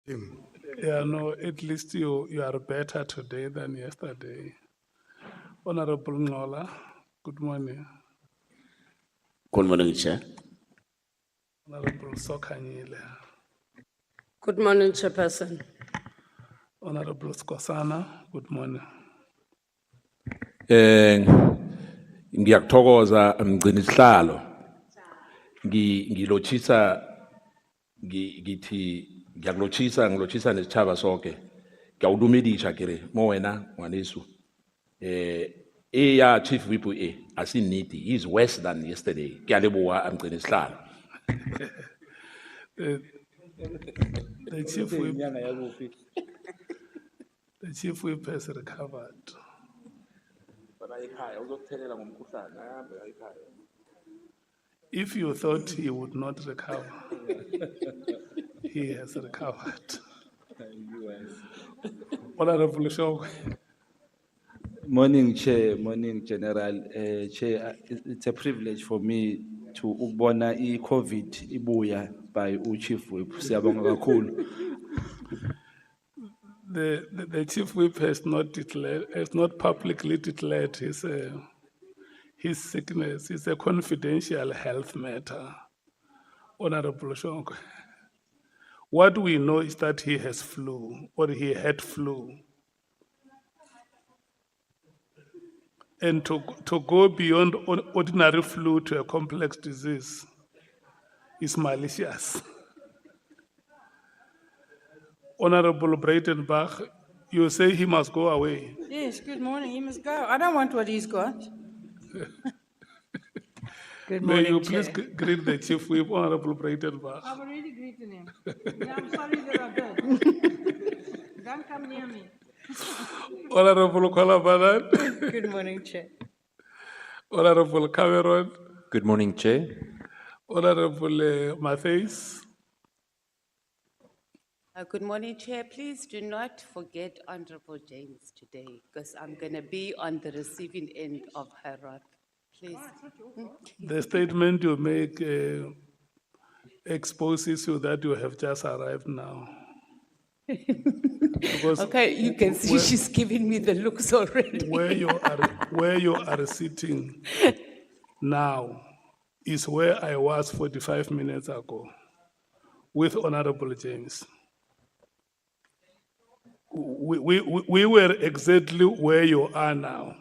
Yeah, no, at least you are better today than yesterday. Honorable Nhlanhla, good morning. Good morning, Chair. Honorable Sokanyile, Good morning, Chairperson. Honorable Skosana, good morning. Ngiyakuthokoza mgcini sihlalo. Ngilochisa ngithi ngilochisa nesitshaba sonke. Ngiyawudumedisha kere mo wena ngwanesu. Ya chief whip asinidi, he's worse than yesterday. Ngiyaleboha mgcini sihlalo. The chief whip has recovered. If you thought he would not recover, he has recovered. Honorable Shogwe. Morning, Chair. Morning, General. Chair, it's a privilege for me to ubona COVID ibuya by Chief Whip. Siyabonga kakhulu. The chief whip has not publicly declared his sickness. It's a confidential health matter. Honorable Shogwe. What we know is that he has flu, or he had flu. And to go beyond ordinary flu to a complex disease is malicious. Honorable Breitenbach, you say he must go away. Yes, good morning. He must go. I don't want what he's got. Good May morning, you please Chair. greet the chief whip, Honorable Breitenbach. I've already greeted him. Yeah, I'm sorry that I did. Don't come near me. Honorable Kwalabanan, Good morning, Chair. Honorable Cameron, Good morning, Chair. Honorable Matthews. Good morning, Chair. Please do not forget Honorable James today, because I'm going to be on the receiving end of her wrath. Please. The statement you make exposes you that you have just arrived now. Because Okay, you can see she's giving me the looks already. where you are sitting now is where I was 45 minutes ago with Honorable James. We were exactly where you are now.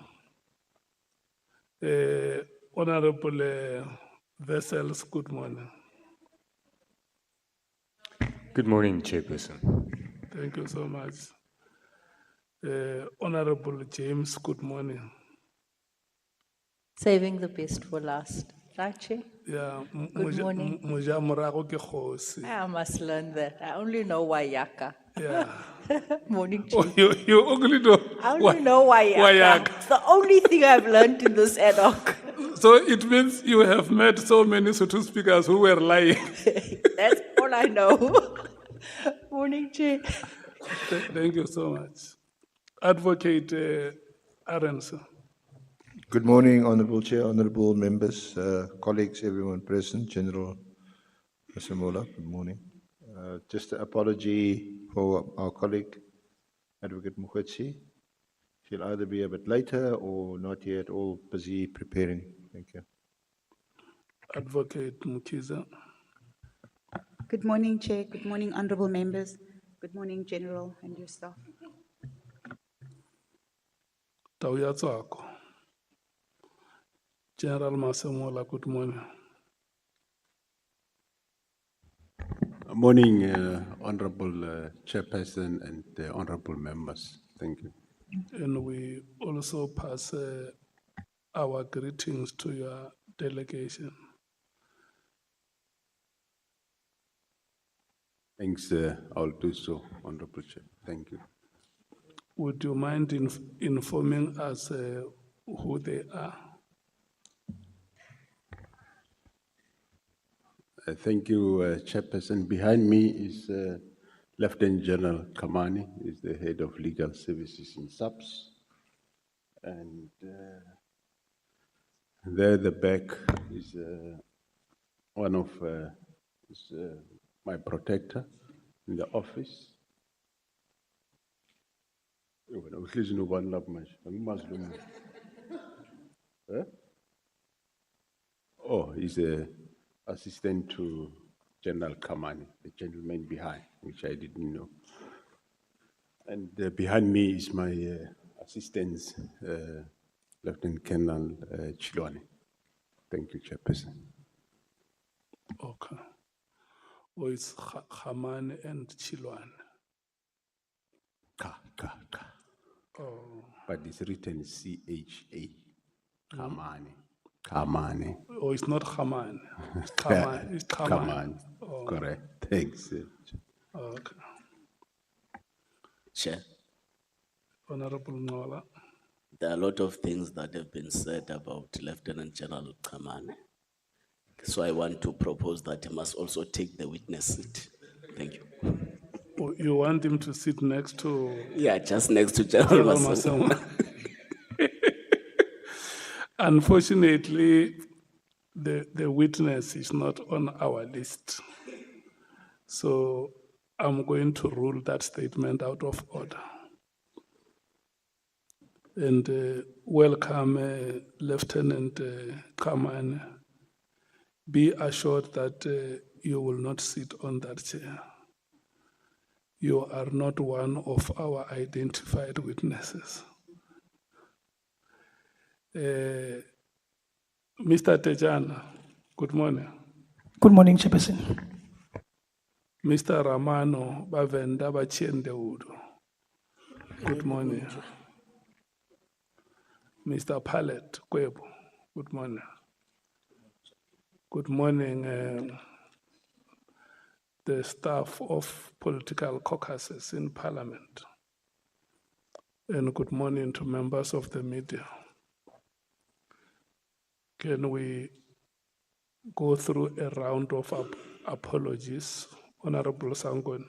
Honorable Vessels, good morning. Good morning, Chairperson. Thank you so much. Honorable James, good morning. Saving the best for last. Right, Chair? Yeah, Good morning. Moja morago ke kgosi. I must learn that. I only know Wayaka. Yeah. Morning, Oh, Chair. you only know. I only know Wayaka. Wayaka. It's the only thing I've learned in this ad hoc. So it means you have met so many Sotho speakers who were lying. That's all I know. Morning, Chair. Thank you so much. Advocate Arendse. Good morning, Honorable Chair, Honorable members, colleagues, everyone present, General Masemola, good morning. Just an apology for our colleague, Advocate Mkwhanazi. She'll either be a bit later or not yet, all busy preparing. Thank you. Advocate Mukiza. Good morning, Chair. Good morning, honorable members. Good morning, General and your staff. Tauya Tswako. General Masemola, good morning. Morning, Honorable Chairperson and honorable members. Thank you. And we also pass our greetings to your delegation. Thanks, I'll do so, Honorable Chair. Thank you. Would you mind informing us who they are? Thank you, Chairperson. Behind me is Lieutenant General Kamani, is the head of legal services in SAPS. And there at the back is one of my protector in the office. Wena uhlezi nobani lapha manje? Angimazi lo muntu. Eh? Oh, he's a assistant to General Kamani, the gentleman behind, which I didn't know. And behind me is my assistant, Lieutenant Colonel Chilwane. Thank you, Chairperson. Okay. Or it's Hamane and Chilwan. Ka. Oh. But it's written CHA. Kamani. Kamani. Oh, it's not Haman. It's Kaman. It's Kaman. Kamani. Oh. Correct. Thanks. Okay. Chair, Honorable Nhlanhla. there are a lot of things that have been said about Lieutenant General Kamane. So I want to propose that he must also take the witness seat. Thank you. Oh, you want him to sit next to Yeah, just next to General General Masemola. Masemola? Unfortunately, the witness is not on our list. So I'm going to rule that statement out of order. And welcome, Lieutenant Kamane. Be assured that you will not sit on that chair. You are not one of our identified witnesses. Mr. Tejana, good morning. Good morning, Chairperson. Mr. Ramano Bavenda Bachiendeudo, good morning. Mr. Pallet Kwebo, good morning. Good morning, the staff of political caucuses in Parliament. And good morning to members of the media. Can we go through a round of apologies? Honorable Sangon.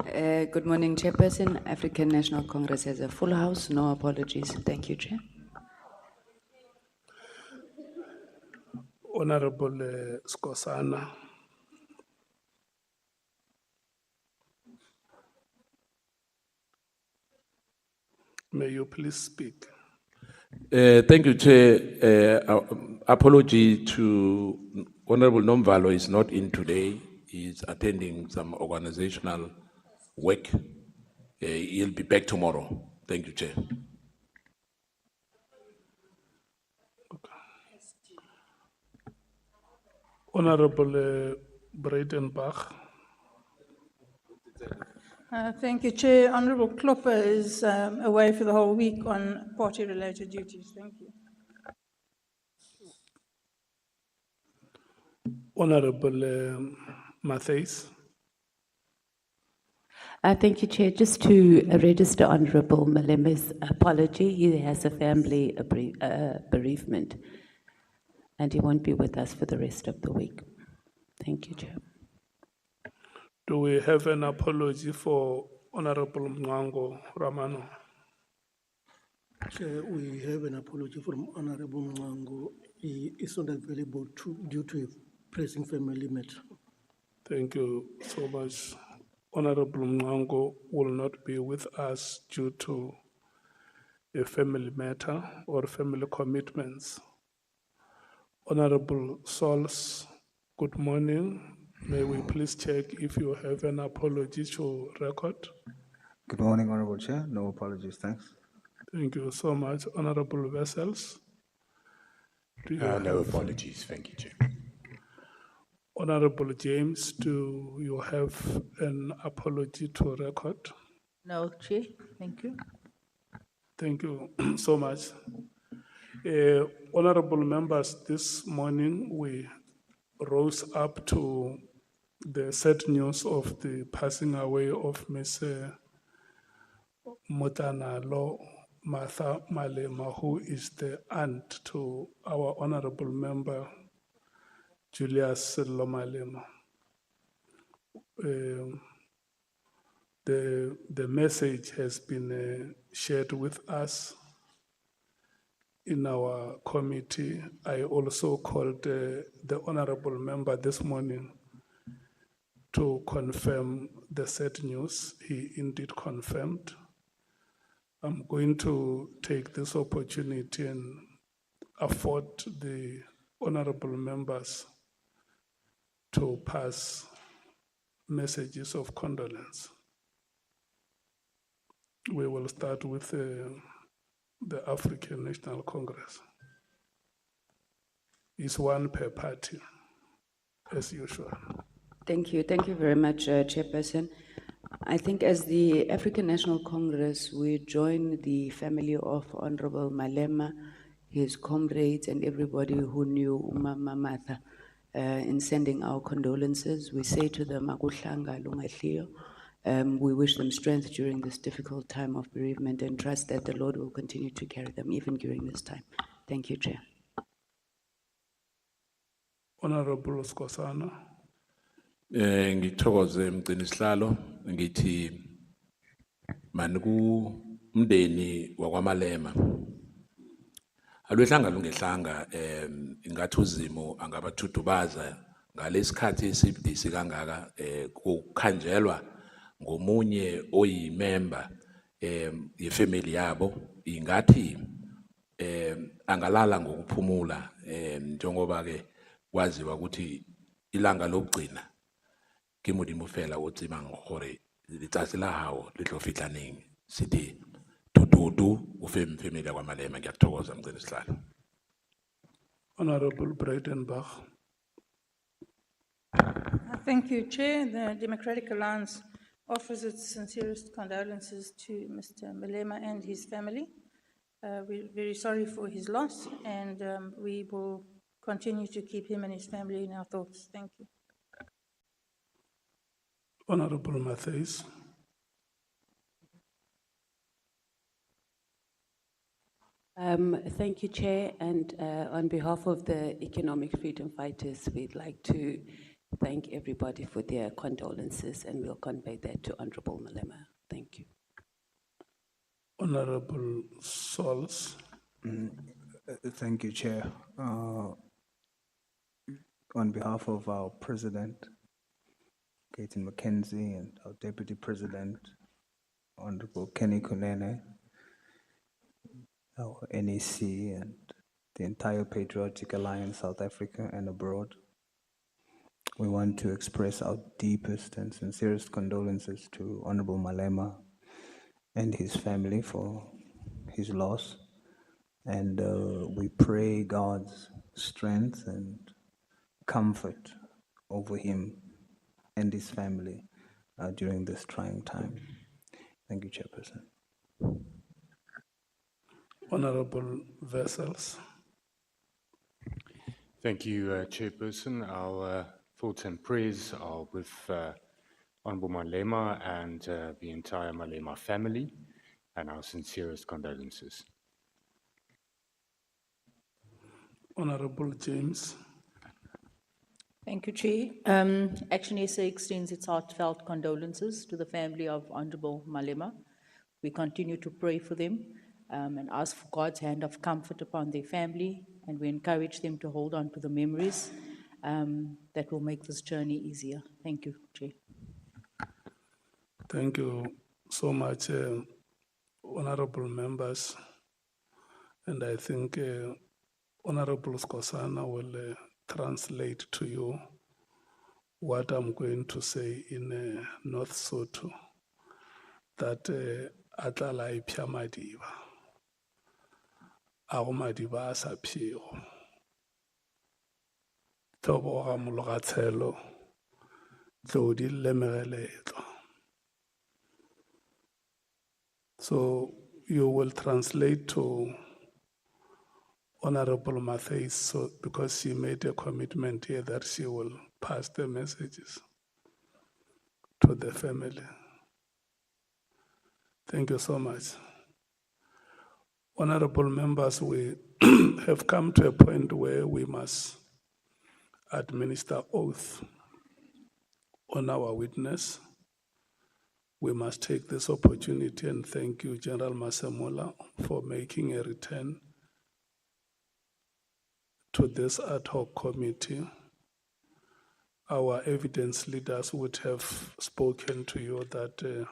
Good morning, Chairperson. African National Congress has a full house. No apologies. Thank you, Chair. Honorable Skosana. May you please speak. Thank you, Chair. Apology to Honorable Nomvalo is not in today. He's attending some organizational work. He'll be back tomorrow. Thank you, Chair. Honorable Breitenbach. Thank you, Chair. Honorable Klopper is away for the whole week on party-related duties. Thank you. Honorable Matthys. Thank you, Chair. Just to register Honorable Maleme's apology, he has a family bereavement and he won't be with us for the rest of the week. Thank you, Chair. Do we have an apology for Honorable Mngango Ramano? Chair, we have an apology from Honorable Mngango. He is not available due to a pressing family matter. Thank you so much. Honorable Mngango will not be with us due to a family matter or family commitments. Honorable Sols, good morning. May we please check if you have an apology to record? Good morning, Honorable Chair. No apologies, thanks. Thank you so much. Honorable Vessels. No apologies, thank you, Chair. Honorable James, do you have an apology to record? No, Chair. Thank you. Thank you so much. Honorable members, this morning we rose up to the sad news of the passing away of Ms. Motanalo Martha Malema, who is the aunt to our honorable member, Julius Lomalema. The message has been shared with us in our committee. I also called the honorable member this morning to confirm the said news. He indeed confirmed. I'm going to take this opportunity and afford the honorable members to pass messages of condolence. We will start with the African National Congress. It's one per party, as usual. Thank you. Thank you very much, Chairperson. I think as the African National Congress, we join the family of Honorable Malema, his comrades, and everybody who knew Mama Martha in sending our condolences. We say to them, "Akuhlanga lungahlio." We wish them strength during this difficult time of bereavement and trust that the Lord will continue to carry them even during this time. Thank you, Chair. Honorable Skosana. Ngithokoze mgcinisihlalo ngithi maniku umndeni wakwaMalema alwehlanga lungehlanga ingathi uzimo angabathudubaza ngalesikhathi esibudisi kangaka kukhanjelwa ngomunye oyimember yefamily yabo ingathi angalala ngokuphumula njengoba ke kwaziwa ukuthi ilanga lokugcina ke modimo fela o tsebang gore letsatsi la hao le tlo fitla neng sithi tututu o family ya kwaMalema ngiyathokoza mgcinisihlalo. Honorable Breitenbach. Thank you, Chair. The Democratic Alliance offers its sincerest condolences to Mr. Malema and his family. We're very sorry for his loss, and we will continue to keep him and his family in our thoughts. Thank you. Honorable Matthews. Thank you, Chair, and on behalf of the economic freedom fighters, we'd like to thank everybody for their condolences, and we'll convey that to Honorable Malema. Thank you. Honorable Sols. Thank you, Chair. On behalf of our President, Katie McKenzie, and our Deputy President, Honorable Kenny Kunene, our NEC, and the entire Patriotic Alliance, South Africa and abroad, we want to express our deepest and sincerest condolences to Honorable Malema and his family for his loss. And we pray God's strength and comfort over him and his family during this trying time. Thank you, Chairperson. Honorable Vessels. Thank you, Chairperson. Our thoughts and prayers are with Honorable Malema and the entire Malema family, and our sincerest condolences. Honorable James. Thank you, Chair. Action SA extends its heartfelt condolences to the family of Honorable Malema. We continue to pray for them and ask for God's hand of comfort upon their family, and we encourage them to hold on to the memories that will make this journey easier. Thank you, Chair. Thank you so much, honorable members. And I think Honorable Skosana will translate to you what I'm going to say in North Sotho, that atlala ipya madiba, ago madiba sa piego, tobo ga mologatshelo, tlodi lemegeletlo. So you will translate to Honorable Matthews, so because she made a commitment here that she will pass the messages to the family. Thank you so much. Honorable members, we have come to a point where we must administer oath on our witness. We must take this opportunity and thank you, General Masemola, for making a return to this ad hoc committee. our evidence leaders would have spoken to you that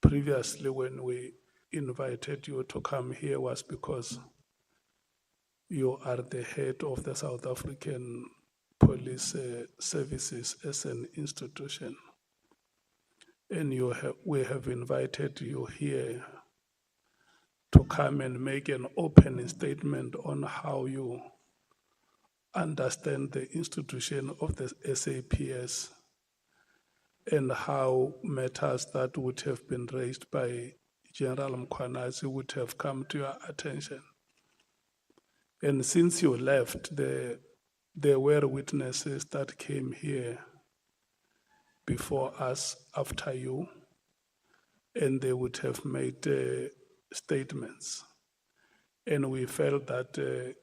previously when we invited you to come here was because you are the head of the South African Police Services as an institution. And we have invited you here to come and make an opening statement on how you understand the institution of the SAPS and how matters that would have been raised by General Mkwhanazi would have come to your attention. And since you left, there were witnesses that came here before us, after you, and they would have made statements. And we felt that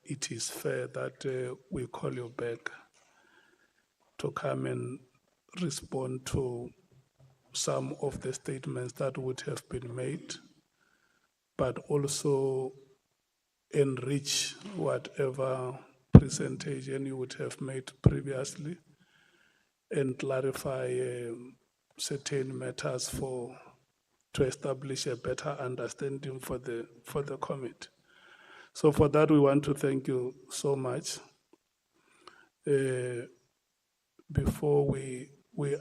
it is fair that we call you back to come and respond to some of the statements that would have been made, but also enrich whatever presentation you would have made previously and clarify certain matters to establish a better understanding for the committee. So for that, we want to thank you so much. Before we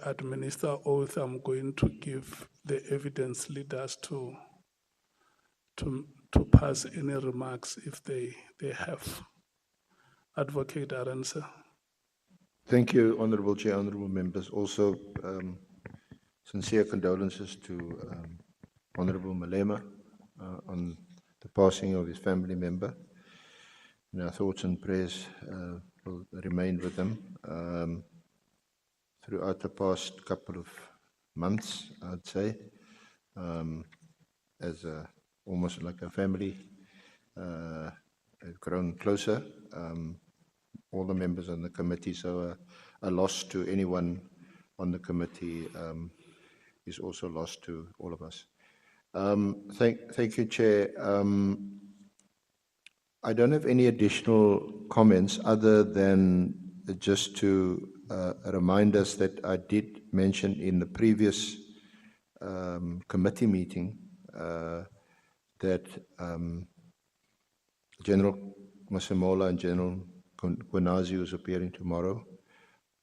administer oath, I'm going to give the evidence leaders to pass any remarks if they have. Advocate Arendse. Thank you, Honorable Chair, honorable members. Also, sincere condolences to Honorable Malema on the passing of his family member. And our thoughts and prayers will remain with them throughout the past couple of months, I'd say, as almost like a family, have grown closer. All the members on the committee, so a loss to anyone on the committee is also lost to all of us. Thank you, Chair. I don't have any additional comments other than just to remind us that I did mention in the previous committee meeting that General Masemola and General Mkwhanazi, who is appearing tomorrow,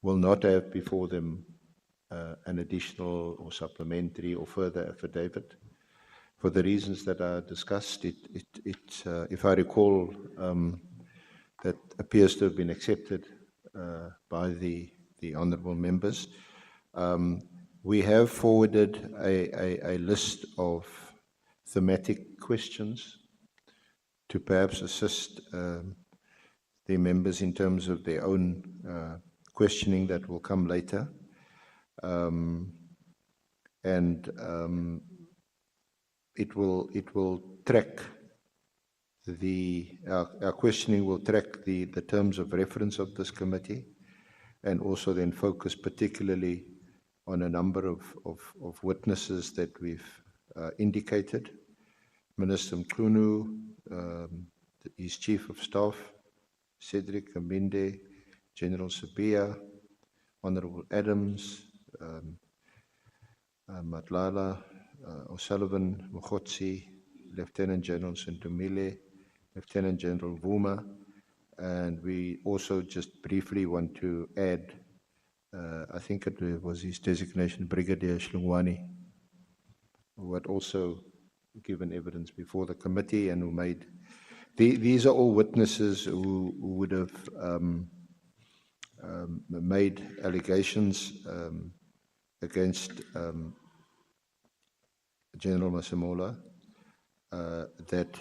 will not have before them an additional or supplementary or further affidavit. For the reasons that I discussed, if I recall, that appears to have been accepted by the honourable members. We have forwarded a list of thematic questions to perhaps assist the members in terms of their own questioning that will come later. It will track our questioning will track the terms of reference of this committee, and also then focus particularly on a number of witnesses that we've indicated. Minister Mkhunu, his Chief of Staff, Cedric Kaminde, General Sabia, Honorable Adams, Matlala, O'Sullivan, Mkhotsi, Lieutenant General Sintumile, Lieutenant General Vuma, and we also just briefly want to add, I think it was his designation, Brigadier Shlungwani, who had also given evidence before the committee and who made, these are all witnesses who would have made allegations against General Masemola that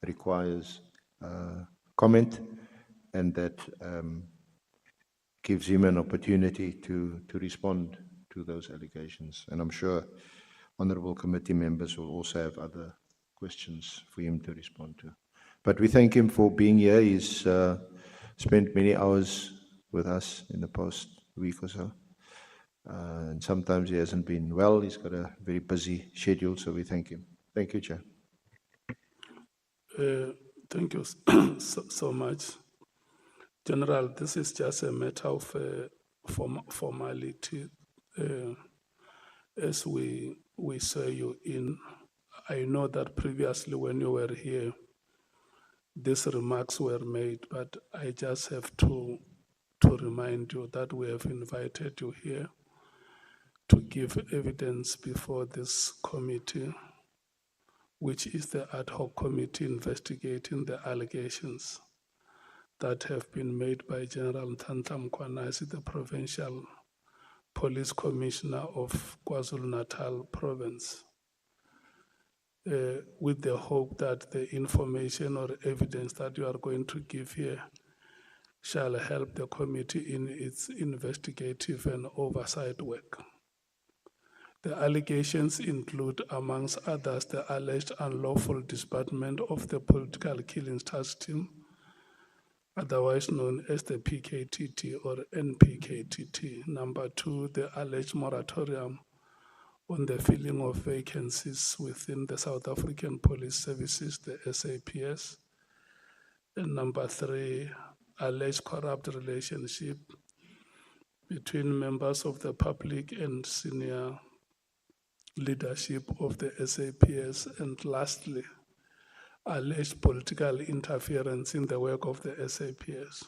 requires comment, and that gives him an opportunity to respond to those allegations. And I'm sure honourable committee members will also have other questions for him to respond to. But we thank him for being here. He's spent many hours with us in the past week or so. And sometimes he hasn't been well. He's got a very busy schedule, so we thank him. Thank you, Chair. Thank you so much. General, this is just a matter of formality. As we saw you in, I know that previously when you were here, these remarks were made, but I just have to remind you that we have invited you here to give evidence before this committee, which is the ad hoc committee investigating the allegations that have been made by General Nhlanhla Mkwhanazi, the Provincial Police Commissioner of KwaZulu-Natal Province, with the hope that the information or evidence that you are going to give here shall help the committee in its investigative and oversight work. The allegations include, amongst others, the alleged unlawful disbandment of the political killings task team, otherwise known as the PKTT or NPKTT. Number two, the alleged moratorium on the filling of vacancies within the South African Police Services, the SAPS. And number three, alleged corrupt relationship between members of the public and senior leadership of the SAPS. And lastly, alleged political interference in the work of the SAPS.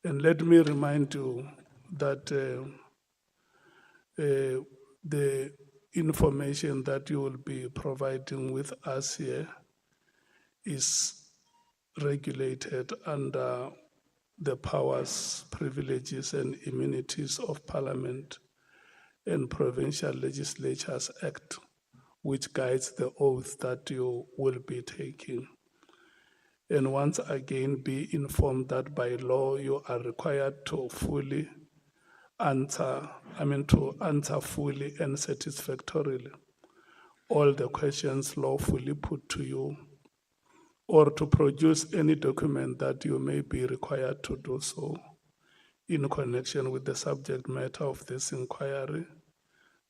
And let me remind you that the information that you will be providing with us here is regulated under the powers, privileges, and immunities of Parliament and Provincial Legislatures Act, which guides the oath that you will be taking. And once again, be informed that by law you are required to fully answer fully and satisfactorily all the questions lawfully put to you, or to produce any document that you may be required to do so in connection with the subject matter of this inquiry,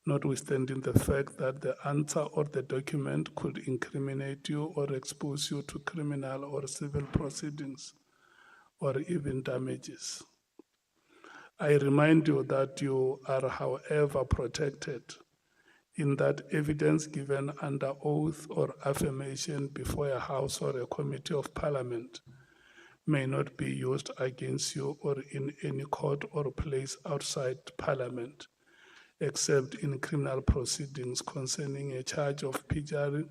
notwithstanding the fact that the answer or the document could incriminate you or expose you to criminal or civil proceedings or even damages. I remind you that you are, however, protected in that evidence given under oath or affirmation before a House or a Committee of Parliament may not be used against you or in any court or place outside Parliament, except in criminal proceedings concerning a charge of perjury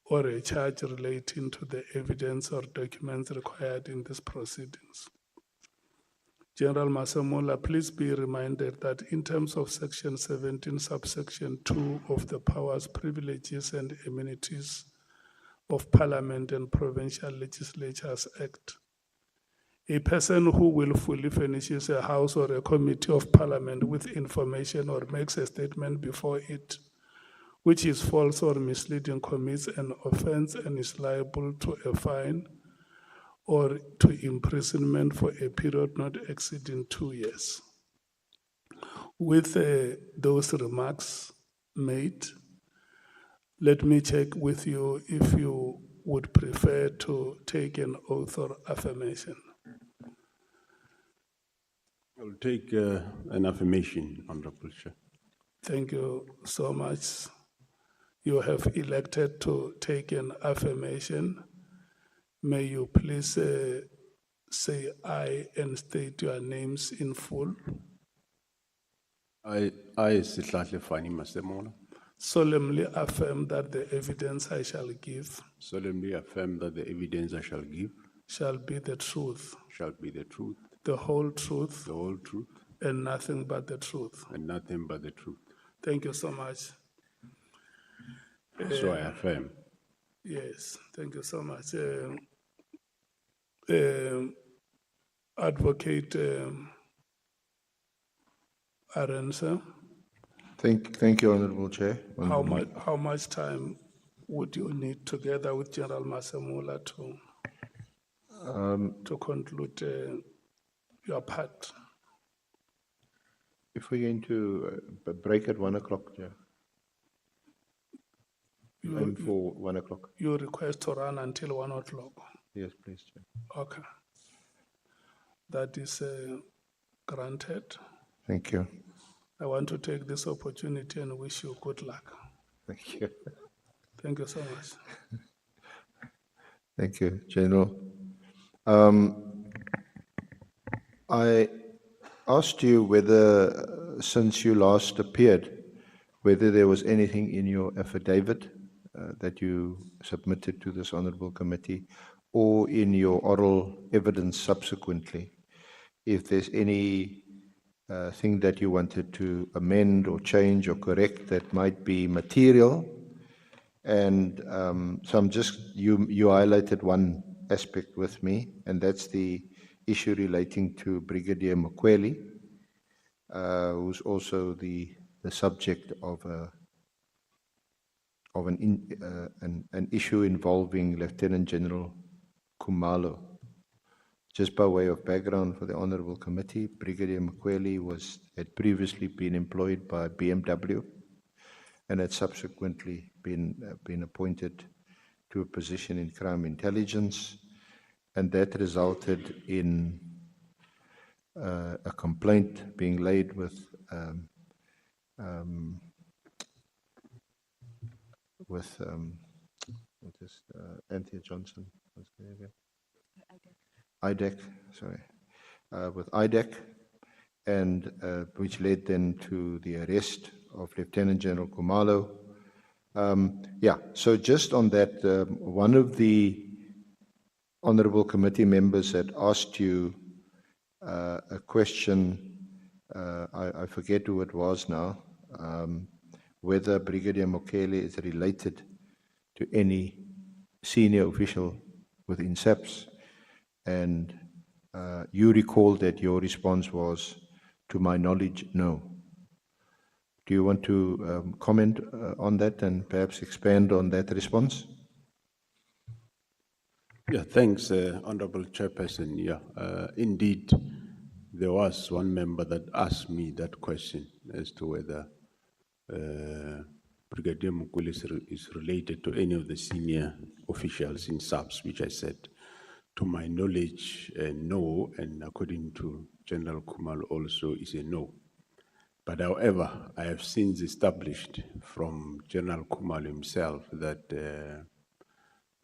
or a charge relating to the evidence or documents required in these proceedings. General Masemola, please be reminded that in terms of Section 17, subsection 2 of the Powers, Privileges and Immunities of Parliament and Provincial Legislatures Act, a person who willfully furnishes a House or a Committee of Parliament with information or makes a statement before it, which is false or misleading, commits an offense and is liable to a fine or to imprisonment for a period not exceeding 2 years. With those remarks made, let me check with you if you would prefer to take an oath or affirmation. I'll take an affirmation, Honorable Chair. Thank you so much. You have elected to take an affirmation. May you please say aye and state your names in full. I, Fannie Masemola, Solemnly affirm that the evidence I shall give solemnly affirm that the evidence I shall give shall be the truth, shall be the truth, the whole truth, the whole truth, and nothing but the truth. and nothing but the truth. Thank you so much. So I affirm. Yes, thank you so much. Advocate Arendse, Thank you, Honorable Chair. how much time would you need together with General Masemola to conclude your part? If we're going to break at 1 o'clock, Chair. Aim for 1 o'clock. You request to run until 1 o'clock? Yes, please, Chair. Okay. That is granted. Thank you. I want to take this opportunity and wish you good luck. Thank you. Thank you so much. Thank you, General. I asked you whether, since you last appeared, whether there was anything in your affidavit that you submitted to this honorable committee or in your oral evidence subsequently, if there's any thing that you wanted to amend or change or correct that might be material. And so I'm just, you highlighted one aspect with me, and that's the issue relating to Brigadier Mkwhanazi, who's also the subject of an issue involving Lieutenant General Khumalo. Just by way of background for the Honourable Committee, Brigadier Mkwhanazi had previously been employed by BMW and had subsequently been appointed to a position in crime intelligence, and that resulted in a complaint being laid with Anthea Johnson, what's the name again? IDEC, sorry, with IDEC, and which led then to the arrest of Lieutenant General Khumalo. So just on that, one of the honourable committee members had asked you a question, I forget who it was now, whether Brigadier Mkwhanazi is related to any senior official within SAPS. And you recall that your response was, to my knowledge, no. Do you want to comment on that and perhaps expand on that response? Yeah, thanks, Honorable Chairperson. Yeah, indeed, there was one member that asked me that question as to whether Brigadier Mkwhanazi is related to any of the senior officials in SAPS, which I said, to my knowledge, no, and according to General Khumalo also is a no. But however, I have since established from General Khumalo himself that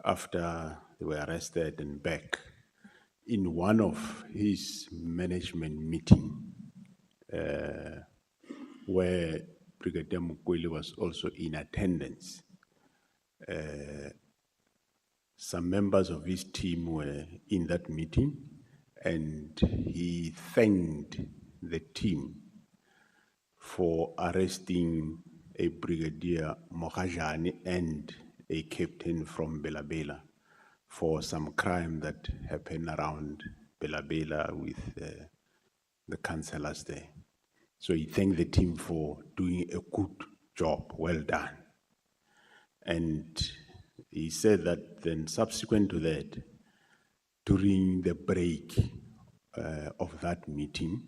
after they were arrested and back, in one of his management meeting, where Brigadier Mkwhanazi was also in attendance, some members of his team were in that meeting, and he thanked the team for arresting a Brigadier Mokajane and a captain from Bela Bela for some crime that happened around Bela Bela with the councillors there. So he thanked the team for doing a good job, well done. And he said that then subsequent to that, during the break of that meeting,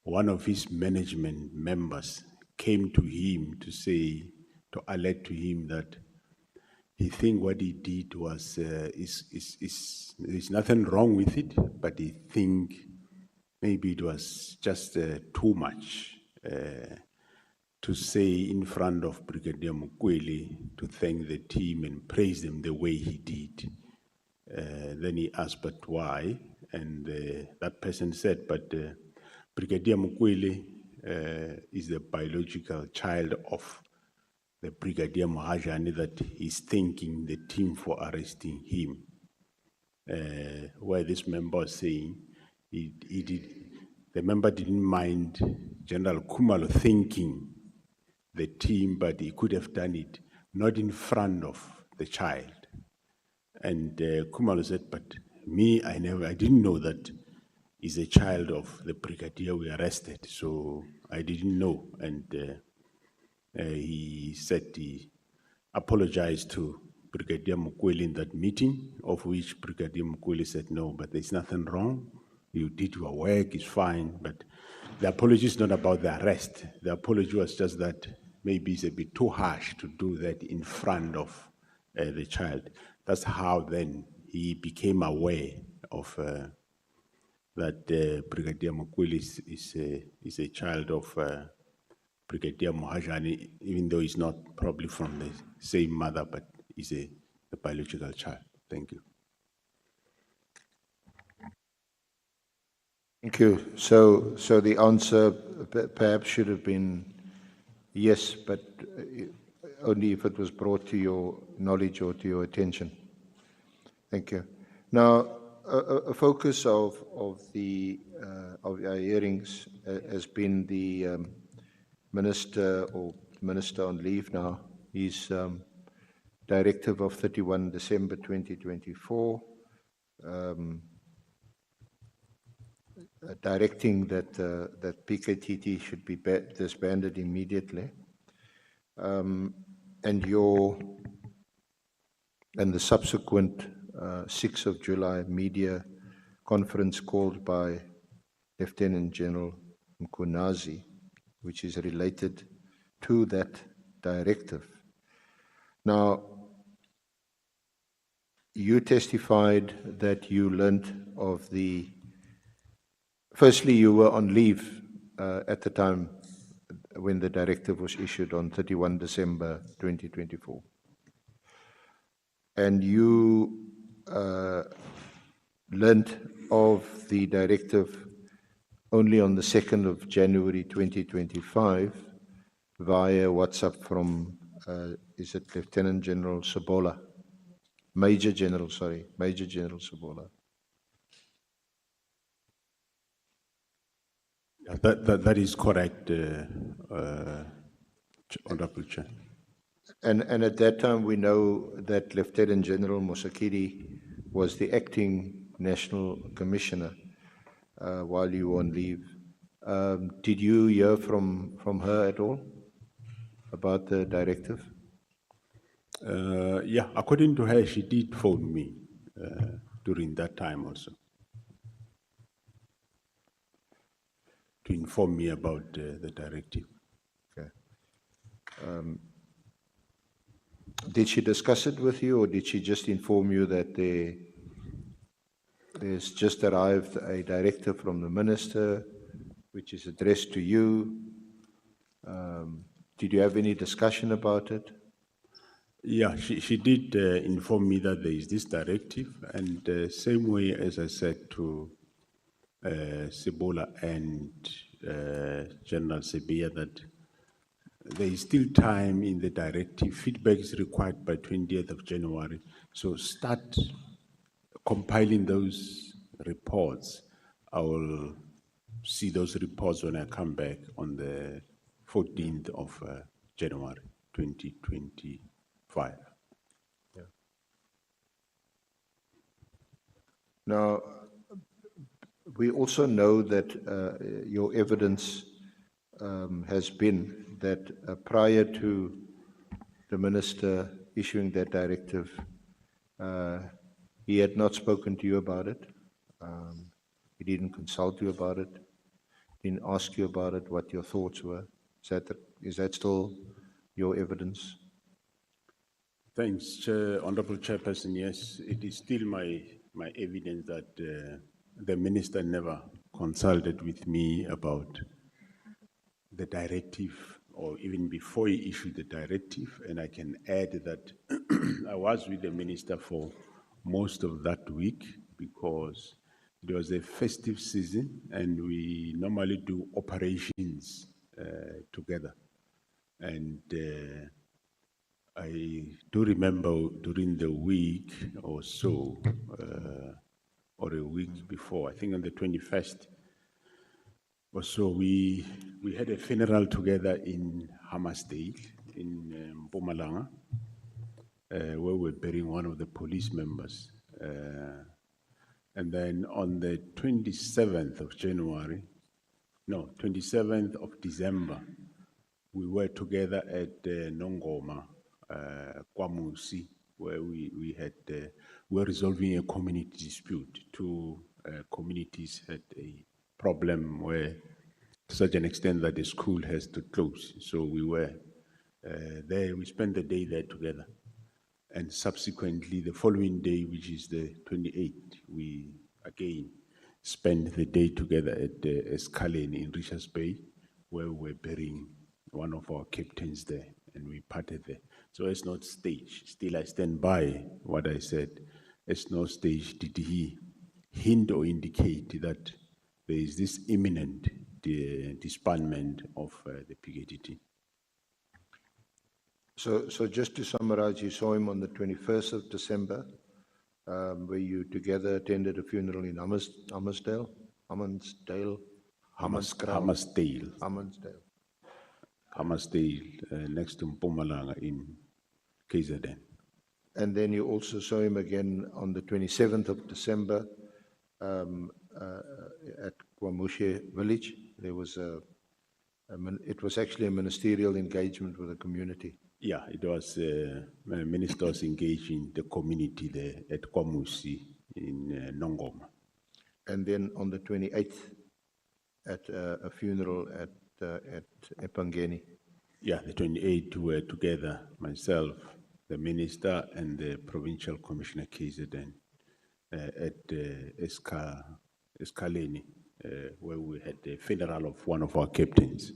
one of his management members came to him to say, to alert to him that he think what he did was, there's nothing wrong with it, but he think maybe it was just too much to say in front of Brigadier Mkwhanazi to thank the team and praise them the way he did. Then he asked, but why? And that person said, but Brigadier Mkwhanazi is the biological child of the Brigadier Mokajane that he's thanking the team for arresting him. Where this member was saying, the member didn't mind General Khumalo thanking the team, but he could have done it not in front of the child. And Khumalo said, but me, I didn't know that he's a child of the brigadier we arrested, so I didn't know. And he said he apologized to Brigadier Mkwhanazi in that meeting, of which Brigadier Mkwhanazi said, no, but there's nothing wrong. You did your work, it's fine. But the apology is not about the arrest. The apology was just that maybe it's a bit too harsh to do that in front of the child. That's how then he became aware of that Brigadier Mkwhanazi is a child of Brigadier Mohajani, even though he's not probably from the same mother, but he's a biological child. Thank you. Thank you. So the answer perhaps should have been yes, but only if it was brought to your knowledge or to your attention. Thank you. Now, a focus of our hearings has been the minister on leave now. His directive of 31 December 2024. Directing that PKTT should be disbanded immediately, and the subsequent 6th of July media conference called by Lieutenant General Mkwhanazi, which is related to that directive. Now, you testified that you learned of the. Firstly, you were on leave at the time when the directive was issued on 31 December 2024. And you learnt of the directive only on the 2nd of January 2025 via WhatsApp from, is it Lieutenant General Sabola? Major General Sabola. That is correct, Honorable Chair. And at that time, we know that Lieutenant General Mosakiri was the acting National Commissioner while you were on leave. Did you hear from her at all about the directive? Yeah, according to her, she did phone me during that time also to inform me about the directive. Okay. Did she discuss it with you, or did she just inform you that there's just arrived a directive from the minister, which is addressed to you? Did you have any discussion about it? Yeah, she did inform me that there is this directive, and same way as I said to Sebola and General Sebia that there is still time in the directive. Feedback is required by 20th of January. So start compiling those reports. I will see those reports when I come back on the 14th of January 2025. Yeah. Now, we also know that your evidence has been that prior to the minister issuing that directive, he had not spoken to you about it. He didn't consult you about it. Didn't ask you about it, what your thoughts were. Is that still your evidence? Thanks, Honorable Chairperson. Yes, it is still my evidence that the minister never consulted with me about the directive, or even before he issued the directive. And I can add that I was with the minister for most of that week because it was a festive season and we normally do operations together. And I do remember during the week or so, or a week before, I think on the 21st or so, we had a funeral together in Hammersdale in Mpumalanga, where we were burying one of the police members. And then on the 27th of December, we were together at Nongoma, Kwamusi, where we were resolving a community dispute. Two communities had a problem where, to such an extent that the school has to close. So we were there, we spent the day there together. And subsequently, the following day, which is the 28th, we again spent the day together at Escalene in Richards Bay, where we were burying one of our captains there, and we parted there. So it's not stage. Still, I stand by what I said. It's no stage did he hint or indicate that there is this imminent disbandment of the PKTT. So just to summarize, you saw him on the 21st of December, where you together attended a funeral in Hammarsdale, next to Mpumalanga in KZN. And then you also saw him again on the 27th of December at Kwamushe village. There was it was actually a ministerial engagement with the community. Yeah, it was ministers engaging the community there at Kwamusi in Nongoma. And then on the 28th at a funeral at Epangeni. Yeah, the 28th were together, myself, the minister, and the provincial commissioner KZN at Escalene, where we had the funeral of one of our captains.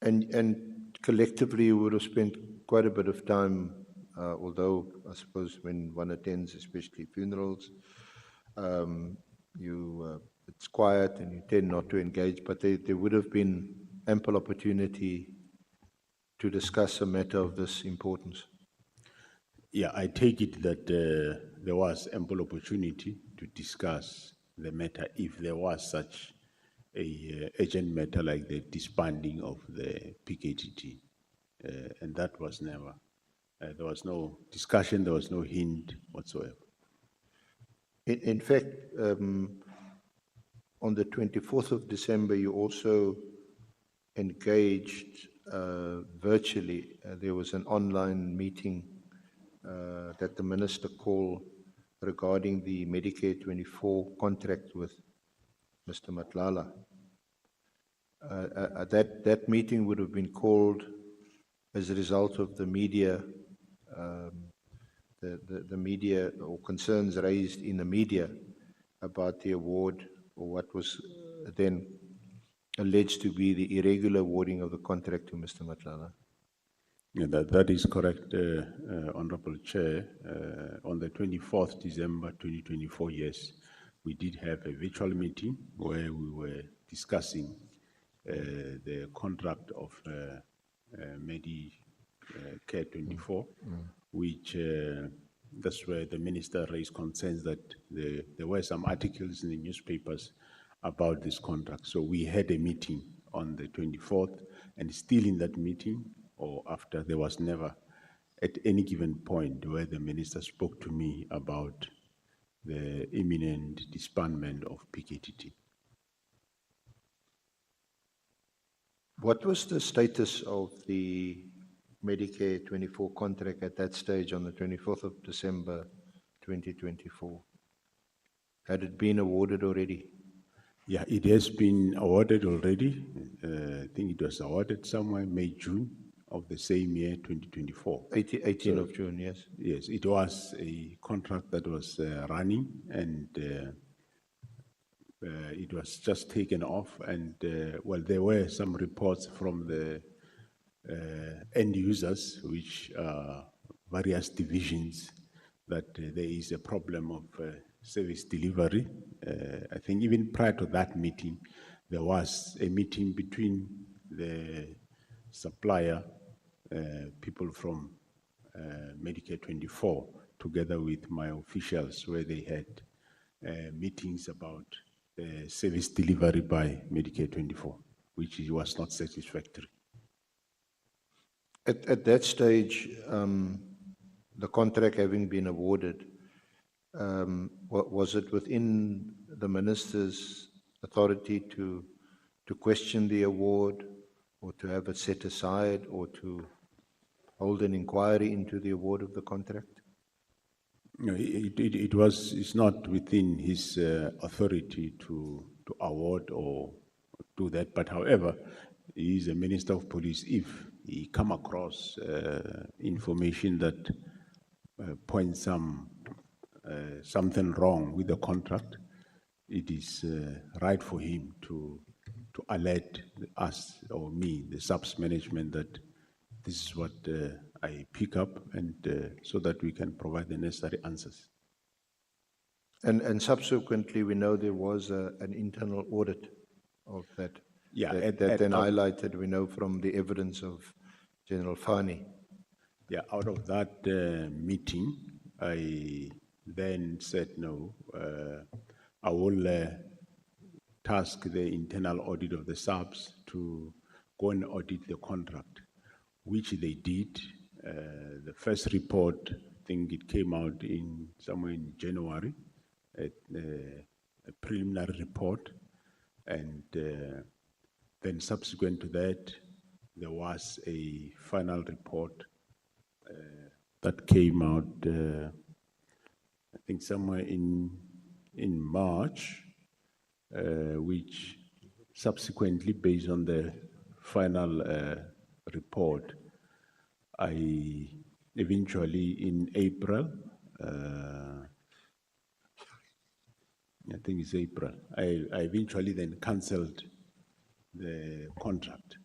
And collectively, you would have spent quite a bit of time, although I suppose when one attends, especially funerals, it's quiet and you tend not to engage, but there would have been ample opportunity to discuss a matter of this importance. Yeah, I take it that there was ample opportunity to discuss the matter if there was such a urgent matter like the disbanding of the PKTT, and that was never. There was no discussion. There was no hint whatsoever. In fact, on the 24th of December, you also engaged virtually. There was an online meeting that the minister called regarding the Medicare 24 contract with Mr. Nhlanhla. That meeting would have been called as a result of the media, the media or concerns raised in the media about the award or what was then alleged to be the irregular awarding of the contract to Mr. Nhlanhla. Yeah, that is correct, Honorable Chair. On the 24th December 2024, yes, we did have a virtual meeting where we were discussing the contract of Medicare 24, which that's where the minister raised concerns that there were some articles in the newspapers about this contract. So we had a meeting on the 24th, and still in that meeting or after, there was never at any given point where the minister spoke to me about the imminent disbandment of PKTT. What was the status of the Medicare 24 contract at that stage on the 24th of December 2024? Had it been awarded already? Yeah, it has been awarded already. I think it was awarded somewhere May, June of the same year, 2024. 18th of June, yes. Yes, it was a contract that was running, and it was just taken off. And well, there were some reports from the end users, which are various divisions, that there is a problem of service delivery. I think even prior to that meeting, there was a meeting between the supplier, people from Medicare 24, together with my officials, where they had meetings about service delivery by Medicare 24, which was not satisfactory. At that stage, the contract having been awarded, was it within the minister's authority to question the award, or to have it set aside, or to hold an inquiry into the award of the contract? No, it's not within his authority to award or do that. But however, he is a minister of police. If he come across information that points some something wrong with the contract, it is right for him to alert us or me, the SAPS management, that this is what I pick up, and so that we can provide the necessary answers. And subsequently, we know there was an internal audit of that. Yeah, that then highlighted, we know from the evidence of General Fannie. Yeah, out of that meeting, I then said, no, I will task the internal audit of the SAPS to go and audit the contract, which they did. The first report, I think it came out somewhere in January, a preliminary report, and then subsequent to that, there was a final report that came out, I think somewhere in March, which subsequently, based on the final report, I eventually in April, I think it's April, I eventually then cancelled the contract.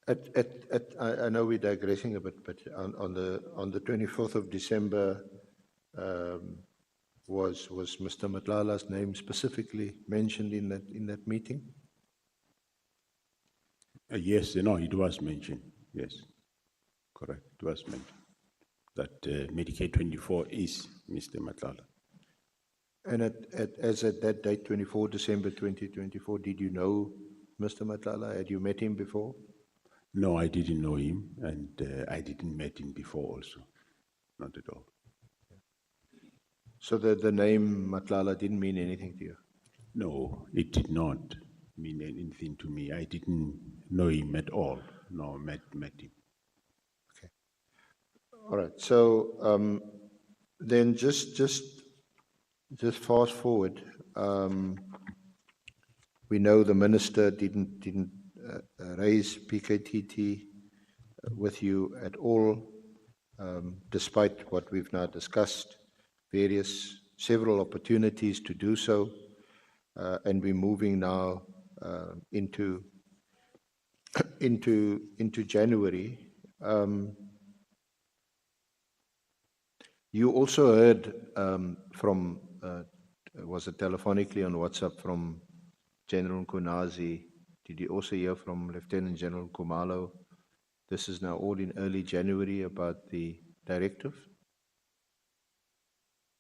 I know we're digressing a bit, but on the 24th of December, was Mr. Nhlanhla's name specifically mentioned in that meeting? Yes, no, it was mentioned. Yes, correct. It was mentioned that Medicaid 24 is Mr. Nhlanhla. And as at that date, 24 December 2024, did you know Mr. Nhlanhla? Had you met him before? No, I didn't know him, and I didn't met him before also, not at all. So the name Nhlanhla didn't mean anything to you? No, it did not mean anything to me. I didn't know him at all. No, met him. Okay. All right. So then just fast forward. We know the minister didn't raise PKTT with you at all, despite what we've now discussed, several opportunities to do so, and we're moving now into January. You also heard from, was it telephonically on WhatsApp, from General Mkwhanazi? Did you also hear from Lieutenant General Khumalo? This is now all in early January about the directive?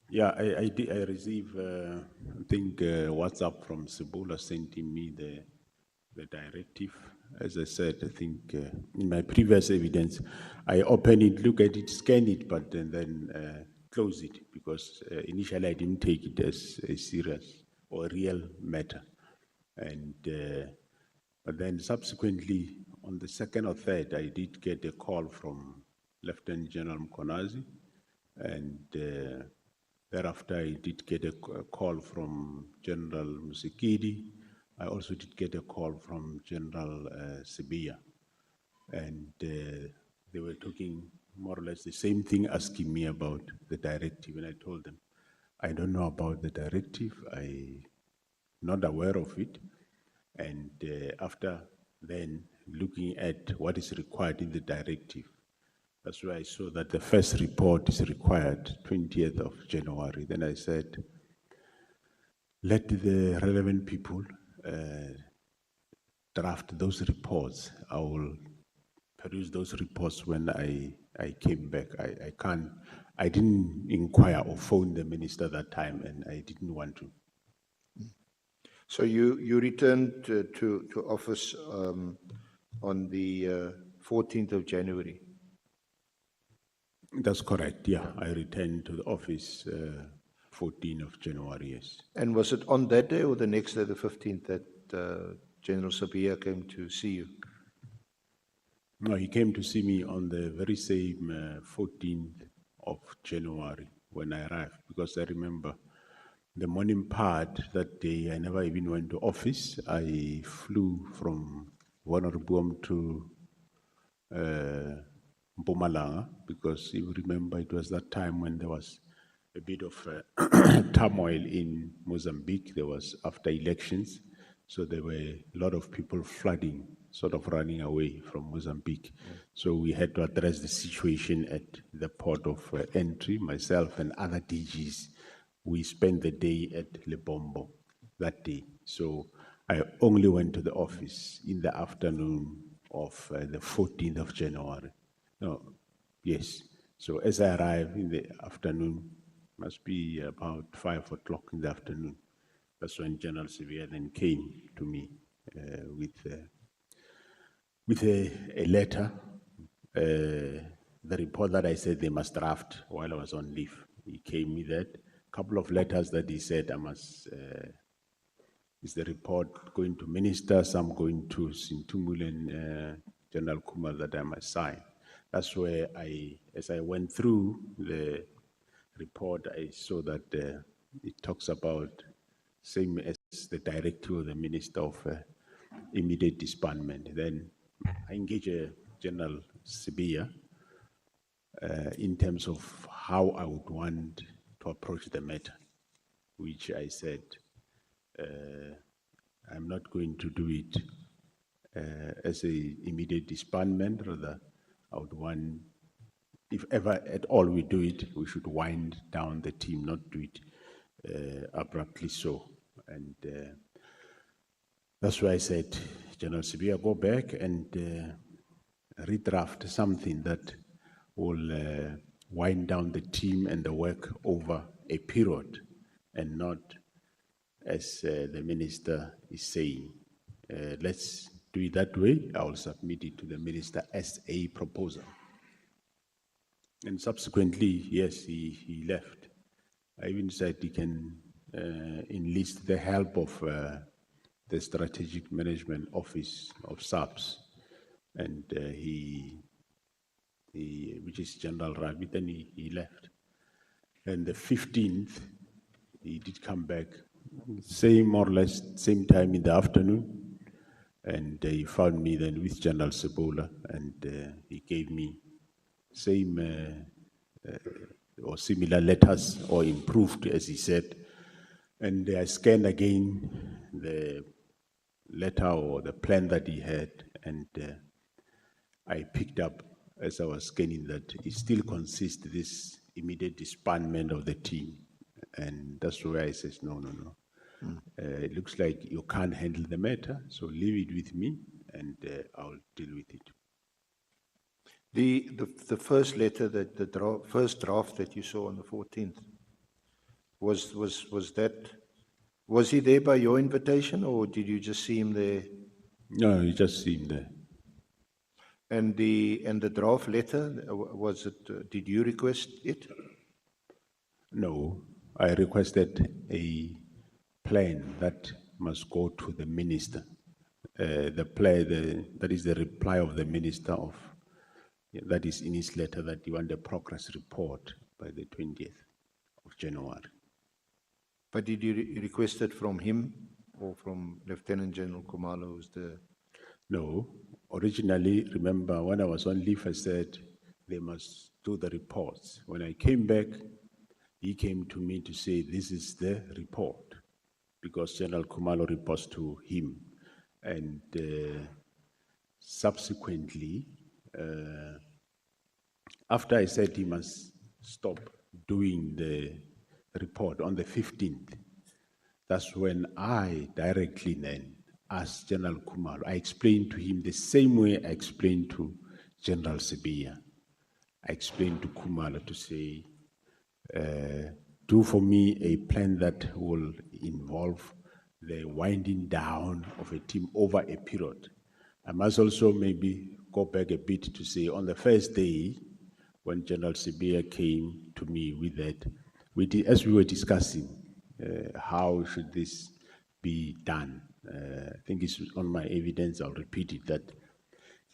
Yeah, I received, I think, WhatsApp from Sibula sending me the directive. As I said, I think in my previous evidence, I open it, look at it, scan it, but then close it, because initially I didn't take it as a serious or real matter. And but then subsequently, on the 2nd or 3rd, I did get a call from Lieutenant General Mkwhanazi, and thereafter I did get a call from General Musikidi. I also did get a call from General Sibia, and they were talking more or less the same thing, asking me about the directive, and I told them, I don't know about the directive, I'm not aware of it. And after then looking at what is required in the directive, that's why I saw that the first report is required 20th of January. Then I said, let the relevant people draft those reports. I will produce those reports when I came back. I didn't inquire or phone the minister that time, and I didn't want to. So you returned to office on the 14th of January? That's correct, yeah. I returned to the office 14th of January, yes. And was it on that day or the next day, the 15th, that General Sabia came to see you? No, he came to see me on the very same 14th of January when I arrived, because I remember the morning part that day, I never even went to office. I flew from Wannerboom to Mpumalanga, because if you remember, it was that time when there was a bit of turmoil in Mozambique. There was after elections, so there were a lot of people flooding, sort of running away from Mozambique. So we had to address the situation at the port of entry. Myself and other DGs, we spent the day at Lebombo that day. So I only went to the office in the afternoon of the 14th of January. No, yes. So as I arrived in the afternoon, must be about 5 o'clock in the afternoon. That's when General Sevilla then came to me with a letter, the report that I said they must draft while I was on leave. He came with that. A couple of letters that he said I must, is the report going to minister, some going to Sintumul and General Kumar that I must sign. That's where as I went through the report, I saw that it talks about same as the directive of the Minister of Immediate Disbandment. Then I engage General Sibia in terms of how I would want to approach the matter, which I said, I'm not going to do it as a immediate disbandment. Rather, I would want, if ever at all we do it, we should wind down the team, not do it abruptly so. And that's why I said, General Sibia, go back and redraft something that will wind down the team and the work over a period and not as the minister is saying. Let's do it that way. I will submit it to the minister as a proposal. And subsequently, yes, he left. I even said he can enlist the help of the Strategic Management Office of SAPS, and which is General Ravi, then he left. And the 15th, he did come back, same more or less, same time in the afternoon, and he found me then with General Sebola, and he gave me same or similar letters, or improved, as he said. And I scanned again the letter or the plan that he had, and I picked up as I was scanning that it still consists this immediate disbandment of the team. And that's where I says, no. It looks like you can't handle the matter, so leave it with me, and I'll deal with it. The first letter, first draft that you saw on the 14th, was he there by your invitation, or did you just see him there? No, you just see him there. And the draft letter, was it? Did you request it? No, I requested a plan that must go to the minister. That is the reply of the minister of. That is in his letter that you want a progress report by the 20th of January. But did you request it from him or from Lieutenant General Khumalo, who's the... No. Originally, remember, when I was on leave, I said they must do the reports. When I came back, he came to me to say, this is the report, because General Khumalo reports to him. And subsequently, after I said he must stop doing the report on the 15th, that's when I directly then asked General Khumalo. I explained to him the same way I explained to General Sibia. I explained to Khumalo to say, do for me a plan that will involve the winding down of a team over a period. I must also maybe go back a bit to say, on the first day, when General Sibia came to me with that, as we were discussing, how should this be done? I think it's on my evidence, I'll repeat it, that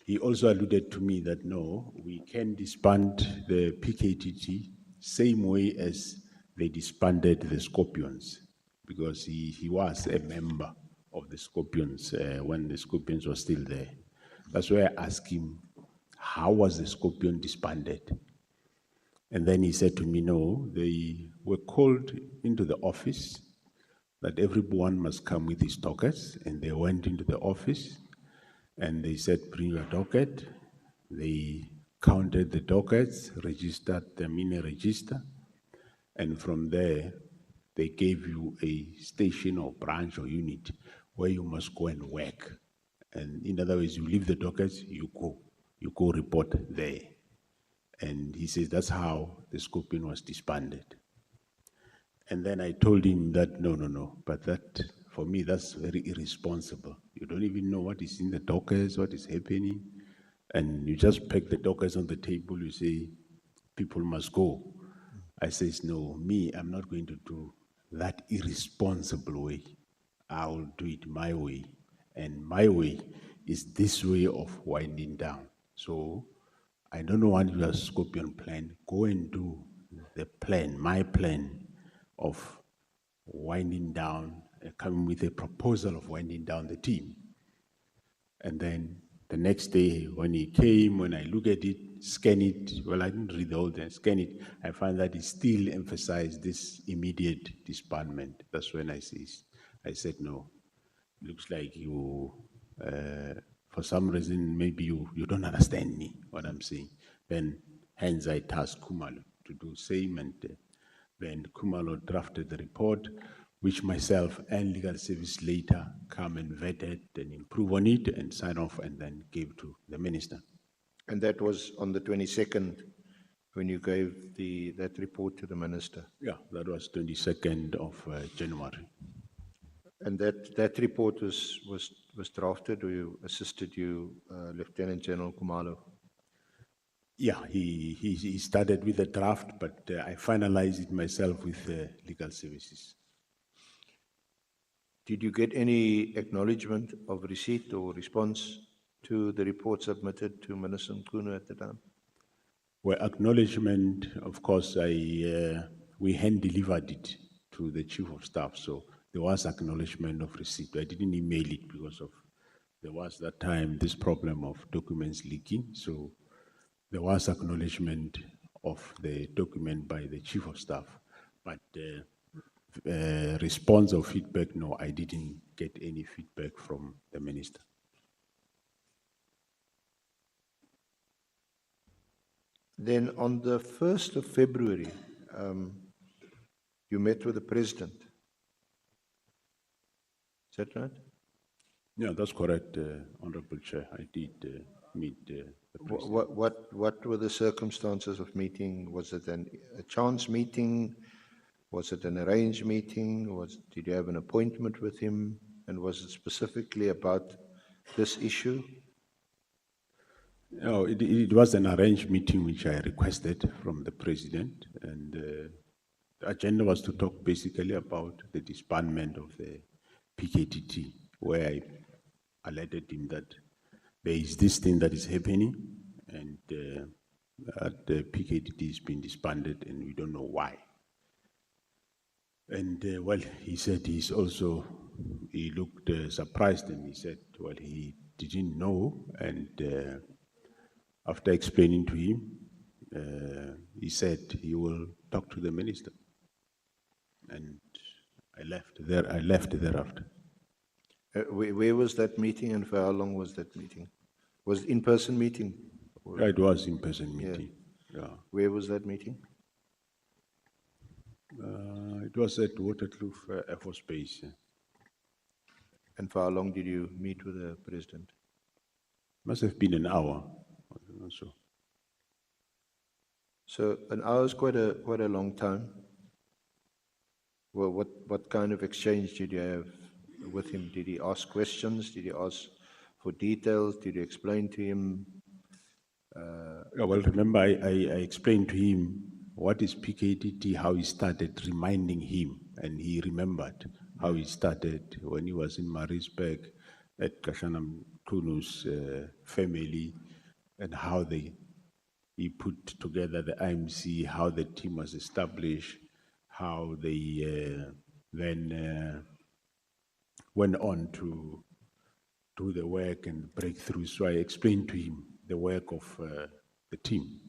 he also alluded to me that no, we can disband the PKTT same way as they disbanded the Scorpions, because he was a member of the Scorpions when the Scorpions were still there. That's why I asked him, how was the Scorpion disbanded? And then he said to me, no, they were called into the office that everyone must come with his dockets, and they went into the office and they said, bring your docket. They counted the dockets, registered them in a register, and from there, they gave you a station or branch or unit where you must go and work. And in other words, you leave the dockets, you go report there. And he says that's how the Scorpion was disbanded. And then I told him that, no, but that, for me, that's very irresponsible. You don't even know what is in the dockets, what is happening, and you just pack the dockets on the table, you say, people must go. I says, no, I'm not going to do that irresponsible way. I'll do it my way. And my way is this way of winding down. So I don't know what your Scorpion plan. Go and do the plan, my plan of winding down, coming with a proposal of winding down the team. And then the next day when he came, when I look at it, scan it, well, I didn't read the whole thing, scan it, I find that he still emphasized this immediate disbandment. That's when I said, no, looks like you, for some reason, maybe you don't understand me, what I'm saying. Then hence I tasked Khumalo to do same, and then Khumalo drafted the report, which myself and legal service later come and vetted and improve on it and sign off and then gave to the minister. And that was on the 22nd when you gave that report to the minister? Yeah, that was 22nd of January. And that report was drafted, or assisted you, Lieutenant General Khumalo? Yeah, he started with the draft, but I finalized it myself with legal services. Did you get any acknowledgement of receipt or response to the report submitted to Minister Mkwhanazi at the time? Well, acknowledgement, of course, we hand-delivered it to the Chief of Staff, so there was acknowledgement of receipt. I didn't email it because there was that time this problem of documents leaking, so there was acknowledgement of the document by the Chief of Staff, but response or feedback, no, I didn't get any feedback from the minister. Then on the 1st of February, you met with the president. Is that right? Yeah, that's correct, Honorable Chair. I did meet the president. What were the circumstances of meeting? Was it a chance meeting? Was it an arranged meeting? Did you have an appointment with him? And was it specifically about this issue? No, it was an arranged meeting which I requested from the president, and the agenda was to talk basically about the disbandment of the PKTT, where I alerted him that there is this thing that is happening, and the PKTT is being disbanded, and we don't know why. And well, he said he looked surprised, and he said, well, he didn't know, and after explaining to him, he said he will talk to the minister, and I left thereafter. Where was that meeting, and for how long was that meeting? Was it in-person meeting? Yeah, it was in-person meeting. Yeah. Where was that meeting? It was at Waterkloof Air Force Base. And for how long did you meet with the president? Must have been an hour or so. So an hour is quite a long time. Well, what kind of exchange did you have with him? Did he ask questions? Did he ask for details? Did you explain to him? Well, remember, I explained to him what is PKTT, how he started, reminding him, and he remembered how he started when he was in Maritzburg at Nhlanhla Mkwhanazi's family, and how he put together the IMC, how the team was established, how they then went on to do the work and breakthrough. So I explained to him the work of the team.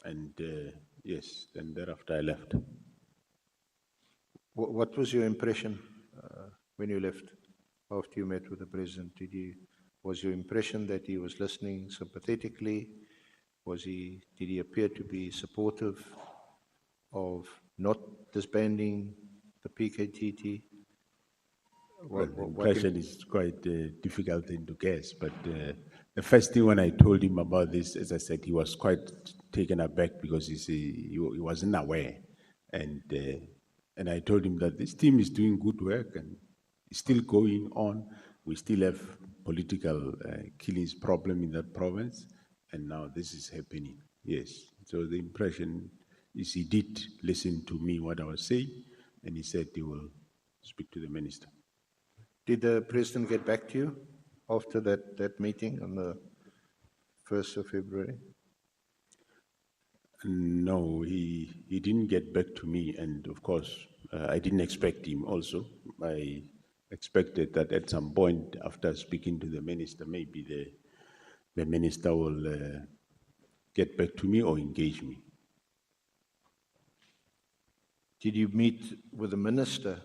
And yes, then thereafter I left. What was your impression when you left after you met with the president? Was your impression that he was listening sympathetically? Did he appear to be supportive of not disbanding the PKTT? Well, the impression is quite difficult thing to guess, but the first thing when I told him about this, as I said, he was quite taken aback because he wasn't aware. And I told him that this team is doing good work and it's still going on. We still have political killings problem in that province, and now this is happening. Yes. So the impression is he did listen to me, what I was saying, and he said he will speak to the minister. Did the president get back to you after that meeting on the 1st of February? No, he didn't get back to me, and of course, I didn't expect him also. I expected that at some point after speaking to the minister, maybe the minister will get back to me or engage me. Did you meet with the minister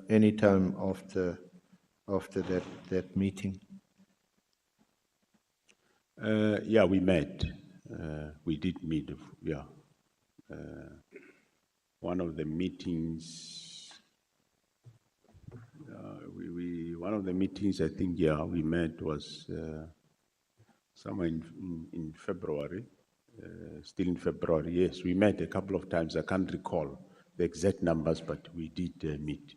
any time after that meeting? Yeah, we met. We did meet. Yeah, one of the meetings. One of the meetings I think we met was somewhere in February. Still in February. Yes, we met a couple of times. I can't recall the exact numbers, but we did meet.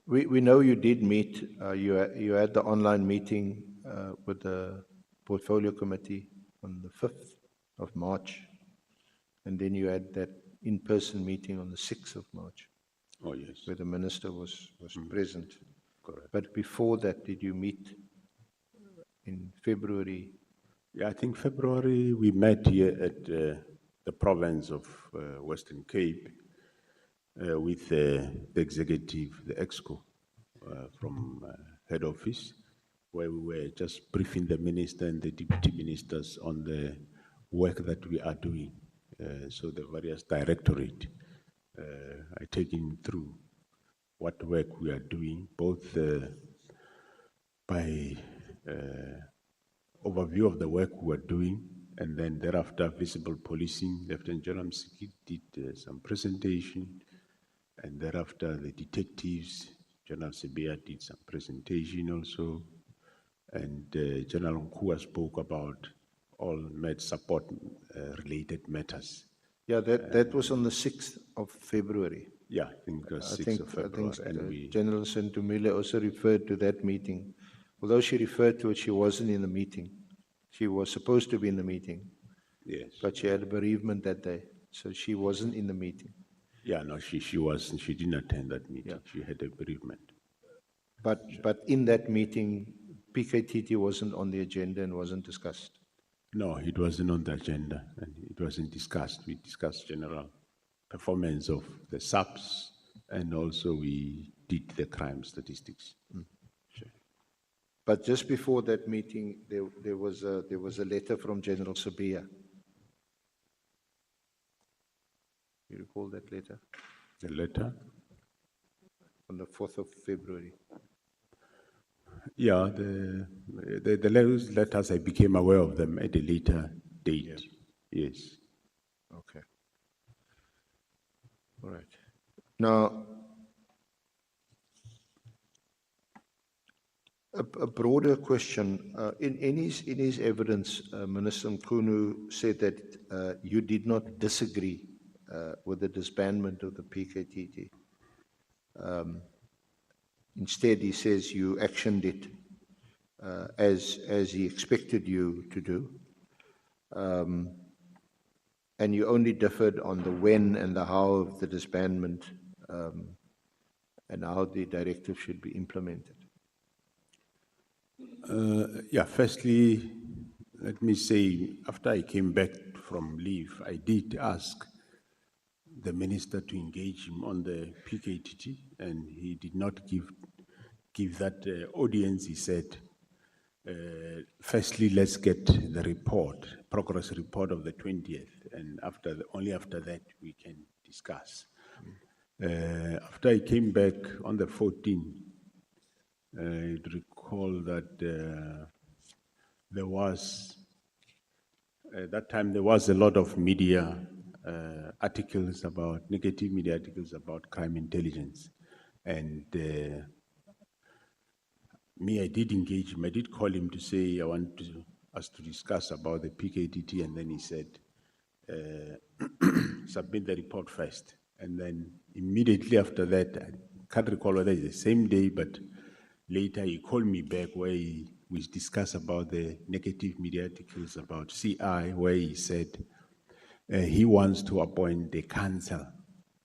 We know you did meet. You had the online meeting with the portfolio committee on the 5th of March, and then you had that in-person meeting on the 6th of March. Oh yes, where the minister was present. Correct. But before that, did you meet in February? Yeah, I think February we met here at the province of Western Cape with the executive, the EXCO, from head office, where we were just briefing the minister and the deputy ministers on the work that we are doing. So the various directorate, I take him through what work we are doing, both by overview of the work we are doing, and then thereafter visible policing. Lieutenant General Msiki did some presentation, and thereafter the detectives, General Sebea did some presentation also, and General Mkwhanazi spoke about all med support related matters. Yeah, that was on the 6th of February. Yeah, I think it was 6th of February. And we, General Sentumile also referred to that meeting. Although she referred to it, she wasn't in the meeting. She was supposed to be in the meeting. yes. But she had a bereavement that day, so she wasn't in the meeting. Yeah, no, she wasn't. She didn't attend that meeting. Yeah. She had a bereavement. But in that meeting, PKTT wasn't on the agenda and wasn't discussed. No, it wasn't on the agenda and it wasn't discussed. We discussed general performance of the SAPS and also we did the crime statistics. Sure. But just before that meeting, there was a letter from General Sebea. You recall that letter? The letter? On the 4th of February. Yeah, the letters, I became aware of them at a later date. Yeah. Yes. Okay. All right. Now, a broader question. In his evidence, Minister Mkhunu said that you did not disagree with the disbandment of the PKTT. Instead, he says you actioned it as he expected you to do. And you only differed on the when and the how of the disbandment and how the directive should be implemented. Yeah, firstly, let me say, after I came back from leave, I did ask the minister to engage him on the PKTT, and he did not give give that audience, he said, firstly, let's get the report, progress report of the 20th, and only after that we can discuss. After I came back on the 14th, I recall that there was, at that time, there was a lot of media articles about, negative media articles about crime intelligence. And I did engage him. I did call him to say, I want us to discuss about the PKTT, and then he said, submit the report first. And then immediately after that, I can't recall whether it's the same day, but later he called me back where we discussed about the negative media articles about CI, where he said he wants to appoint the council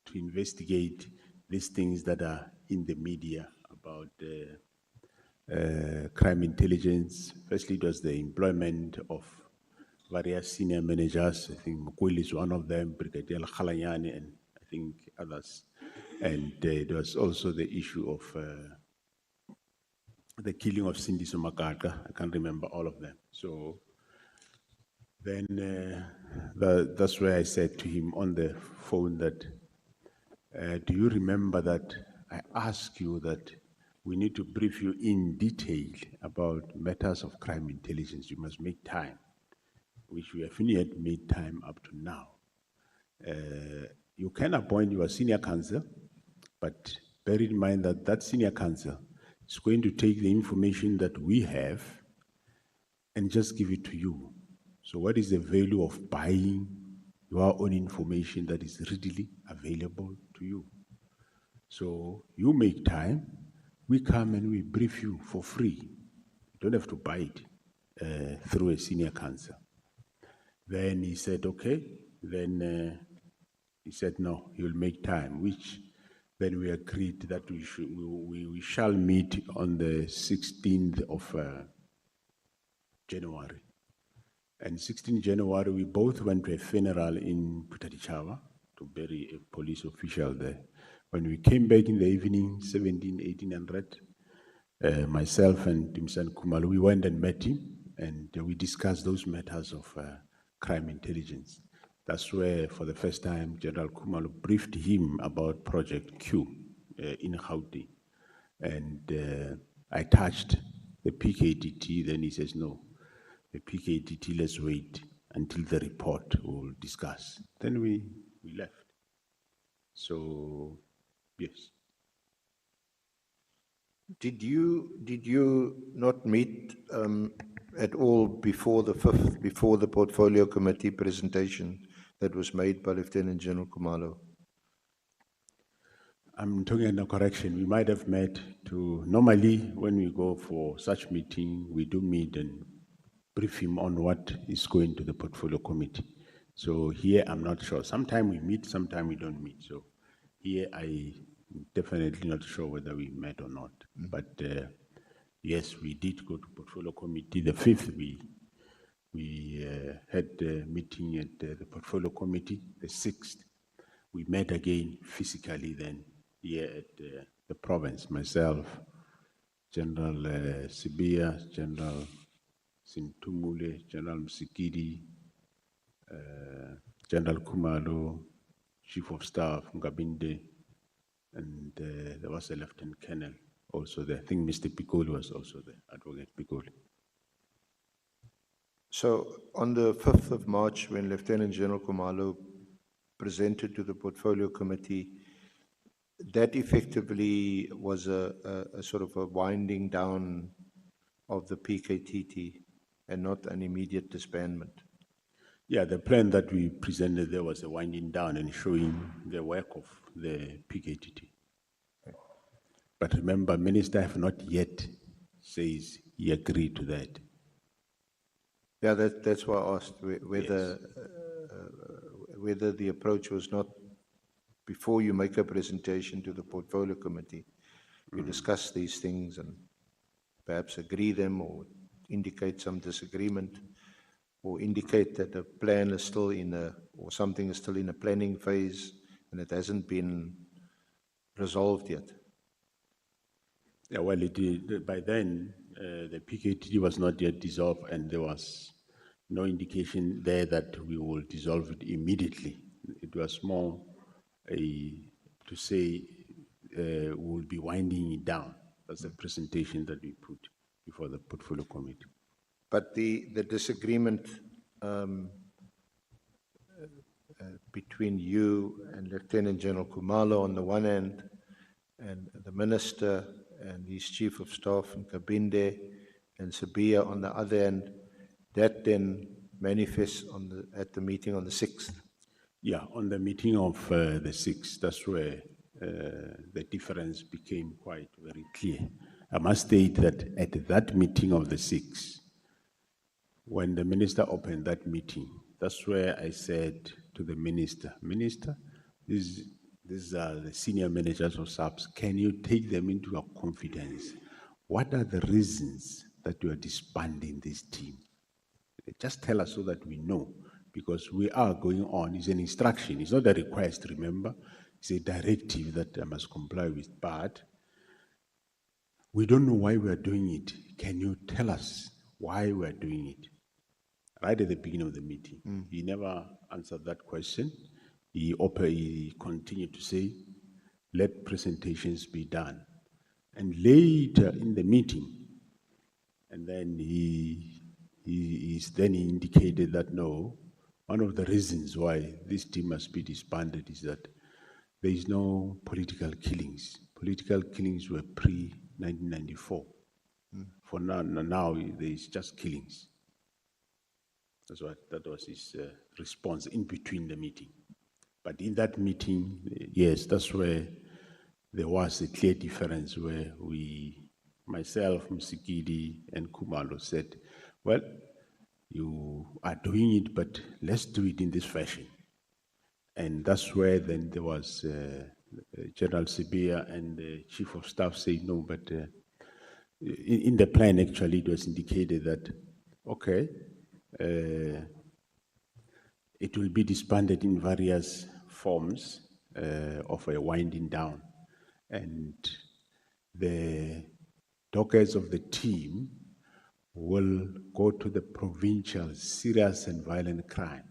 to investigate these things that are in the media about crime intelligence. Firstly, it was the employment of various senior managers. I think Mkwhanazi is one of them, Brigadier Nhlanhla, and I think others. And there was also the issue of the killing of Cindy Somakaka. I can't remember all of them. So then that's where I said to him on the phone that, do you remember that I asked you that we need to brief you in detail about matters of crime intelligence. You must make time, which we have yet made time up to now. You can appoint your senior counsel, but bear in mind that that senior counsel is going to take the information that we have and just give it to you. So what is the value of buying your own information that is readily available to you? So you make time, we come and we brief you for free. You don't have to buy it through a senior counsel. Then he said, okay. Then he said, no, he will make time, which then we agreed that we shall meet on the 16th of January. And 16th January, we both went to a funeral in Putadichava to bury a police official there. When we came back in the evening, 1800, myself and Dimsan Kumalu, we went and met him, and we discussed those matters of crime intelligence. That's where, for the first time, General Kumalu briefed him about Project Q in Gauteng. And I touched the PKTT, then he says, no, the PKTT, let's wait until the report we'll discuss. Then we left. So, yes. Did you not meet at all before the 5th, before the portfolio committee presentation that was made by Lieutenant General Khumalo? I'm talking under correction. We might have met to, normally when we go for such meeting, we do meet and brief him on what is going to the portfolio committee. So here I'm not sure. Sometime we meet, sometime we don't meet. So here I'm definitely not sure whether we met or not. But yes, we did go to portfolio committee. The 5th, we had a meeting at the portfolio committee. The 6th, we met again physically then here at the province. Myself, General Sibia, General Sintumule, General Msikidi, General Khumalo, Chief of Staff Ngabinde, and there was a Lieutenant Colonel also there. I think Mr. Pikoli was also there, Advocate Pikoli. So on the 5th of March, when Lieutenant General Khumalo presented to the portfolio committee, that effectively was a sort of a winding down of the PKTT and not an immediate disbandment. Yeah, the plan that we presented there was a winding down and showing the work of the PKTT. But remember, Minister have not yet says he agreed to that. Yeah, that's why I asked whether, whether the approach was not, before you make a presentation to the portfolio committee, you discuss these things and perhaps agree them or indicate some disagreement or indicate that a plan is still in a, or something is still in a planning phase and it hasn't been resolved yet. Yeah, well, by then, the PKT was not yet dissolved, and there was no indication there that we will dissolve it immediately. It was more to say we'll be winding it down. That's the presentation that we put before the portfolio committee. But the disagreement between you and Lieutenant General Kumalo on the one hand, and the minister and his chief of staff and Kabinde and Sabia on the other hand, that then manifests at the meeting on the 6th. Yeah, on the meeting of the 6th, that's where the difference became quite very clear. I must state that at that meeting of the 6th, when the minister opened that meeting, that's where I said to the minister, Minister, these are the senior managers of SAPS. Can you take them into your confidence? What are the reasons that you are disbanding this team? Just tell us so that we know, because we are going on. It's an instruction. It's not a request, remember? It's a directive that I must comply with, but we don't know why we are doing it. Can you tell us why we are doing it? Right at the beginning of the meeting. He never answered that question. He continued to say, let presentations be done. And later in the meeting, and then he indicated that no, one of the reasons why this team must be disbanded is that there is no political killings. Political killings were pre-1994. For now there is just killings. That was his response in between the meeting. But in that meeting, yes, that's where there was a clear difference where myself, Msikidi, and Kumalo said, well, you are doing it, but let's do it in this fashion. And that's where then there was General Sibia and the Chief of Staff saying, no, but in the plan actually it was indicated that, okay, it will be disbanded in various forms of a winding down. And the dockets of the team will go to the provincial serious and violent crime,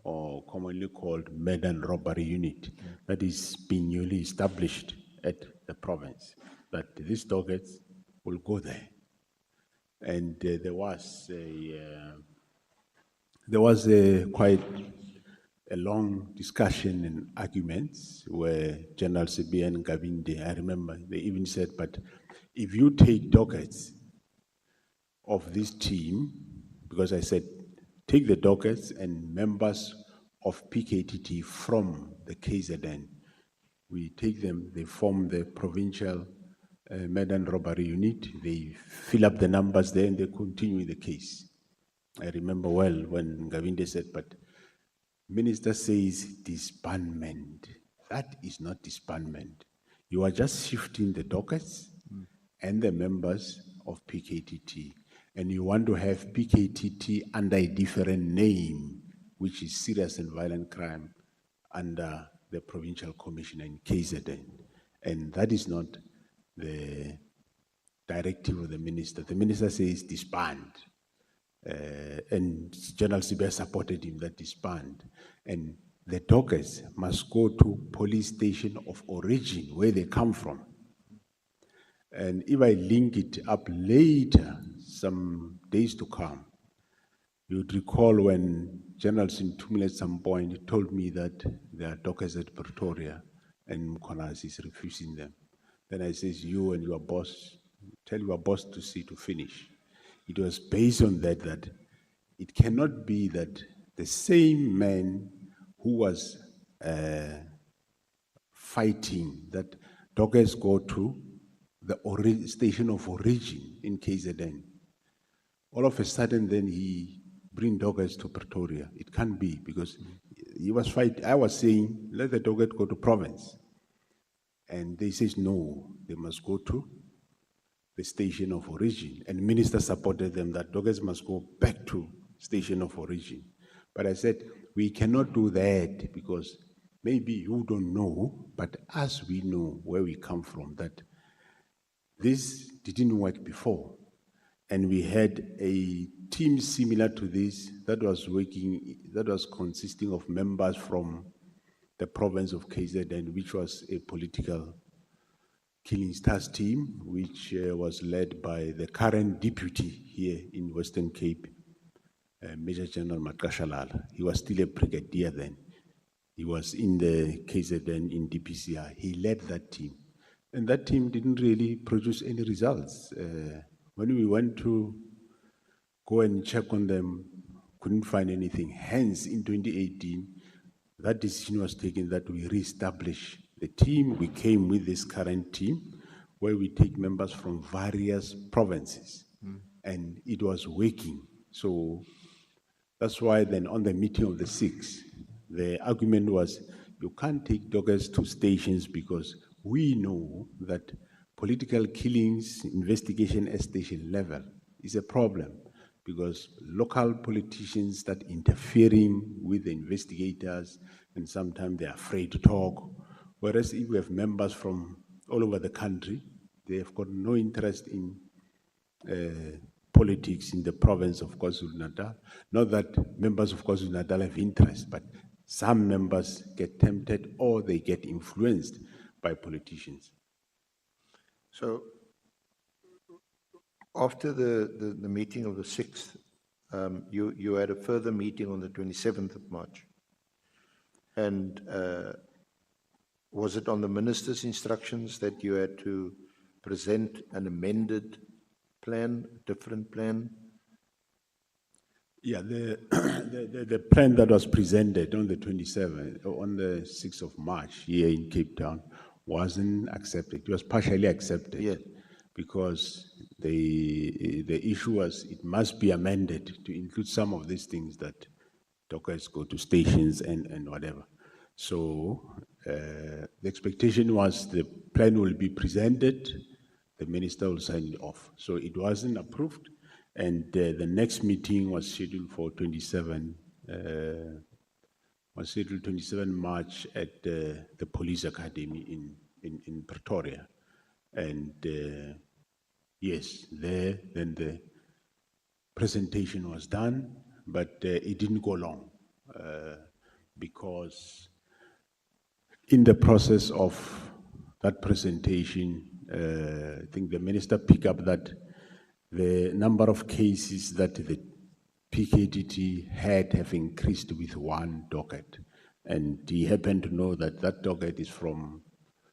or commonly called murder and robbery unit, that is being newly established at the province. That these dockets will go there. And there was quite a long discussion and arguments where General Sibi and Gavinde, I remember, they even said, but if you take dockets of this team, because I said, take the dockets and members of PKTT from the KZN, we take them, they form the provincial murder and robbery unit, they fill up the numbers there and they continue the case. I remember well when Gavinde said, but Minister says disbandment. That is not disbandment. You are just shifting the dockets and the members of PKTT. And you want to have PKTT under a different name, which is serious and violent crime, under the Provincial Commissioner in KZN. And that is not the directive of the minister. The minister says disband. And General Sibia supported him that disband. And the dockets must go to police station of origin, where they come from. And if I link it up later, some days to come, you would recall when General Sintumile at some point told me that there are dockets at Pretoria and Mkwhanazi is refusing them. Then I says, you and your boss, tell your boss to see to finish. It was based on that it cannot be that the same man who was fighting that dockets go to the station of origin in KZN. All of a sudden then he bring dockets to Pretoria. It can't be, because he was fighting. I was saying, let the docket go to province. And they says, no, they must go to the station of origin. And minister supported them that dockets must go back to station of origin. But I said, we cannot do that, because maybe you don't know, but as we know where we come from, that This didn't work before. And we had a team similar to this that was working, that was consisting of members from the province of KZN, which was a political killing stars team, which was led by the current deputy here in Western Cape, Major General Makashalala. He was still a brigadier then. He was in the KZN in DPCI. He led that team. And that team didn't really produce any results. When we went to go and check on them, couldn't find anything. Hence, in 2018, that decision was taken that we reestablish the team. We came with this current team where we take members from various provinces. And it was working. So that's why then on the meeting of the 6th, the argument was you can't take dockets to stations because we know that political killings investigation at station level is a problem because local politicians start interfering with the investigators and sometimes they're afraid to talk. Whereas if we have members from all over the country, they have got no interest in politics in the province of KwaZulu-Natal. Not that members of KwaZulu-Natal have interest, but some members get tempted or they get influenced by politicians. So after the meeting of the 6th, you had a further meeting on the 27th of March. And was it on the minister's instructions that you had to present an amended plan, a different plan? Yeah, the plan that was presented on the 27th, on the 6th of March here in Cape Town wasn't accepted. It was partially accepted. Yeah. Because the issue was it must be amended to include some of these things that dockets go to stations and whatever. So the expectation was the plan will be presented, the minister will sign it off. So it wasn't approved, and the next meeting was scheduled for 27 March at the Police Academy in Pretoria, and yes, then the presentation was done, but it didn't go long because in the process of that presentation, I think the minister picked up that the number of cases that the PKDT have increased with one docket. And he happened to know that that docket is from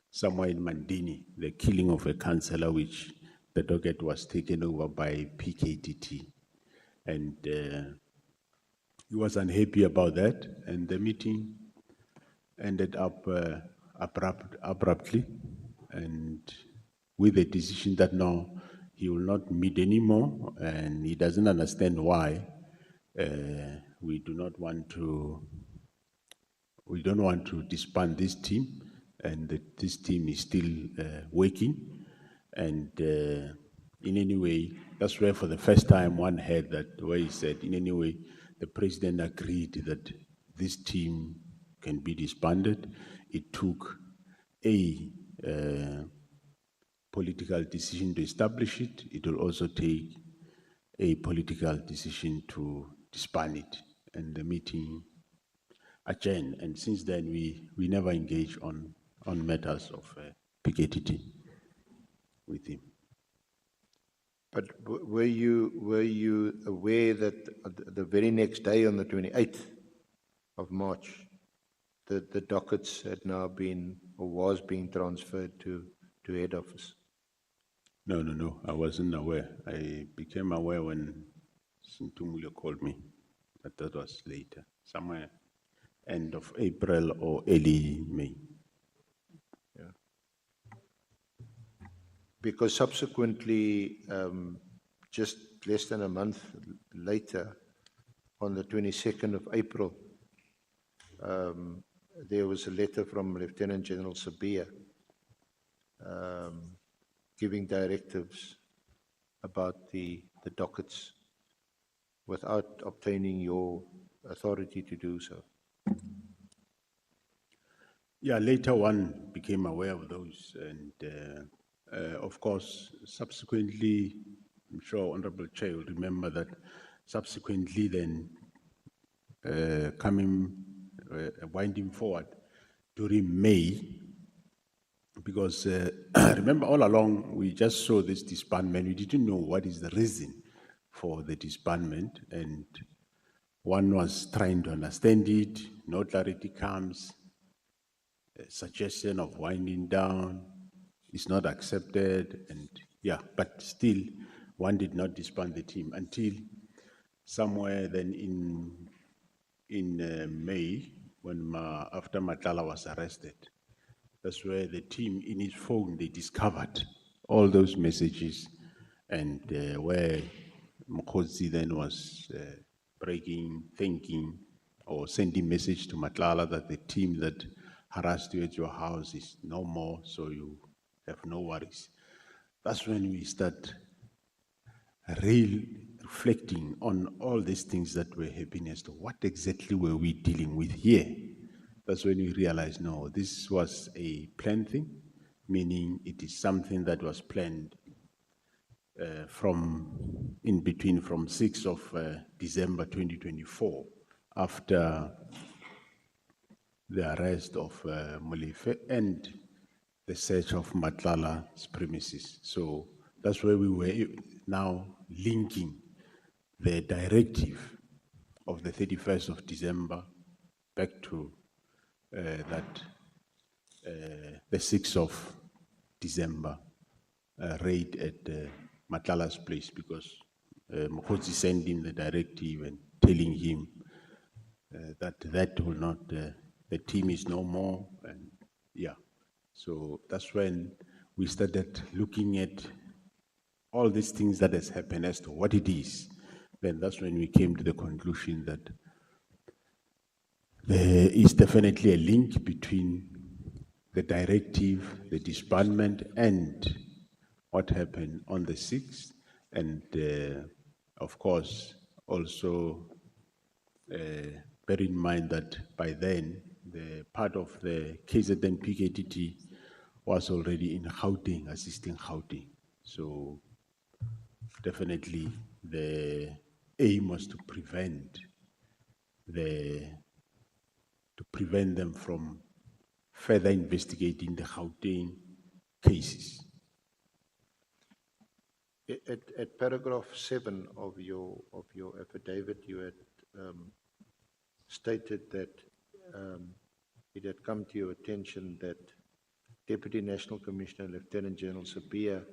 somewhere in Mandini, the killing of a councillor, which the docket was taken over by PKDT. And he was unhappy about that, and the meeting ended up abruptly, and with the decision that now he will not meet anymore, and he doesn't understand why. We don't want to disband this team, and that this team is still working, and in any way, that's where for the first time one heard that, where he said, in any way, the president agreed that this team can be disbanded. It took a political decision to establish it. It will also take a political decision to disband it, and the meeting adjourned. And since then, we never engage on matters of PKTT with him. But were you aware that the very next day, on the 28th of March, the dockets had now been or was being transferred to head office? No, I wasn't aware. I became aware when Sintumule called me, but that was later, somewhere end of April or early May. Yeah. Because subsequently, just less than a month later, on the 22nd of April, there was a letter from Lieutenant General Sabia giving directives about the dockets without obtaining your authority to do so. Yeah, later one became aware of those, and Of course, subsequently, I'm sure Honorable Chair will remember that subsequently then winding forward during May, because remember all along we just saw this disbandment. We didn't know what is the reason for the disbandment, and one was trying to understand it. No clarity comes. A suggestion of winding down is not accepted, and yeah, but still, one did not disband the team until somewhere then in May, when after Nhlanhla was arrested. That's where the team, in his phone, they discovered all those messages, and where Mokhozi then was thinking, or sending message to Nhlanhla that the team that harassed you at your house is no more, so you have no worries. That's when we start reflecting on all these things that were happening as to what exactly were we dealing with here. That's when we realized, no, this was a planned thing, meaning it is something that was planned from 6th of December 2024, after the arrest of Molefe and the search of Nhlanhla's premises. So that's where we were now linking the directive of the 31st of December back to the 6th of December raid at Nhlanhla's place, because Mokhozi sent him the directive and telling him that will not, the team is no more, and yeah. So that's when we started looking at all these things that has happened as to what it is. Then that's when we came to the conclusion that there is definitely a link between the directive, the disbandment, and what happened on the 6th. And of course, also bear in mind that by then, the part of the KZN PKTT was already in Gauteng, assisting Gauteng. So definitely the aim was to prevent them from further investigating the Gauteng cases. At paragraph 7 of your affidavit, you had stated that it had come to your attention that Deputy National Commissioner Lieutenant General Sabia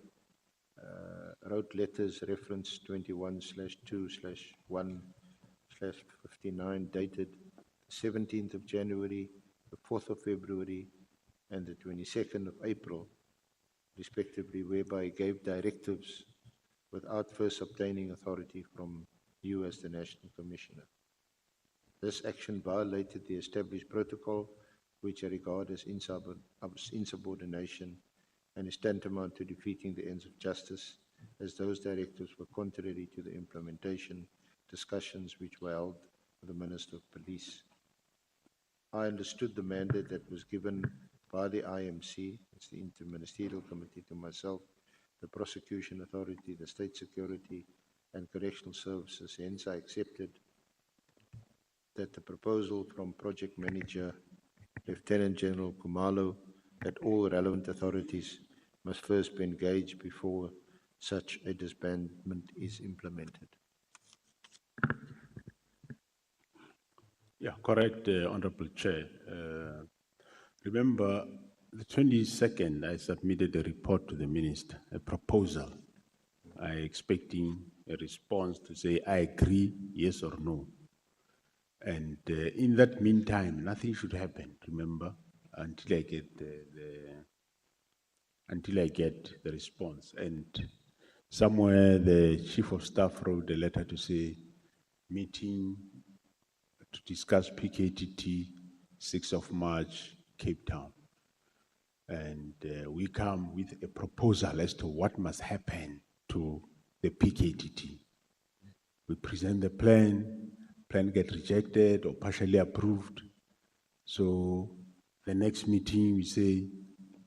wrote letters reference 21/2/1/59 dated 17th of January, the 4th of February, and the 22nd of April, respectively, whereby he gave directives without first obtaining authority from you as the National Commissioner. This action violated the established protocol, which I regard as insubordination and is tantamount to defeating the ends of justice, as those directives were contrary to the implementation discussions which were held with the Minister of Police. I understood the mandate that was given by the IMC, it's the Interministerial Committee, to myself, the Prosecution Authority, the State Security and Correctional Services. Hence, I accepted that the proposal from Project Manager Lieutenant General Kumalo that all relevant authorities must first be engaged before such a disbandment is implemented. Yeah, correct, Honorable Chair. Remember, the 22nd, I submitted a report to the Minister, a proposal. I expecting a response to say, I agree, yes or no. And in that meantime, nothing should happen, remember, until I get the response. And somewhere the Chief of Staff wrote a letter to say, meeting to discuss PKTT, 6th of March, Cape Town. And we come with a proposal as to what must happen to the PKTT. We present the plan get rejected or partially approved. So the next meeting we say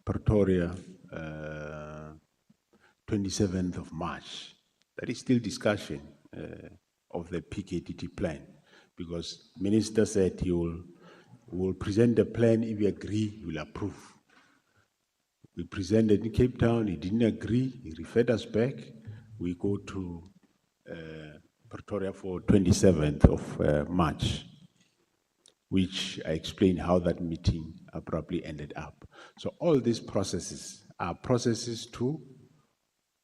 Pretoria, 27th of March. There is still discussion of the PKTT plan, because Minister said he will present the plan. If he agree, he will approve. We presented in Cape Town, he didn't agree, he referred us back. We go to Pretoria for 27th of March, which I explained how that meeting abruptly ended up. So all these processes are processes to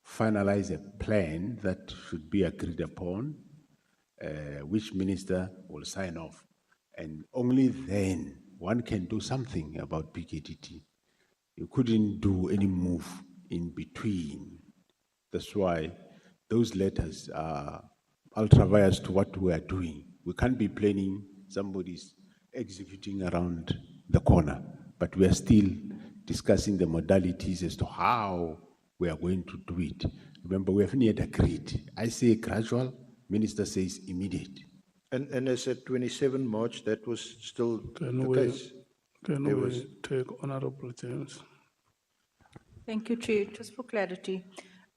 finalize a plan that should be agreed upon, which minister will sign off. And only then one can do something about PKTT. You couldn't do any move in between. That's why those letters are ultra-vires to what we are doing. We can't be planning somebody's executing around the corner, but we are still discussing the modalities as to how we are going to do it. Remember, we haven't yet agreed. I say gradual, minister says immediate. And as at 27 March, that was still Can the we, case? can There we was- take Honorable James? Thank you, Chair. Just for clarity,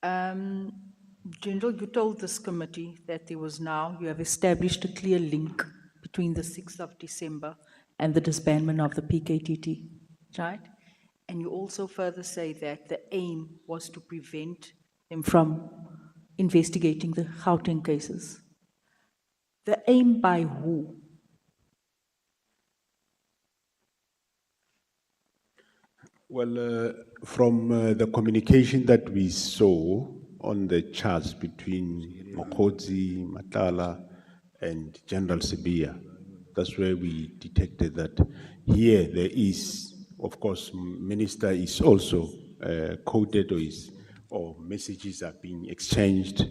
General, you told this committee that you have established a clear link between the 6th of December and the disbandment of the PKTT, right? And you also further say that the aim was to prevent them from investigating the Gauteng cases. The aim by who? Well, from the communication that we saw on the charts between Mokhodzi, Matala, and General Sibia, that's where we detected that here there is, of course, minister is also quoted or messages are being exchanged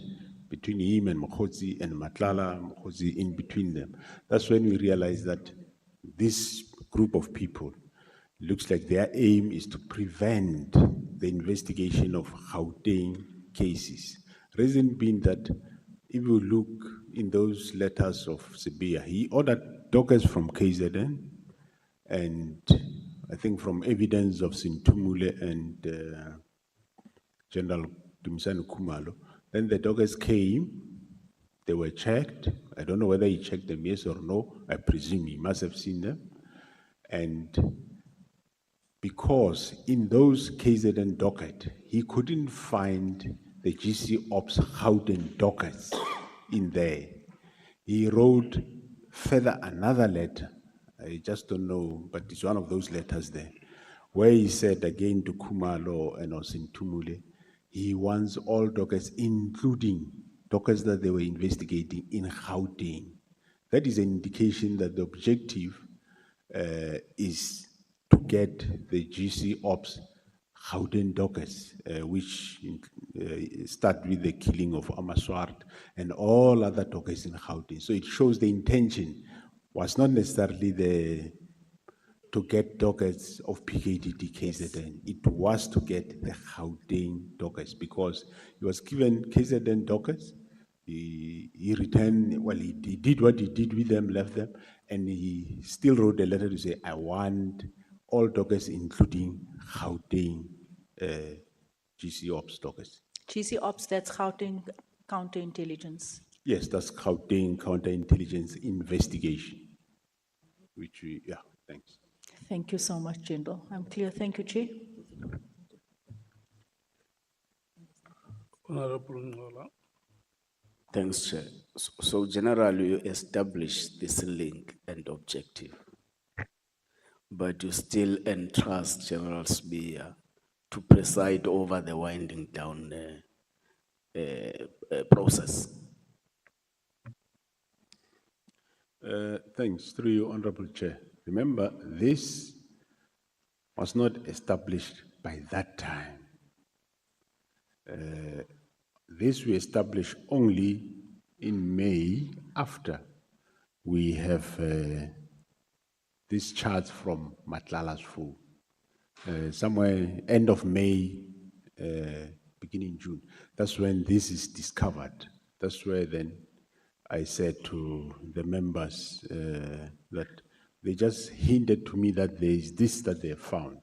between him and Mokhodzi and Matlala, Mokhodzi in between them. That's when we realized that this group of people looks like their aim is to prevent the investigation of Gauteng cases. Reason being that if you look in those letters of Sibia, he ordered dockets from KZN and I think from evidence of Sintumule and General Dumisani Kumalo. Then the dockets came, they were checked. I don't know whether he checked them, yes or no. I presume he must have seen them. And because in those KZN docket, he couldn't find the GC Ops Gauteng dockets in there. He wrote further another letter, I just don't know, but it's one of those letters there, where he said again to Kumalo and Osintumule, he wants all dockets, including dockets that they were investigating in Gauteng. That is an indication that the objective is to get the GC Ops Gauteng dockets, which start with the killing of Amaswart and all other dockets in Gauteng. So it shows the intention was not necessarily to get dockets of PKTT KZN. It was to get the Gauteng dockets because he was given KZN dockets. He returned, well, he did what he did with them, left them, and he still wrote a letter to say, I want all dockets, including Gauteng GC Ops dockets. GC Ops, that's Gauteng counterintelligence. Yes, that's Gauteng counterintelligence investigation, which we, yeah, thanks. Thank you so much, General. I'm clear. Thank you, Chair. Honorable Nhlanhla. Thanks, Chair. So generally, you establish this link and objective, but you still entrust General Sibia to preside over the winding down process. Thanks, through you, Honorable Chair. Remember, this was not established by that time. This we established only in May after we have this charge from Matlala's fool. Somewhere end of May, beginning June. That's when this is discovered. That's where then I said to the members that they just hinted to me that there is this that they have found.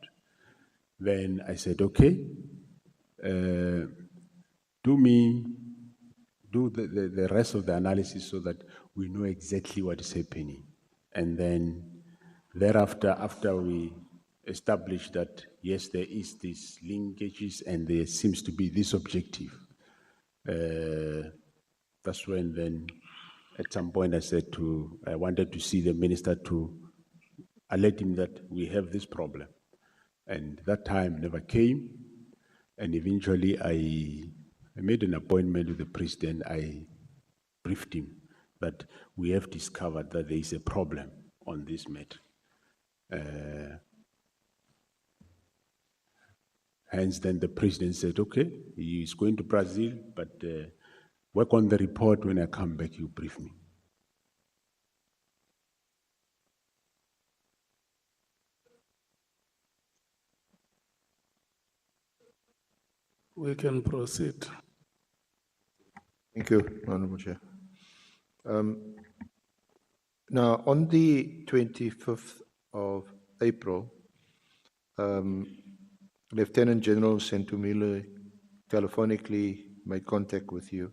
Then I said, okay, do the rest of the analysis so that we know exactly what is happening. And then thereafter, after we establish that, yes, there is these linkages and there seems to be this objective, that's when then at some point I wanted to see the minister to alert him that we have this problem. And that time never came. And eventually I made an appointment with the president. I briefed him that we have discovered that there is a problem on this matter. Hence then the president said, okay, he is going to Brazil, but work on the report. When I come back, you brief me. We can proceed. Thank you, Honorable Chair. Now, on the 25th of April, Lieutenant General Sentumile telephonically made contact with you,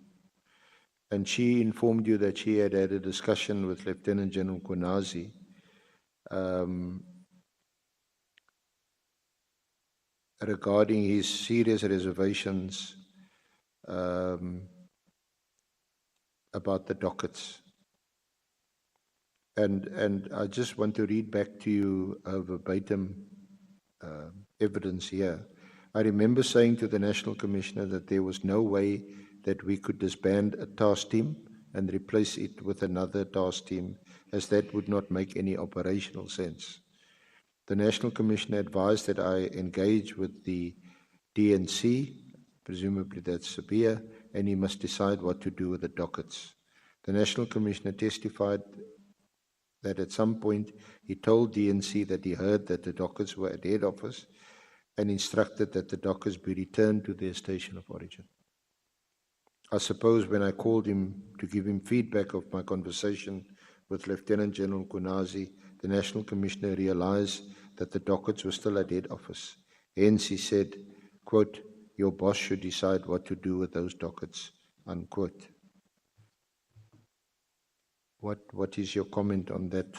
and she informed you that she had had a discussion with Lieutenant General Mkwhanazi regarding his serious reservations about the dockets. And I just want to read back to you a verbatim evidence here. I remember saying to the National Commissioner that there was no way that we could disband a task team and replace it with another task team, as that would not make any operational sense. The National Commissioner advised that I engage with the DNC, presumably that's Sabia, and he must decide what to do with the dockets. The National Commissioner testified that at some point he told DNC that he heard that the dockets were at head office and instructed that the dockets be returned to their station of origin. I suppose when I called him to give him feedback of my conversation with Lieutenant General Mkwhanazi, the National Commissioner realized that the dockets were still at head office. Hence he said, quote, "Your boss should decide what to do with those dockets," unquote. What is your comment on that?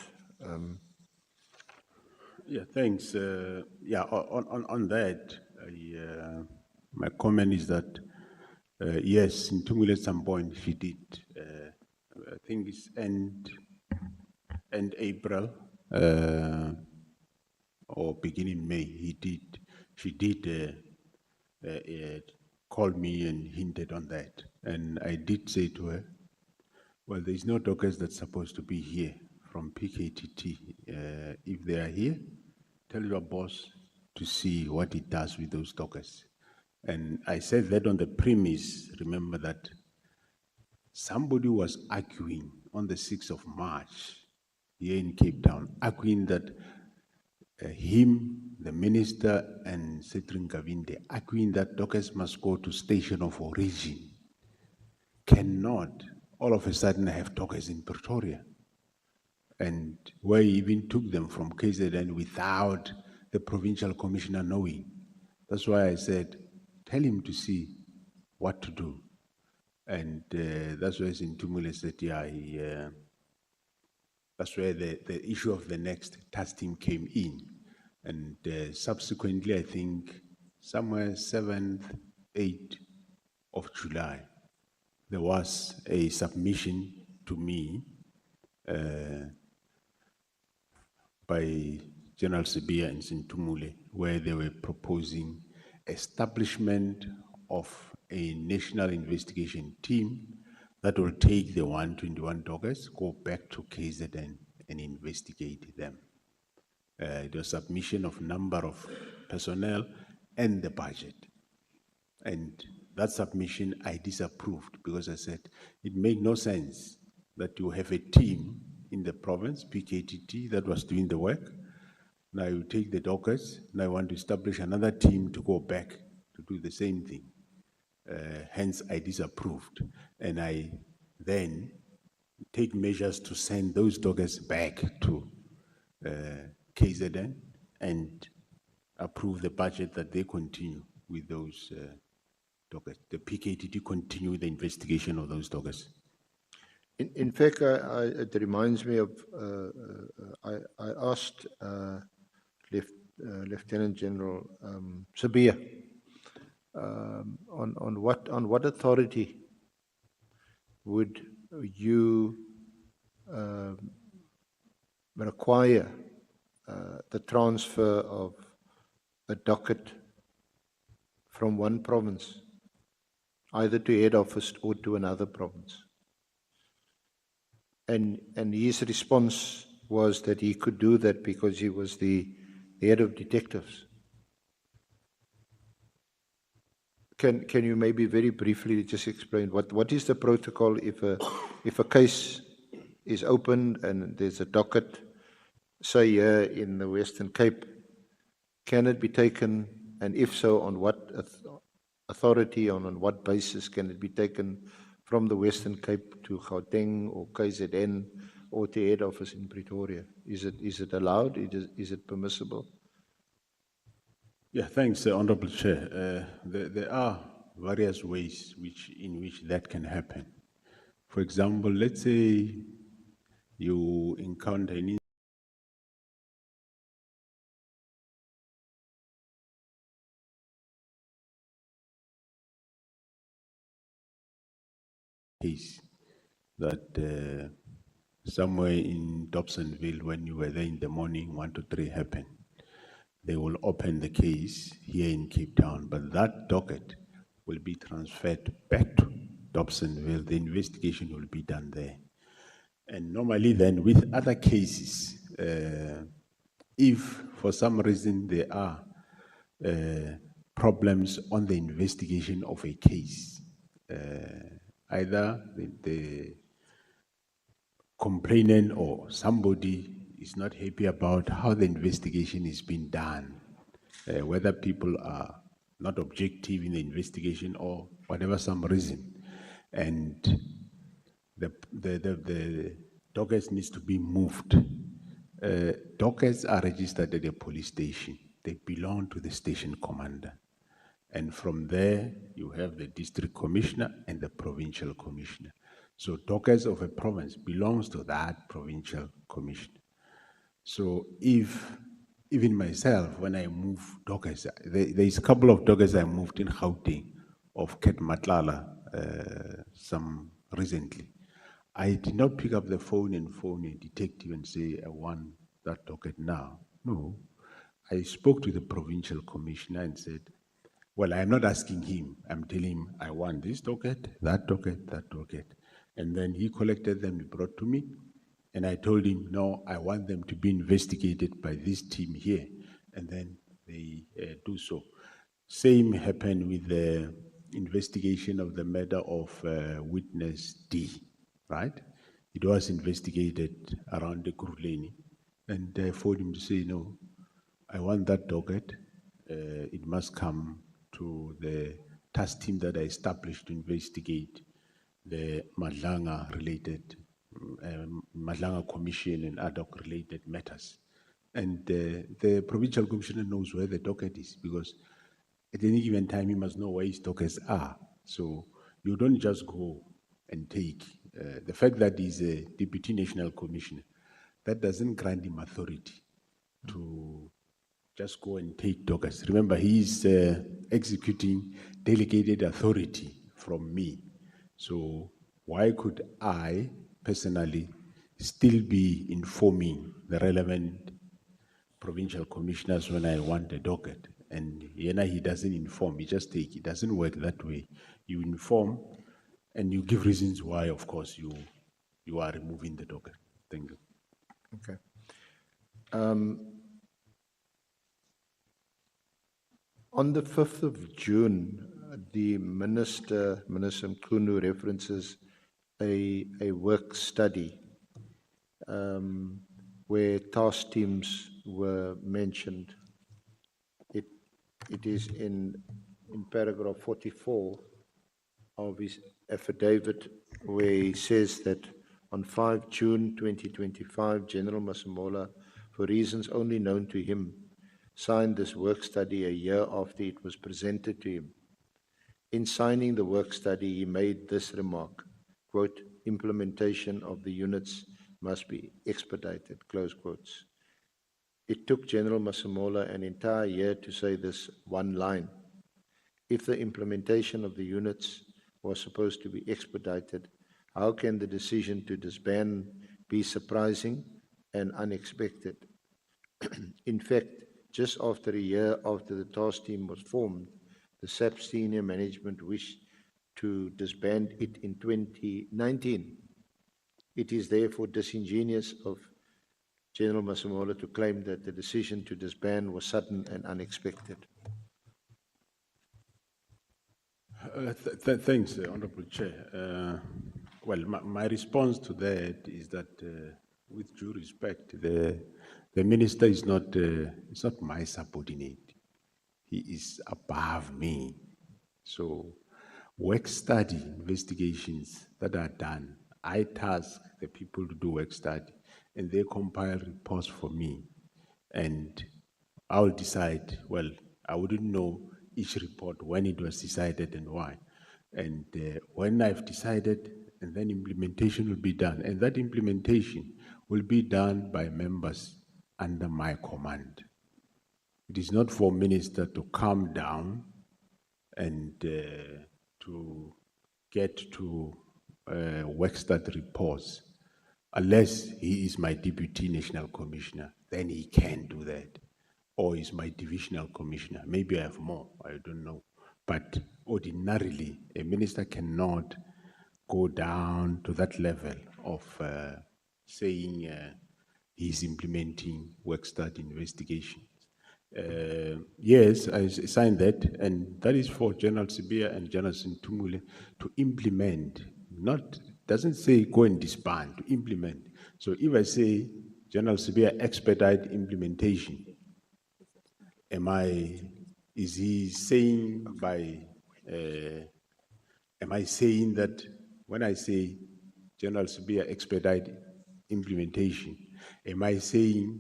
Yeah, thanks. Yeah, on that, my comment is that, yes, in Tumule at some point she did, I think it's end April or beginning May, she did call me and hinted on that. And I did say to her, well, there's no dockets that's supposed to be here from PKTT. If they are here, tell your boss to see what he does with those dockets. And I said that on the premise, remember that somebody was arguing on the 6th of March here in Cape Town, arguing that him, the minister, and Cetrin Gavinde, arguing that dockets must go to station of origin, cannot all of a sudden have dockets in Pretoria. And where he even took them from KZN without the provincial commissioner knowing. That's why I said, tell him to see what to do. And that's why Sintumule said, yeah, that's where the issue of the next task team came in. And subsequently, I think somewhere 7th, 8th of July, there was a submission to me by General Sabia and Sintumule, where they were proposing establishment of a national investigation team that will take the 121 dockets, go back to KZN and investigate them. The submission of number of personnel and the budget. And that submission I disapproved because I said it made no sense that you have a team in the province, PKTT, that was doing the work. Now you take the dockets, now I want to establish another team to go back to do the same thing. Hence I disapproved. And I then take measures to send those dockets back to KZN and approve the budget that they continue with those dockets, the PKT to continue the investigation of those dockets? In fact, it reminds me of, I asked Lieutenant General Sabia on what authority would you require the transfer of a docket from one province, either to head office or to another province. And his response was that he could do that because he was the head of detectives. Can you maybe very briefly just explain what is the protocol if a case is opened and there's a docket, say here in the Western Cape, can it be taken, and if so, on what authority, on what basis can it be taken from the Western Cape to Gauteng or KZN or to head office in Pretoria? Is it allowed? Is it permissible? Yeah, thanks, Honorable Chair. There are various ways in which that can happen. For example, let's say you encounter an case that somewhere in Dobsonville, when you were there in the morning, 1 to 3 happened. They will open the case here in Cape Town, but that docket will be transferred back to Dobsonville. The investigation will be done there. And normally then with other cases, if for some reason there are problems on the investigation of a case, either the complainant or somebody is not happy about how the investigation is being done, whether people are not objective in the investigation or whatever some reason, and the dockets needs to be moved. Dockets are registered at a police station. They belong to the station commander. And from there, you have the district commissioner and the provincial commissioner. So dockets of a province belongs to that provincial commissioner. So if, even myself, when I move dockets, there's a couple of dockets I moved in Gauteng of Ket Matlala some recently. I did not pick up the phone and phone a detective and say, I want that docket now. No, I spoke to the provincial commissioner and said, well, I'm not asking him. I'm telling him, I want this docket, that docket, that docket. And then he collected them, he brought to me. And I told him, no, I want them to be investigated by this team here. And then they do so. Same happened with the investigation of the murder of witness D, right? It was investigated around the Kuruleni. And I phoned him to say, no, I want that docket. It must come to the task team that I established to investigate the Nhlanhla related, Nhlanhla Commission and Ad Hoc related matters. And the provincial commissioner knows where the docket is, because at any given time he must know where his dockets are. So you don't just go and take. The fact that he's a deputy national commissioner, that doesn't grant him authority to just go and take dockets. Remember, he is executing delegated authority from me. So why could I personally still be informing the relevant provincial commissioners when I want a docket? And he doesn't inform, he just take. It doesn't work that way. You inform and you give reasons why, of course, you are removing the docket. Thank you. Okay. On the 5th of June, the Minister Mkwhanazi, references a work study where task teams were mentioned. It is in paragraph 44 of his affidavit, where he says that on 5 June 2025, General Masemola, for reasons only known to him, signed this work study a year after it was presented to him. In signing the work study, he made this remark, quote, implementation of the units must be expedited, close quotes. It took General Masemola an entire year to say this one line. If the implementation of the units was supposed to be expedited, how can the decision to disband be surprising and unexpected? In fact, just after a year after the task team was formed, the SAPS senior management wished to disband it in 2019. It is therefore disingenuous of General Masemola to claim that the decision to disband was sudden and unexpected. Thanks, Honorable Chair. Well, my response to that is that, with due respect, the minister is not my subordinate. He is above me. So, work study investigations that are done, I task the people to do work study, and they compile reports for me, and I'll decide. Well, I wouldn't know each report when it was decided and why. And when I've decided, and then implementation will be done. And that implementation will be done by members under my command. It is not for minister to come down and to get to work study reports. Unless he is my deputy national commissioner, then he can do that. Or is my divisional commissioner. Maybe I have more, I don't know. But ordinarily, a minister cannot go down to that level of saying he's implementing work study investigations. Yes, I signed that, and that is for General Sibia and General Sintumule to implement, not, doesn't say go and disband, to implement. So if I say General Sibia expedite implementation, is he saying by, am I saying that when I say General Sibia expedite implementation, am I saying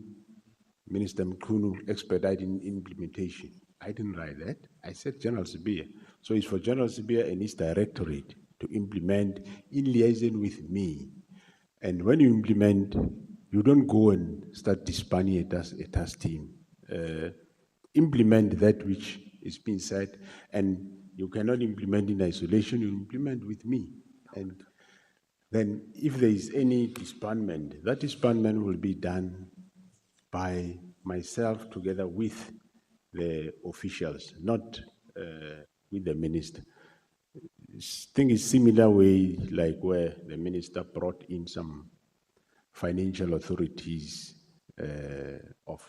Minister Mkhunu expediting implementation? I didn't write that. I said General Sibia. So it's for General Sibia and his directorate to implement in liaison with me. And when you implement, you don't go and start disbanding a task team. Implement that which is being said, and you cannot implement in isolation, you implement with me. And then if there is any disbandment, that disbandment will be done by myself together with the officials, not with the minister. I think it's similar way like where the minister brought in some financial authorities of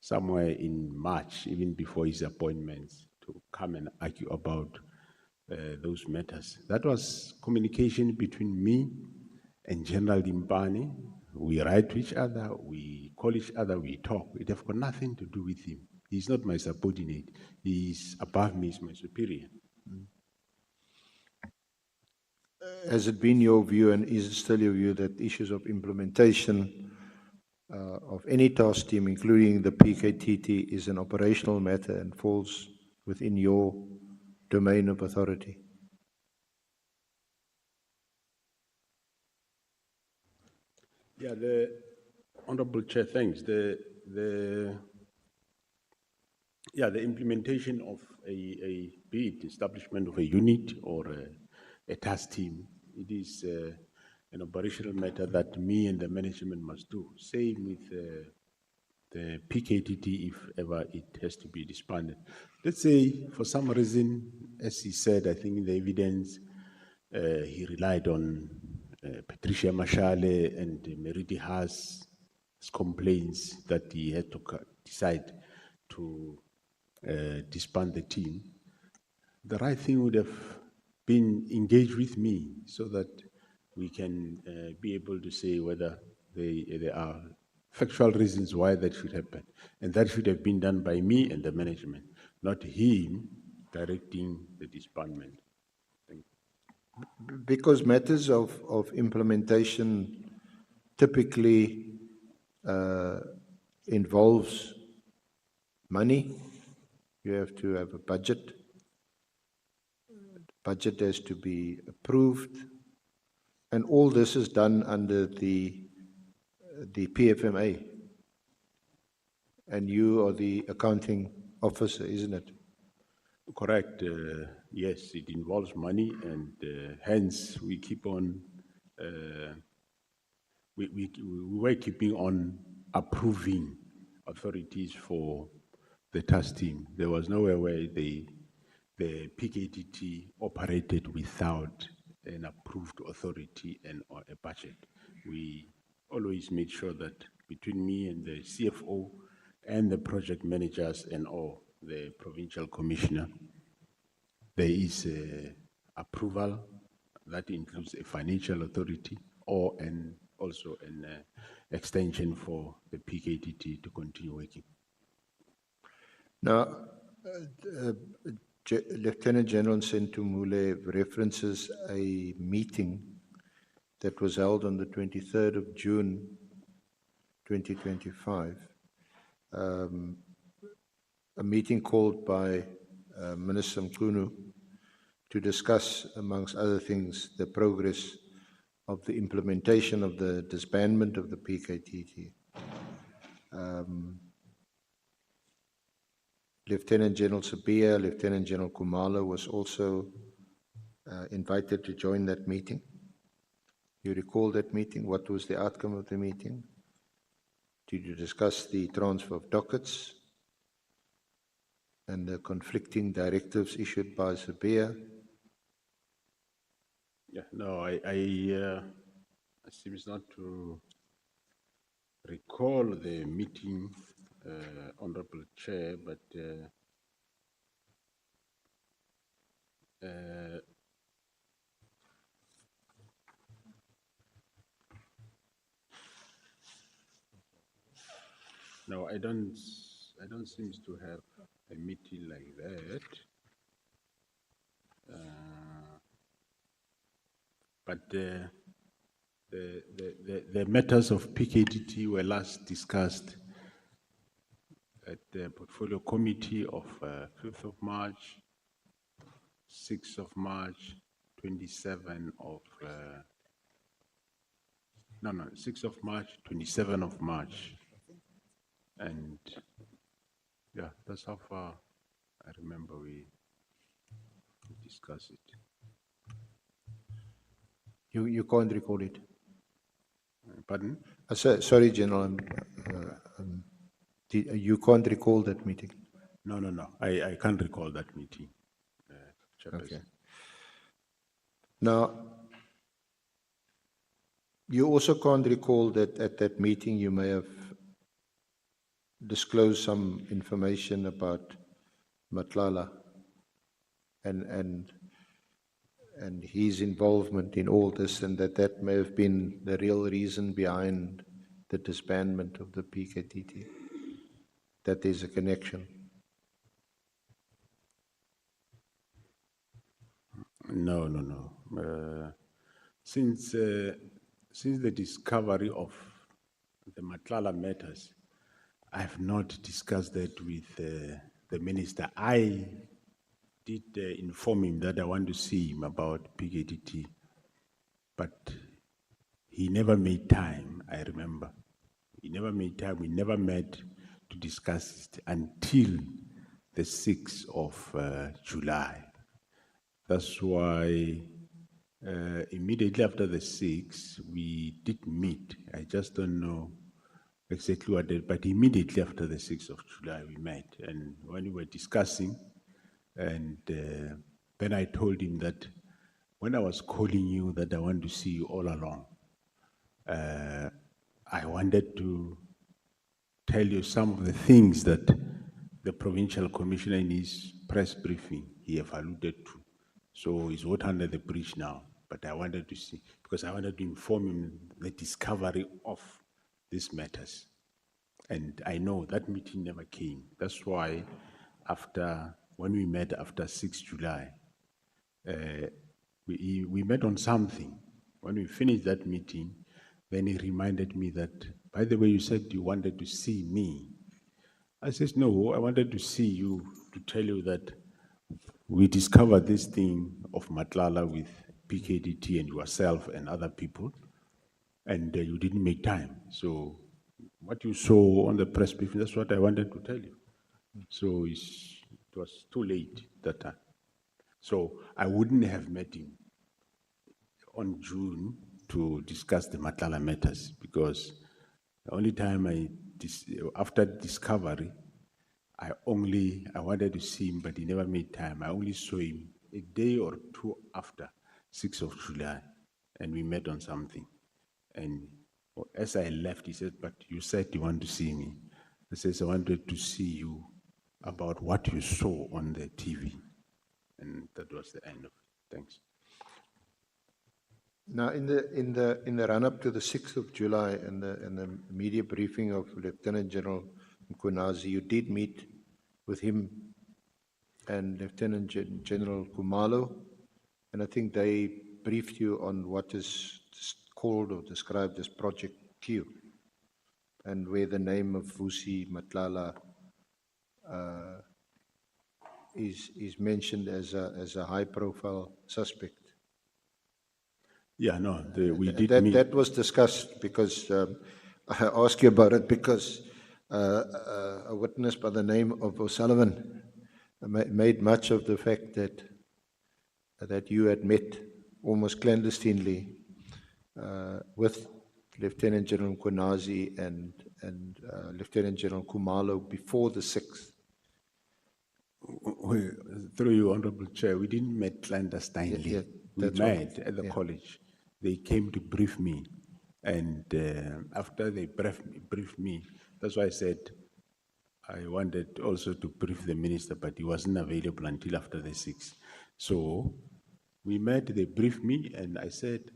somewhere in March, even before his appointments, to come and argue about those matters. That was communication between me and General Dimpani. We write to each other, we call each other, we talk. It has got nothing to do with him. He's not my subordinate. He's above me, he's my superior. Has it been your view, and is it still your view, that issues of implementation of any task team, including the PKTT, is an operational matter and falls within your domain of authority? Yeah, the Honorable Chair, thanks. The implementation of be it establishment of a unit or a task team, it is an operational matter that me and the management must do. Same with the PKTT, if ever it has to be disbanded. Let's say for some reason, as he said, I think in the evidence, he relied on Patricia Mashale and Meridi Haas complaints that he had to decide to disband the team. The right thing would have been engaged with me so that we can be able to say whether there are factual reasons why that should happen. And that should have been done by me and the management, not him directing the disbandment. Thank you. Because matters of implementation typically involves money. You have to have a budget. budget has to be approved, and all this is done under the PFMA. And you are the accounting officer, isn't it? Correct. Yes, it involves money, and hence we keep on. We were keeping on approving authorities for the task team. There was nowhere where the PKTT operated without an approved authority and or a budget. We always made sure that between me and the CFO and the project managers and all the provincial commissioner, there is approval that includes a financial authority or also an extension for the PKTT to continue working. Now, Lieutenant General Sentumule references a meeting that was held on the 23rd of June, 2025, a meeting called by Minister Mkwhanazi to discuss, amongst other things, the progress of the implementation of the disbandment of the PKTT. Lieutenant General Sabia, Lieutenant General Kumalo was also invited to join that meeting. You recall that meeting? What was the outcome of the meeting? Did you discuss the transfer of dockets and the conflicting directives issued by Sabia? Yeah, no, I seems not to recall the meeting, Honorable Chair, but no, I don't seem to have a meeting like that. But the matters of PKTT were last discussed at the Portfolio Committee of 5th of March, 6th of March, 27 of, 6th of March, 27 of March. And yeah, that's how far I remember we discussed it. You can't recall it? Pardon? Sorry, General. You can't recall that meeting? No. I can't recall that meeting. Okay. Now, you also can't recall that at that meeting you may have disclosed some information about Nhlanhla and his involvement in all this, and that may have been the real reason behind the disbandment of the PKTT, that there's a connection. No. Since the discovery of the Nhlanhla matters, I have not discussed that with the minister. I did inform him that I want to see him about PKTT, but he never made time, I remember. He never made time. We never met to discuss it until the 6th of July. That's why immediately after the 6th, we did meet. I just don't know exactly what date, but immediately after the 6th of July, we met. And when we were discussing, and then I told him that when I was calling you that I want to see you all along, I wanted to tell you some of the things that the provincial commissioner in his press briefing, he have alluded to. So he's water under the bridge now, but I wanted to see, because I wanted to inform him the discovery of these matters. And I know that meeting never came. That's why when we met after 6 July, we met on something. When we finished that meeting, then he reminded me that, by the way, you said you wanted to see me. I said, no, I wanted to see you to tell you that we discovered this thing of Nhlanhla with PKDT and yourself and other people, and you didn't make time. So what you saw on the press briefing, that's what I wanted to tell you. So it was too late that time. So I wouldn't have met him on June to discuss the Nhlanhla matters, because the only time after discovery, I wanted to see him, but he never made time. I only saw him a day or two after 6th of July, and we met on something. And as I left, he said, but you said you want to see me. I says, I wanted to see you about what you saw on the TV. And that was the end of it. Thanks. Now, in the run-up to the 6th of July and the media briefing of Lieutenant General Mkwhanazi, you did meet with him and Lieutenant General Khumalo, and I think they briefed you on what is called or described as Project Q, and where the name of Vusi Nhlanhla is mentioned as a high-profile suspect. Yeah, no, we did meet. That was discussed because I asked you about it because a witness by the name of O'Sullivan made much of the fact that you had met almost clandestinely with Lieutenant General Mkwhanazi and Lieutenant General Khumalo before the 6th. Through you, Honorable Chair, we didn't meet clandestinely. We met at the college. They came to brief me, and after they briefed me, that's why I said I wanted also to brief the minister, but he wasn't available until after the 6th. So we met, they briefed me, and I said,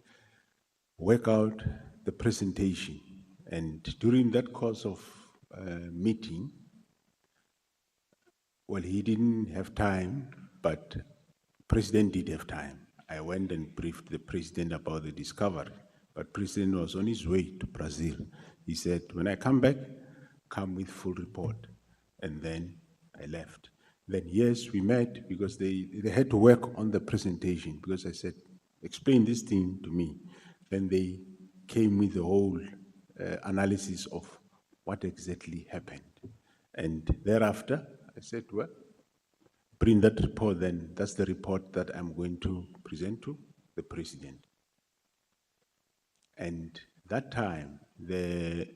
work out the presentation. And during that course of meeting, well, he didn't have time, but President did have time. I went and briefed the President about the discovery, but President was on his way to Brazil. He said, when I come back, come with full report. And then I left. Then yes, we met because they had to work on the presentation, because I said, explain this thing to me. Then they came with the whole analysis of what exactly happened. And thereafter, I said, well, bring that report then. That's the report that I'm going to present to the President. And that time, the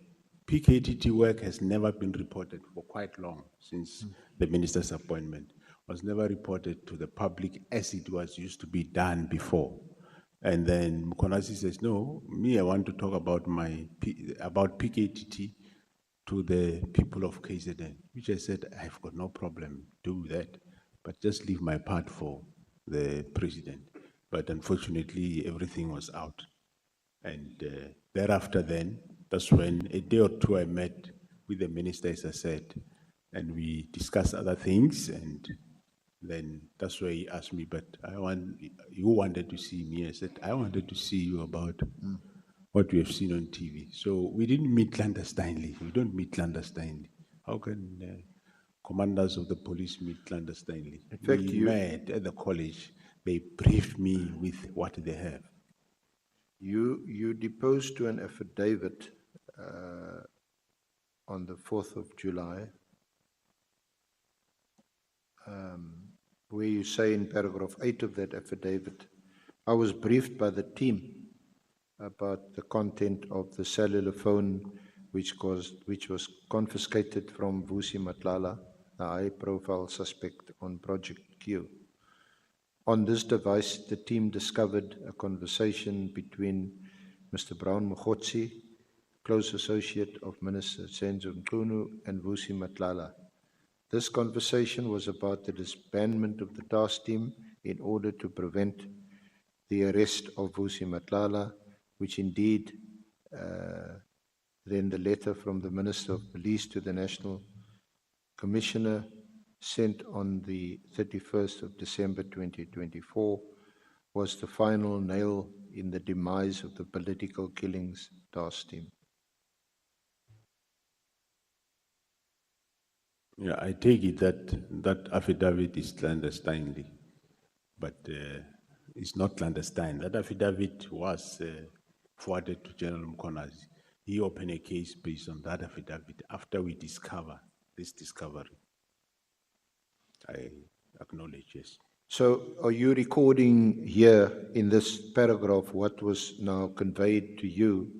PKDT work has never been reported for quite long, since the minister's appointment. Was never reported to the public as it was used to be done before. And then Mkwhanazi says, no, me, I want to talk about about PKDT to the people of KZN, which I said, I've got no problem, do that, but just leave my part for the President. But unfortunately, everything was out. And thereafter then, that's when a day or two I met with the minister, as I said, and we discussed other things, and then that's why he asked me, but you wanted to see me. I said, I wanted to see you about what we have seen on TV. So we didn't meet clandestinely. We don't meet clandestinely. How can commanders of the police meet clandestinely? In fact, we met at the college. They briefed me with what they have. You deposed to an affidavit on the 4th of July, where you say in paragraph 8 of that affidavit, I was briefed by the team about the content of the cellular phone which was confiscated from Vusi Nhlanhla, the high-profile suspect on Project Q. On this device, the team discovered a conversation between Mr. Brown Mokgotsi, close associate of Minister Senzo Mchunu, and Vusi Nhlanhla. This conversation was about the disbandment of the task team in order to prevent the arrest of Vusi Nhlanhla, which indeed then the letter from the Minister of Police to the National Commissioner sent on the 31st of December 2024 was the final nail in the demise of the political killings task team. Yeah, I take it that that affidavit is clandestinely. but it's not clandestine. That affidavit was forwarded to General Mkwhanazi. He opened a case based on that affidavit after we discover this discovery. I acknowledge, yes. So are you recording here in this paragraph what was now conveyed to you?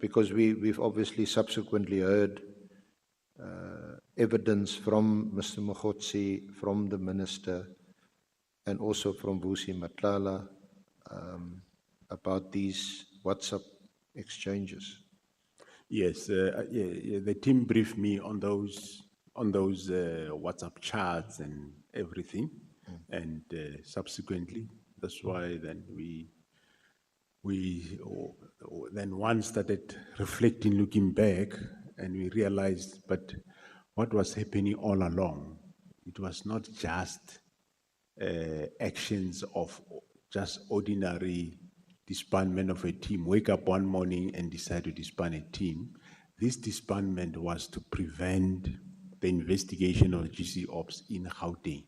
Because we've obviously subsequently heard evidence from Mr. Mokgotsi, from the minister, and also from Vusi Matlala about these WhatsApp exchanges. Yes, the team briefed me on those WhatsApp chats and everything, and subsequently, that's why then we then one started reflecting, looking back, and we realized, but what was happening all along? It was not just actions of just ordinary disbandment of a team. Wake up one morning and decide to disband a team. This disbandment was to prevent the investigation of GC Ops in Gauteng.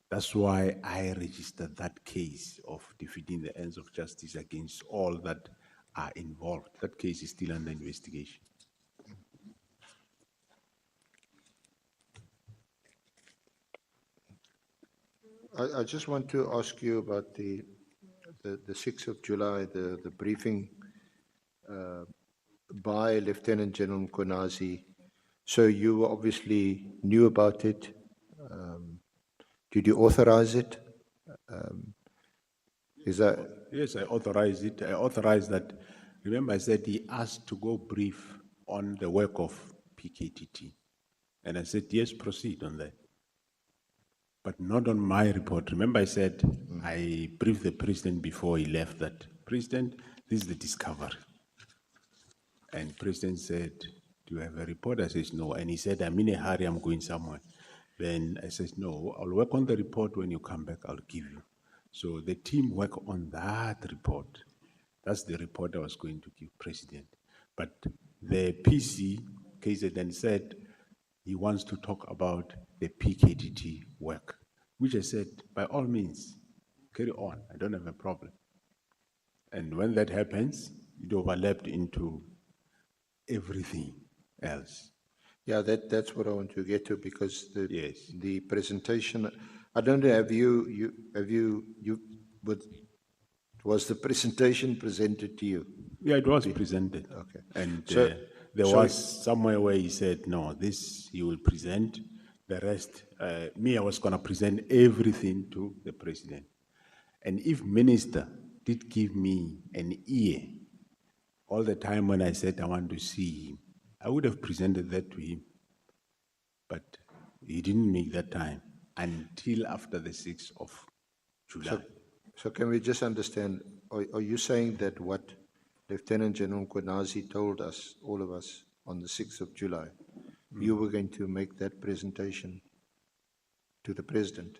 That's why I registered that case of defeating the ends of justice against all that are involved. That case is still under investigation. I just want to ask you about the 6th of July, the briefing by Lieutenant General Mkwhanazi. So you obviously knew about it. Did you authorize it? Is that? Yes, I authorized it. I authorized that. Remember, I said he asked to go brief on the work of PKTT. And I said, yes, proceed on that. But not on my report. Remember, I said I briefed the president before he left that, President, this is the discovery. And president said, do you have a report? I said, no. And he said, I'm in a hurry, I'm going somewhere. Then I said, no, I'll work on the report. When you come back, I'll give you. So the team worked on that report. That's the report I was going to give president. But the PC, KZN, said he wants to talk about the PKTT work, which I said, by all means, carry on. I don't have a problem. And when that happens, it overlapped into everything else. Yeah, that's what I want to get to, because the presentation, I don't know, was the presentation presented to you? Yeah, it was presented. Okay. And So- there so was somewhere where he said, no, this he will present, the rest, me, I was gonna present everything to the president. And if minister did give me an ear all the time when I said I want to see him, I would have presented that to him. But he didn't make that time until after the 6th of July. So can we just understand, are you saying that what Lieutenant General Mkwhanazi told us, all of us, on the 6th of July, you were going to make that presentation to the president?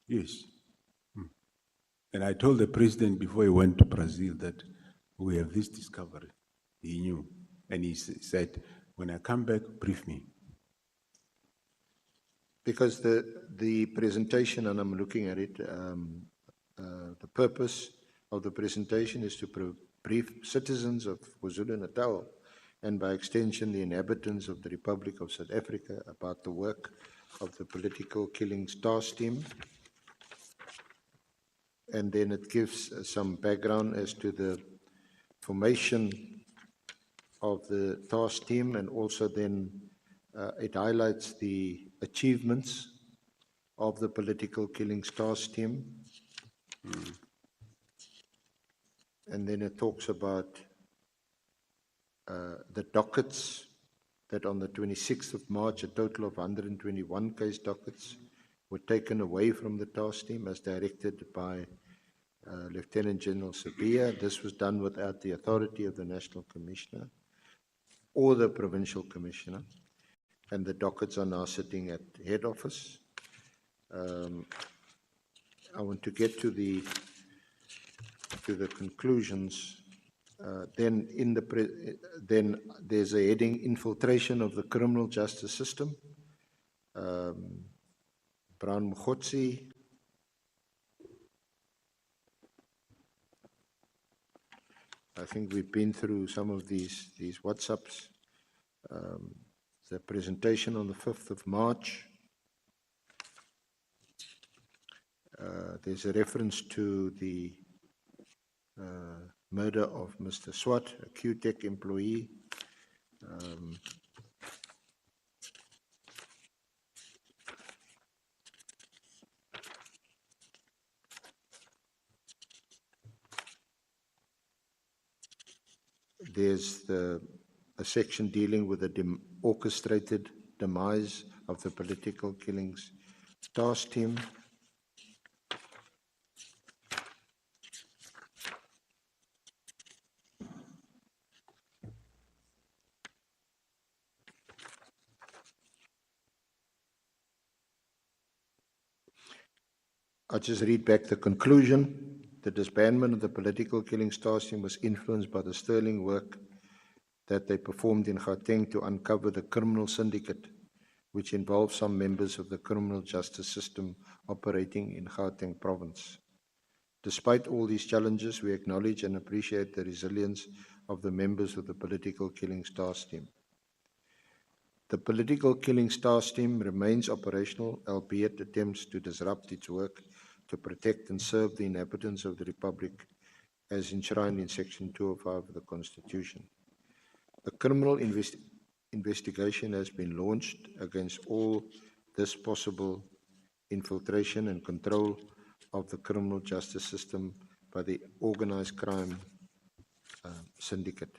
Yes. And I told the president before he went to Brazil that we have this discovery. He knew. And he said, when I come back, brief me. Because the presentation, and I'm looking at it, the purpose of the presentation is to brief citizens of KwaZulu-Natal, and by extension the inhabitants of the Republic of South Africa, about the work of the Political Killings Task Team. And then it gives some background as to the formation of the task team, and also then it highlights the achievements of the Political Killings Task Team. And then it talks about the dockets, that on the 26th of March, a total of 121 case dockets were taken away from the task team as directed by Lieutenant General Sabia. This was done without the authority of the National Commissioner or the Provincial Commissioner. And the dockets are now sitting at head office. I want to get to the conclusions. Then there's a heading, infiltration of the criminal justice system. Brown Mokgotsi, I think we've been through some of these WhatsApps. The presentation on the 5th of March. There's a reference to the murder of Mr. Swat, a QTech employee. There's a section dealing with the orchestrated demise of the political killings task team. I'll just read back the conclusion. The disbandment of the political killings task team was influenced by the sterling work that they performed in Gauteng to uncover the criminal syndicate, which involved some members of the criminal justice system operating in Gauteng province. Despite all these challenges, we acknowledge and appreciate the resilience of the members of the political killings task team. The political killings task team remains operational, albeit attempts to disrupt its work to protect and serve the inhabitants of the Republic as enshrined in Section 205 of the Constitution. A criminal investigation has been launched against all this possible infiltration and control of the criminal justice system by the organized crime syndicate.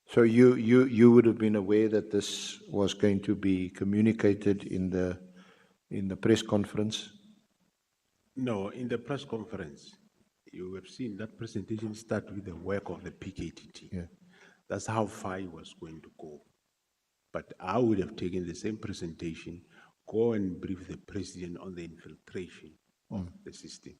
So you would have been aware that this was going to be communicated in the press conference? No, in the press conference, you have seen that presentation start with the work of the PKTT. Yeah. That's how far it was going to go. But I would have taken the same presentation, go and brief the president on the infiltration of the system.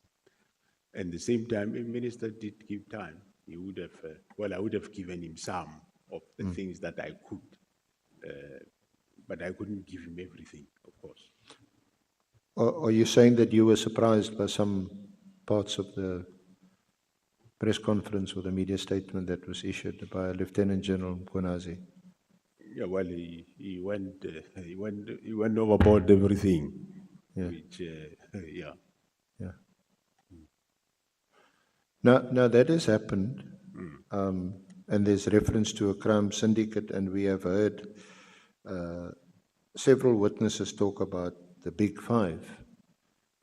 At the same time, if minister did give time, he would have, I would have given him some of the things that I could, but I couldn't give him everything, of course. Are you saying that you were surprised by some parts of the press conference or the media statement that was issued by Lieutenant General Mkwhanazi? Yeah, well, he went overboard everything. Yeah. Which, yeah. Yeah. Now that has happened, and there's reference to a crime syndicate, and we have heard several witnesses talk about the Big Five,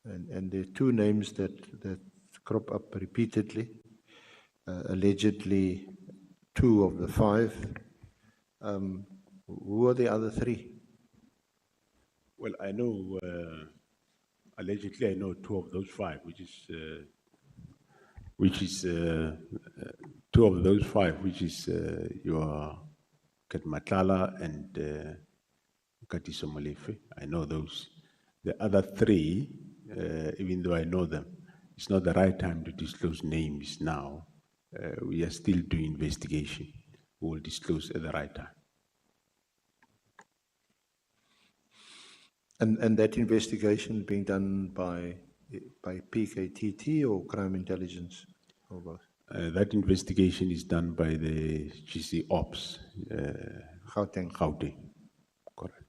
and there are two names that crop up repeatedly. Allegedly, two of the five. Who are the other three? Well, I know, allegedly, I know two of those five, which is two of those five, which is your Nhlanhla and Nkatiso Molefe. I know those. The other three, even though I know them, it's not the right time to disclose names now. We are still doing investigation. We will disclose at the right time. And that investigation being done by PKTT or crime intelligence? Or both? That investigation is done by the GC Ops. Gauteng. Correct.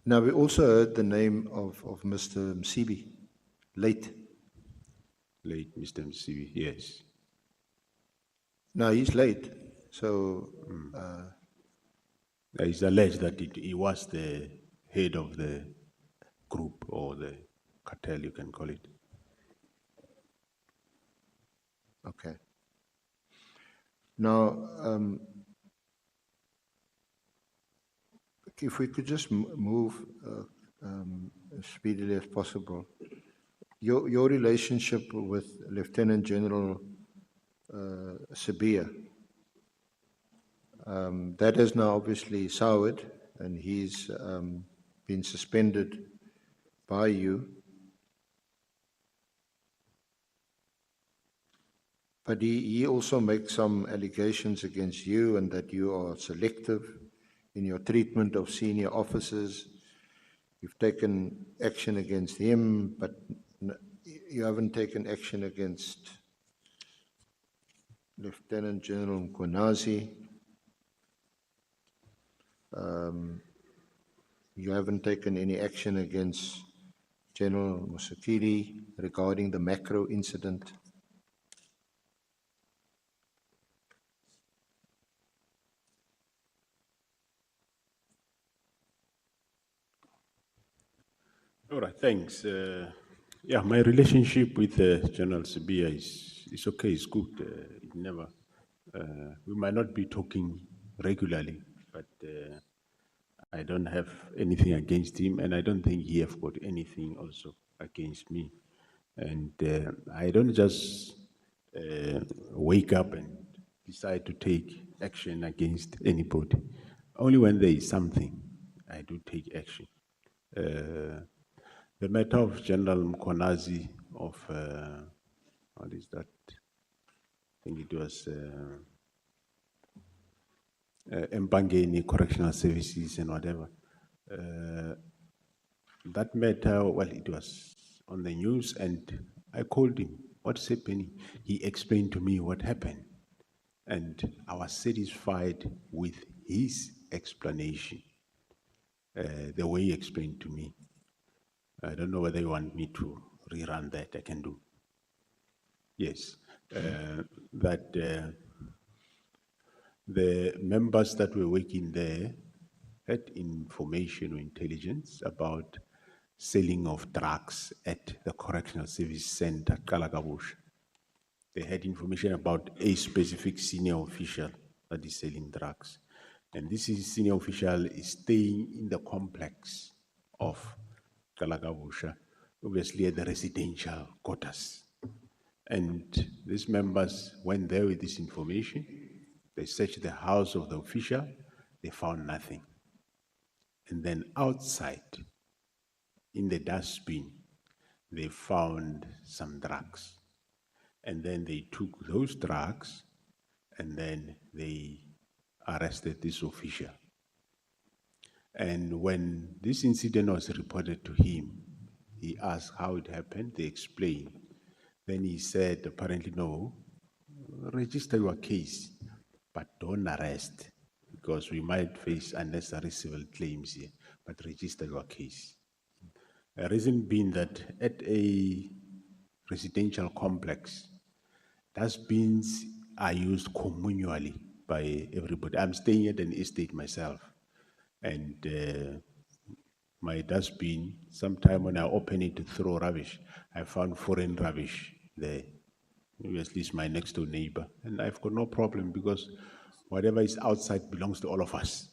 Now, we also heard the name of Mr. Msibi, late Mr. Msibi, yes. Now, he's late, so... It's alleged that he was the head of the group or the cartel, you can call it. Okay. Now, if we could just move as speedily as possible. Your relationship with Lieutenant General Sabia, that has now obviously soured, and he's been suspended by you. But he also makes some allegations against you, and that you are selective in your treatment of senior officers, You've taken action against him, but you haven't taken action against Lieutenant General Mkwhanazi. You haven't taken any action against General Musekiri regarding the macro incident. All right, thanks. Yeah, my relationship with General Sibia is okay, it's good. It never, we might not be talking regularly, but I don't have anything against him, and I don't think he have got anything also against me. And I don't just wake up and decide to take action against anybody. Only when there is something, I do take action. The matter of General Mkwhanazi of, what is that? I think it was Mpangeni Correctional Services and whatever. That matter, well, it was on the news and I called him, what's happening? He explained to me what happened. And I was satisfied with his explanation, the way he explained to me. I don't know whether you want me to rerun that. I can do. Yes, that the members that were working there had information or intelligence about selling of drugs at the Correctional Service Center, Kalakabush. They had information about a specific senior official that is selling drugs. And this senior official is staying in the complex of Kalakabusha, obviously at the residential quarters. And these members went there with this information. They searched the house of the official, they found nothing. And then outside, in the dustbin, they found some drugs. And then they took those drugs and then they arrested this official. And when this incident was reported to him, he asked how it happened, they explained. Then he said, apparently, no, register your case, but don't arrest, because we might face unnecessary civil claims here, but register your case. The reason being that at a residential complex, dustbins are used communally by everybody. I'm staying at an estate myself, and my dustbin, sometime when I open it to throw rubbish, I found foreign rubbish there. Obviously, it's my next door neighbor, and I've got no problem because whatever is outside belongs to all of us.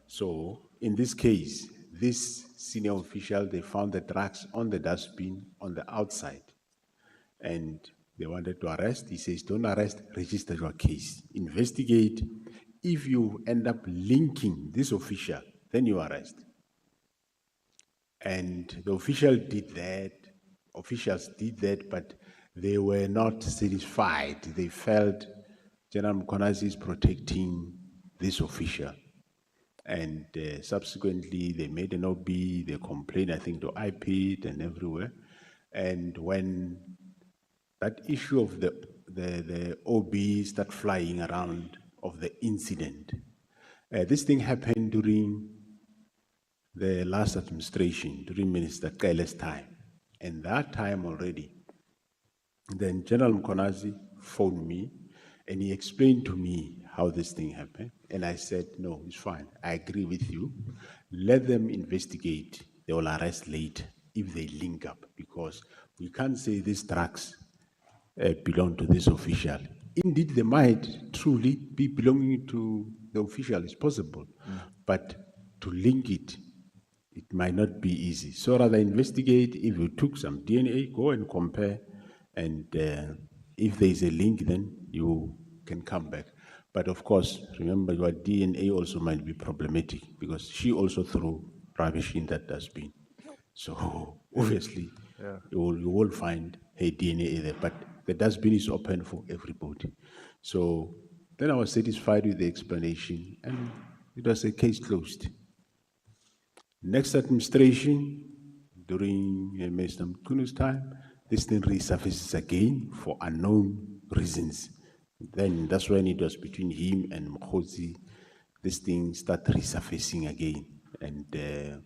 So in this case, this senior official, they found the drugs on the dustbin on the outside, and they wanted to arrest. He says, don't arrest, register your case. Investigate. If you end up linking this official, then you arrest. And the official did that, officials did that, but they were not satisfied. They felt General Mkwhanazi is protecting this official. And subsequently, they made an OB, they complained, I think, to IPID and everywhere. And when that issue of the OB started flying around of the incident, this thing happened during the last administration, during Minister Kaile's time. And that time already, then General Mkwhanazi phoned me and he explained to me how this thing happened. And I said, no, it's fine. I agree with you. Let them investigate. They will arrest later if they link up, because we can't say these drugs belong to this official. Indeed, they might truly be belonging to the official. It's possible. But to link it, it might not be easy. So rather investigate. If you took some DNA, go and compare. And if there is a link, then you can come back. But of course, remember your DNA also might be problematic because she also threw rubbish in that dustbin. So obviously, you will find her DNA there. But the dustbin is open for everybody. So then I was satisfied with the explanation, and it was a case closed. Next administration, during Mr. Mkunu's time, this thing resurfaces again for unknown reasons. Then that's when it was between him and Mkhozi, this thing started resurfacing again. And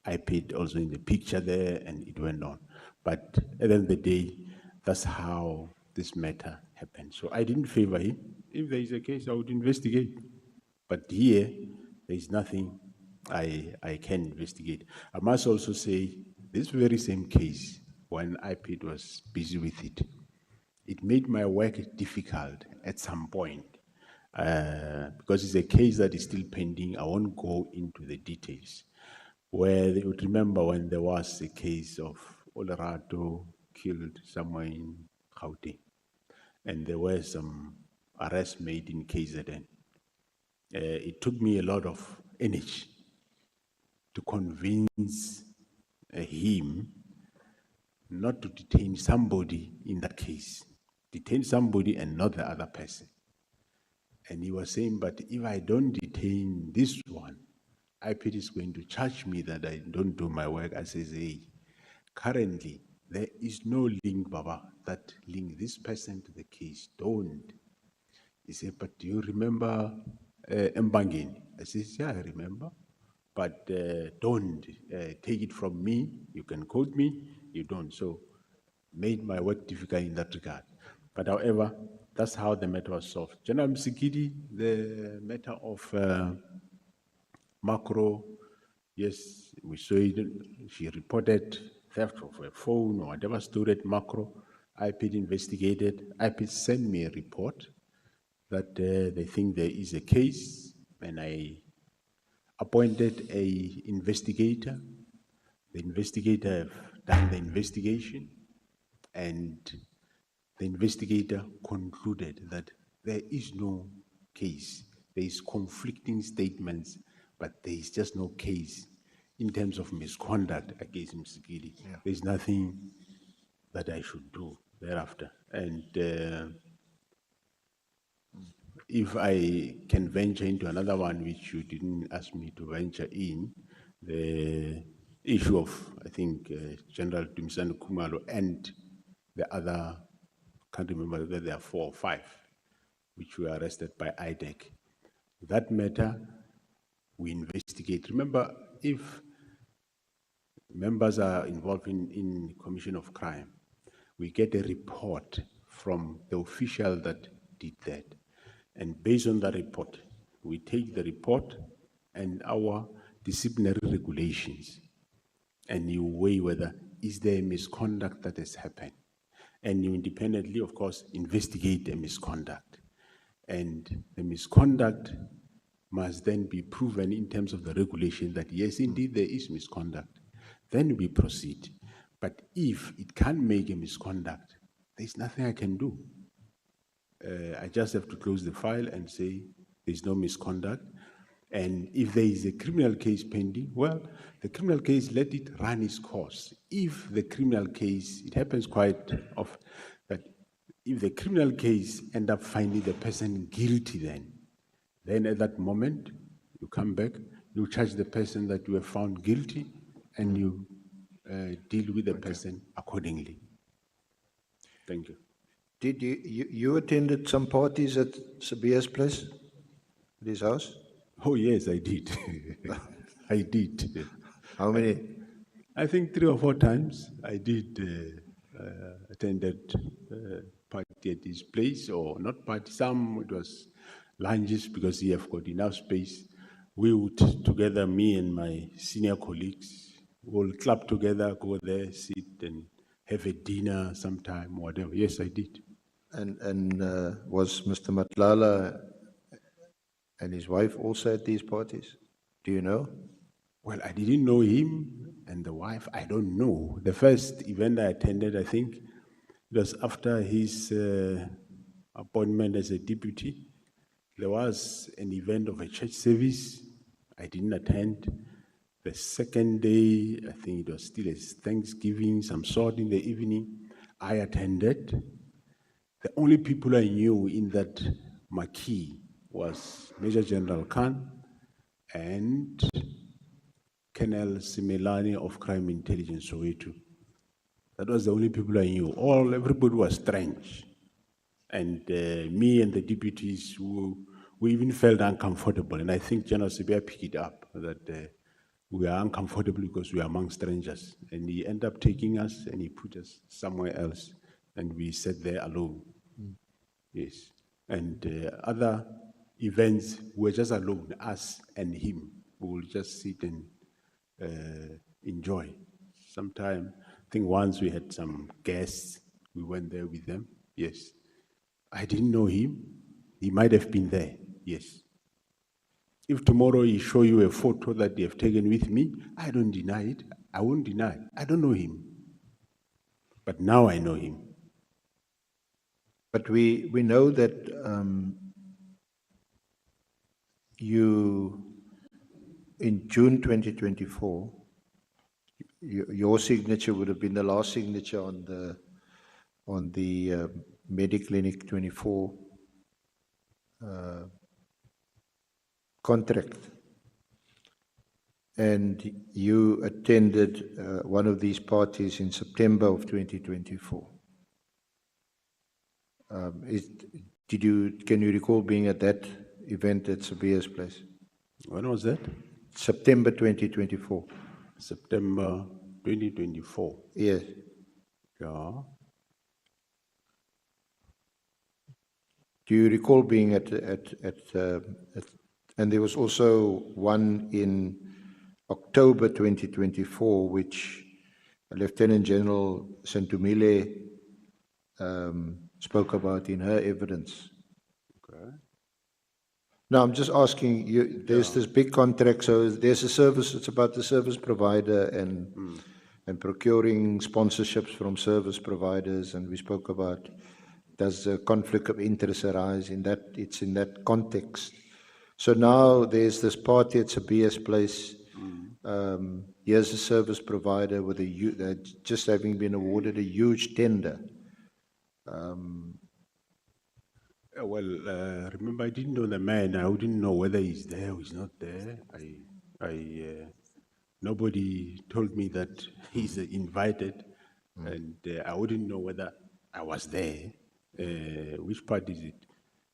I paid also in the picture there, and it went on. But at the end of the day, that's how this matter happened. So I didn't favor him. If there is a case, I would investigate. But here, there is nothing I can investigate. I must also say, this very same case, when IPID was busy with it, it made my work difficult at some point. Because it's a case that is still pending. I won't go into the details. Where they would remember when there was a case of Olerato killed somewhere in Gauteng, and there were some arrests made in KZN. It took me a lot of energy to convince him not to detain somebody in that case, detain somebody and not the other person. And he was saying, but if I don't detain this one, IPD is going to charge me that I don't do my work. I says, hey, currently, there is no link, Baba, that link this person to the case. Don't. He said, but do you remember Mbangeni? I says, yeah, I remember. But don't take it from me. You can quote me, you don't. So made my work difficult in that regard. But however, that's how the matter was solved. General Msikidi, the matter of Macro, yes, we saw it. She reported theft of a phone or whatever story at Macro. IPID investigated. IPID sent me a report that they think there is a case, and I appointed an investigator. The investigator have done the investigation, and the investigator concluded that there is no case. There is conflicting statements, but there is just no case in terms of misconduct against Msikidi. Yeah. There's nothing that I should do thereafter. And if I can venture into another one, which you didn't ask me to venture in, the issue of, I think, General Dumisani Kumalo and the other, can't remember whether there are 4 or 5, which were arrested by IDEC. That matter, we investigate. Remember, if members are involved in commission of crime, we get a report from the official that did that. And based on that report, we take the report and our disciplinary regulations, and you weigh whether is there a misconduct that has happened. And you independently, of course, investigate the misconduct. And the misconduct must then be proven in terms of the regulation that yes, indeed, there is misconduct. Then we proceed. But if it can't make a misconduct, there's nothing I can do. I just have to close the file and say there's no misconduct. And if there is a criminal case pending, well, the criminal case, let it run its course. If the criminal case, it happens quite often, that if the criminal case end up finding the person guilty then at that moment, you come back, you charge the person that you have found guilty, and you deal with the person accordingly. Thank you. Did you attended some parties at Sabia's place, at his house? Oh yes, I did. I did. How many? I think 3 or 4 times. I did attended party at his place, or not party. Some it was lunches because he have got enough space. We would together, me and my senior colleagues, will club together, go there, sit and have a dinner sometime, whatever. Yes, I did. And was Mr. Nhlanhla and his wife also at these parties? Do you know? Well, I didn't know him and the wife. I don't know. The first event I attended, I think, it was after his appointment as a deputy. There was an event of a church service. I didn't attend. The second day, I think it was still a Thanksgiving, some sort in the evening, I attended. The only people I knew in that marquee was Major General Khan and Colonel Simelane of Crime Intelligence, Soweto. That was the only people I knew. Everybody was strange. And me and the deputies, we even felt uncomfortable. And I think General Sibia picked it up, that we are uncomfortable because we are among strangers. And he ended up taking us and he put us somewhere else. And we sat there alone. Yes. And other events were just alone, us and him. We will just sit and enjoy. Sometime, I think once we had some guests, we went there with them. Yes. I didn't know him. He might have been there. Yes. If tomorrow he show you a photo that they have taken with me, I don't deny it. I won't deny it. I don't know him. But now I know him. But we know that you, in June 2024, your signature would have been the last signature on the Mediclinic 24 contract. And you attended one of these parties in September of 2024. Can you recall being at that event at Sabia's place? When was that? September 2024. September 2024. Yes. Yeah. Do you recall being at and there was also one in October 2024, which Lieutenant General Sentumile spoke about in her evidence. Okay. Now, I'm just asking you, there's this big contract, so there's a service, it's about the service provider and procuring sponsorships from service providers, and we spoke about, does a conflict of interest arise in that, it's in that context. So now there's this party at Sabia's place, here's a service provider with just having been awarded a huge tender. Remember, I didn't know the man. I wouldn't know whether he's there or he's not there. Nobody told me that he's invited, and I wouldn't know whether I was there. Which party is it?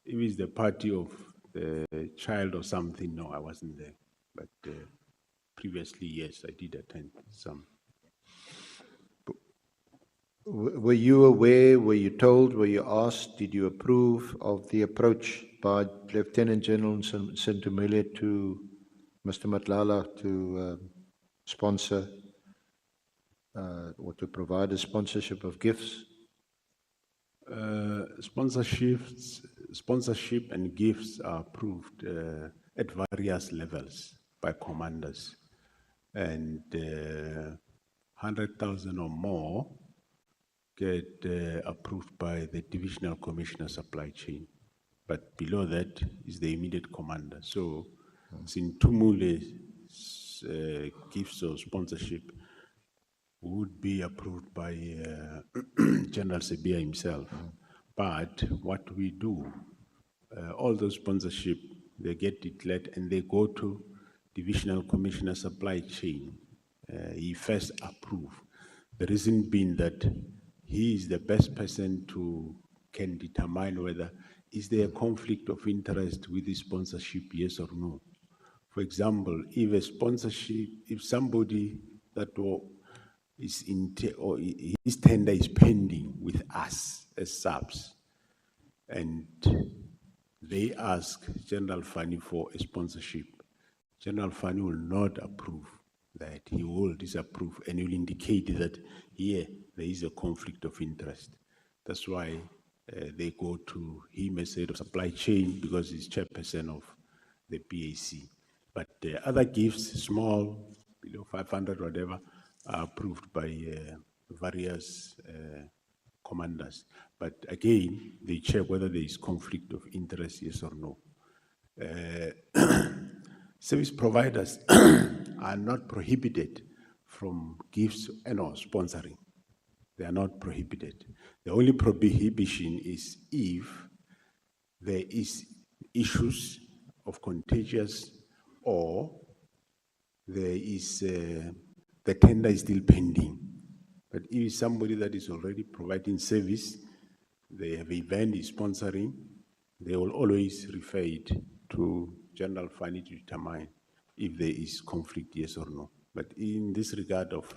If it's the party of the child or something, no, I wasn't there. But previously, yes, I did attend some. Were you aware, were you told, were you asked, did you approve of the approach by Lieutenant General Sentumile to Mr. Nhlanhla to sponsor or to provide a sponsorship of gifts? Sponsorship and gifts are approved at various levels by commanders, and 100,000 or more get approved by the Divisional Commissioner Supply Chain, but below that is the immediate commander. So, Sintumule's gifts or sponsorship would be approved by General Sebia himself. But what we do, all those sponsorship, they get declared and they go to Divisional Commissioner Supply Chain. He first approve. The reason being that he is the best person can determine whether is there a conflict of interest with the sponsorship, yes or no. For example, if somebody that is or his tender is pending with us as SAPS, and they ask General Fannie for a sponsorship, General Fannie will not approve that. He will disapprove and will indicate that here there is a conflict of interest. That's why they go to him as head of supply chain, because he's chairperson of the PAC. But other gifts, small, below 500, whatever, are approved by various commanders. But again, they check whether there is conflict of interest, yes or no. Service providers are not prohibited from gifts and or sponsoring. They are not prohibited. The only prohibition is if there is issues of contagious or there is, the tender is still pending. But if somebody that is already providing service, they have event is sponsoring, they will always refer it to general fund to determine if there is conflict, yes or no. But in this regard of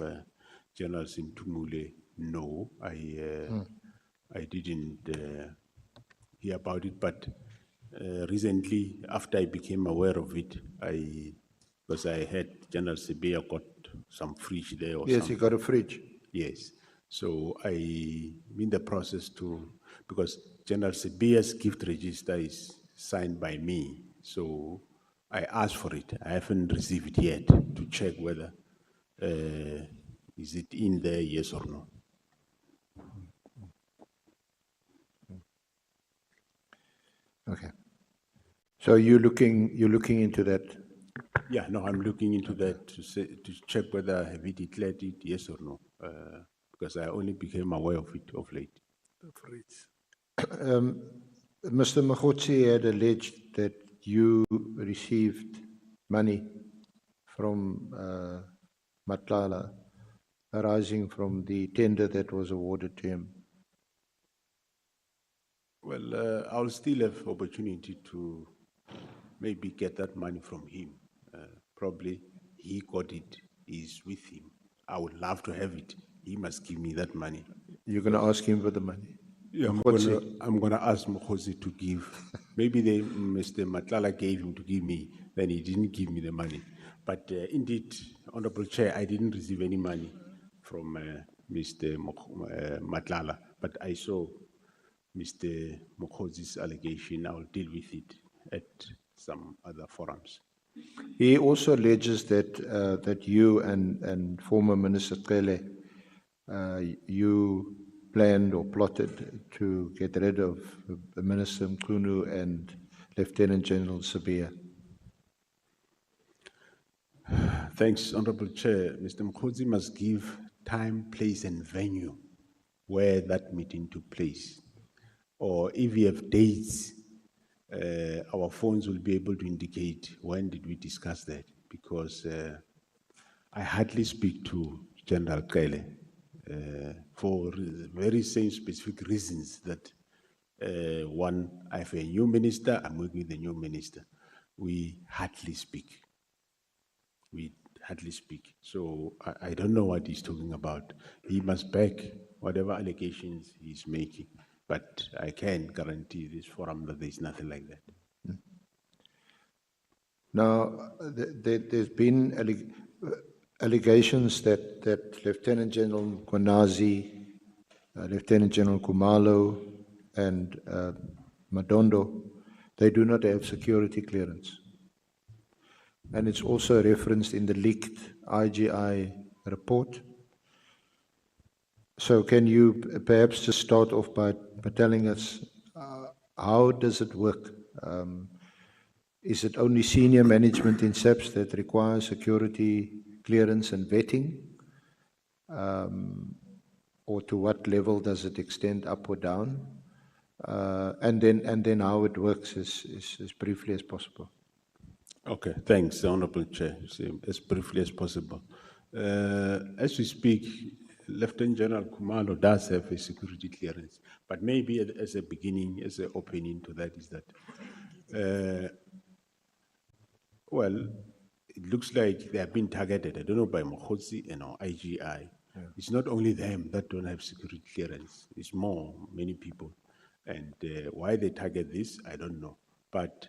General Sintumule, no, I didn't hear about it, but recently, after I became aware of it, because I heard General Sibia got some fridge there or Yes, something. he got a fridge. Yes. So I'm in the process to, because General Sibia's gift register is signed by me. So I asked for it. I haven't received it yet to check whether is it in there, yes or no. Okay. So you're looking into that. Yeah, no, I'm looking into that to check whether have we declared it, yes or no. Because I only became aware of it of late. The fridge. Mr. Mkwhanazi had alleged that you received money from Nhlanhla arising from the tender that was awarded to him. Well, I'll still have opportunity to maybe get that money from him. Probably he got it, he's with him. I would love to have it. He must give me that money. You're going to ask him for the money? Yeah, I'm gonna ask Mkwhanazi to give. Maybe Mr. Nhlanhla gave him to give me, then he didn't give me the money. But indeed, Honorable Chair, I didn't receive any money from Mr. Nhlanhla, but I saw Mr. Mkwhanazi's allegation. I will deal with it at some other forums. He also alleges that that you and former Minister Cele, you planned or plotted to get rid of Minister Mkhunu and Lieutenant General Sibia. Thanks, Honorable Chair. Mr. Mkwhanazi must give time, place, and venue where that meeting took place. Or if you have dates, our phones will be able to indicate when did we discuss that, because I hardly speak to General Cele for very same specific reasons that one, I have a new minister, I'm working with the new minister. We hardly speak. We hardly speak. So I don't know what he's talking about. He must back whatever allegations he's making. But I can guarantee this forum that there's nothing like that. Now, there's been allegations that Lieutenant General Mkwhanazi, Lieutenant General Khumalo, and Madondo, they do not have security clearance. And it's also referenced in the leaked IGI report. So can you perhaps just start off by telling us how does it work? Is it only senior management in SAPS that requires security clearance and vetting? Or to what level does it extend, up or down? And then how it works as briefly as possible. Okay, thanks, Honorable Chair. As briefly as possible. As we speak, Lieutenant General Khumalo does have a security clearance, but maybe as a beginning, as an opening to that is that, well, it looks like they have been targeted, I don't know, by Mkwhanazi and IGI. Yeah. It's not only them that don't have security clearance, it's many people. And why they target this, I don't know. But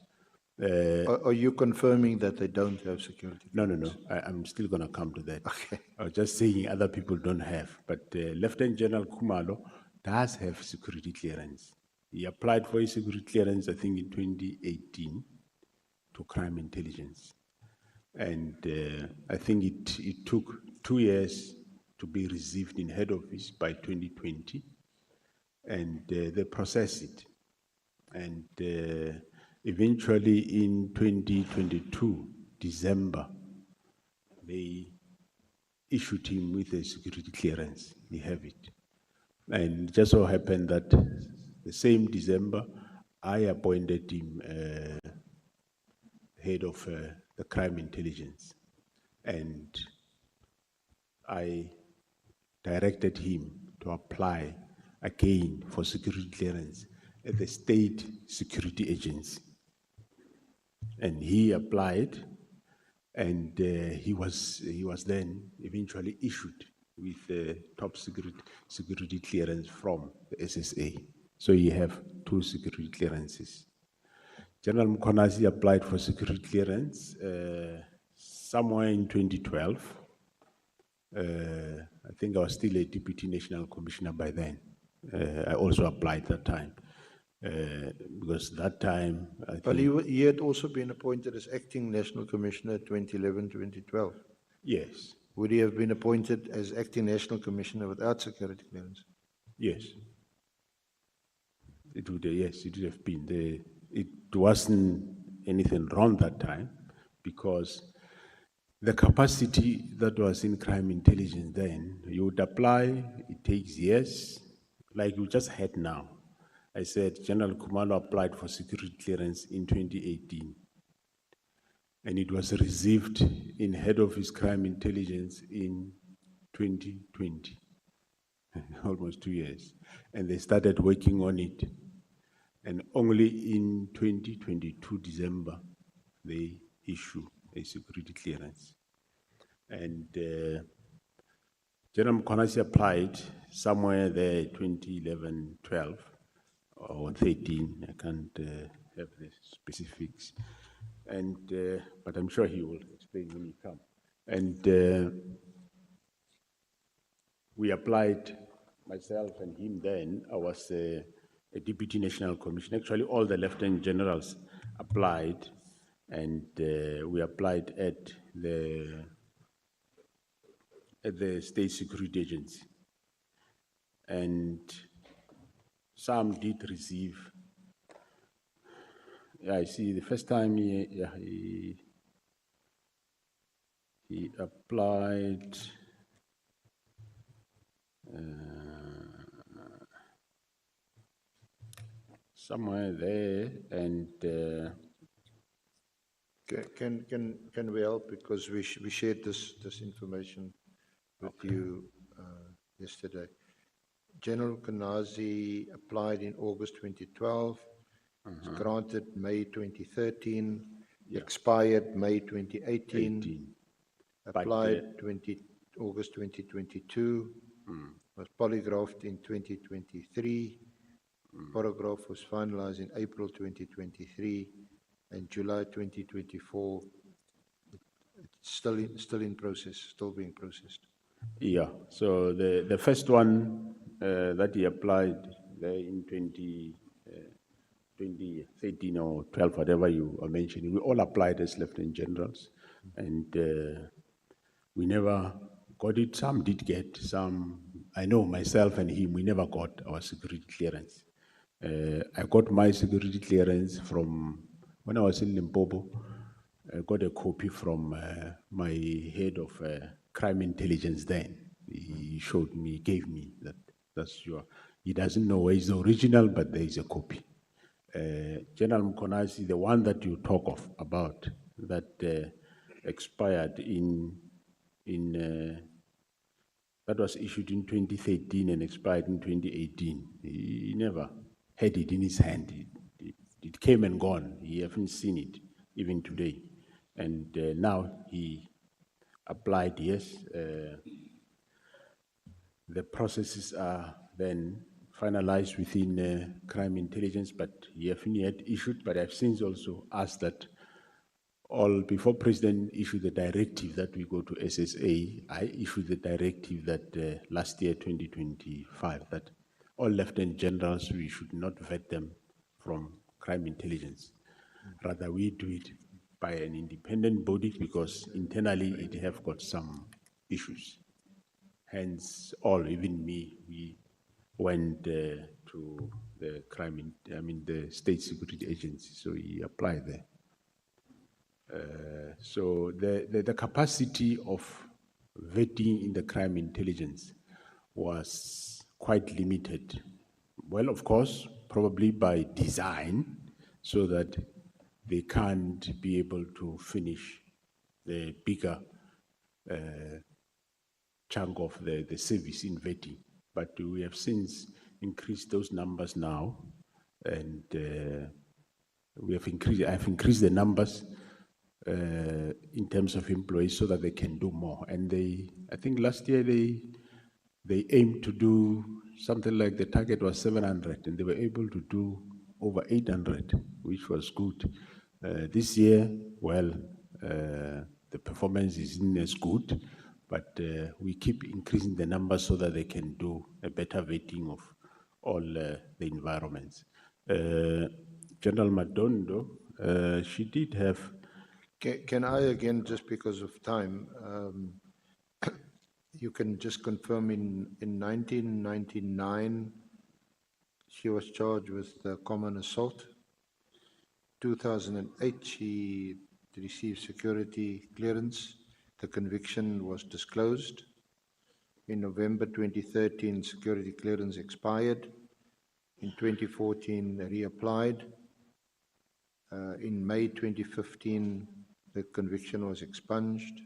are you confirming that they don't have security clearance? No. I'm still going to come to that. Okay. I was just saying other people don't have. But Lieutenant General Khumalo does have security clearance. He applied for his security clearance, I think, in 2018 to crime intelligence. And I think it took 2 years to be received in head office by 2020. And they processed it. And eventually in 2022, December, they issued him with a security clearance. He have it. And it just so happened that the same December, I appointed him head of the crime intelligence. and I directed him to apply again for security clearance at the State Security Agency. And he applied, and he was then eventually issued with top security clearance from the SSA. So you have 2 security clearances. General Mkwhanazi applied for security clearance somewhere in 2012. I think I was still a Deputy National Commissioner by then. I also applied that time. Because that time, I But think, he had also been appointed as acting National Commissioner 2011, 2012. yes, Would he have been appointed as acting National Commissioner without security clearance? yes. It would, yes, it would have been. It wasn't anything wrong that time because the capacity that was in crime intelligence then, you would apply, it takes years, like you just had now. I said General Khumalo applied for security clearance in 2018, and it was received in head office crime intelligence in 2020, almost 2 years. And they started working on it. And only in 2022, December, they issue a security clearance. And General Mkwhanazi applied somewhere there, 2011, 12, or 13, I can't have the specifics. And, but I'm sure he will explain when he comes. And we applied, myself and him then, I was a Deputy National Commissioner. Actually, all the Lieutenant Generals applied, and we applied at the State Security Agency. And some did receive. Yeah, I see the first time he applied. Somewhere there, and Can we help, because we shared this information with you yesterday. General Mkwhanazi applied in August 2012, was granted May 2013, expired May 2018, applied August 2022, was polygraphed in 2023, polygraph was finalized in April 2023, and July 2024, it's still in process, still being processed. yeah, so the first one that he applied there in 2013 or 12, whatever you are mentioning, we all applied as Lieutenant Generals, and we never got it. Some did get, some, I know myself and him, we never got our security clearance. I got my security clearance from, when I was in Limpopo, I got a copy from my head of crime intelligence then. He showed me, gave me that, that's your, he doesn't know where is the original, but there is a copy. General Mkwhanazi, the one that you talk of about, that expired that was issued in 2013 and expired in 2018. He never had it in his hand. It came and gone. He hasn't seen it even today. And now he applied, yes. The processes are then finalized within crime intelligence, but he hasn't yet issued. But I've since also asked that all, before President issued the directive that we go to SSA, I issued the directive that last year, 2025, that all Lieutenant Generals, we should not vet them from crime intelligence. Rather, we do it by an independent body because internally it have got some issues. Hence, all, even me, we went to the the State Security Agency, so he applied there. So the capacity of vetting in the crime intelligence was quite limited. Well, of course, probably by design, so that they can't be able to finish the bigger chunk of the service in vetting. But we have since increased those numbers now, and I've increased the numbers in terms of employees so that they can do more. And I think last year they aimed to do something like the target was 700, and they were able to do over 800, which was good. This year, well, the performance isn't as good, but we keep increasing the numbers so that they can do a better vetting of all the environments. General Madondo, she did have. Can I again, just because of time, you can just confirm in 1999, she was charged with common assault. 2008, she received security clearance. The conviction was disclosed. In November 2013, security clearance expired. In 2014, reapplied. In May 2015, the conviction was expunged.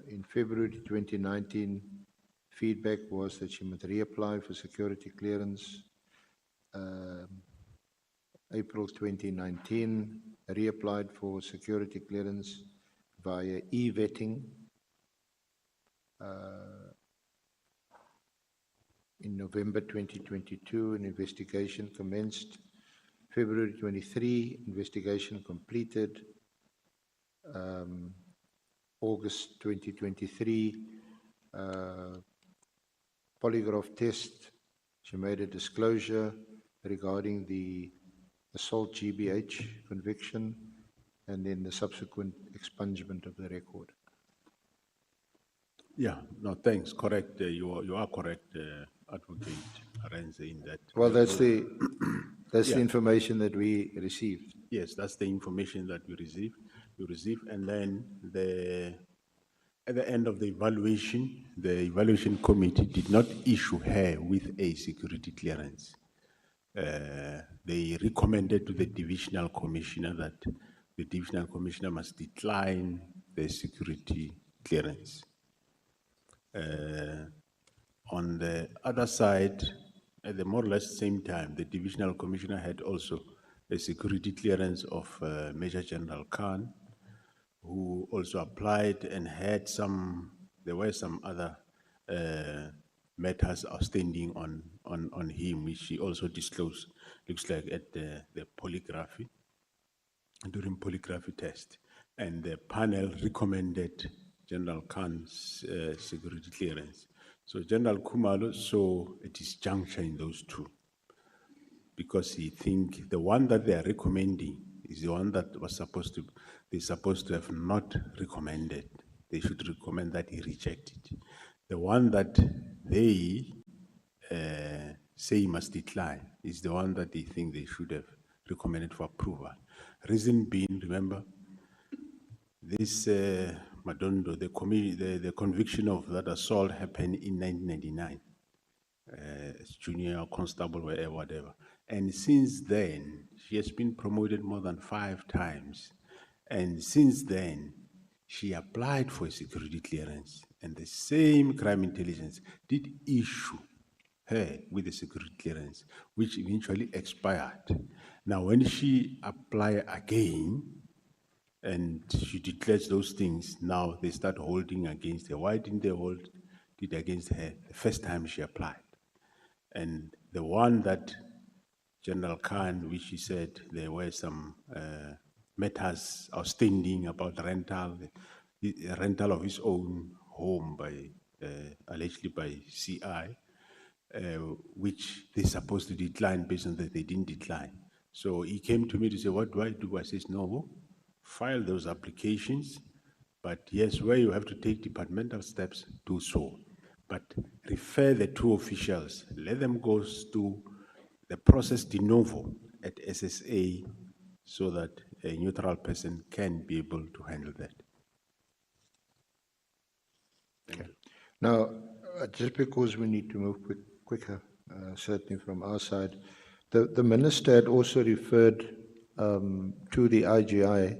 In February 2019, feedback was that she must reapply for security clearance. April 2019, reapplied for security clearance via e-vetting. In November 2022, an investigation commenced. February 23, investigation completed. August 2023, polygraph test. She made a disclosure regarding the assault GBH conviction and then the subsequent expungement of the record. Yeah, no, thanks. Correct. You are correct, Advocate Arenze, in that. Well, that's the Yeah. information that we received. Yes, that's the information that we received. You receive, and then at the end of the evaluation committee did not issue her with a security clearance. They recommended to the divisional commissioner that the divisional commissioner must decline the security clearance. On the other side, at the more or less same time, the divisional commissioner had also a security clearance of Major General Khan, who also applied and had there were some other matters outstanding on him, which he also disclosed, looks like at the polygraphy, during polygraphy test. And the panel recommended General Khan's security clearance. So General Khumalo saw a disjuncture in those two, because he thinks the one that they are recommending is the one that they're supposed to have not recommended. They should recommend that he reject it. The one that they say must decline is the one that they think they should have recommended for approval. Reason being, remember, this Madondo, the conviction of that assault happened in 1999. As junior constable, whatever. And since then, she has been promoted more than 5 times. And since then, she applied for a security clearance. And the same crime intelligence did issue her with a security clearance, which eventually expired. Now, when she applied again, and she declares those things, now they start holding against her. Why didn't they hold it against her the first time she applied? And the one that General Khan, which he said there were some matters outstanding about rental of his own home by allegedly by CI, which they're supposed to decline based on that they didn't decline. So he came to me to say, what do I do? I says, no, file those applications, but yes, where you have to take departmental steps, do so. But refer the 2 officials, let them go to the process de novo at SSA so that a neutral person can be able to handle that. Okay. Now, just because we need to move quicker, certainly from our side, the minister had also referred to the IGI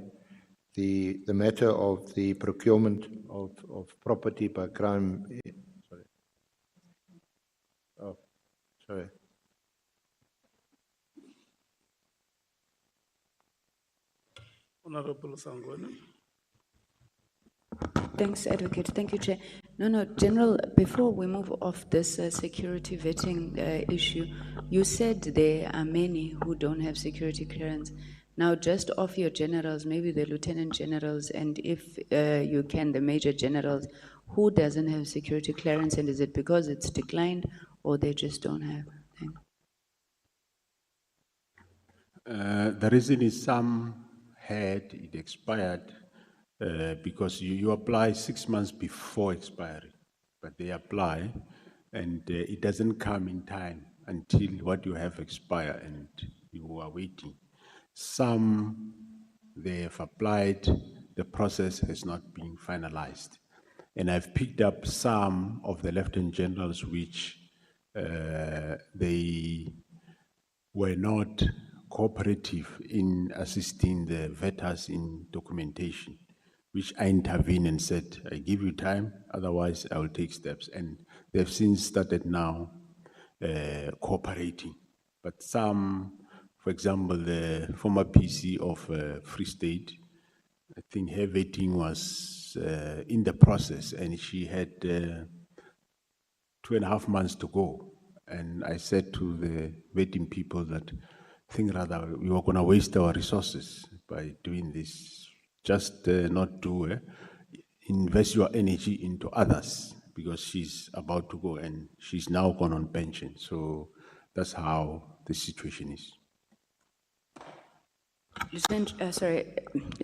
the matter of the procurement of property by crime. Sorry. Oh, sorry. Honorable Sangweni. Thanks, Advocate. Thank you, Chair. No, General, before we move off this security vetting issue, you said there are many who don't have security clearance. Now, just off your generals, maybe the lieutenant generals, and if you can, the major generals, who doesn't have security clearance, and is it because it's declined or they just don't have? Thanks. The reason is some had it expired because you apply 6 months before expiry, but they apply and it doesn't come in time until what you have expire and you are waiting. Some, they have applied, the process has not been finalized. And I've picked up some of the lieutenant generals which they were not cooperative in assisting the vetters in documentation, which I intervened and said, I give you time, otherwise I will take steps. And they've since started now cooperating. But some, for example, the former PC of Free State, I think her vetting was in the process and she had 2.5 months to go. And I said to the vetting people that I think rather we were going to waste our resources by doing this. Just not to invest your energy into others because she's about to go and she's now gone on pension. So that's how the situation is.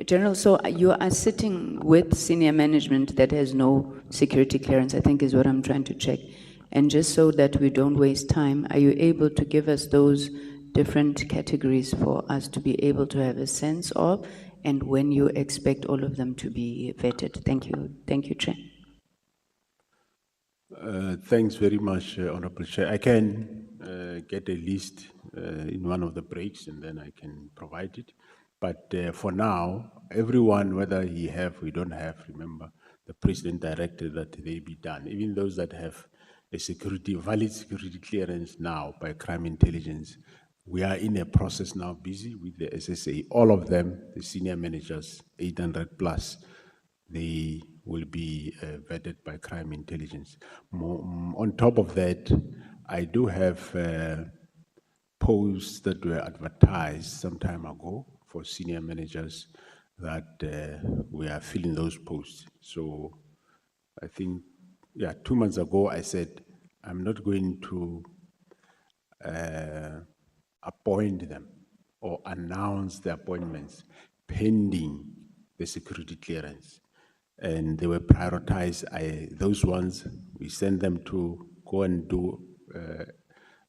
General, so you are sitting with senior management that has no security clearance, I think is what I'm trying to check. And just so that we don't waste time, are you able to give us those different categories for us to be able to have a sense of, and when you expect all of them to be vetted? Thank you. Thank you, Chair. Thanks very much, Honorable Chair. I can get a list in one of the breaks and then I can provide it. But for now, everyone, whether he have or don't have, remember, the President directed that they be done. Even those that have a valid security clearance now by crime intelligence, we are in a process now busy with the SSA. All of them, the senior managers, 800 plus, they will be vetted by crime intelligence. On top of that, I do have posts that were advertised some time ago for senior managers that we are filling those posts. So I think, 2 months ago, I said, I'm not going to appoint them or announce the appointments pending the security clearance. And they were prioritized. Those ones, we send them to go and do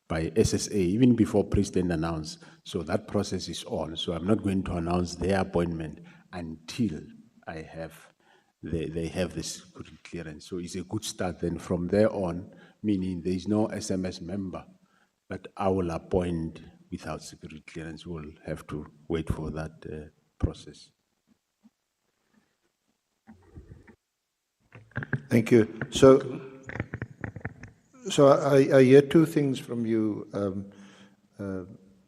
by SSA, even before President announced. So that process is on. So I'm not going to announce their appointment until I have they have the security clearance. So it's a good start. Then from there on, meaning there is no SMS member that I will appoint without security clearance. We'll have to wait for that process. Thank you. So I hear two things from you,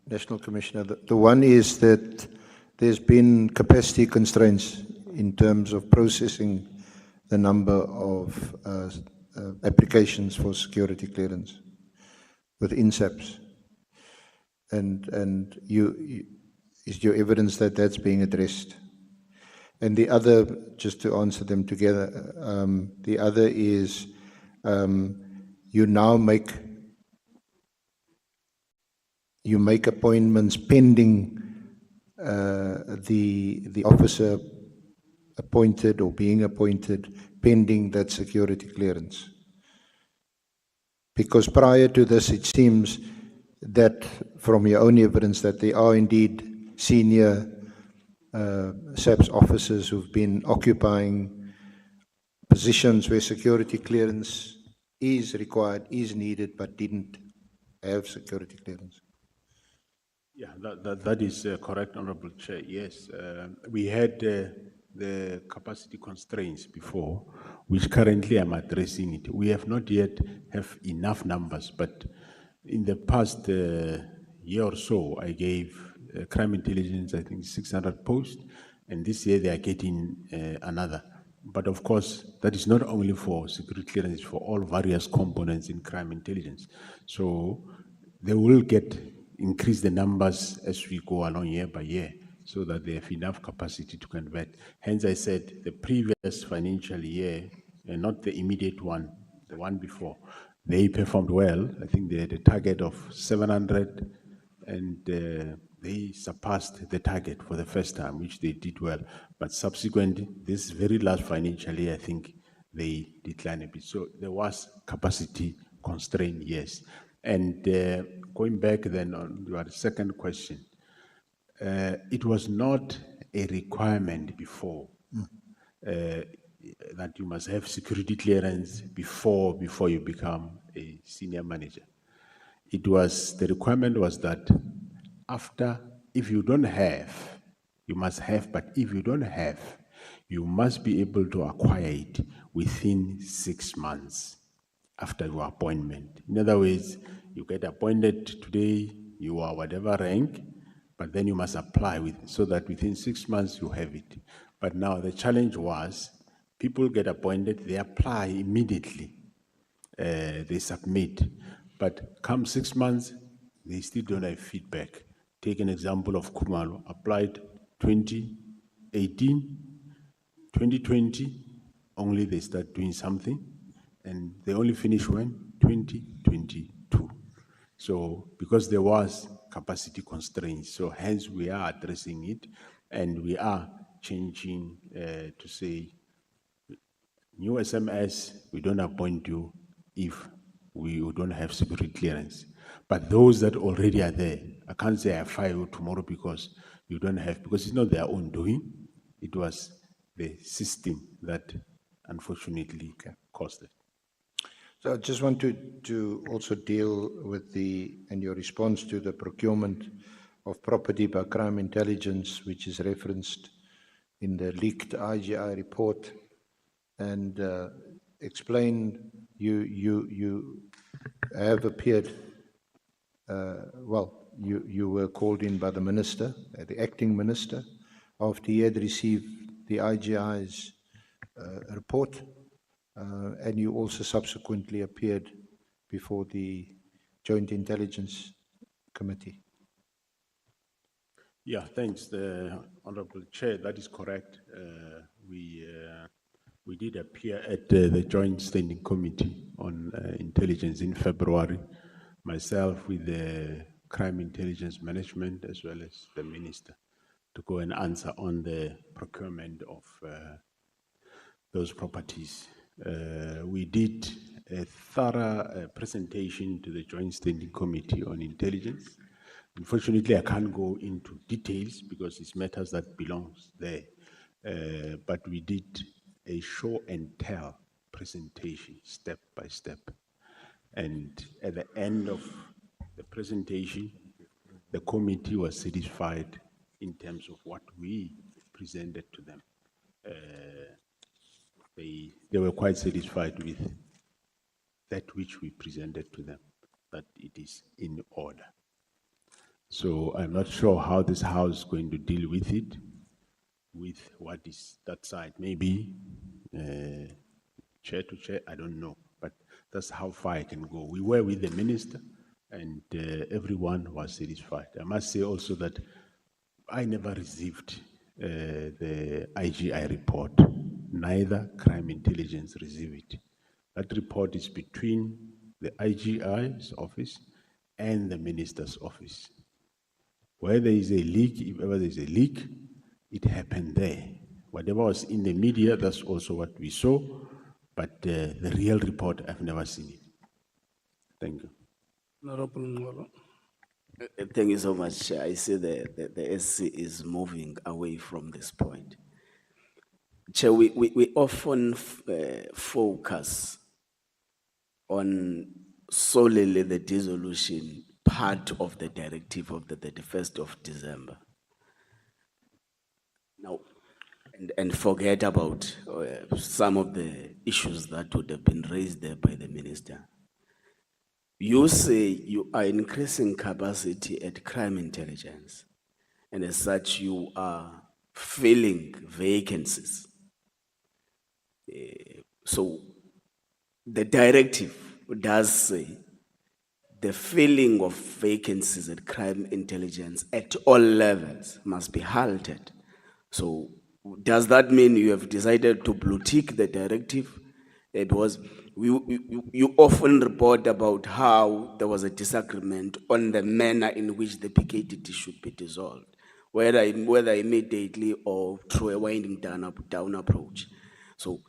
National Commissioner. The one is that there's been capacity constraints in terms of processing the number of applications for security clearance within SAPS. And is your evidence that that's being addressed? And the other, just to answer them together, the other is you now make appointments pending the officer appointed or being appointed pending that security clearance. Because prior to this, it seems that from your own evidence that there are indeed senior SAPS officers who've been occupying positions where security clearance is required, is needed, but didn't have security clearance. Yeah, that is correct, Honorable Chair. Yes, we had the capacity constraints before, which currently I'm addressing it. We have not yet have enough numbers, but in the past year or so, I gave crime intelligence, I think 600 posts, and this year they are getting another. But of course, that is not only for security clearance, it's for all various components in crime intelligence. So they will increase the numbers as we go along year by year, so that they have enough capacity to convert. Hence, I said the previous financial year, and not the immediate one, the one before, they performed well. I think they had a target of 700, and they surpassed the target for the first time, which they did well. But subsequently, this very last financial year, I think they declined a bit. So there was capacity constraint, yes. And going back then on your second question, it was not a requirement before that you must have security clearance before you become a senior manager. The requirement was that after, if you don't have, you must have, but if you don't have, you must be able to acquire it within 6 months after your appointment. In other words, you get appointed today, you are whatever rank, but then you must apply so that within 6 months you have it. But now the challenge was, people get appointed, they apply immediately, they submit, but come 6 months, they still don't have feedback. Take an example of Kumalo, applied 2018, 2020, only they start doing something, and they only finish when? 2022. So, because there was capacity constraints, so hence we are addressing it, and we are changing to say, new SMS, we don't appoint you if we don't have security clearance. But those that already are there, I can't say I fire you tomorrow because you don't have, because it's not their own doing. It was the system that unfortunately caused it. So I just want to also deal with and your response to the procurement of property by crime intelligence, which is referenced in the leaked IGI report, and explain you have appeared, you were called in by the minister, the acting minister, after he had received the IGI's report, and you also subsequently appeared before the Joint Intelligence Committee. Yeah, thanks, the Honorable Chair. That is correct. We did appear at the Joint Standing Committee on Intelligence in February, myself with the Crime Intelligence Management as well as the Minister, to go and answer on the procurement of those properties. We did a thorough presentation to the Joint Standing Committee on Intelligence. Unfortunately, I can't go into details because it's matters that belongs there. But we did a show and tell presentation, step by step. And at the end of the presentation, the committee was satisfied in terms of what we presented to them. They were quite satisfied with that which we presented to them, that it is in order. So I'm not sure how this House is going to deal with it, with what is that side. Maybe chair to chair, I don't know, but that's how far I can go. We were with the minister, and everyone was satisfied. I must say also that I never received the IGI report. Neither crime intelligence received it. That report is between the IGI's office and the minister's office. Where there is a leak, if ever there is a leak, it happened there. Whatever was in the media, that's also what we saw, but the real report, I've never seen it. Thank you. Honorable Nhlanhla. Thank you so much. I see the SC is moving away from this point. Chair, we often focus on solely the dissolution part of the directive of the 31st of December. Now, and forget about some of the issues that would have been raised there by the minister. You say you are increasing capacity at crime intelligence, and as such, you are filling vacancies. So the directive does say the filling of vacancies at crime intelligence at all levels must be halted. So does that mean you have decided to blue tick the directive? Because you often report about how there was a disagreement on the manner in which the PKDD should be dissolved, whether immediately or through a winding down approach. So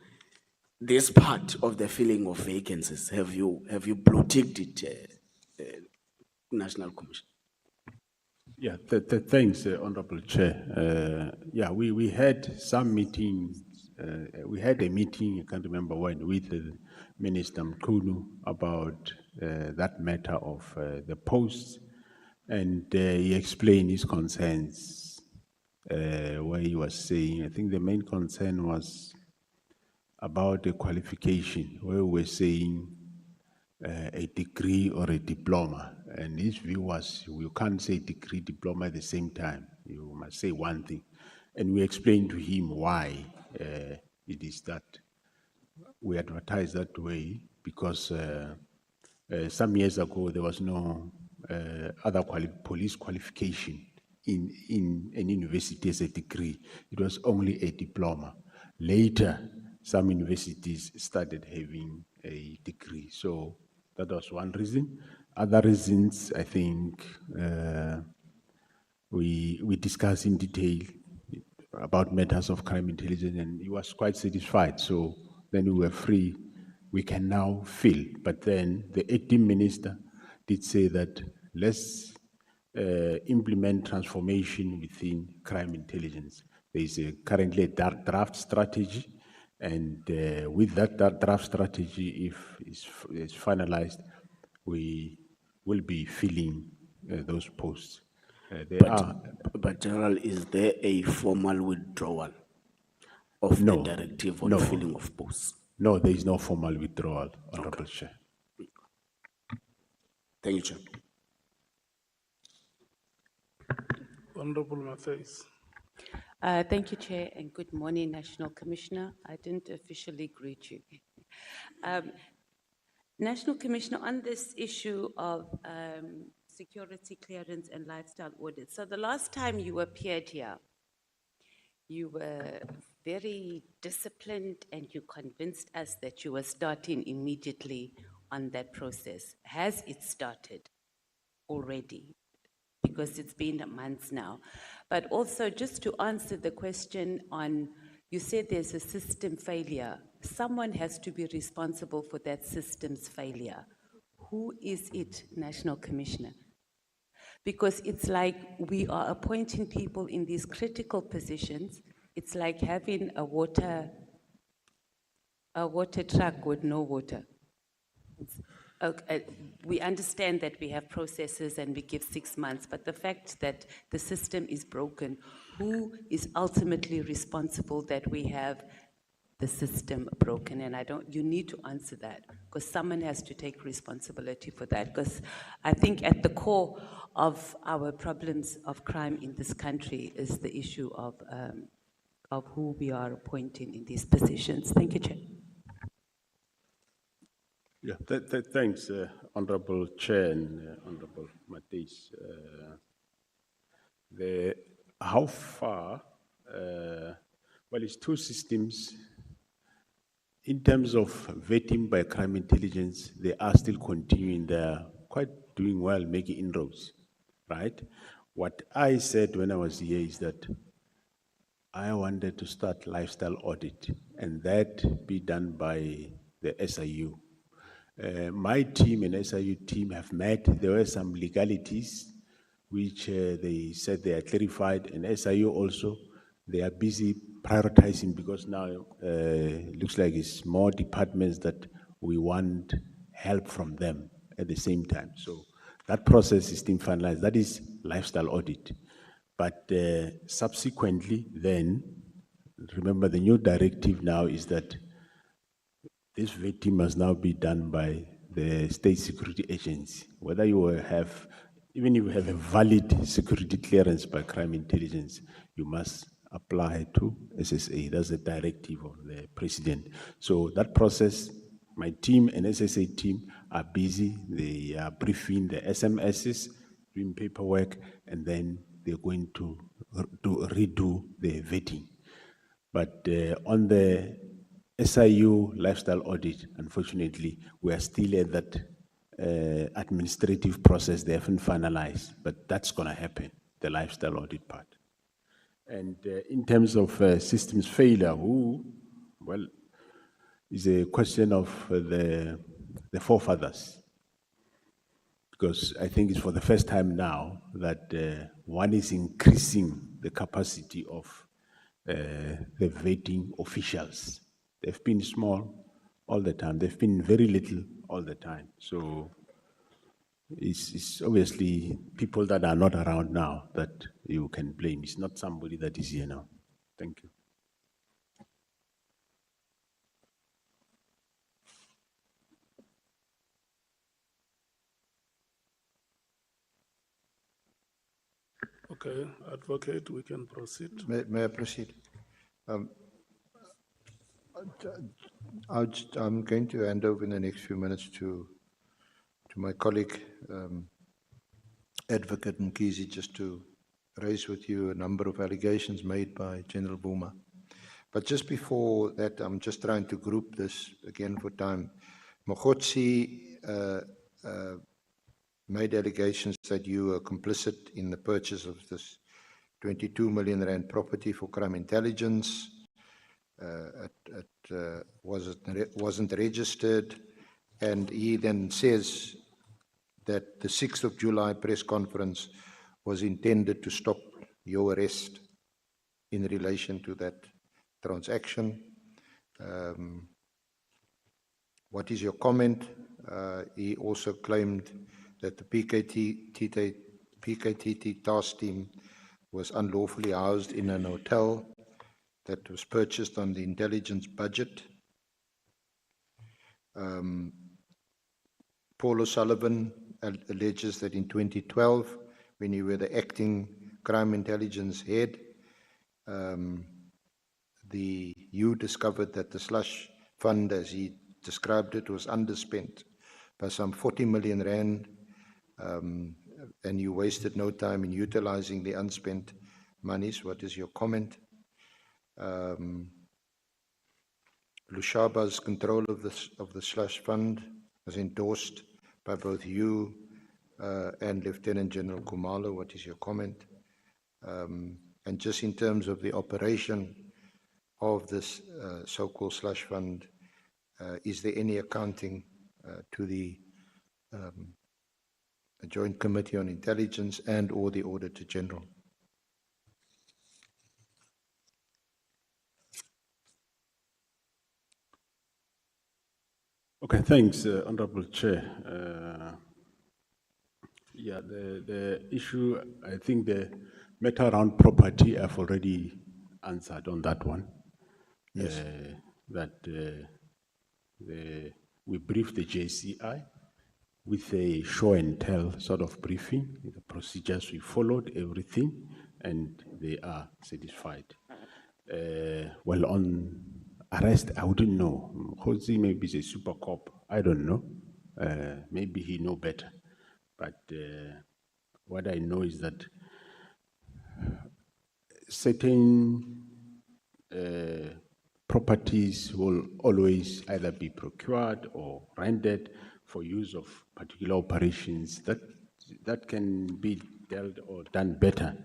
this part of the filling of vacancies, have you blue ticked it, National Commission? Yeah, thanks, Honorable Chair. Yeah, we had some meetings. We had a meeting, I can't remember when, with Minister Mkhunu about that matter of the posts, and he explained his concerns, where he was saying, I think the main concern was about the qualification, where we were saying a degree or a diploma. And his view was, you can't say degree, diploma at the same time. You must say one thing. And we explained to him why it is that we advertise that way, because some years ago there was no other police qualification in an university as a degree. It was only a diploma. Later, some universities started having a degree. So that was one reason. Other reasons, I think, we discussed in detail about matters of crime intelligence, and he was quite satisfied. So then we were free. We can now fill. But then the acting minister did say that let's implement transformation within crime intelligence. There is currently a draft strategy, and with that draft strategy, if it's finalized, we will be filling those posts. But General, is there a formal withdrawal of the directive on filling of posts? No, there is no formal withdrawal, Honorable Chair. Thank you, Chair. Honorable Matthys. Thank you, Chair, and good morning, National Commissioner. I didn't officially greet you. National Commissioner, on this issue of security clearance and lifestyle audits. So the last time you appeared here, you were very disciplined and you convinced us that you were starting immediately on that process. Has it started already? Because it's been months now. But also, just to answer the question on, you said there's a system failure. Someone has to be responsible for that system's failure. Who is it, National Commissioner? Because it's like we are appointing people in these critical positions. It's like having a water truck with no water. We understand that we have processes and we give 6 months, but the fact that the system is broken, who is ultimately responsible that we have the system broken? And you need to answer that, because someone has to take responsibility for that, because I think at the core of our problems of crime in this country is the issue of who we are appointing in these positions. Thank you, Chair. Yeah, thanks, Honorable Chair and Honorable Matthys. How far, well, it's two systems. In terms of vetting by crime intelligence, they are still continuing. They're quite doing well, making inroads, right? What I said when I was here is that I wanted to start lifestyle audit, and that be done by the SIU. My team and SIU team have met. There were some legalities which they said they are clarified, and SIU also, they are busy prioritizing, because now it looks like it's more departments that we want help from them at the same time. So that process is still finalized. That is lifestyle audit. But subsequently then, remember, the new directive now is that this vetting must now be done by the state security agency. Whether you have, even if you have a valid security clearance by crime intelligence, you must apply to SSA. That's the directive of the president. So that process, my team and SSA team are busy. They are briefing the SMSs, doing paperwork, and then they're going to redo the vetting. But on the SIU lifestyle audit, unfortunately, we are still at that administrative process. They haven't finalized, but that's going to happen, the lifestyle audit part. And in terms of systems failure, well, is a question of the forefathers. Because I think it's for the first time now that one is increasing the capacity of the vetting officials. They've been small all the time. They've been very little all the time. So it's obviously people that are not around now that you can blame. It's not somebody that is here now. Thank you. Okay, Advocate, we can proceed. May I proceed? I'm going to hand over in the next few minutes to my colleague, Advocate Mkhize, just to raise with you a number of allegations made by General Buma. But just before that, I'm just trying to group this again for time. Mogotsi made allegations that you were complicit in the purchase of this 22 million rand property for crime intelligence. It wasn't registered, and he then says that the 6th of July press conference was intended to stop your arrest in relation to that transaction. What is your comment? He also claimed that the PKTT task team was unlawfully housed in an hotel that was purchased on the intelligence budget. Paul O'Sullivan alleges that in 2012, when you were the acting crime intelligence head, you discovered that the slush fund, as he described it, was underspent by some 40 million rand, and you wasted no time in utilizing the unspent monies. What is your comment? Lushaba's control of the slush fund was endorsed by both you and Lieutenant General Khumalo. What is your comment? And just in terms of the operation of this so-called slush fund, is there any accounting to the Joint Committee on Intelligence and or the Auditor General? Okay, thanks, Honorable Chair. Yeah, the issue, I think the matter around property, I've already answered on that one. Yes. We briefed the JCI with a show and tell sort of briefing, the procedures we followed, everything, and they are satisfied. Well, on arrest, I wouldn't know. Jose maybe is a super cop. I don't know. Maybe he know better. But what I know is that certain properties will always either be procured or rented for use of particular operations that can be dealt or done better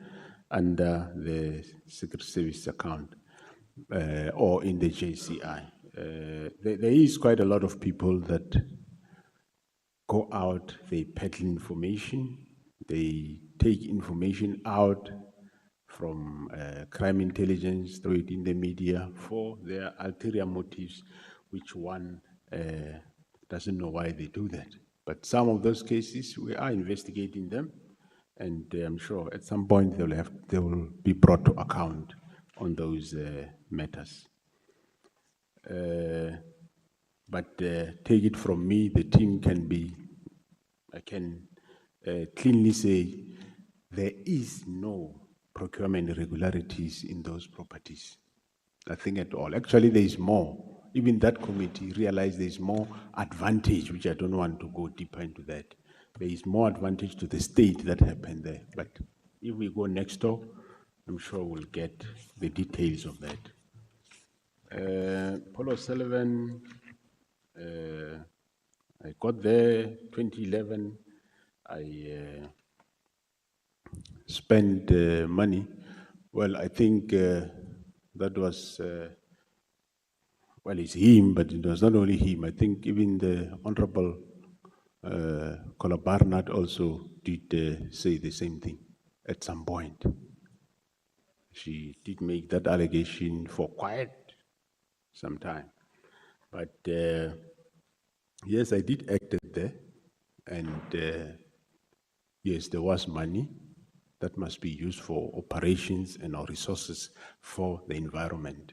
under the Secret Service account or in the JCI. There is quite a lot of people that go out, they peddle information, they take information out from crime intelligence, throw it in the media for their ulterior motives, which one doesn't know why they do that. But some of those cases, we are investigating them, and I'm sure at some point they will be brought to account on those matters. But take it from me, the team can be, I can cleanly say, there is no procurement irregularities in those properties. Nothing at all. Actually, there is more. Even that committee realized there is more advantage, which I don't want to go deeper into that. There is more advantage to the state that happened there. But if we go next door, I'm sure we'll get the details of that. Paul O'Sullivan, I got there 2011. I spent money. Well, I think that was, well, it's him, but it was not only him. I think even the Honorable Kola Barnard also did say the same thing at some point. She did make that allegation for quite some time. But yes, I did act there, and yes, there was money that must be used for operations and our resources for the environment.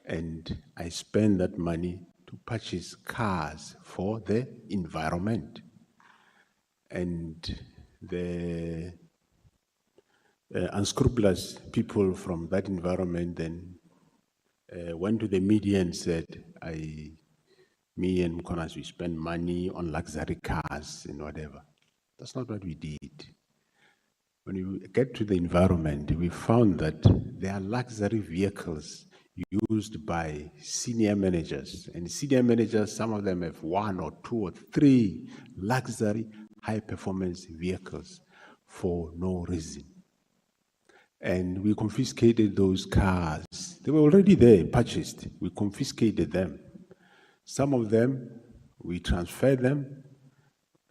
And I spent that money to purchase cars for the environment. And the unscrupulous people from that environment then went to the media and said, me and Mkwhanazi, we spend money on luxury cars and whatever. That's not what we did. When we get to the environment, we found that there are luxury vehicles used by senior managers. And senior managers, some of them have 1 or 2 or 3 luxury high-performance vehicles for no reason. And we confiscated those cars. They were already there, purchased. We confiscated them. Some of them, we transferred them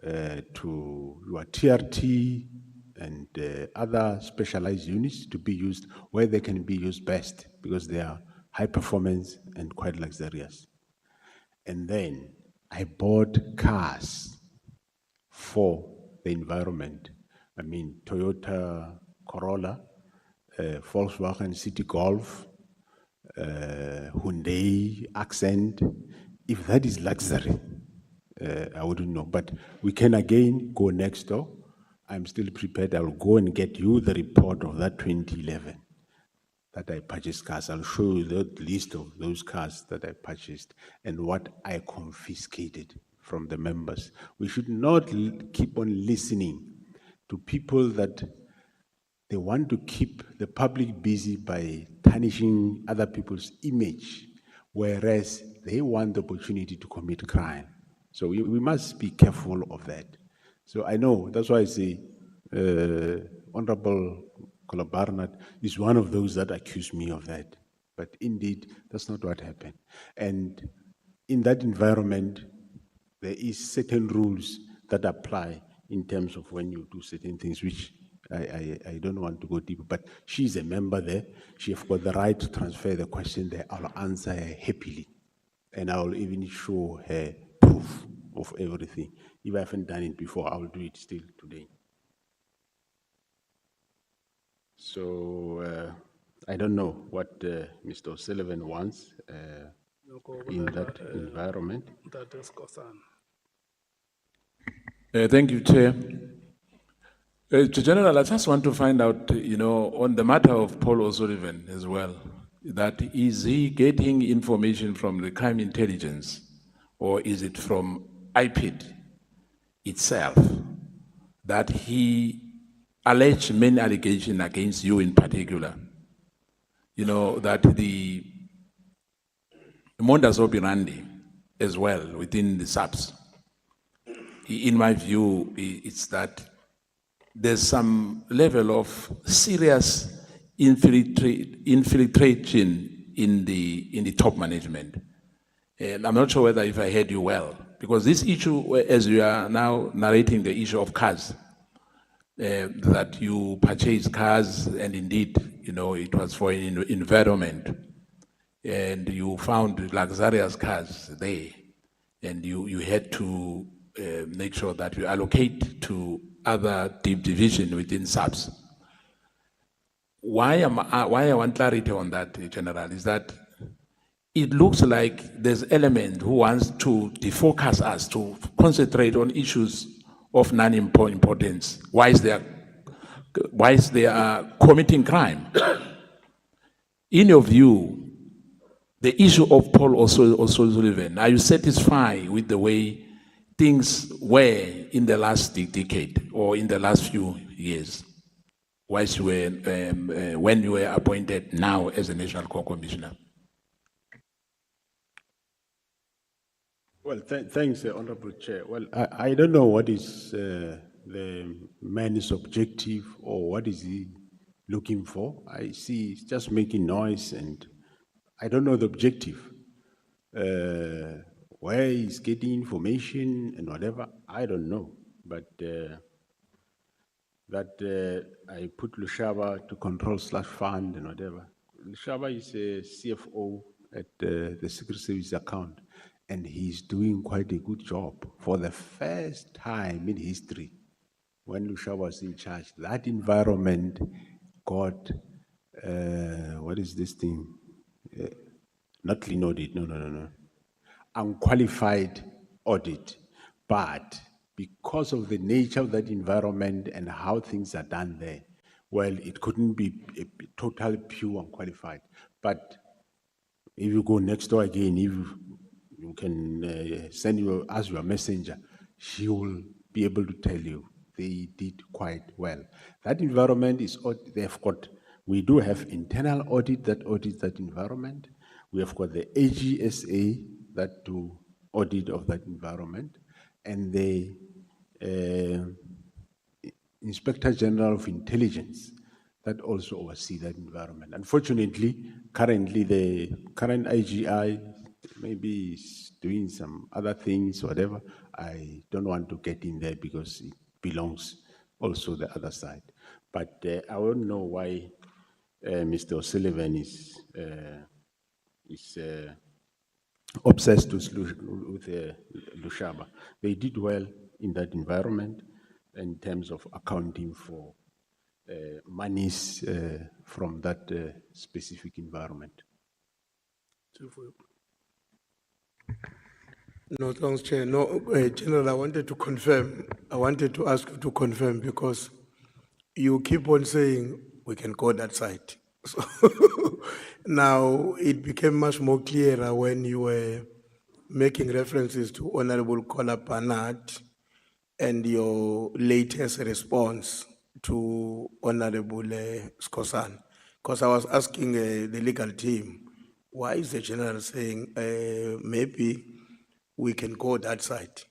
to your TRT and other specialized units to be used where they can be used best, because they are high performance and quite luxurious. And then I bought cars for the environment. I mean, Toyota Corolla, Volkswagen City Golf, Hyundai Accent. If that is luxury, I wouldn't know. But we can again go next door. I'm still prepared. I'll go and get you the report of that 2011 that I purchased cars. I'll show you the list of those cars that I purchased and what I confiscated from the members. We should not keep on listening to people that they want to keep the public busy by tarnishing other people's image, whereas they want the opportunity to commit crime. So we must be careful of that. So I know, that's why I say Honorable Kola Barnard is one of those that accuse me of that. But indeed, that's not what happened. And in that environment, there is certain rules that apply in terms of when you do certain things, which I don't want to go deeper, but she's a member there. She's got the right to transfer the question there. I'll answer her happily. And I'll even show her proof of everything. If I haven't done it before, I'll do it still today. So I don't know what Mr. O'Sullivan wants in that environment. That is Kosan. Thank you, Chair. General, I just want to find out, on the matter of Paul O'Sullivan as well, that is he getting information from the crime intelligence, or is it from IPID itself that he alleged many allegations against you in particular? That the modus operandi as well within the SAPS, in my view, it's that there's some level of serious infiltration in the top management. And I'm not sure whether if I heard you well, because this issue, as you are now narrating the issue of cars, that you purchased cars, and indeed, it was for environment, and you found luxurious cars there, and you had to make sure that you allocate to other division within SAPS. why I want clarity on that, General, is that it looks like there's element who wants to defocus us to concentrate on issues of non-importance. Why is they are committing crime? In your view, the issue of Paul O'Sullivan, are you satisfied with the way things were in the last decade or in the last few years, whilst you were, when you were appointed now as a National Core Commissioner? Well, thanks, Honorable Chair. Well, I don't know what is the man's objective or what is he looking for. I see he's just making noise and I don't know the objective. Where he's getting information and whatever, I don't know. But I put Lushaba to control/fund and whatever. Lushaba is a CFO at the Secret Service account, and he's doing quite a good job. For the first time in history, when Lushaba was in charge, that environment got, what is this thing? Not clean audit, no. Unqualified audit. But because of the nature of that environment and how things are done there, well, it couldn't be a total pure unqualified. But if you go next door again, if you can ask your messenger, she will be able to tell you they did quite well. That environment is, we do have internal audit that audits that environment. We have got the AGSA that do audit of that environment, and the Inspector General of Intelligence that also oversee that environment. Unfortunately, currently the current IGI maybe is doing some other things, whatever. I don't want to get in there because it belongs also the other side. But I don't know why Mr. O'Sullivan is obsessed with Lushaba. They did well in that environment in terms of accounting for monies from that specific environment. No, thanks, Chair. No, General, I wanted to ask you to confirm because you keep on saying we can go that side. So now it became much more clearer when you were making references to Honorable Kola Panat and your latest response to Honorable Skosan. Because I was asking the legal team, why is the General saying maybe we can go that side?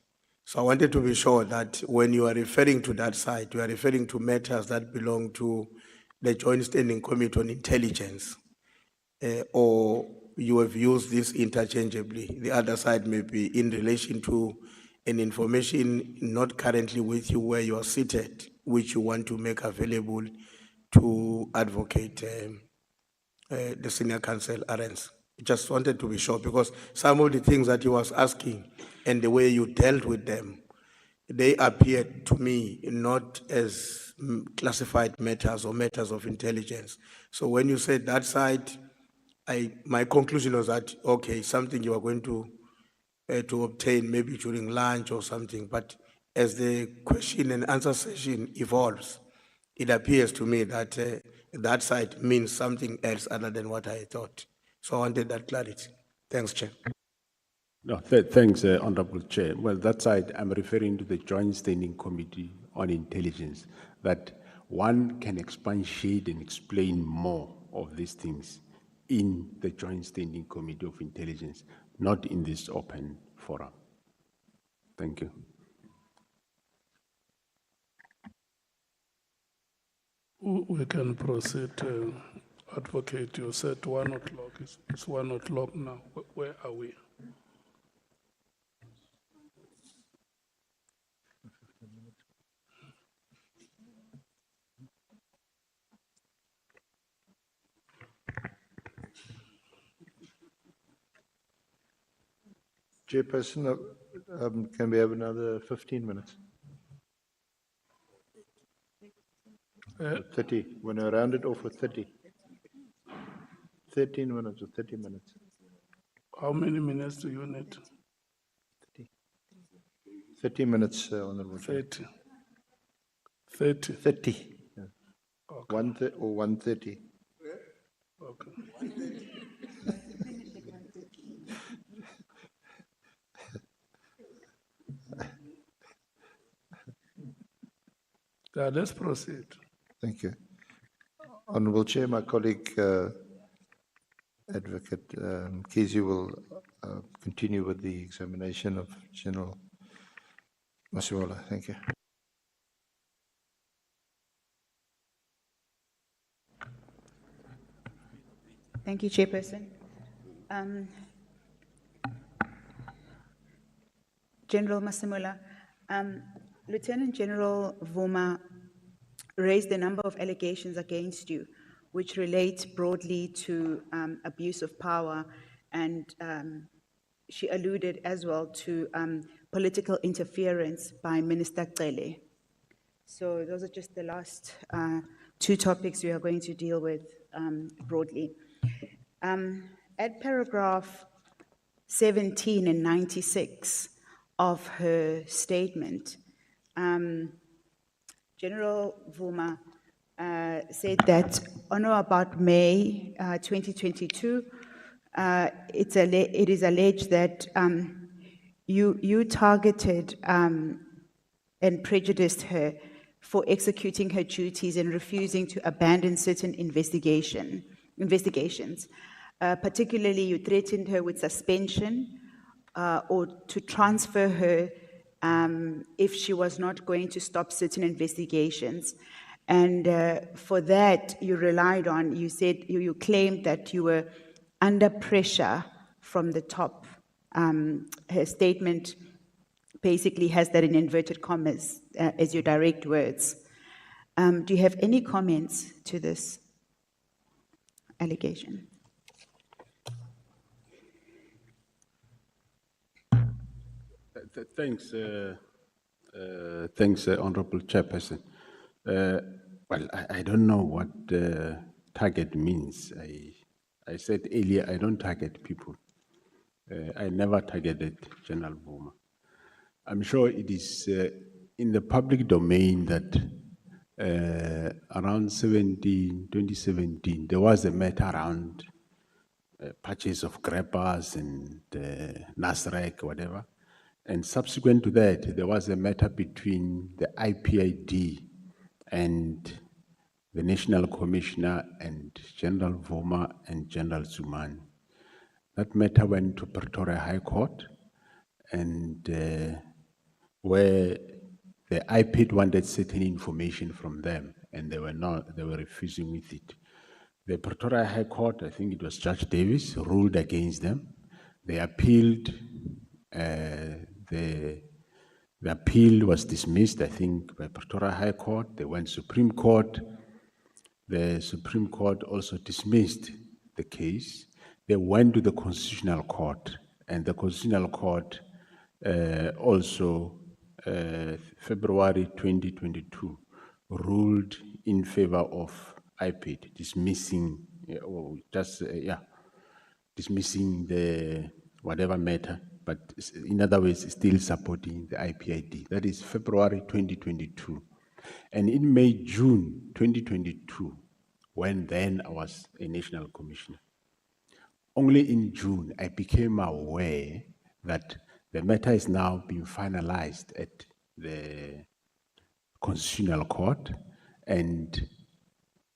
So I wanted to be sure that when you are referring to that side, you are referring to matters that belong to the Joint Standing Committee on Intelligence, or you have used this interchangeably. The other side may be in relation to an information not currently with you where you are seated, which you want to make available to advocate the senior counsel, Arens. Just wanted to be sure because some of the things that he was asking and the way you dealt with them, they appeared to me not as classified matters or matters of intelligence. So when you said that side, my conclusion was that, okay, something you are going to obtain maybe during lunch or something. But as the question and answer session evolves, it appears to me that that side means something else other than what I thought. So I wanted that clarity. Thanks, Chair. No, thanks, Honorable Chair. Well, that side, I'm referring to the Joint Standing Committee on Intelligence, that one can expatiate and explain more of these things in the Joint Standing Committee of Intelligence, not in this open forum. Thank you. We can proceed. Advocate, you said 1 o'clock. It's 1 o'clock now. Where are we? Chairperson, can we have another 15 minutes? 30, when I rounded off with 30. 13 minutes or 30 minutes. How many minutes do you need? 30 minutes, Honorable Chair. 30. 30. 30. Yeah. Okay. 130. Okay. Yeah, let's proceed. Thank you. Honorable Chair, my colleague, Advocate Kezi will continue with the examination of General Masemola. Thank you. Thank you, Chairperson. General Masemola, Lieutenant General Vuma raised a number of allegations against you, which relate broadly to abuse of power, and she alluded as well to political interference by Minister Cele. So those are just the last two topics we are going to deal with broadly. At paragraph 17 and 96 of her statement, General Vuma said that on or about May 2022, it is alleged that you targeted and prejudiced her for executing her duties and refusing to abandon certain investigations. Particularly, you threatened her with suspension or to transfer her if she was not going to stop certain investigations. And for that, you relied on, you said, you claimed that you were under pressure from the top. Her statement basically has that in inverted commas as your direct words. Do you have any comments to this allegation? Thanks, Honorable Chairperson. Well, I don't know what target means. I said earlier, I don't target people. I never targeted General Vuma. I'm sure it is in the public domain that around 2017, there was a matter around purchase of grappers and Nasrec, whatever. And subsequent to that, there was a matter between the IPID and the National Commissioner and General Vuma and General Zumani. That matter went to Pretoria High Court, and where the IPID wanted certain information from them, and they were refusing with it. The Pretoria High Court, I think it was Judge Davis, ruled against them. They appealed. The appeal was dismissed, I think, by Pretoria High Court. They went Supreme Court. The Supreme Court also dismissed the case. They went to the Constitutional Court, and the Constitutional Court also, February 2022, ruled in favor of IPID, dismissing, dismissing the whatever matter, but in other words, still supporting the IPID. That is February 2022. And in May, June 2022, when then I was a national commissioner, only in June I became aware that the matter is now being finalized at the Constitutional Court, and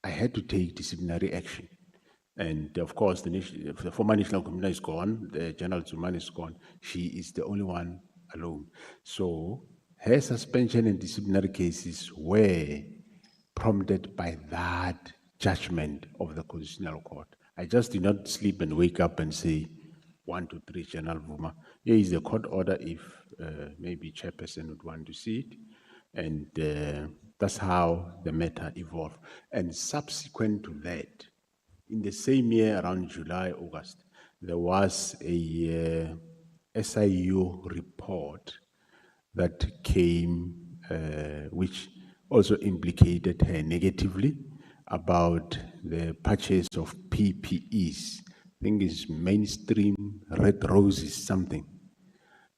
I had to take disciplinary action. And of course, the former national commissioner is gone, the General Zumani is gone. She is the only one alone. So her suspension and disciplinary cases were prompted by that judgment of the Constitutional Court. I just did not sleep and wake up and say, 1, 2, 3, General Vuma. Here is the court order if maybe chairperson would want to see it. And that's how the matter evolved. And subsequent to that, in the same year, around July, August, there was a SIU report that came, which also implicated her negatively about the purchase of PPEs. I think it's mainstream red roses something,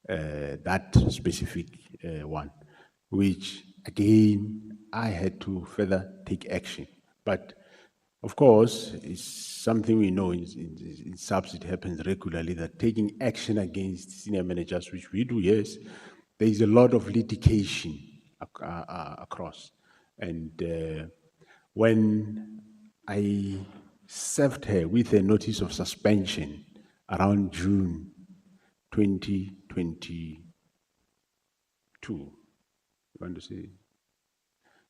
that specific one, which again, I had to further take action. But of course, it's something we know in SAPS, it happens regularly, that taking action against senior managers, which we do, yes, there is a lot of litigation across. And when I served her with a notice of suspension around June 2022, you want to say?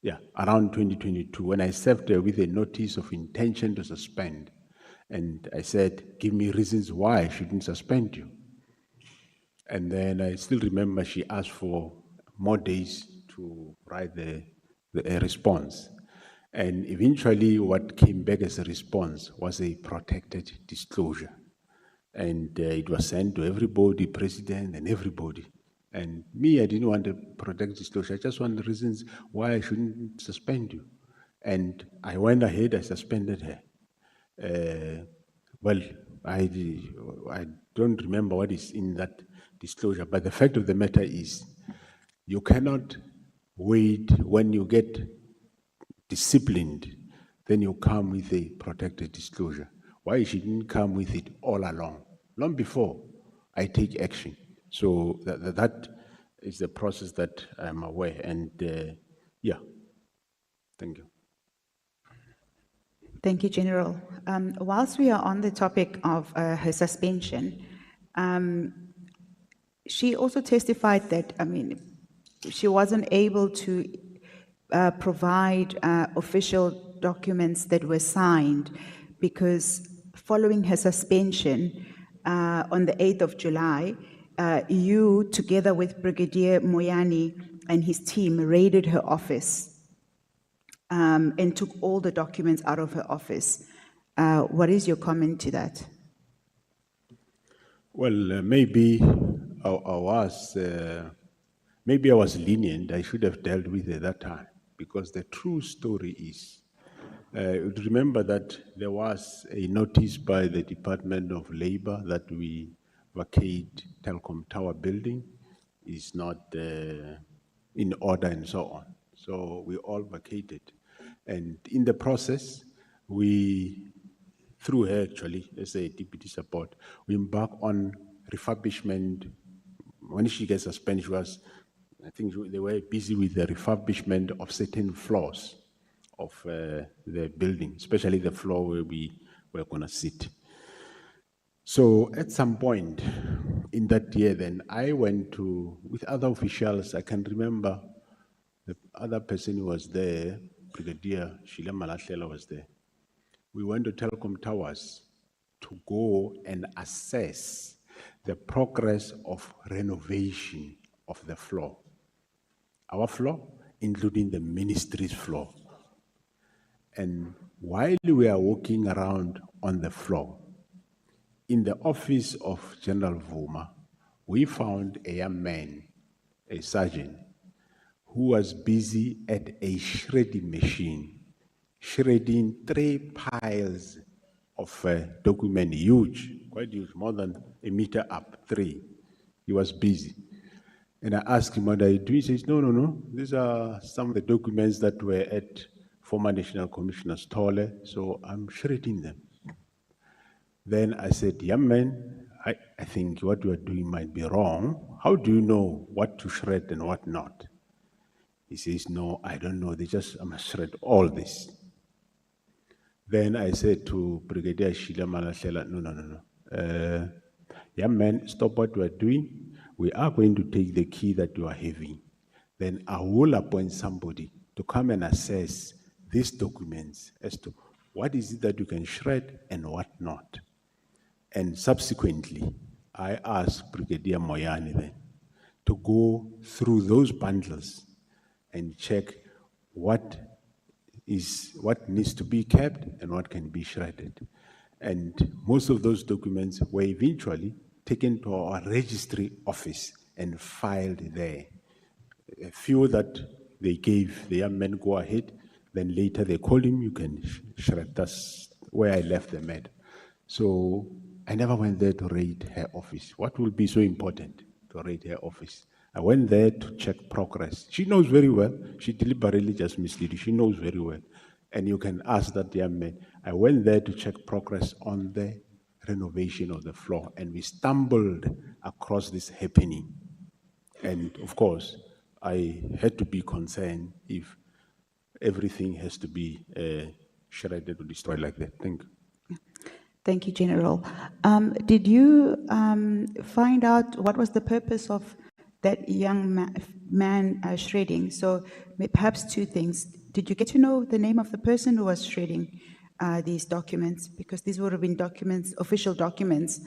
Yeah, around 2022, when I served her with a notice of intention to suspend, and I said, give me reasons why I shouldn't suspend you. And then I still remember she asked for more days to write a response. And eventually what came back as a response was a protected disclosure. And it was sent to everybody, president and everybody. And me, I didn't want a protected disclosure. I just want the reasons why I shouldn't suspend you. And I went ahead, I suspended her. Well, I don't remember what is in that disclosure, but the fact of the matter is, you cannot wait when you get disciplined, then you come with a protected disclosure. Why she didn't come with it all along, long before I take action. So that is the process that I'm aware, and yeah, thank you. Thank you, General. Whilst we are on the topic of her suspension, she also testified that, she wasn't able to provide official documents that were signed because following her suspension on the 8th of July, you, together with Brigadier Moyani and his team, raided her office and took all the documents out of her office. What is your comment to that? Well, maybe I was lenient. I should have dealt with it at that time, because the true story is, remember that there was a notice by the Department of Labor that we vacate Telkom Tower building is not in order and so on. So we all vacated. And in the process, we, through her actually, as a deputy support, we embark on refurbishment. When she gets suspended, she was, I think they were busy with the refurbishment of certain floors of the building, especially the floor where we were going to sit. So at some point in that year, then I went to, with other officials, I can remember the other person who was there, Brigadier Nhlanhla was there. We went to Telkom Towers to go and assess the progress of renovation of the floor. Our floor, including the ministry's floor. And while we are walking around on the floor, in the office of General Vuma, we found a young man, a sergeant, who was busy at a shredding machine, shredding 3 piles of document, huge, quite huge, more than a meter up, 3. He was busy. And I asked him, what are you doing? He says, no. These are some of the documents that were at former National Commissioner Stolle, so I'm shredding them. Then I said, young man, I think what you are doing might be wrong. How do you know what to shred and what not? He says, no, I don't know. I must shred all this. Then I said to Brigadier Nhlanhla, no. Young man, stop what you are doing. We are going to take the key that you are having. Then I will appoint somebody to come and assess these documents as to what is it that you can shred and what not. And subsequently, I asked Brigadier Moyani then to go through those bundles and check what needs to be kept and what can be shredded. And most of those documents were eventually taken to our registry office and filed there. A few that they gave the young man go ahead. Then later they called him, you can shred. That's where I left them at. So I never went there to raid her office. What will be so important to raid her office? I went there to check progress. She knows very well. She deliberately just misled you. She knows very well. And you can ask that young man. I went there to check progress on the renovation of the floor, and we stumbled across this happening. And of course, I had to be concerned if everything has to be shredded or destroyed like that. Thank you. Thank you, General. Did you find out what was the purpose of that young man shredding? So perhaps two things. Did you get to know the name of the person who was shredding these documents? Because these would have been documents, official documents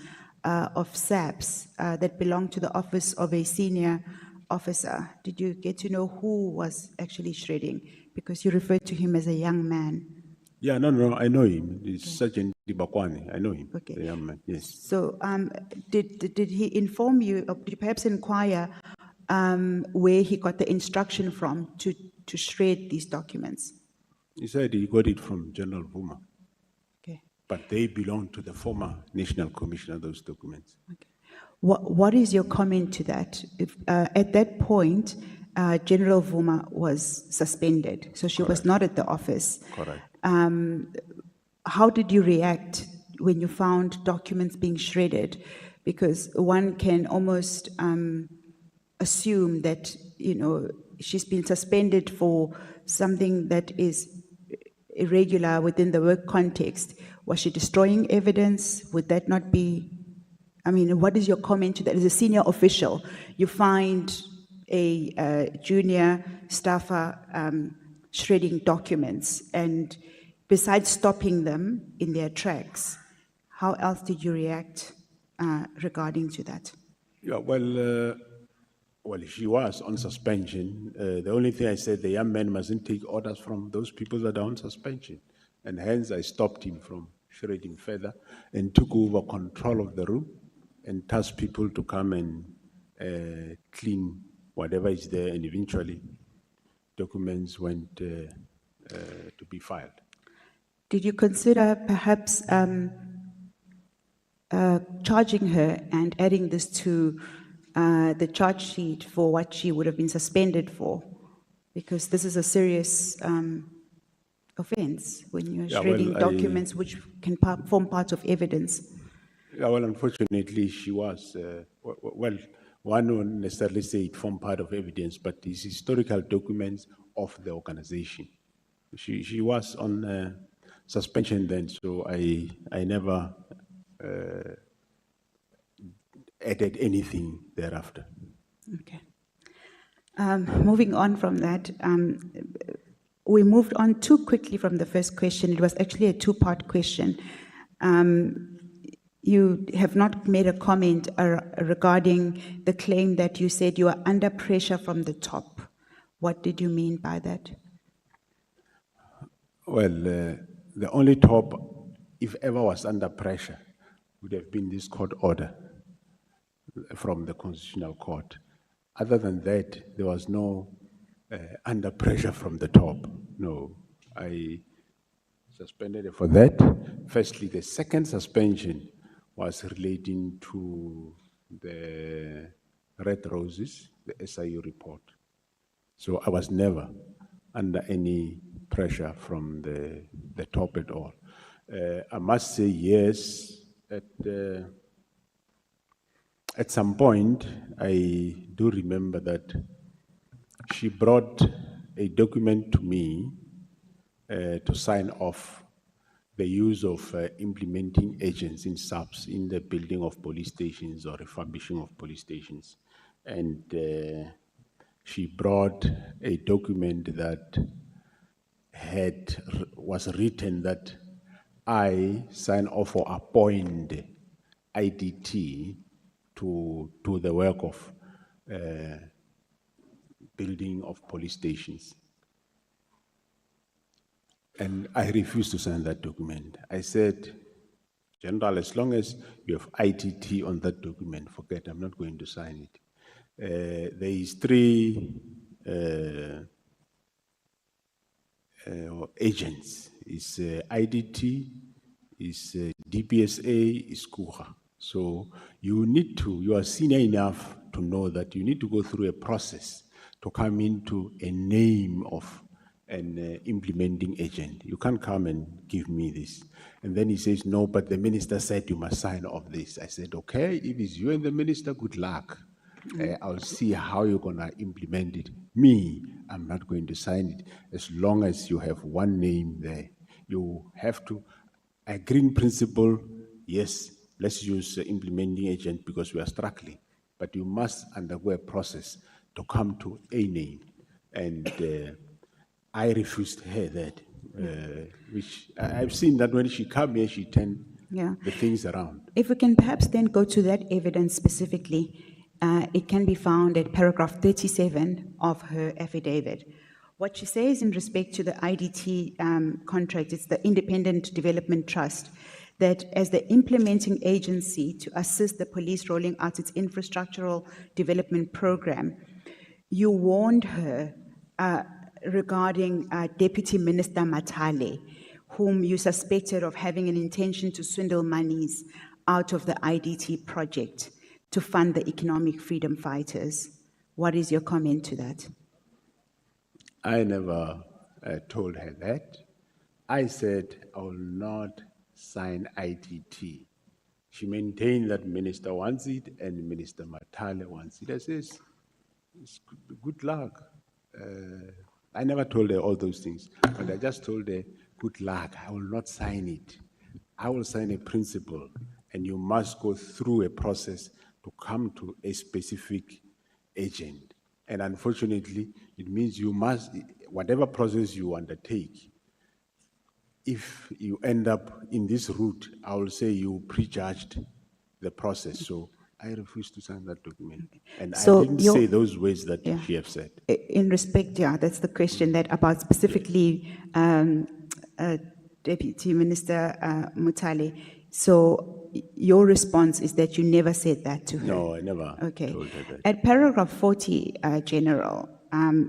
of SAPS that belong to the office of a senior officer. Did you get to know who was actually shredding? Because you referred to him as a young man. Yeah, no, I know him. It's Sergeant Dibakwani. I know him, Okay. the young man, yes. So did he inform you, or did you perhaps inquire where he got the instruction from to shred these documents? He said he got it from General Vuma. Okay. But they belong to the former National Commissioner, those documents. Okay. What is your comment to that? If, at that point, General Vuma was suspended, so she was not at the office. Correct. How did you react when you found documents being shredded? Because one can almost assume that, you know, she's been suspended for something that is irregular within the work context. Was she destroying evidence? Would that not be, I mean, what is your comment to that? As a senior official, you find a junior staffer shredding documents, and besides stopping them in their tracks, how else did you react regarding to that? Yeah, well, she was on suspension. The only thing I said, the young man mustn't take orders from those people that are on suspension. And hence I stopped him from shredding further and took over control of the room and tasked people to come and clean whatever is there, and eventually documents went to be filed. Did you consider perhaps charging her and adding this to the charge sheet for what she would have been suspended for? Because this is a serious offense when you're shredding documents which can form part of evidence. Yeah, well, unfortunately, she was, well, one won't necessarily say it formed part of evidence, but it's historical documents of the organization. She was on suspension then, so I never added anything thereafter. Okay. Moving on from that, we moved on too quickly from the first question. It was actually a two-part question. You have not made a comment regarding the claim that you said you are under pressure from the top. What did you mean by that? Well, the only top, if ever was under pressure, would have been this court order from the Constitutional Court. Other than that, there was no under pressure from the top. No, I suspended her for that. Firstly, the second suspension was relating to the Red Roses, the SIU report. So I was never under any pressure from the top at all. I must say yes, at some point, I do remember that she brought a document to me to sign off the use of implementing agents in SAPS in the building of police stations or refurbishing of police stations. And she brought a document that was written that I sign off or appoint IDT to the work of building of police stations. And I refused to sign that document. I said, General, as long as you have IDT on that document, forget, I'm not going to sign it. There is three or agents. It's IDT, it's DPSA, it's KUHA. So you are senior enough to know that you need to go through a process to come into a name of an implementing agent. You can't come and give me this. And then he says, no, but the minister said you must sign off this. I said, okay, if it's you and the minister, good luck. I'll see how you're gonna implement it. Me, I'm not going to sign it as long as you have one name there. You have to agree in principle, yes, let's use implementing agent because we are struggling, but you must undergo a process to come to a name. And I refused her that, which I've seen that when she came here, she turned the things around. If we can perhaps then go to that evidence specifically, it can be found at paragraph 37 of her affidavit. What she says in respect to the IDT contract, it's the Independent Development Trust, that as the implementing agency to assist the police rolling out its infrastructural development program, you warned her regarding Deputy Minister Matale, whom you suspected of having an intention to swindle monies out of the IDT project to fund the economic freedom fighters. What is your comment to that? I never told her that. I said I will not sign IDT. She maintained that minister wants it and Minister Matale wants it. I says, good luck. I never told her all those things, but I just told her, good luck, I will not sign it. I will sign a principle, and you must go through a process to come to a specific agent. And unfortunately, it means you must, whatever process you undertake, if you end up in this route, I will say you prejudged the process. So I refuse to sign that document. And So I didn't say those words that she have said. In respect, that's the question that about specifically Deputy Minister Mutale. So your response is that you never said that to her? No, I never Okay. told her that. At paragraph 40, General,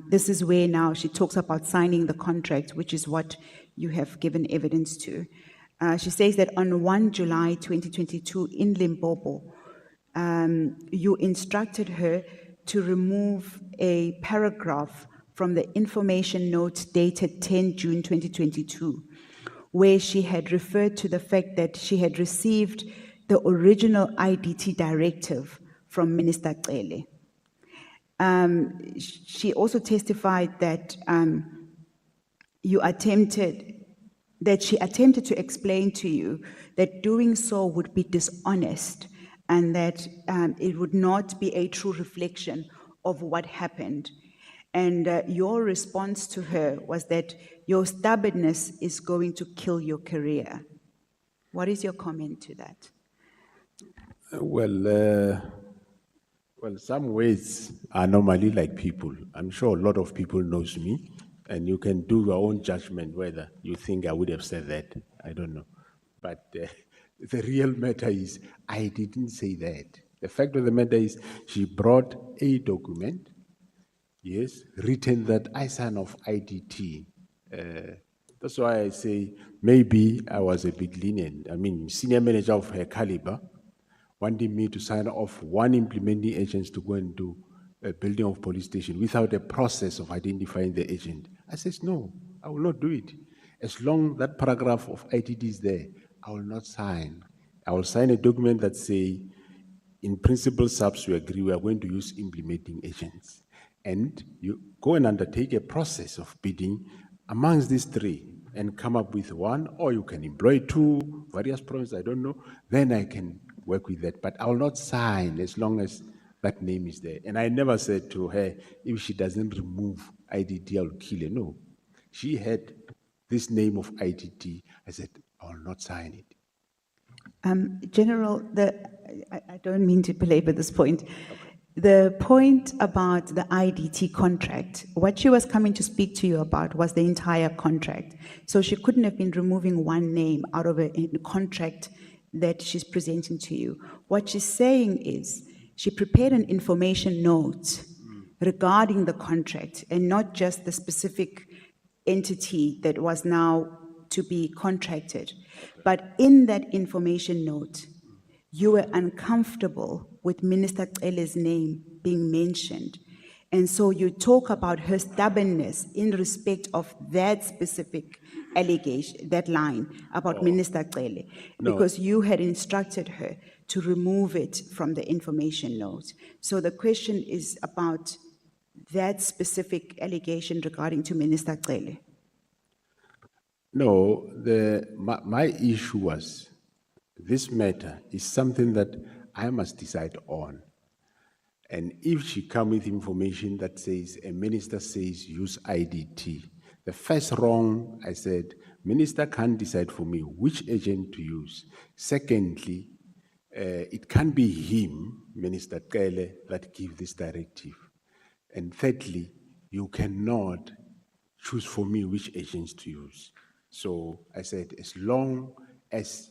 this is where now she talks about signing the contract, which is what you have given evidence to. She says that on 1 July 2022 in Limpopo, you instructed her to remove a paragraph from the information note dated 10 June 2022, where she had referred to the fact that she had received the original IDT directive from Minister Cele. She also testified that she attempted to explain to you that doing so would be dishonest and that it would not be a true reflection of what happened. And your response to her was that your stubbornness is going to kill your career. What is your comment to that? Well, some words are normally like people. I'm sure a lot of people knows me, and you can do your own judgment whether you think I would have said that. I don't know. But the real matter is, I didn't say that. The fact of the matter is, she brought a document, yes, written that I sign off IDT. That's why I say maybe I was a bit lenient. I mean, senior manager of her caliber wanting me to sign off one implementing agent to go and do a building of police station without a process of identifying the agent. I says, no, I will not do it. As long that paragraph of IDT is there, I will not sign. I will sign a document that say, in principle, SAPS, we agree we are going to use implementing agents. And you go and undertake a process of bidding amongst these three and come up with one, or you can employ two, various provinces, I don't know, then I can work with that. But I will not sign as long as that name is there. And I never said to her, if she doesn't remove IDT, I'll kill her. No. She had this name of IDT. I said, I will not sign it. General, I don't mean to belabor this point. The point about the IDT contract, what she was coming to speak to you about was the entire contract. So she couldn't have been removing one name out of a contract that she's presenting to you. What she's saying is she prepared an information note regarding the contract and not just the specific entity that was now to be contracted. But in that information note, you were uncomfortable with Minister Cele's name being mentioned. And so you talk about her stubbornness in respect of that specific allegation, that line about Minister Cele, because you had instructed her to remove it from the information note. So the question is about that specific allegation regarding to Minister Cele. No, my issue was, this matter is something that I must decide on. And if she come with information that says, a minister says use IDT, the first wrong, I said, minister can't decide for me which agent to use. Secondly, it can't be him, Minister Cele, that give this directive. And thirdly, you cannot choose for me which agents to use. So I said, as long as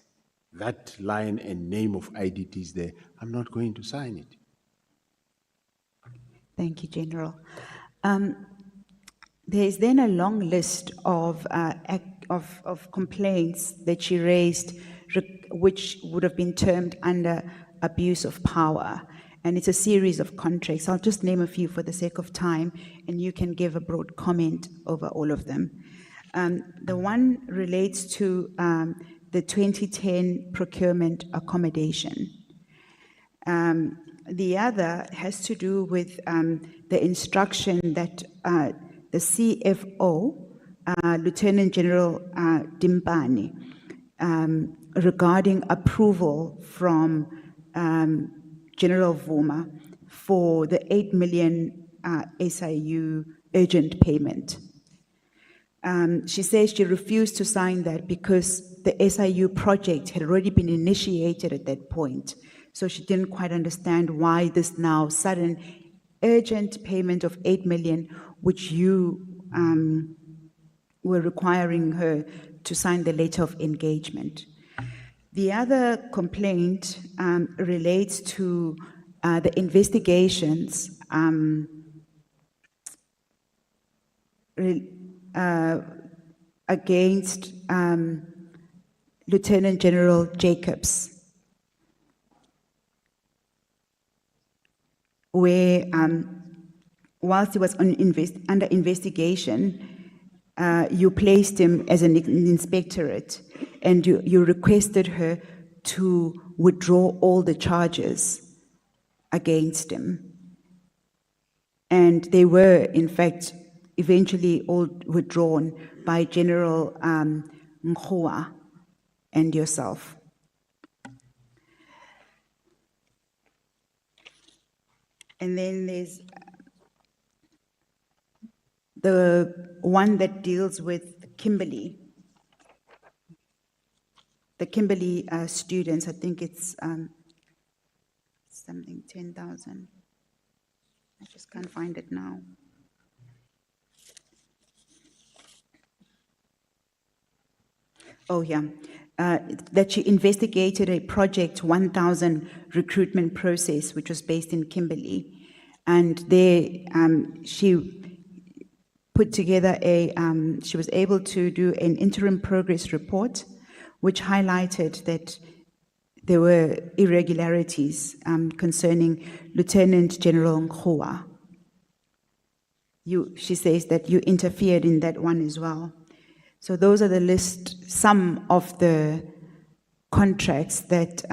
that line and name of IDT is there, I'm not going to sign it. Thank you, General. There is then a long list of complaints that she raised, which would have been termed under abuse of power. And it's a series of contracts. I'll just name a few for the sake of time, and you can give a broad comment over all of them. The one relates to the 2010 procurement accommodation. The other has to do with the instruction that the CFO, Lieutenant General Dimpani, regarding approval from General Vuma for the 8 million SIU urgent payment. She says she refused to sign that because the SIU project had already been initiated at that point. So she didn't quite understand why this now sudden urgent payment of 8 million, which you were requiring her to sign the letter of engagement. The other complaint relates to the investigations against Lieutenant General Jacobs, where whilst he was under investigation, you placed him as an inspectorate, and you requested her to withdraw all the charges against him. And they were, in fact, eventually all withdrawn by General Mkwhanazi and yourself. And then there's the one that deals with Kimberley. The Kimberley students, I think it's something 10,000. I just can't find it now. Oh, yeah. That she investigated a Project 1000 recruitment process, which was based in Kimberley. And there she put together she was able to do an interim progress report, which highlighted that there were irregularities concerning Lieutenant General Mkwhanazi. She says that you interfered in that one as well. So those are the list, some of the contracts that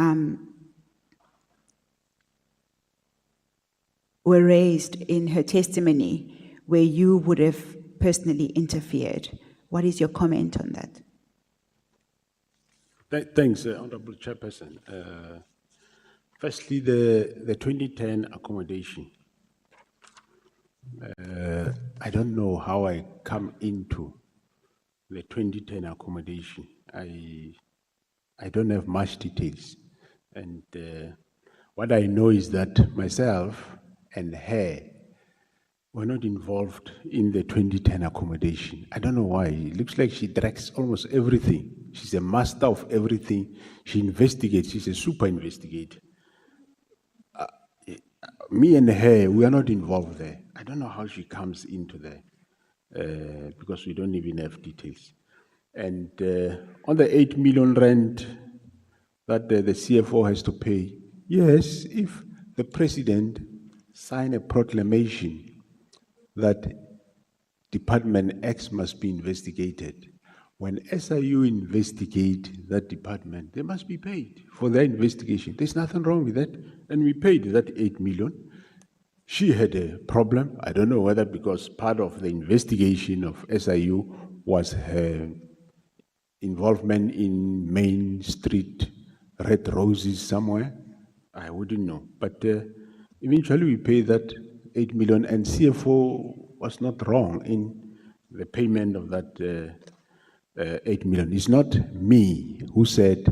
were raised in her testimony where you would have personally interfered. What is your comment on that? Thanks, Honorable Chairperson. Firstly, the 2010 accommodation. I don't know how I come into the 2010 accommodation. I don't have much details. And what I know is that myself and her were not involved in the 2010 accommodation. I don't know why. It looks like she directs almost everything. She's a master of everything. She investigates. She's a super investigator. Me and her, we are not involved there. I don't know how she comes into there. because we don't even have details. And on the 8 million rand that the CFO has to pay, yes, if the president sign a proclamation that Department X must be investigated, when SIU investigate that department, they must be paid for their investigation. There's nothing wrong with that. And we paid that 8 million. She had a problem. I don't know whether because part of the investigation of SIU was her involvement in Main Street, Red Roses somewhere. I wouldn't know. But eventually we paid that 8 million, and CFO was not wrong in the payment of that 8 million. It's not me who said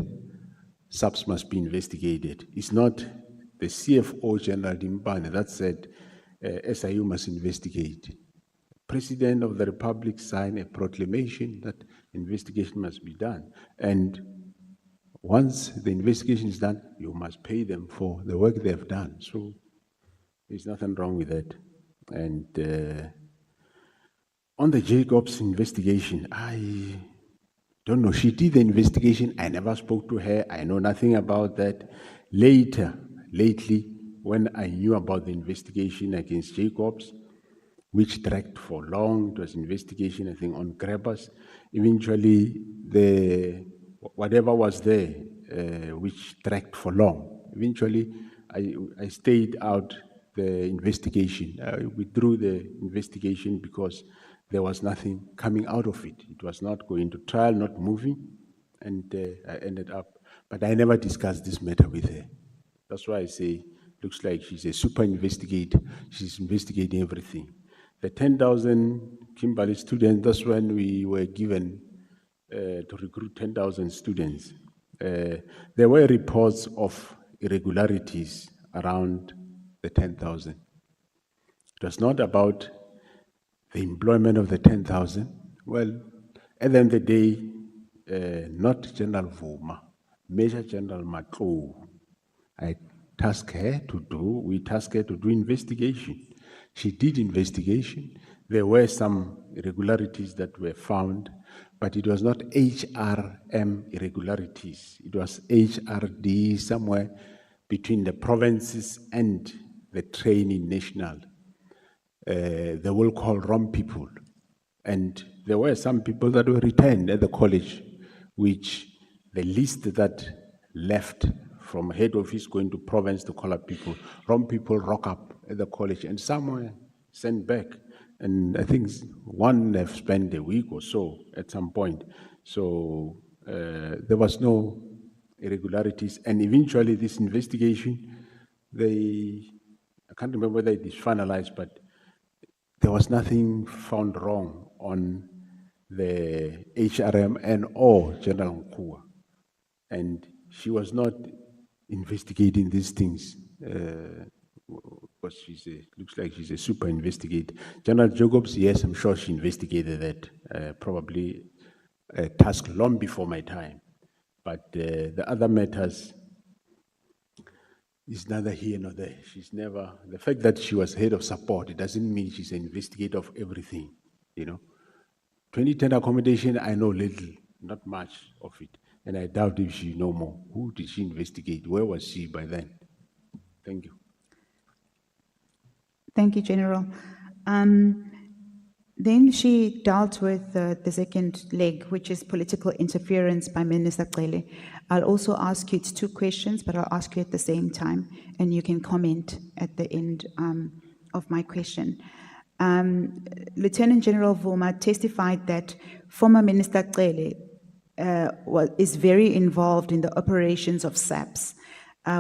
SAPS must be investigated. It's not the CFO General Dimpane that said SIU must investigate. President of the Republic signed a proclamation that investigation must be done. And once the investigation is done, you must pay them for the work they have done. So there's nothing wrong with that. And on the Jacobs investigation, I don't know. She did the investigation. I never spoke to her. I know nothing about that. Lately, when I knew about the investigation against Jacobs, which dragged for long, it was investigation, I think, on grabbers. Eventually, whatever was there, which dragged for long, eventually, I stayed out the investigation. I withdrew the investigation because there was nothing coming out of it. It was not going to trial, not moving, and I ended up, but I never discussed this matter with her. That's why I say, looks like she's a super investigator. She's investigating everything. The 10,000 Kimberley students, that's when we were given to recruit 10,000 students. There were reports of irregularities around the 10,000. It was not about the employment of the 10,000. Well, at the end of the day, not General Vuma, Major General Matlo, we tasked her to do investigation. She did investigation. There were some irregularities that were found, but it was not HRM irregularities. It was HRD somewhere between the provinces and the training national. They will call wrong people. And there were some people that were retained at the college, which the list that left from head office going to province to call up people, wrong people rock up at the college, and some were sent back. And I think one have spent a week or so at some point. So there was no irregularities. And eventually this investigation, I can't remember whether it is finalized, but there was nothing found wrong on the HRM and or General Nkua. And she was not investigating these things because looks like she's a super investigator. General Jacobs, yes, I'm sure she investigated that, probably a task long before my time. But the other matters is neither here nor there. She's never, the fact that she was head of support, it doesn't mean she's an investigator of everything, 2010 accommodation, I know little, not much of it. And I doubt if she know more. Who did she investigate? Where was she by then? Thank you. Thank you, General. Then she dealt with the second leg, which is political interference by Minister Cele. I'll also ask you, it's two questions, but I'll ask you at the same time, and you can comment at the end of my question. Lieutenant General Vuma testified that former Minister Cele is very involved in the operations of SAPS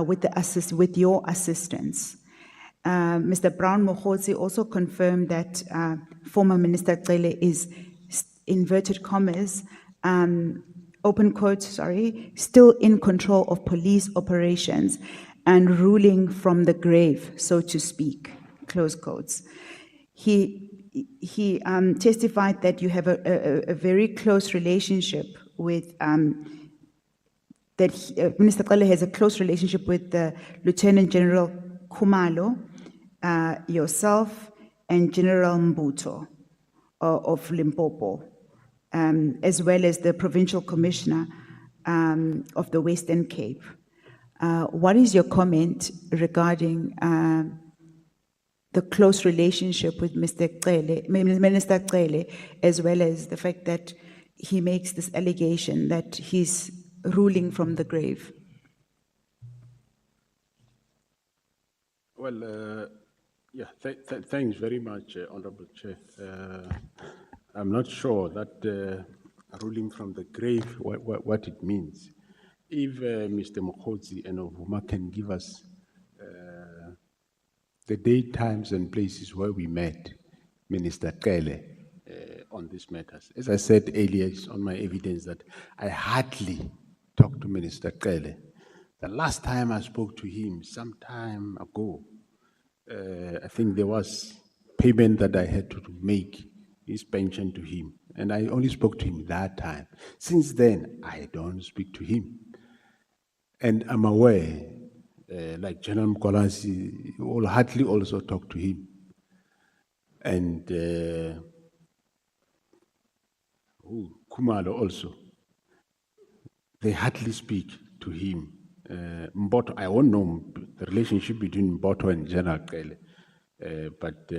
with your assistance. Mr. Brown Mogotsi also confirmed that former Minister Cele is, inverted commas, open quotes, sorry, still in control of police operations and ruling from the grave, so to speak, close quotes. He testified that you have a very close relationship with, Minister Cele has a close relationship with Lieutenant General Khumalo, yourself, and General Mbuto. of Limpopo, as well as the Provincial Commissioner of the Western Cape. What is your comment regarding the close relationship with Minister Cele, as well as the fact that he makes this allegation that he's ruling from the grave? Well, thanks very much, Honorable Chair. I'm not sure that ruling from the grave, what it means. If Mr. Mokhodzi and Ovuma can give us the date, times, and places where we met Minister Cele on these matters. As I said earlier, it's on my evidence that I hardly talked to Minister Cele. The last time I spoke to him, some time ago, I think there was payment that I had to make his pension to him, and I only spoke to him that time. Since then, I don't speak to him. And I'm aware, like Nhlanhla Mkwhanazi, will hardly also talk to him. And Kumalo also, they hardly speak to him. Mboto, I won't know the relationship between Mboto and General Cele, but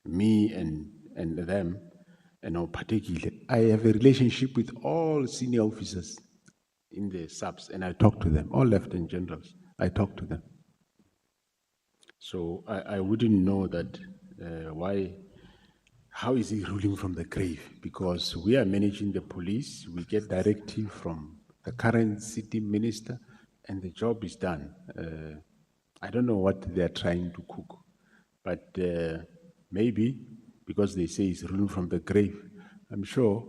me and them, particularly, I have a relationship with all senior officers in the SAPS, and I talk to them, all lieutenant generals, I talk to them. So I wouldn't know that how is he ruling from the grave? Because we are managing the police, we get directive from the current city minister, and the job is done. I don't know what they're trying to cook, but maybe because they say he's ruling from the grave, I'm sure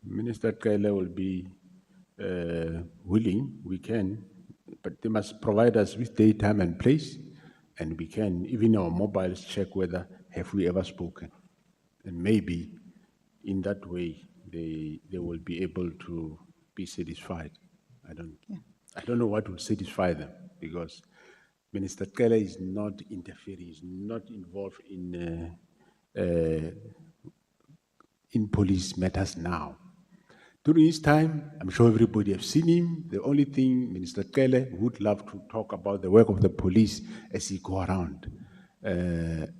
Minister Cele will be willing, we can, but they must provide us with date, time, and place, and we can, even our mobiles, check whether have we ever spoken. And maybe in that way, they will be able to be satisfied. I don't know what will satisfy them, because Minister Cele is not interfering, is not involved in police matters now. During his time, I'm sure everybody has seen him. The only thing Minister Cele would love to talk about the work of the police as he go around.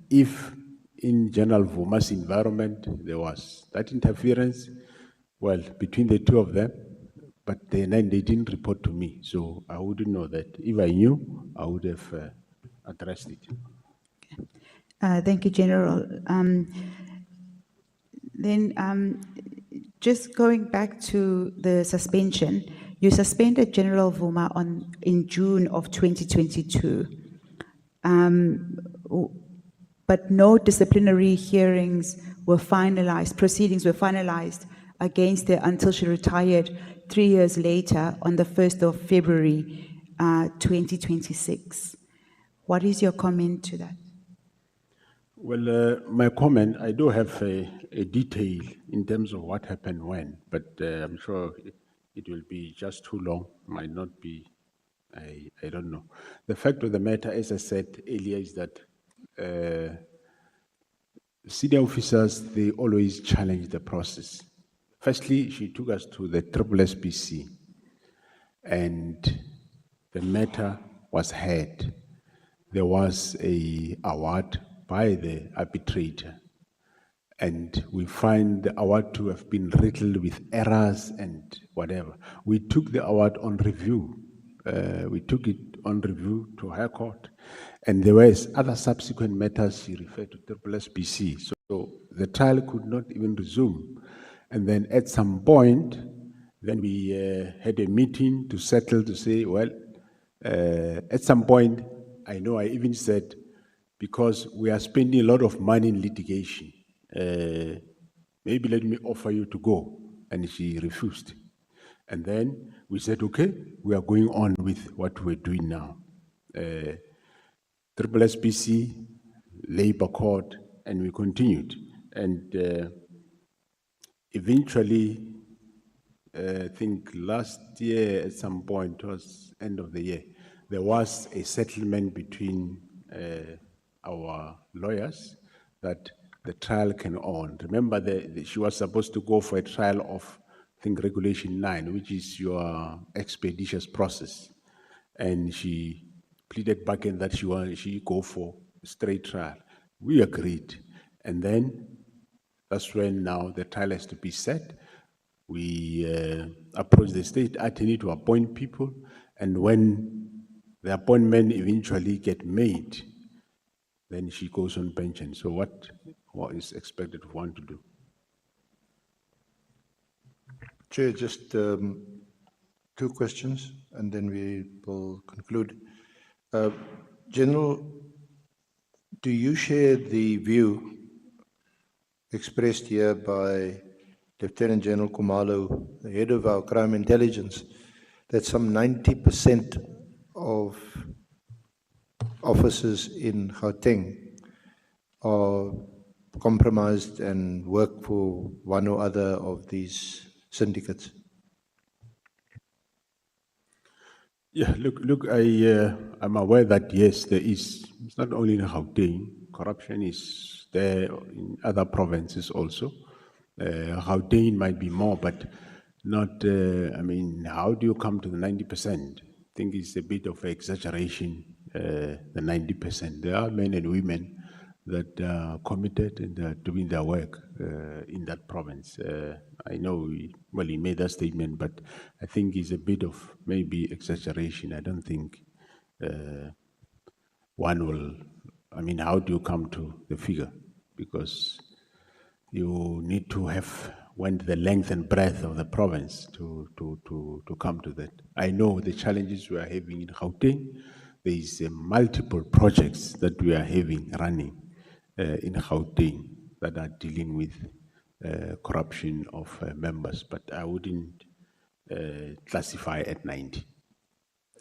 If in General Vuma's environment there was that interference, well, between the two of them, but they didn't report to me, so I wouldn't know that. If I knew, I would have addressed it. Thank you, General. Just going back to the suspension, you suspended General Vuma in June of 2022, but no disciplinary hearings were finalized, proceedings were finalized against her until she retired 3 years later on the 1st of February 2026. What is your comment to that? Well, my comment, I do have a detail in terms of what happened when, but I'm sure it will be just too long, might not be, I don't know. The fact of the matter, as I said earlier, is that senior officers, they always challenge the process. Firstly, she took us to the SABC, and the matter was heard. There was an award by the arbitrator, and we find the award to have been riddled with errors and whatever. We took the award on review. We took it on review to High Court, and there were other subsequent matters she referred to SABC. So the trial could not even resume. And then at some point, then we had a meeting to settle, to say, well, at some point, I know I even said, because we are spending a lot of money in litigation, maybe let me offer you to go. And she refused. And then we said, okay, we are going on with what we're doing now. SABC, Labor Court, and we continued. And eventually, I think last year at some point, towards end of the year, there was a settlement between our lawyers that the trial can on. Remember, she was supposed to go for a trial of, I think, Regulation 9, which is your expeditious process. And she pleaded back in that she go for a straight trial. We agreed. And then that's when now the trial has to be set. We approach the state attorney to appoint people. And when the appointment eventually get made, then she goes on pension. So what is expected of one to do? Chair, just 2 questions, and then we will conclude. General, do you share the view expressed here by Lieutenant General Khumalo, the head of our crime intelligence, that some 90% of officers in Gauteng are compromised and work for one or other of these syndicates? Yeah, look. I'm aware that yes, there is. It's not only in Gauteng. Corruption is there in other provinces also. Gauteng might be more, but not. How do you come to the 90%? I think it's a bit of exaggeration. The 90%. There are men and women that are committed and are doing their work in that province. I know, he made that statement, but I think it's a bit of maybe exaggeration. I don't think one will, how do you come to the figure? Because you need to have went the length and breadth of the province to come to that. I know the challenges we are having in Gauteng. There is multiple projects that we are having running in Gauteng that are dealing with corruption of members, but I wouldn't classify at 90.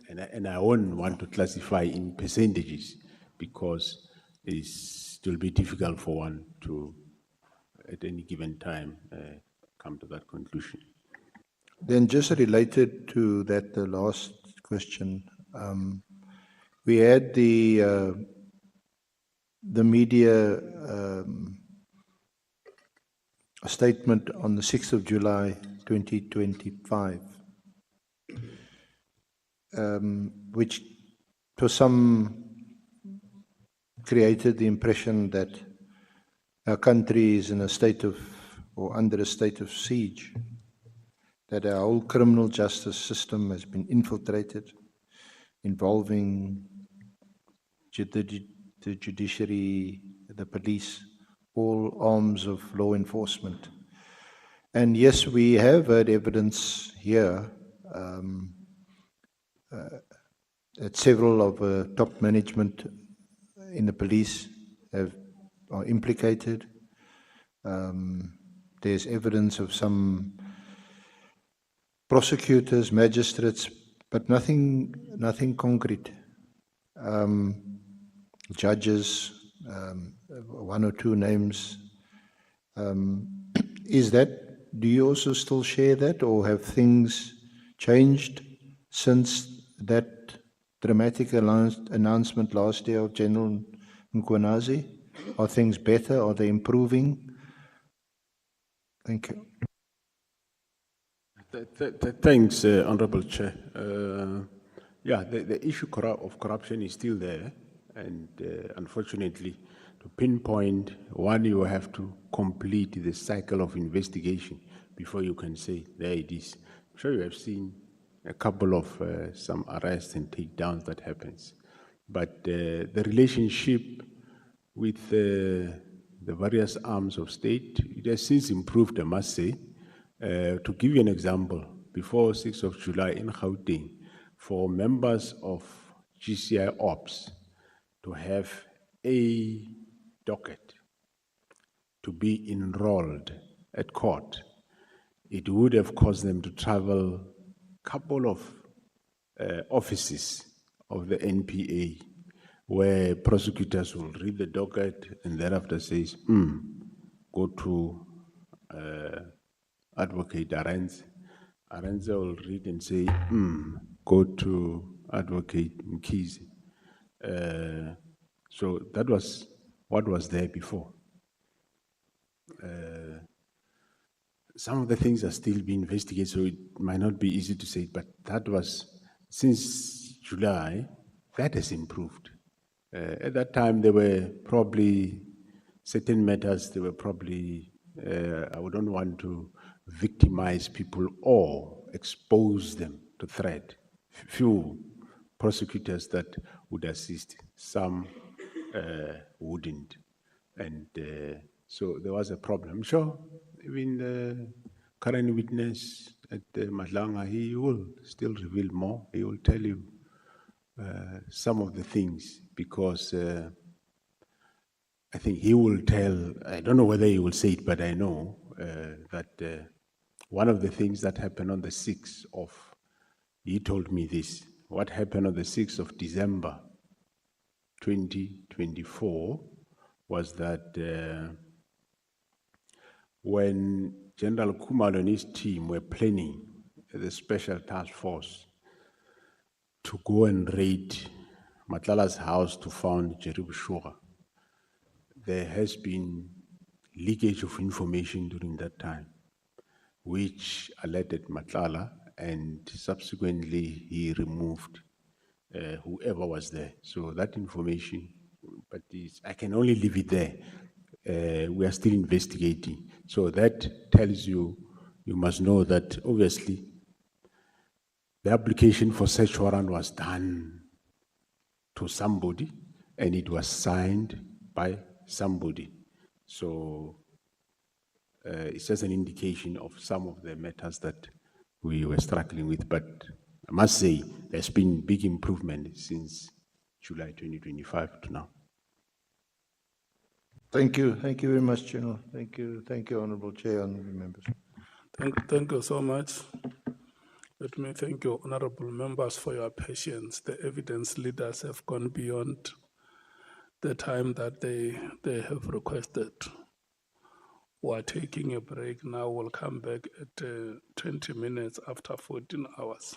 And I won't want to classify in percentages because it will be difficult for one to, at any given time, come to that conclusion. Then just related to that, the last question, we had the media statement on the 6th of July 2025, which to some created the impression that our country is in a state of, or under a state of siege, that our whole criminal justice system has been infiltrated, involving the judiciary, the police, all arms of law enforcement. And yes, we have heard evidence here that several of top management in the police are implicated. There's evidence of some prosecutors, magistrates, but nothing concrete. Judges, 1 or 2 names. Do you also still share that, or have things changed since that dramatic announcement last year of General Mkwhanazi? Are things better? Are they improving? Thank you. Thanks, Honorable Chair. The issue of corruption is still there, and unfortunately, to pinpoint one, you have to complete the cycle of investigation before you can say there it is. I'm sure you have seen a couple of some arrests and takedowns that happens, but the relationship with the various arms of state, it has since improved, I must say. To give you an example, before 6th of July in Gauteng, for members of GCI Ops to have a docket to be enrolled at court, it would have caused them to travel a couple of offices of the NPA, where prosecutors will read the docket and thereafter says, go to Advocate Arendse. Arendse will read and say, go to Advocate Mkhize. So that was what was there before. Some of the things are still being investigated, so it might not be easy to say, but that was since July, that has improved. At that time, there were probably certain matters, there were probably, I wouldn't want to victimize people or expose them to threat. Few prosecutors that would assist, some wouldn't. And so there was a problem. Sure, even the current witness at Nhlanhla, he will still reveal more. He will tell you some of the things because I think he will tell, I don't know whether he will say it, but I know that one of the things that happened on the 6th of, he told me this, what happened on the 6th of December 2024 was that when General Khumalo and his team were planning the special task force to go and raid Matlala's house to found Jerry Bushura, there has been leakage of information during that time, which alerted Matlala, and subsequently he removed whoever was there. So that information, but I can only leave it there. We are still investigating. So that tells you, you must know that obviously the application for search warrant was done to somebody and it was signed by somebody. So it's just an indication of some of the matters that we were struggling with. But I must say, there's been big improvement since July 2025 to now. Thank you very much, General. Thank you, Honourable Chair, honourable members. Thank you so much. Let me thank you, honorable members, for your patience. The evidence leaders have gone beyond the time that they have requested. We are taking a break now. We'll come back at 20 minutes after 14 hours.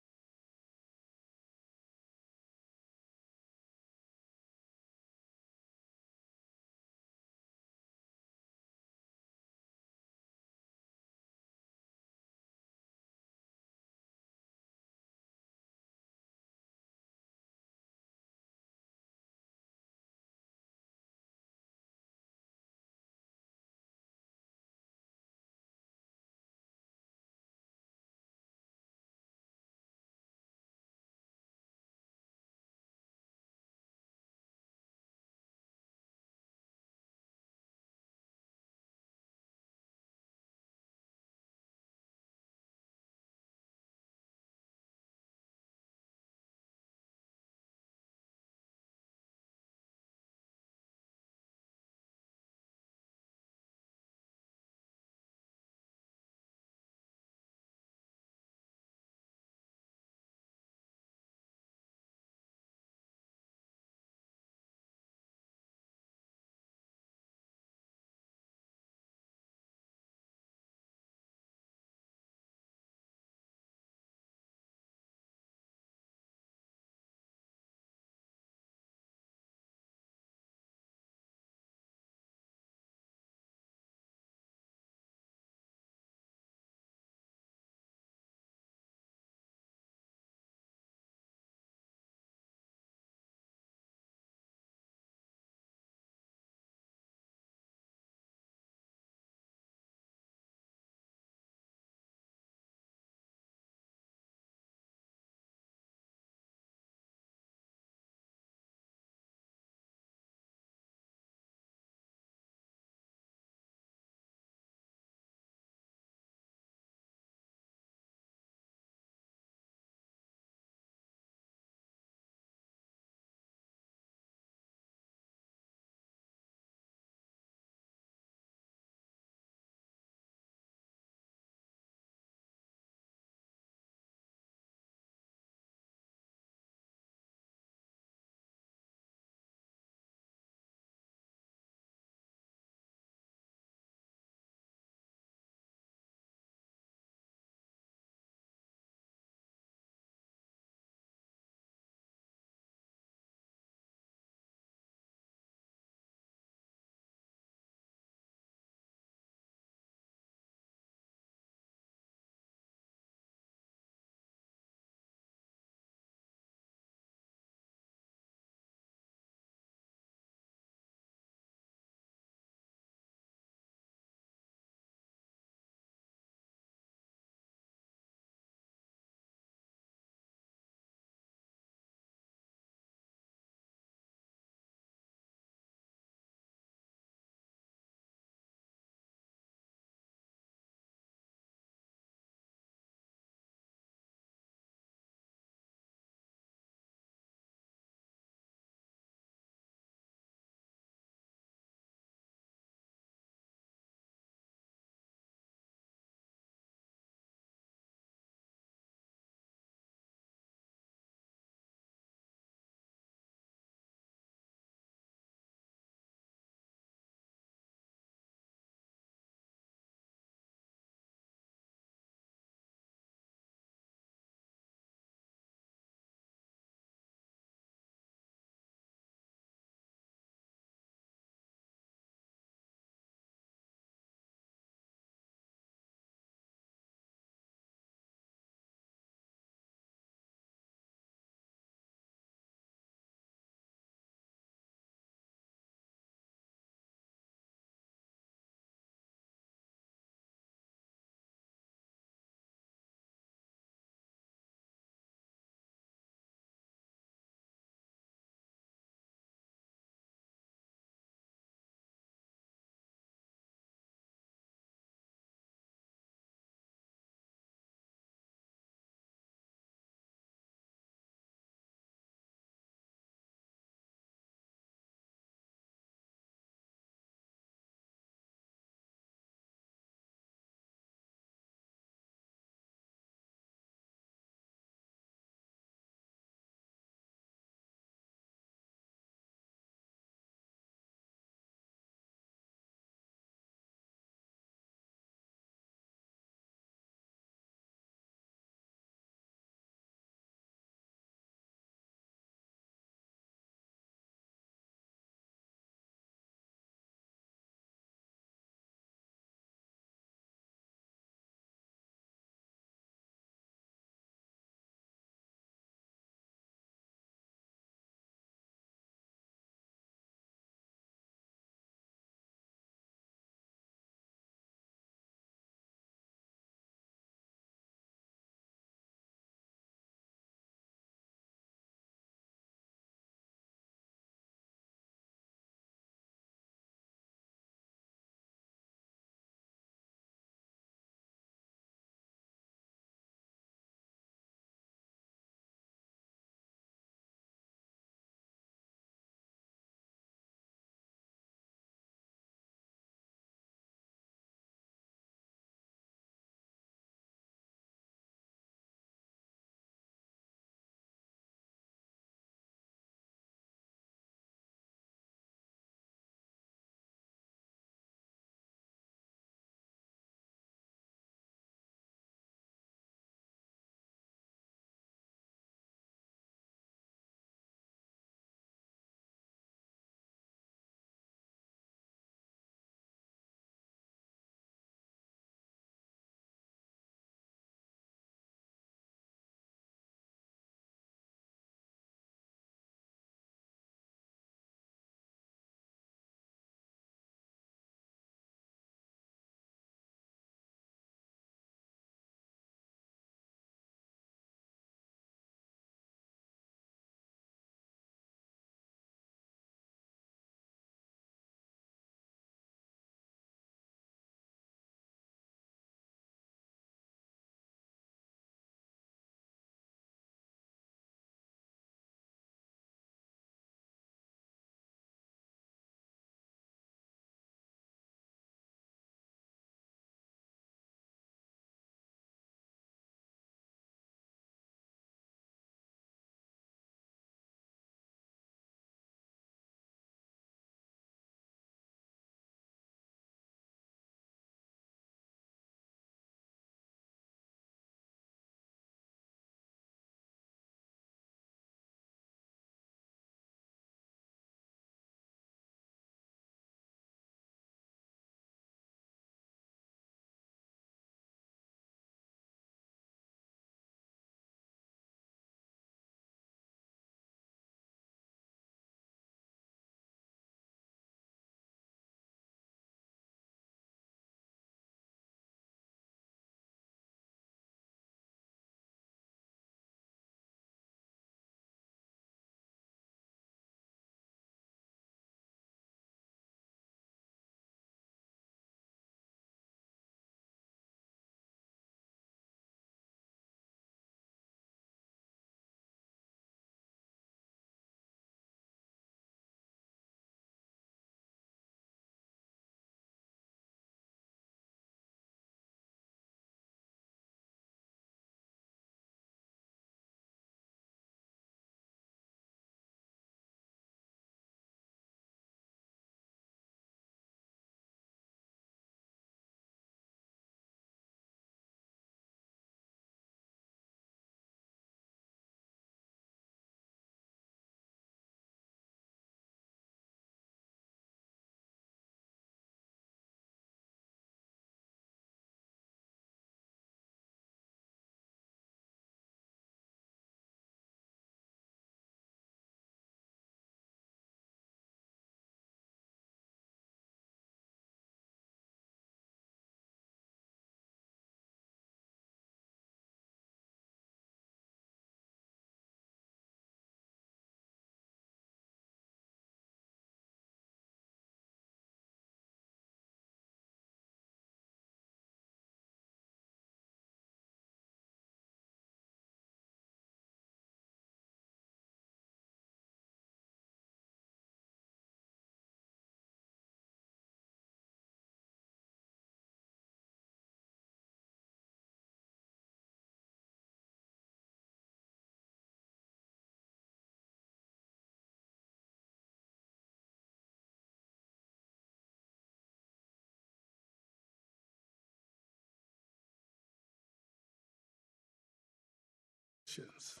questions.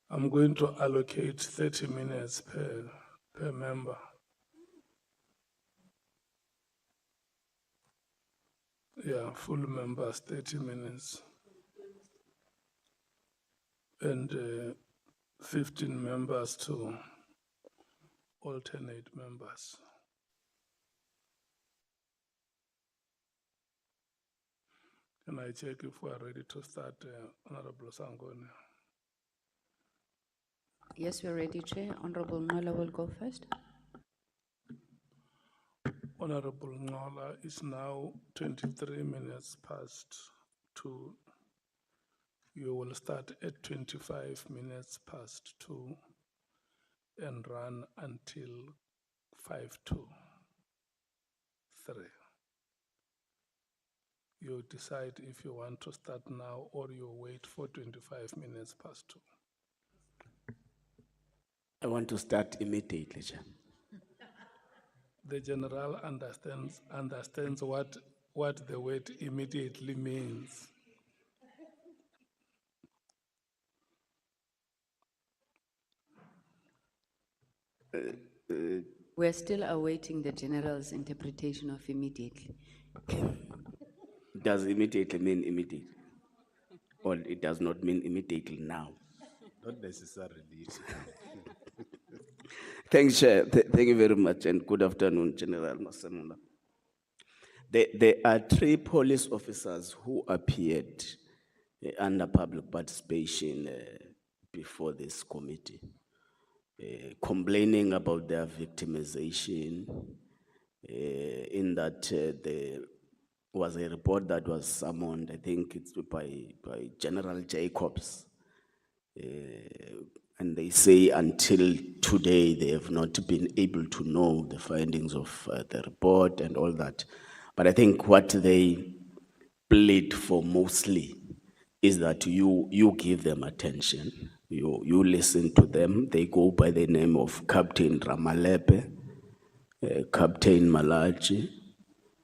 I'm going to allocate 30 minutes per member. Yeah, full members, 30 minutes. And 15 members to alternate members. Can I check if we are ready to start, Honorable Sangone? Yes, we're ready, Chair. Honorable Nhlanhla will go first. Honorable Nhlanhla is now 23 minutes past 2. You will start at 25 minutes past 2 and run until 5 to 3. You decide if you want to start now or you wait for 25 minutes past 2. I want to start immediately, Chair. The general understands what the word immediately means. We're still awaiting the general's interpretation of immediately. Does immediately mean immediately? Or it does not mean immediately now? Not necessarily. Thanks, Chair. Thank you very much, and good afternoon, General Masemola. There are 3 police officers who appeared under public participation before this committee, complaining about their victimization, in that there was a report that was summoned, I think it's by General Jacobs, and they say until today they have not been able to know the findings of the report and all that. But I think what they plead for mostly is that you give them attention, you listen to them. They go by the name of Captain Ramalepe, Captain Malachi,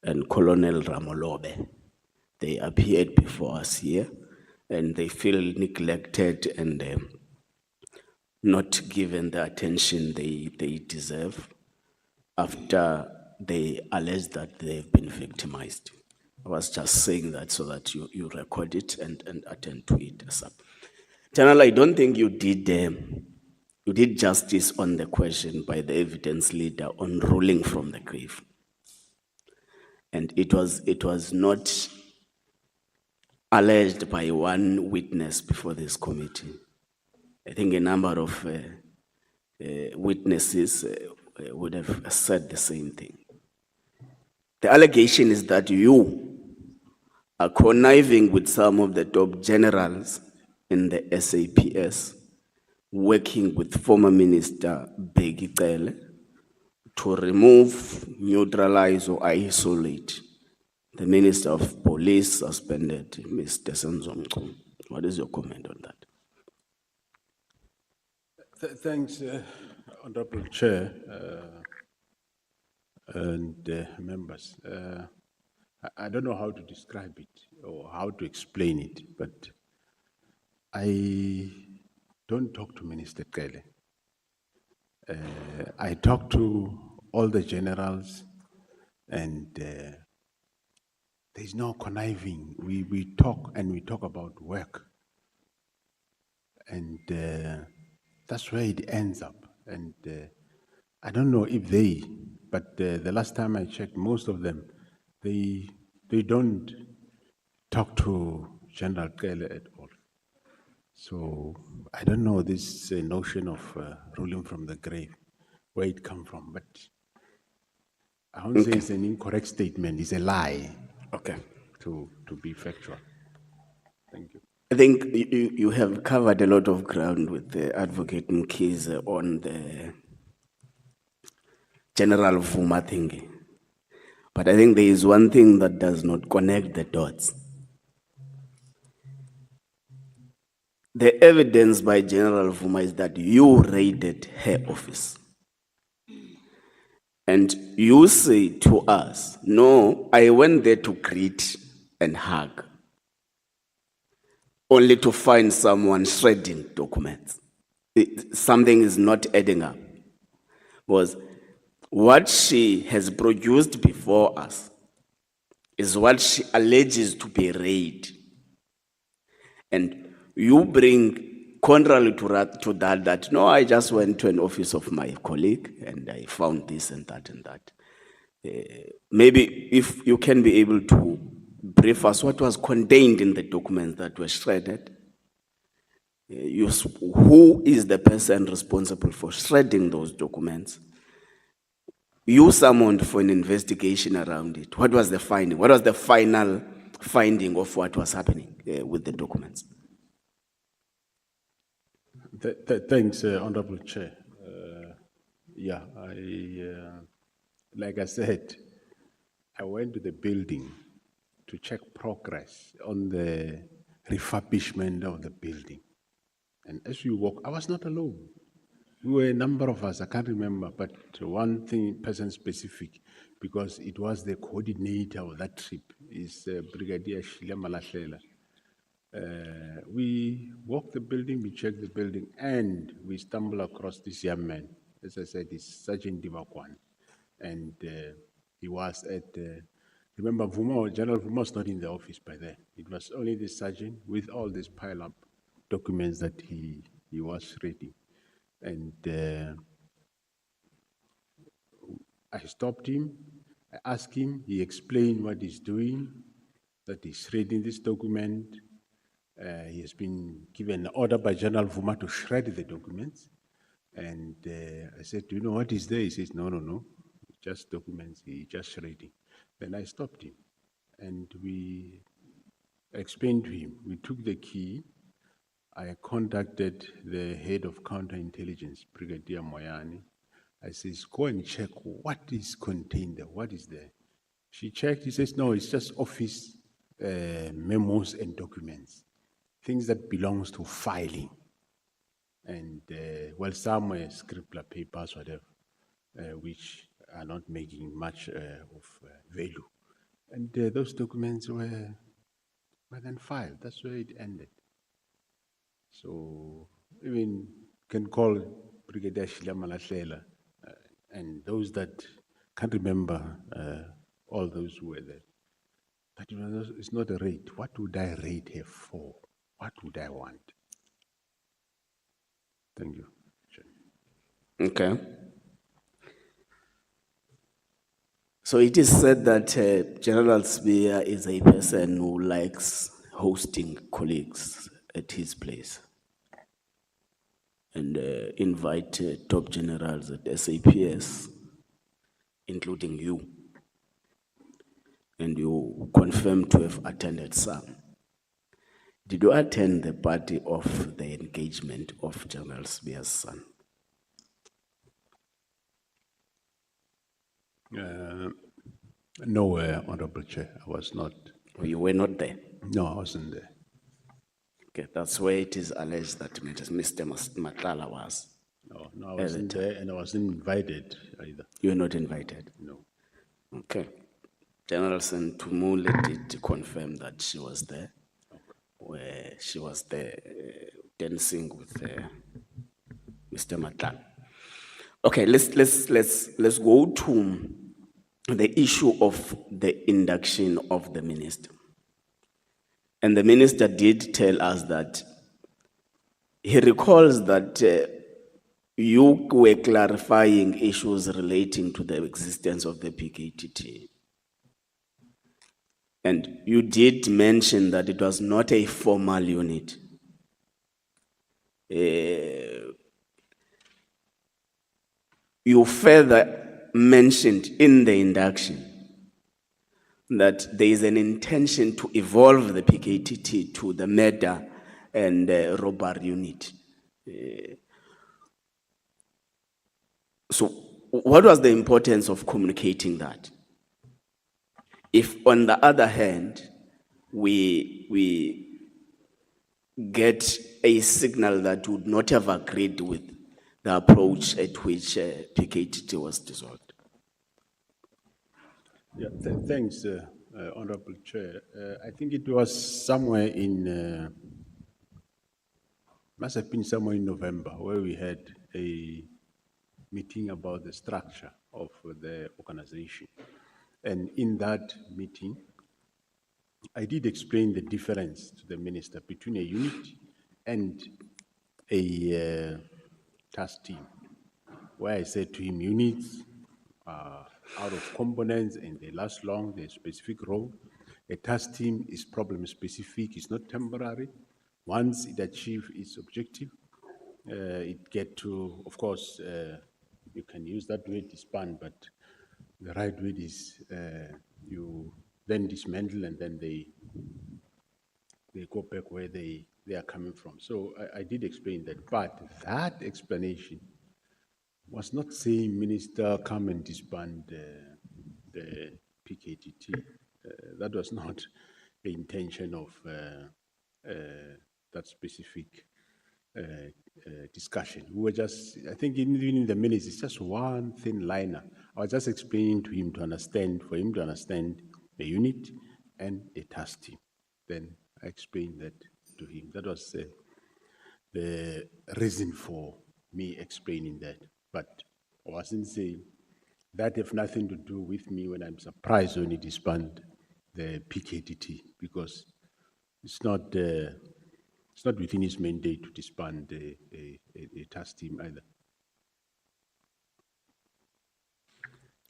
and Colonel Ramolobe. They appeared before us here, and they feel neglected and not given the attention they deserve after they allege that they've been victimized. I was just saying that so that you record it and attend to it. General, I don't think you did justice on the question by the evidence leader on ruling from the grave. And it was not alleged by one witness before this committee. I think a number of witnesses would have said the same thing. The allegation is that you are conniving with some of the top generals in the SAPS, working with former Minister Bheki Cele to remove, neutralize, or isolate the Minister of Police suspended, Mr. Senzomco. What is your comment on that? Thanks, Honorable Chair and members. I don't know how to describe it or how to explain it, but I don't talk to Minister Cele. I talk to all the generals, and there's no conniving. We talk, and we talk about work. And that's where it ends up. And I don't know if but the last time I checked, most of them, they don't talk to General Cele at all. So I don't know this notion of ruling from the grave, where it come from, but I won't say it's an incorrect statement, it's a lie. Okay. To be factual. Thank you. I think you have covered a lot of ground with the Advocate Mkhize on the General Vuma thingy. But I think there is one thing that does not connect the dots. The evidence by General Vuma is that you raided her office. And you say to us, no, I went there to greet and hug, only to find someone shredding documents. Something is not adding up. Was what she has produced before us is what she alleges to be raid. And you bring, contrary to that, no, I just went to an office of my colleague and I found this and that and that. Maybe if you can be able to brief us what was contained in the documents that were shredded. Who is the person responsible for shredding those documents? You summoned for an investigation around it. What was the finding? What was the final finding of what was happening with the documents? Thanks, Honorable Chair. Like I said, I went to the building to check progress on the refurbishment of the building. And as we walk, I was not alone. We were a number of us, I can't remember, but one person specific, because it was the coordinator of that trip, is Brigadier Nhlanhla Mkwhanazi. We walked the building, we checked the building, and we stumbled across this young man. As I said, it's Sergeant Divakwan. And he was at, remember, General Vuma was not in the office by then. It was only the sergeant with all these pile-up documents that he was reading. And I stopped him, I asked him, he explained what he's doing, that he's reading this document. He has been given an order by General Vuma to shred the documents. And I said, do you know what is there? He says, no, just documents, he's just reading. Then I stopped him and we explained to him, we took the key. I contacted the head of counterintelligence, Brigadier Moyani. I says, go and check what is contained there, what is there. She checked, he says, no, it's just office memos and documents, things that belongs to filing. And well, some scribbler papers, whatever, which are not making much of value. And those documents were then filed. That's where it ended. So, even can call Brigadier Nhlanhla and those that can't remember all those who were there. But it's not a raid. What would I raid her for? What would I want? Thank you. Okay. So it is said that General Spear is a person who likes hosting colleagues at his place and invite top generals at SAPS, including you. And you confirm to have attended some. Did you attend the party of the engagement of General Spear's son? No, Honorable Chair, I was not. You were not there? No, I wasn't there. Okay, that's where it is alleged that Mr. Nhlanhla was. No, I wasn't there and I wasn't invited either. You were not invited? No. Okay. General Sentumule did confirm that she was there, where she was there dancing with Mr. Nhlanhla. Okay, let's go to the issue of the induction of the minister. And the minister did tell us that he recalls that you were clarifying issues relating to the existence of the PKTT. And you did mention that it was not a formal unit. You further mentioned in the induction that there is an intention to evolve the PKTT to the murder and robbery unit. So what was the importance of communicating that? If, on the other hand, we get a signal that would not have agreed with the approach at which PKTT was dissolved. Yeah, thanks, Honorable Chair. I think it was somewhere in, must have been somewhere in November, where we had a meeting about the structure of the organization. And in that meeting, I did explain the difference to the minister between a unit and a task team, where I said to him, units are out of components and they last long, they're specific role. A task team is problem specific, it's not temporary. Once it achieves its objective, it get to, of course, you can use that word disband, but the right word is you then dismantle and then they go back where they are coming from. So I did explain that, but that explanation was not saying, Minister, come and disband the PKTT. That was not the intention of that specific discussion. We were just, I think even in the minutes, it's just one thin liner. I was just explaining to him to understand, for him to understand the unit and a task team. Then I explained that to him. That was the reason for me explaining that. But I wasn't saying that have nothing to do with me when I'm surprised when he disband the PKTT, because it's not within his mandate to disband a task team either.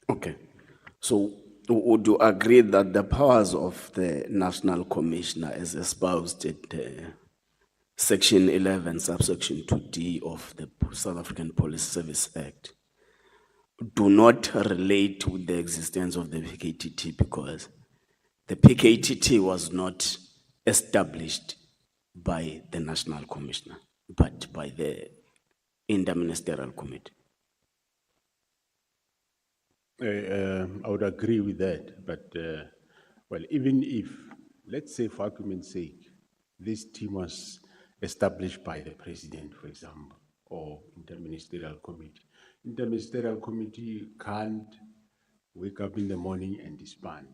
Okay. So would you agree that the powers of the National Commissioner as espoused at Section 11, subsection 2D of the South African Police Service Act do not relate with the existence of the PKTT, because the PKTT was not established by the National Commissioner, but by the Interministerial Committee? I would agree with that, but well, even if, let's say for argument's sake, this team was established by the president, for example, or interministerial committee. Interministerial committee can't wake up in the morning and disband.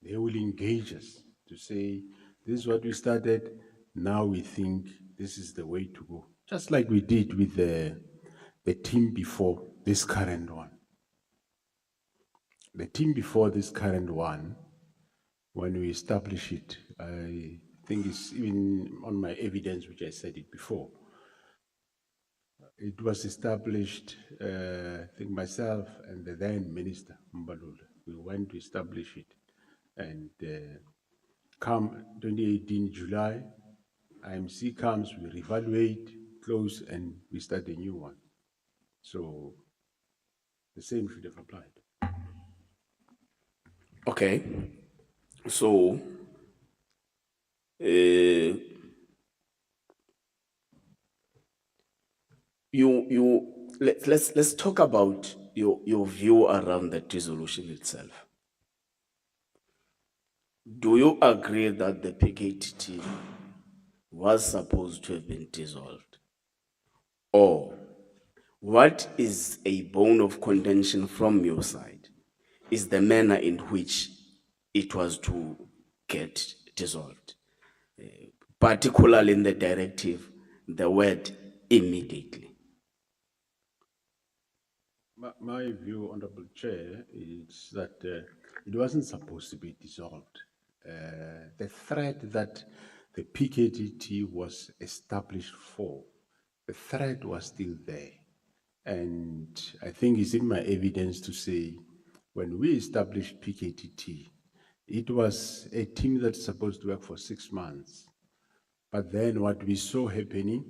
They will engage us to say, this is what we started, now we think this is the way to go. Just like we did with the team before this current one. The team before this current one, when we establish it, I think it's even on my evidence, which I said it before. It was established, I think myself and the then Minister, Mbalula, we went to establish it. And come 2018 July, IMC comes, we reevaluate, close, and we start a new one. So the same should have applied. Okay, so let's talk about your view around the dissolution itself. Do you agree that the PKTT was supposed to have been dissolved? Or what is a bone of contention from your side is the manner in which it was to get dissolved, particularly in the directive, the word immediately. My view, Honorable Chair, is that it wasn't supposed to be dissolved. The threat that the PKTT was established for, the threat was still there. And I think it's in my evidence to say, when we established PKTT, it was a team that's supposed to work for 6 months. But then what we saw happening,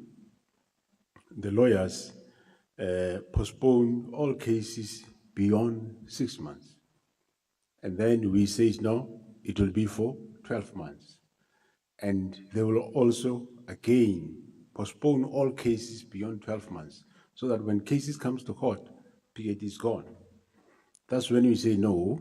the lawyers postponed all cases beyond 6 months. And then we say, no, it will be for 12 months. And they will also, again, postpone all cases beyond 12 months, so that when cases comes to court, PKT is gone. That's when we say, no,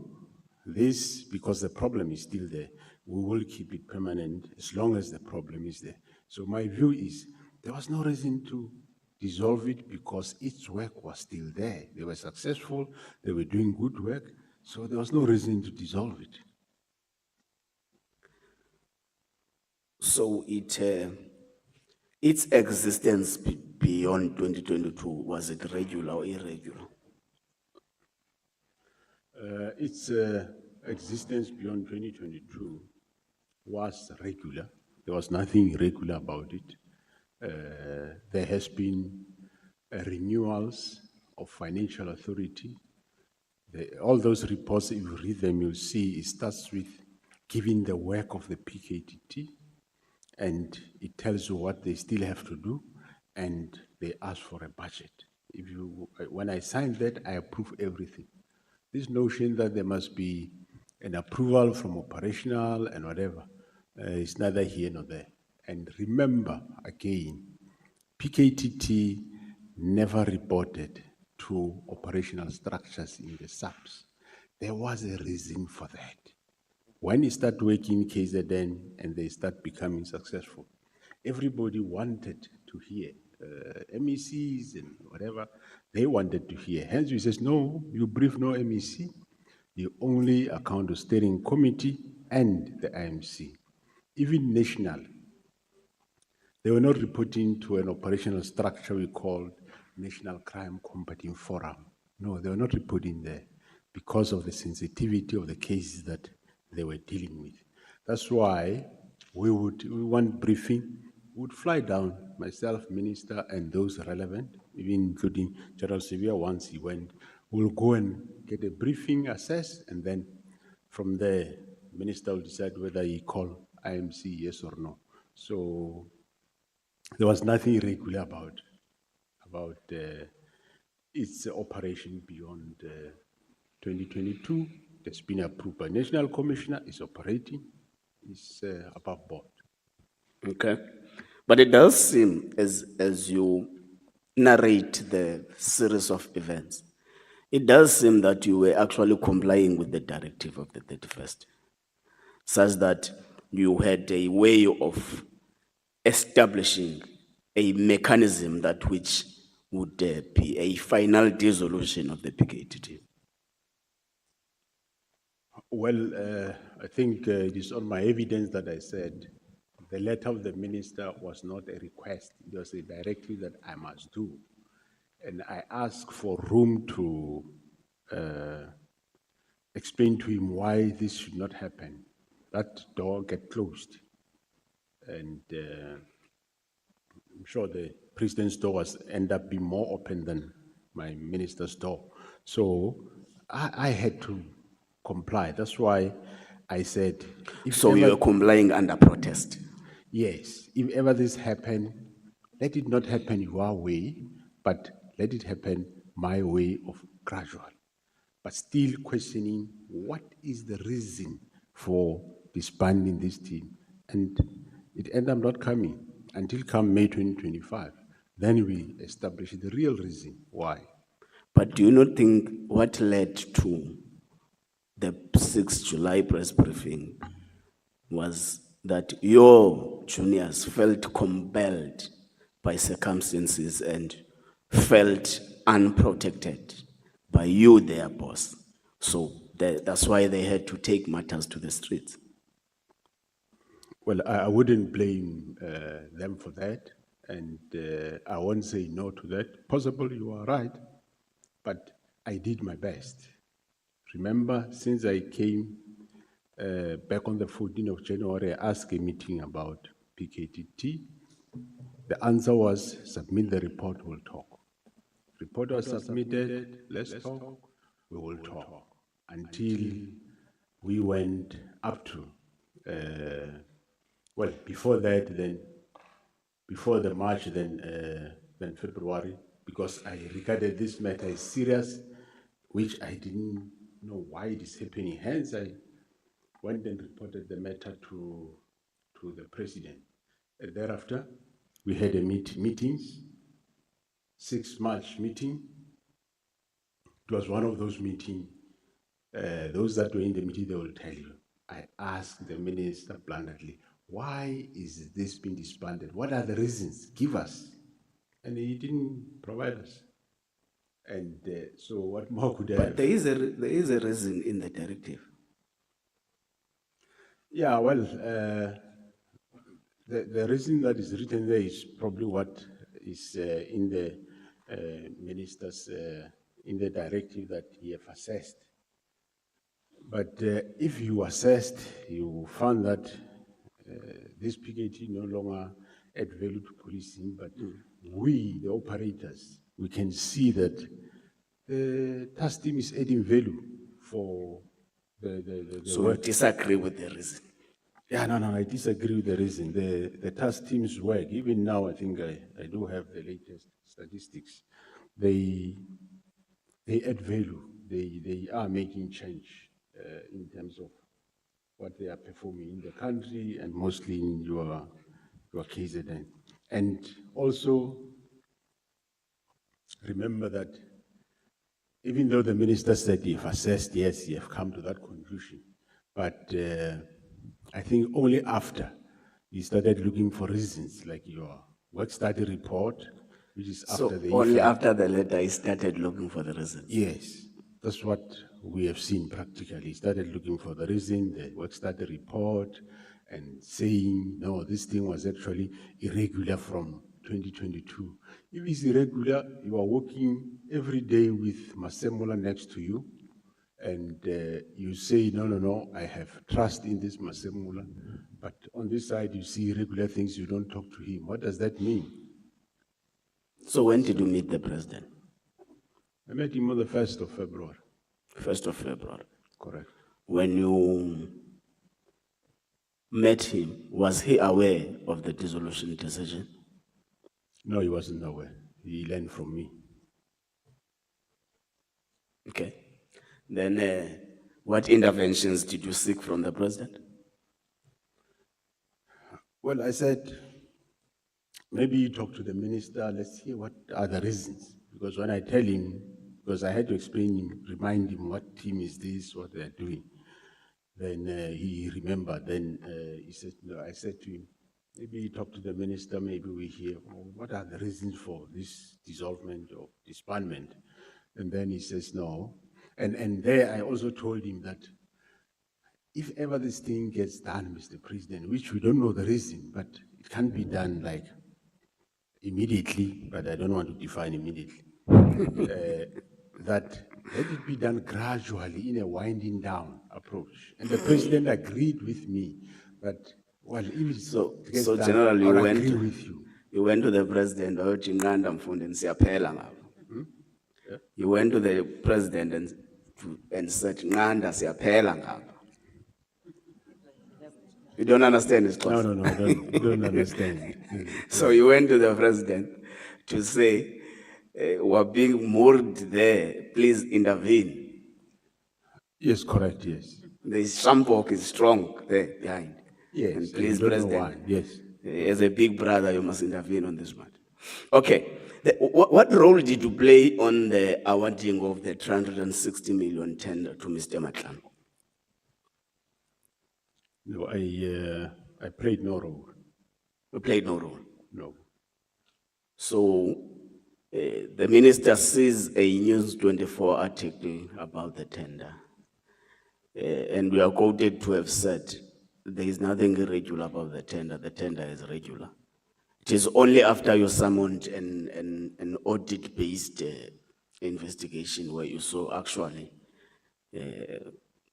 this, because the problem is still there, we will keep it permanent as long as the problem is there. So my view is, there was no reason to dissolve it because its work was still there. They were successful, they were doing good work. So there was no reason to dissolve it. So its existence beyond 2022, was it regular or irregular? Its existence beyond 2022 was regular. There was nothing irregular about it. There has been renewals of financial authority. All those reports, if you read them, you'll see it starts with giving the work of the PKTT, and it tells you what they still have to do, and they ask for a budget. When I signed that, I approve everything. This notion that there must be an approval from operational and whatever is neither here nor there. And remember, again, PKTT never reported to operational structures in the SAPS. There was a reason for that. When you start working in KZN and they start becoming successful, everybody wanted to hear, MECs and whatever, they wanted to hear. Hence we says, no, you brief no MEC, you only account the steering committee and the IMC. Even national, they were not reporting to an operational structure we called National Crime Combating Forum. No, they were not reporting there because of the sensitivity of the cases that they were dealing with. That's why we want briefing, we would fly down, myself, minister, and those relevant, even including General Sevilla once he went. We'll go and get a briefing, assess, and then from there, minister will decide whether he call IMC yes or no. So there was nothing irregular about its operation beyond 2022. It's been approved by National Commissioner, is operating, is above board. Okay. But it does seem, as you narrate the series of events, it does seem that you were actually complying with the directive of the 31st, such that you had a way of establishing a mechanism that which would be a final dissolution of the PKTT. Well, I think it is on my evidence that I said the letter of the minister was not a request, it was a directive that I must do. And I asked for room to explain to him why this should not happen. That door get closed. And I'm sure the president's door was end up being more open than my minister's door. So I had to comply. That's why I said... So you are complying under protest? Yes. If ever this happen, let it not happen your way, but let it happen my way of gradual. But still questioning what is the reason for disbanding this team. And it ended up not coming until come May 2025. Then we established the real reason why. But do you not think what led to the 6th July press briefing was that your juniors felt compelled by circumstances and felt unprotected by you, their boss? So that's why they had to take matters to the streets. Well, I wouldn't blame them for that, and I won't say no to that. Possibly you are right, but I did my best. Remember, since I came back on the 14th of January, I asked a meeting about PKTT. The answer was, submit the report, we'll talk. Report was submitted, let's talk, we will talk. Until we went up to, well, before that, then, before the March, then February, because I regarded this matter as serious, which I didn't know why it is happening. Hence, I went and reported the matter to the president. And thereafter, we had a meetings, 6 March meeting. It was one of those meetings. Those that were in the meeting, they will tell you. I asked the minister bluntly, why is this being disbanded? What are the reasons? Give us. And he didn't provide us. And so what more could I But have? there is a reason in the directive. Yeah, well, the reason that is written there is probably what is in the minister's, in the directive that he have assessed. But if you assessed, you found that this PKT no longer add value to policing, but we, the operators, we can see that the task team is adding value for the So work. you disagree with the reason. Yeah, no, I disagree with the reason. The task team's work, even now, I think I do have the latest statistics. They add value. They are making change in terms of what they are performing in the country and mostly in your KZN. And also remember that even though the minister said he have assessed, yes, he have come to that conclusion, but I think only after he started looking for reasons, like your work study report, which is So after the only effect. after the letter, he started looking for the reasons. Yes, that's what we have seen practically. He started looking for the reason, the work study report, and saying, no, this thing was actually irregular from 2022. If it's irregular, you are working every day with Masemola next to you, and you say, no, I have trust in this Masemola, but on this side, you see irregular things, you don't talk to him. What does that mean? So when did you meet the president? I met him on the 1st of February. 1st of February. Correct. When you met him, was he aware of the dissolution decision? No, he wasn't aware. He learned from me. Okay. Then what interventions did you seek from the president? Well, I said, maybe you talk to the minister, let's hear what are the reasons. Because when I tell him, because I had to explain him, remind him what team is this, what they're doing, then he remembered. Then he said, no, I said to him, maybe you talk to the minister, maybe we hear, what are the reasons for this dissolvement or disbandment? And then he says, no. And there I also told him that if ever this thing gets done, Mr. President, which we don't know the reason, but it can be done like immediately, but I don't want to define immediately, that let it be done gradually in a winding down approach. And the president agreed with me that, well, if it So gets done, generally I'll agree with you. You went to the president, You went to the president and said, Nganda siyaphela ngapha. You don't understand this No, I don't understand. So you went to the president to say, we're being moored there, please intervene. Yes, correct, yes. The Shampok is strong there behind. Yes, and and please, we don't know President, why, yes. As a big brother, you must intervene on this matter. Okay, what role did you play on the awarding of the 360 million tender to Mr. Nhlanhla? No, I played no role. You played no role. No. So the minister sees a News 24 article about the tender, and we are quoted to have said there is nothing irregular about the tender is regular. It is only after you summoned an audit-based investigation where you saw actually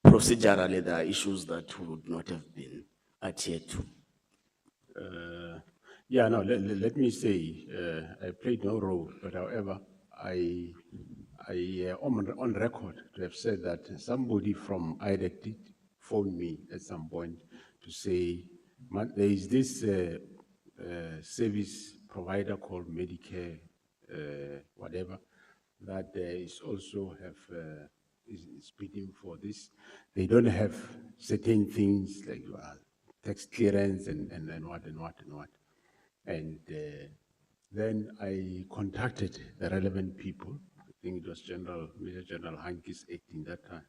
procedurally there are issues that would not have been adhered to. Yeah, no, let me say, I played no role, but however, I on record to have said that somebody from IDEC did phone me at some point to say, there is this service provider called Medicare, whatever, that is also is bidding for this. They don't have certain things like tax clearance and what. And then I contacted the relevant people. I think it was Major General Hankis acting that time.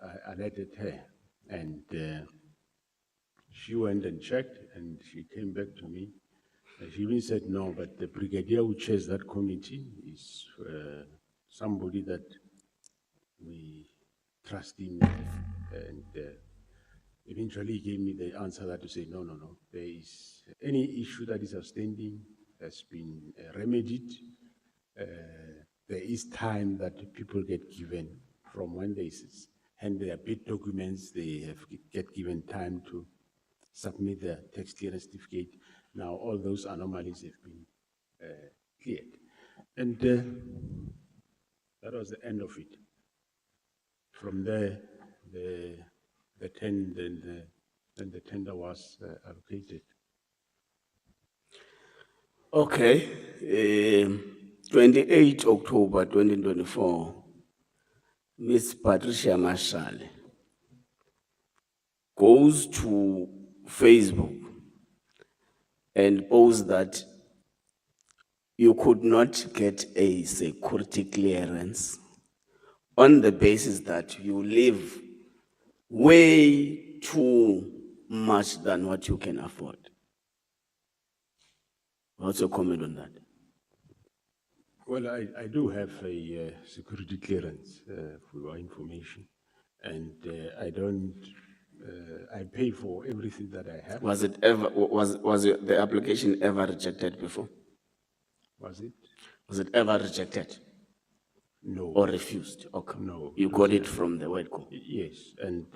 I alerted her, and she went and checked, and she came back to me. She even said no, but the brigadier who chairs that committee is somebody that we trust him, and eventually he gave me the answer that to say, no, there is any issue that is outstanding has been remedied. There is time that people get given from when they hand their bid documents, they get given time to submit their tax clearance certificate. Now all those anomalies have been cleared. And that was the end of it. From there, the tender was allocated. Okay, 28 October 2024, Miss Patricia Mashale goes to Facebook and posts that you could not get a security clearance on the basis that you live way too much than what you can afford. What's your comment on that? Well, I do have a security clearance for your information, and I don't. I pay for everything that I have. Was it ever the application ever rejected before? Was it? Was it ever rejected? No. Or refused? Okay. No. You got it from the word go? Yes, and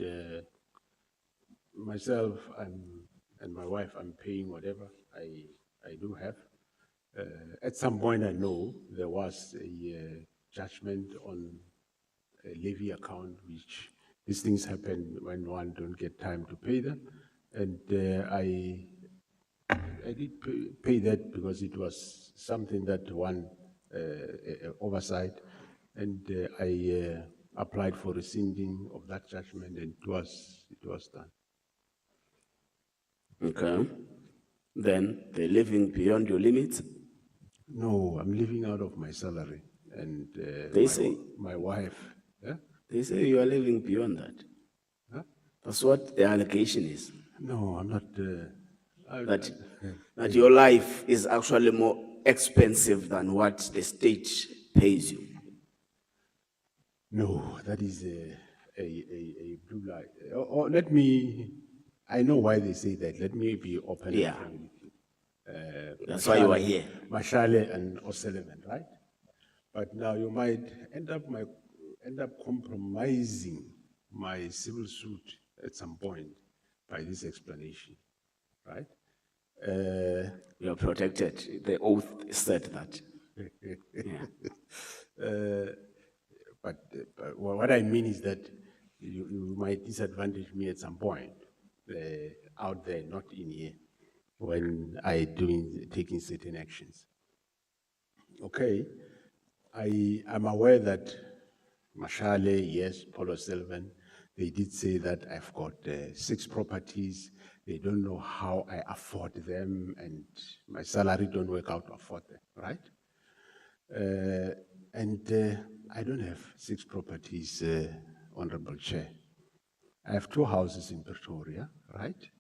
myself and my wife, I'm paying whatever I do have. At some point, I know there was a judgment on a levy account, which these things happen when one don't get time to pay them, and I did pay that because it was something that one oversight, and I applied for rescinding of that judgment, and it was done. Okay. Then they're living beyond your limits? No, I'm living out of my salary, and they say my wife. Yeah? They say you are living beyond that. Huh? That's what the allegation is. No, I'm not. That your life is actually more expensive than what the state pays you. No, that is a blue light. Or let me. I know why they say that. Let me be open. Yeah. And that's why you are here. Mashale and O'Sullivan, right? But now you might end up compromising my civil suit at some point by this explanation, right? You are protected. The oath said that. Yeah. But what I mean is that you might disadvantage me at some point out there, not in here, when taking certain actions. Okay, I'm aware that Mashale, yes, Paul O'Sullivan, they did say that I've got 6 properties. They don't know how I afford them, and my salary don't work out to afford them, right? And I don't have 6 properties, Honorable Chair. I have 2 houses in Pretoria, right?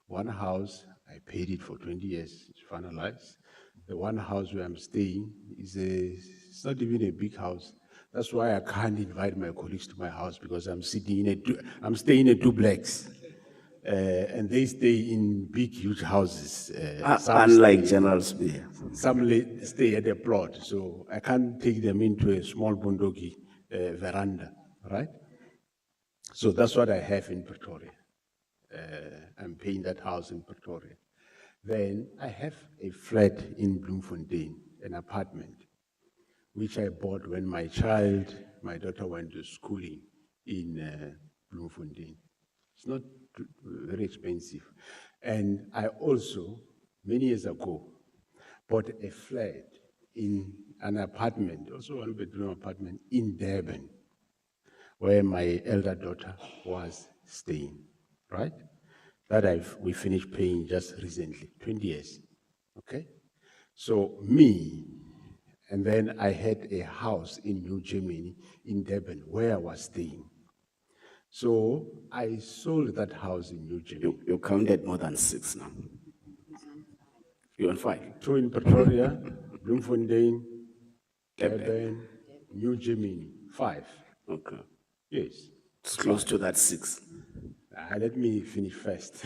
One house, I paid it for 20 years, it's finalized. The one house where I'm staying it's not even a big house. That's why I can't invite my colleagues to my house, because I'm staying in a duplex. And they stay in big, huge houses. Unlike General Spear. Some stay at a plot, so I can't take them into a small bondogi veranda, right? So that's what I have in Pretoria. I'm paying that house in Pretoria. Then I have a flat in Bloemfontein, an apartment, which I bought when my daughter went to schooling in Bloemfontein. It's not very expensive. And I also, many years ago, bought a flat in an apartment, also 1-bedroom apartment in Durban, where my elder daughter was staying, right? That we finished paying just recently, 20 years, okay? So and then I had a house in New Germany, in Durban, where I was staying. So I sold that house in New Germany. You counted more than 6 now. You're on 5. 2 in Pretoria, Bloemfontein, Durban, New Germany, 5. Okay. Yes. It's close to that 6. Let me finish first.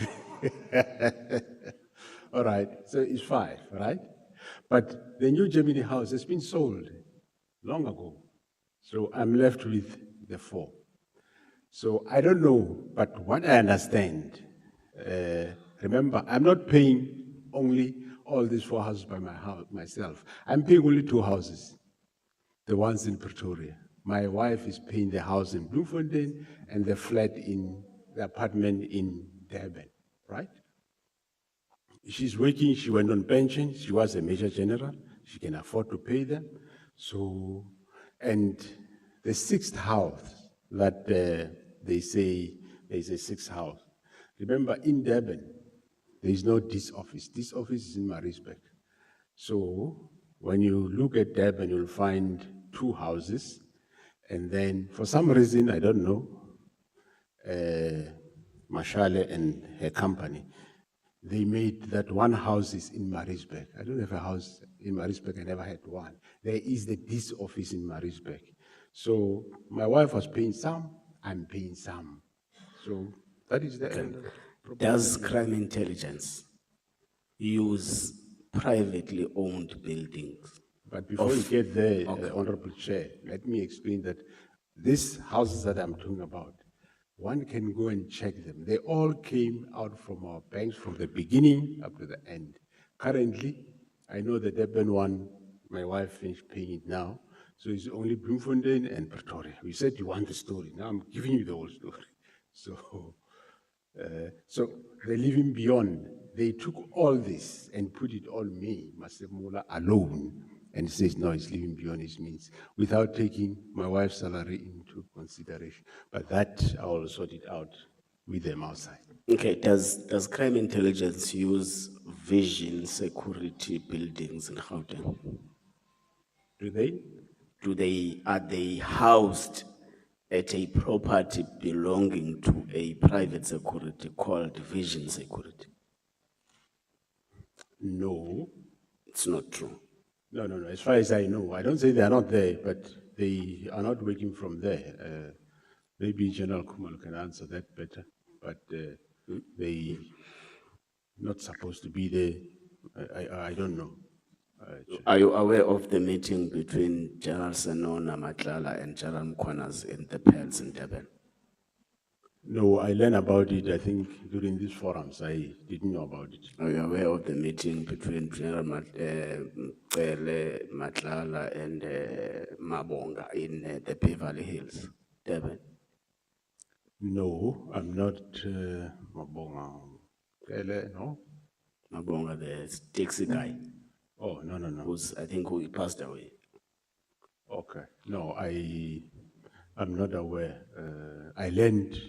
All right, so it's 5, right? But the New Germany house has been sold long ago. So I'm left with the 4. So I don't know, but what I understand, remember, I'm not paying only all these 4 houses by myself. I'm paying only 2 houses, the ones in Pretoria. My wife is paying the house in Bloemfontein and the flat in the apartment in Durban, right? She's working, she went on pension, she was a major general, she can afford to pay them. So, and the 6th house that they say there's a 6th house. Remember, in Durban, there is no this office. This office is in Maritzburg. So, when you look at Durban, you'll find 2 houses. And then, for some reason, I don't know, Mashale and her company, they made that 1 house is in Maritzburg. I don't have a house in Maritzburg, I never had one. There is this office in Maritzburg. So my wife was paying some, I'm paying some. So that is the end. Does crime intelligence use privately owned buildings? But before you get there, Honorable Chair, let me explain that these houses that I'm talking about, one can go and check them. They all came out from our banks from the beginning up to the end. Currently, I know the Durban one, my wife finished paying it now, so it's only Bloemfontein and Pretoria. You said you want the story, now I'm giving you the whole story. So they're living beyond. They took all this and put it on me, Masemola, alone, and says, no, it's living beyond his means, without taking my wife's salary into consideration. But that, I will sort it out with them outside. Okay, does crime intelligence use vision security buildings in Gauteng? Do they? Are they housed at a property belonging to a private security called Vision Security? No. It's not true. No. As far as I know, I don't say they are not there, but they are not working from there. Maybe General Kumal can answer that better, but they not supposed to be there. I don't know. Are you aware of the meeting between General Nhlanhla Mkwhanazi and General Mkwhanazi in the Pels in Durban? No, I learned about it, I think, during these forums. I didn't know about it. Are you aware of the meeting between General Nhlanhla and Mabonga in the Beverly Hills, Durban? No, I'm not Mabonga. No? Mabonga, the taxi guy. Oh, no. I think who passed away. Okay. No, I'm not aware. I learned,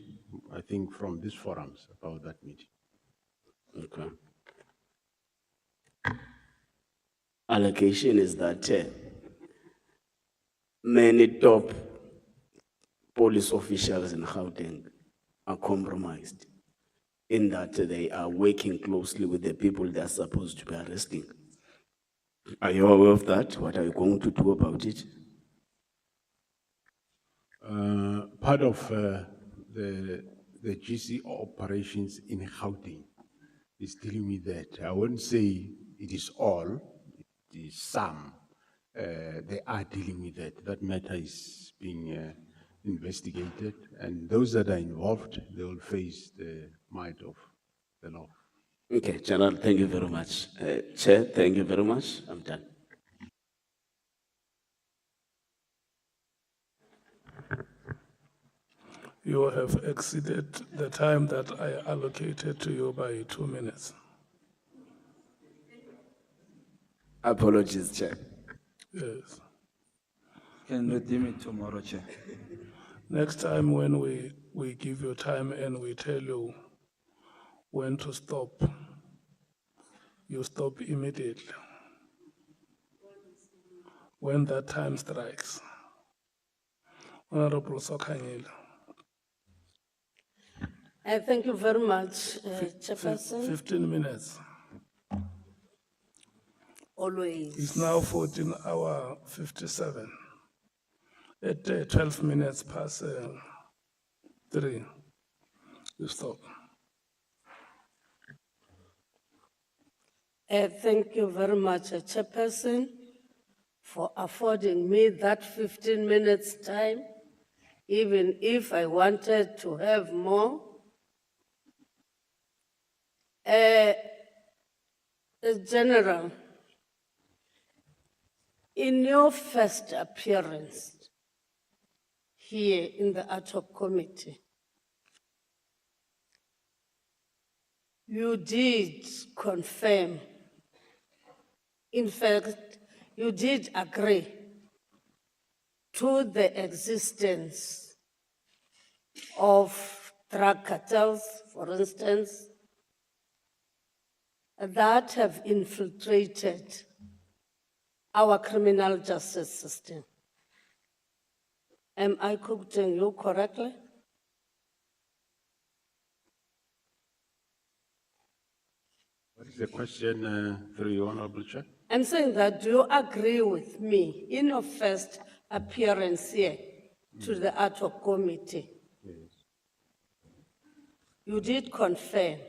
I think, from these forums about that meeting. Okay. Allocation is that many top police officials in Gauteng are compromised in that they are working closely with the people they are supposed to be arresting. Are you aware of that? What are you going to do about it? Part of the GC operations in Gauteng is dealing with that. I wouldn't say it is all, it is some. They are dealing with that. That matter is being investigated, and those that are involved, they will face the might of the law. Okay, General, thank you very much. Chair, thank you very much. I'm done. You have exceeded the time that I allocated to you by 2 minutes. Apologies, Chair. Yes. Can redeem it tomorrow, Chair. Next time when we give you time and we tell you when to stop, you stop immediately. When that time strikes. Honorable Sokhanyela. Thank you very much, Chairperson. 15 minutes. always. It's now 14:57. At 12 minutes past 3, you stop. Thank you very much, Chairperson, for affording me that 15 minutes time, even if I wanted to have more. General, in your first appearance here in the Ad Hoc Committee, you did confirm, in fact, you did agree to the existence of drug cartels, for instance, that have infiltrated our criminal justice system. Am I quoting you correctly? What is the question, through you, Honorable Chair? I'm saying that, do you agree with me in your first appearance here to the Ad Hoc Committee? Yes. You did confirm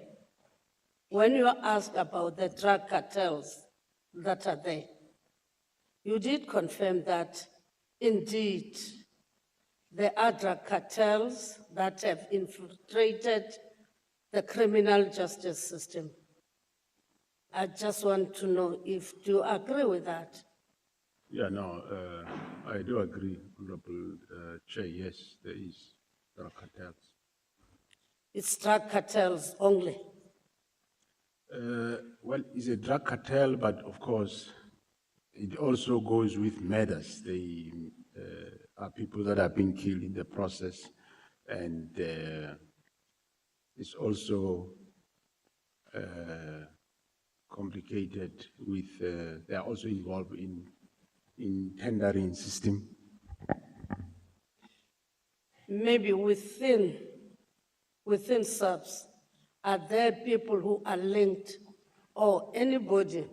when you asked about the drug cartels that are there. You did confirm that indeed there are drug cartels that have infiltrated the criminal justice system. I just want to know if you agree with that. Yeah, no, I do agree, Honorable Chair. Yes, there is drug cartels. It's drug cartels only. Well, it's a drug cartel, but of course, it also goes with murders. They are people that have been killed in the process, and it's also complicated with, they are also involved in tendering system. Maybe within SAPS, are there people who are linked, or anybody,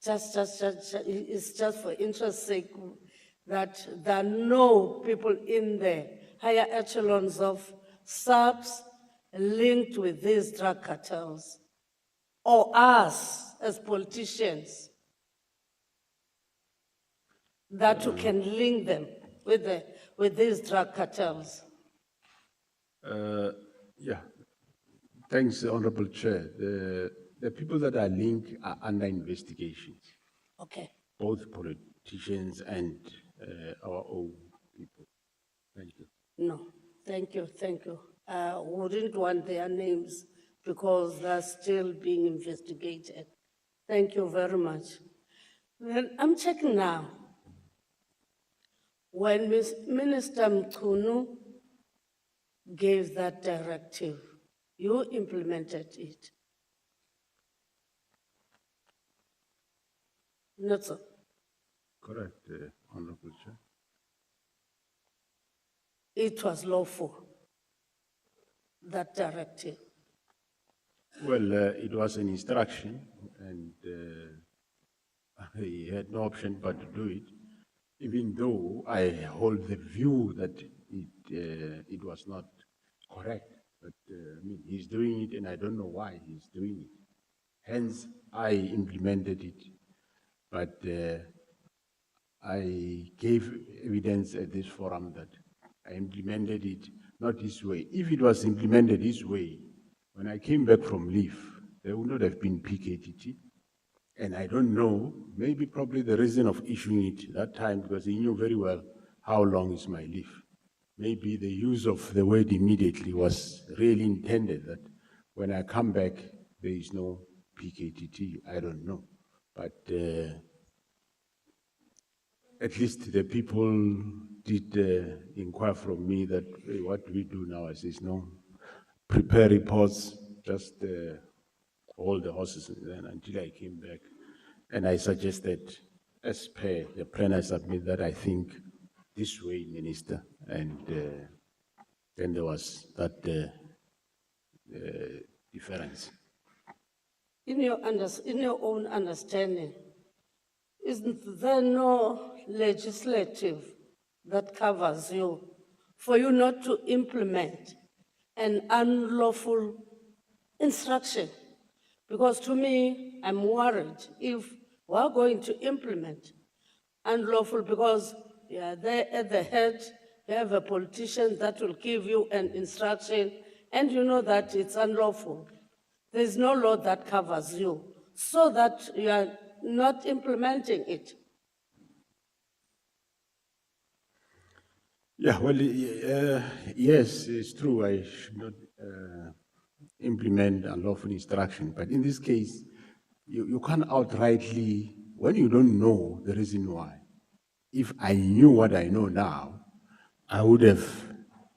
it's just for interest's sake, that there are no people in the higher echelons of SAPS linked with these drug cartels, or us as politicians, that you can link them with these drug cartels? Yeah, thanks, Honorable Chair. The people that are linked are under investigations, Okay. both politicians and our own people. Thank you. No, thank you. I wouldn't want their names because they're still being investigated. Thank you very much. Then I'm checking now. When Minister Mkhunu gave that directive, you implemented it. Not so. Correct, Honorable Chair. It was lawful, that directive. Well, it was an instruction, and he had no option but to do it, even though I hold the view that it was not correct. But I mean, he's doing it, and I don't know why he's doing it. Hence, I implemented it. But I gave evidence at this forum that I implemented it not this way. If it was implemented this way, when I came back from leave, there would not have been PKTT. And I don't know, maybe probably the reason of issuing it that time, because he knew very well how long is my leave. Maybe the use of the word immediately was really intended that when I come back, there is no PKTT. I don't know. But at least the people did inquire from me that, hey, what do we do now? I says, no, prepare reports, just hold the horses then until I came back. And I suggested, as per the plan I submit, that I think this way, Minister. And then there was that difference. In your own understanding, isn't there no legislative that covers you for you not to implement an unlawful instruction? Because to me, I'm worried if we're going to implement unlawful, because yeah, there at the head, you have a politician that will give you an instruction and you know that it's unlawful. There's no law that covers you so that you are not implementing it. Yeah, well, yes, it's true. I should not implement unlawful instruction, but in this case, you can't outrightly, when you don't know the reason why. If I knew what I know now, I would have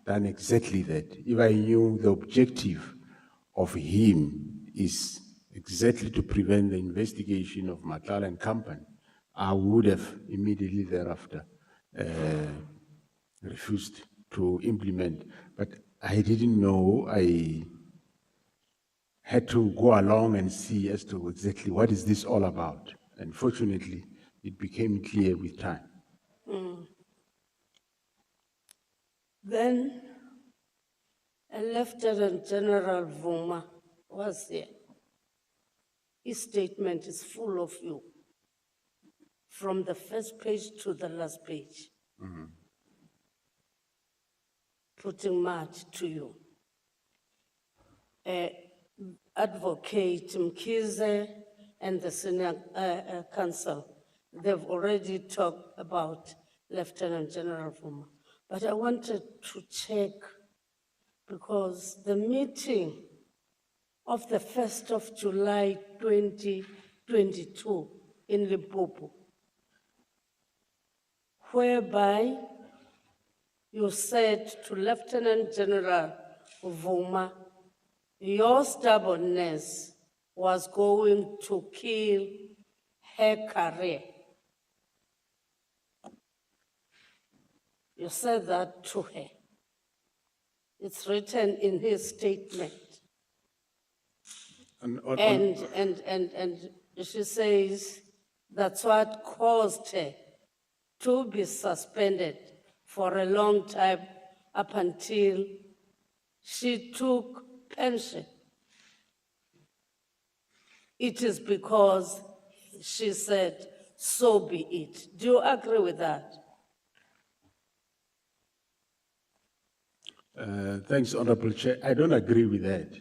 done exactly that. If I knew the objective of him is exactly to prevent the investigation of Nhlanhla and company, I would have immediately thereafter refused to implement. But I didn't know. I had to go along and see as to exactly what is this all about. And fortunately, it became clear with time. Then a Lieutenant General Vuma was there. His statement is full of you, from the first page to the last page, putting mud to you. Advocate Mkhize and the senior counsel, they've already talked about Lieutenant General Vuma. But I wanted to check, because the meeting of the 1st of July 2022 in Limpopo, whereby you said to Lieutenant General Vuma, your stubbornness was going to kill her career. You said that to her. It's written in his statement. And she says that's what caused her to be suspended for a long time up until she took pension. It is because she said, so be it. Do you agree with that? Thanks, Honorable Chair. I don't agree with that.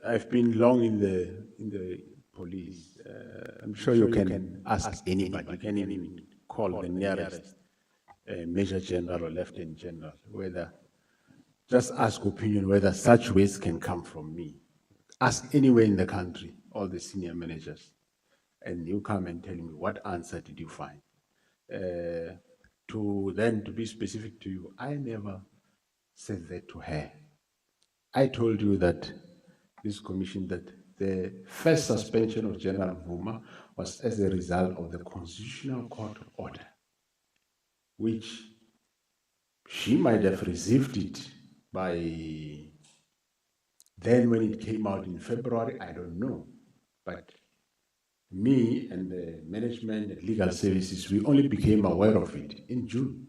I've been long in the police. I'm sure you can ask anybody. You can even call the nearest Major General or Lieutenant General, whether, just ask opinion whether such ways can come from me. Ask anywhere in the country, all the senior managers, and you come and tell me what answer did you find. To be specific to you, I never said that to her. I told you that this commission, that the first suspension of General Vuma was as a result of the Constitutional Court order, which she might have received it by then when it came out in February, I don't know. But me and the management and legal services, we only became aware of it in June.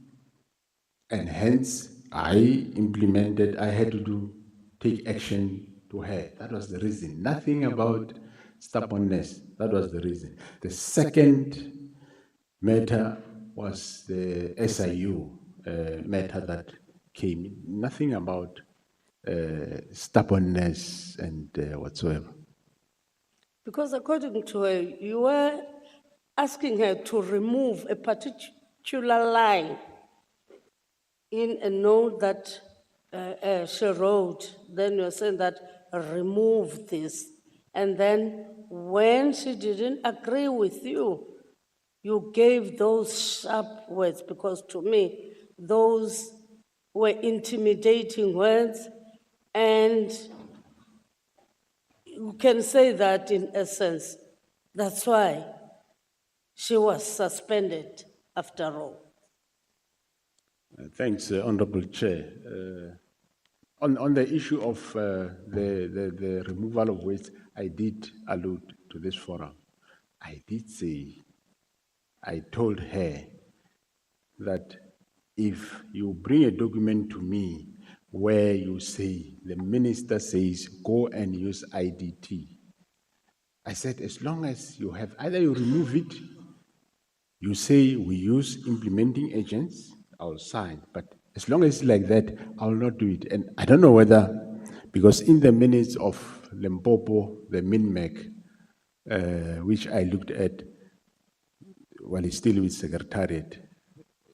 And hence, I had to take action to her. That was the reason. Nothing about stubbornness. That was the reason. The second matter was the SIU matter that came in. Nothing about stubbornness and whatsoever. Because according to her, you were asking her to remove a particular line in a note that she wrote. Then you're saying that remove this. And then when she didn't agree with you, you gave those sharp words, because to me, those were intimidating words. And you can say that in essence, that's why she was suspended after all. Thanks, Honorable Chair. On the issue of the removal of waste, I did allude to this forum I did say, I told her that if you bring a document to me where you say, the minister says, go and use IDT, I said, as long as you have, either you remove it, you say we use implementing agents, I'll sign. But as long as it's like that, I'll not do it. And I don't know whether, because in the minutes of Limpopo, the MINMEC, which I looked at, well, it's still with Secretariat,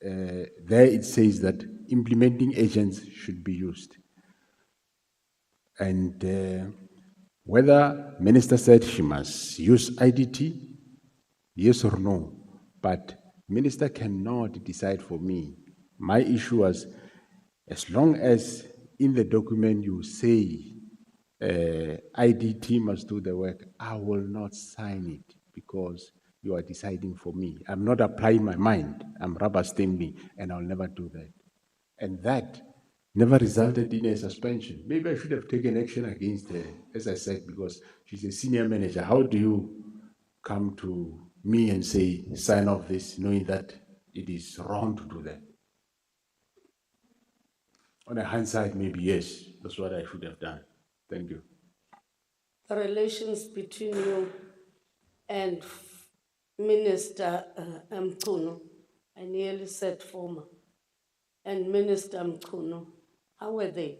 there it says that implementing agents should be used. And whether minister said she must use IDT, yes or no, but minister cannot decide for me. My issue was, as long as in the document you say IDT must do the work, I will not sign it because you are deciding for me. I'm not applying my mind, I'm rubber stamping, and I'll never do that. And that never resulted in a suspension. Maybe I should have taken action against her, as I said, because she's a senior manager. How do you come to me and say, sign off this, knowing that it is wrong to do that? On a hindsight, maybe yes, that's what I should have done. Thank you. The relations between you and Minister Mkuno, I nearly said former, and Minister Mkuno, how were they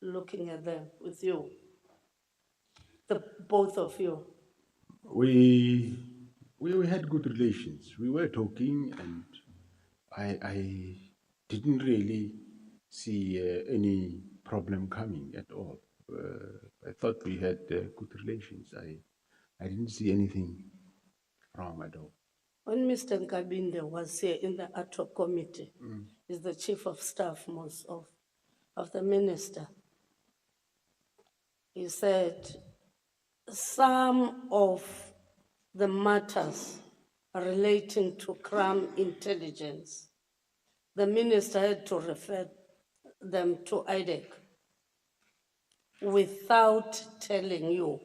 looking at them with you? The both of you. We had good relations. We were talking, and I didn't really see any problem coming at all. I thought we had good relations. I didn't see anything wrong at all. When Mr. Nkabinde was here in the Ad Hoc committee, is the chief of staff most of the minister, he said some of the matters relating to crime intelligence, the minister had to refer them to IDEC without telling you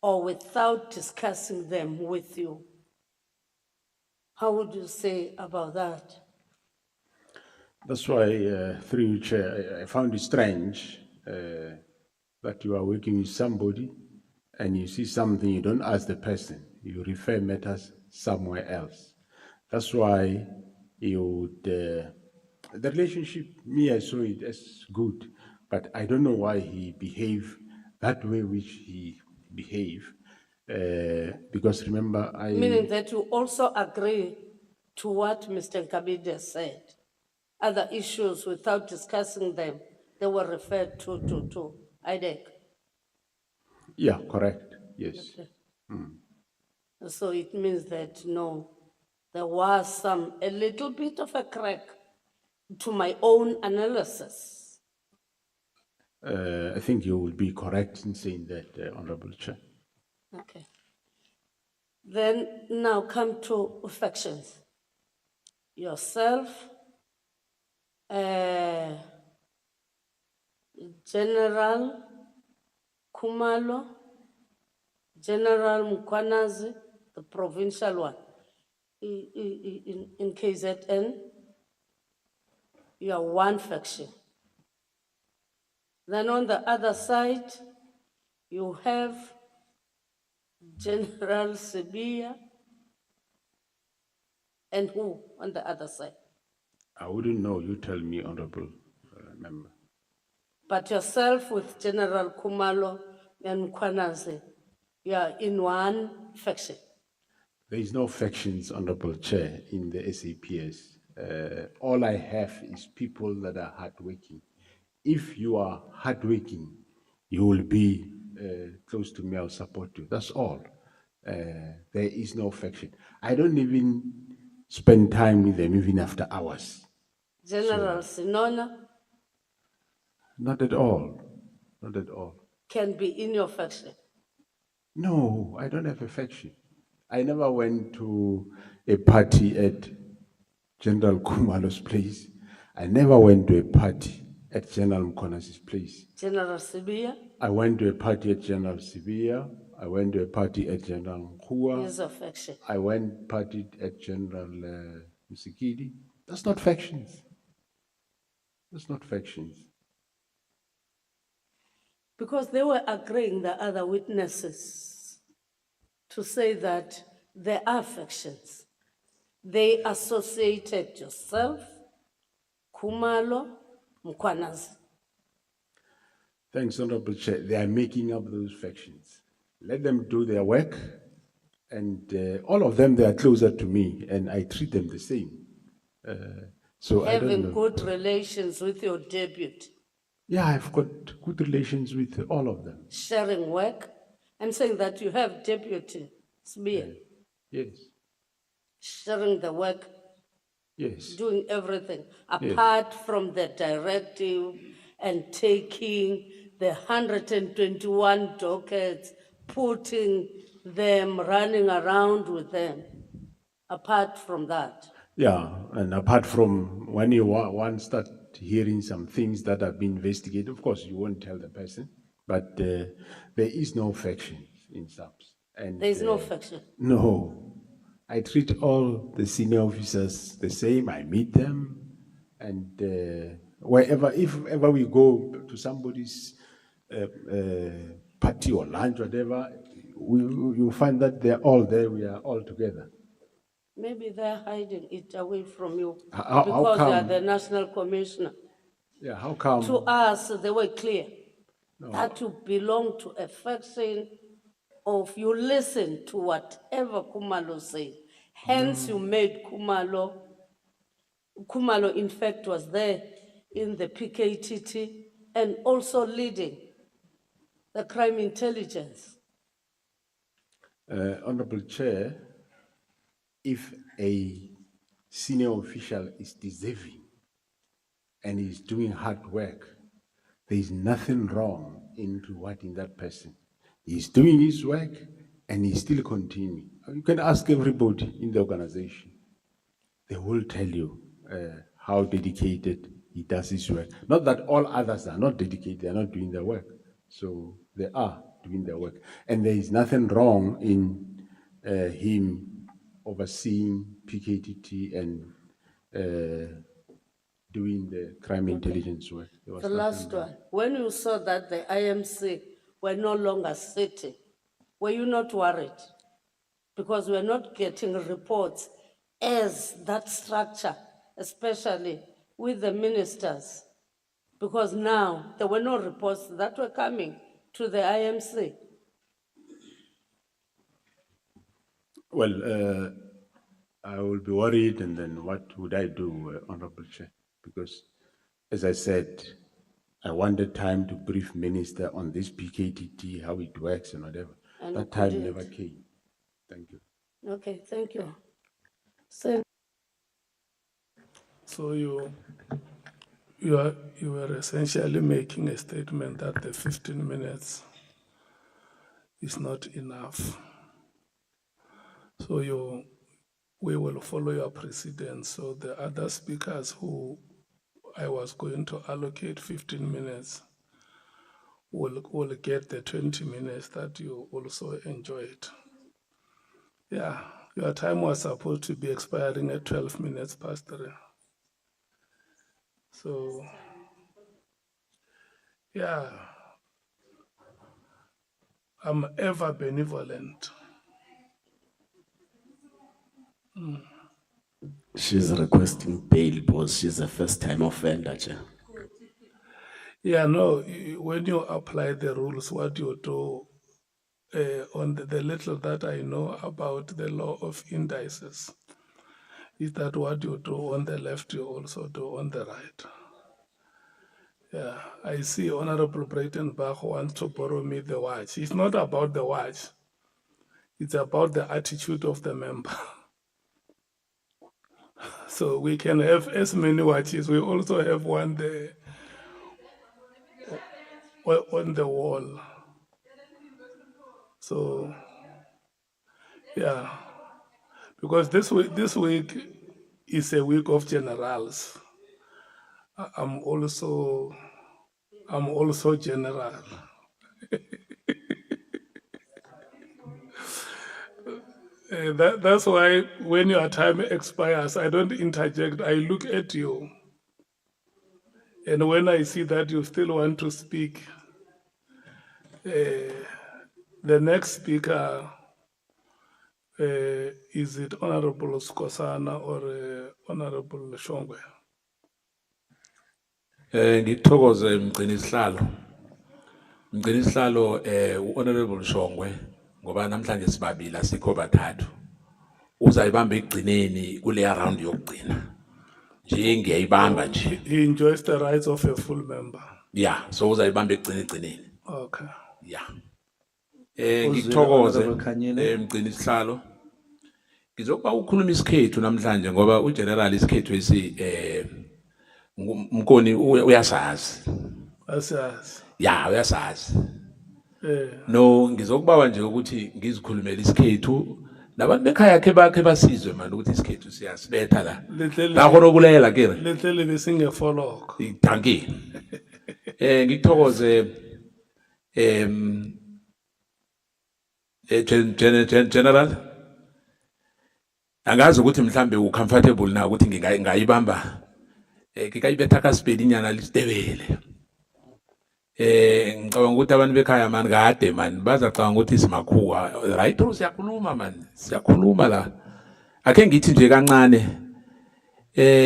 or without discussing them with you. How would you say about that? That's why, through you, Chair, I found it strange that you are working with somebody and you see something, you don't ask the person, you refer matters somewhere else. That's why you would, the relationship, me, I saw it as good, but I don't know why he behaved that way which he behaved. Because remember, Meaning that you also agree to what Mr. Nkabinde said. Other issues, without discussing them, they were referred to IDEC. Yeah, correct, yes. Okay. So it means that, no, there was a little bit of a crack to my own analysis. I think you will be correct in saying that, Honorable Chair. Okay. Then now come to factions. Yourself, General Khumalo, General Mkwhanazi, the provincial one, in KZN, you are one faction. Then on the other side, you have General Sibia, and who on the other side? I wouldn't know, you tell me, Honorable Member. But yourself with General Khumalo and Mkwhanazi, you are in one faction. There is no factions, Honorable Chair, in the SAPS. All I have is people that are hardworking. If you are hardworking, you will be close to me, I'll support you. That's all. There is no faction. I don't even spend time with them even after hours. General Sinona Not at all. Not at all. can be in your faction. No, I don't have a faction. I never went to a party at General Khumalo's place. I never went to a party at General Mkwhanazi's place. General Sibia, I went to a party at General Sibia. I went to a party at General Nkua. Use of faction. I went partied at General Musikidi. That's not factions. That's not factions. Because they were agreeing, the other witnesses, to say that there are factions. They associated yourself, Kumalo, Mkwhanazi. Thanks, Honorable Chair. They are making up those factions. Let them do their work. And all of them, they are closer to me, and I treat them the same. So I don't Having know. good relations with your deputy, Yeah, I've got good relations with all of them. sharing work. I'm saying that you have deputy, Smear, Yes, sharing the work, yes. doing everything, apart from the directive and taking the 121 dockets, putting them, running around with them. Apart from that, Yeah, and apart from when you one start hearing some things that have been investigated, of course, you won't tell the person, but there is no faction in SAPS. And there is no faction. no, I treat all the senior officers the same. I meet them, and wherever, if ever we go to somebody's party or lunch, whatever, you find that they're all there. We are all together. Maybe they're hiding it away from you How because you are come? the national commissioner. Yeah, how come? To us, they were clear that you belong to a faction of, you listen to whatever Kumalo said. Hence, you made Kumalo. Kumalo, in fact, was there in the PKTT and also leading the crime intelligence. Honorable Chair, if a senior official is deserving and is doing hard work, there is nothing wrong in rewarding that person. He's doing his work and he's still continuing. You can ask everybody in the organization. They will tell you how dedicated he does his work. Not that all others are not dedicated, they are not doing their work. So they are doing their work. And there is nothing wrong in him overseeing PKTT and doing the crime intelligence work. There was The nothing last wrong. one, when you saw that the IMC were no longer sitting, were you not worried? Because we're not getting reports as that structure, especially with the ministers. Because now there were no reports that were coming to the IMC. Well, I will be worried, and then what would I do, Honorable Chair? Because, as I said, I wanted time to brief minister on this PKTT, how it works and whatever. And That you time couldn't. never came. Thank you. Okay, thank you. So You are essentially making a statement that the 15 minutes is not enough. So we will follow your precedent. So the other speakers who I was going to allocate 15 minutes will get the 20 minutes that you also enjoyed. Yeah, your time was supposed to be expiring at 12 minutes past 3. So, yeah, I'm ever benevolent. She's requesting bail because she's a first-time offender, Chair. Yeah, no, when you apply the rules, what you do on the little that I know about the law of indices is that what you do on the left, you also do on the right. Yeah, I see Honorable Breitenbach wants to borrow me the watch. It's not about the watch. It's about the attitude of the member. So we can have as many watches. We also have one there on the wall. So, yeah, because this week is a week of generals. I'm also general. That's why when your time expires, I don't interject. I look at you. And when I see that you still want to speak, the next speaker, is it Honorable Skosana or Honorable Shongwe? Ngithokoze mgcinisihlalo. Mgcinisihlalo uHonorable Shongwe ngoba namhlanje sibabili asikho bathathu. Uzayibamba ekugcineni kule round yokugcina. Nje ngiyayibamba nje. He enjoys the rights of a full member. Yeah, so uzayibamba ekugcineni. Okay. Yeah. Honorable Ngithokoze Khanyile. mgcinisihlalo. Ngizokuba ukhuluma isikhethu namhlanje ngoba uGeneral isikhethu esi Mkoni uyasazi. Asiyazi. Yeah, uyasazi. No, ngizokubawa nje ukuthi ngizikhulumele isikhethu nabantu bekhaya bakhe basizwe manje ukuthi isikhethu siyasibetha la. La khona ukulela ke. Letlele besingefollow. Thanki. Ngikuthokoze General. Angazi ukuthi mhlambe ucomfortable na ukuthi ngingayibamba ngikayibetha kaSpedi inyana lisitebele. Ngicabanga ukuthi abantu bekhaya manje kade manje bazacabanga ukuthi simakhuwa. Right, siyakhuluma manje. Siyakhuluma la. Akhe ngithi nje kancane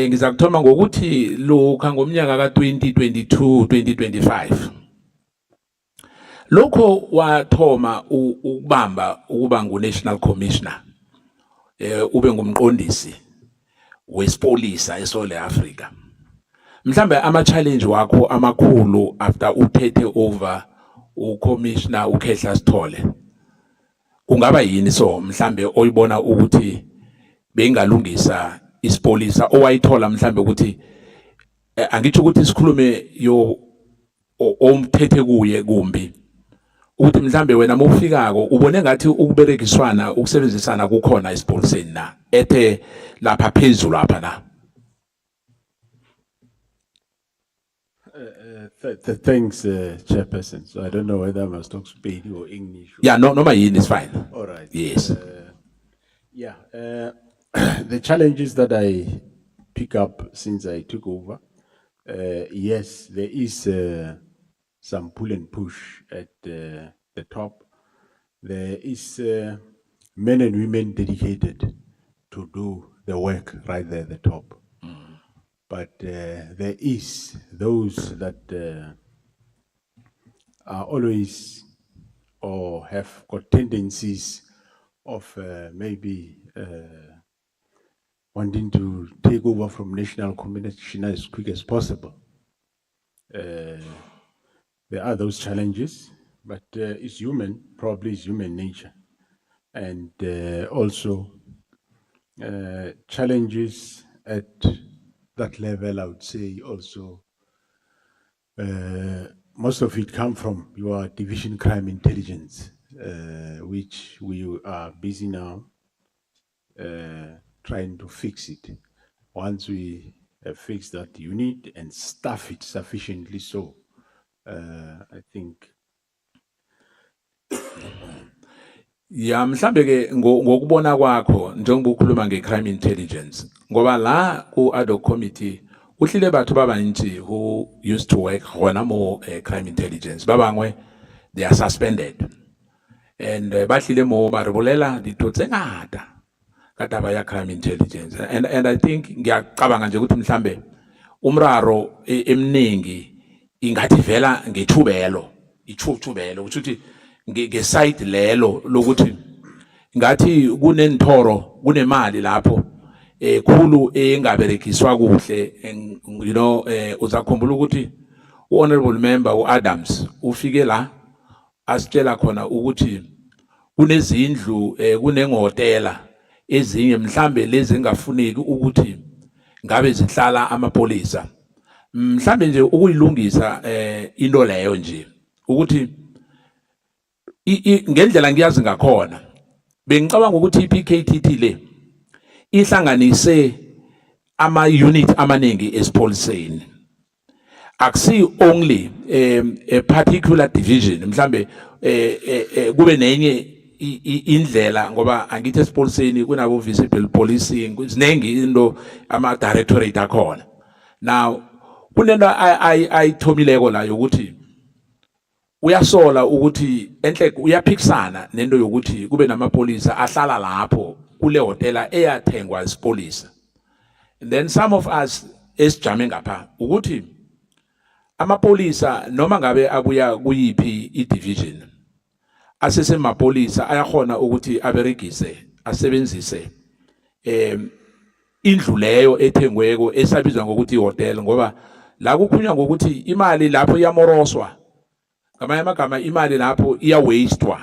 ngizakuthoma ngokuthi lokho ngomnyaka ka2022 2025 lokho wathoma ukubamba ukuba nguNational Commissioner ube ngumqondisi wesipolisa eSouth Africa. Mhlambe ama challenge wakho amakhulu after uthethe over uCommissioner uKhehla Sithole kungaba yini so mhlambe oyibona ukuthi bengalungisa isipolisa owayithola mhlambe ukuthi angitsho ukuthi sikhulume yo omthethe kuye kumbi ukuthi mhlambe wena mawufikako ubone ngathi ukuberekiswana ukusebenzisana kukhona esipoliseni na ethe lapha phezulu lapha na. Thanks, Chairperson. So I don't know whether I must talk Spedi or English. Yeah, no yini is fine. All right. Yes. The challenges that I pick up since I took over, yes, there is some pull and push at the top. There is men and women dedicated to do the work right there at the top. But there is those that are always or have got tendencies of maybe wanting to take over from national commissioner as quick as possible. There are those challenges, but it's human, probably it's human nature. And also challenges at that level, I would say also, most of it come from your division crime intelligence, which we are busy now trying to fix it. Once we have fixed that unit and staff it sufficiently so, I think. Ya mhlambe ke ngokubona kwakho njengoba ukhuluma ngecrime intelligence ngoba la ku ad hoc committee uhlile bathu babanti who used to work hona mo crime intelligence babangwe they are suspended and bahlile mo ba rebolela ditotse ngata ka taba ya crime intelligence and I think ngiyacabanga nje ukuthi mhlambe umraro eminingi ingathi vela ngethubelo ichubelo ukuthi ngeside lelo lokuthi ngathi kunenthoro kunemali lapho khulu engaberekiswa kuhle you know uzakhumbula ukuthi honorable member uAdams ufike la asitshela khona ukuthi kunezindlu kunengotela ezinye mhlambe lezi engafuneki ukuthi ngabe zihlala amapolisa mhlambe nje ukuyilungisa into leyo nje ukuthi ngendlela ngiyazi ngakhona bengicabanga ukuthi iPKTT le ihlanganise ama unit amaningi esipoliseni akusi only a particular division mhlambe kube nenye indlela ngoba angithi esipoliseni kunabo visible policing kuzinengi into ama directorate akhona. Now kunento ayithomileko la yokuthi uyasola ukuthi enhle uyaphikisana nento yokuthi kube namapolisa ahlala lapho kule hotela eyathengwa isipolisa. And then some of us esijame ngapha ukuthi amapolisa noma ngabe abuya kuyipi i-division asesemapolisa ayakhona ukuthi aberegise asebenzise indlu leyo ethengweko esabizwa ngokuthi ihotel ngoba la kukhulunywa ngokuthi imali lapho iyamoroswa ngamanye amagama imali lapho iyawastwa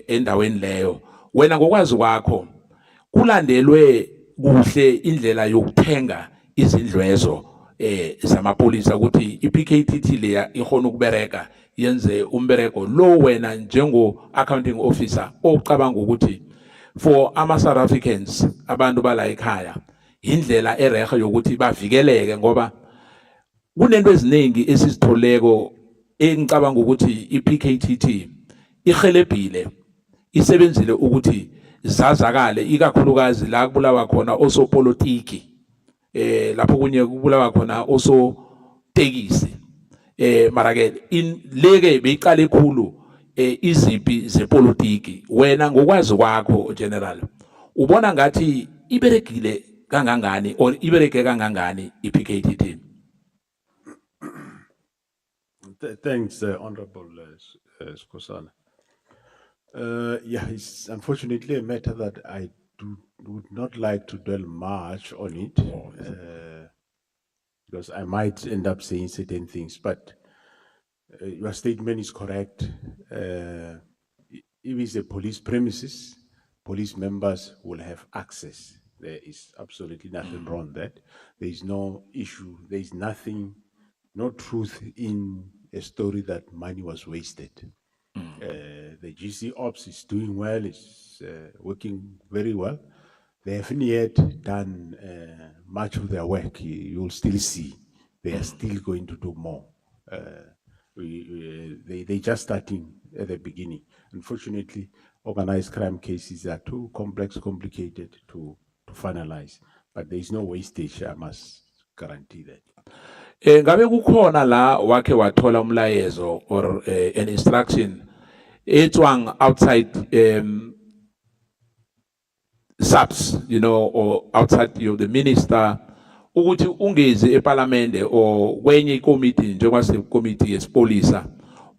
endaweni leyo wena ngokwazi kwakho kulandelwe kuhle indlela yokuthenga izindlwezo zamapolisa ukuthi iPKTT leya ikhona ukubereka yenze umbereko lo wena njengo accounting officer ocabanga ukuthi for ama South Africans abantu bala ekhaya indlela erehe yokuthi bavikeleke ngoba kunento eziningi esizitholeko engicabanga ukuthi iPKTT ihelebhile isebenzile ukuthi zazakale ikakhulukazi la kubulawa khona osopolitiki lapho kunye kubulawa khona osotekisi mara ke leke beyiqale ekhulu izipi zepolitiki wena ngokwazi kwakho general ubona ngathi iberegile kangangani or ibereke kangangani iPKTT. Thanks, Honorable Skosana. Yeah, it's unfortunately a matter that I would not like to dwell much on it, because I might end up saying certain things, but your statement is correct. If it's a police premises, police members will have access. There is absolutely nothing wrong with that. There is no issue. There is nothing, no truth in a story that money was wasted. The GC Ops is doing well, it's working very well. They haven't yet done much of their work. You'll still see. They are still going to do more. They're just starting at the beginning. Unfortunately, organized crime cases are too complex, complicated to finalize. But there is no wastage, I must guarantee that. Ngabe kukhona la wake wathola umlayezo or an instruction etswang outside SAPS, or outside the minister ukuthi ungezi eParliament or kwenye committee njengoba se committee yesipolisa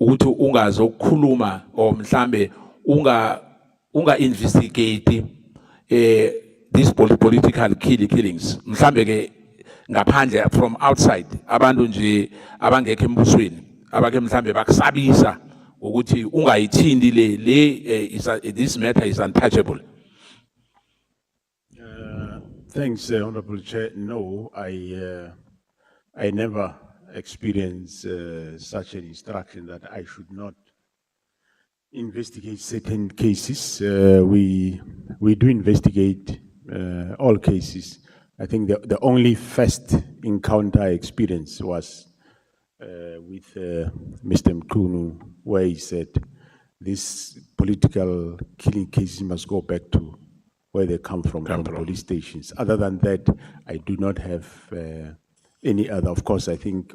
ukuthi ungazo ukukhuluma or mhlambe unga investigate these political killings mhlambe ke ngaphandle from outside abantu nje abangekho embusweni abake mhlambe bakusabisa ukuthi ungayithindi this matter is untouchable. Thanks, Honorable Chair. No, I never experienced such an instruction that I should not investigate certain cases. We do investigate all cases. I think the only first encounter I experienced was with Mr. Mkhunu, where he said, these political killing cases must go back to where they come from police stations. Other than that, I do not have any other. Of course, I think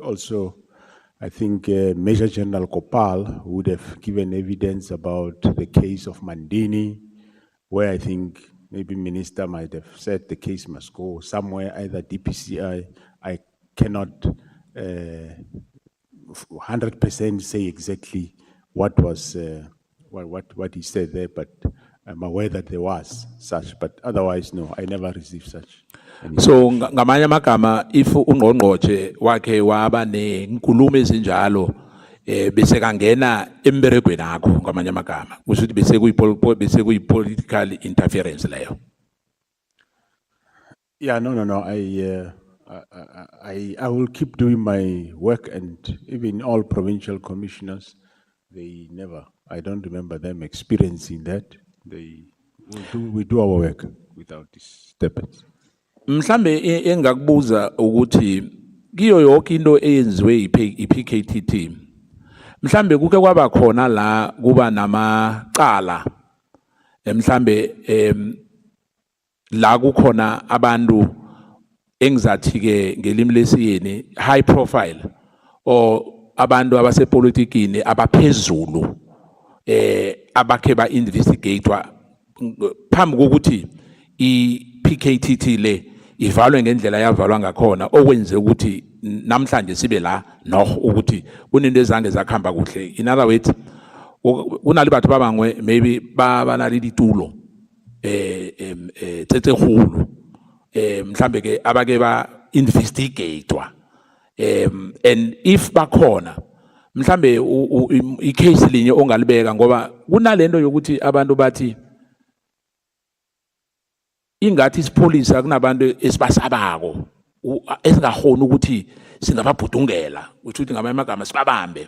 Major General Kopal would have given evidence about the case of Mandini, where I think maybe Minister might have said the case must go somewhere, either DPCI. I cannot 100% say exactly what was what he said there, but I'm aware that there was such, but otherwise, no, I never received such. So ngamanye amagama if ungqongqotshe wakhe waba nenkulumo ezinjalo bese kangena emberegweni akho ngamanye amagama kusho ukuthi bese kuyi political interference leyo. Yeah, no. I will keep doing my work, and even all provincial commissioners, I don't remember them experiencing that. We do our work without disturbance. Mhlambe engakubuza ukuthi kiyo yonke into eyenziwe iPKTT mhlambe kuke kwaba khona la kuba namacala mhlambe la kukhona abantu engizathi ke ngelimi lesiyeni high profile or abantu abasepolitikini abaphezulu abakhe ba investigatewa phambi kokuthi iPKTT le ivalwe ngendlela yavalwa ngakhona okwenze ukuthi namhlanje sibe la no ukuthi kunento ezange zakhamba kuhle. In other words, kunali batho ba bangwe maybe ba na le ditulo tsetse khulu mhlambe ke abake ba investigatewa and if bakhona mhlambe icase linye ongalibeka ngoba kunalento yokuthi abantu bathi ingathi isipolisa kunabantu esibasabako esingahona ukuthi singababhudungela ukuthi ngamanye amagama sibabambe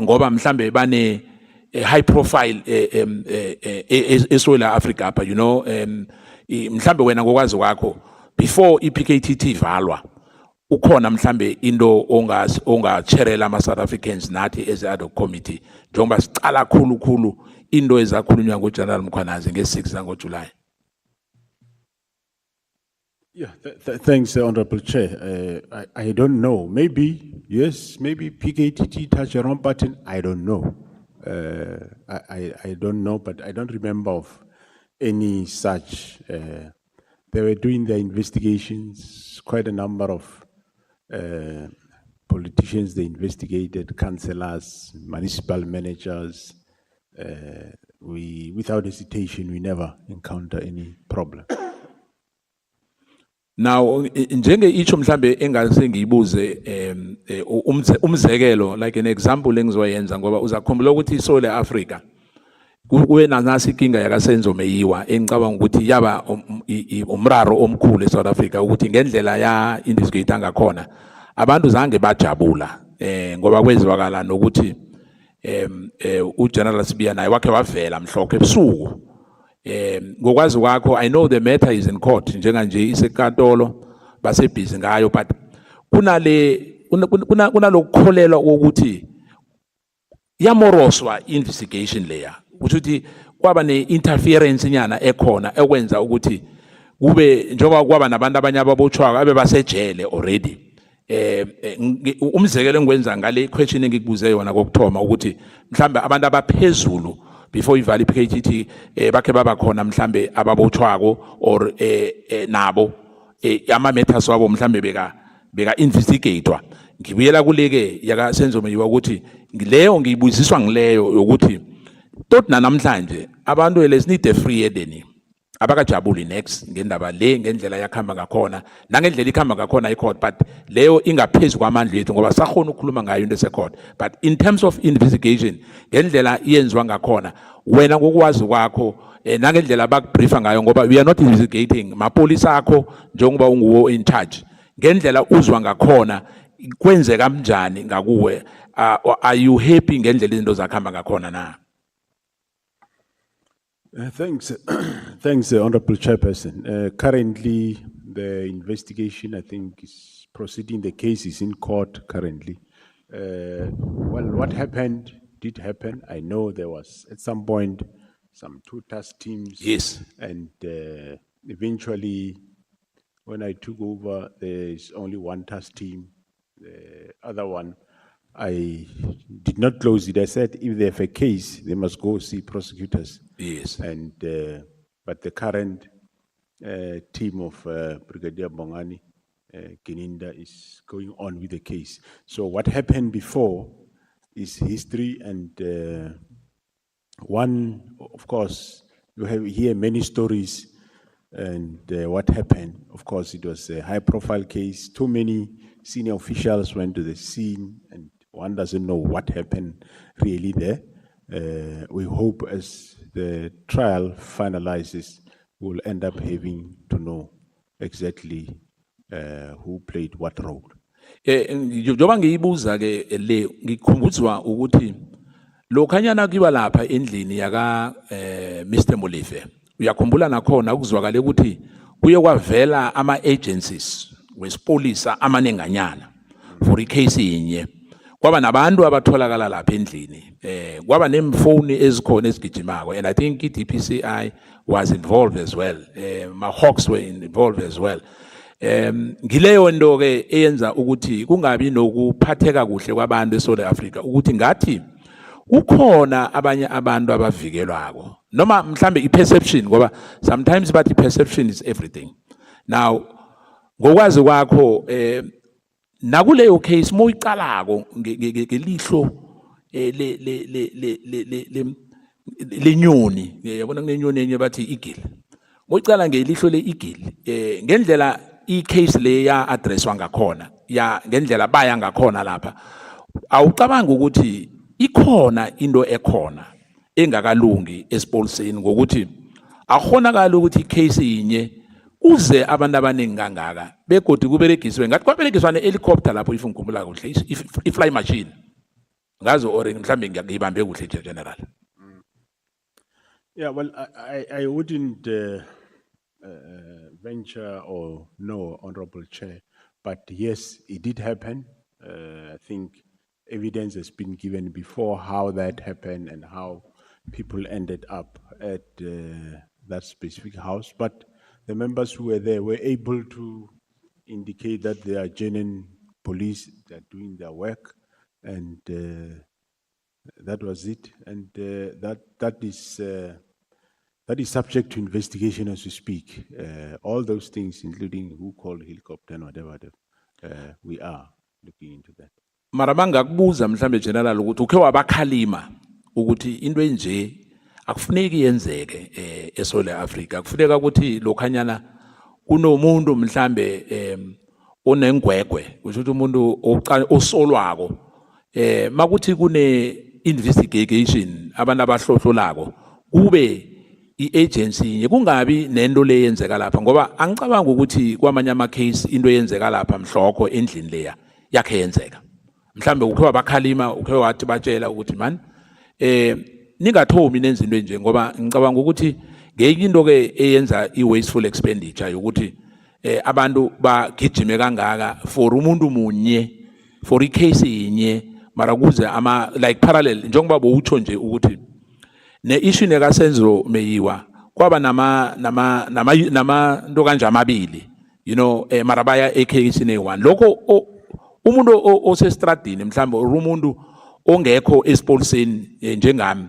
ngoba mhlambe bane high profile eSouth Africa apha, you know, mhlambe wena ngokwazi kwakho before iPKTT valwa ukhona mhlambe into ongacherela ama South Africans nathi as Ad Hoc committee njengoba sicala khulu into ezakhulunywa ngoNhlanhla Mkwhanazi nge6 ngoJuly. Yeah, thanks, Honorable Chair. I don't know. Maybe, yes, maybe PKTT touched the wrong button. I don't know. I don't know, but I don't remember of any such. They were doing their investigations, quite a number of politicians they investigated, councillors, municipal managers. Without hesitation, we never encounter any problem. Now, njenge icho mhlambe engase ngiyibuze umzekelo like an example engizoyenza ngoba uzakhumbula ukuthi iSouth Africa kuwe nasi inkinga yakasenzo meyiwa engicabanga ukuthi yaba umraro omkhulu eSouth Africa ukuthi ngendlela ya investigate ngakhona abantu zange bajabula ngoba kwezwakala nokuthi uGeneral Sibiya naye wakhe wavela mhlokho ebusuku. Ngokwazi kwakho I know the matter is in court njenga nje isekantolo basebhizi ngayo but kunalokukholelwa ukuthi yamoroswa investigation layer ukuthi kwaba ne-interference nyana ekhona ekwenza ukuthi kube njengoba kwaba nabantu abanye ababotshwako abe basejele already. Umzekelo engikwenza ngale question engikubuze yona kokuthoma ukuthi mhlambe abantu abaphezulu before ivala iPKTT bakhe baba khona mhlambe ababotshwako or nabo ama matters wabo mhlambe beka investigatewa. Ngibuyela kuleke yaka senzomeyiwa ukuthi leyo ngiyibuziswa ngileyo yokuthi tot namhlanje abantu need a free heading abakajabuli next ngendaba le ngendlela yakhamba ngakhona nangendlela ikhamba ngakhona icourt but leyo ingaphezulu kwamandla ethu ngoba sakhona ukukhuluma ngayo into esecourt but in terms of investigation ngendlela iyenziwa ngakhona wena ngokwazi kwakho nangendlela bakubriefa ngayo ngoba we are not investigating mapolisa akho njengoba unguwo in charge ngendlela uzwa ngakhona kwenzeka kanjani ngakuwe are you happy ngendlela izinto zakhamba ngakhona na? Thanks, thanks, Honorable Chairperson. Currently, the investigation, I think, is proceeding. The case is in court currently. Well, what happened did happen. I know there was, at some point, some 2 task teams. Yes. And eventually, when I took over, there is only 1 task team. The other one, I did not close it. I said, if they have a case, they must go see prosecutors. Yes. And but the current team of Brigadier Bongani Gininda is going on with the case. So what happened before is history, and one, of course, you hear many stories. And what happened? Of course, it was a high-profile case. Too many senior officials went to the scene, and one doesn't know what happened really there. We hope as the trial finalizes, we'll end up having to know exactly who played what role. Njoba ngiyibuza ke le ngikhumbuzwa ukuthi lokhanyana kiba lapha endlini yaka Mr Molefe uyakhumbula nakhona ukuzwakala ukuthi kuye kwavela ama agencies wesipolisa amanenganyana for icase inye kwaba nabantu abatholakala lapha endlini kwaba nemfoni ezikhona ezigijimako, and I think DPCI was involved as well, ma Hawks were involved as well. Ngileyo nto ke eyenza ukuthi kungabi nokuphatheka kuhle kwabantu eSouth Africa ukuthi ngathi ukhona abanye abantu abavikelwako noma mhlambe iperception, ngoba sometimes bathi perception is everything. Now ngokwazi kwakho nakuleyo case moyiqalako ngelihlo lenyoni, yabona kunenyoni enye bathi igili, moyiqala ngelihlo leigili ngendlela icase le ya addresswa ngakhona ya ngendlela baya ngakhona lapha, awucabanga ukuthi ikhona into ekhona engakalungi esipoliseni ngokuthi akhonakala ukuthi icase yinye uze abantu abaningi kangaka begodi kuberegiswe ngathi kwaberegiswa ne-helicopter lapho if ngikhumbula kuhle i-fly machine ngazo or mhlambe ngiyibambe kuhle general. Yeah, well, I wouldn't venture or know, Honorable Chair, but yes, it did happen. I think evidence has been given before how that happened and how people ended up at that specific house. But the members who were there were able to indicate that they are genuine police, they're doing their work, and that was it. And that is subject to investigation as we speak. All those things, including who called helicopter and whatever, we are looking into that. Marabanga kubuza mhlambe general ukuthi ukhe wabakhalima ukuthi into enje akufuneki yenzeke eSouth Africa, kufuneka ukuthi lokhanyana kunomuntu mhlambe onengwegwe kusho ukuthi umuntu osolwako makuthi kune investigation abantu abahlohlolako kube i-agency kungabi nento le yenzeka lapha, ngoba angicabanga ukuthi kwamanye ama case into yenzeka lapha mhlokho endlini leya yakhe yenzeka mhlambe ukhe wabakhalima ukhe wathi batshela ukuthi man ningathomi nenza into nje, ngoba ngicabanga ukuthi ngeke into ke eyenza i-wasteful expenditure yokuthi abantu bagijime kangaka for umuntu munye for icase yinye mara kuze ama like parallel njengoba bowutsho nje ukuthi ne-issue nekasenzo meyiwa kwaba nama nto kanje amabili, you know, mara baya ecase ne-one lokho umuntu osestradini mhlambe umuntu ongekho esipoliseni njengami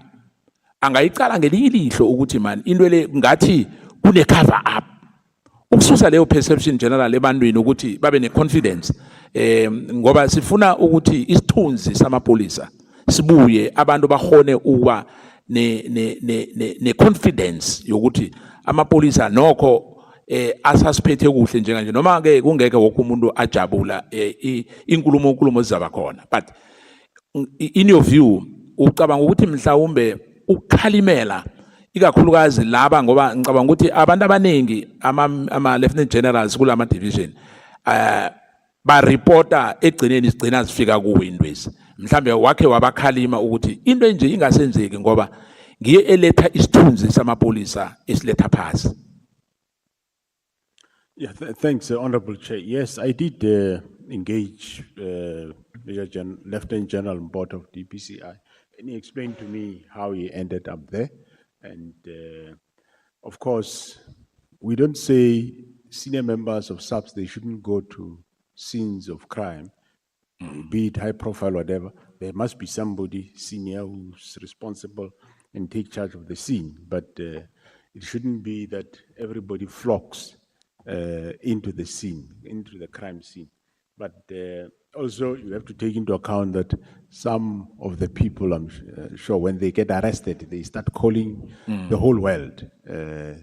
angayicala ngelinye ilihlo ukuthi man into le ngathi kune cover up, ukususa leyo perception general ebantwini ukuthi babe ne-confidence ngoba sifuna ukuthi isithunzi samapolisa sibuye abantu bahone ukuba ne-confidence yokuthi amapolisa nokho asasiphethe kuhle njenganje, noma ke kungeke wonke umuntu ajabula inkulumo zizaba khona. But in your view ucabanga ukuthi mhlawumbe ukukhalimela ikakhulukazi laba, ngoba ngicabanga ukuthi abantu abaningi ama lieutenant generals kulama division ba reporter egcineni sigcina sifika ku Windows, mhlambe wakhe wabakhalima ukuthi into enje ingasenzeki ngoba ngiye eletha isithunzi samapolisa esiletha phasi. Yeah, thanks, Honorable Chair. Yes, I did engage Lieutenant General Mbot of DPCI, and he explained to me how he ended up there. And of course, we don't say senior members of SAPS, they shouldn't go to scenes of crime, be it high profile or whatever. There must be somebody senior who's responsible and take charge of the scene. But it shouldn't be that everybody flocks into the scene, into the crime scene. But also you have to take into account that some of the people, I'm sure, when they get arrested, they start calling the whole world.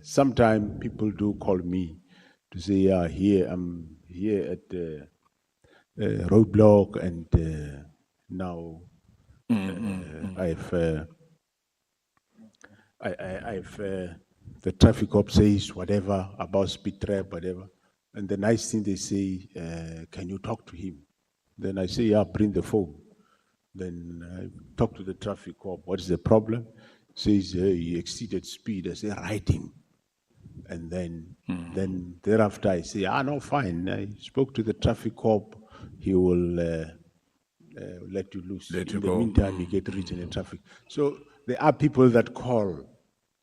Sometimes people do call me to say, yeah, here, I'm here at the roadblock, and now I've the traffic cop says whatever about speed trap, whatever. And the nice thing they say, can you talk to him? Then I say, yeah, bring the phone. Then I talk to the traffic cop. What is the problem? Says he exceeded speed. I say, write him. And then thereafter I say, no, fine. I spoke to the traffic cop. He will let you loose. Let In you the go. meantime, you get regional traffic. So there are people that call,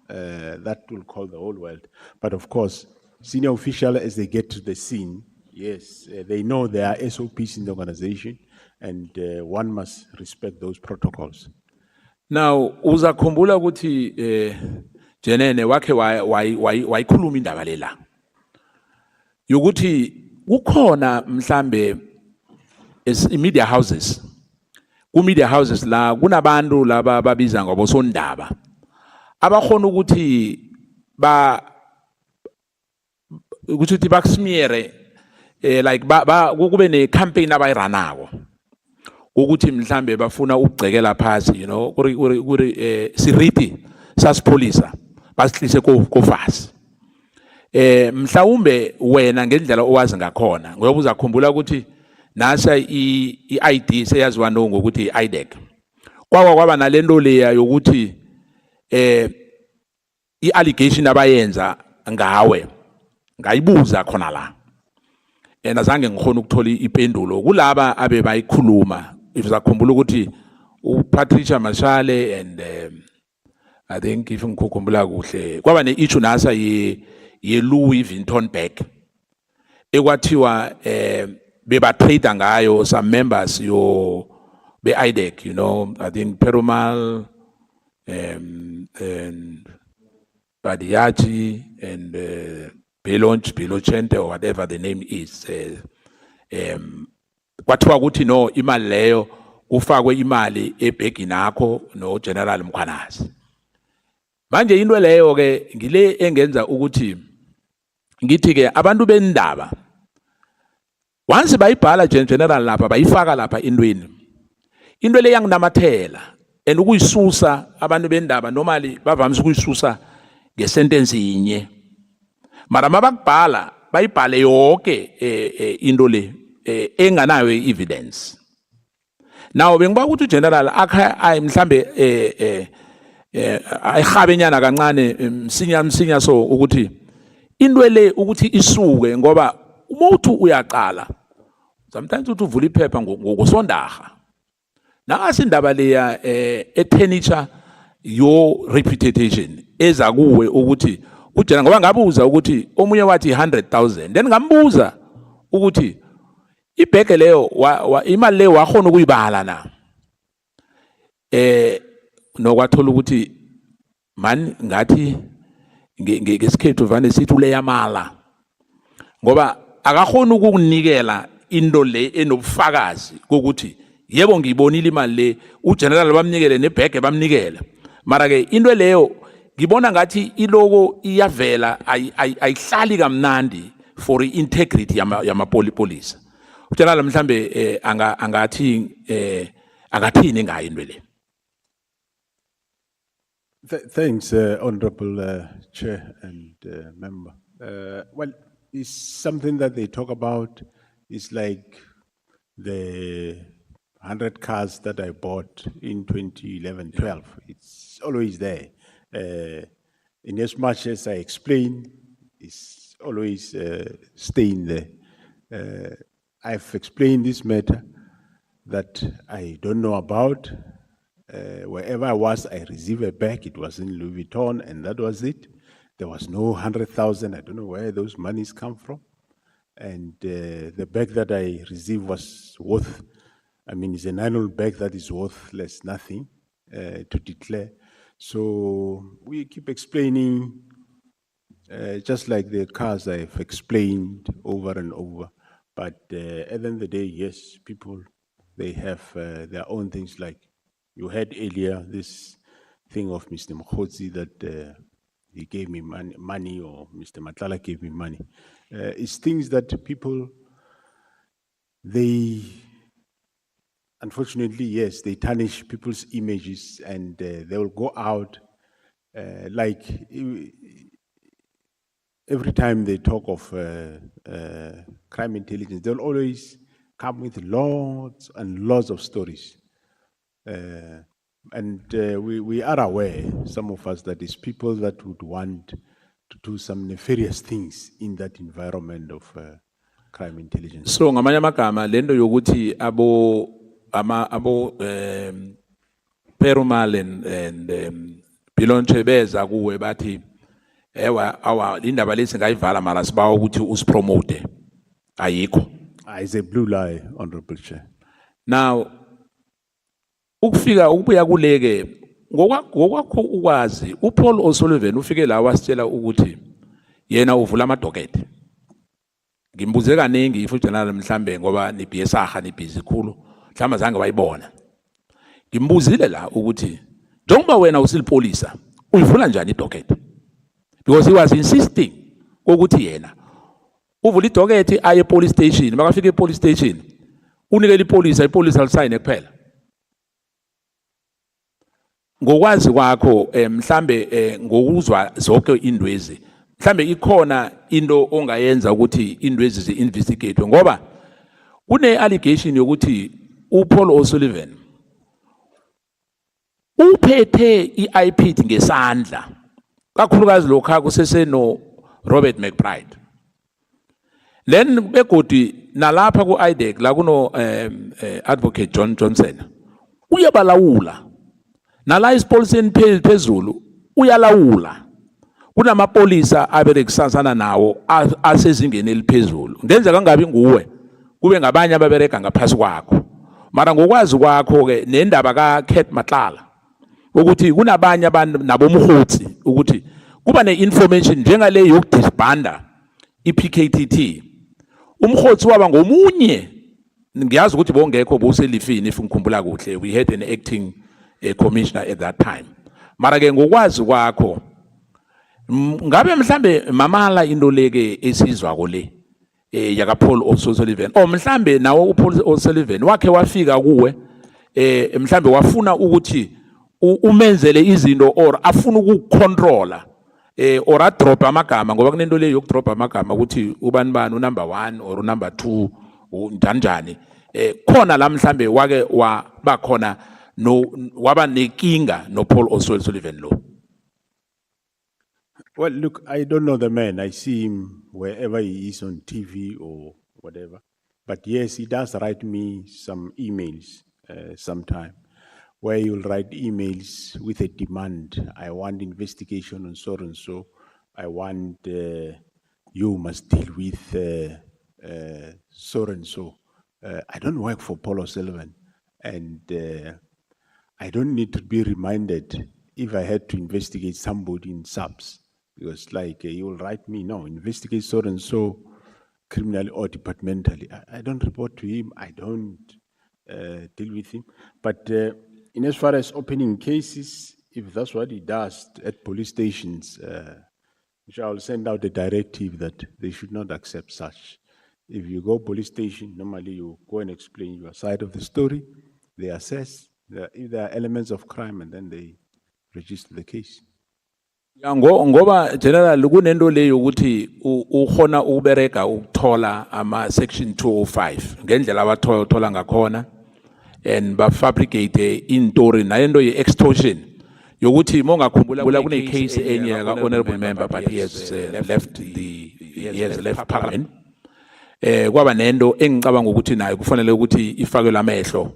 that will call the whole world. But of course, senior official, as they get to the scene, yes, they know there are SOPs in the organization, and one must respect those protocols. Now, uzakhumbula ukuthi Jenene wakhe wayikhuluma indaba lela. Yokuthi kukhona mhlambe media houses. Ku media houses la kunabantu laba babiza ngobosondaba. Abakhona ukuthi ukuthi bakusmiere like kube ne campaign abayiranako. Ukuthi mhlambe bafuna ukugcekela phansi, you know, kuri siriti sasipolisa basihlise kofasi. Mhlawumbe wena ngendlela owazi ngakhona ngoba uzakhumbula ukuthi nasa iID seyaziwa ngokuthi iDEC. Kwaba nalento leya yokuthi iallegation abayenza ngawe ngayibuza khona la. Azange ngikhona ukuthola ipendulo kulaba abe bayikhuluma. If uzakhumbula ukuthi uPatricia Mashale and I think if ngikukhumbula kuhle kwaba ne-issue nasa ye Louis Vuitton bag ekwathiwa beba trade ngayo some members be IDEC, you know, I think Perumal and Badiachi and Belochente or whatever the name is. Kwathiwa ukuthi no imali leyo ufakwe imali ebhegi nakho no General Mkwhanazi. Manje into leyo ke ngile engenza ukuthi ngithi ke abantu bendaba once bayibhala general lapha bayifaka lapha intweni. Into le yanginamathela and ukuyisusa abantu bendaba normally bavamisa ukuyisusa ngesentence inye. Mara mabakubhala bayibhale yonke into le enganayo evidence. Now bengiba ukuthi general akha mhlambe ayihabenyana kancane msinya so ukuthi into le ukuthi isuke ngoba umuntu uyaqala sometimes uthi uvula iphepha ngokusondaga nangasi indaba leya etenicha your reputation eza kuwe ukuthi ujena ngoba ngabuza ukuthi omunye wathi 100,000 then ngambuza ukuthi ibheke leyo imali leyo wakhona ukuyibala na nokwathola ukuthi man ngathi ngesikhethu vane sithi uleyamala ngoba akakhona ukukunikela into le enobufakazi kokuthi yebo ngiyibonile imali le ugeneral bamnikele nebhege bamnikele mara ke into leyo ngibona ngathi iloko iyavela ayihlali kamnandi for integrity yamapolisa ugeneral mhlambe angathini ngayo into le. Thanks, Honorable Chair and Member. Well, it's something that they talk about. It's like the 100 cars that I bought in 2011-12. It's always there. In as much as I explain, it's always staying there. I've explained this matter that I don't know about. Wherever I was, I received a bag. It was in Louis Vuitton, and that was it. There was no 100,000. I don't know where those monies come from. And the bag that I received was worth, I mean, it's an annual bag that is worthless, nothing to declare. So we keep explaining, just like the cars I've explained over and over. But at the end of the day, yes, people, they have their own things like, you heard earlier this thing of Mr. Mkhozi that he gave me money or Mr. Matlala gave me money. It's things that people, they, unfortunately, yes, they tarnish people's images and they will go out like every time they talk of crime intelligence, they'll always come with lots and lots of stories. We are aware, some of us, that it's people that would want to do some nefarious things in that environment of crime intelligence. So ngamanye amagama lento yokuthi Perumal and Pilonche beza kuwe bathi ewa indaba lesi ngayivala mara sibawa ukuthi usipromote ayikho. It's a blue lie, Honorable Chair. Now ukubuya kuleke ngokwakho ukwazi uPaul O'Sullivan ufike la wasitshela ukuthi yena uvula amadocket. Ngimbuze kaningi futhi nalo mhlambe ngoba nibhiyesaha nibhizi khulu mhlamba zange bayibona. Ngimbuzile la ukuthi njengoba wena usilipolisa uyivula njani idocket? Because he was insisting ukuthi yena uvula idocket aye police station makafika police station unikele ipolisa lisayine kuphela. Ngokwazi kwakho mhlambe ngokuzwa zonke indwezi mhlambe ikhona into ongayenza ukuthi indwezi zi-investigate ngoba kune allegation yokuthi uPaul O'Sullivan uphethe iIPT ngesandla kakhulukazi lokha kuseseno Robert McBride. Then begodi nalapha ku IDEC la kuno advocate John Johnson uyabalawula nala isipoliseni phezulu uyalawula kunamapolisa aberekisana nawo asezingeni eliphezulu ngenza kangabi nguwe kube ngabanye ababereka ngaphasi kwakho mara ngokwazi kwakho ke nendaba kaKat Matlala ukuthi kunabanye abantu nabomhotsi ukuthi kuba neinformation njengale yokudisbanda iPKTT umhotsi waba ngomunye ngiyazi ukuthi bongekho boselifini if ngikhumbula kuhle we had an acting commissioner at that time mara ke ngokwazi kwakho ngabe mhlambe mamala into leke esizwa kole yaka Paul O'Sullivan mhlambe nawo uPaul O'Sullivan wakhe wafika kuwe mhlambe wafuna ukuthi umenzele izinto or afuna ukucontrola or a drop amagama ngoba kunento le yokudrop amagama ukuthi ubani bani unumber 1 or number 2 njani khona la mhlambe wake waba khona no waba nekinga no Paul O'Sullivan lo. Well, look, I don't know the man. I see him wherever he is on TV or whatever. But yes, he does write me some emails sometime, where he'll write emails with a demand. I want investigation on so and so. I want you must deal with so and so. I don't work for Paul O'Sullivan, and I don't need to be reminded if I had to investigate somebody in SAPS. Because like he will write me, no, investigate so and so criminally or departmentally. I don't report to him. I don't deal with him. But in as far as opening cases, if that's what he does at police stations, I'll send out a directive that they should not accept such. If you go police station, normally you go and explain your side of the story. They assess if there are elements of crime, and then they register the case. Ngoba general kunento leyo ukuthi ukhona ubereka ukuthola ama section 205 ngendlela abathola ngakhona and ba fabricate intori nayento ye extortion yokuthi mongakhumbula kune case enye ka honorable member but he has left parliament kwaba nento engicabanga ukuthi nayo kufanele ukuthi ifakelwe amehlo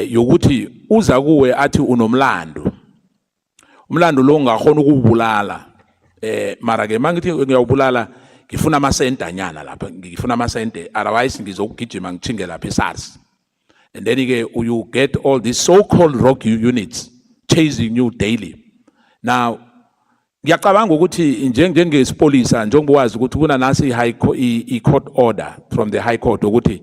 yokuthi uza kuwe athi unomlando umlando lo ngakhona ukubulala mara ke mangithi ngiyawubulala ngifuna amasente anyana lapha ngifuna amasente otherwise ngizokugijima ngichinge lapha eSARS and then you get all these so-called rogue units chasing you daily. Now ngiyacabanga ukuthi njengesipolisa njengobawazi ukuthi kuna nasi i court order from the high court ukuthi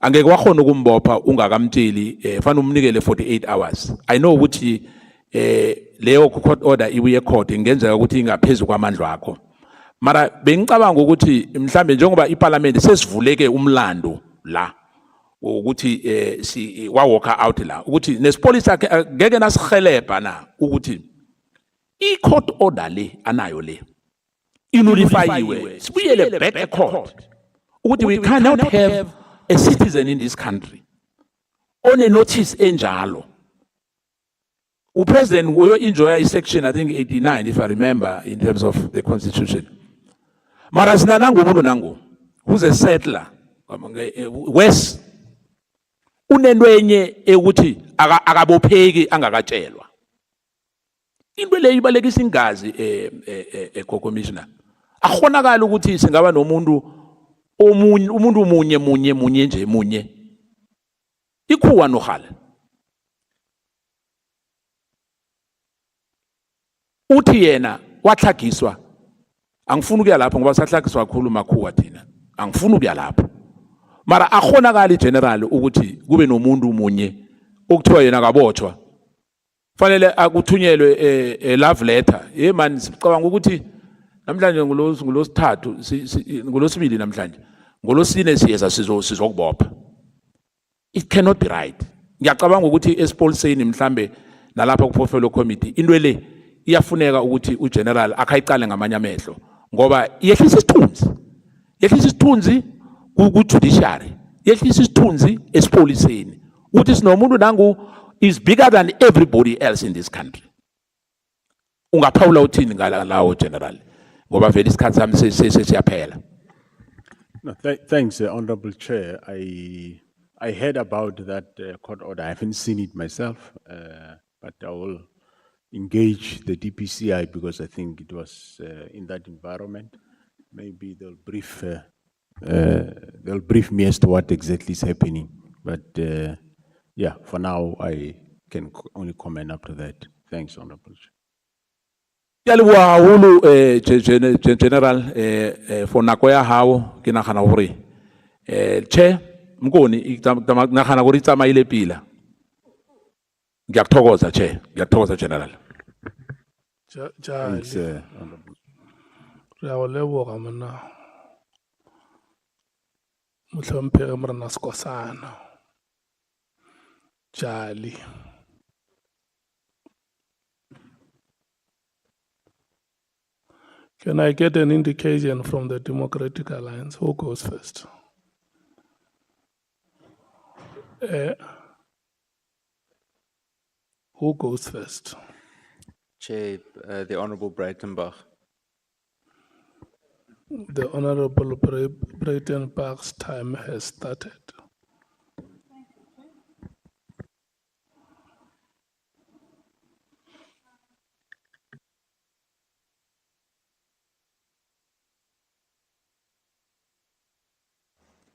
angeke wakhona ukumbopha ungakamtsheli fanele umnikele 48 hours. I know ukuthi leyo court order ibuye court ingenzeka ukuthi ingaphezulu kwamandla akho mara bengicabanga ukuthi mhlambe njengoba iparliament sesivuleke umlando la ukuthi si wa walk out la ukuthi nesipolisa ngeke nasihelebha na ukuthi I court order le anayo le inulifyiwe sibuyele back a court ukuthi we cannot have a citizen in this country on a notice enjalo. President will enjoy section, I think 89, if I remember, in terms of the constitution. Marasina nangu, who's a settler, West. unento enye ukuthi akabopheki angakatshelwa. Into le ibalekisa ingazi commissioner. Akhonakala ukuthi singaba nomuntu omunye umuntu munye nje munye. Ikhuwa nohala. Uthi yena wathlagiswa. Angifuni ukuya lapho ngoba sahlagiswa kakhulu makhuwa thina. Angifuni ukuya lapho. Mara akhonakala general ukuthi kube nomuntu munye okuthiwa yena kabotshwa. Fanele akuthunyelwe love letter. Hey man sicabanga ukuthi namhlanje ngolosithathu ngolosibili namhlanje. Ngolosine siyeza sizokubopha. It cannot be right. Ngiyacabanga ukuthi esipoliseni mhlambe nalapha ku portfolio committee into le iyafuneka ukuthi ugeneral akhayiqale ngamanye amehlo ngoba yehlisa isithunzi. Yehlisa isithunzi ku judiciary. Yehlisa isithunzi esipoliseni. Uthi sinomuntu nangu is bigger than everybody else in this country. Ungaphawula uthini ngalawo general ngoba vele isikhathi sami sesiyaphela. No, thanks, Honorable Chair. I heard about that court order. I haven't seen it myself, but I will engage the DPCI because I think it was in that environment. Maybe they'll brief me as to what exactly is happening. But yeah, for now, I can only comment up to that. Thanks, Honorable Chair. Yalwa hulu general for nakoya hao kina khana hore che mkoni nakhana hore tsama ile pila ngiyakuthokoza che ngiyakuthokoza general. Thanks, Honorable. Re a o leboga monna motlhomphege morena Skosana Jali. Can I get an indication from the Democratic Alliance? Who goes first? Who goes first? Chair, the Honorable Breitenbach. The Honorable Breitenbach's time has started.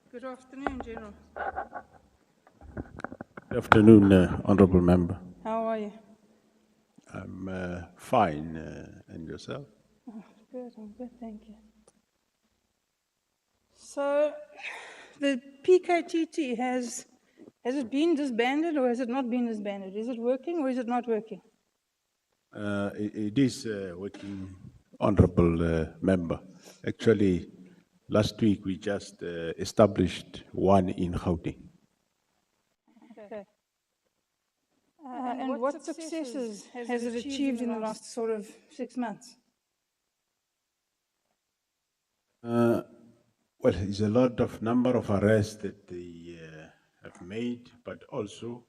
Good afternoon, General. Good afternoon, Honorable Member. How are you? I'm fine, and yourself? Oh, good, I'm good, thank you. So, the PKTT, has it been disbanded or has it not been disbanded? Is it working or is it not working? It is working, Honorable Member. Actually, last week we just established one in Gauteng. Okay. And what successes has it achieved in the last sort of 6 months? Well, it's a lot of number of arrests that they have made, but also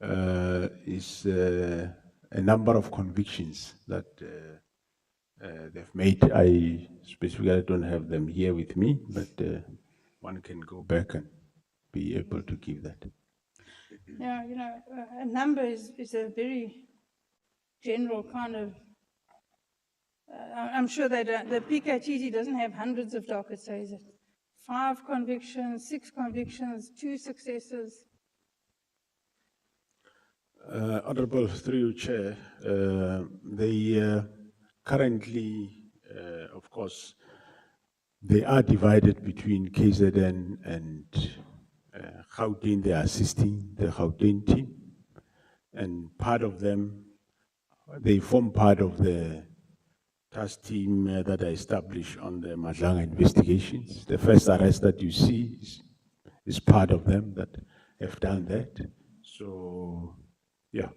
is a number of convictions that they've made. I specifically don't have them here with me, but one can go back and be able to give that. Yeah, you know, a number is a very general kind of, I'm sure that the PKTT doesn't have hundreds of dockets, so is it 5 convictions, 6 convictions, 2 successes? Honorable, through you, Chair, they currently, of course, they are divided between KZN and Gauteng. They are assisting the Gauteng team, and part of them, they form part of the task team that I established on the Nhlanhla investigations. The first arrest that you see is part of them that have done that. So, yeah.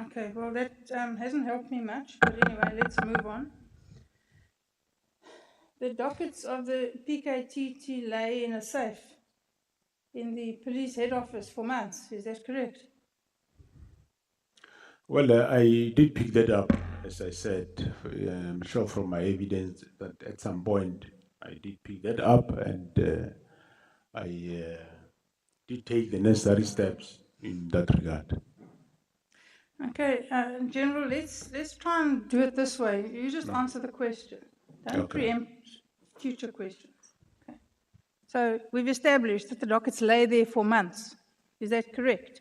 Okay, well, that hasn't helped me much, but anyway, let's move on. The dockets of the PKTT lay in a safe in the police head office for months, is that correct? Well, I did pick that up, as I said. I'm sure from my evidence that at some point I did pick that up, and I did take the necessary steps in that regard. Okay, General, let's try and do it this way. You just answer the question. Don't Okay. preempt future questions. Okay. So we've established that the dockets lay there for months. Is that correct?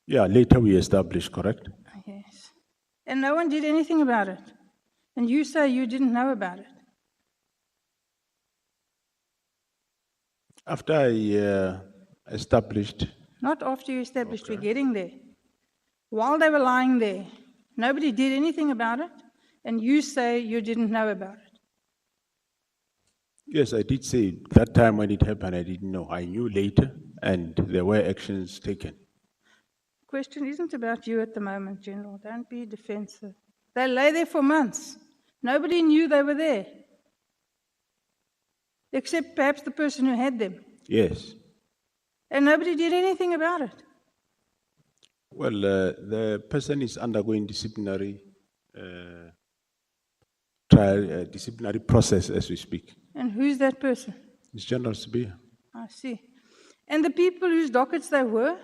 Yeah, later we established, correct? Yes. And no one did anything about it. And you say you didn't know about it. After I established, Not after you established, we're getting there. While they were lying there, nobody did anything about it, and you say you didn't know about it. yes, I did say that time when it happened, I didn't know. I knew later, and there were actions taken. Question isn't about you at the moment, General. Don't be defensive. They lay there for months. Nobody knew they were there, except perhaps the person who had them. Yes. And nobody did anything about it. Well, the person is undergoing disciplinary trial, disciplinary process as we speak. And who's that person? It's General Sibia. I see. And the people whose dockets they were,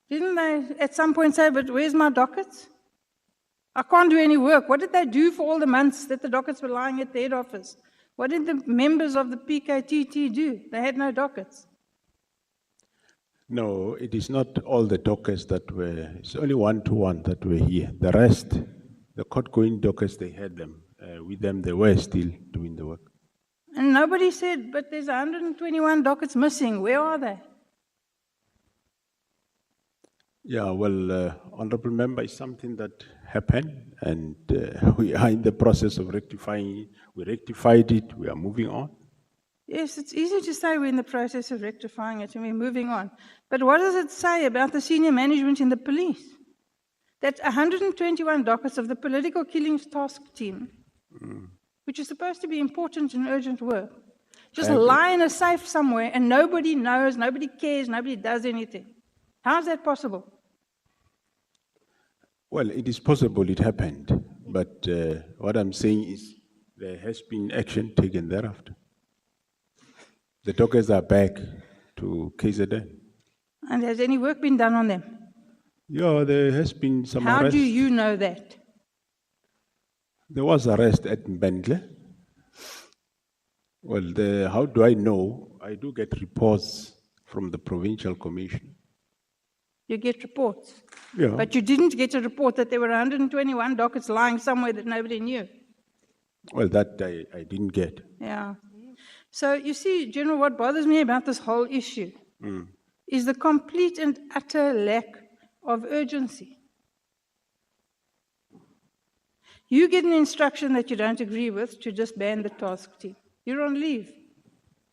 didn't they at some point say, but where's my dockets? I can't do any work. What did they do for all the months that the dockets were lying at the head office? What did the members of the PKTT do? They had no dockets. No, it is not all the dockets that were, it's only 1-to-1 that were here. The rest, the court-going dockets, they had them. With them, they were still doing the work. And nobody said, but there's 121 dockets missing. Where are they? Yeah, well, Honorable Member, it's something that happened, and we are in the process of rectifying it. We rectified it, we are moving on. Yes, it's easy to say we're in the process of rectifying it and we're moving on. But what does it say about the senior management in the police? That 121 dockets of the political killings task team, which is supposed to be important and urgent work, just lie in a safe somewhere and nobody knows, nobody cares, nobody does anything. How is that possible? Well, it is possible it happened, but what I'm saying is there has been action taken thereafter. The dockets are back to KZN. And has any work been done on them? Yeah, there has been some How arrest. do you know that? There was arrest at Mbendle. Well, how do I know? I do get reports from the Provincial Commission. You get reports. Yeah. But you didn't get a report that there were 121 dockets lying somewhere that nobody knew. Well, that I didn't get. Yeah. So you see, General, what bothers me about this whole issue is the complete and utter lack of urgency. You get an instruction that you don't agree with to disband the task team. You're on leave.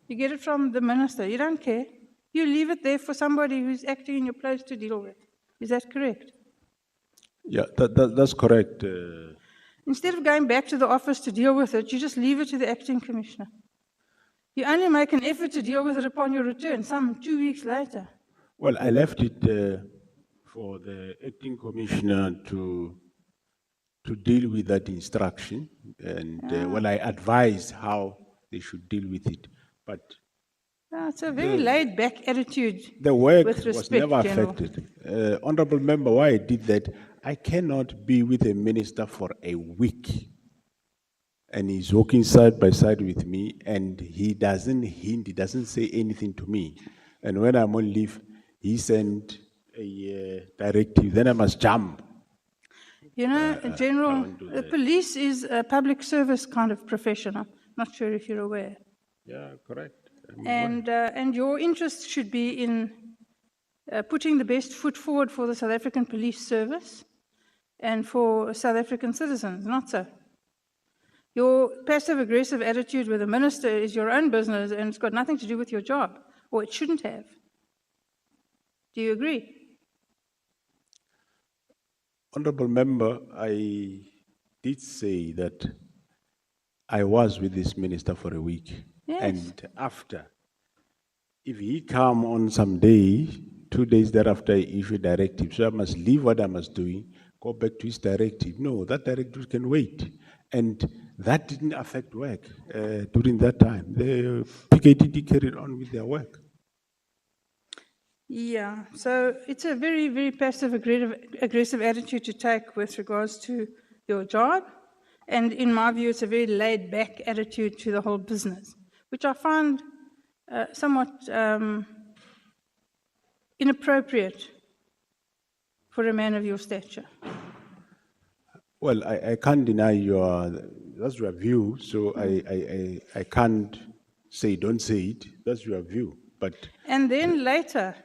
You get it from the minister. You don't care. You leave it there for somebody who's acting in your place to deal with. Is that correct? Yeah, that's correct. Instead of going back to the office to deal with it, you just leave it to the acting commissioner. You only make an effort to deal with it upon your return, some 2 weeks later. Well, I left it for the acting commissioner to deal with that instruction, and well, I advised how they should deal with it. But it's a very laid-back attitude. the work with was respect, never General. affected. Honorable Member, why I did that, I cannot be with a minister for a week and he's walking side by side with me and he doesn't hint, he doesn't say anything to me. And when I'm on leave, he sent a directive, then I must jump. You know, General, won't do the that. police is a public service kind of profession. I'm not sure if you're aware. Yeah, correct. I'm And your interest should be in putting the best foot forward for the South African Police Service and for South African citizens, not so. Your passive-aggressive attitude with the minister is your own business and it's got nothing to do with your job, or it shouldn't have. Do you agree? Honorable Member, I did say that I was with this minister for a week. Yes. And after, if he come on some day, 2 days thereafter, he issue directive. So I must leave what I was doing, go back to his directive. No, that directive can wait. And that didn't affect work during that time. The PKDD carried on with their work. Yeah, so it's a very, very passive aggressive attitude to take with regards to your job. And in my view, it's a very laid back attitude to the whole business, which I find somewhat inappropriate for a man of your stature. Well, I can't deny that's your view, so I can't say don't say it. That's your view. But And then later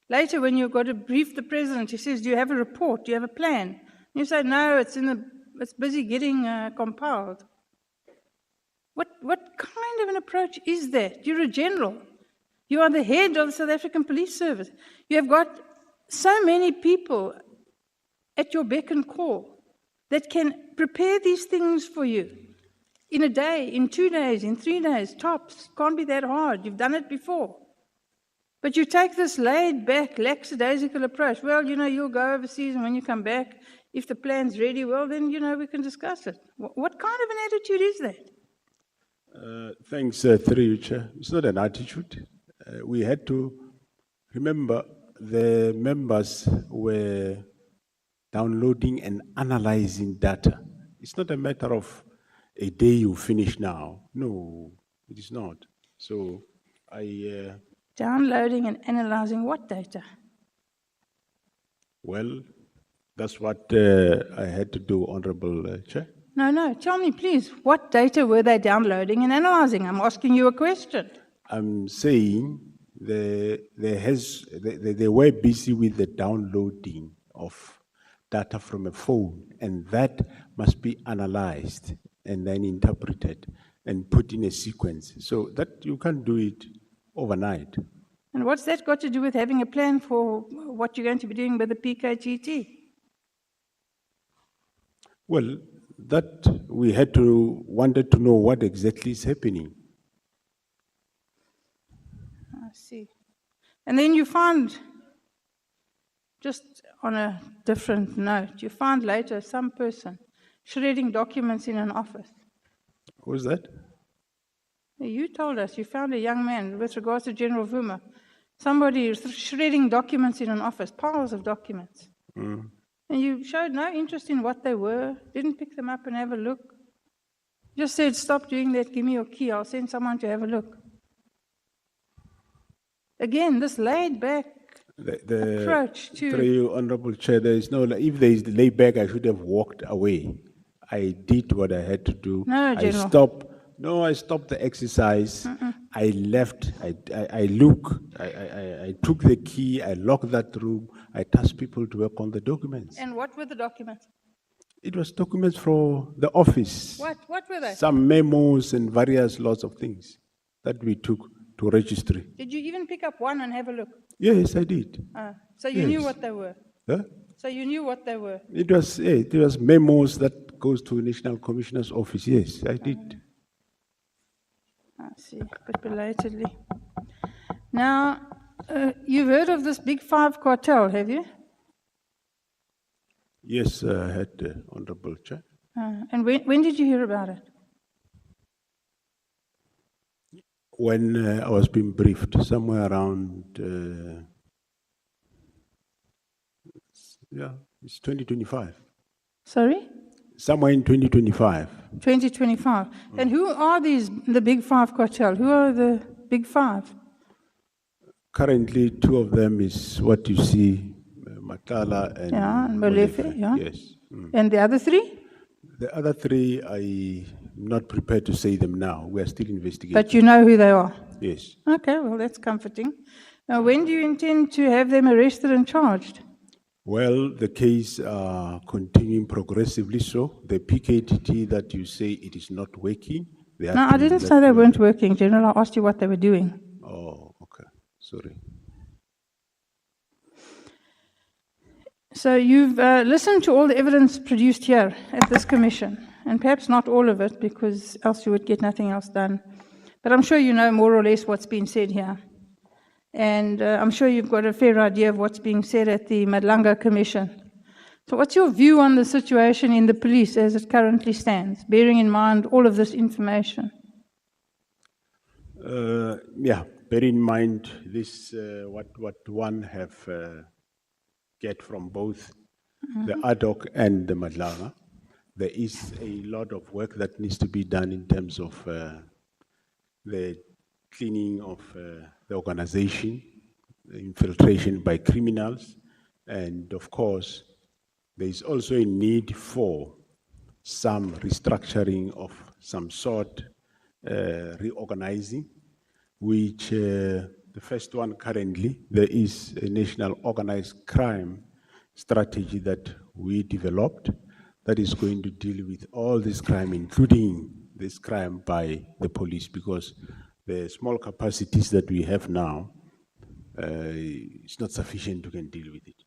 when you've got to brief the president, he says, do you have a report? Do you have a plan? And you say, no, it's busy getting compiled. What kind of an approach is that? You're a general. You are the head of the South African Police Service. You have got so many people at your beck and call that can prepare these things for you in a day, in 2 days, in 3 days, tops. Can't be that hard. You've done it before. But you take this laid-back, lackadaisical approach. Well, you'll go overseas, and when you come back, if the plan's ready, well, then, we can discuss it. What kind of an attitude is that? Thanks, through you, Chair. It's not an attitude. We had to remember the members were downloading and analyzing data. It's not a matter of a day you finish now. No, it is not. So Downloading and analyzing what data? Well, that's what I had to do, Honorable Chair. No, tell me, please, what data were they downloading and analyzing? I'm asking you a question. I'm saying they were busy with the downloading of data from a phone, and that must be analyzed and then interpreted and put in a sequence. So that you can't do it overnight. And what's that got to do with having a plan for what you're going to be doing with the PKGT? Well, that we wanted to know what exactly is happening. I see. And then you find, just on a different note, you find later some person shredding documents in an office. Who was that? You told us you found a young man with regards to General Vuma. Somebody shredding documents in an office, piles of documents. Mm. And you showed no interest in what they were, didn't pick them up and have a look. Just said, stop doing that, give me your key, I'll send someone to have a look. Again, this laid back approach to... Through you, Honorable Chair, if there is laid back, I should have walked away. I did what I had to do. No, General. I stopped the exercise. I left. I took the key. I locked that room. I tasked people to work on the documents. And what were the documents? It was documents for the office. What were they? Some memos and various lots of things that we took to registry. Did you even pick up one and have a look? Yes, I did. So you knew what they were? Huh? So you knew what they were? It was memos that goes to National Commissioner's office. Yes, I did. I see, but belatedly. Now, you've heard of this Big Five cartel, have you? Yes, I had, Honorable Chair. And when did you hear about it? When I was being briefed, somewhere around, it's 2025. Sorry? Somewhere in 2025. 2025. And who are the Big Five cartel? Who are the Big Five? Currently, two of them is what you see, Nhlanhla and Molefe, yeah. Yes. And the other three? The other three, I'm not prepared to say them now. We are still investigating. But you know who they are? Yes. Okay, well, that's comforting. Now, when do you intend to have them arrested and charged? Well, the case continuing progressively so. The PKTT that you say it is not working. No, I didn't say they weren't working, General. I asked you what they were doing. Oh, okay. Sorry. So you've listened to all the evidence produced here at this commission, and perhaps not all of it, because else you would get nothing else done. But I'm sure you know more or less what's been said here. And I'm sure you've got a fair idea of what's being said at the Madlanga Commission. So what's your view on the situation in the police as it currently stands, bearing in mind all of this information? Yeah, bear in mind this, what one have get from both the Ad Hoc and the Nhlanhla. There is a lot of work that needs to be done in terms of the cleaning of the organization, the infiltration by criminals, and of course, there is also a need for some restructuring of some sort, reorganizing, which the first one currently, there is a national organized crime strategy that we developed that is going to deal with all this crime, including this crime by the police, because the small capacities that we have now is not sufficient to can deal with it.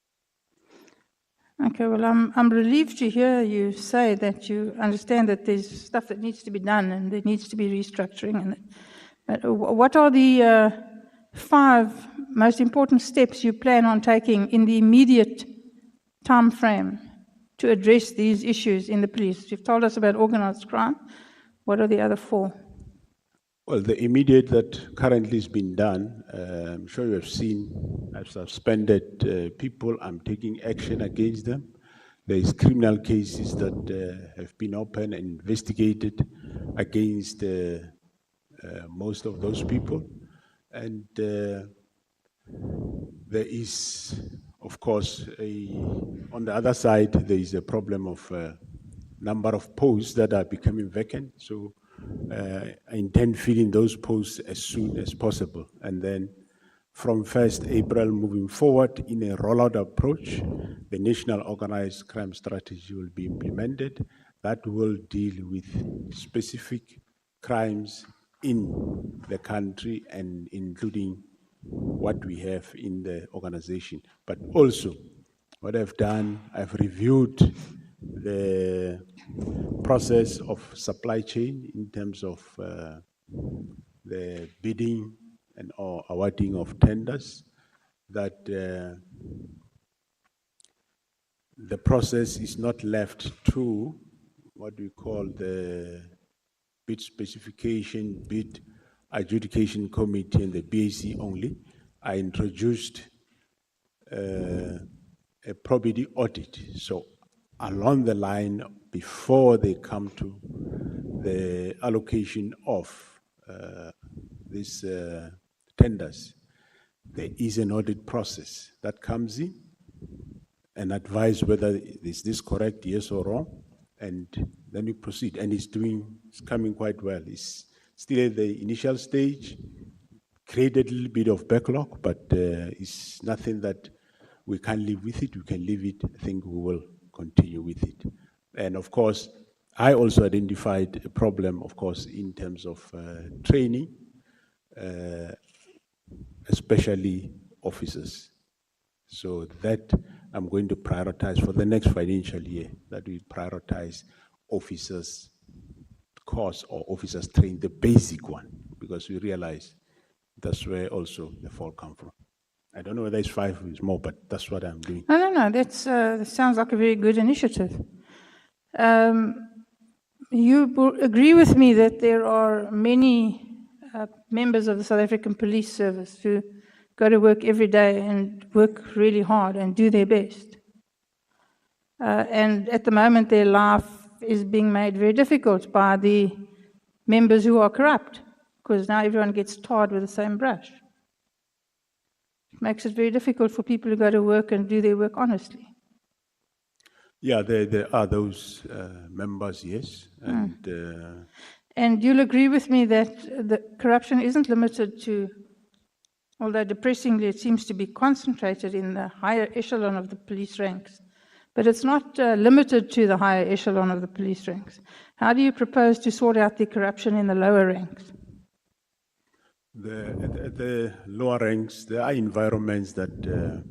Okay, well, I'm relieved to hear you say that you understand that there's stuff that needs to be done and there needs to be restructuring. But what are the 5 most important steps you plan on taking in the immediate time frame to address these issues in the police? You've told us about organized crime. What are the other 4? Well, the immediate that currently has been done, I'm sure you have seen, I've suspended people, I'm taking action against them. There's criminal cases that have been opened and investigated against most of those people. And there is, of course, on the other side, there is a problem of number of posts that are becoming vacant. So I intend filling those posts as soon as possible. And then from 1st April moving forward in a rollout approach, the National Organized Crime Strategy will be implemented. That will deal with specific crimes in the country and including what we have in the organization. But also, what I've done, I've reviewed the process of supply chain in terms of the bidding and or awarding of tenders, that the process is not left to what we call the bid specification, bid adjudication committee and the BAC only. I introduced a probity audit. So along the line, before they come to the allocation of these tenders, there is an audit process that comes in and advise whether is this correct, yes or wrong, and then we proceed. And it's coming quite well. It's still at the initial stage, created a little bit of backlog, but it's nothing that we can't live with it. We can live it. I think we will continue with it. And of course, I also identified a problem, of course, in terms of training, especially officers. So that I'm going to prioritize for the next financial year, that we prioritize officers course or officers train, the basic one, because we realize that's where also the fall come from. I don't know whether it's 5 or it's more, but that's what I'm doing. No, that sounds like a very good initiative. You agree with me that there are many members of the South African Police Service who go to work every day and work really hard and do their best. And at the moment, their life is being made very difficult by the members who are corrupt, because now everyone gets tarred with the same brush. It makes it very difficult for people who go to work and do their work honestly. Yeah, there are those members, yes. And you'll agree with me that the corruption isn't limited to, although depressingly it seems to be concentrated in the higher echelon of the police ranks, but it's not limited to the higher echelon of the police ranks. How do you propose to sort out the corruption in the lower ranks? At the lower ranks, there are environments that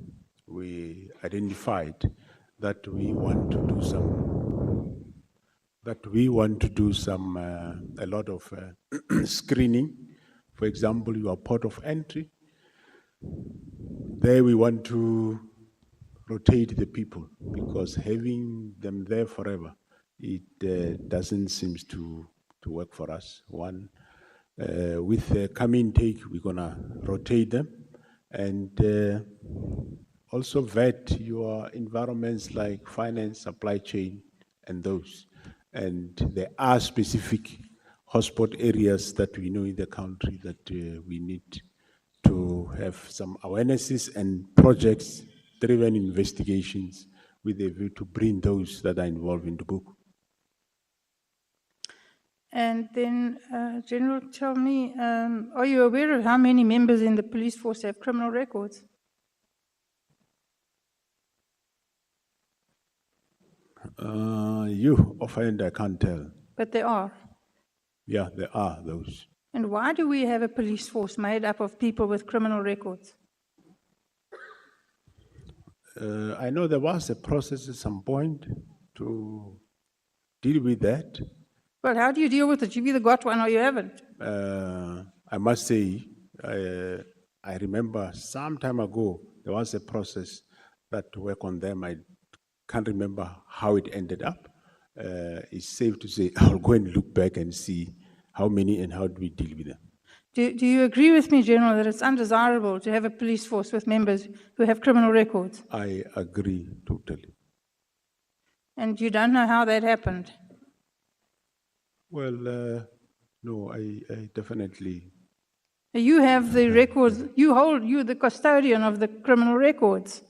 we identified that we want to do some, a lot of screening. For example, your port of entry. There we want to rotate the people, because having them there forever, it doesn't seem to work for us. One, with the come intake, we're gonna rotate them, and also vet your environments like finance, supply chain, and those. And there are specific hotspot areas that we know in the country that we need to have some awarenesses and projects-driven investigations with a view to bring those that are involved in the book. And then, General, tell me, are you aware of how many members in the police force have criminal records? You offhand, I can't tell. But there are. Yeah, there are those. And why do we have a police force made up of people with criminal records? I know there was a process at some point to deal with that. Well, how do you deal with it? You've either got one or you haven't. I must say, I remember some time ago, there was a process that to work on them. I can't remember how it ended up. It's safe to say I'll go and look back and see how many and how do we deal with them. Do you agree with me, General, that it's undesirable to have a police force with members who have criminal records? I agree totally. And you don't know how that happened? Well, no, I definitely. You have the records, you're the custodian of the criminal records.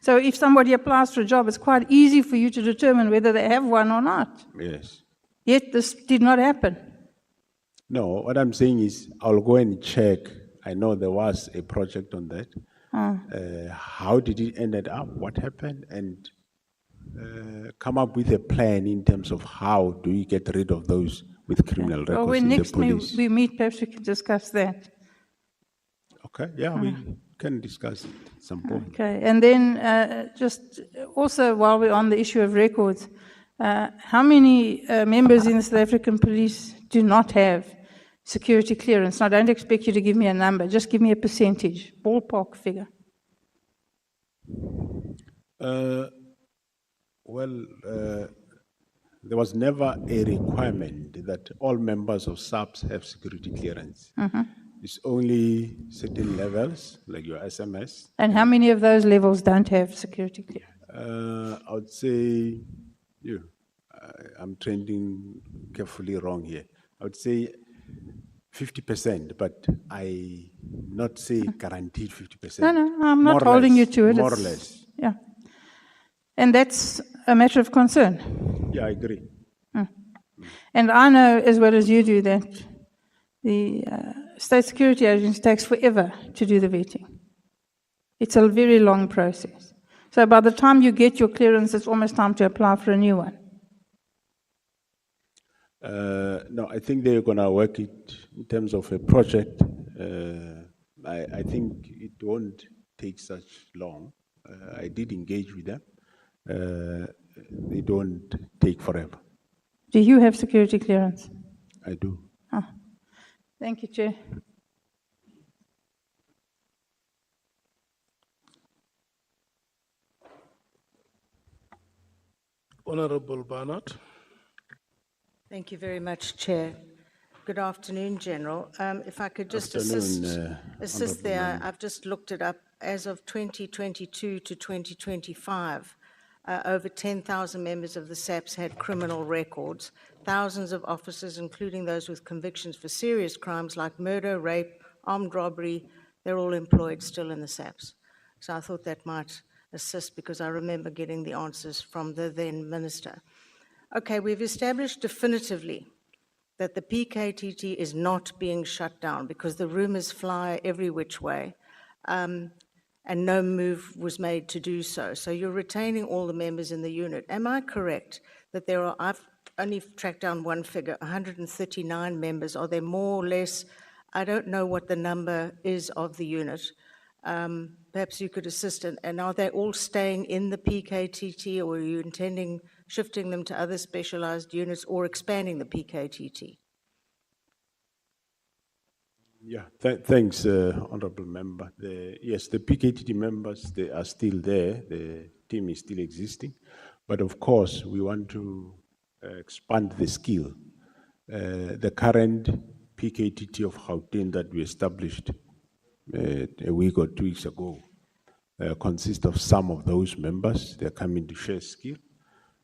So if somebody applies for a job, it's quite easy for you to determine whether they have one or not. Yes. Yet this did not happen. No, what I'm saying is I'll go and check. I know there was a project on that. How did it ended up? What happened? And come up with a plan in terms of how do we get rid of those with criminal records Well, when in next the police. we meet, perhaps we can discuss that. Okay, yeah, we can discuss it at some point. Okay, and then just also while we're on the issue of records, how many members in the South African police do not have security clearance? Now, I don't expect you to give me a number, just give me a percentage, ballpark figure. There was never a requirement that all members of SAPS have security clearance. It's only certain levels, like your SMS. And how many of those levels don't have security clearance? I would say, I'm trending carefully wrong here. I would say 50%, but I not say guaranteed 50%. No, I'm not holding you to it. More or less. Yeah. And that's a matter of concern. Yeah, I agree. And I know as well as you do that the State Security Agency takes forever to do the vetting. It's a very long process. So by the time you get your clearance, it's almost time to apply for a new one. No, I think they're going to work it in terms of a project. I think it won't take such long. I did engage with them. They don't take forever. Do you have security clearance? I do. Oh. Thank you, Chair. Honorable Barnett. Thank you very much, Chair. Good afternoon, General. If I could just assist there, I've just looked it up. As of 2022 to 2025, over 10,000 members of the SAPS had criminal records. Thousands of officers, including those with convictions for serious crimes like murder, rape, armed robbery, they're all employed still in the SAPS. So I thought that might assist because I remember getting the answers from the then minister. Okay, we've established definitively that the PKTT is not being shut down because the rumors fly every which way. And no move was made to do so. So you're retaining all the members in the unit. Am I correct that there are, I've only tracked down one figure, 139 members. Are there more or less? I don't know what the number is of the unit. Perhaps you could assist. And are they all staying in the PKTT, or are you intending shifting them to other specialized units or expanding the PKTT? Yeah, thanks, Honorable Member. Yes, the PKTT members, they are still there. The team is still existing. But of course, we want to expand the skill. The current PKTT of Gauteng that we established a week or 2 weeks ago consists of some of those members. They're coming to share skill.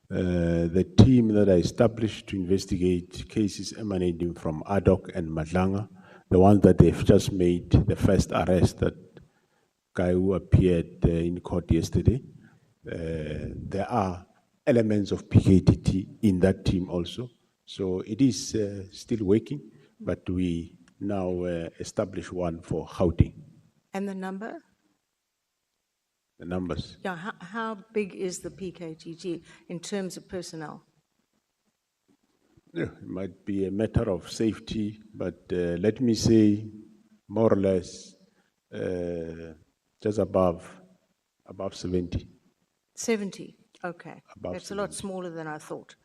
The team that I established to investigate cases emanating from Ad Hoc and Nhlanhla, the ones that they've just made the first arrest, that guy who appeared in court yesterday, there are elements of PKTT in that team also. So it is still working, but we now establish one for Gauteng. And the number? The numbers. Yeah, how big is the PKTT in terms of personnel? Yeah, it might be a matter of safety, but let me say more or less just above 70. 70, okay. Above That's a lot 70. smaller than I thought.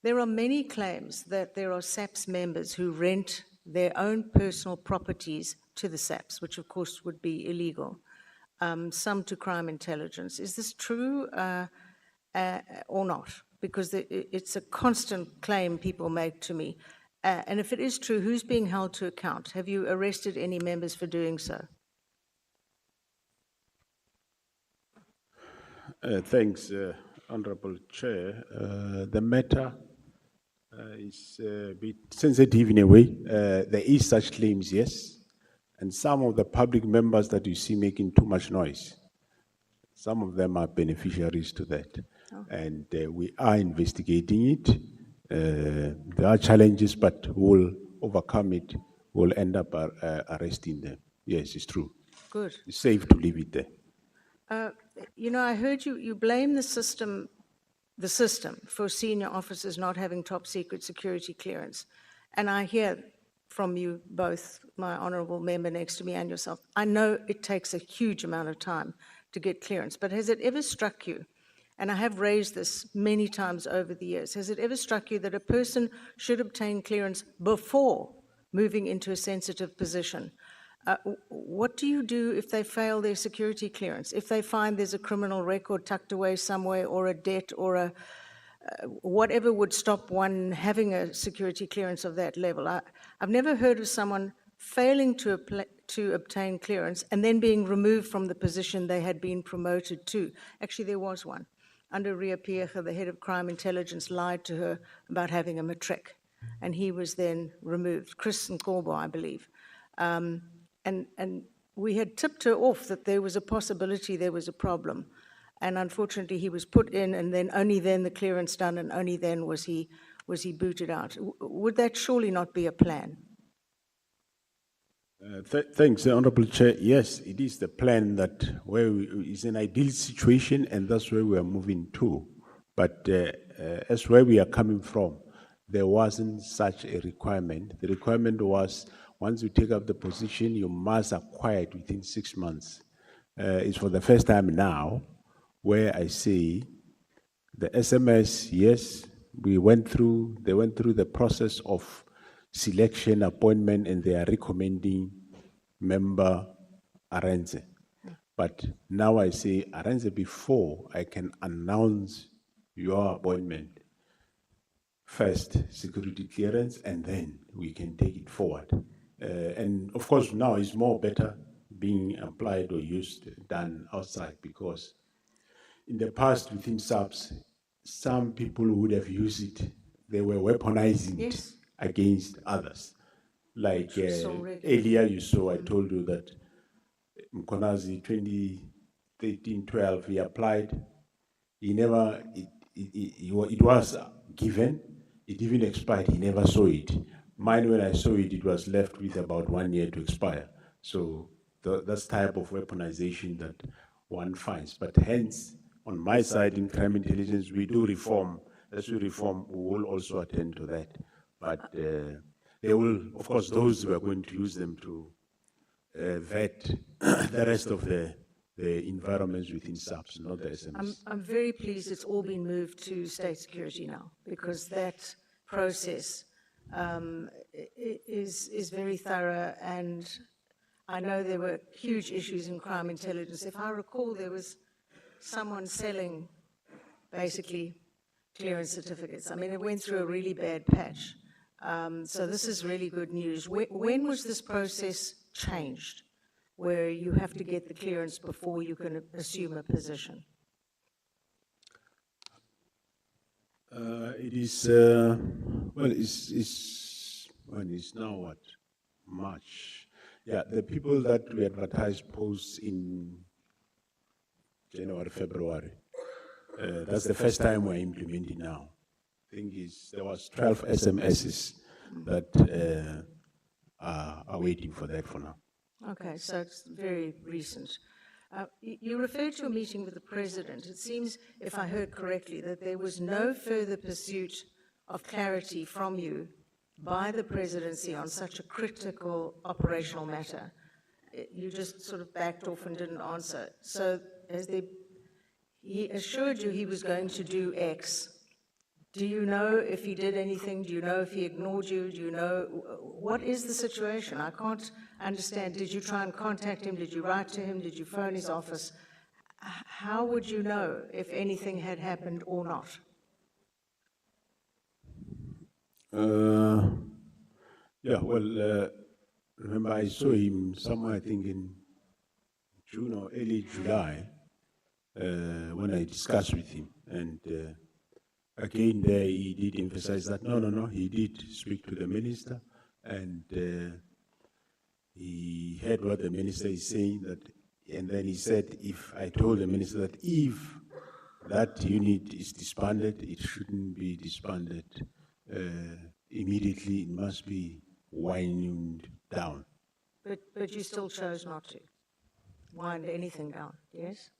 There are many claims that there are SAPS members who rent their own personal properties to the SAPS, which of course would be illegal, some to crime intelligence. Is this true or not? Because it's a constant claim people make to me. And if it is true, who's being held to account? Have you arrested any members for doing so? Thanks, Honorable Chair. The matter is a bit sensitive in a way. There is such claims, yes, and some of the public members that you see making too much noise, some of them are beneficiaries to that. And we are investigating it. There are challenges, but we'll overcome it. We'll end up arresting them. Yes, it's true. Good. It's safe to leave it there. You know, I heard you blame the system for senior officers not having top secret security clearance. And I hear from you both, my honorable member next to me and yourself, I know it takes a huge amount of time to get clearance, but has it ever struck you, and I have raised this many times over the years, has it ever struck you that a person should obtain clearance before moving into a sensitive position? What do you do if they fail their security clearance? If they find there's a criminal record tucked away somewhere, or a debt, or whatever would stop one having a security clearance of that level? I've never heard of someone failing to obtain clearance and then being removed from the position they had been promoted to. Actually, there was one. Under Ria Piecha, the head of crime intelligence lied to her about having a matric, and he was then removed. Chris Nkobo, I believe. And we had tipped her off that there was a possibility there was a problem. And unfortunately, he was put in, and then only then the clearance done, and only then was he booted out. Would that surely not be a plan? Thanks, Honorable Chair. Yes, it is the plan that is an ideal situation, and that's where we are moving to. But as where we are coming from, there wasn't such a requirement. The requirement was, once you take up the position, you must acquire it within 6 months. It's for the first time now where I say the SMS, yes, they went through the process of selection, appointment, and they are recommending member Arendse. But now I say, Arendse, before I can announce your appointment, first security clearance, and then we can take it forward. And of course, now it's more better being applied or used than outside, because in the past within SAPS, some people would have used it. They were weaponizing it against others. Like earlier you saw, I told you that Mkwhanazi 2013-12, he applied. He never, it was given, it even expired, he never saw it. Mine, when I saw it, it was left with about 1 year to expire. So that's type of weaponization that one finds. But hence, on my side, in crime intelligence, we do reform. As we reform, we will also attend to that. But they will, of course, those who are going to use them to vet the rest of the environments within SAPS, not the SMS. I'm very pleased it's all been moved to state security now, because that process is very thorough, and I know there were huge issues in crime intelligence. If I recall, there was someone selling basically clearance certificates. I mean, it went through a really bad patch. So this is really good news. When was this process changed, where you have to get the clearance before you can assume a position? It is, well, it's now what? March. Yeah, the people that we advertise posts in January, February. That's the first time we're implementing now. Thing is, there was 12 SMSs that are waiting for that for now. Okay, so it's very recent. You referred to a meeting with the president. It seems, if I heard correctly, that there was no further pursuit of clarity from you by the presidency on such a critical operational matter. You just sort of backed off and didn't answer. So he assured you he was going to do X. Do you know if he did anything? Do you know if he ignored you? Do you know, what is the situation? I can't understand. Did you try and contact him? Did you write to him? Did you phone his office? How would you know if anything had happened or not? Yeah, well, remember I saw him somewhere, I think in June or early July, when I discussed with him. And again there, he did emphasize that, no, he did speak to the minister, and he heard what the minister is saying, and then he said, if I told the minister that if that unit is disbanded, it shouldn't be disbanded immediately, it must be winding down. But you still chose not to wind anything down, yes?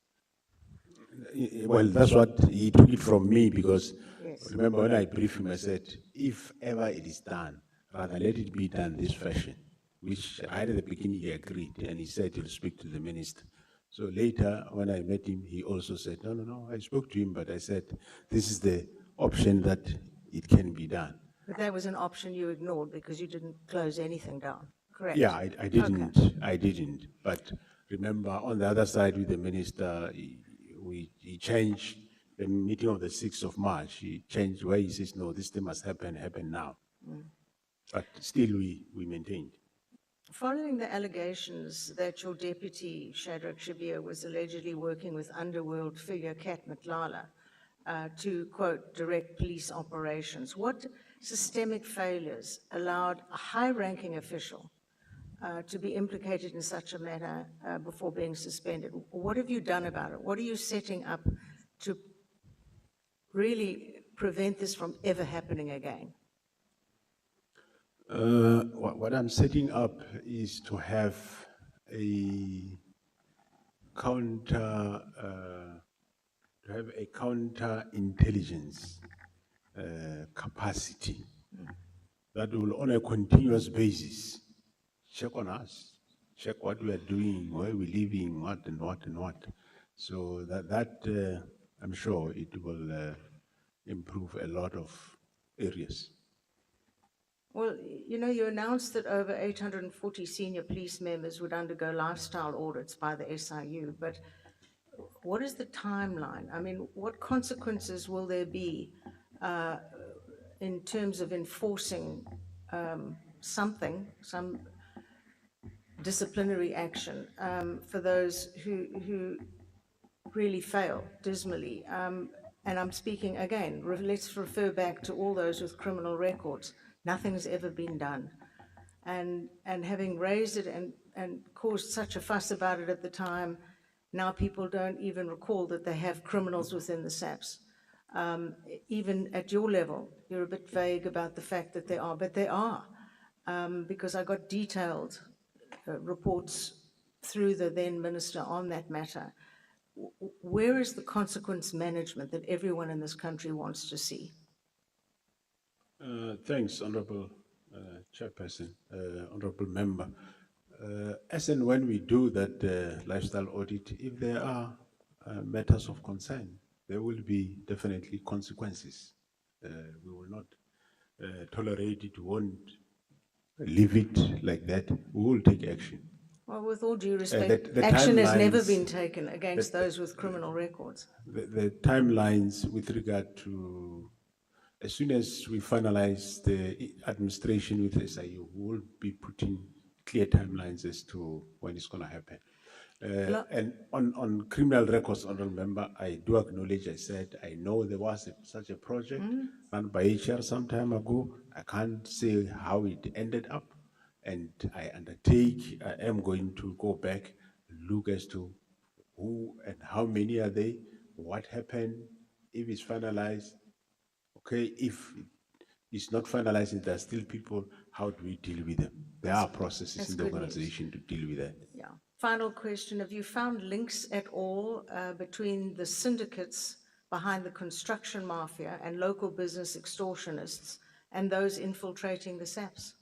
Well, that's what he took it from me, because Yes. remember when I briefed him, I said, if ever it is done, rather let it be done this fashion, which right at the beginning he agreed, and he said he'll speak to the minister. So later, when I met him, he also said, no, I spoke to him, but I said, this is the option that it can be done. But that was an option you ignored because you didn't close anything down, correct? Yeah, I didn't. Okay. I didn't. But remember, on the other side with the minister, he changed the meeting of the 6th of March. He changed where he says, no, this thing must happen now. But still, we maintained. Following the allegations that your deputy, Shadrach Shabir, was allegedly working with underworld figure Kat Nhlanhla to, quote, direct police operations, what systemic failures allowed a high-ranking official to be implicated in such a matter before being suspended? What have you done about it? What are you setting up to really prevent this from ever happening again? What I'm setting up is to have a counter-intelligence capacity that will, on a continuous basis, check on us, check what we are doing, where we're living, what and what and what. So that I'm sure it will improve a lot of areas. Well, you know, you announced that over 840 senior police members would undergo lifestyle audits by the SIU, but what is the timeline? I mean, what consequences will there be in terms of enforcing some disciplinary action for those who really fail dismally? And I'm speaking again, let's refer back to all those with criminal records. Nothing's ever been done. And having raised it and caused such a fuss about it at the time, now people don't even recall that they have criminals within the SAPS. Even at your level, you're a bit vague about the fact that they are, but they are. Because I got detailed reports through the then minister on that matter. Where is the consequence management that everyone in this country wants to see? Thanks, Honorable Chairperson, Honorable Member. As and when we do that lifestyle audit, if there are matters of concern, there will be definitely consequences. We will not tolerate it, we won't leave it like that. We will take action. Well, with all due respect, the action has never timelines- been taken against those with criminal records. The timelines with regard to, as soon as we finalize the administration with SIU, we'll be putting clear timelines as to when it's going to happen. And on criminal records, honorable member, I do acknowledge, I said, I know there was such a project run by HR some time ago. I can't say how it ended up. And I undertake, I am going to go back, look as to who and how many are they, what happened, if it's finalized, okay, if it's not finalized and there are still people, how do we deal with them? There are processes that's in the good news. organization to deal with that. Yeah. Final question, have you found links at all between the syndicates behind the construction mafia and local business extortionists and those infiltrating the SAPS?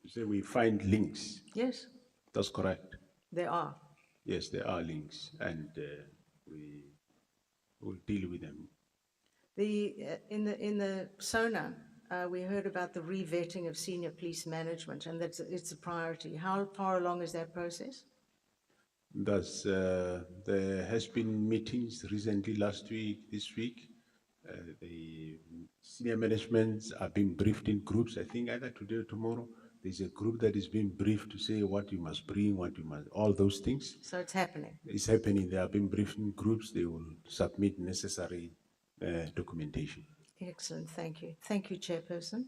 You say we find links. Yes, That's correct. there are. Yes, there are links, and we will deal with them. In the SONA, we heard about the revetting of senior police management, and it's a priority. How far along is that process? Thus, there has been meetings recently, last week, this week. The senior managements are being briefed in groups. I think either today or tomorrow, there's a group that is being briefed to say what you must bring, what you must, all those things. So it's happening. It's happening. They are being briefed in groups. They will submit necessary documentation. Excellent, thank you. Thank you, Chairperson.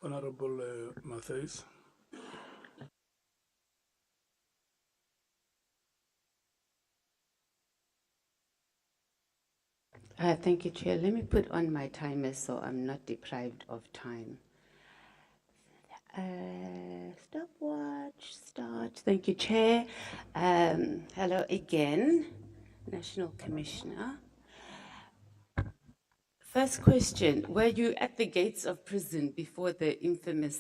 Honorable Matthews. Thank you, Chair. Let me put on my timer so I'm not deprived of time. Stopwatch, start. Thank you, Chair. Hello again, National Commissioner. First question, were you at the gates of prison before the infamous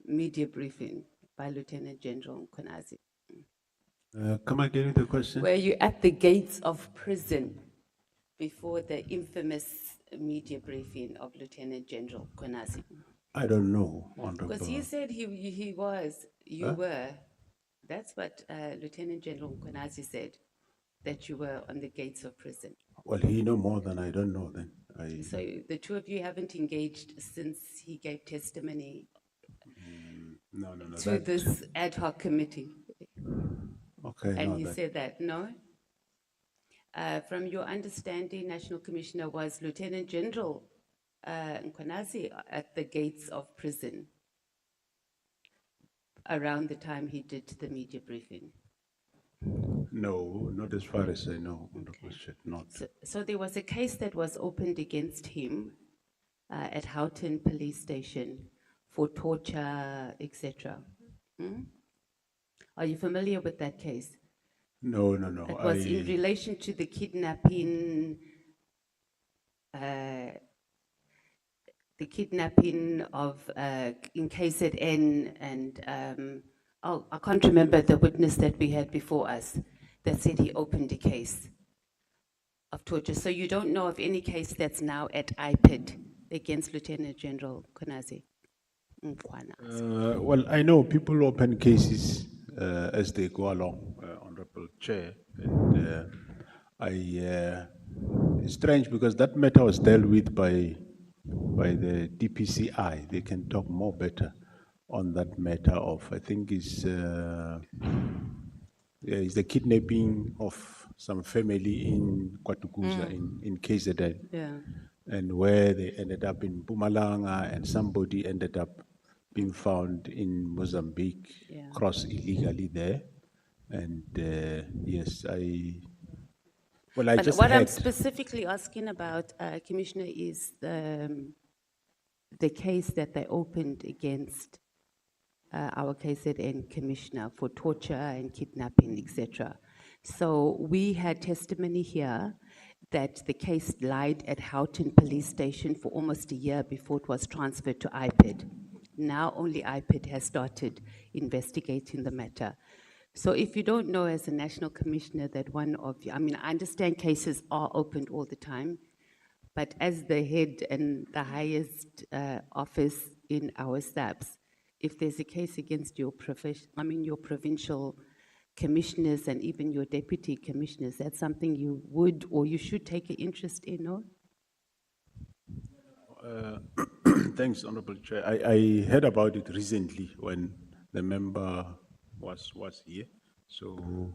media briefing by Lieutenant General Mkwhanazi? Come again with the question. Were you at the gates of prison before the infamous media briefing of Lieutenant General Mkwhanazi? I don't know, Honorable. Because he said he was, you were. That's what Lieutenant General Mkwhanazi said, that you were on the gates of prison. Well, he know more than I don't know then. So the two of you haven't engaged since he gave testimony No. to this ad hoc committee. Okay, And no, he that- said that, no? From your understanding, National Commissioner, was Lieutenant General Mkwhanazi at the gates of prison around the time he did the media briefing? No, not as far as I know on the question, not. So there was a case that was opened against him at Houghton Police Station for torture, etc. Are you familiar with that case? No. It was in relation to the kidnapping of in KZN, and I can't remember the witness that we had before us that said he opened a case of torture. So you don't know of any case that's now at IPID against Lieutenant General Mkwhanazi? Well, I know people open cases as they go along, Honorable Chair. And it's strange because that matter was dealt with by the DPCI. They can talk more better on that matter of, I think it's the kidnapping of some family in Kwatukuza in KZN. Yeah. And where they ended up in Mpumalanga and somebody ended up being found in Mozambique, crossed illegally there. And yes, But just what I'm had- specifically asking about, Commissioner, is the case that they opened against our KZN Commissioner for torture and kidnapping, etc. So we had testimony here that the case lied at Houghton Police Station for almost a year before it was transferred to IPID. Now only IPID has started investigating the matter. So if you don't know as a national commissioner that one of you, I mean, I understand cases are opened all the time, but as the head and the highest office in our SAPS, if there's a case against your your provincial commissioners and even your deputy commissioners, that's something you would or you should take an interest in, no? Thanks, Honorable Chair. I heard about it recently when the member was here. So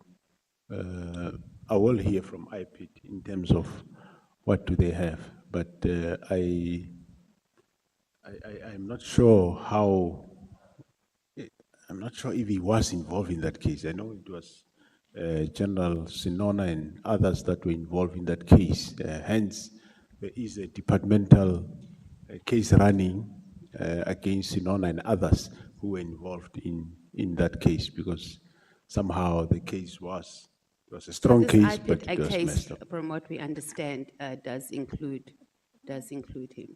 I will hear from IPID in terms of what do they have. But I'm not sure how, I'm not sure if he was involved in that case. I know it was General Sinona and others that were involved in that case. Hence, there is a departmental case running against Sinona and others who were involved in that case, because somehow the case was a strong This case, but IPID it was case, messed up. from what we understand, does include him.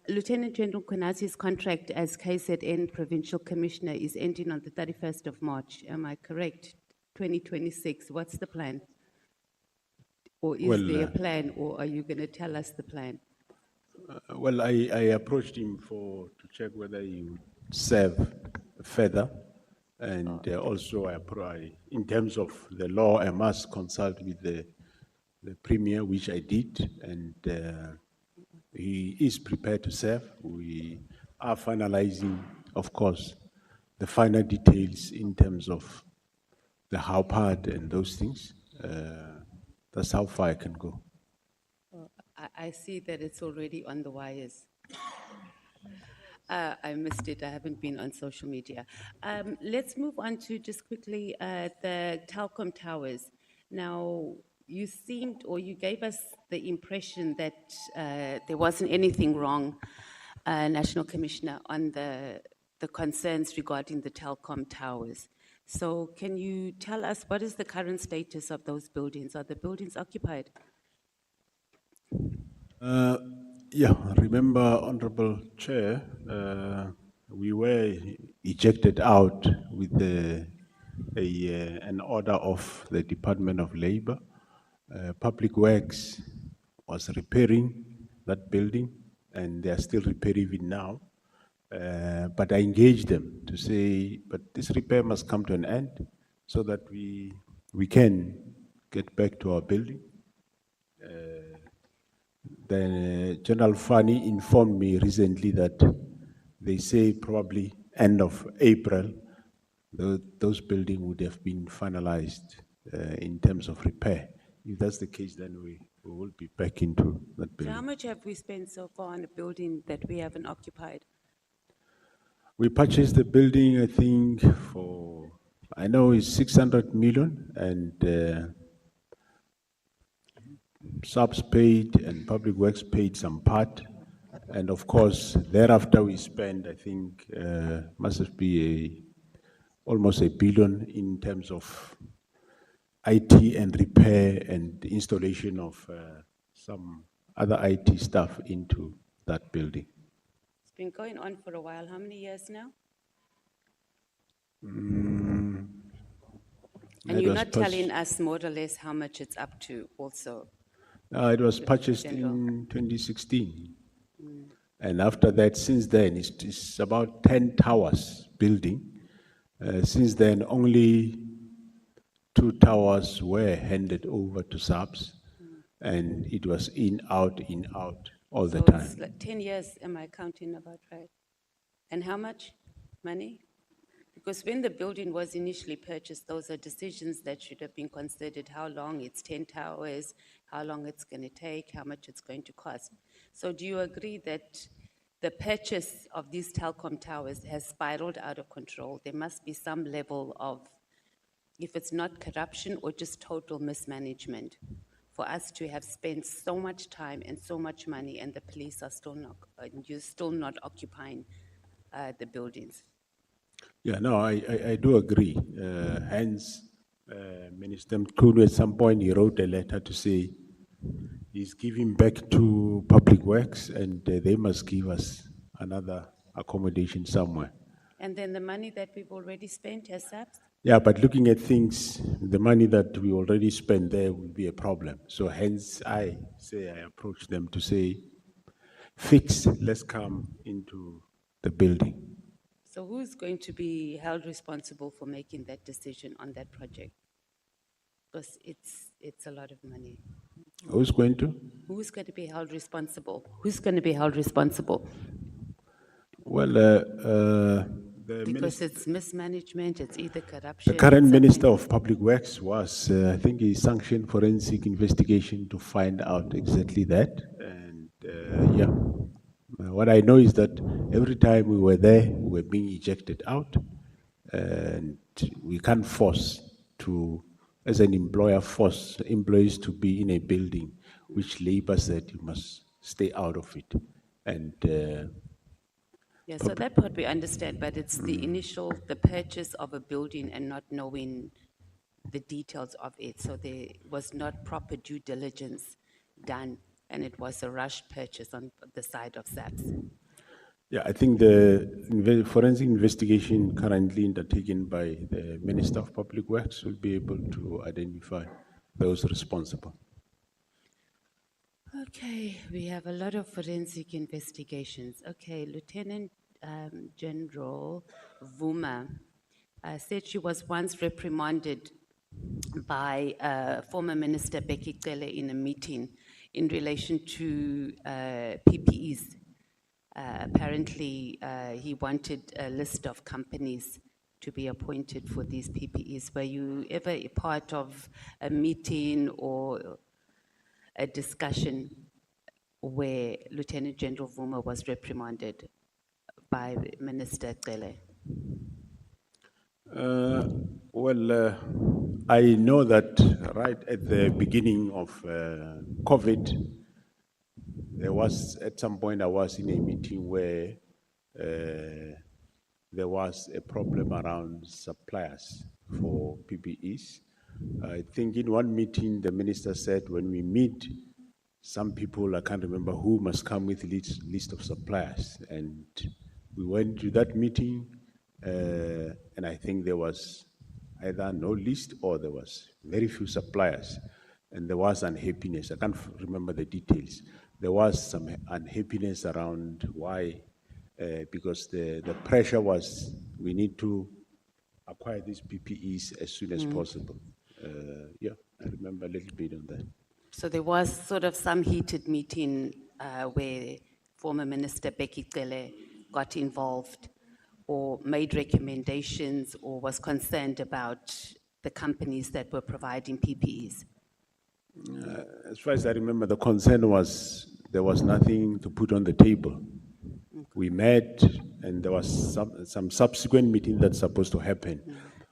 Lieutenant General Mkwhanazi's contract as KZN Provincial Commissioner is ending on the 31st of March. Am I correct? 2026. What's the plan? Or is Well, there a plan, or are you going to tell us the plan? Well, I approached him to check whether he would serve further. And also, in terms of the law, I must consult with the Premier, which I did. And he is prepared to serve. We are finalizing, of course, the final details in terms of the how part and those things. That's how far I can go. I see that it's already on the wires. I missed it. I haven't been on social media. Let's move on to just quickly the Telkom towers. Now, you seemed, or you gave us the impression that there wasn't anything wrong, National Commissioner, on the concerns regarding the Telkom towers. So can you tell us what is the current status of those buildings? Are the buildings occupied? Yeah, remember, Honorable Chair, we were ejected out with an order of the Department of Labor. Public Works was repairing that building, and they are still repairing it now. But I engaged them to say, but this repair must come to an end so that we can get back to our building. Then General Fannie informed me recently that they say probably end of April, those buildings would have been finalized in terms of repair. If that's the case, then we will be back into that So building. how much have we spent so far on a building that we haven't occupied? We purchased the building, I think, for, I know it's 600 million, and SAPS paid and Public Works paid some part. And of course, thereafter we spent, I think, must be almost $1 billion in terms of IT and repair and installation of some other IT stuff into that building. It's been going on for a while. How many years now? And you're not telling us more or less how much it's up to also? It was purchased in 2016. And after that, since then, it's about 10 towers building. Since then, only 2 towers were handed over to SAPS, and it was in, out all the time. It's like 10 years, am I counting about right? And how much money? Because when the building was initially purchased, those are decisions that should have been considered, how long it's 10 towers, how long it's going to take, how much it's going to cost. So do you agree that the purchase of these Telkom towers has spiraled out of control? There must be some level of, if it's not corruption or just total mismanagement, for us to have spent so much time and so much money and the police are still not, you're still not occupying the buildings. Yeah, no, I do agree. Hence, Minister Mkhulu at some point he wrote a letter to say he's giving back to Public Works and they must give us another accommodation somewhere. And then the money that we've already spent as SAPS? Yeah, but looking at things, the money that we already spent there will be a problem. So hence I approach them to say, fix, let's come into the building. So who's going to be held responsible for making that decision on that project? Because it's a lot of money. Who's going to? Who's going to be held responsible? Who's going to be held responsible? Well, Because it's mismanagement, it's either corruption. the current it's Minister something. of Public Works was, I think he sanctioned forensic investigation to find out exactly that. And yeah, what I know is that every time we were there, we were being ejected out. And we can't force to, as an employer, force employees to be in a building which labor said you must stay out of it. And Yeah, so that part we understand, but it's the initial, the purchase of a building and not knowing the details of it. So there was not proper due diligence done, and it was a rushed purchase on the side of SAPS. yeah, I think the forensic investigation currently undertaken by the Minister of Public Works will be able to identify those responsible. Okay, we have a lot of forensic investigations. Okay, Lieutenant General Vuma said she was once reprimanded by former Minister Becky Cele in a meeting in relation to PPEs. Apparently, he wanted a list of companies to be appointed for these PPEs. Were you ever a part of a meeting or a discussion where Lieutenant General Vuma was reprimanded by Minister Cele? I know that right at the beginning of COVID, there was, at some point, I was in a meeting where there was a problem around suppliers for PPEs. I think in one meeting, the minister said, when we meet, some people, I can't remember who, must come with a list of suppliers. And we went to that meeting, and I think there was either no list or there was very few suppliers. And there was unhappiness. I can't remember the details. There was some unhappiness around why, because the pressure was, we need to acquire these PPEs as soon as possible. Yeah, I remember a little bit on that. So there was sort of some heated meeting where former Minister Becky Cele got involved or made recommendations or was concerned about the companies that were providing PPEs. As far as I remember, the concern was there was nothing to put on the table. We met, and there was some subsequent meeting that's supposed to happen,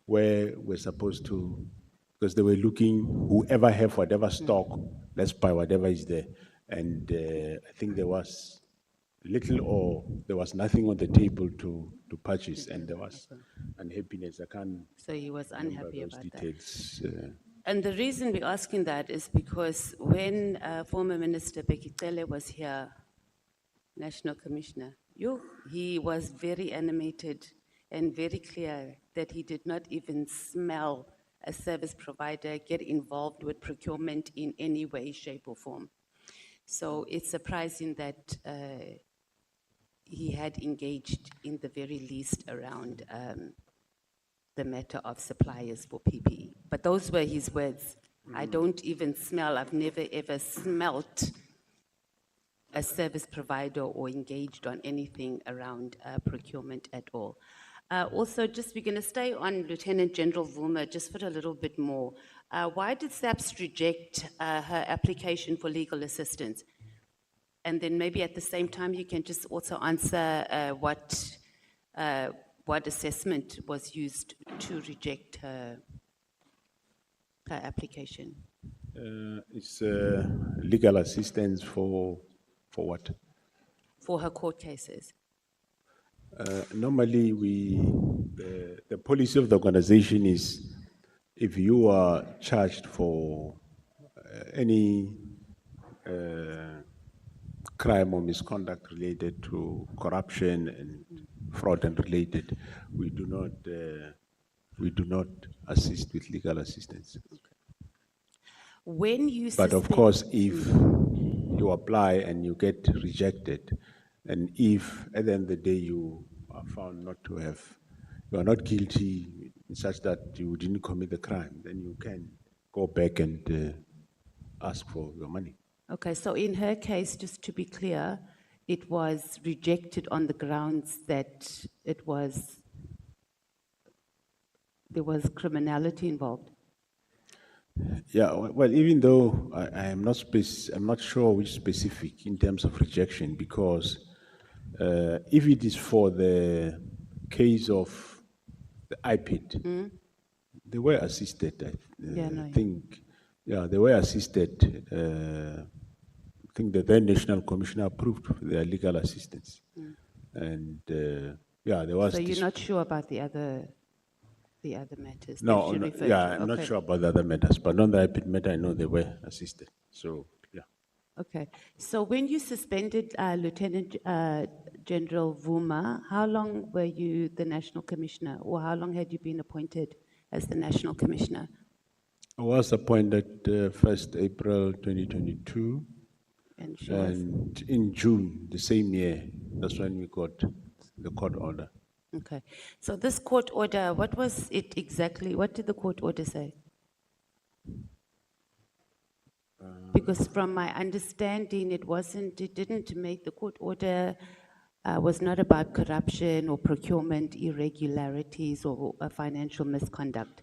where we're supposed to, because they were looking, whoever have whatever stock, let's buy whatever is there. And I think there was little or there was nothing on the table to purchase, and there was unhappiness. I can't. So he was unhappy those about that. details. And the reason we're asking that is because when former Minister Becky Cele was here, National Commissioner, he was very animated and very clear that he did not even smell a service provider get involved with procurement in any way, shape, or form. So it's surprising that he had engaged in the very least around the matter of suppliers for PPE. But those were his words. I don't even smell, I've never ever smelt a service provider or engaged on anything around procurement at all. Also, just we're going to stay on Lieutenant General Vuma just for a little bit more. Why did SAPS reject her application for legal assistance? And then maybe at the same time, you can just also answer what assessment was used to reject her application. It's legal assistance for what? For her court cases. Normally, the policy of the organization is if you are charged for any crime or misconduct related to corruption and fraud and related, we do not assist with legal assistance. When you But of suspend- course, if you apply and you get rejected, and if at the end of the day you are found not to have, you are not guilty in such that you didn't commit the crime, then you can go back and ask for your money. Okay, so in her case, just to be clear, it was rejected on the grounds that there was criminality involved. Yeah, well, even though I am not I'm not sure which specific in terms of rejection, because if it is for the case of the IPID, they were assisted. I think, yeah, they were assisted. I think the then National Commissioner approved their legal assistance, and yeah, there was. So you're not sure about the other matters? that No, she no, referred yeah, to? I'm not Okay. sure about the other matters, but on the IPID matter, I know they were assisted. So, yeah. Okay, so when you suspended Lieutenant General Vuma, how long were you the National Commissioner, or how long had you been appointed as the National Commissioner? I was appointed 1st April 2022, And she was, and in June the same year, that's when we got the court order. okay. So this court order, what was it exactly? What did the court order say? Because from my understanding, it didn't make, the court order was not about corruption or procurement irregularities or financial misconduct.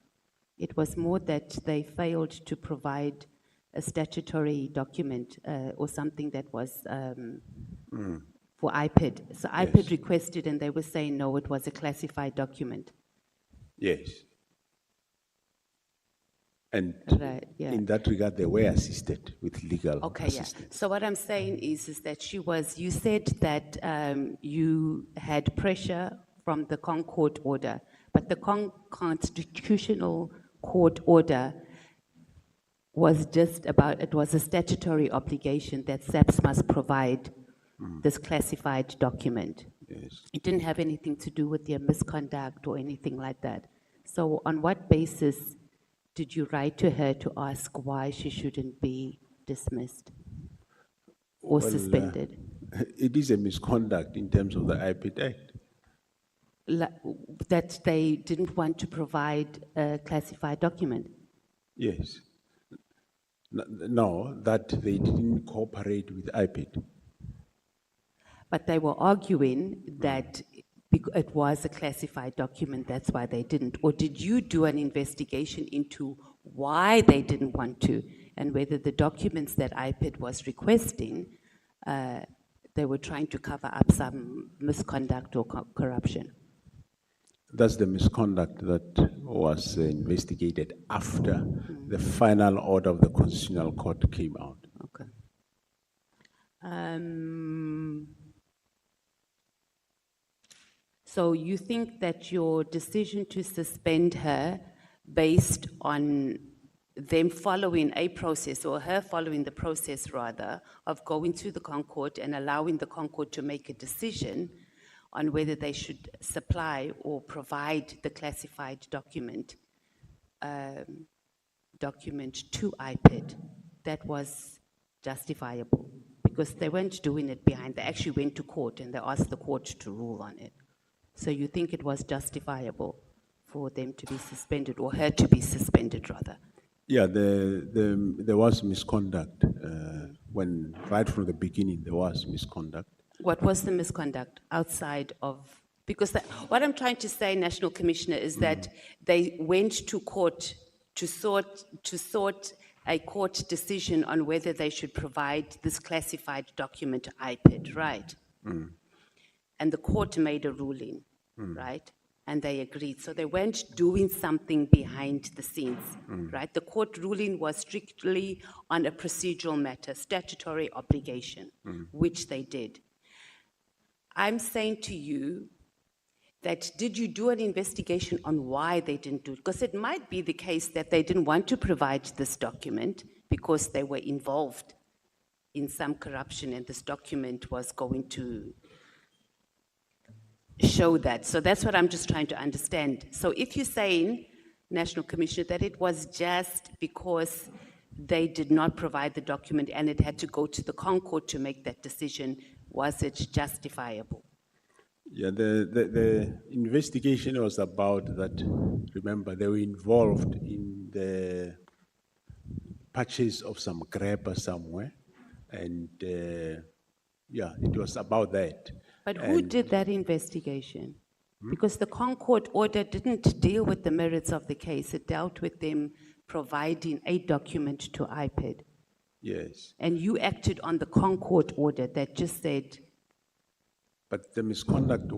It was more that they failed to provide a statutory document or something that was for IPID. So IPID requested and they were saying, no, it was a classified document. Yes. And Right, yeah. in that regard, they were assisted with legal Okay, yeah. assistance. So what I'm saying is that you said that you had pressure from the Concord order, but the constitutional court order was just about, it was a statutory obligation that SAPS must provide this classified document. Yes. It didn't have anything to do with their misconduct or anything like that. So on what basis did you write to her to ask why she shouldn't be dismissed or Well, suspended? It is a misconduct in terms of the IPID Act. That they didn't want to provide a classified document? Yes. No, that they didn't cooperate with IPID. But they were arguing that it was a classified document, that's why they didn't. Or did you do an investigation into why they didn't want to, and whether the documents that IPID was requesting, they were trying to cover up some misconduct or corruption? That's the misconduct that was investigated after the final order of the Constitutional Court came out. Okay. So you think that your decision to suspend her based on them following a process, or her following the process rather, of going to the Concord and allowing the Concord to make a decision on whether they should supply or provide the classified document to IPID, that was justifiable? Because they weren't doing it behind, they actually went to court and they asked the court to rule on it. So you think it was justifiable for them to be suspended, or her to be suspended rather? Yeah, there was misconduct. When right from the beginning, there was misconduct. What was the misconduct outside of, because what I'm trying to say, National Commissioner, is that they went to court to sort a court decision on whether they should provide this classified document to IPID, right? And the court made a ruling, right? And they agreed. So they weren't doing something behind the scenes, right? The court ruling was strictly on a procedural matter, statutory obligation, which they did. I'm saying to you that, did you do an investigation on why they didn't do it? Because it might be the case that they didn't want to provide this document because they were involved in some corruption, and this document was going to show that. So that's what I'm just trying to understand. So if you're saying, National Commissioner, that it was just because they did not provide the document and it had to go to the Concord to make that decision, was it justifiable? Yeah, the investigation was about that. Remember, they were involved in the purchase of some grabber somewhere, and yeah, it was about that. But who And- did that investigation? Because the Concord order didn't deal with the merits of the case. It dealt with them providing a document to IPED. Yes, And you acted on the Concord order that just said, but the misconduct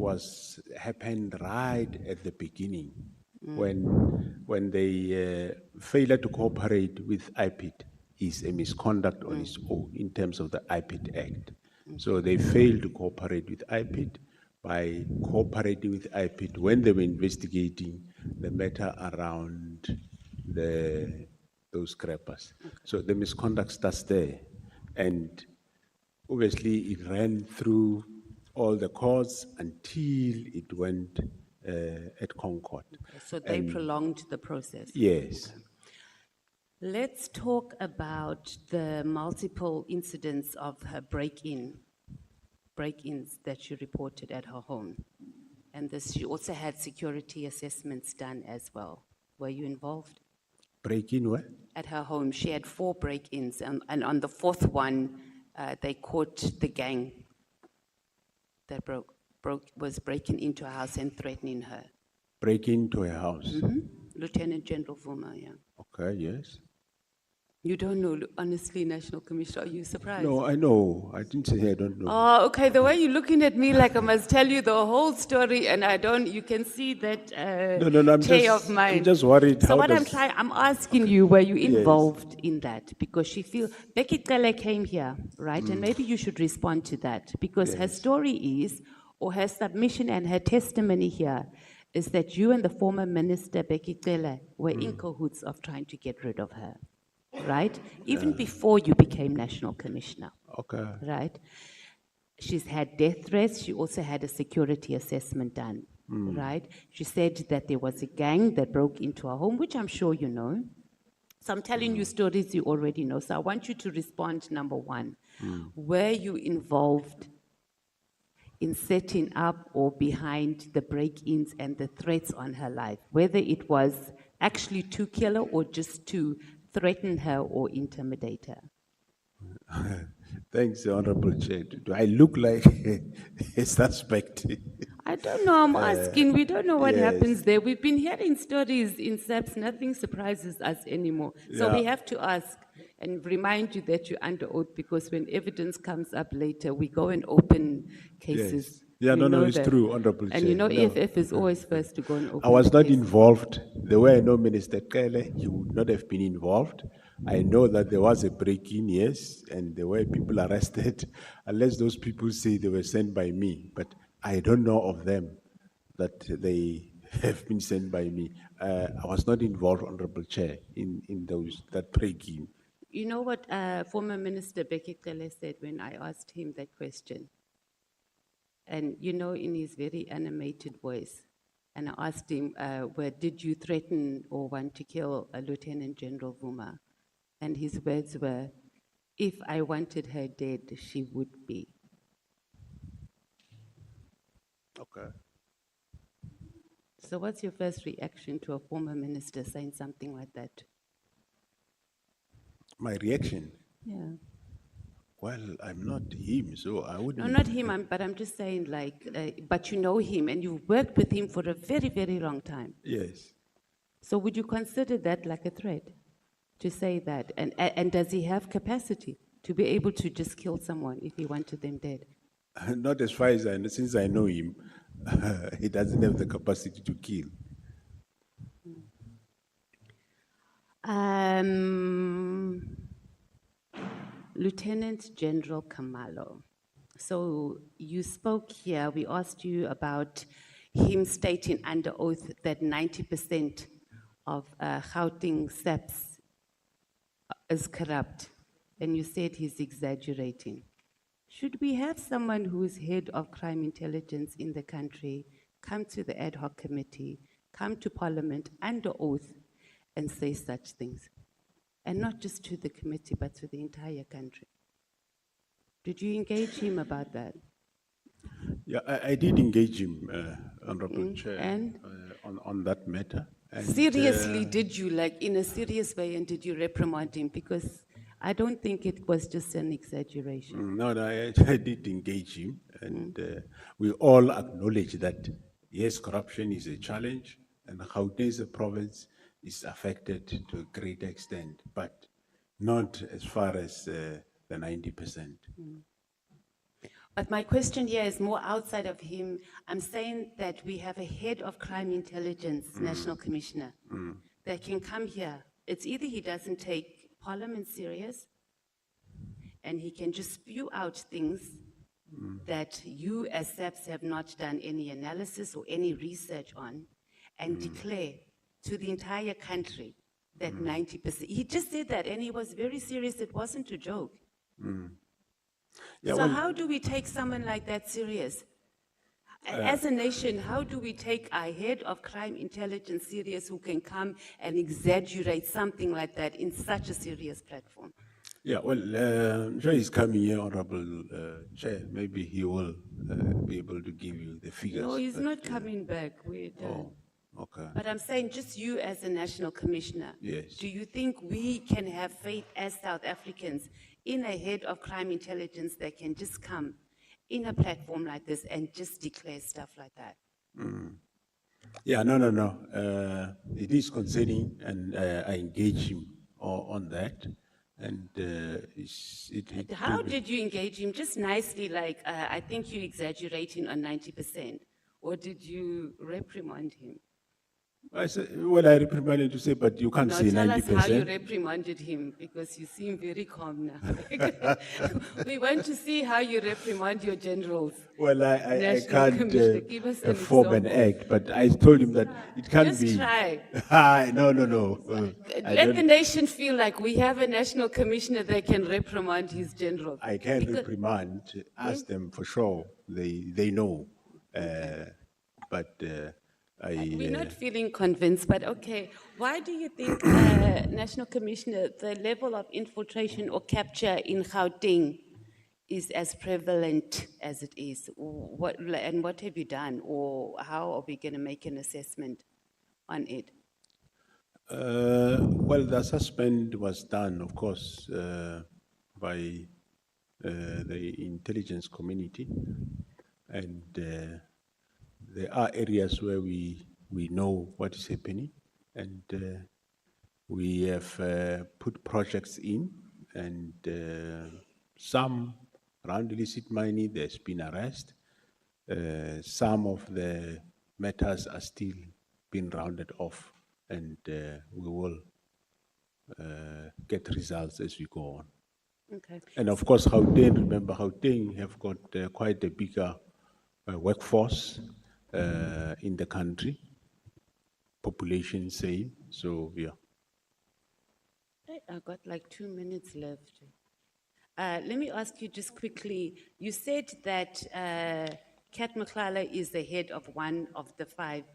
happened right at the beginning, when they failure to cooperate with IPID is a misconduct on its own in terms of the IPID Act. So they failed to cooperate with IPID. By cooperating with IPID when they were investigating the matter around those scrappers. So the misconduct starts there. And obviously it ran through all the courts until it went at Concord. so they prolonged the process. Yes. Let's talk about the multiple incidents of her break-ins that she reported at her home. And this, she also had security assessments done as well. Were you involved? Break-in what? At her home, she had 4 break-ins, and on the 4th one, they caught the gang that was breaking into her house and threatening her. Break into a house. Lieutenant General Vuma, yeah. Okay, yes. You don't know, honestly, National Commissioner, are you surprised? No, I know. I didn't say I don't know. Oh, okay, the way you're looking at me like I must tell you the whole story, and I don't, you can see that No, I'm just worried. So how what I'm does- trying, I'm asking you, were you involved in that? Because she feels, Becky Cele came here, right? And maybe you should respond to that, because her story is, or her submission and her testimony here, is that you and the former minister, Becky Cele, were in cahoots of trying to get rid of her, right? Even before you became National Commissioner. Okay. Right? She's had death threats. She also had a security assessment done, right? She said that there was a gang that broke into her home, which I'm sure you know. So I'm telling you stories you already know. So I want you to respond, number 1. Were you involved in setting up or behind the break-ins and the threats on her life? Whether it was actually to kill her or just to threaten her or intimidate her? Thanks, Honorable Chair. Do I look like a suspect? I don't know, I'm asking. We don't know what yes. happens there. We've been hearing stories in SAPS. Nothing surprises us anymore. So we Yeah. have to ask and remind you that you're under oath, because when evidence comes up later, we go and open cases. Yes. Yeah, We know it's that. true, Honorable And you know, Chair. No. EFF is always first to go and open I was not cases. involved. The way I know Minister Kele, he would not have been involved. I know that there was a break-in, yes, and there were people arrested, unless those people say they were sent by me. But I don't know of them that they have been sent by me. I was not involved, Honorable Chair, in that break-in. You know what former Minister Becky Cele said when I asked him that question? And you know, in his very animated voice, and I asked him, did you threaten or want to kill Lieutenant General Vuma? And his words were, if I wanted her dead, she would be. Okay. So what's your first reaction to a former minister saying something like that? My reaction? Yeah. Well, I'm not him, so I wouldn't. No, not him, but I'm just saying, like, but you know him and you've worked with him for a very, very long time. Yes. So would you consider that like a threat to say that? And does he have capacity to be able to just kill someone if he wanted them dead? Not as far as I know, since I know him, he doesn't have the capacity to kill. Lieutenant General Kamalo, so you spoke here, we asked you about him stating under oath that 90% of Gauteng SAPS is corrupt and you said he's exaggerating. Should we have someone who's head of crime intelligence in the country come to the ad hoc committee, come to Parliament under oath and say such things? And not just to the committee, but to the entire country. Did you engage him about that? Yeah, I did engage him, Honorable Chair, and? On that matter. And, Seriously, did you, like in a serious way, and did you reprimand him? Because I don't think it was just an exaggeration. No, I did engage him, and we all acknowledge that, yes, corruption is a challenge, and Gauteng's province is affected to a great extent, but not as far as the 90%. But my question here is more outside of him. I'm saying that we have a head of crime intelligence, National Commissioner, that can come here. It's either he doesn't take Parliament serious, and he can just spew out things that you as SAPS have not done any analysis or any research on, and declare to the entire country that 90%, he just said that, and he was very serious, it wasn't a joke. Yeah, So well, how do we take someone like that serious? As a nation, how do we take our head of crime intelligence serious who can come and exaggerate something like that in such a serious platform? yeah, well, Joy is coming here, Honorable Chair. Maybe he will be able to give you the figures. No, he's but, not coming back. We're done. Oh, okay. But I'm saying just you as a national commissioner. Yes. Do you think we can have faith as South Africans in a head of crime intelligence that can just come in a platform like this and just declare stuff like that? Yeah, no. It is concerning, and I engage him on that. And How did you engage him? Just nicely, like, I think you're exaggerating on 90%. Or did you reprimand him? I said, well, I reprimanded to say, but you can't Now say tell 90%. us how you reprimanded him, because you seem very calm now. We want to see how you reprimand your generals. Well, I National can't Commissioner, give us an form an example. act, but I told him that it can't Just be. try. No. I Let the don't- nation feel like we have a national commissioner that can reprimand his generals. I can Because- reprimand, ask them for sure. They know. But We're not feeling convinced, but okay. Why do you think, National Commissioner, the level of infiltration or capture in Gauteng is as prevalent as it is? What have you done, or how are we going to make an assessment on it? well, the assessment was done, of course, by the intelligence community, and there are areas where we know what is happening, and we have put projects in, and some around illicit mining, there's been arrest. Some of the matters are still being rounded off, and we will get results as we go on. Okay. And of course, remember, Gauteng have got quite a bigger workforce in the country, population same, so yeah. I've got like 2 minutes left. Let me ask you just quickly, you said that Kat Nhlanhla is the head of one of the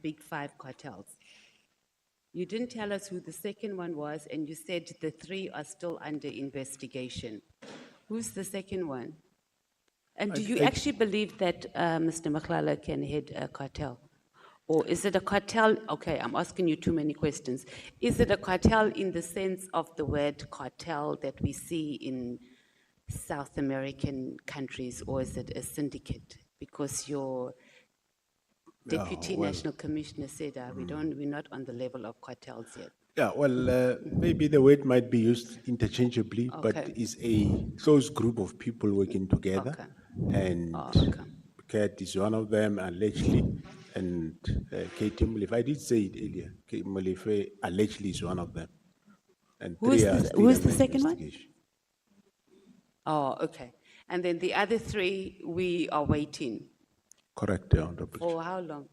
big five cartels. You didn't tell us who the second one was, and you said the three are still under investigation. Who's the second one? And do you actually believe that Mr. Nhlanhla can head a cartel? Or is it a cartel? Okay, I'm asking you too many questions. Is it a cartel in the sense of the word cartel that we see in South American countries, or is it a syndicate? Because your deputy national commissioner said we're not on the level of cartels yet. Yeah, well, maybe the word might be used interchangeably, but Okay. it's a close group of people working together. Okay. And okay. Kat is one of them, allegedly, and Katie Molefe, I did say it earlier, Katie Molefe allegedly is one of them. And Who's three are the- still who's under the second one? investigation. Oh, okay. And then the other three, we are waiting. Correct, Honorable. For how long?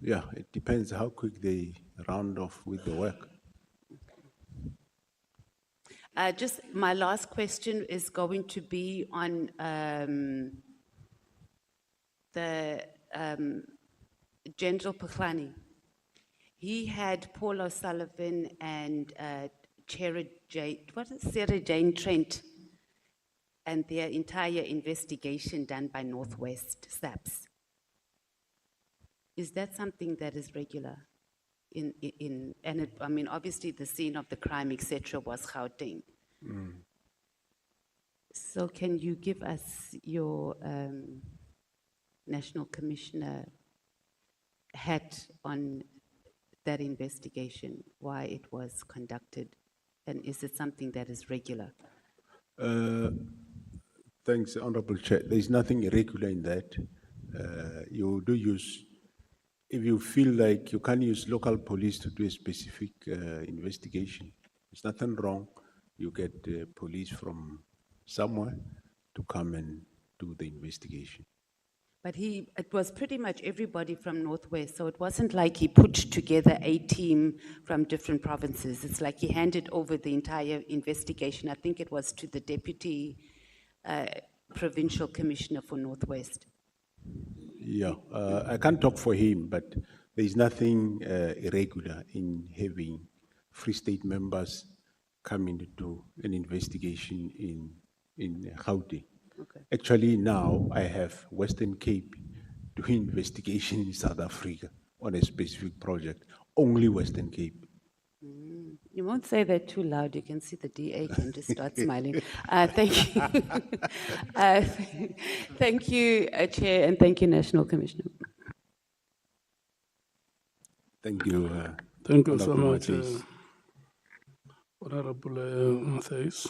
Yeah, it depends how quick they round off with the work. Just my last question is going to be on the General Mkwhanazi. He had Paul O'Sullivan and Sarah Jane Trent and their entire investigation done by Northwest SAPS. Is that something that is regular? I mean, obviously the scene of the crime, etc., was Gauteng. So can you give us your National Commissioner hat on that investigation, why it was conducted, and is it something that is regular? Thanks, Honorable Chair. There's nothing irregular in that. You do use, if you feel like you can't use local police to do a specific investigation, there's nothing wrong. You get police from somewhere to come and do the investigation. But it was pretty much everybody from Northwest, so it wasn't like he put together a team from different provinces. It's like he handed over the entire investigation, I think it was to the Deputy Provincial Commissioner for Northwest. Yeah, I can't talk for him, but there is nothing irregular in having Free State members come in to do an investigation in Gauteng. Okay. Actually, now I have Western Cape doing investigation in South Africa on a specific project, only Western Cape. You won't say that too loud. You can see the DA can just start smiling. Thank you. Thank you, Chair, and thank you, National Commissioner. Thank you. Thank you so Honorable much, Matthys. Honorable Matthys.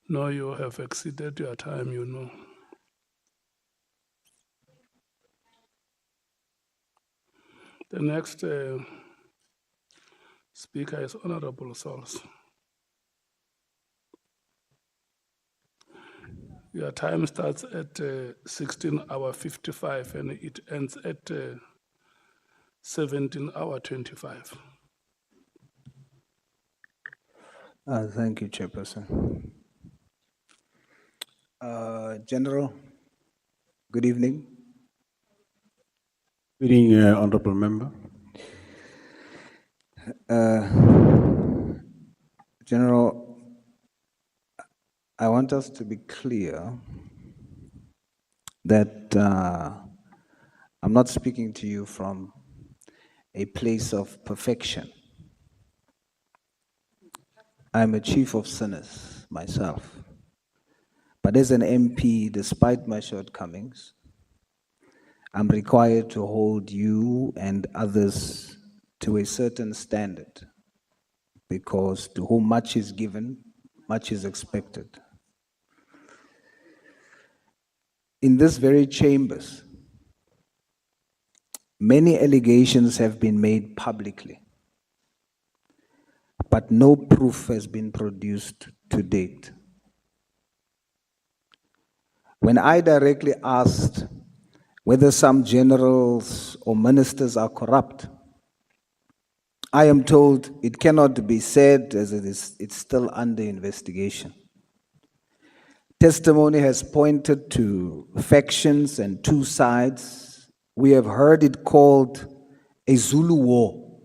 No, you have exceeded your time, you know. The next speaker is Honorable Sauls. Your time starts at 16:55 and it ends at 17:25. Thank you, Chairperson. General, good evening. Good evening, Honorable Member. General, I want us to be clear that I'm not speaking to you from a place of perfection. I'm a chief of sinners myself. But as an MP, despite my shortcomings, I'm required to hold you and others to a certain standard, because to whom much is given, much is expected. In this very chambers, many allegations have been made publicly, but no proof has been produced to date. When I directly asked whether some generals or ministers are corrupt, I am told it cannot be said as it's still under investigation. Testimony has pointed to factions and two sides. We have heard it called a Zulu war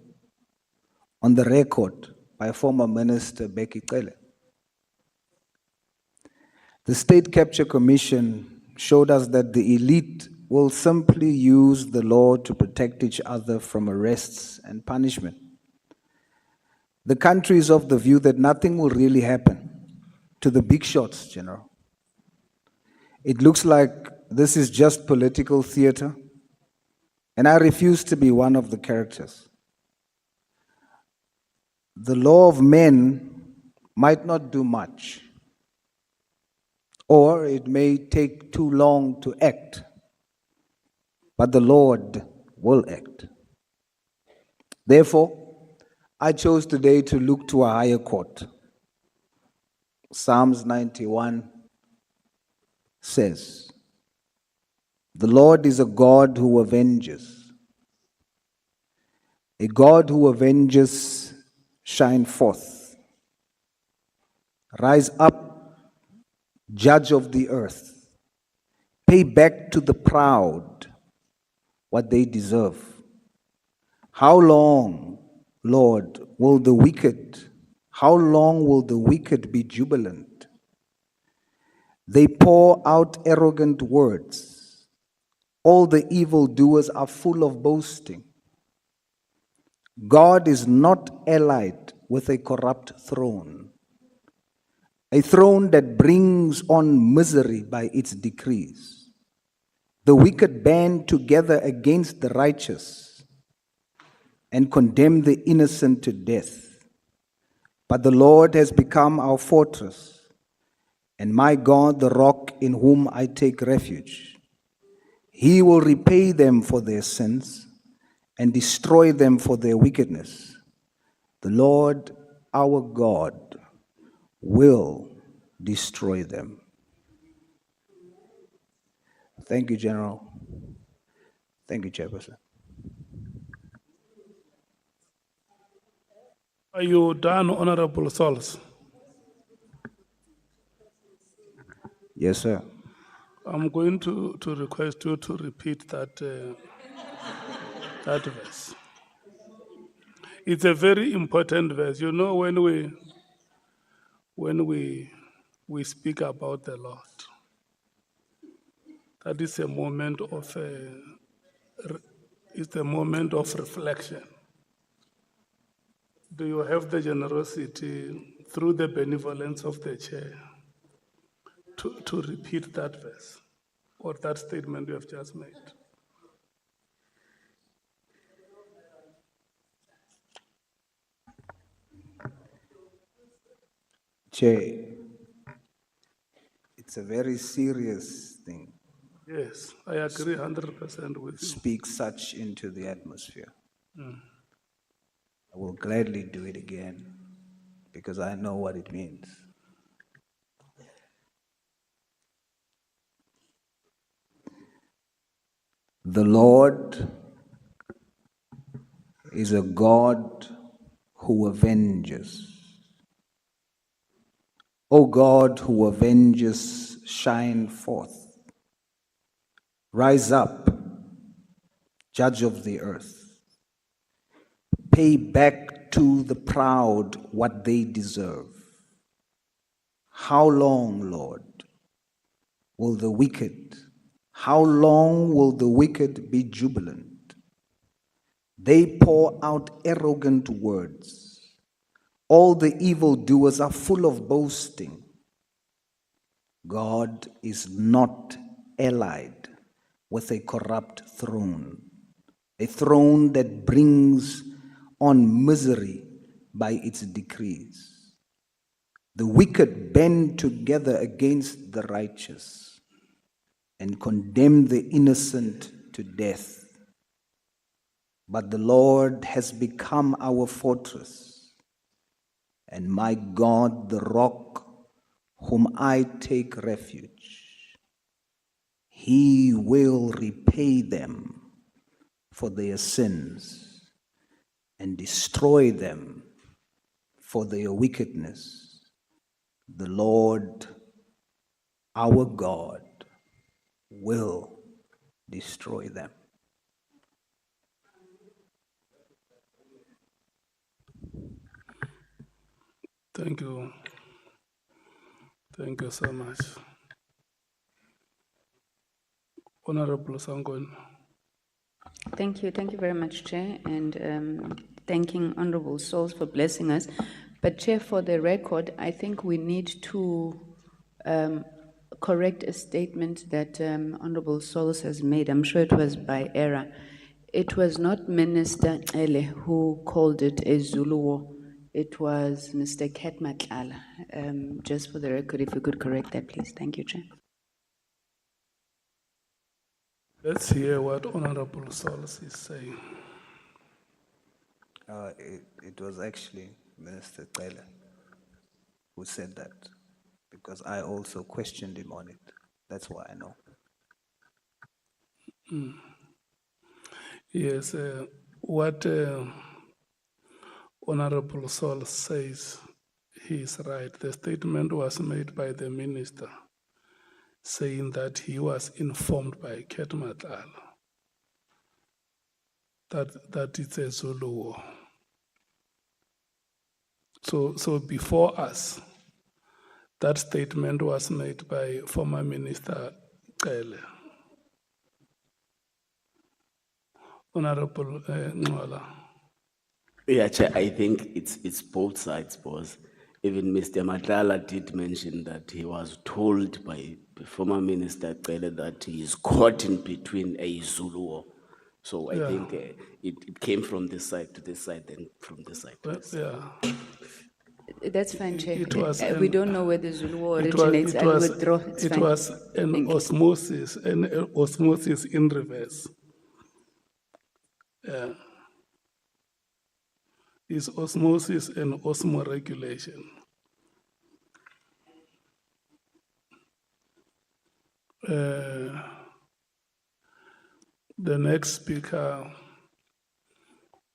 on the record by former Minister Becky Cele. The State Capture Commission showed us that the elite will simply use the law to protect each other from arrests and punishment. The country is of the view that nothing will really happen to the big shots, General. It looks like this is just political theater, and I refuse to be one of the characters. The law of men might not do much, or it may take too long to act, but the Lord will act. Therefore, I chose today to look to a higher court. Psalms 91 says, "The Lord is a God who avenges. A God who avenges, shine forth. Rise up, judge of the earth. Pay back to the proud what they deserve. How long, Lord, how long will the wicked be jubilant? They pour out arrogant words. All the evildoers are full of boasting. God is not allied with a corrupt throne, a throne that brings on misery by its decrees. The wicked band together against the righteous and condemn the innocent to death. But the Lord has become our fortress, and my God, the rock in whom I take refuge. He will repay them for their sins and destroy them for their wickedness. The Lord, our God, will destroy them. Thank you, General. Thank you, Chairperson. Are you done, Honorable Sols? Yes, sir. I'm going to request you to repeat that, that verse. It's a very important verse. You know, when we speak about the Lord, that is a moment of it's a moment of reflection. Do you have the generosity through the benevolence of the chair to repeat that verse or that statement you have just made? Chair, it's a very serious thing. Yes, I agree 100% with you. Speak such into the atmosphere. I will gladly do it again because I know what it means. The Lord is a God who avenges. O God who avenges, shine forth. Rise up, judge of the earth. Pay back to the proud what they deserve. How long, Lord, will the wicked, how long will the wicked be jubilant? They pour out arrogant words. All the evildoers are full of boasting. God is not allied with a corrupt throne, a throne that brings on misery by its decrees. The wicked band together against the righteous and condemn the innocent to death. But the Lord has become our fortress, and my God, the rock whom I take refuge. He will repay them for their sins and destroy them for their wickedness. The Lord, our God, will destroy them. Thank you. Thank you so much. Honorable Sangon. Thank you very much, Chair, and thanking Honorable Souls for blessing us. But Chair, for the record, I think we need to correct a statement that Honorable Souls has made. I'm sure it was by error. It was not Minister Ele who called it a Zulu war. It was Mr. Nhlanhla. Just for the record, if you could correct that, please. Thank you, Chair. Let's hear what Honorable Sols is saying. It was actually Minister Taylor who said that, because I also questioned him on it. That's why I know. Yes, what Honorable Sol says he is right. The statement was made by the minister saying that he was informed by Ket Matlala that it's a Zulu war. So before us, that statement was made by former Minister Cele. Honorable Nhlanhla. Yeah, Chair, I think it's both sides, boss. Even Mr. Matlala did mention that he was told by the former Minister Cele that he is caught in between a Zulu war. So I Yeah. think it came from this side to this side, then from this side to this side. Yeah. That's fine, Chair. It was We an- don't know where the Zulu war It was, originates. it I'll was, withdraw. It's it fine. was an Thank you. osmosis in reverse. Yeah. Is osmosis and osmoregulation. The next speaker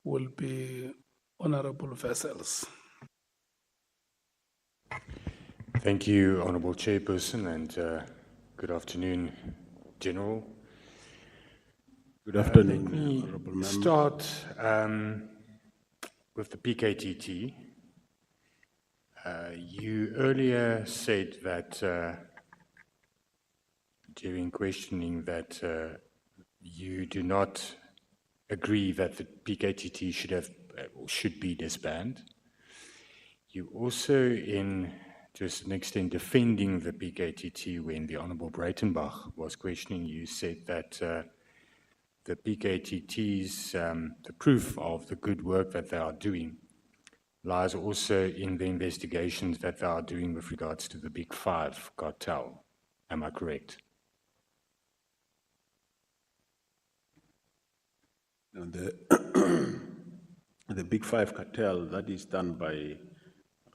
will be Honorable Vessels. Thank you, Honourable Chairperson, and good afternoon, General. Good afternoon, Let me Honourable Member. start with the PKTT. You earlier said that during questioning that you do not agree that the PKTT should be disbanded. You also, to an extent, defending the PKTT when the Honourable Breitenbach was questioning you, said that the PKTT's, the proof of the good work that they are doing lies also in the investigations that they are doing with regards to the Big Five cartel. Am I correct? Now, the Big Five cartel, that is done by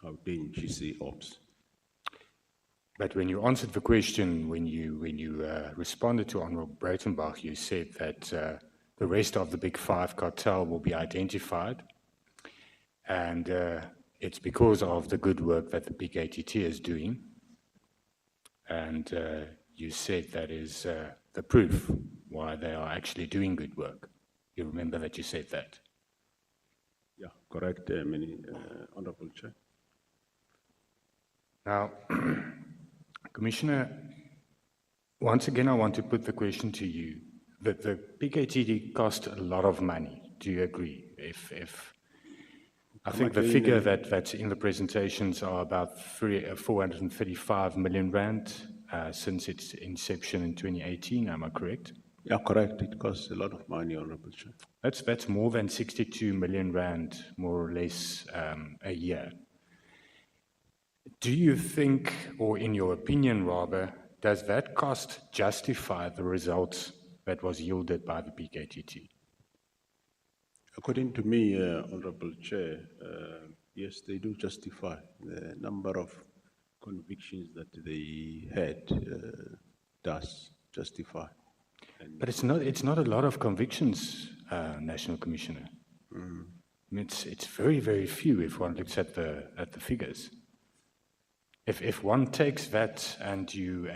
our GC Ops. But when you answered the question, when you responded to Honourable Breitenbach, you said that the rest of the Big Five cartel will be identified, and it's because of the good work that the PKTT is doing, and you said that is the proof why they are actually doing good work. You remember that you said that? Yeah, correct, Honourable Chair. Now, Commissioner, once again, I want to put the question to you that the PKTT cost a lot of money. Do you agree? I think the figure that's in the presentations are about 435 million rand since its inception in 2018. Am I correct? Yeah, correct. It costs a lot of money, Honourable Chair. That's more than 62 million rand, more or less, a year. Do you think, or in your opinion rather, does that cost justify the results that was yielded by the PKTT? According to me, Honourable Chair, yes, they do justify the number of convictions that they had does justify. But it's not a lot of convictions, National Commissioner. I mean, it's very, very few if one looks at the figures. If one takes that and you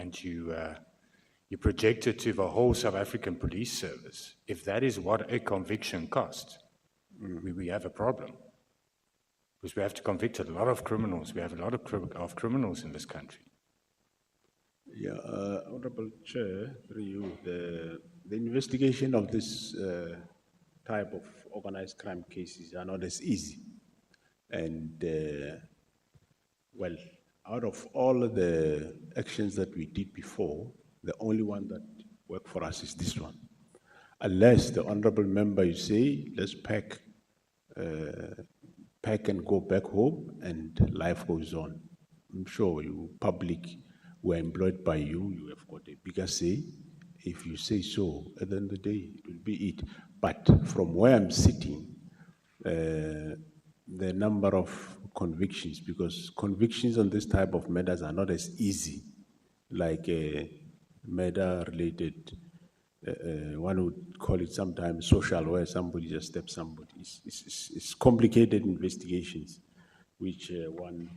project it to the whole South African police service, if that is what a conviction costs, we have a problem. Because we have to convict a lot of criminals. We have a lot of criminals in this country. Yeah, Honourable Chair, through you, the investigation of this type of organized crime cases are not as easy. And, well, out of all of the actions that we did before, the only one that worked for us is this one. Unless the Honourable Member, you say, let's pack and go back home and life goes on. I'm sure you, public, were employed by you, you have got a bigger say. If you say so, at the end of the day, it will be it. But from where I'm sitting, the number of convictions, because convictions on this type of matters are not as easy like a matter related one would call it sometimes social, where somebody just steps somebody. It's complicated investigations, which one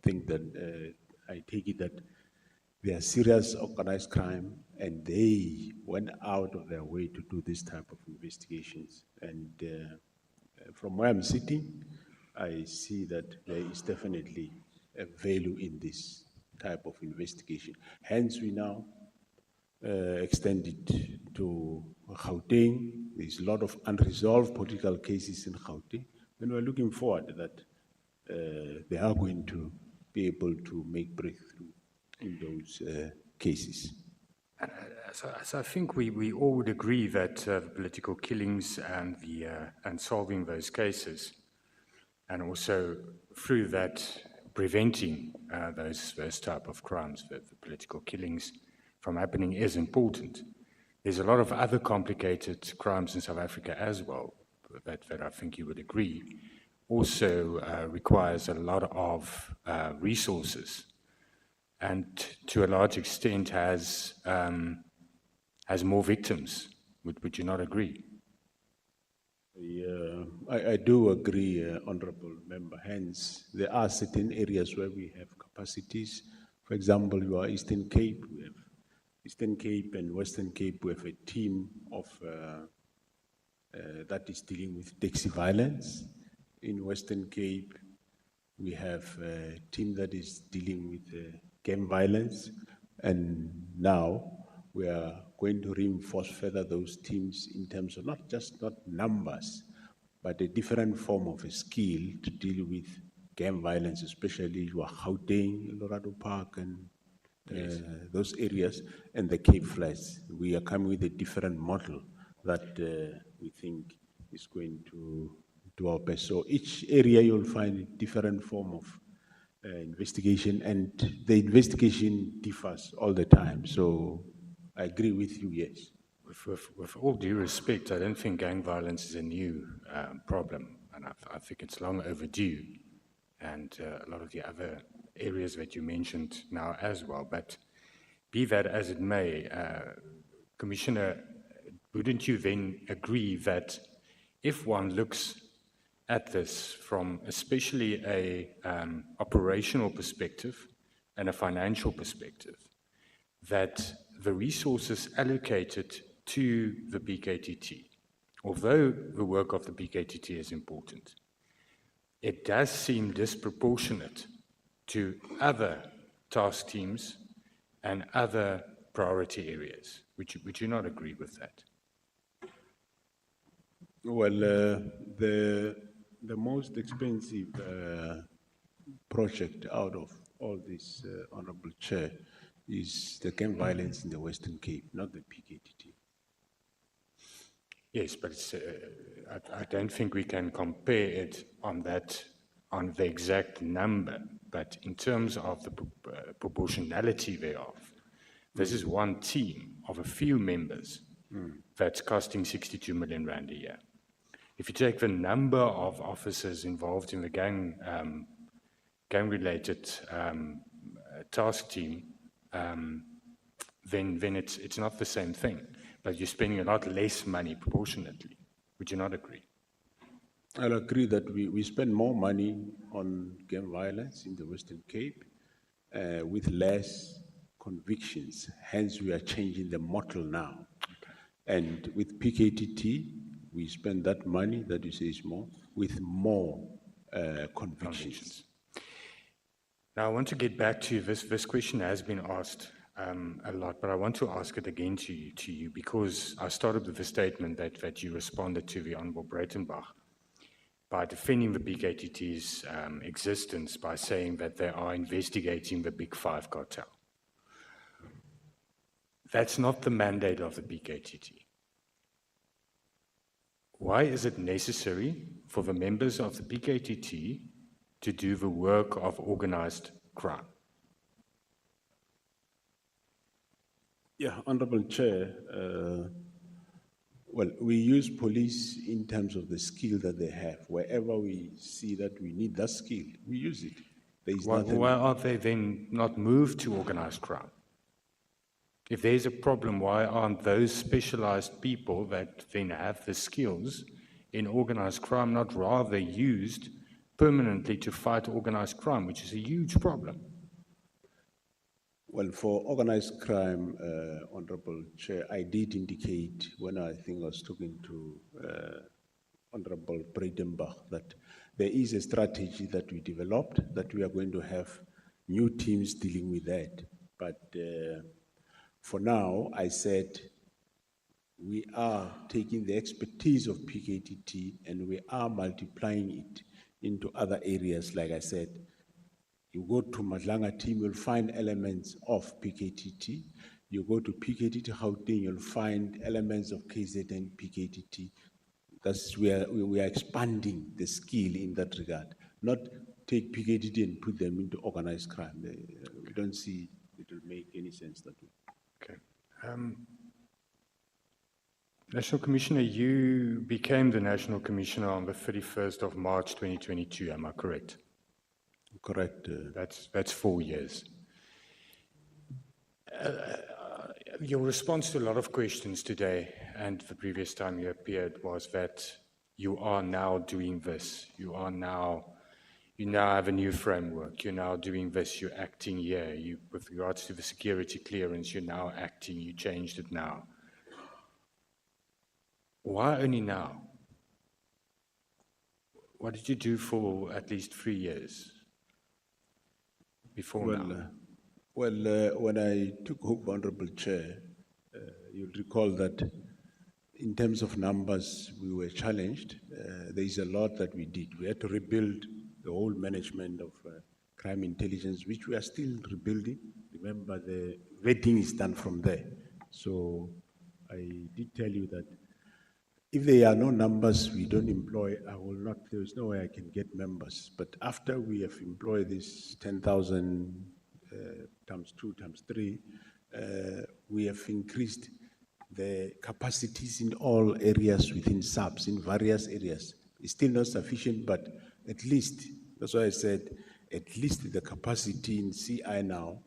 think that I take it that they are serious organized crime, and they went out of their way to do this type of investigations. And from where I'm sitting, I see that there is definitely a value in this type of investigation. Hence, we now extend it to Gauteng. There's a lot of unresolved political cases in Gauteng, and we're looking forward that they are going to be able to make breakthrough in those cases. So I think we all would agree that the political killings and solving those cases, and also through that preventing those type of crimes, the political killings from happening, is important. There's a lot of other complicated crimes in South Africa as well that I think you would agree also requires a lot of resources, and to a large extent has more victims. Would you not agree? Yeah, I do agree, Honorable Member. Hence, there are certain areas where we have capacities. For example, your Eastern Cape, we have Eastern Cape and Western Cape, we have a team of that is dealing with taxi violence. In Western Cape, we have a team that is dealing with gang violence, and now we are going to reinforce further those teams in terms of not numbers, but a different form of a skill to deal with gang violence, especially your Gauteng, Lorado Park, and those areas, and the Cape Flats. We are coming with a different model that we think is going to do our best. So each area you'll find a different form of investigation, and the investigation differs all the time. So I agree with you, yes. With all due respect, I don't think gang violence is a new problem, and I think it's long overdue, and a lot of the other areas that you mentioned now as well. But be that as it may, Commissioner, wouldn't you then agree that if one looks at this from especially a operational perspective and a financial perspective, that the resources allocated to the BKTT, although the work of the BKTT is important, it does seem disproportionate to other task teams and other priority areas? Would you not agree with that? Well, the most expensive project out of all this, Honorable Chair, is the gang violence in the Western Cape, not the PKTT. Yes, but it's, I don't think we can compare it on the exact number, but in terms of the proportionality thereof, this is one team of a few members that's costing 62 million rand a year. If you take the number of officers involved in the gang-related task team, then it's not the same thing, but you're spending a lot less money proportionately. Would you not agree? I'll agree that we spend more money on gang violence in the Western Cape with less convictions. Hence, we are changing the model now. Okay. And with PKTT, we spend that money that you say is more, with more convictions. Now, I want to get back to this. This question has been asked a lot, but I want to ask it again to you because I started with the statement that you responded to the Honorable Breitenbach by defending the BKTT's existence by saying that they are investigating the Big Five cartel. That's not the mandate of the BKTT. Why is it necessary for the members of the BKTT to do the work of organized crime? Yeah, Honorable Chair, well, we use police in terms of the skill that they have. Wherever we see that we need that skill, we use it. Why are they then not moved to organized crime? If there's a problem, why aren't those specialized people that then have the skills in organized crime not rather used permanently to fight organized crime, which is a huge problem? Well, for organized crime, Honorable Chair, I did indicate when I think I was talking to Honorable Breitenbach that there is a strategy that we developed that we are going to have new teams dealing with that. But for now, I said we are taking the expertise of PKTT and we are multiplying it into other areas. Like I said, you go to Nhlanhla team, you'll find elements of PKTT. You go to PKTT Gauteng, you'll find elements of KZN PKTT. That's where we are expanding the skill in that regard. Not take PKTT and put them into organized crime. We don't see it will make any sense that way. Okay. National Commissioner, you became the National Commissioner on the 31st of March 2022, am I correct? Correct. That's 4 years. Your response to a lot of questions today and the previous time you appeared was that you are now doing this. You now have a new framework. You're now doing this. You're acting here. With regards to the security clearance, you're now acting. You changed it now. Why only now? What did you do for at least 3 years before now? When I took over, Honorable Chair, you'll recall that in terms of numbers, we were challenged. There is a lot that we did. We had to rebuild the whole management of crime intelligence, which we are still rebuilding. Remember, the vetting is done from there. So I did tell you that if there are no numbers we don't employ, there is no way I can get members. But after we have employed this 10,000 times 2 times 3, we have increased the capacities in all areas within SAPS, in various areas. It's still not sufficient, but at least, that's why I said, at least the capacity in CI now,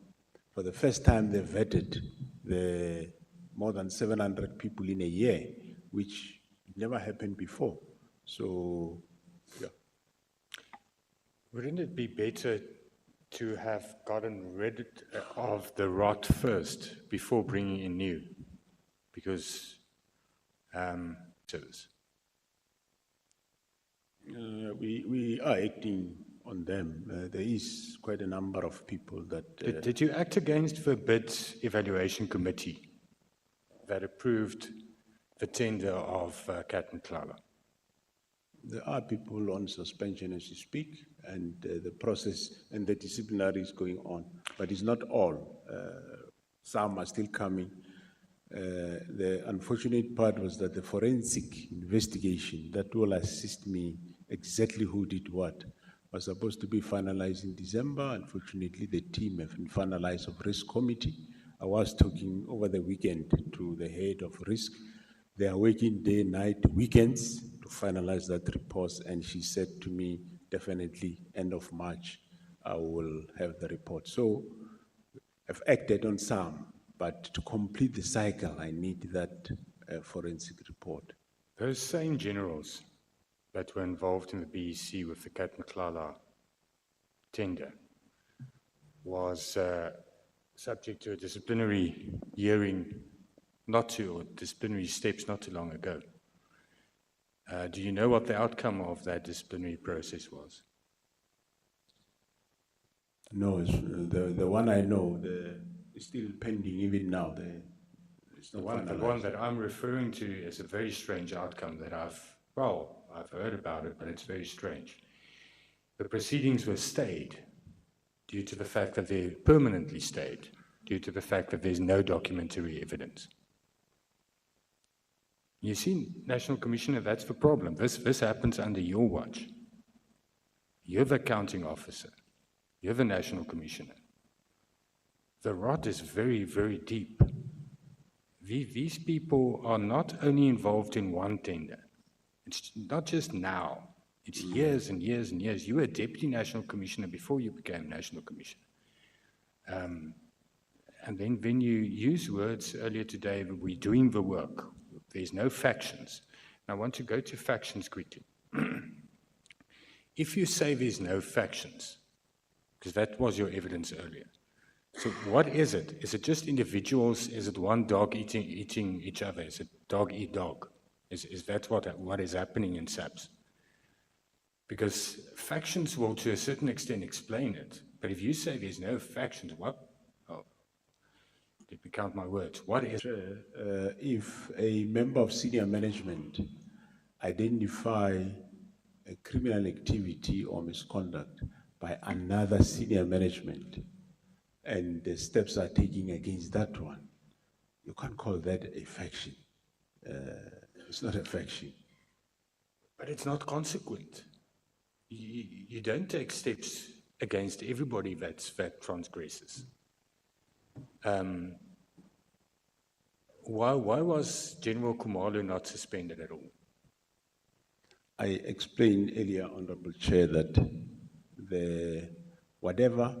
for the first time they vetted the more than 700 people in a year, which never happened before. So, yeah. Wouldn't it be better to have gotten rid of the rot first before bringing in new? Because we are acting on them. There is quite a number of people that... Did you act against the bid evaluation committee that approved the tender of Nhlanhla? There are people on suspension as you speak, and the process and the disciplinary is going on, but it's not all. Some are still coming. The unfortunate part was that the forensic investigation that will assist me exactly who did what was supposed to be finalized in December. Unfortunately, the team have been finalized of risk committee. I was talking over the weekend to the head of risk. They are working day, night, weekends to finalize that report, and she said to me, definitely end of March, I will have the report. So I've acted on some, but to complete the cycle, I need that forensic report. Those same generals that were involved in the BEC with the Nhlanhla tender was subject to a disciplinary hearing or disciplinary steps not too long ago. Do you know what the outcome of that disciplinary process was? No, the one I know is still pending even now. It's not The one that I'm referring to is a very strange outcome that I've heard about it, but it's very strange. The proceedings were stayed due to the fact that they're permanently stayed, due to the fact that there's no documentary evidence. You see, National Commissioner, that's the problem. This happens under your watch. You're the accounting officer. You're the National Commissioner. The rot is very, very deep. These people are not only involved in one tender. It's not just now. It's years and years and years. You were Deputy National Commissioner before you became National Commissioner. And then when you use words earlier today, we're doing the work, there's no factions. I want to go to factions quickly. If you say there's no factions, because that was your evidence earlier, so what is it? Is it just individuals? Is it one dog eating each other? Is it dog eat dog? Is that what is happening in SAPS? Because factions will, to a certain extent, explain it. But if you say there's no factions, what? Oh, let me count my words. What is it? If a member of senior management identify a criminal activity or misconduct by another senior management, and the steps are taken against that one, you can't call that a faction. It's not a faction. But it's not consequent. You don't take steps against everybody that transgresses. Why was General Khumalo not suspended at all? I explained earlier, Honorable Chair, that whatever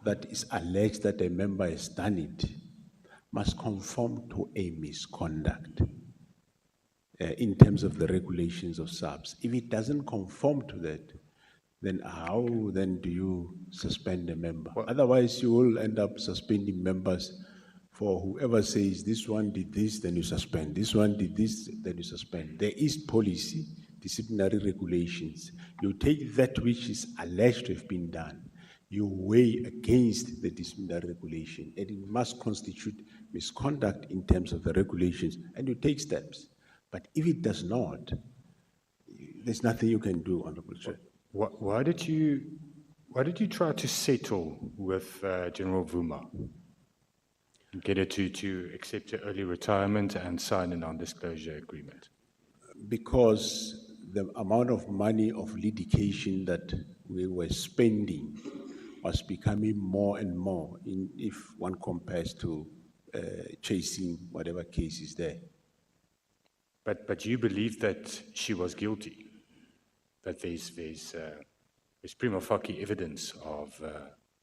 that is alleged that a member has done it must conform to a misconduct in terms of the regulations of SAPS. If it doesn't conform to that, then how then do you suspend a member? Otherwise, you will end up suspending members for whoever says this one did this, then you suspend. This one did this, then you suspend. There is policy, disciplinary regulations. You take that which is alleged to have been done, you weigh against the disciplinary regulation, and it must constitute misconduct in terms of the regulations, and you take steps. But if it does not, there's nothing you can do, Honorable Chair. Why did you try to settle with General Vuma and get her to accept her early retirement and sign a non-disclosure agreement? Because the amount of money of litigation that we were spending was becoming more and more if one compares to chasing whatever case is there. But you believe that she was guilty, that there's prima facie evidence of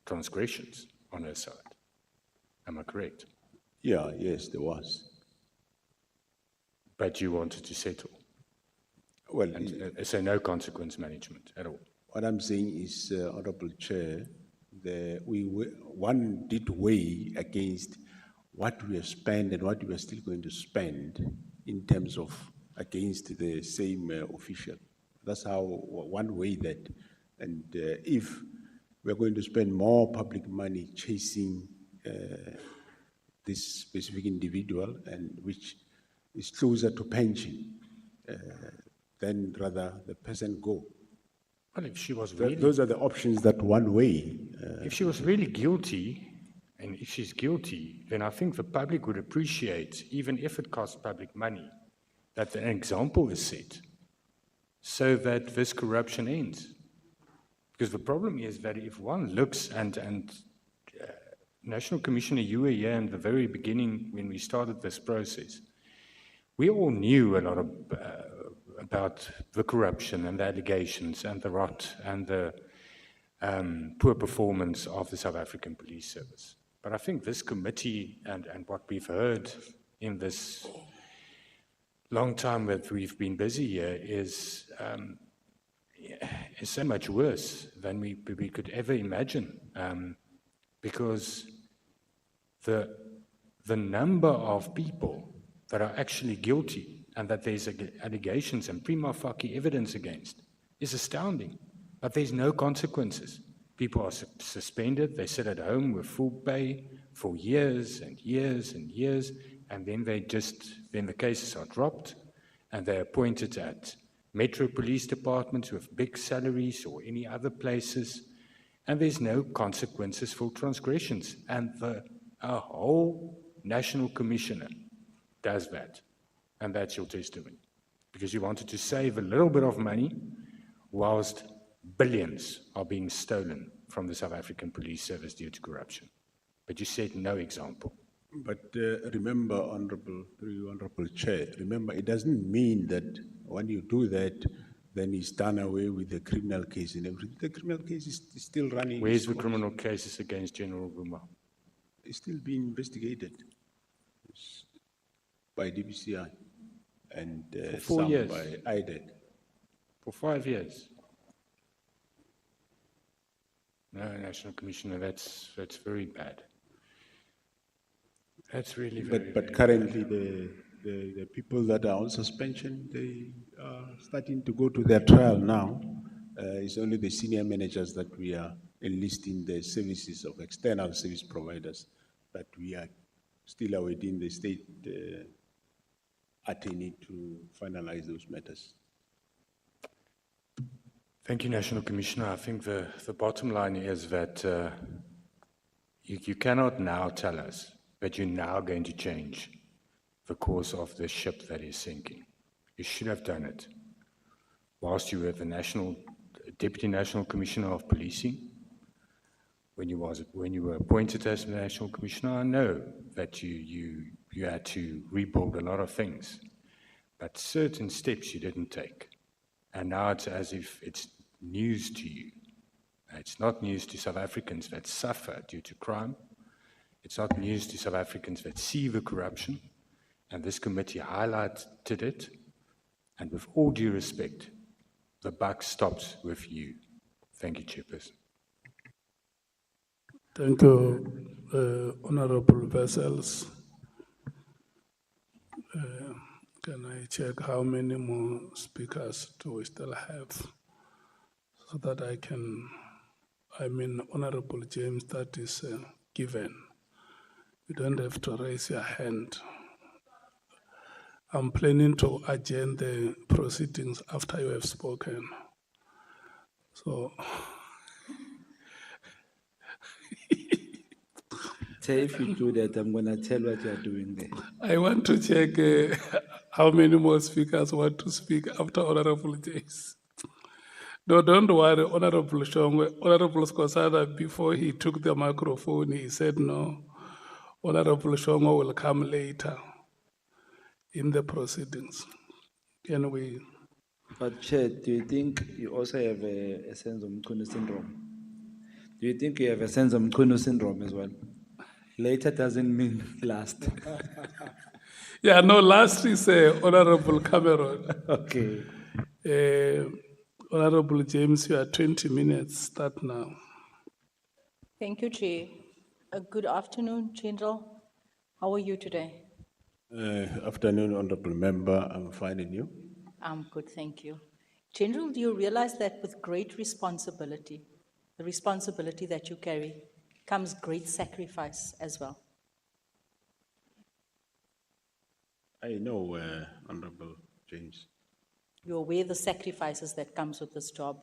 transgressions on her side. Am I correct? Yeah, yes, there was. But you wanted to settle? Well, and so no consequence management at all? What I'm saying is, Honorable Chair, one did weigh against what we have spent and what we are still going to spend in terms of against the same official. That's how one way that. And if we're going to spend more public money chasing this specific individual, and which is closer to pension, then rather the person go. Well, if she was really... Those are the options that one way. If she was really guilty, and if she's guilty, then I think the public would appreciate, even if it costs public money, that an example is set so that this corruption ends. Because the problem is that if one looks, and National Commissioner, you were here in the very beginning when we started this process, we all knew a lot about the corruption and the allegations and the rot and the poor performance of the South African Police Service. But I think this committee and what we've heard in this long time that we've been busy here is so much worse than we could ever imagine, because the number of people that are actually guilty and that there's allegations and prima facie evidence against is astounding, but there's no consequences. People are suspended, they sit at home with full pay for years and years and years, and then then the cases are dropped, and they're appointed at metro police departments with big salaries or any other places, and there's no consequences for transgressions. And a whole national commissioner does that, and that's your testimony, because you wanted to save a little bit of money whilst billions are being stolen from the South African Police Service due to corruption. But you said no example. But remember, Honorable Chair, remember, it doesn't mean that when you do that, then it's done away with the criminal case and everything. The criminal case is still running. Where's the criminal cases against General Vuma? It's still being investigated by DBCI and For 4 some years. by IDEC. For 5 years. No, National Commissioner, that's very bad. That's really very, But very currently, the people that are on suspension, they are starting to go to their trial now. It's only the senior managers that we are enlisting the services of external service providers, but we are still awaiting the state attorney to finalize those matters. Thank you, National Commissioner. I think the bottom line is that you cannot now tell us that you're now going to change the course of the ship that is sinking. You should have done it whilst you were the Deputy National Commissioner of Policing. When you were appointed as the National Commissioner, I know that you had to rebuild a lot of things, but certain steps you didn't take. And now it's as if it's news to you. It's not news to South Africans that suffer due to crime. It's not news to South Africans that see the corruption. And this committee highlighted it. And with all due respect, the buck stops with you. Thank you, Chairperson. Thank you, Honorable Vessels. Can I check how many more speakers do we still have so that Honorable James, that is given. You don't have to raise your hand. I'm planning to adjourn the proceedings after you have spoken. So, If you do that, I'm going to tell what you're doing there. I want to check how many more speakers want to speak after Honorable James. No, don't worry, Honorable Shongwe. Honorable Skosana, before he took the microphone, he said no. Honorable Shongwe will come later in the proceedings. Can we? But Chair, do you think you also have a sense of Mkwhanazi syndrome? Do you think you have a sense of Mkwhanazi syndrome as well? Later doesn't mean last. Yeah, no, last is Honorable Cameron. Okay. Honorable James, you are 20 minutes, start now. Thank you, Chair. Good afternoon, General. How are you today? Afternoon, Honorable Member. I'm fine, and you? I'm good, thank you. General, do you realize that with great responsibility, the responsibility that you carry, comes great sacrifice as well? I know, Honorable James. You're aware the sacrifices that comes with this job.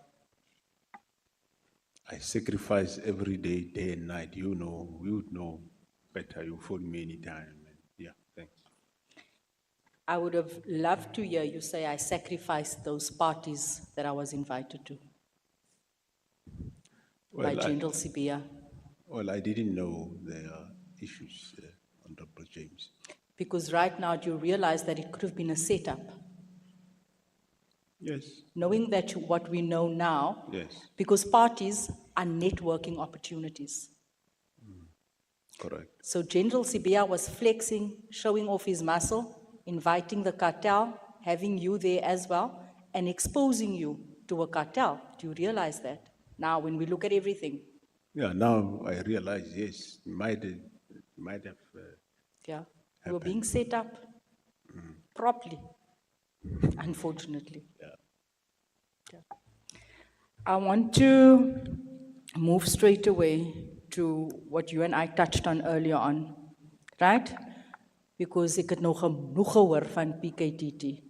I sacrifice every day, day and night. You know, you would know better. You phone me anytime. Yeah, thanks. I would have loved to hear you say I sacrificed those parties that I was invited to by General Sibia. Well, I didn't know there are issues, Honorable James. Because right now, do you realize that it could have been a setup? Yes. Knowing that what we know now, Yes. because parties are networking opportunities. Correct. So General Sibia was flexing, showing off his muscle, inviting the cartel, having you there as well, and exposing you to a cartel. Do you realize that? Now, when we look at everything. Yeah, now I realize, yes, might have. Yeah, we were being set up properly, unfortunately. Yeah. Yeah. I want to move straight away to what you and I touched on earlier on, right? Because ek het nog genoeg gehoor van PKTT.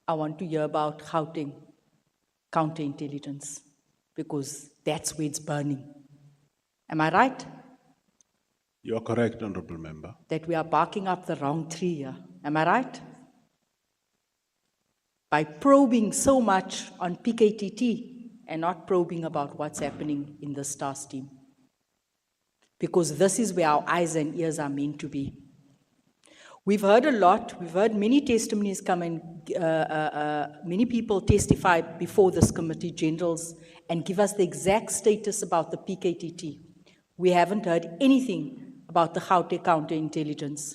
I want to hear about Gauteng counterintelligence, because that's where it's burning. Am I right? You are correct, Honorable Member. That we are barking up the wrong tree here. Am I right? By probing so much on PKTT and not probing about what's happening in the STARS team. Because this is where our eyes and ears are meant to be. We've heard a lot, we've heard many testimonies come and many people testify before this committee, generals, and give us the exact status about the PKTT. We haven't heard anything about the Gauteng counterintelligence.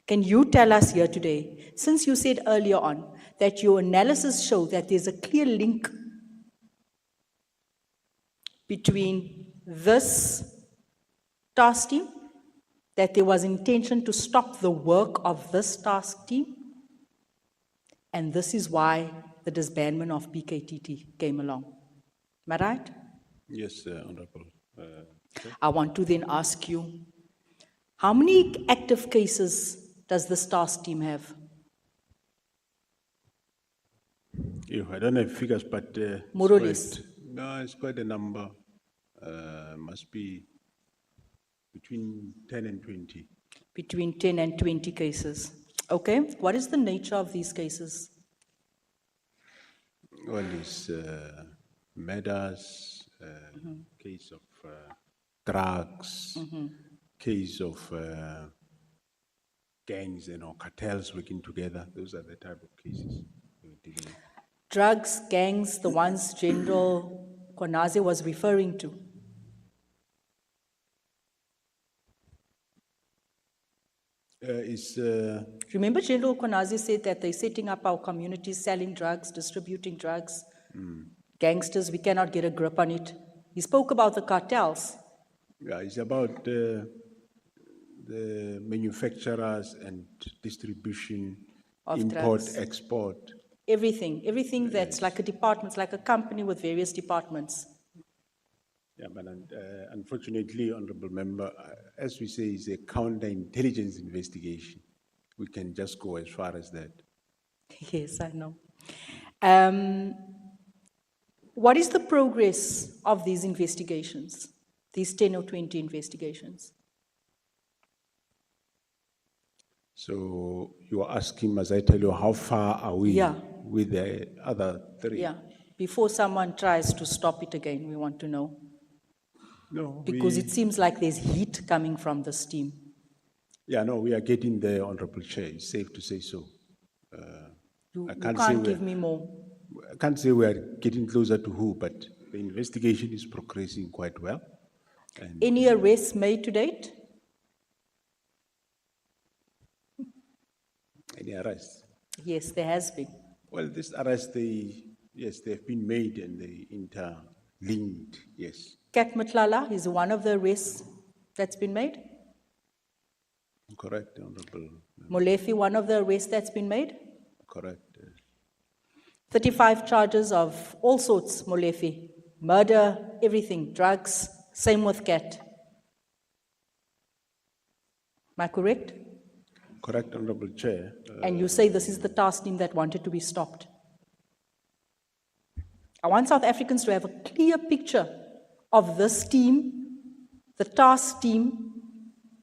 Can you tell us here today, since you said earlier on that your analysis showed that there's a clear link between this task team, that there was intention to stop the work of this task team, and this is why the disbandment of PKTT came along. Am I right? Yes, Honorable. I want to then ask you, how many active cases does this task team have? I don't have figures, but More or less. No, it's quite a number. Must be between 10 and 20. Between 10 and 20 cases. Okay, what is the nature of these cases? Well, it's murders, case of drugs, case of gangs, cartels working together. Those are the type of cases we're dealing with. Drugs, gangs, the ones General Mkwhanazi was referring to. Remember General Mkwhanazi said that they're setting up our communities, selling drugs, distributing drugs. Gangsters, we cannot get a grip on it. He spoke about the cartels. Yeah, it's about the manufacturers and distribution, Of import, drugs. export. Everything that's like a department, it's like a company with various departments. Yeah, but unfortunately, Honorable Member, as we say, it's a counterintelligence investigation. We can just go as far as that. Yes, I know. What is the progress of these investigations, these 10 or 20 investigations? So you are asking, must I tell you, how far are we Yeah. with the other three? Yeah, before someone tries to stop it again, we want to know. No, Because it seems like there's heat coming from this team. Yeah, no, we are getting there, Honorable Chair. It's safe to say so. You I can't say give me more. I can't say we are getting closer to who, but the investigation is progressing quite well. And Any arrests made to date? any arrests? Yes, there has been. Well, this arrest, yes, they've been made and they interlinked, yes. Kat Nhlanhla is one of the arrests that's been made. Correct, Honorable. Molefe, one of the arrests that's been made. Correct. 35 charges of all sorts, Molefe. Murder, everything, drugs, same with Kat. Am I correct? Correct, Honorable Chair. And you say this is the task team that wanted to be stopped. I want South Africans to have a clear picture of this team, the task team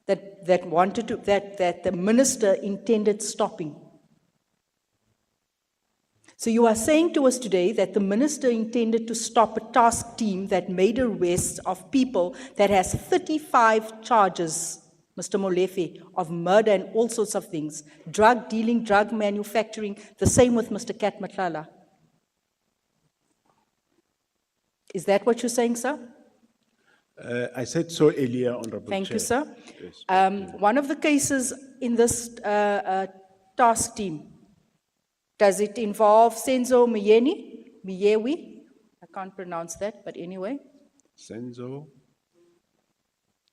that the minister intended stopping. So you are saying to us today that the minister intended to stop a task team that made arrests of people that has 35 charges, Mr. Molefe, of murder and all sorts of things, drug dealing, drug manufacturing, the same with Mr. Kat Nhlanhla. Is that what you're saying, sir? I said so earlier, Honorable Thank Chair. you, sir. Yes, One of the cases in this task team, does it involve Senzo Miyewi? I can't pronounce that, but anyway. Senzo.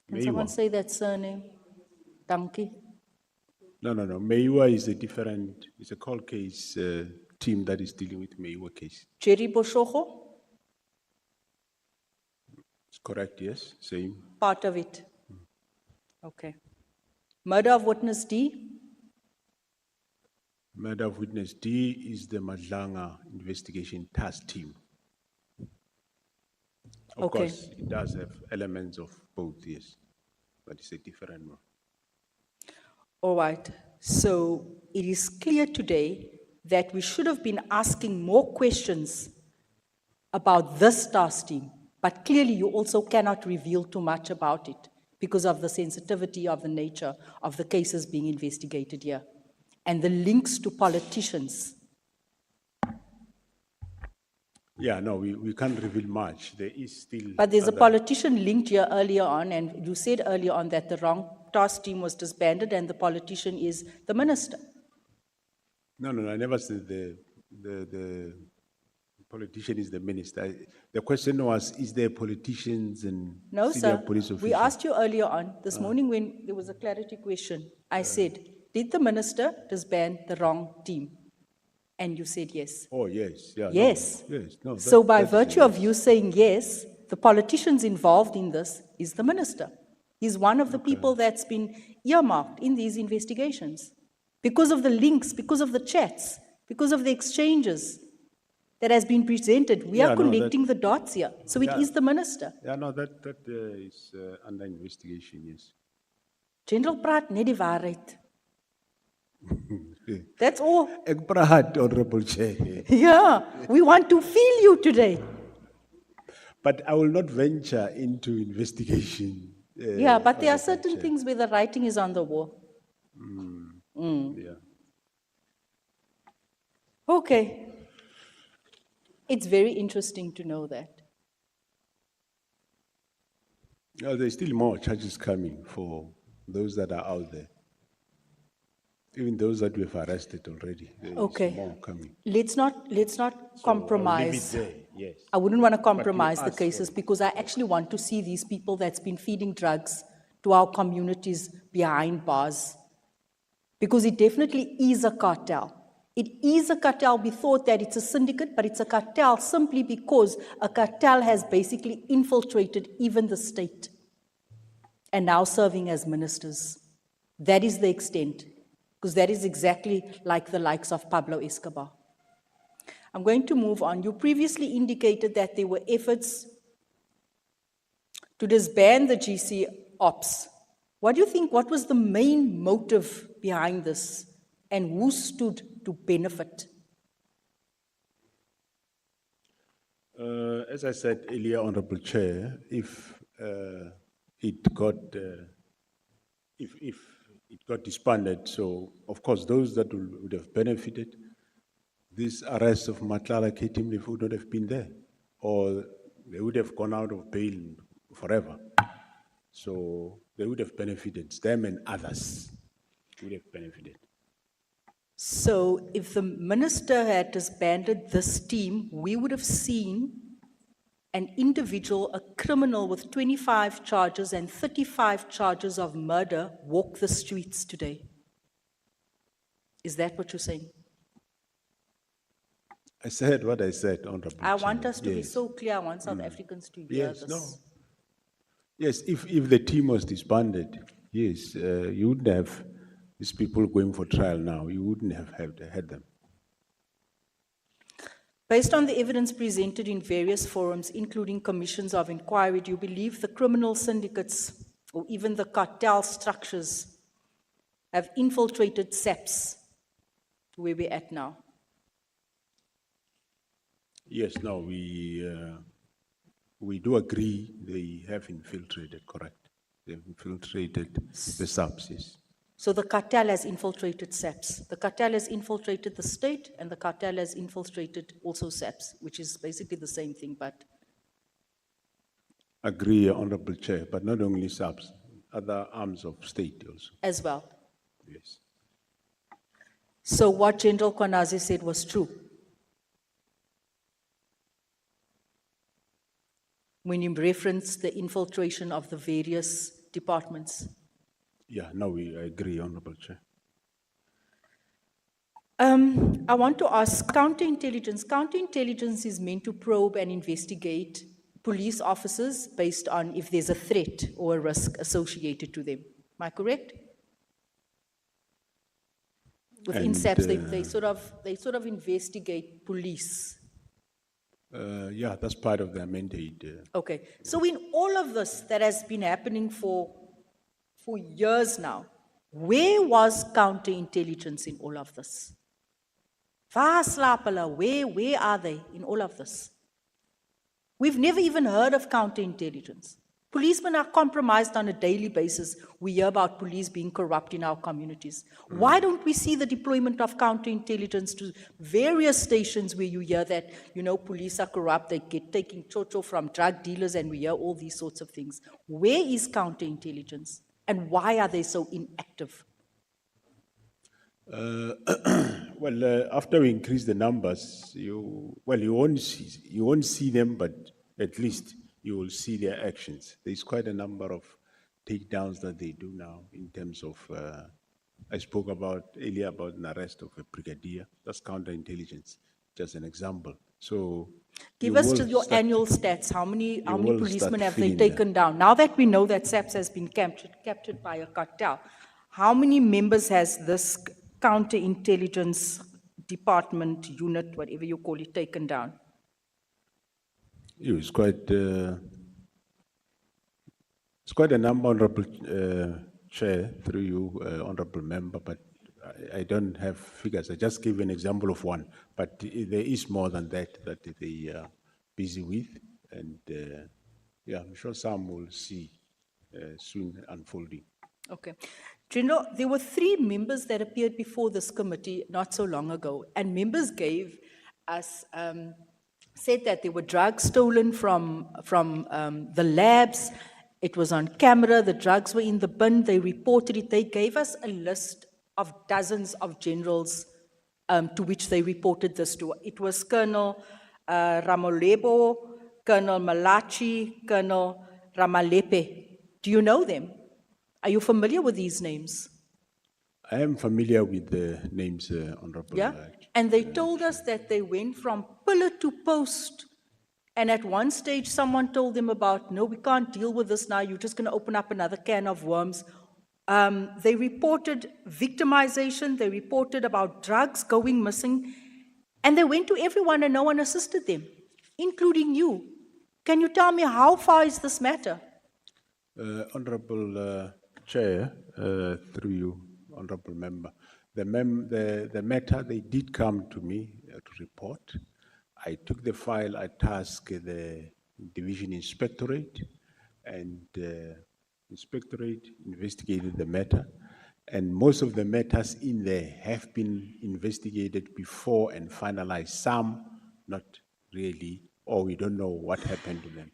Can someone say that surname? Dankie. No. Meiwa is it's a cold case team that is dealing with Meiwa case. Jerry Boshogo, It's correct, yes, same. part of it. Okay. Murder of witness D, Murder of witness D is the Madlanga investigation task team. Of Okay. course, it does have elements of both, yes, but it's a different one. all right. So it is clear today that we should have been asking more questions about this task team, but clearly you also cannot reveal too much about it because of the sensitivity of the nature of the cases being investigated here and the links to politicians. Yeah, no, we can't reveal much. There is still. But there's a other- politician linked here earlier on, and you said earlier on that the wrong task team was disbanded and the politician is the minister. No, I never said the politician is the minister. The question was, is there politicians and No, senior sir. police officials? We asked you earlier on, this morning when there was a clarity question, I said, did the minister disband the wrong team? And you said yes. Oh, yes, yeah. Yes. No, yes, no. So by that is virtue yes. of you saying yes, the politicians involved in this is the minister. He's one of the people that's been earmarked in these investigations. Because of the links, because of the chats, because of the exchanges that has been presented, we Yeah, are no, connecting the dots here. So it Yeah. is the minister. Yeah, no, that is under investigation, yes. General praat net die waarheid. That's all. Ek praat, Honorable Chair. Yeah, we want to feel you today. But I will not venture into investigation. Yeah, but there are Honorable certain Chair. things where the writing is on the wall. Yeah. Okay. It's very interesting to know that. No, there's still more charges coming for those that are out there. Even those that we've arrested already. There is Okay. more coming. Let's not compromise. Leave it there, yes. I wouldn't want to compromise the asked for cases because I actually want to see these people that's been feeding drugs to our communities behind bars. Because it definitely is a cartel. It is a cartel. We thought that it's a syndicate, but it's a cartel simply because a cartel has basically infiltrated even the state and now serving as ministers. That is the extent, because that is exactly like the likes of Pablo Escobar. I'm going to move on. You previously indicated that there were efforts to disband the GC ops. What do you think, what was the main motive behind this, and who stood to benefit? As I said earlier, Honorable Chair, if it got disbanded, so of course those that would have benefited, this arrest of Nhlanhla Mkwhanazi would not have been there, or they would have gone out of bail forever. So they would have benefited, them and others would have benefited. So if the minister had disbanded this team, we would have seen an individual, a criminal with 25 charges and 35 charges of murder walk the streets today. Is that what you're saying? I said what I said, Honorable I Chair. want us to be Yes. so clear. I want South Africans to hear Yes, this. no. Yes, if the team was disbanded, yes, you wouldn't have these people going for trial now. You wouldn't have had them. Based on the evidence presented in various forums, including commissions of inquiry, do you believe the criminal syndicates or even the cartel structures have infiltrated SAPS to where we're at now? Yes, no, we do agree they have infiltrated, correct? They've infiltrated the SAPS, yes. So the cartel has infiltrated SAPS. The cartel has infiltrated the state, and the cartel has infiltrated also SAPS, which is basically the same thing, but Agree, Honorable Chair, but not only SAPS, other arms of state also, as well. yes. So what General Mkwhanazi said was true. When you referenced the infiltration of the various departments. Yeah, no, I agree, Honorable Chair. I want to ask counterintelligence. Counterintelligence is meant to probe and investigate police officers based on if there's a threat or a risk associated to them. Am I correct? Within And, SAPS, they sort of investigate police. Yeah, that's part of their mandate. Okay, so in all of this that has been happening for years now, where was counterintelligence in all of this? Waar slaap hulle? Where are they in all of this? We've never even heard of counterintelligence. Policemen are compromised on a daily basis. We hear about police being corrupt in our communities. Why don't we see the deployment of counterintelligence to various stations where you hear that, police are corrupt, they get taking chocho from drug dealers, and we hear all these sorts of things. Where is counterintelligence? And why are they so inactive? Well, after we increase the numbers, you won't see them, but at least you will see their actions. There's quite a number of takedowns that they do now in terms of, I spoke earlier about an arrest of a brigadier. That's counterintelligence, just an example. So Give you us will to your start- annual stats. How many will policemen start have they feeling taken down? Now that we know that SAPS has been captured by a cartel, how many members has this counterintelligence department, unit, whatever you call it, taken down? It's quite a number, Honorable Chair, through you, Honorable Member, but I don't have figures. I just gave an example of one, but there is more than that they are busy with, and yeah, I'm sure some will see soon unfolding. Okay. General, there were 3 members that appeared before this committee not so long ago, and members gave us, said that there were drugs stolen from the labs. It was on camera, the drugs were in the bin, they reported it. They gave us a list of dozens of generals to which they reported this to. It was Colonel Ramolebo, Colonel Malachi, Colonel Ramalepe. Do you know them? Are you familiar with these names? I am familiar with the names, Honorable. Yeah? And they told us that they went from pillar to post. And at one stage, someone told them about, no, we can't deal with this now. You're just going to open up another can of worms. They reported victimization. They reported about drugs going missing. And they went to everyone and no one assisted them, including you. Can you tell me how far is this matter? Honorable Chair, through you, Honorable Member, the matter, they did come to me to report. I took the file, I tasked the Division Inspectorate, and Inspectorate investigated the matter. And most of the matters in there have been investigated before and finalized. Some, not really, or we don't know what happened to them.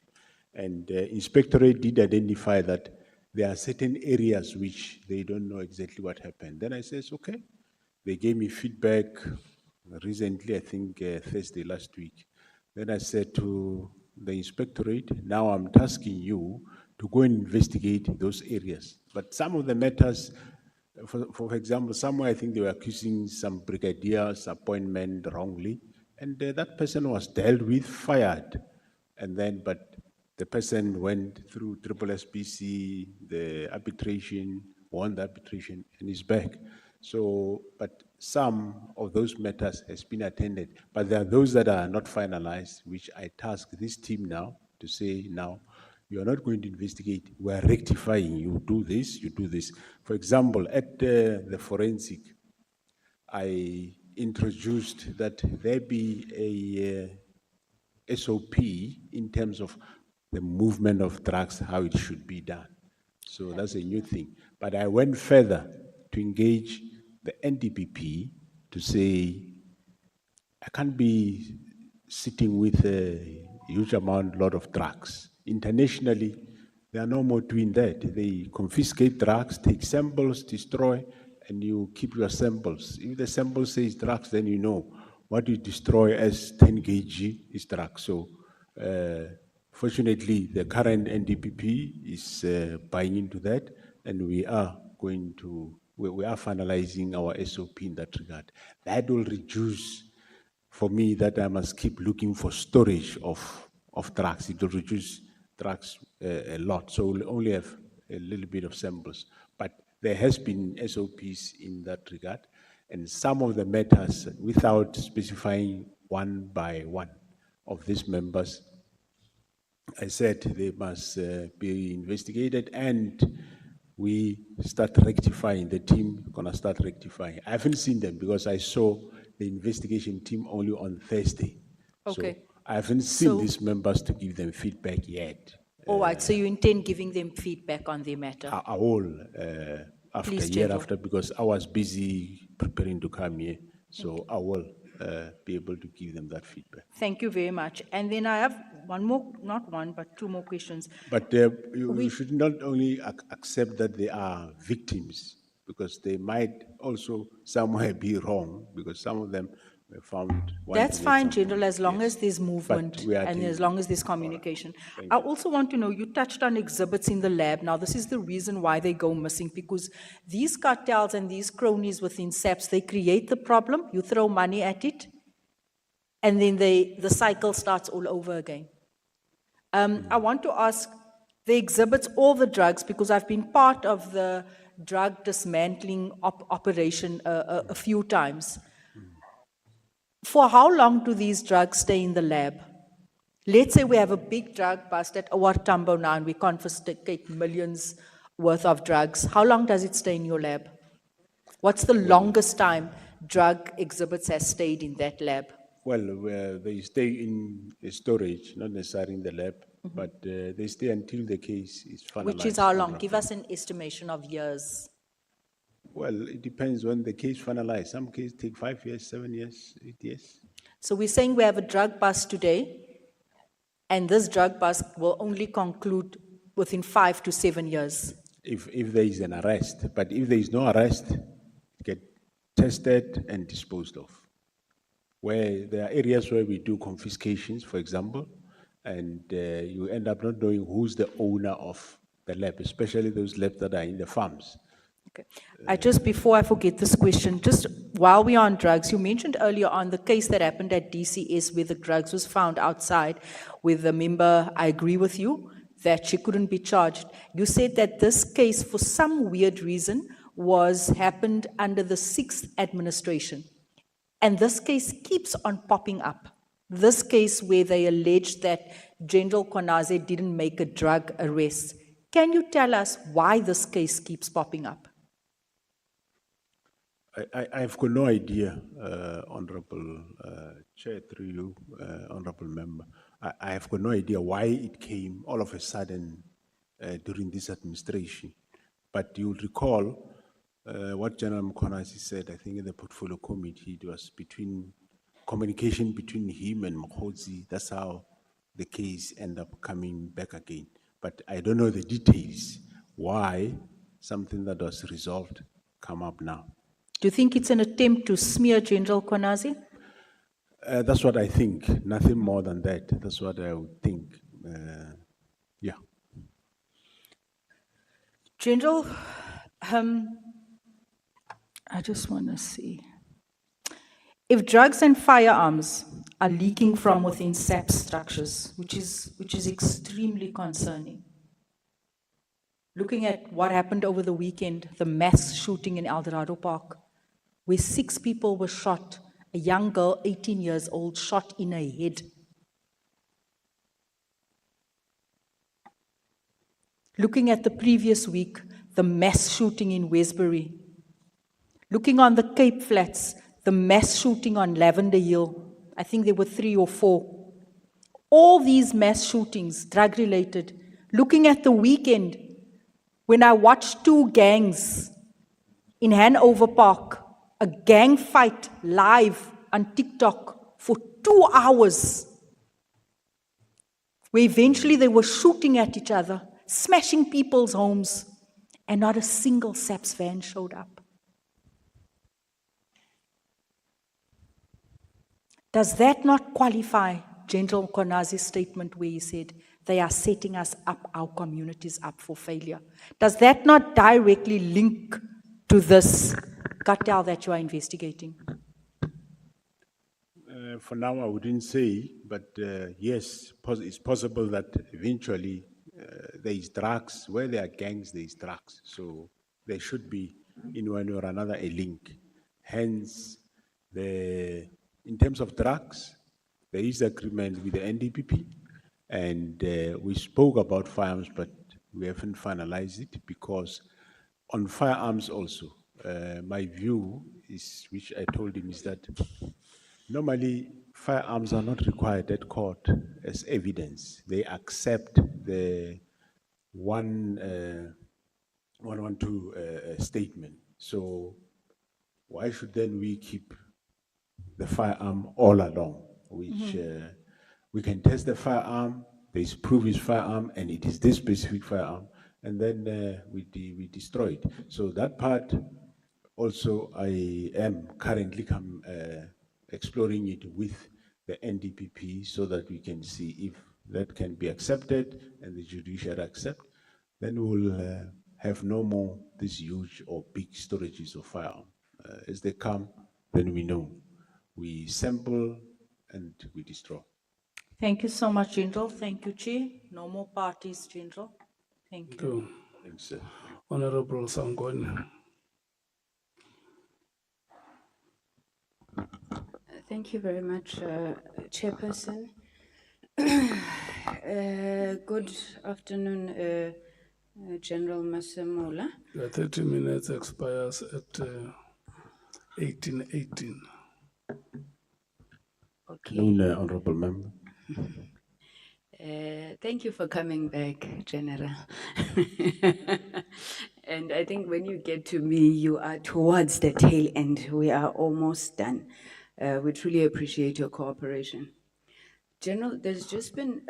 And Inspectorate did identify that there are certain areas which they don't know exactly what happened. Then I says, okay. They gave me feedback recently, I think Thursday last week. Then I said to the Inspectorate, now I'm tasking you to go and investigate those areas. But some of the matters, for example, somewhere I think they were accusing some brigadier's appointment wrongly, and that person was dealt with, fired. And then, but the person went through SAPC, the arbitration, won the arbitration, and is back. So, but some of those matters has been attended, but there are those that are not finalized, which I task this team now to say, now, you are not going to investigate, we are rectifying, you do this, you do this. For example, at the forensic, I introduced that there be a SOP in terms of the movement of drugs, how it should be done. So that's a new thing. But I went further to engage the NDPP to say, I can't be sitting with a huge lot of drugs. Internationally, they are no more doing that. They confiscate drugs, take samples, destroy, and you keep your samples. If the sample says drugs, then you know what you destroy as 10 kg is drugs. So, fortunately, the current NDPP is buying into that, and we are finalizing our SOP in that regard. That will reduce, for me, that I must keep looking for storage of drugs. It will reduce drugs a lot, so we'll only have a little bit of samples. But there has been SOPs in that regard, and some of the matters, without specifying one by one of these members, I said they must be investigated, and we start rectifying. The team gonna start rectifying. I haven't seen them because I saw the investigation team only on Thursday. Okay. So I haven't seen these members to give them feedback yet. All right, so you intend giving them feedback on their matter? I will, after Please, year General. after, because I was busy preparing to come here. So I will be able to give them that feedback. Thank you very much. And then I have one more, not one, but two more questions. But you should not only accept that they are victims, because they might also somewhere be wrong, because some of them were found. That's wanting at fine, some General, point. as long Yes. as there's movement we are and as taking- long as there's communication. I also want to know, you touched on exhibits in the lab. Now, this is the reason why they go missing, because these cartels and these cronies within SAPS, they create the problem, you throw money at it, and then the cycle starts all over again. I want to ask, the exhibits, all the drugs, because I've been part of the drug dismantling operation a few times. For how long do these drugs stay in the lab? Let's say we have a big drug bust at Awartambo now and we confiscate millions worth of drugs. How long does it stay in your lab? What's the longest time drug exhibits has stayed in that lab? Well, they stay in storage, not necessarily in the lab, but they stay until the case is finalized. Which is how long? Give us an estimation of years. Well, it depends when the case finalized. Some cases take 5 years, 7 years, 8 years. So we're saying we have a drug bust today, and this drug bust will only conclude within 5 to 7 years. If there is an arrest, but if there is no arrest, it get tested and disposed of. Where there are areas where we do confiscations, for example, and you end up not knowing who's the owner of the lab, especially those labs that are in the farms. Okay. Before I forget this question, just while we're on drugs, you mentioned earlier on the case that happened at DCS where the drugs was found outside with the member. I agree with you that she couldn't be charged. You said that this case, for some weird reason, happened under the 6th administration. And this case keeps on popping up. This case where they allege that General Mkwhanazi didn't make a drug arrest. Can you tell us why this case keeps popping up? I've got no idea, Honorable Chair, through you, Honorable Member. I have got no idea why it came all of a sudden during this administration. But you'll recall what General Mkwhanazi said, I think in the Portfolio Committee, it was communication between him and Mokhozi. That's how the case ended up coming back again. But I don't know the details, why something that was resolved come up now. Do you think it's an attempt to smear General Mkwhanazi? That's what I think, nothing more than that. That's what I would think, yeah. General, I just want to see. If drugs and firearms are leaking from within SAPS structures, which is extremely concerning. Looking at what happened over the weekend, the mass shooting in Eldorado Park, where 6 people were shot, a young girl, 18 years old, shot in her head. Looking at the previous week, the mass shooting in Westbury. Looking on the Cape Flats, the mass shooting on Lavender Hill. I think there were 3 or 4. All these mass shootings, drug-related. Looking at the weekend, when I watched 2 gangs in Hanover Park, a gang fight live on TikTok for 2 hours, where eventually they were shooting at each other, smashing people's homes, and not a single SAPS van showed up. Does that not qualify General Mkwhanazi's statement where he said, they are setting us up, our communities up for failure? Does that not directly link to this cartel that you are investigating? For now, I wouldn't say, but yes, it's possible that eventually there is drugs. Where there are gangs, there is drugs. So there should be, in one or another, a link. Hence, in terms of drugs, there is agreement with the NDPP, and we spoke about firearms, but we haven't finalized it, because on firearms also, my view is, which I told him, is that normally firearms are not required at court as evidence. They accept the 112 statement. So why should then we keep the firearm all along, which we can test the firearm, there is proof it's firearm, and it is this specific firearm, and then we destroy it. So that part also I am currently exploring it with the NDPP so that we can see if that can be accepted and the judiciary accept, then we'll have no more these huge or big storages of firearm. As they come, then we know. We sample and we destroy. Thank you so much, General. Thank you, Chair. No more parties, General. Thank you. Thanks, sir. Honorable Sangoni. Thank you very much, Chairperson. Good afternoon, General Masemola. Your 30 minutes expires at 18:18. Okay. Noon, Honorable Member. Thank you for coming back, General. And I think when you get to me, you are towards the tail end. We are almost done. We truly appreciate your cooperation. General, there's just been,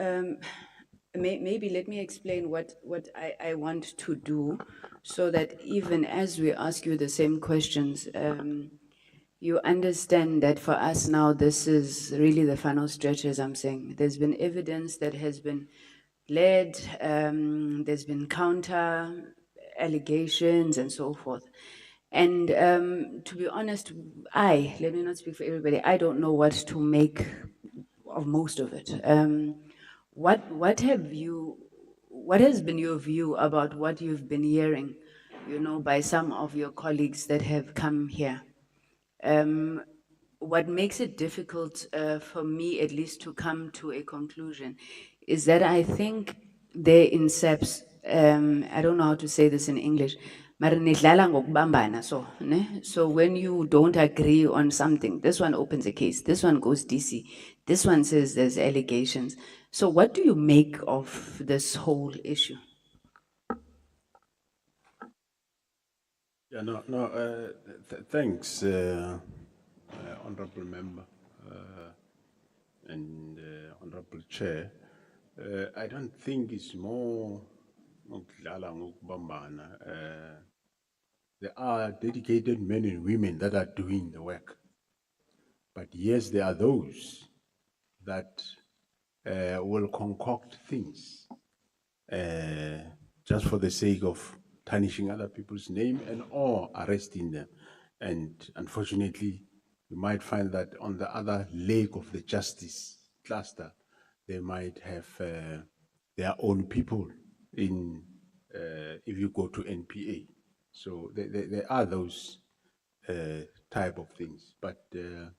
maybe let me explain what I want to do so that even as we ask you the same questions, you understand that for us now, this is really the final stretch, as I'm saying. There's been evidence that has been led, there's been counter allegations and so forth. And to be honest, let me not speak for everybody, I don't know what to make of most of it. What has been your view about what you've been hearing, by some of your colleagues that have come here? What makes it difficult for me, at least, to come to a conclusion is that I think there in SAPS, I don't know how to say this in English, mara nidlala ngokubambana, so when you don't agree on something, this one opens a case, this one goes DC, this one says there's allegations. So what do you make of this whole issue? Yeah, thanks, Honorable Member and Honorable Chair. I don't think it's more ngokudlala ngokubambana. There are dedicated men and women that are doing the work. But yes, there are those that will concoct things just for the sake of tarnishing other people's name and or arresting them. And unfortunately, you might find that on the other leg of the justice cluster, they might have their own people in, if you go to NPA. So there are those type of things, but there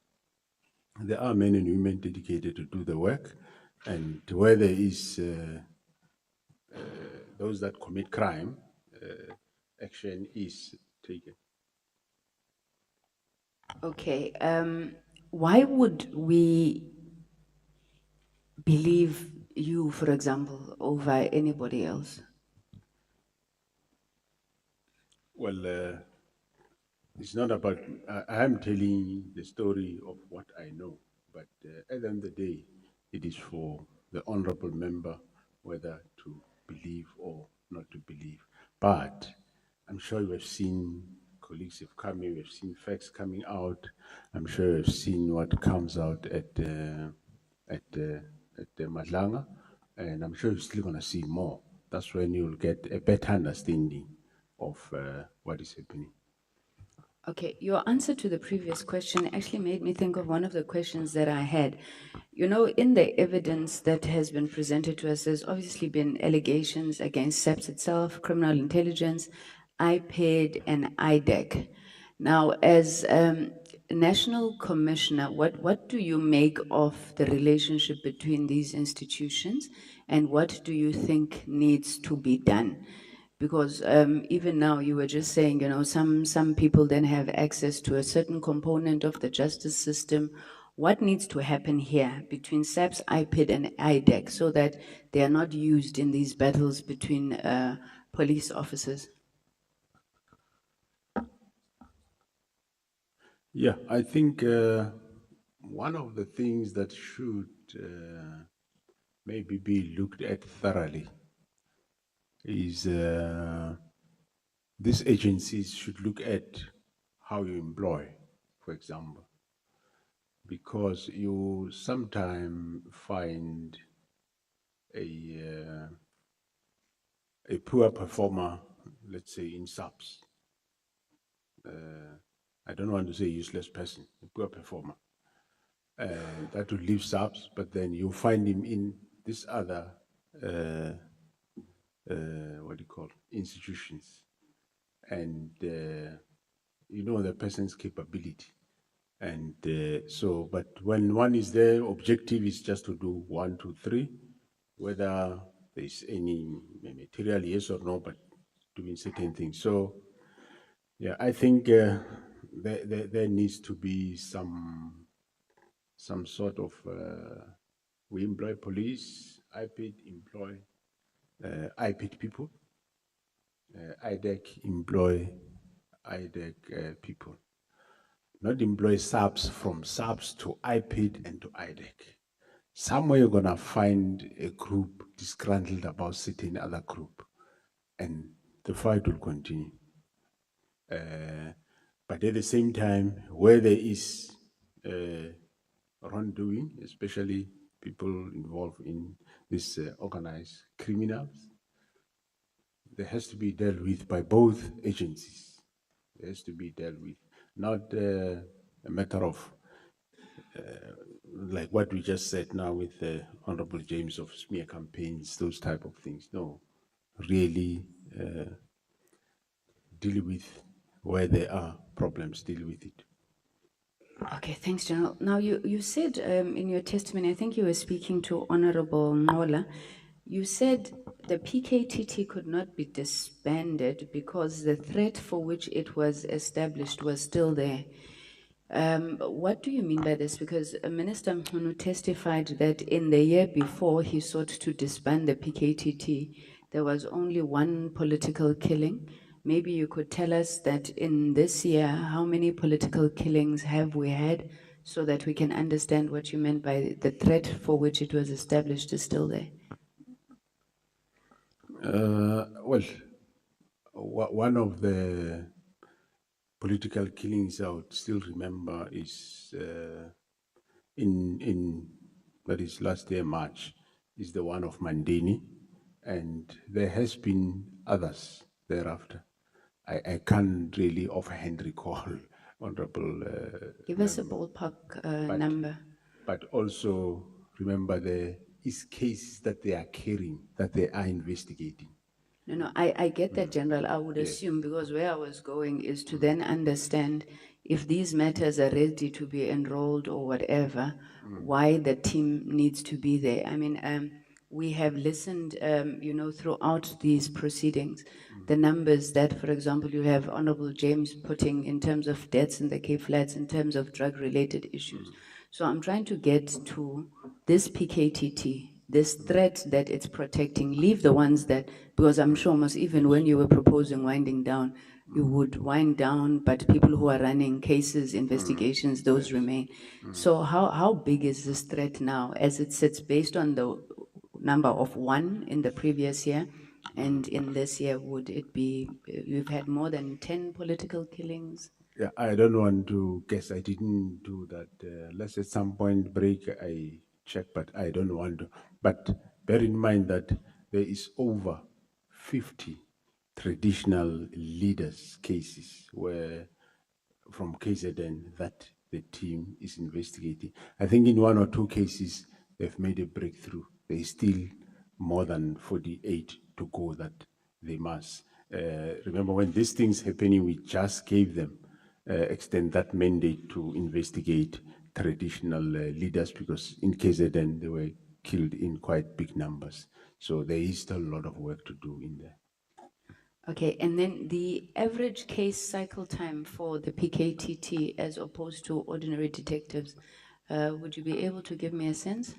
are men and women dedicated to do the work, and where there is those that commit crime, action is taken. Okay, why would we believe you, for example, over anybody else? Well, it's not about, I am telling the story of what I know, but at the end of the day, it is for the honorable member whether to believe or not to believe. But I'm sure you have seen colleagues have come in, we've seen facts coming out. I'm sure you've seen what comes out at the Nhlanhla, and I'm sure you're still gonna see more. That's when you'll get a better understanding of what is happening. Okay, your answer to the previous question actually made me think of one of the questions that I had. In the evidence that has been presented to us, there's obviously been allegations against SAPS itself, criminal intelligence, IPED, and IDEC. Now, as National Commissioner, what do you make of the relationship between these institutions, and what do you think needs to be done? Because even now, you were just saying, some people then have access to a certain component of the justice system. What needs to happen here between SAPS, IPED, and IDEC so that they are not used in these battles between police officers? Yeah, I think one of the things that should maybe be looked at thoroughly is these agencies should look at how you employ, for example, because you sometimes find a poor performer, let's say in SAPS. I don't want to say useless person, a poor performer. That will leave SAPS, but then you find him in this other, what do you call, institutions. And you know the person's capability. And but when one is there, objective is just to do 1, 2, 3, whether there's any material, yes or no, but doing certain things. So, yeah, I think there needs to be some sort of, we employ police, IPID employ IPID people, IDEC employ IDEC people. Not employ SAPS from SAPS to IPID and to IDEC. Somewhere you're gonna find a group disgruntled about sitting other group, and the fight will continue. But at the same time, where there is wrongdoing, especially people involved in this organized criminals, there has to be dealt with by both agencies. There has to be dealt with, not a matter of like what we just said now with Honorable James of smear campaigns, those type of things. No, really deal with where there are problems, deal with it. Okay, thanks, General. Now, you said in your testimony, I think you were speaking to Honorable Nhlanhla, you said the PKTT could not be disbanded because the threat for which it was established was still there. What do you mean by this? Because Minister Mkhunu testified that in the year before he sought to disband the PKTT, there was only one political killing. Maybe you could tell us that in this year, how many political killings have we had so that we can understand what you meant by the threat for which it was established is still there? Well, one of the political killings I would still remember is that is last year, March, is the one of Mandeni, and there has been others thereafter. I can't really offhand recall, Honorable. Give us a ballpark number. But also remember there is cases that they are carrying, that they are investigating. No, I get that, General. I would assume, because where I was going is to then understand if these matters are ready to be enrolled or whatever, why the team needs to be there. I mean, we have listened, throughout these proceedings, the numbers that, for example, you have Honorable James putting in terms of deaths in the Cape Flats, in terms of drug-related issues. So I'm trying to get to this PKTT, this threat that it's protecting, leave the ones that, because I'm sure most even when you were proposing winding down, you would wind down, but people who are running cases, investigations, those remain. So how big is this threat now as it sits based on the number of one in the previous year? And in this year, would it be, you've had more than 10 political killings? Yeah, I don't want to guess. I didn't do that. Let's at some point break, I check, but I don't want to. But bear in mind that there is over 50 traditional leaders cases where from KZN that the team is investigating. I think in 1 or 2 cases, they've made a breakthrough. There is still more than 48 to go that they must. Remember when these things happening, we just gave them extend that mandate to investigate traditional leaders, because in KZN they were killed in quite big numbers. So there is still a lot of work to do in there. Okay, and then the average case cycle time for the PKTT as opposed to ordinary detectives, would you be able to give me a sense?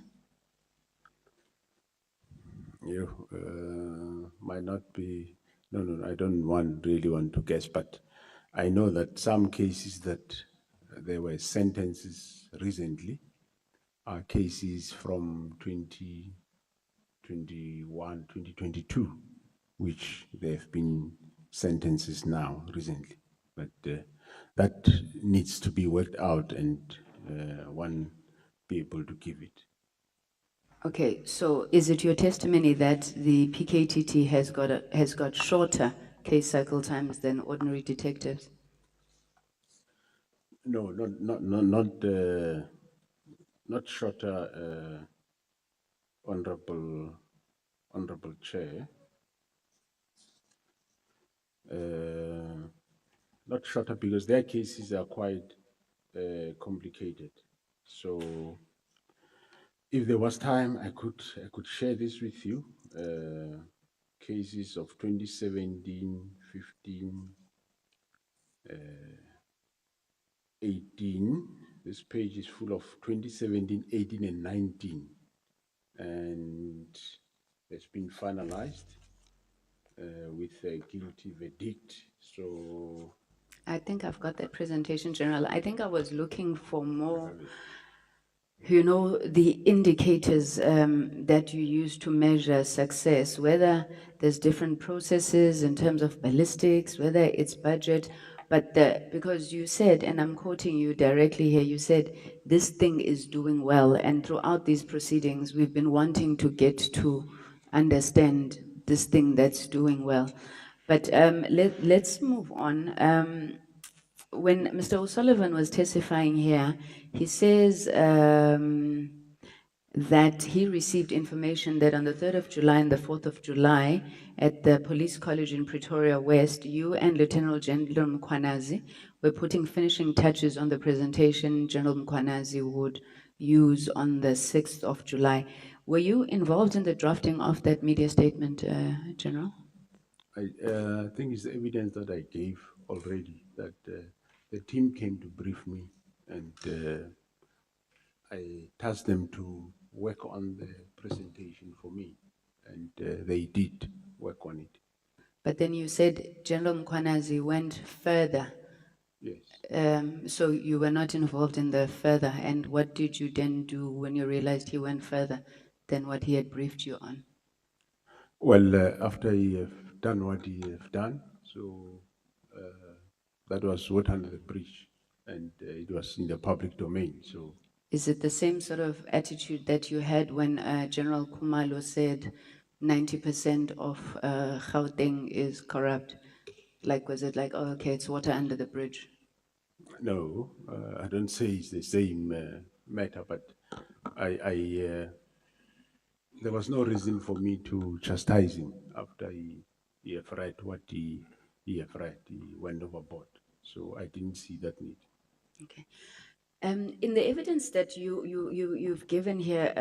You might not be, no, I don't really want to guess, but I know that some cases that there were sentences recently, cases from 2021, 2022, which there have been sentences now recently. But that needs to be worked out and one be able to give it. Okay, so is it your testimony that the PKTT has got shorter case cycle times than ordinary detectives? No, not shorter, honorable chair. Not shorter because their cases are quite complicated. So if there was time, I could share this with you. Cases of 2017, 15, 18. This page is full of 2017, 18, and 19. And it's been finalized with a guilty verdict. So I think I've got that presentation, General. I think I was looking for more, you know, the indicators that you use to measure success, whether there's different processes in terms of ballistics, whether it's budget, but because you said, and I'm quoting you directly here, you said, this thing is doing well, and throughout these proceedings, we've been wanting to get to understand this thing that's doing well. But let's move on. When Mr. O'Sullivan was testifying here, he says that he received information that on the 3rd of July and the 4th of July at the Police College in Pretoria West, you and Lieutenant General Mkwhanazi were putting finishing touches on the presentation General Mkwhanazi would use on the 6th of July. Were you involved in the drafting of that media statement, General? I think it's the evidence that I gave already that the team came to brief me and I tasked them to work on the presentation for me, and they did work on it. But then you said General Mkwhanazi went further. Yes. So you were not involved in the further, and what did you then do when you realized he went further than what he had briefed you on? Well, after he have done what he have done, so that was what under the bridge, and it was in the public domain. So, is it the same sort of attitude that you had when General Khumalo said 90% of Gauteng is corrupt? Like, was it like, oh, okay, it's water under the bridge? no, I don't say it's the same matter, but there was no reason for me to chastise him after he have read what he have read. He went overboard. So I didn't see that need. Okay. In the evidence that you've given here,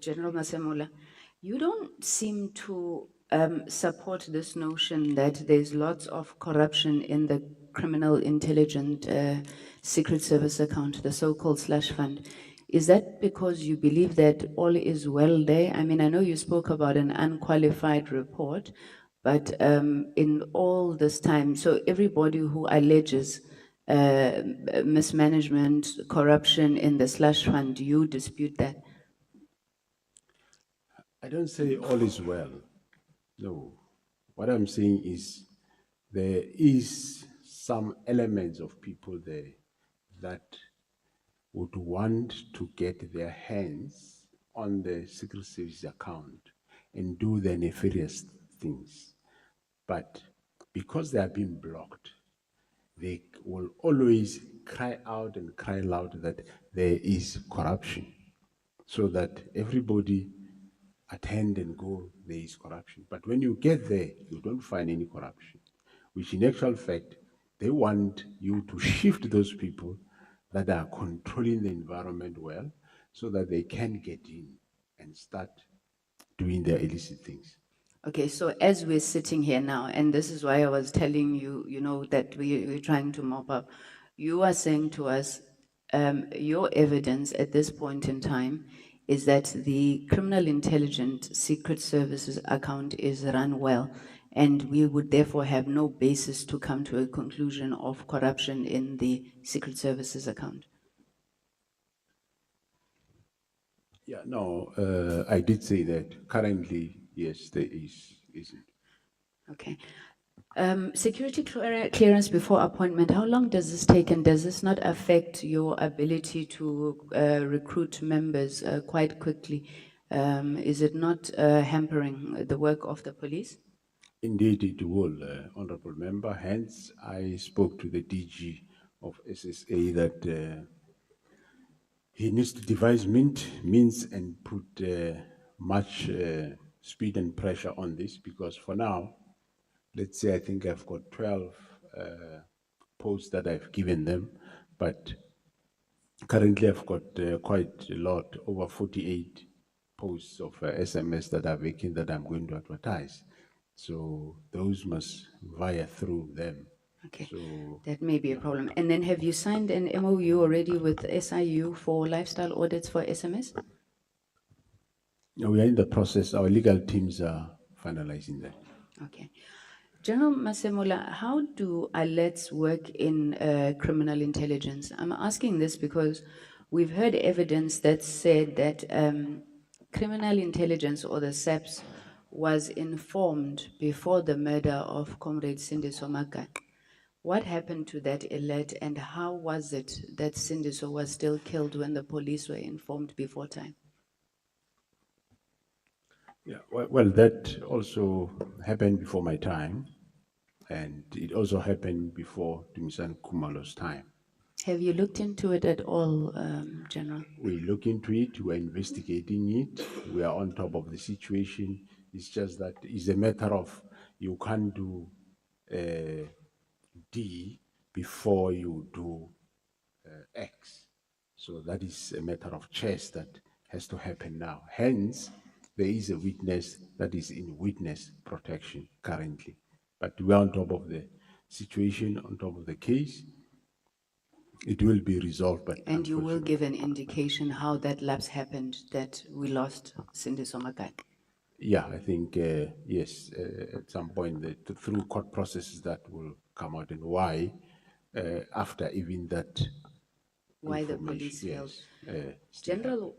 General Masemola, you don't seem to support this notion that there's lots of corruption in the criminal intelligence secret service account, the so-called slush fund. Is that because you believe that all is well there? I mean, I know you spoke about an unqualified report, but in all this time, so everybody who alleges mismanagement, corruption in the slush fund, do you dispute that? I don't say all is well. No. What I'm saying is there is some elements of people there that would want to get their hands on the Secret Service account and do the nefarious things. But because they are being blocked, they will always cry out and cry loud that there is corruption, so that everybody attend and go, there is corruption. But when you get there, you don't find any corruption, which in actual fact, they want you to shift those people that are controlling the environment well, so that they can get in and start doing their illicit things. Okay, so as we're sitting here now, and this is why I was telling you, you know, that we're trying to mop up, you are saying to us, your evidence at this point in time is that the criminal intelligence secret services account is run well. and we would therefore have no basis to come to a conclusion of corruption in the Secret Services account. Yeah, no, I did say that currently, yes, there isn't. Okay. Security clearance before appointment, how long does this take, and does this not affect your ability to recruit members quite quickly? Is it not hampering the work of the police? Indeed, it will, Honorable Member. Hence, I spoke to the DG of SSA that he needs to devise means and put much speed and pressure on this, because for now, let's say I think I've got 12 posts that I've given them, but currently I've got quite a lot, over 48 posts of SMS that are vacant that I'm going to advertise. So those must via through them. Okay, So that may be a problem. And then have you signed an MOU already with SIU for lifestyle audits for SMS? we are in the process, our legal teams are finalizing that. Okay. General Masemola, how do alerts work in criminal intelligence? I'm asking this because we've heard evidence that said that criminal intelligence, or the SAPS, was informed before the murder of Comrade Sindiso Magat. What happened to that alert, and how was it that Sindiso was still killed when the police were informed before time? Yeah, well, that also happened before my time, and it also happened before Dumisan Kumalo's time. Have you looked into it at all, General? We look into it, we're investigating it, we are on top of the situation. It's just that it's a matter of you can't do D before you do X. So that is a matter of chess that has to happen now. Hence, there is a witness that is in witness protection currently. But we're on top of the situation, on top of the case. It will be resolved, but And you will give an indication how that lapse happened, that we lost Sindiso Magat? yeah, I think, yes, at some point, through court processes that will come out, and why, after even that Why the police failed. still General,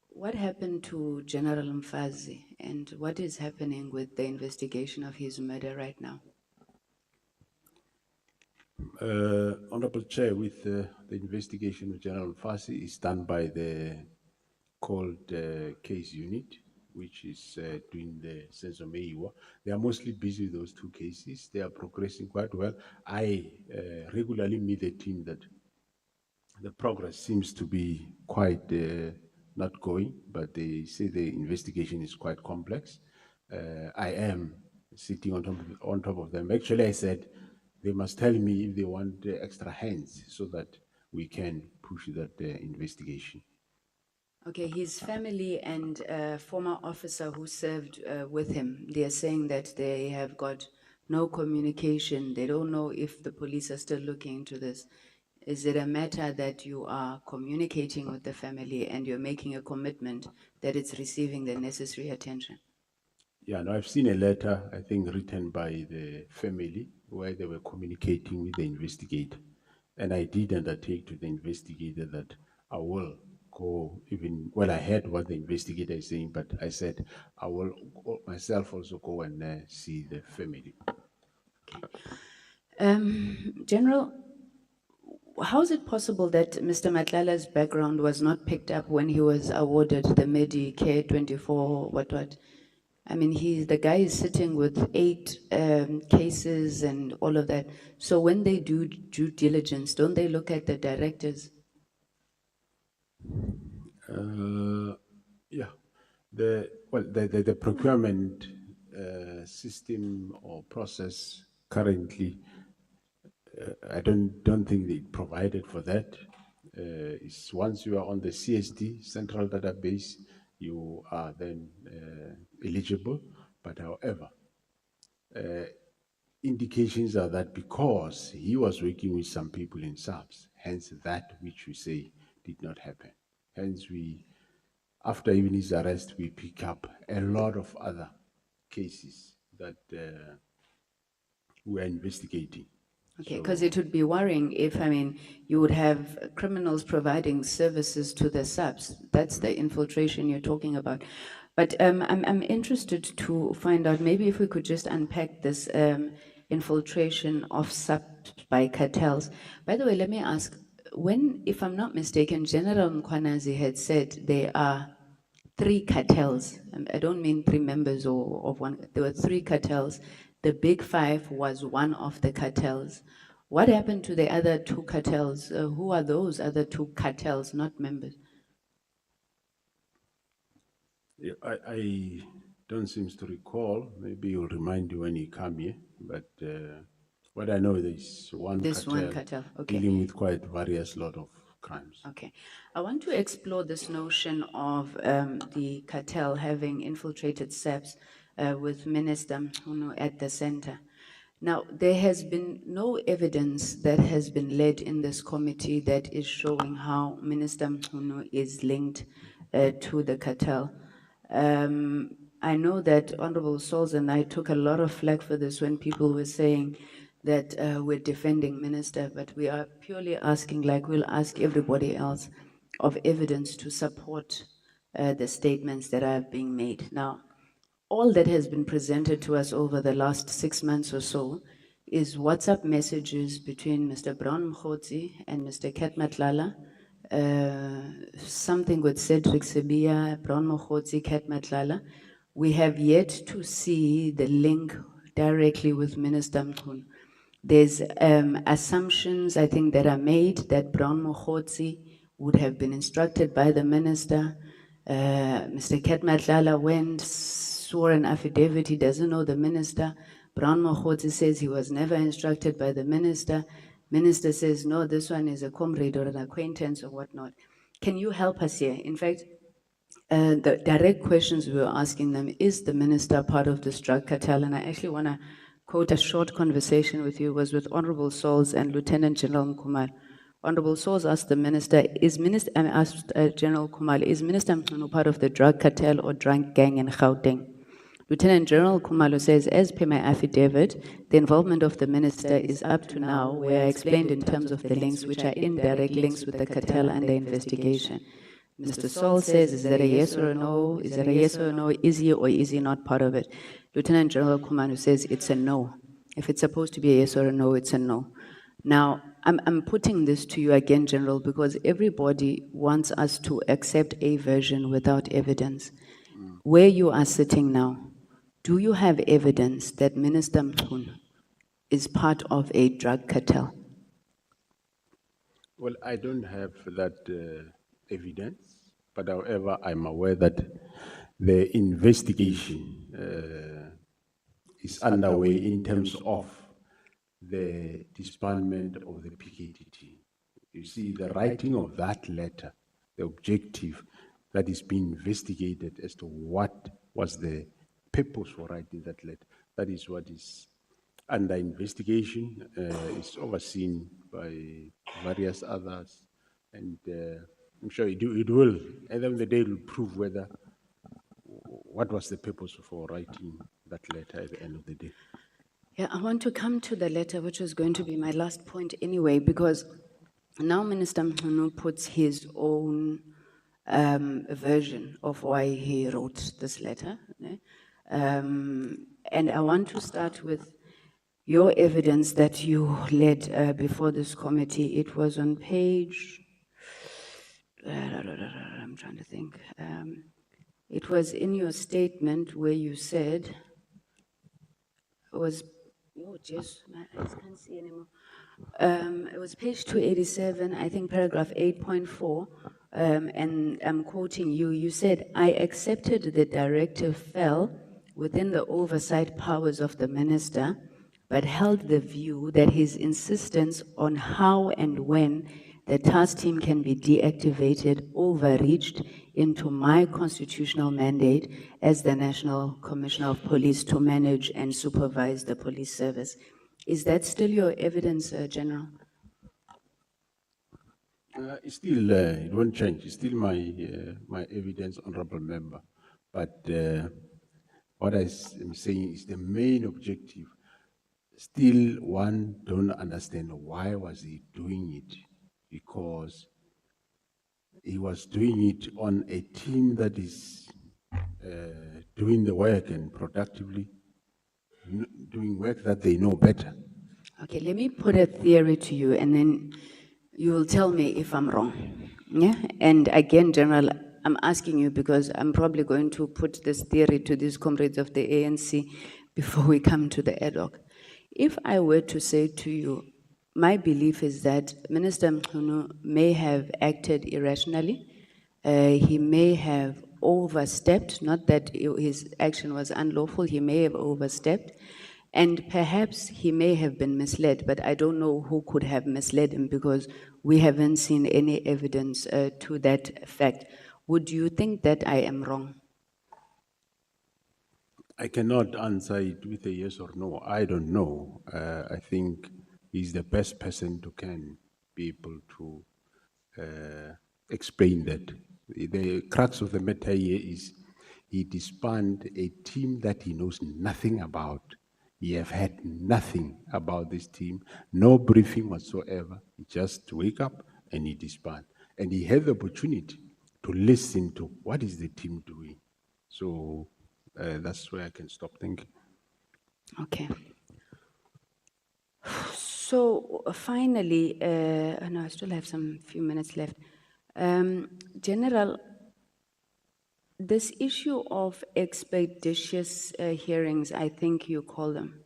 what happened to General Mfazi, and what is happening with the investigation of his murder right now? Honorable Chair, with the investigation of General Mfasi is done by the called case unit, which is doing the sense of Meiwa. They are mostly busy with those two cases. They are progressing quite well. I regularly meet the team that the progress seems to be quite not going, but they say the investigation is quite complex. I am sitting on top of them. Actually, I said they must tell me if they want extra hands so that we can push that investigation. Okay, his family and a former officer who served with him, they are saying that they have got no communication. They don't know if the police are still looking into this. Is it a matter that you are communicating with the family and you're making a commitment that it's receiving the necessary attention? Yeah, no, I've seen a letter, I think, written by the family where they were communicating with the investigator. And I did undertake to the investigator that I will go even, well, I heard what the investigator is saying, but I said I will myself also go and see the family. General, how is it possible that Mr. Matlala's background was not picked up when he was awarded the Medicare 24, what? I mean, the guy is sitting with 8 cases and all of that. So when they do due diligence, don't they look at the directives? Yeah, the procurement system or process currently, I don't think they provided for that. It's once you are on the CSD, central database, you are then eligible. But however, indications are that because he was working with some people in SAPS, hence that which we say did not happen. Hence after even his arrest, we pick up a lot of other cases that we are investigating. Okay, because it would be worrying if, I mean, you would have criminals providing services to the SAPS. That's the infiltration you're talking about. But I'm interested to find out, maybe if we could just unpack this infiltration of SAPS by cartels. By the way, let me ask, when, if I'm not mistaken, General Mkwhanazi had said there are 3 cartels. I don't mean 3 members or of one. There were 3 cartels. The Big 5 was one of the cartels. What happened to the other 2 cartels? Who are those other 2 cartels, not members? Yeah, I don't seem to recall. Maybe you'll remind you when you come here. But what I know, there's one This cartel, one cartel, okay. dealing with quite various lot of crimes. Okay. I want to explore this notion of the cartel having infiltrated SAPS with Minister Mkhunu at the center. Now, there has been no evidence that has been led in this committee that is showing how Minister Mkhunu is linked to the cartel. I know that Honorable Souls and I took a lot of flack for this when people were saying that we're defending minister, but we are purely asking, like we'll ask everybody else, of evidence to support the statements that are being made. Now, all that has been presented to us over the last 6 months or so is WhatsApp messages between Mr. Brown Mkhotsi and Mr. Nhlanhla, something with Cedric Sebia, Brown Mkhotsi, Nhlanhla. We have yet to see the link directly with Minister Mkhunu. There's assumptions, I think, that are made that Brown Mkhotsi would have been instructed by the minister. Mr. Nhlanhla went, swore an affidavit, he doesn't know the minister. Brown Mkhotsi says he was never instructed by the minister. Minister says, no, this one is a comrade or an acquaintance or whatnot. Can you help us here? In fact, the direct questions we were asking them, is the minister part of this drug cartel? And I actually want to quote a short conversation with you, was with Honorable Souls and Lieutenant General Kumar. Honorable Souls asked the minister, asked General Kumar, is Minister Mkhunu part of the drug cartel or drug gang in Gauteng? Lieutenant General Khumalo says, as per my affidavit, the involvement of the minister is up to now, where I explained in terms of the links, which are indirect links with the cartel under investigation. Mr. Saul says, is that a yes or a no? Is that a yes or a no? Is he or is he not part of it? Lieutenant General Khumalo says it's a no. If it's supposed to be a yes or a no, it's a no. Now, I'm putting this to you again, General, because everybody wants us to accept a version without evidence. Where you are sitting now, do you have evidence that Minister Mkhunu is part of a drug cartel? Well, I don't have that evidence, but however, I'm aware that the investigation is underway in terms of the disbandment of the PKTT. You see, the writing of that letter, the objective that is being investigated as to what was the purpose for writing that letter, that is what is under investigation, is overseen by various others, and I'm sure it will, at the end of the day, it will prove whether, what was the purpose for writing that letter at the end of the day. Yeah, I want to come to the letter, which was going to be my last point anyway, because now Minister Mkhunu puts his own version of why he wrote this letter. And I want to start with your evidence that you led before this committee. It was on page, I'm trying to think. It was in your statement where you said, it was, oh, jeez, my eyes can't see anymore. It was page 287, I think paragraph 8.4, and I'm quoting you. You said, I accepted the directive fell within the oversight powers of the minister, but held the view that his insistence on how and when the task team can be deactivated overreached into my constitutional mandate as the National Commissioner of Police to manage and supervise the police service. Is that still your evidence, General? It's still, it won't change. It's still my my evidence, honorable member. But what I'm saying is the main objective still one don't understand why was he doing it, because he was doing it on a team that is doing the work and productively doing work that they know better. Okay, let me put a theory to you and then you will tell me if I'm wrong. Yeah? And again, General, I'm asking you because I'm probably going to put this theory to these comrades of the ANC before we come to the ad hoc. If I were to say to you, my belief is that Minister Mkhunu may have acted irrationally. He may have overstepped, not that his action was unlawful, he may have overstepped. And perhaps he may have been misled, but I don't know who could have misled him because we haven't seen any evidence to that fact. Would you think that I am wrong? I cannot answer it with a yes or no. I don't know. I think he's the best person to can be able to explain that. The crux of the matter here is he disbanded a team that he knows nothing about. He have had nothing about this team, no briefing whatsoever. He just wake up and he disband. And he had the opportunity to listen to what is the team doing. So that's where I can stop thinking. Okay. So finally, no, I still have some few minutes left. General, this issue of expeditious hearings, I think you call them.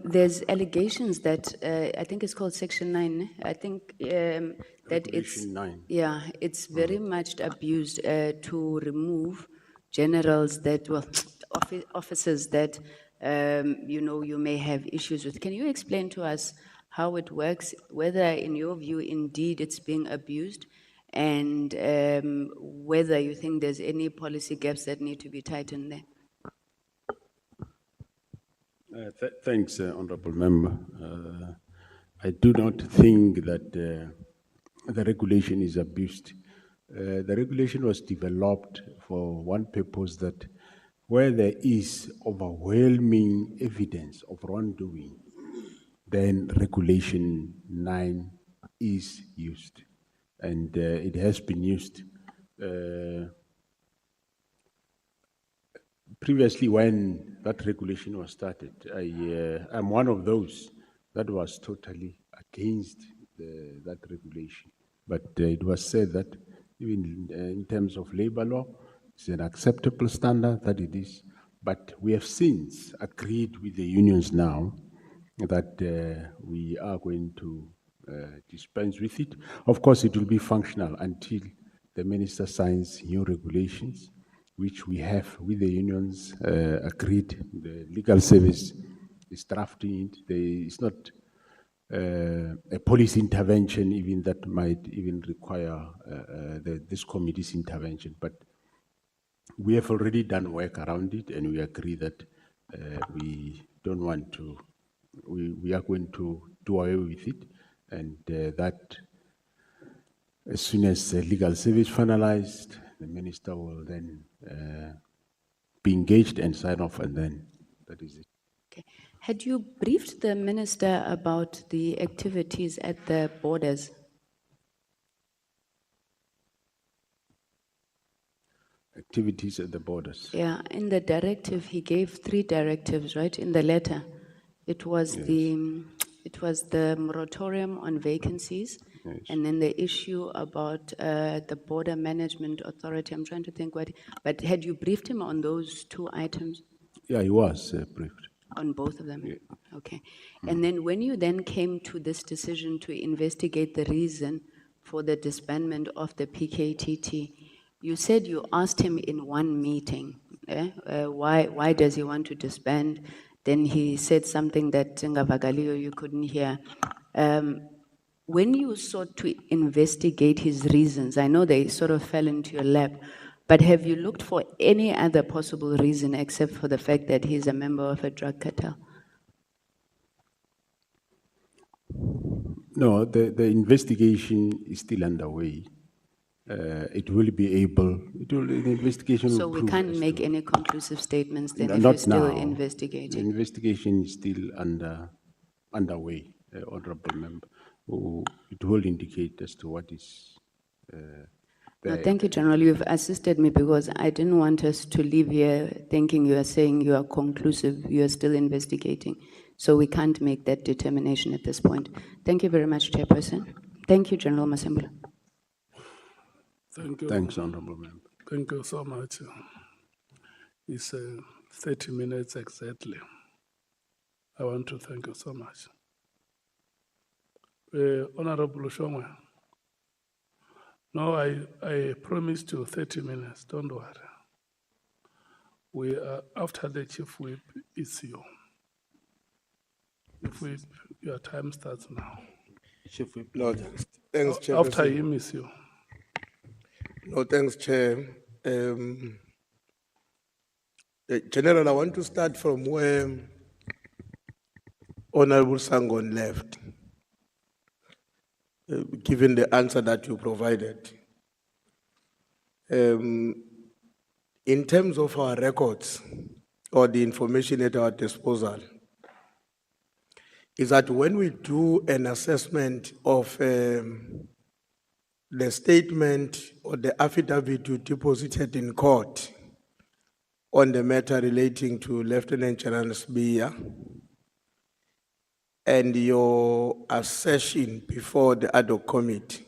There's allegations that I think it's called Section 9. I think that it's Regulation 9. yeah, it's very much abused to remove generals that well, officers that you know you may have issues with. Can you explain to us how it works? Whether, in your view, indeed it's being abused, and whether you think there's any policy gaps that need to be tightened there. Thanks, Honorable Member. I do not think that the regulation is abused. The regulation was developed for one purpose, that where there is overwhelming evidence of wrongdoing, then Regulation 9 is used. And it has been used. Previously, when that regulation was started, I'm one of those that was totally against that regulation. But it was said that even in terms of labor law, it's an acceptable standard that it is. But we have since agreed with the unions now that we are going to dispense with it. Of course, it will be functional until the minister signs new regulations, which we have with the unions agreed. The legal service is drafting it. It's not a police intervention even that might even require this committee's intervention. But we have already done work around it, and we agree that we don't want to, we are going to do away with it, and that as soon as the legal service finalized, the minister will then be engaged and sign off, and then that is it. Okay. Had you briefed the minister about the activities at the borders? Activities at the borders. Yeah, in the directive, he gave 3 directives, right? In the letter, it was the moratorium on vacancies, Yes. and then the issue about the border management authority. I'm trying to think what, but had you briefed him on those 2 items? Yeah, he was briefed. On both of them? Yeah. Okay. And then when you then came to this decision to investigate the reason for the disbandment of the PKTT, you said you asked him in one meeting, why does he want to disband? Then he said something that you couldn't hear. When you sought to investigate his reasons, I know they sort of fell into your lap, but have you looked for any other possible reason except for the fact that he's a member of a drug cartel? No, the investigation is still underway. it will be able, the investigation will So we prove can't as make to- any conclusive statements then No, if you're not still now. The investigating? investigation is still underway, Honorable Member. It will indicate as to what is No, there. thank you, General. You've assisted me because I didn't want us to leave here thinking you are saying you are conclusive, you are still investigating. So we can't make that determination at this point. Thank you very much, Chairperson. Thank you, General Masemola. Thank you. Thanks, Honorable Member. Thank you so much. It's 30 minutes exactly. I want to thank you so much. Honorable Shongwe. No, I promised you 30 minutes, don't worry. We are after the Chief Whip, it's you. Chief Whip, your time starts now. Chief Whip. No, thanks, Chair. After him is you. No, thanks, Chair. General, I want to start from where Honorable Sangon left, given the answer that you provided. In terms of our records or the information at our disposal, is that when we do an assessment of the statement or the affidavit you deposited in court on the matter relating to Lieutenant General Sbiya and your assertion before the Ad Hoc committee,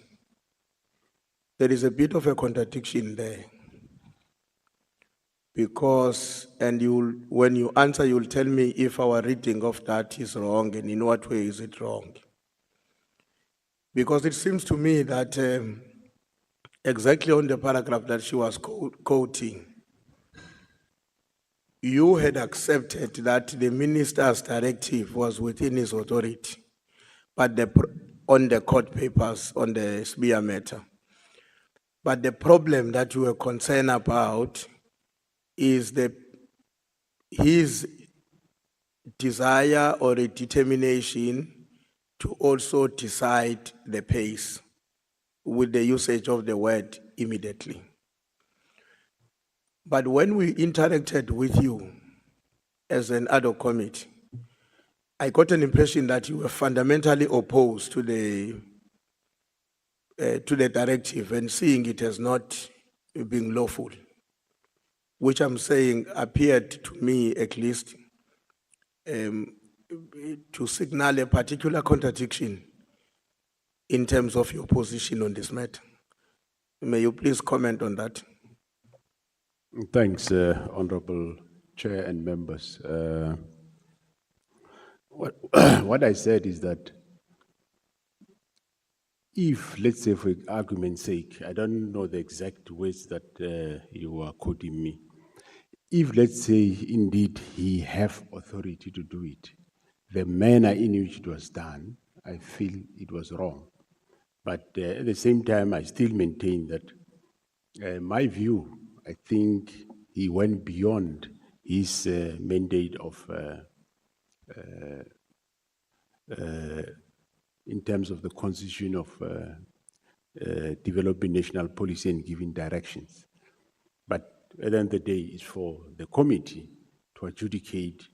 there is a bit of a contradiction there. Because, and when you answer, you'll tell me if our reading of that is wrong and in what way is it wrong. Because it seems to me that exactly on the paragraph that she was quoting, you had accepted that the minister's directive was within his authority, but on the court papers, on the Sbiya matter. But the problem that you were concerned about is his desire or a determination to also decide the pace with the usage of the word immediately. But when we interacted with you as an ad hoc committee, I got an impression that you were fundamentally opposed to the directive and seeing it as not being lawful, which I'm saying appeared to me at least to signal a particular contradiction in terms of your position on this matter. May you please comment on that? Thanks, Honorable Chair and members. What I said is that if, let's say for argument's sake, I don't know the exact words that you are quoting me, if let's say indeed he have authority to do it, the manner in which it was done, I feel it was wrong. But at the same time, I still maintain that my view, I think he went beyond his mandate of, in terms of the constitution of developing national policy and giving directions. But at the end of the day, it's for the committee to adjudicate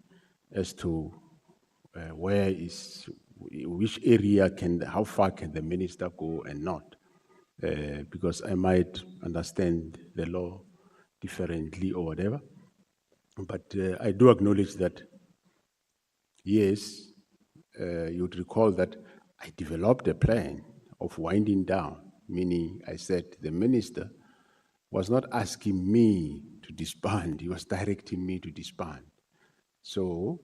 as to which area how far can the minister go and not. Because I might understand the law differently or whatever. But I do acknowledge that, yes, you would recall that I developed a plan of winding down, meaning I said the minister was not asking me to disband, he was directing me to disband. So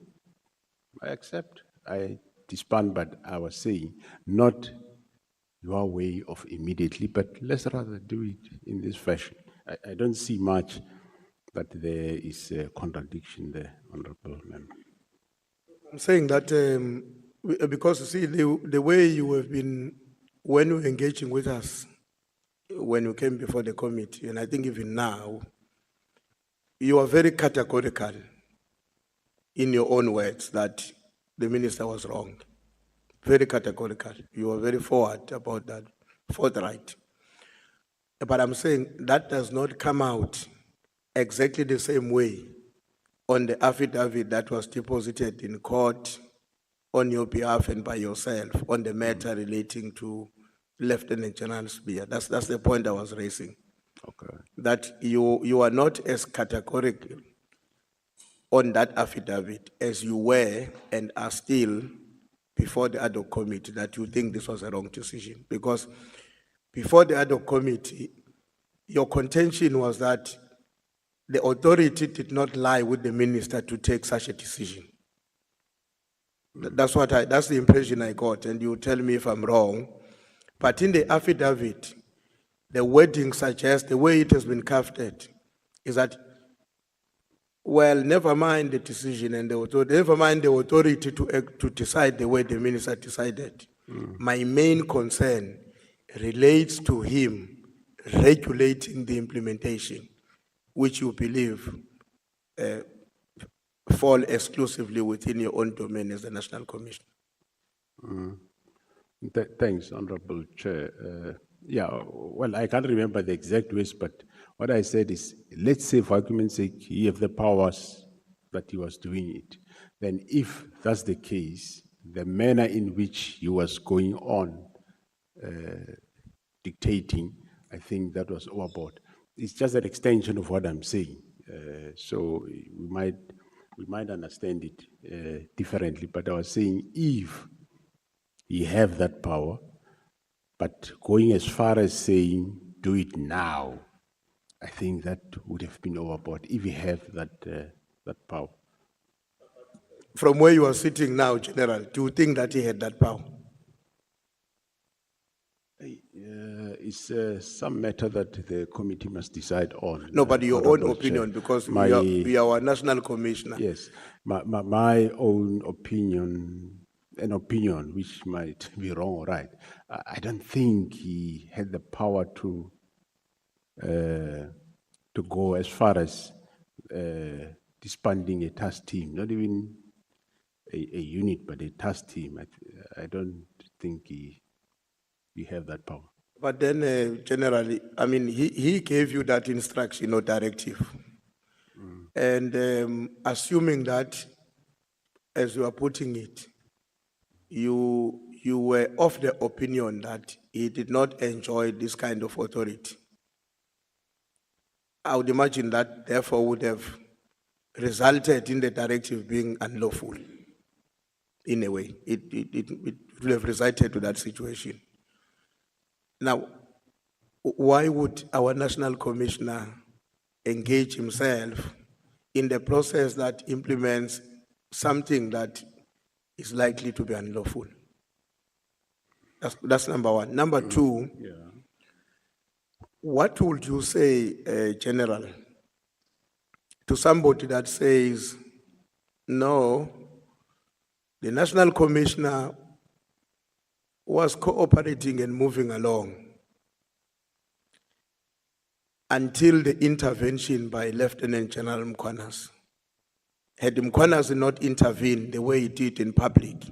I accept, I disband, but I was saying not your way of immediately, but let's rather do it in this fashion. I don't see much that there is a contradiction there, Honorable Member. I'm saying that because you see the way you have been, when you were engaging with us, when you came before the committee, and I think even now, you are very categorical in your own words that the minister was wrong. Very categorical. You are very forward about that, forthright. But I'm saying that does not come out exactly the same way on the affidavit that was deposited in court on your behalf and by yourself on the matter relating to Lieutenant General Spear. That's the point I was raising. Okay. That you are not as categorical on that affidavit as you were and are still before the Ad Hoc committee, that you think this was a wrong decision. Because before the Ad Hoc committee, your contention was that the authority did not lie with the minister to take such a decision. That's the impression I got, and you tell me if I'm wrong. But in the affidavit, the wording suggests, the way it has been crafted, is that, well, never mind the decision and the authority, never mind the authority to decide the way the minister decided. My main concern relates to him regulating the implementation, which you believe fall exclusively within your own domain as the National Commissioner. Thanks, Honorable Chair. Yeah, well, I can't remember the exact words, but what I said is, let's say for argument's sake, he have the powers that he was doing it. Then if that's the case, the manner in which he was going on dictating, I think that was overboard. It's just an extension of what I'm saying. So we might understand it differently, but I was saying if you have that power, but going as far as saying, do it now, I think that would have been overboard if you have that power. From where you are sitting now, General, do you think that he had that power? It's some matter that the committee must decide on. No, but your own Honorable opinion, Chair. because My- you are our National Commissioner. Yes, my own opinion, an opinion which might be wrong or right. I don't think he had the power to go as far as disbanding a task team, not even a unit, but a task team. I don't think he have that power. But then, generally, I mean, he gave you that instruction or directive. And assuming that, as you are putting it, you were of the opinion that he did not enjoy this kind of authority. I would imagine that therefore would have resulted in the directive being unlawful. In a way, it would have resulted to that situation. Now, why would our National Commissioner engage himself in the process that implements something that is likely to be unlawful? That's number one. Number two, what would you say, General, to somebody that says, no, the National Commissioner was cooperating and moving along until the intervention by Lieutenant General Mkwhanazi. Had Mkwhanazi not intervened the way he did in public,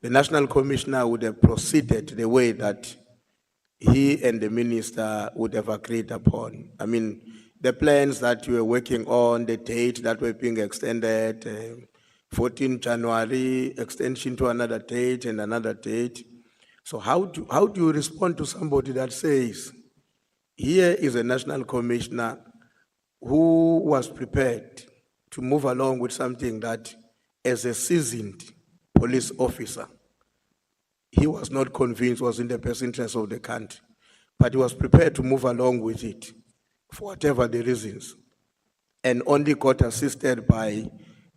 the National Commissioner would have proceeded the way that he and the minister would have agreed upon. I mean, the plans that you were working on, the date that were being extended, 14 January, extension to another date and another date. So how do you respond to somebody that says, here is a National Commissioner who was prepared to move along with something that, as a seasoned police officer, he was not convinced was in the best interest of the country, but he was prepared to move along with it for whatever the reasons, and only got assisted by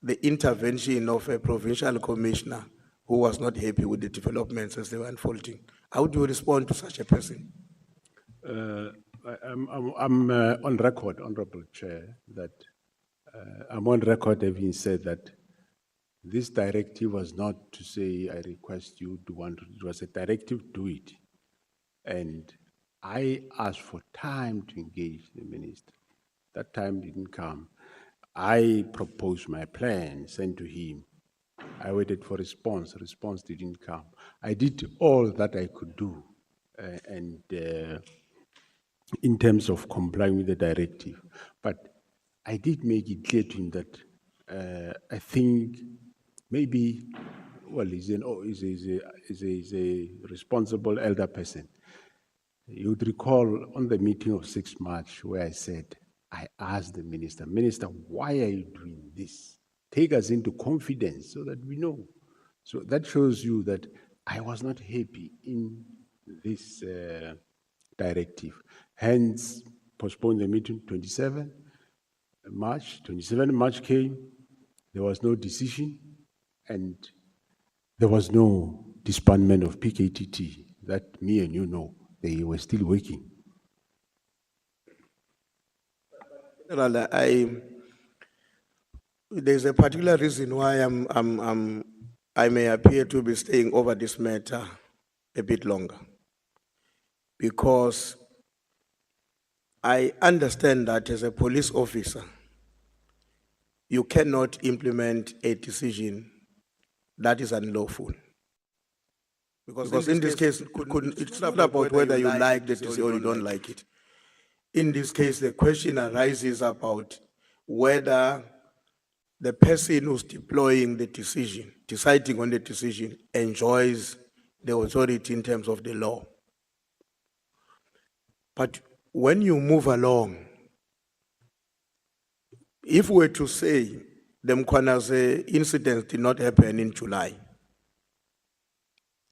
the intervention of a provincial commissioner who was not happy with the developments as they were unfolding. How do you respond to such a person? I'm on record, Honorable Chair, that I'm on record having said that this directive was not to say, I request you to want to, it was a directive, do it. And I asked for time to engage the minister. That time didn't come. I proposed my plan, sent to him. I waited for response. Response didn't come. I did all that I could do. And in terms of complying with the directive. But I did make it clear to him that I think maybe, well, he's a responsible elder person. You would recall on the meeting of 6 March where I said, I asked the minister, Minister, why are you doing this? Take us into confidence so that we know. So that shows you that I was not happy in this directive. Hence, postpone the meeting 27 March. 27 March came, there was no decision, and there was no disbandment of PKTT. That me and you know, they were still working. General, there's a particular reason why I may appear to be staying over this matter a bit longer. Because I understand that as a police officer, you cannot implement a decision that is unlawful. Because in this case, it's not about whether you like the decision or you don't like it. In this case, the question arises about whether the person who's deploying the decision, deciding on the decision, enjoys the authority in terms of the law. But when you move along, if we were to say the Mkwhanazi incident did not happen in July,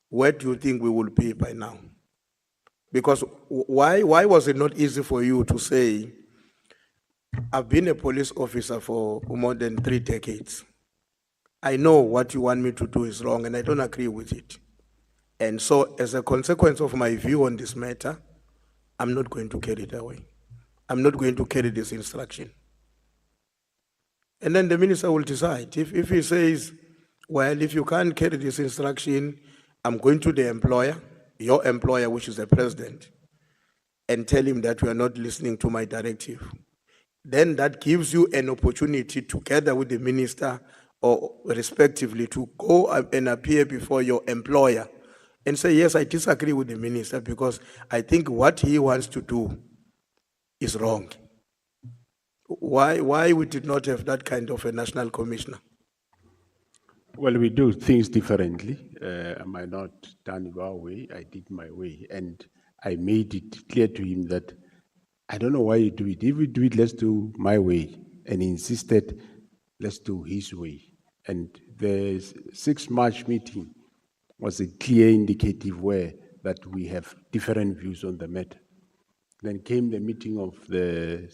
where do you think we will be by now? Because why was it not easy for you to say, I've been a police officer for more than 3 decades. I know what you want me to do is wrong and I don't agree with it. And so as a consequence of my view on this matter, I'm not going to carry it away. I'm not going to carry this instruction. And then the minister will decide. If he says, well, if you can't carry this instruction, I'm going to the employer, your employer, which is the president, and tell him that you are not listening to my directive. Then that gives you an opportunity together with the minister or respectively to go and appear before your employer and say, yes, I disagree with the minister because I think what he wants to do is wrong. Why we did not have that kind of a national commissioner? Well, we do things differently. I might not done it our way, I did my way. And I made it clear to him that I don't know why you do it. If we do it, let's do my way. And he insisted, let's do his way. And the 6 March meeting was a clear indicative way that we have different views on the matter. Then came the meeting of the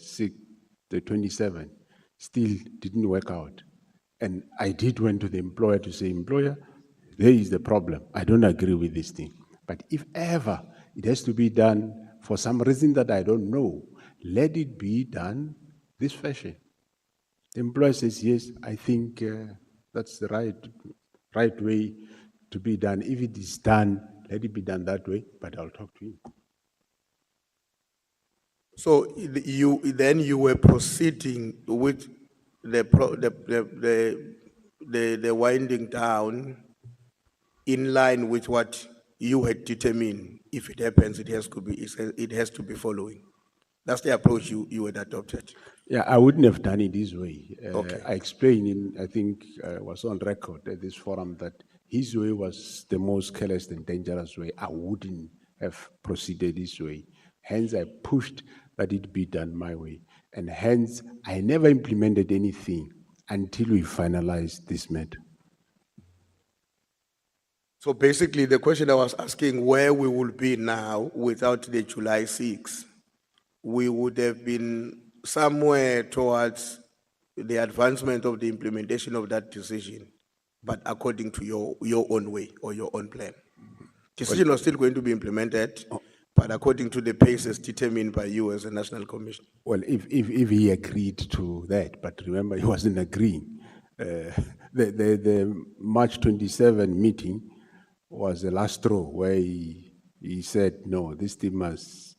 27th, still didn't work out. And I did went to the employer to say, employer, there is the problem. I don't agree with this thing. But if ever it has to be done for some reason that I don't know, let it be done this fashion. The employer says, yes, I think that's the right way to be done. If it is done, let it be done that way, but I'll talk to him. So you were proceeding with the winding down in line with what you had determined. If it happens, it has to be following. That's the approach you had adopted. Yeah, I wouldn't have done it this way. Okay. I explained I think was on record at this forum that his way was the most careless and dangerous way. I wouldn't have proceeded this way. Hence, I pushed that it be done my way. And hence, I never implemented anything until we finalized this matter. So basically, the question I was asking, where we will be now without the July 6, we would have been somewhere towards the advancement of the implementation of that decision, but according to your own way or your own plan. Decision was still going to be implemented, but according to the paces determined by you as a national commission. Well, if he agreed to that, but remember, he wasn't agreeing. The March 27 meeting was the last straw where he said, no, this thing must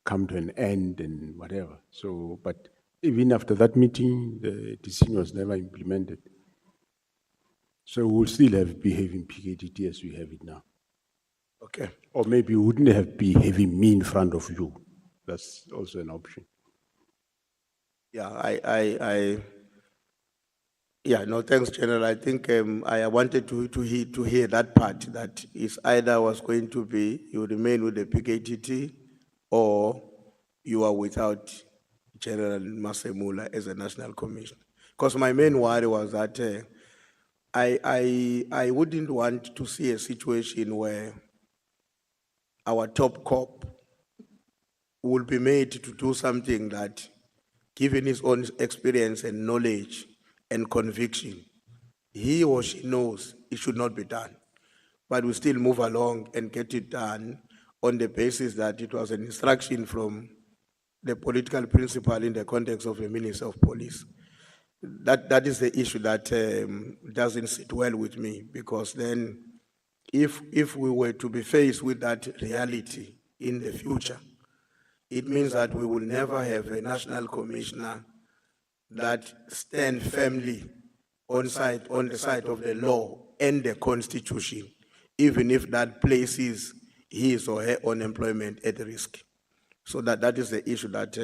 come to an end and whatever. So, but even after that meeting, the decision was never implemented. So we'll still have behaving PKTT as we have it now. Okay. Or maybe we wouldn't have behaving me in front of you. That's also an option. Yeah, yeah, no, thanks, General. I think I wanted to hear that part, that is either was going to be you remain with the PKTT or you are without General Masemola as a national commissioner. Because my main worry was that I wouldn't want to see a situation where our top cop will be made to do something that, given his own experience and knowledge and conviction, he or she knows it should not be done. But we still move along and get it done on the basis that it was an instruction from the political principal in the context of the Minister of Police. That is the issue that doesn't sit well with me, because then if we were to be faced with that reality in the future, it means that we will never have a national commissioner that stand firmly on the side of the law and the Constitution, even if that places his or her own employment at risk. So that is the issue that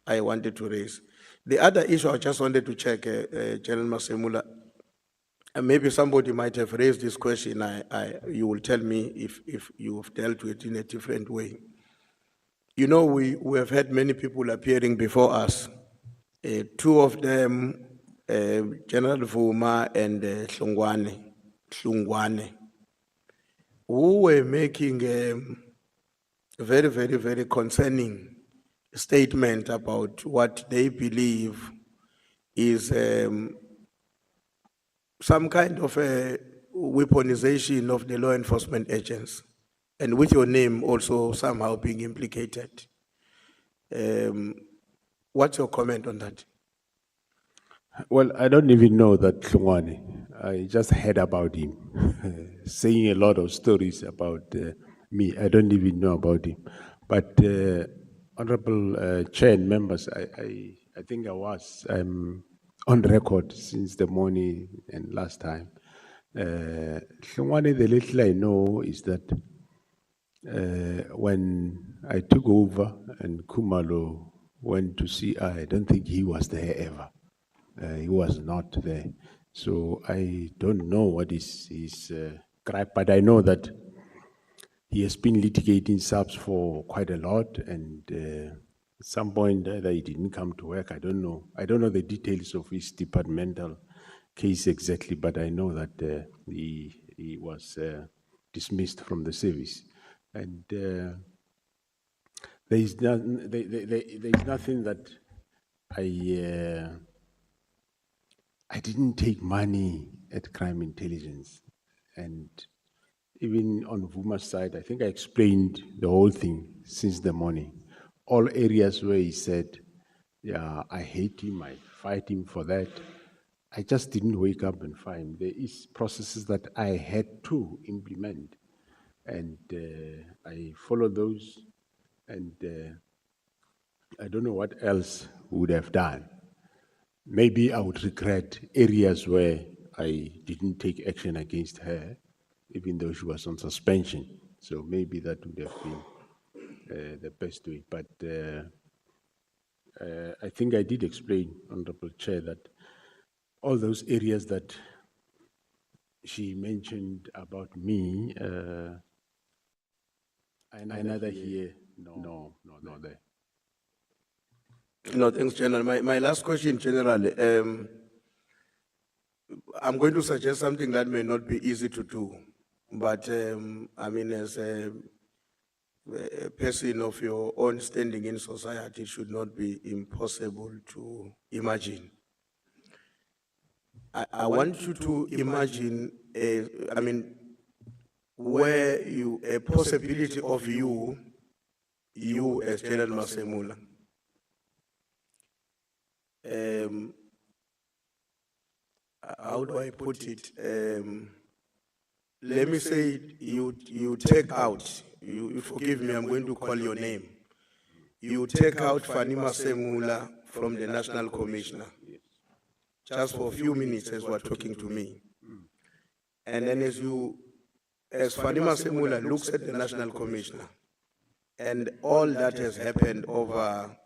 I wanted to raise. The other issue I just wanted to check, General Masemola, and maybe somebody might have raised this question. You will tell me if you've dealt with it in a different way. You know, we have had many people appearing before us. Two of them, General Vuma and Hlungwane, who were making a very, very, very concerning statement about what they believe is some kind of a weaponization of the law enforcement agents, and with your name also somehow being implicated. What's your comment on that? Well, I don't even know that Hlungwane. I just heard about him, saying a lot of stories about me. I don't even know about him. But Honorable Chair and members, I think I was on record since the morning and last time. Hlungwane, the little I know is that when I took over and Kumalo went to see, I don't think he was there ever. He was not there. So I don't know what is his gripe, but I know that he has been litigating SAPS for quite a lot, and at some point either he didn't come to work, I don't know. I don't know the details of his departmental case exactly, but I know that he was dismissed from the service. And there is nothing that I didn't take money at crime intelligence. And even on Vuma's side, I think I explained the whole thing since the morning. All areas where he said, yeah, I hate him, I fight him for that. I just didn't wake up and find. There is processes that I had to implement. And I followed those, and I don't know what else would have done. Maybe I would regret areas where I didn't take action against her, even though she was on suspension. So maybe that would have been the best way. But I think I did explain, Honorable Chair, that all those areas that she mentioned about me, I neither here, no, there. No, thanks, General. My last question, General. I'm going to suggest something that may not be easy to do, but I mean, as a person of your own standing in society, it should not be impossible to imagine. I want you to imagine where a possibility of you as General Masemola, how do I put it? Let me say you take out, you forgive me, I'm going to call your name. You take out Fannie Masemola from the National Commissioner, just for a few minutes as we're talking to me. And then as Fannie Masemola looks at the National Commissioner, And all that has happened over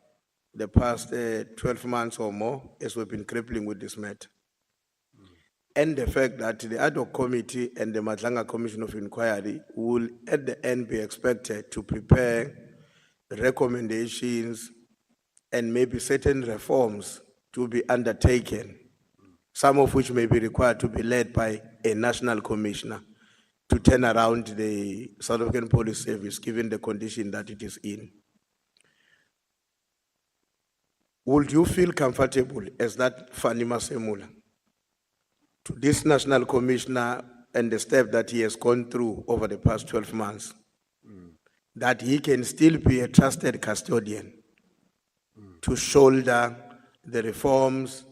the past 12 months or more as we've been grappling with this matter. And the fact that the Ad Hoc Committee and the Nhlanhla Commission of Inquiry will at the end be expected to prepare recommendations and maybe certain reforms to be undertaken, some of which may be required to be led by a national commissioner to turn around the South African Police Service, given the condition that it is in. Would you feel comfortable as that Fannie Masemola to this national commissioner and the step that he has gone through over the past 12 months, that he can still be a trusted custodian to shoulder the reforms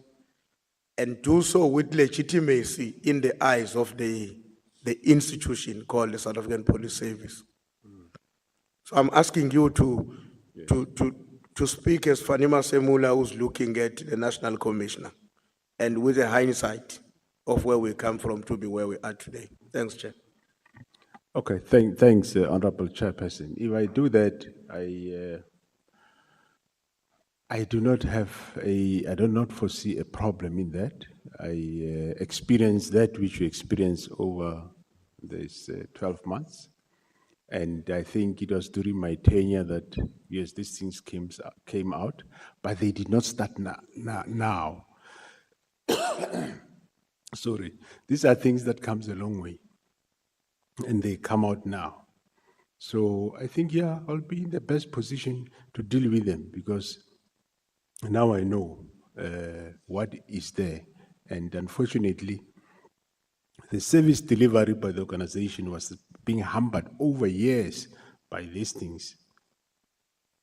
and do so with legitimacy in the eyes of the institution called the South African Police Service? So I'm asking you to speak as Fannie Masemola, who's looking at the national commissioner and with a hindsight of where we come from to be where we are today. Thanks, Chair. Okay, thanks, Honorable Chairperson. If I do that, I do not foresee a problem in that. I experienced that which you experienced over these 12 months. And I think it was during my tenure that, yes, these things came out, but they did not start now. Sorry. These are things that comes a long way, and they come out now. So I think, yeah, I'll be in the best position to deal with them because now I know what is there. And unfortunately, the service delivery by the organization was being hampered over years by these things.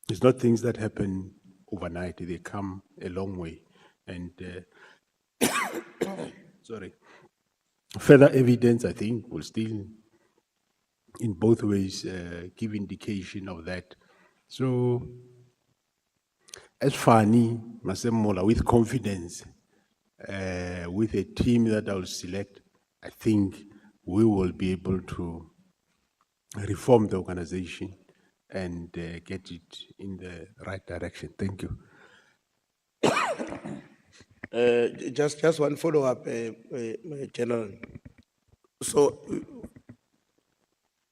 It's not things that happen overnight. They come a long way. And sorry, further evidence, I think, will still, in both ways, give indication of that. So, as Fannie Masemola, with confidence, with a team that I will select, I think we will be able to reform the organization and get it in the right direction. Thank you. Just one follow-up, General. So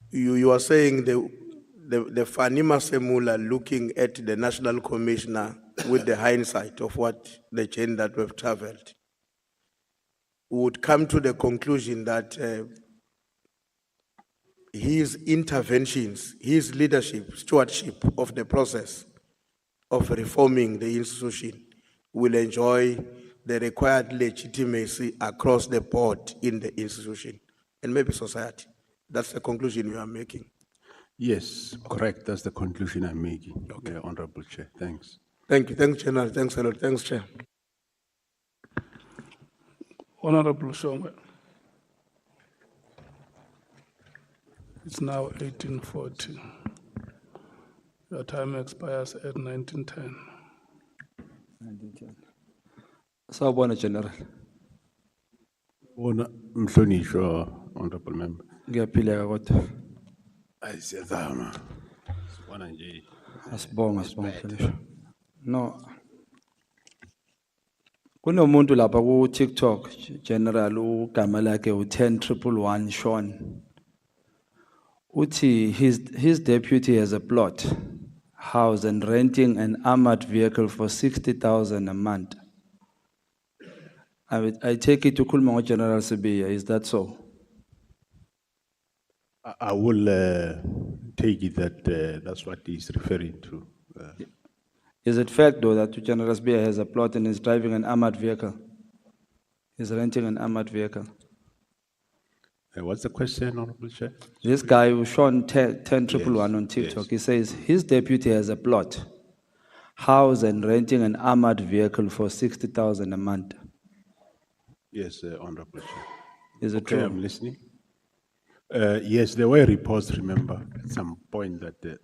you are saying the Fannie Masemola looking at the national commissioner with the hindsight of what the chain that we've traveled would come to the conclusion that his interventions, his leadership, stewardship of the process of reforming the institution will enjoy the required legitimacy across the board in the institution and maybe society. That's the conclusion you are making. Yes, correct. That's the conclusion I'm making. Okay, Honorable Chair. Thanks. Thank you. Thanks, General. Thanks a lot. Thanks, Chair. Honorable Shongwe. It's now 1840. Your time expires at 1910. Sawubona General. Honorable Member. Ngiyaphila kodwa. Ayisiyazama. Sibona nje. Asibonga Mhlonishwa. No. Kunomuntu lapha ku TikTok General ugama lakhe u10111 Sean. Uthi his deputy has a plot, house and renting an armored vehicle for 60,000 a month. I take it to Kulmango General Sibiya, is that so? I will take it that that's what he's referring to. Is it fact though that General Sibiya has a plot and is driving an armored vehicle? He's renting an armored vehicle. What's the question, Honorable Chair? This guy who shown 10,111 on TikTok, yes. He says his deputy has a plot, house and renting an armored vehicle for 60,000 a month. Yes, Honorable Chair. Is it Okay, true? I'm listening. Yes, there were reports, remember, at some point that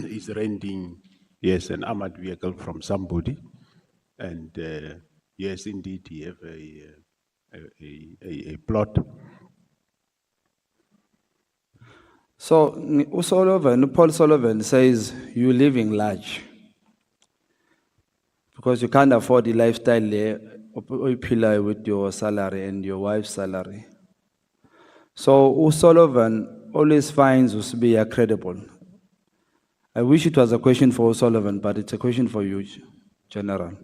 he's renting, yes, an armored vehicle from somebody. And yes, indeed, he have a plot. So, Paul Sullivan says you're living large because you can't afford the lifestyle there, or with your salary and your wife's salary. So, Sullivan always finds Usbiya credible. I wish it was a question for Sullivan, but it's a question for you, General.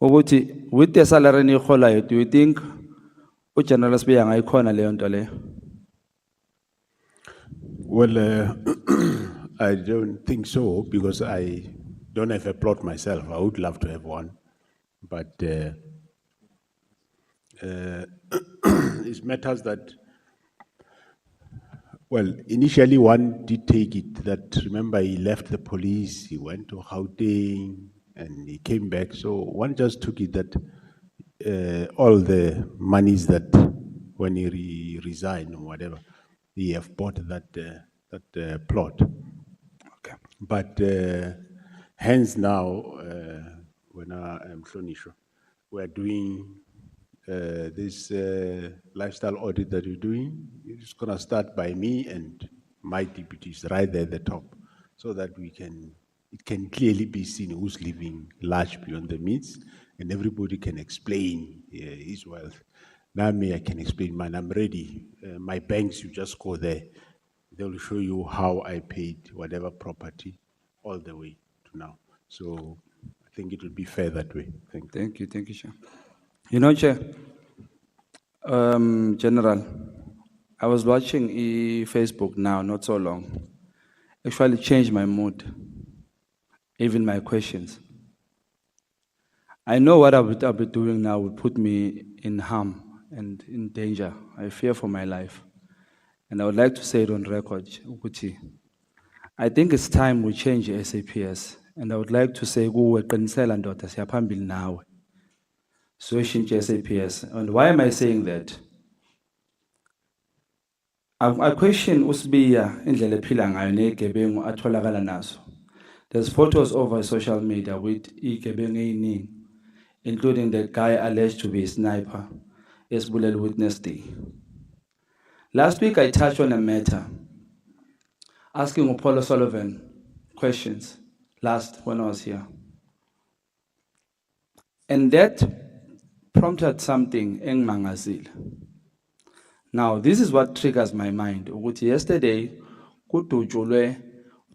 Ukuthi, with the salary niyirholayo, do you think uGeneral Sibiya ngayikhona leyo nto leyo? Well, I don't think so because I don't have a plot myself. I would love to have one, but it matters that, well, initially one did take it that, remember, he left the police, he went to Gauteng, and he came back. So one just took it that all the monies that when he resigned or whatever, he have bought that plot. Okay. But hence now, when I'm Nhlonisho, we are doing this lifestyle audit that we're doing. It's going to start by me and my deputies right there at the top, so that it can clearly be seen who's living large beyond the means, and everybody can explain his wealth. Now me, I can explain mine. I'm ready. My banks, you just go there. They will show you how I paid whatever property all the way to now. So I think it will be fair that way. Thank you. Thank you, Chair. You know, Chair, General, I was watching Facebook now, not so long. Actually changed my mood, even my questions. I know what I'll be doing now will put me in harm and in danger. I fear for my life. And I would like to say it on record, Ukuti. I think it's time we change SAPS. And I would like to say, go qinisela ndoda siyaphambili nawe. So change SAPS. And why am I saying that? I question Usbiya indlela ephila ngayo negebengu atholakala nazo. There's photos over social media with igebengu eyiningi, including the guy alleged to be a sniper, esibulele witness day. Last week I touched on a matter, asking Paul Sullivan questions when I was here. And that prompted something in Mangazil. Now, this is what triggers my mind. Ukuthi yesterday, kudutshulwe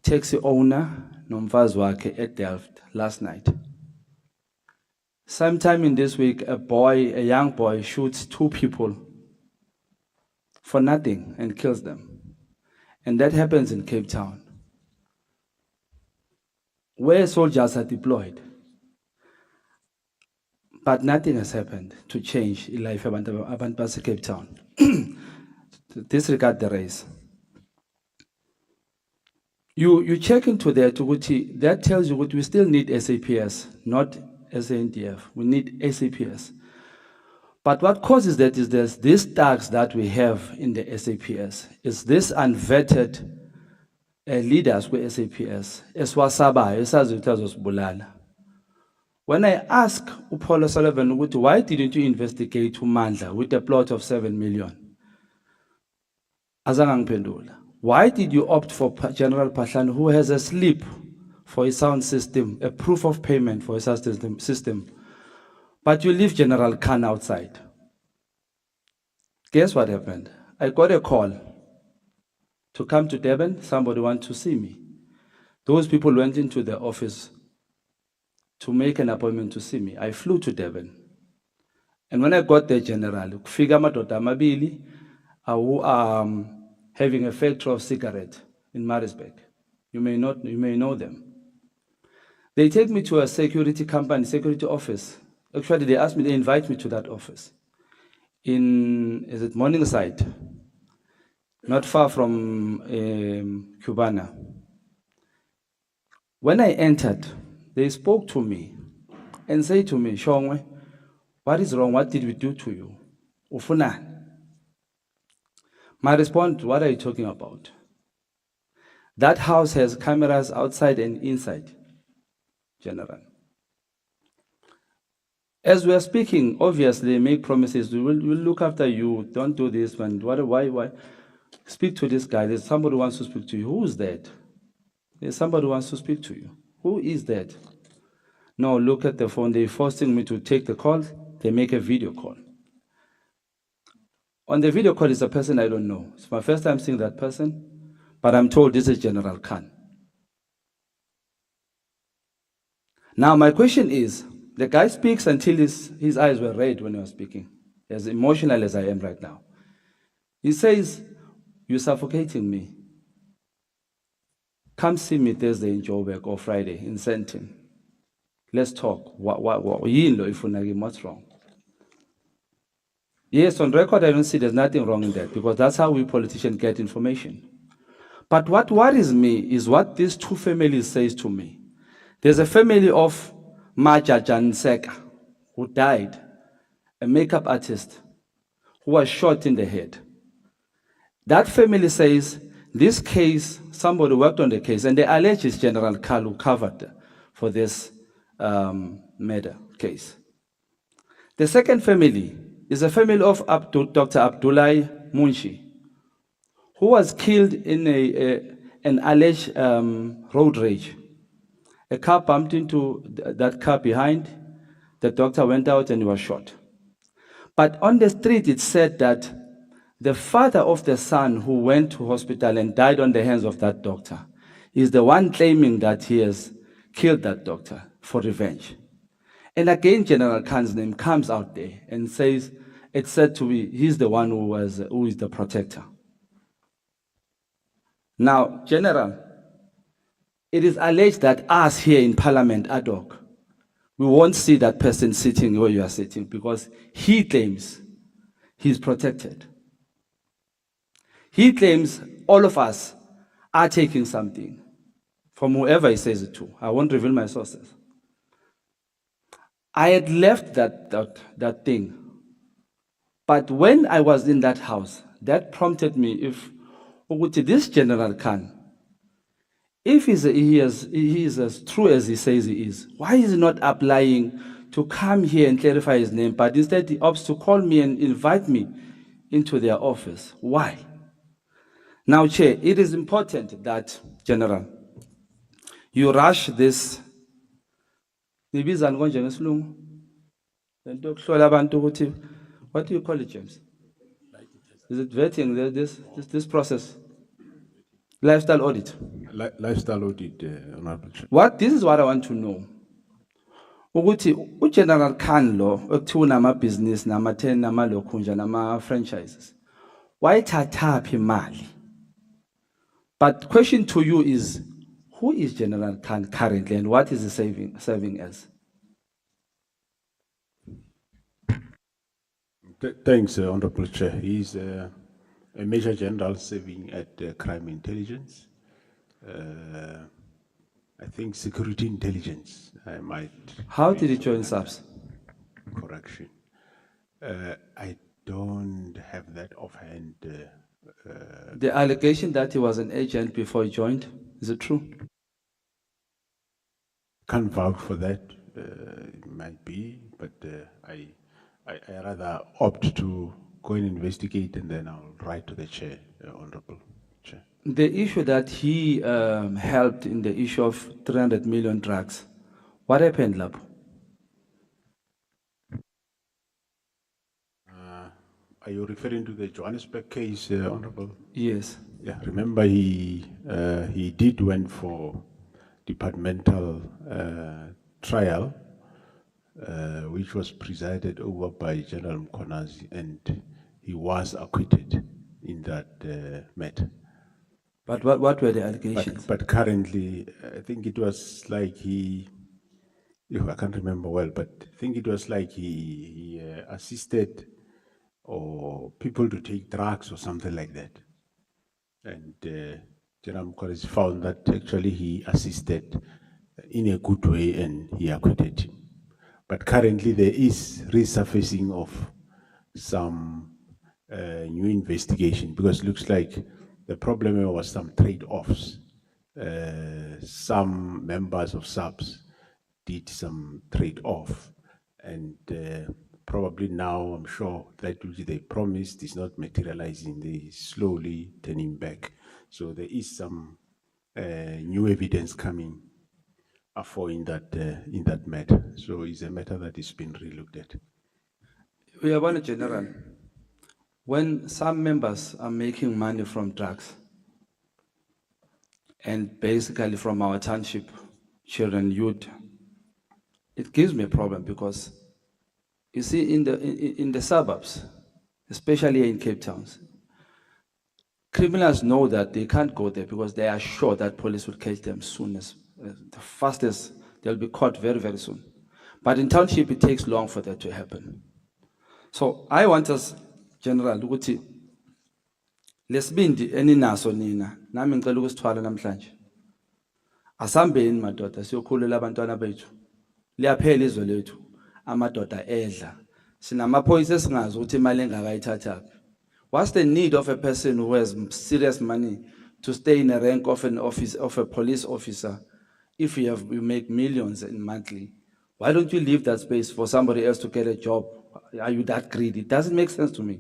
taxi owner nomfazi wakhe at Delft last night. Sometime in this week, a young boy shoots 2 people for nothing and kills them. And that happens in Cape Town, where soldiers are deployed. But nothing has happened to change life of Cape Town. Disregard the race. You check into that, that tells you what we still need SAPS, not SANDF. We need SAPS. But what causes that is there's these tags that we have in the SAPS. It's this unvetted leaders with SAPS. When I ask Paul Sullivan, why didn't you investigate Nhlanhla with a plot of 7 million? Azangang pendula. Why did you opt for General Pashan, who has a slip for his sound system, a proof of payment for his sound system, but you leave General Khan outside? Guess what happened? I got a call to come to Durban. Somebody wanted to see me. Those people went into the office to make an appointment to see me. I flew to Durban. And when I got there, General, kufika madoda amabili awu having a factory of cigarette in Maritzburg. You may know them. They take me to a security company, security office. Actually, they invite me to that office. Is it Morningside? Not far from Cubana. When I entered, they spoke to me and said to me, Shongwe, what is wrong? What did we do to you? Ufuna. My response, what are you talking about? That house has cameras outside and inside, General. As we are speaking, obviously, make promises. We'll look after you. Don't do this. Why? Speak to this guy. There's somebody who wants to speak to you. Who is that? There's somebody who wants to speak to you. Who is that? No, look at the phone. They're forcing me to take the call. They make a video call. On the video call is a person I don't know. It's my first time seeing that person, but I'm told this is General Khan. Now, my question is, the guy speaks until his eyes were red when he was speaking, as emotional as I am right now. He says, "You're suffocating me. Come see me Thursday in Joburg or Friday in Sentin. Let's talk. What's wrong?" Yes, on record, I don't see there's nothing wrong in that because that's how we politicians get information. But what worries me is what these two families says to me. There's a family of Maja Janseka who died, a makeup artist who was shot in the head. That family says this case, somebody worked on the case, and they allege it's General Khan who covered for this murder case. The second family is a family of Dr. Abdullahi Munshi, who was killed in an alleged road rage. A car bumped into that car behind. The doctor went out and he was shot. But on the street, it said that the father of the son who went to hospital and died on the hands of that doctor is the one claiming that he has killed that doctor for revenge. And again, General Khan's name comes out there and says, it's said to be, he's the one who is the protector. Now, General, it is alleged that us here in Parliament, Ad Hoc, we won't see that person sitting where you are sitting because he claims he's protected. He claims all of us are taking something from whoever he says it to. I won't reveal my sources. I had left that thing. But when I was in that house, that prompted me, if this General Khan, if he is as true as he says he is, why is he not applying to come here and clarify his name, but instead he opts to call me and invite me into their office? Why? Now, Chair, it is important that, General, you rush this. What do you call it, James? Is it vetting, this process? Lifestyle audit. Lifestyle audit, Honorable Chair. This is what I want to know. General Khan lo, ekuthiwa unamabusiness, nama-10, namalokhunja, nama-franchises. Why thatha imali? But question to you is, who is General Khan currently and what is he serving as? Thanks, Honorable Chair. He's a Major General serving at Crime Intelligence. I think Security Intelligence, I might. How did he join SAPS? Correction. I don't have that offhand. The allegation that he was an agent before he joined, is it true? Can't vouch for that. It might be, but I rather opt to go and investigate and then I'll write to the Chair, Honorable Chair. The issue that he helped in the issue of 300 million drugs, what happened, Lab? Are you referring to the Johannesburg case, Honorable? Yes. Yeah, remember he went for departmental trial, which was presided over by General Mkwhanazi, and he was acquitted in that matter. But what were the allegations? But currently, I think it was like I can't remember well, but I think it was like he assisted or people to take drugs or something like that. And General Mkwhanazi found that actually he assisted in a good way and he acquitted him. But currently there is resurfacing of some new investigation because it looks like the problem was some trade-offs. Some members of SAPS did some trade-off and probably now, I'm sure that which they promised is not materializing. They slowly turning back. So there is some new evidence coming for in that matter. So it's a matter that is being relooked at. We are one general. When some members are making money from drugs, and basically from our township, children, youth, it gives me a problem because you see in the suburbs, especially in Cape Town, criminals know that they can't go there because they are sure that police will catch them soon as the fastest they'll be caught very, very soon. But in township, it takes long for that to happen. So I want us, General, ukuthi lesibindi eninaso nina, nami ngicela ukusithwala namhlanje. Asambeni madoda siyokhulela abantwana bethu. Liyaphela izwe lethu. Amadoda edla. Sinamaphoyisa esingazi ukuthi imali engakayithathaphi. What's the need of a person who has serious money to stay in a rank of an office of a police officer if you make millions in monthly? Why don't you leave that space for somebody else to get a job? Are you that greedy? It doesn't make sense to me.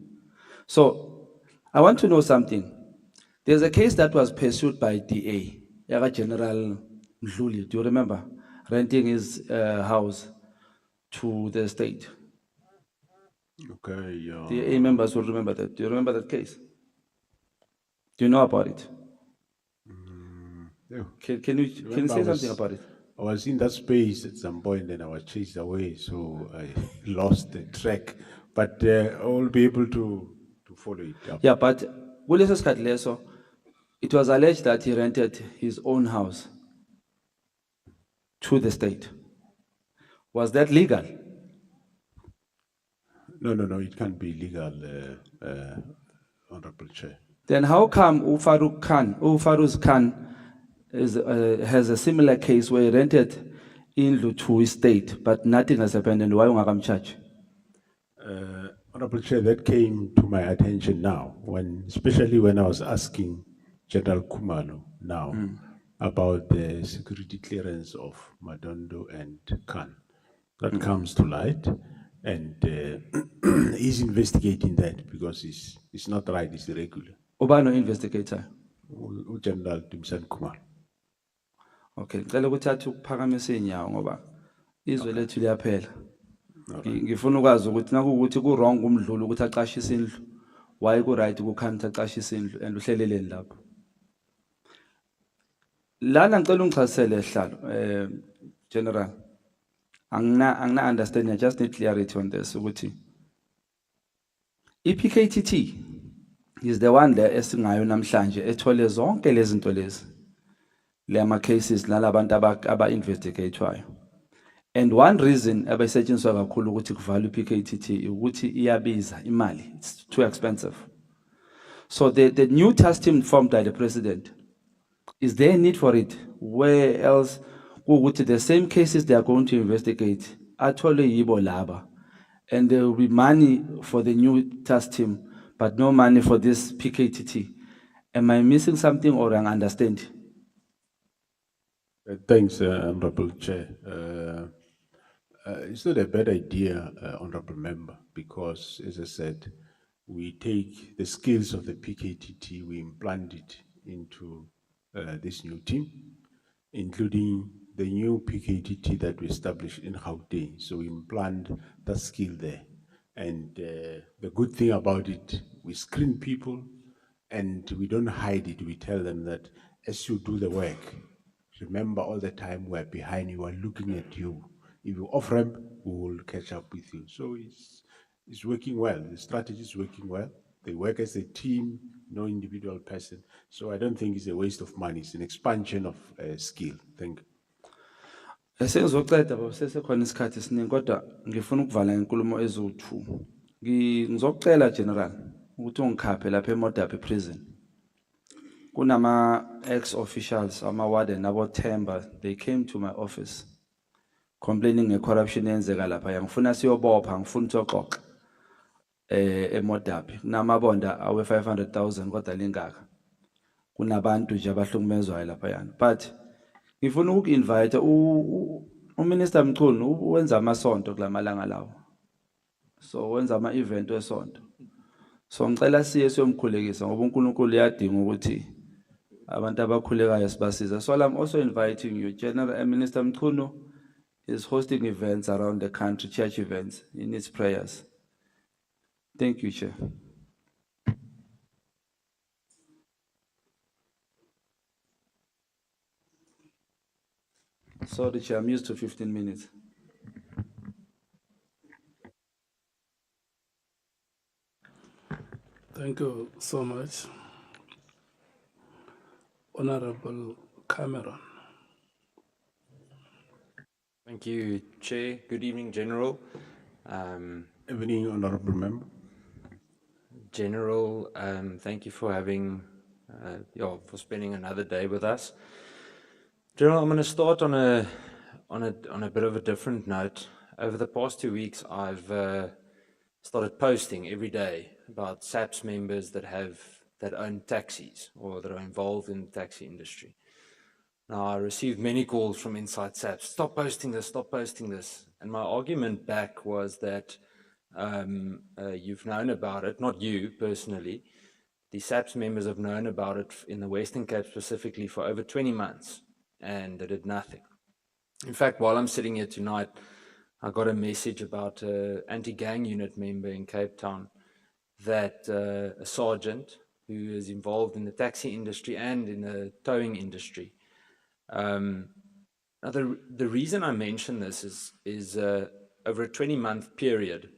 So I want to know something. There's a case that was pursued by DA, Yaga General Mhluli, do you remember? Renting his house to the state. Okay, DA members will remember that. Do you remember that case? Do you know about it? Yeah. Can you say something about it? I was in that space at some point and I was chased away, so I lost the track. But I will be able to follow it up. Yeah, but Willis Katleso, it was alleged that he rented his own house to the state. Was that legal? No, it can't be legal, Honorable Chair. Then how come Farouk Khan has a similar case where he rented in to his state, but nothing has happened, and why ungakam charge? Honorable Chair, that came to my attention now, especially when I was asking General Kumalo now about the security clearance of Madondo and Khan. That comes to light, and he's investigating that because it's not right, it's irregular. Obano investigator. General Dimsan Kumalo. Okay, ngicela ukuthi athi ukuphakamise inyawo ngoba izwe lethu liyaphela. Ngifuna ukwazi ukuthi nakuukuthi ku wrong kumdlulu ukuthi aqashise indlu, why ku right ukukhanda aqashise indlu and uhleleleni lapho. Lana ngicela ungichasisele hlalo General. Angina understand, I just need clarity on this ukuthi iPKTT is the one there esingayo namhlanje ethole zonke lezi zinto lezi. Lema cases nalabantu aba investigatewayo. And one reason abayisetshenziswa kakhulu ukuthi kuvalwe iPKTT ukuthi iyabiza imali, it's too expensive. So the new task team formed by the president, is there a need for it? Where else ukuthi the same cases they are going to investigate athole yibo laba, and there will be money for the new task team but no money for this PKTT. Am I missing something or I understand? Thanks, Honorable Chair. It's not a bad idea, Honorable Member, because, as I said, we take the skills of the PKTT, we implant it into this new team, including the new PKTT that we established in Gauteng. So we implant that skill there. And the good thing about it, we screen people and we don't hide it. We tell them that as you do the work, remember all the time we're behind you, we're looking at you. If you off ramp, we will catch up with you. So it's working well. The strategy is working well. They work as a team, no individual person. So I don't think it's a waste of money. It's an expansion of skill. Thank you. Sengizocela basesekhona isikhathi esiningi kodwa ngifuna ukuvala inkulumo ezo2. Ngizocela General ukuthi ungikhaphe lapha eModaphi prison. Kunama ex-officials, ama-warden, abo-Themba, they came to my office complaining nge-corruption eyenzeka lapha. Ngifuna siyobopha, ngifuna ukuxoxa eModaphi. Kunamabonda awe 500,000 kodwa lingaka. Kunabantu nje abahlukumezwayo lapha yana. But ngifuna uku-invite uMinister Mchunu wenza amasonto kulamalanga lawo. So wenza ama-event wesonto. So ngicela siye siyomkhulekisa ngoba uNkulunkulu uyadinga ukuthi abantu abakhulekayo sibasiza. So I'm also inviting you. General Minister Mchunu is hosting events around the country, church events. He needs prayers. Thank you, Chair. Sorry, Chair, I'm used to 15 minutes. Thank you so much. Honorable Cameron. Thank you, Chair. Good evening, General. Evening, honorable member. General, thank you for having, for spending another day with us. General, I'm going to start on a bit of a different note. Over the past 2 weeks, I've started posting every day about SAPS members that own taxis or that are involved in the taxi industry. Now, I received many calls from inside SAPS, stop posting this. And my argument back was that you've known about it, not you personally. The SAPS members have known about it in the Western Cape specifically for over 20 months, and they did nothing. In fact, while I'm sitting here tonight, I got a message about an anti-gang unit member in Cape Town that a sergeant who is involved in the taxi industry and in the towing industry. Now the reason I mention this is over a 20-month period,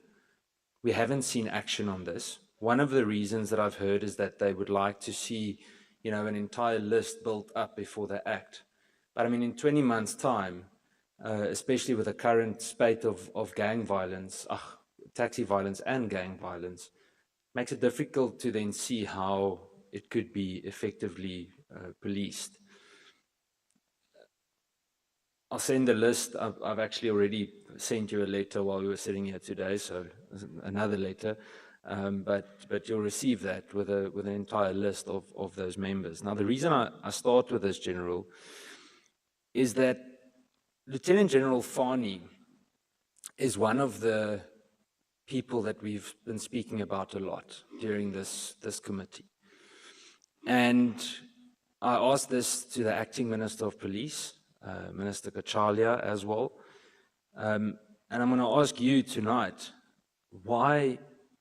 we haven't seen action on this. One of the reasons that I've heard is that they would like to see, an entire list built up before they act. But I mean, in 20 months' time, especially with the current spate of gang violence, taxi violence and gang violence, makes it difficult to then see how it could be effectively policed. I'll send a list. I've actually already sent you a letter while we were sitting here today, so another letter. But you'll receive that with an entire list of those members. Now, the reason I start with this, General, is that Lieutenant General Fannie is one of the people that we've been speaking about a lot during this committee. And I asked this to the Acting Minister of Police, Minister Kachalia as well. And I'm going to ask you tonight, why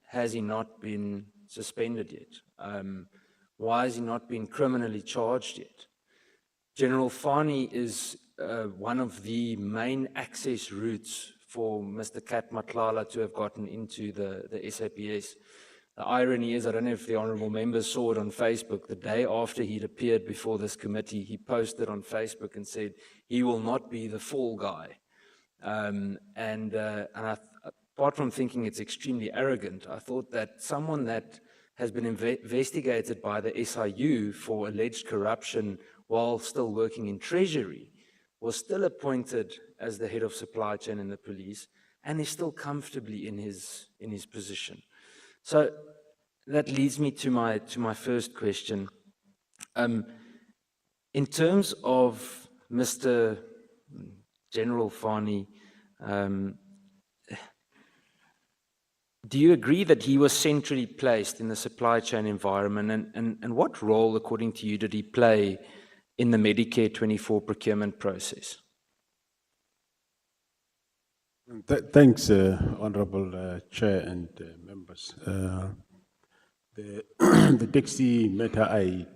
has he not been suspended yet? Why has he not been criminally charged yet? General Fannie is one of the main access routes for Mr. Kat Matlala to have gotten into the SAPS. The irony is, I don't know if the honourable members saw it on Facebook, the day after he'd appeared before this committee, he posted on Facebook and said he will not be the fall guy. Apart from thinking it's extremely arrogant, I thought that someone that has been investigated by the SIU for alleged corruption while still working in Treasury was still appointed as the head of supply chain in the police and is still comfortably in his position. So that leads me to my first question. In terms of Mr. General Fannie, do you agree that he was centrally placed in the supply chain environment, and what role, according to you, did he play in the Medicare 24 procurement process? Thanks, Honorable Chair and members. The taxi matter, I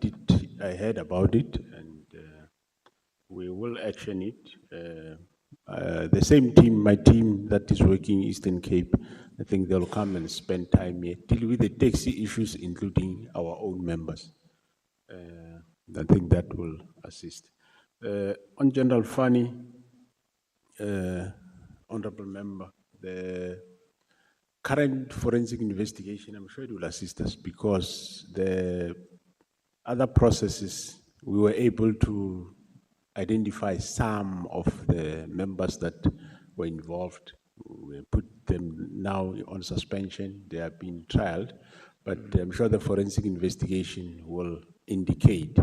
heard about it, and we will action it. The same team, my team that is working Eastern Cape, I think they'll come and spend time here, deal with the taxi issues, including our own members. I think that will assist. On General Fannie, Honorable Member, the current forensic investigation, I'm sure it will assist us, because the other processes, we were able to identify some of the members that were involved. We put them now on suspension. They are being trialed, but I'm sure the forensic investigation will indicate,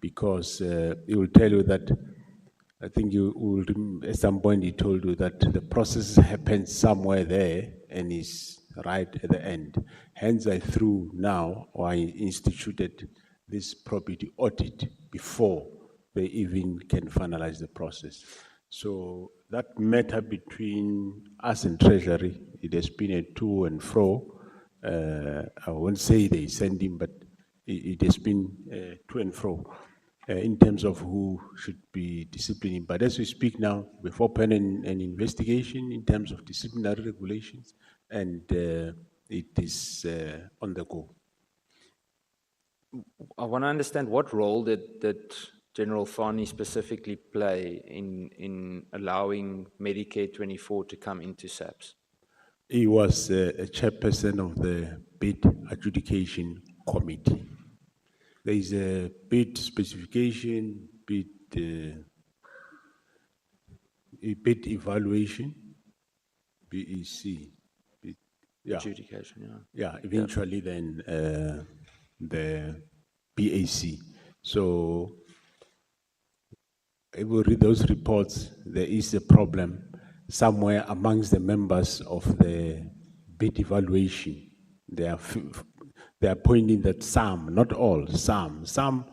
because it will tell you that, I think you will, at some point he told you that the process happened somewhere there and is right at the end. Hence, I threw now, or I instituted this property audit before they even can finalize the process. So that matter between us and Treasury, it has been a to and fro. I won't say they send him, but it has been to and fro in terms of who should be disciplining. But as we speak now, we've opened an investigation in terms of disciplinary regulations, and it is on the go. I want to understand what role did General Fannie specifically play in allowing Medicare 24 to come into SAPS? He was a chairperson of the bid adjudication committee. There is a bid specification, bid evaluation, BEC. Yeah. Adjudication, Yeah, eventually then the BAC. So if we read those reports, there is a problem somewhere amongst the members of the bid evaluation. They are pointing that some, not all, some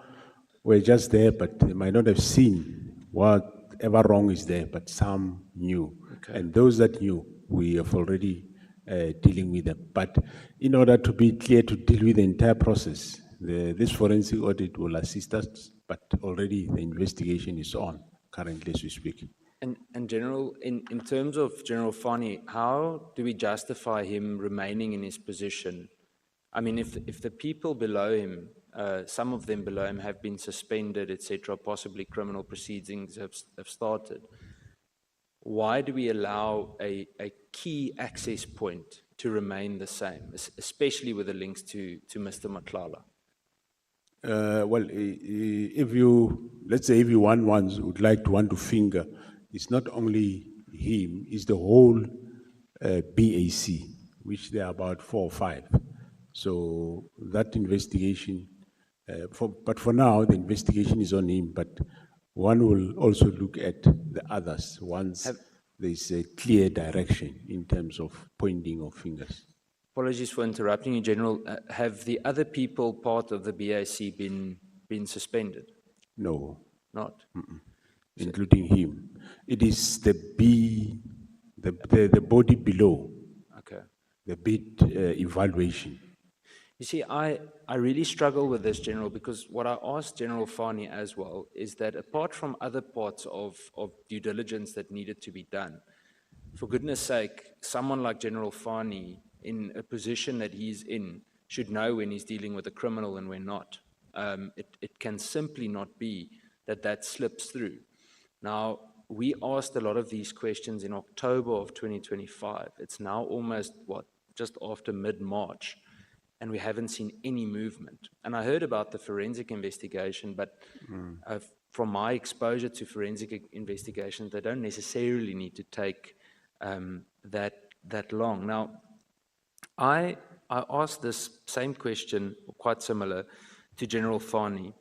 were just there, but they might not have seen whatever wrong is there, but some knew. Okay. And those that knew, we have already dealing with them. But in order to be clear to deal with the entire process, this forensic audit will assist us, but already the investigation is on currently as we speak. And General, in terms of General Fannie, how do we justify him remaining in his position? I mean, if the people below him, some of them below him have been suspended, etc., possibly criminal proceedings have started, why do we allow a key access point to remain the same, especially with the links to Mr. Nhlanhla? Well, let's say if you would like to want to finger, it's not only him, it's the whole BAC, which there are about 4 or 5. So that investigation, but for now, the investigation is on him, but one will also look at the others once there's a clear direction in terms of pointing of fingers. Apologies for interrupting you, General. Have the other people part of the BAC been suspended? No. Not? Including him. It is the body below. Okay. The bid evaluation. You see, I really struggle with this, General, because what I asked General Fannie as well is that apart from other parts of due diligence that needed to be done, for goodness sake, someone like General Fannie in a position that he's in should know when he's dealing with a criminal and when not. It can simply not be that slips through. Now, we asked a lot of these questions in October of 2025. It's now almost, just after mid-March, and we haven't seen any movement. And I heard about the forensic investigation, but from my exposure to forensic investigations, they don't necessarily need to take that long. Now, I asked this same question, quite similar, to General Fannie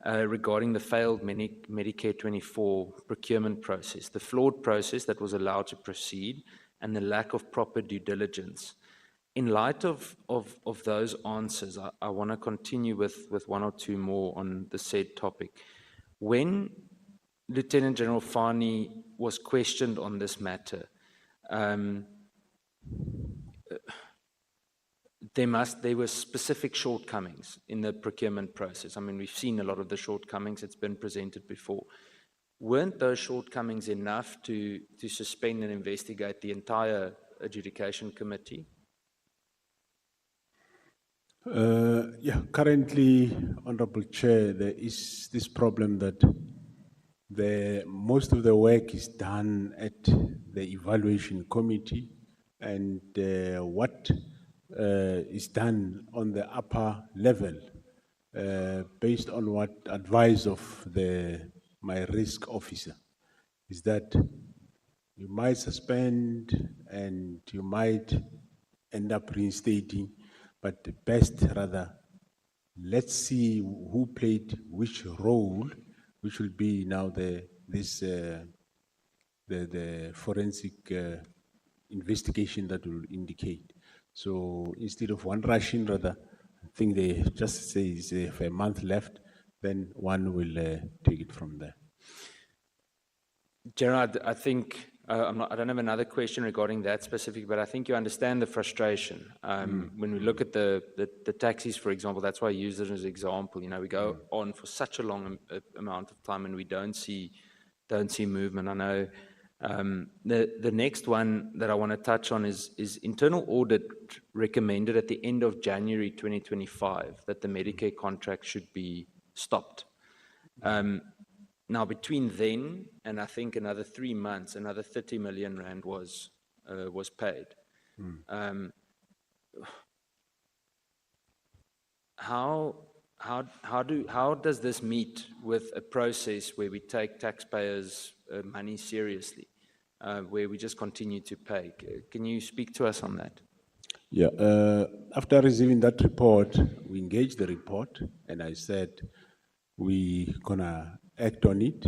regarding the failed Medicare 24 procurement process, the flawed process that was allowed to proceed, and the lack of proper due diligence. In light of those answers, I want to continue with 1 or 2 more on the said topic. When Lieutenant General Fannie was questioned on this matter, there were specific shortcomings in the procurement process. I mean, we've seen a lot of the shortcomings. It's been presented before. Weren't those shortcomings enough to suspend and investigate the entire adjudication committee? Currently, Honorable Chair, there is this problem that most of the work is done at the evaluation committee, and what is done on the upper level, based on what advice of my risk officer, is that you might suspend and you might end up reinstating, but the best rather, let's see who played which role, which will be now the forensic investigation that will indicate. So instead of one rushing, rather, I think they just say is if a month left, then one will take it from there. Gerard, I think, I don't have another question regarding that specific, but I think you understand the frustration. When we look at the taxis, for example, that's why I use it as an example. You know, we go on for such a long amount of time and we don't see movement. I know the next one that I want to touch on is internal audit recommended at the end of January 2025 that the Medicare contract should be stopped. Now, between then and I think another 3 months, another 30 million rand was paid. How does this meet with a process where we take taxpayers' money seriously, where we just continue to pay? Can you speak to us on that? Yeah, after receiving that report, we engaged the report, and I said we gonna act on it.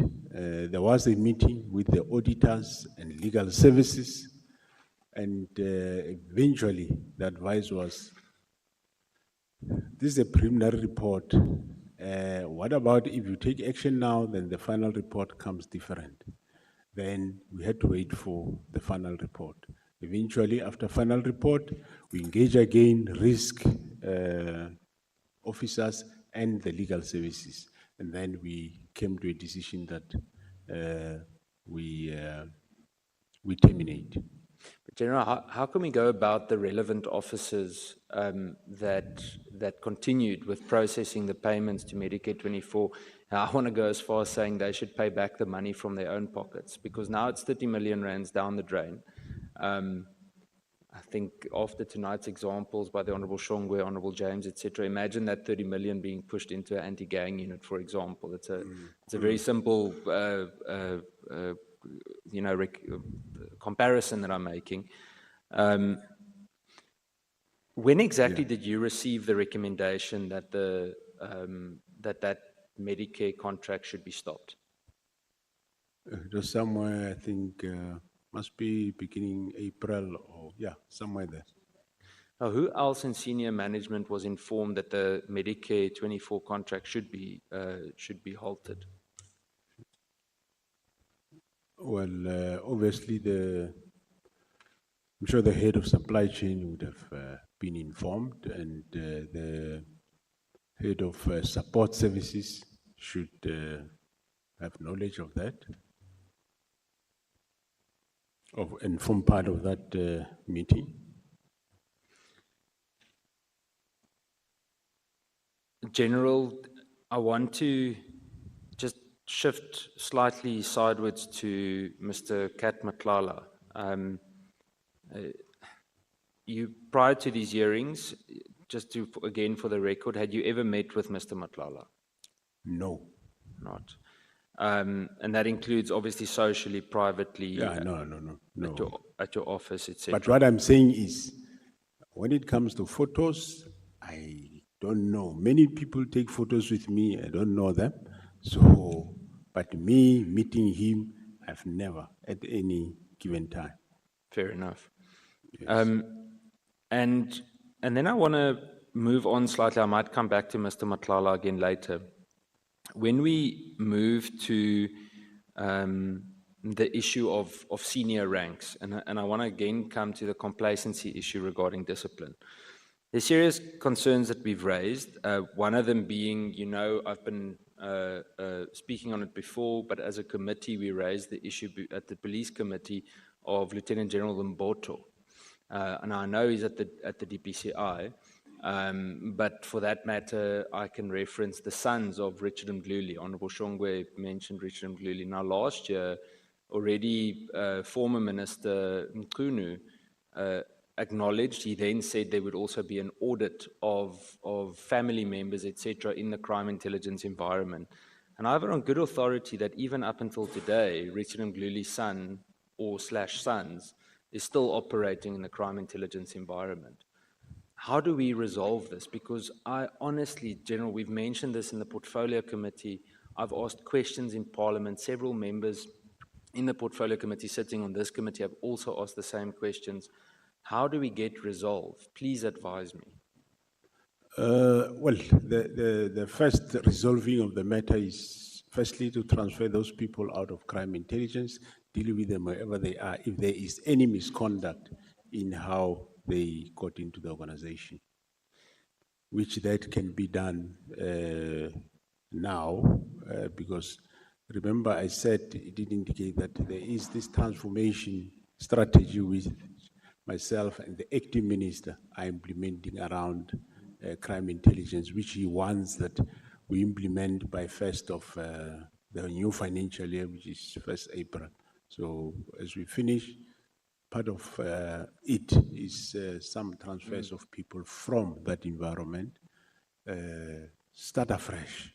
There was a meeting with the auditors and legal services, and eventually the advice was, this is a preliminary report. What about if you take action now, then the final report comes different? Then we had to wait for the final report. Eventually, after final report, we engage again risk officers and the legal services. And then we came to a decision that we terminate. But General, how can we go about the relevant officers that continued with processing the payments to Medicare 24? Now, I want to go as far as saying they should pay back the money from their own pockets, because now it's 30 million rands down the drain. I think after tonight's examples by the Honourable Shongwe, Honourable James, etc., imagine that 30 million being pushed into an anti-gang unit, for example. It's a very simple comparison that I'm making. When exactly did you receive the recommendation that that Medicare contract should be stopped? It was somewhere, I think, must be beginning April or, yeah, somewhere there. Now, who else in senior management was informed that the Medicare 24 contract should be halted? Well, obviously, I'm sure the head of supply chain would have been informed, and the head of support services should have knowledge of that, and form part of that meeting. General, I want to just shift slightly sideways to Mr. Kat Nhlanhla. You, prior to these hearings, just to, again for the record, had you ever met with Mr. Nhlanhla? No. Not. And that includes obviously socially, privately. Yeah, no. At your office, etc. But what I'm saying is, when it comes to photos, I don't know. Many people take photos with me. I don't know them. So, but me meeting him, I've never at any given time. Fair enough. Yes. And then I want to move on slightly. I might come back to Mr. Nhlanhla again later. When we move to the issue of senior ranks, and I want to again come to the complacency issue regarding discipline. There's serious concerns that we've raised, one of them being, you know, I've been speaking on it before, but as a committee, we raised the issue at the police committee of Lieutenant General Mboto. And I know he's at the DPCI, but for that matter, I can reference the sons of Richard Mdluli. Honourable Shongwe mentioned Richard Mdluli. Now, last year, already former Minister Mkhunu acknowledged, he then said there would also be an audit of family members, etc., in the crime intelligence environment. And I have it on good authority that even up until today, Richard Mdluli's son or /sons is still operating in the crime intelligence environment. How do we resolve this? Because I honestly, General, we've mentioned this in the Portfolio Committee. I've asked questions in Parliament. Several members in the Portfolio Committee sitting on this committee have also asked the same questions. How do we get resolved? Please advise me. Well, the first resolving of the matter is firstly to transfer those people out of crime intelligence, deal with them wherever they are, if there is any misconduct in how they got into the organization, which that can be done now, because remember I said it did indicate that there is this transformation strategy with myself and the acting minister are implementing around crime intelligence, which he wants that we implement by 1st of the new financial year, which is 1st April. So as we finish, part of it is some transfers of people from that environment, start afresh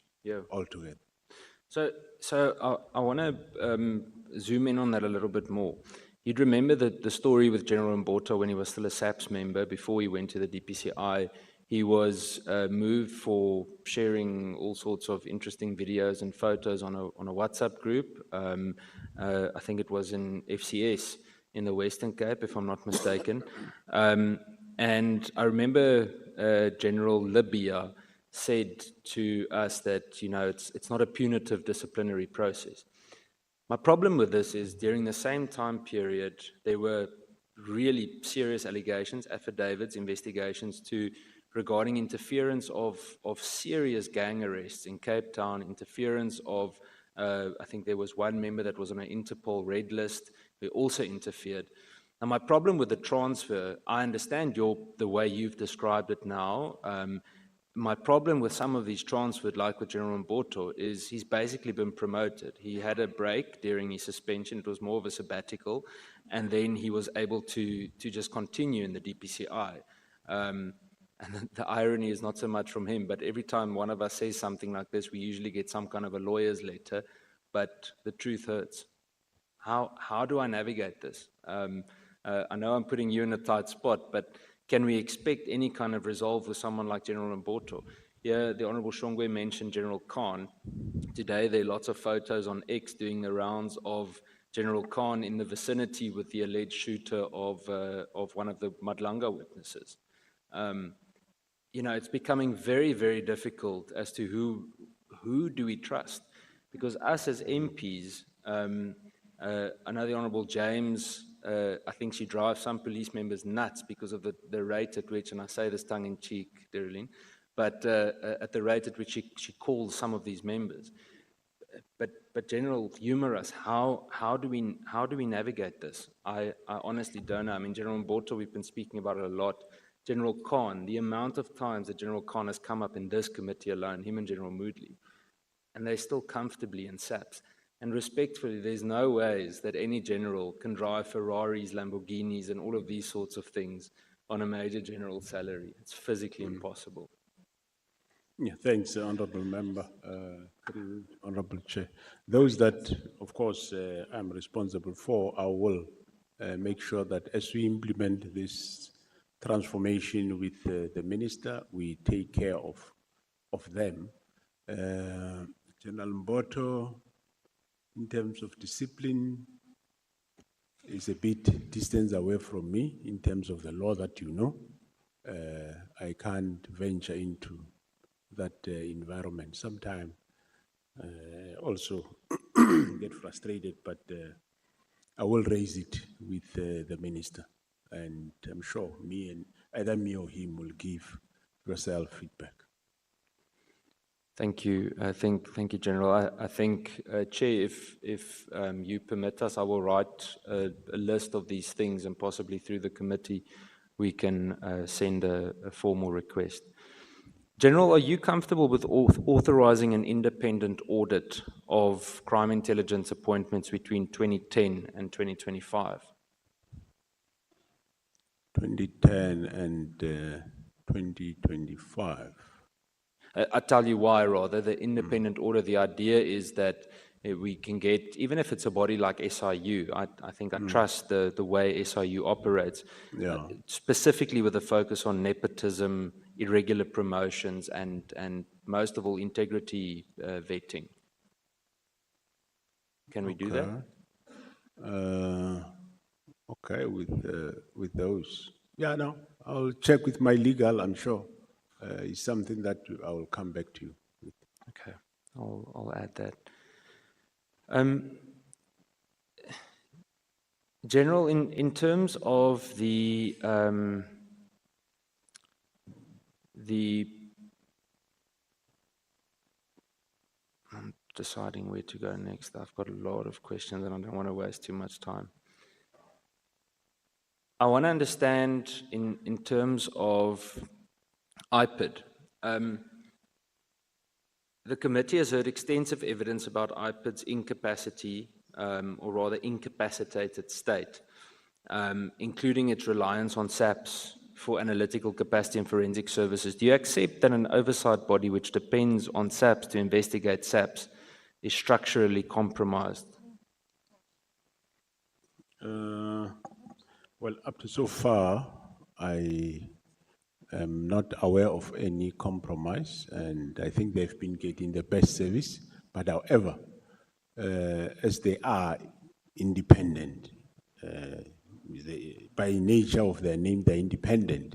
altogether. So I want to zoom in on that a little bit more. You'd remember the story with General Mboto when he was still a SAPS member, before he went to the DPCI. He was moved for sharing all sorts of interesting videos and photos on a WhatsApp group. I think it was in FCS in the Western Cape, if I'm not mistaken. And I remember General Libya said to us that, you know, it's not a punitive disciplinary process. My problem with this is during the same time period, there were really serious allegations, affidavits, investigations regarding interference of serious gang arrests in Cape Town, interference of, I think there was one member that was on an Interpol red list who also interfered. Now, my problem with the transfer, I understand the way you've described it now. My problem with some of these transferred, like with General Mboto, is he's basically been promoted. He had a break during his suspension. It was more of a sabbatical. And then he was able to just continue in the DPCI. And the irony is not so much from him, but every time one of us says something like this, we usually get some kind of a lawyer's letter. But the truth hurts. How do I navigate this? I know I'm putting you in a tight spot, but can we expect any kind of resolve with someone like General Mboto? Yeah, the Honorable Shongwe mentioned General Khan. Today, there are lots of photos on X doing the rounds of General Khan in the vicinity with the alleged shooter of one of the Madlanga witnesses. You know, it's becoming very, very difficult as to who do we trust? Because us as MPs, I know the Honorable James, I think she drives some police members nuts because of the rate at which, and I say this tongue in cheek, Darlene, but at the rate at which she calls some of these members. But General, humor us. How do we navigate this? I honestly don't know. I mean, General Mboto, we've been speaking about it a lot. General Khan, the amount of times that General Khan has come up in this committee alone, him and General Moodley, and they're still comfortably in SAPS. And respectfully, there's no ways that any general can drive Ferraris, Lamborghinis, and all of these sorts of things on a major general salary. It's physically impossible. Yeah, thanks, Honorable Member, Honorable Chair. Those that, of course, I'm responsible for, I will make sure that as we implement this transformation with the Minister, we take care of them. General Mboto, in terms of discipline, is a bit distance away from me in terms of the law that you know. I can't venture into that environment. Sometimes also get frustrated, but I will raise it with the Minister, and I'm sure either me or him will give yourself feedback. Thank you. Thank you, General. I think, Chair, if you permit us, I will write a list of these things, and possibly through the committee, we can send a formal request. General, are you comfortable with authorizing an independent audit of crime intelligence appointments between 2010 and 2025? 2010 and 2025. I'll tell you why, rather. The independent audit, the idea is that we can get, even if it's a body like SIU, I think I trust the way SIU operates, specifically with a focus on nepotism, irregular promotions, and most of all, integrity vetting. Can we do that? Okay, with those. Yeah, no, I'll check with my legal, I'm sure. It's something that I will come back to you with. Okay, I'll add that. General, in terms of the I'm deciding where to go next. I've got a lot of questions and I don't want to waste too much time. I want to understand in terms of IPID. The committee has heard extensive evidence about IPID's incapacity, or rather incapacitated state, including its reliance on SAPS for analytical capacity and forensic services. Do you accept that an oversight body which depends on SAPS to investigate SAPS is structurally compromised? Well, up to so far, I am not aware of any compromise, and I think they've been getting the best service. But however, as they are independent, by nature of their name, they're independent.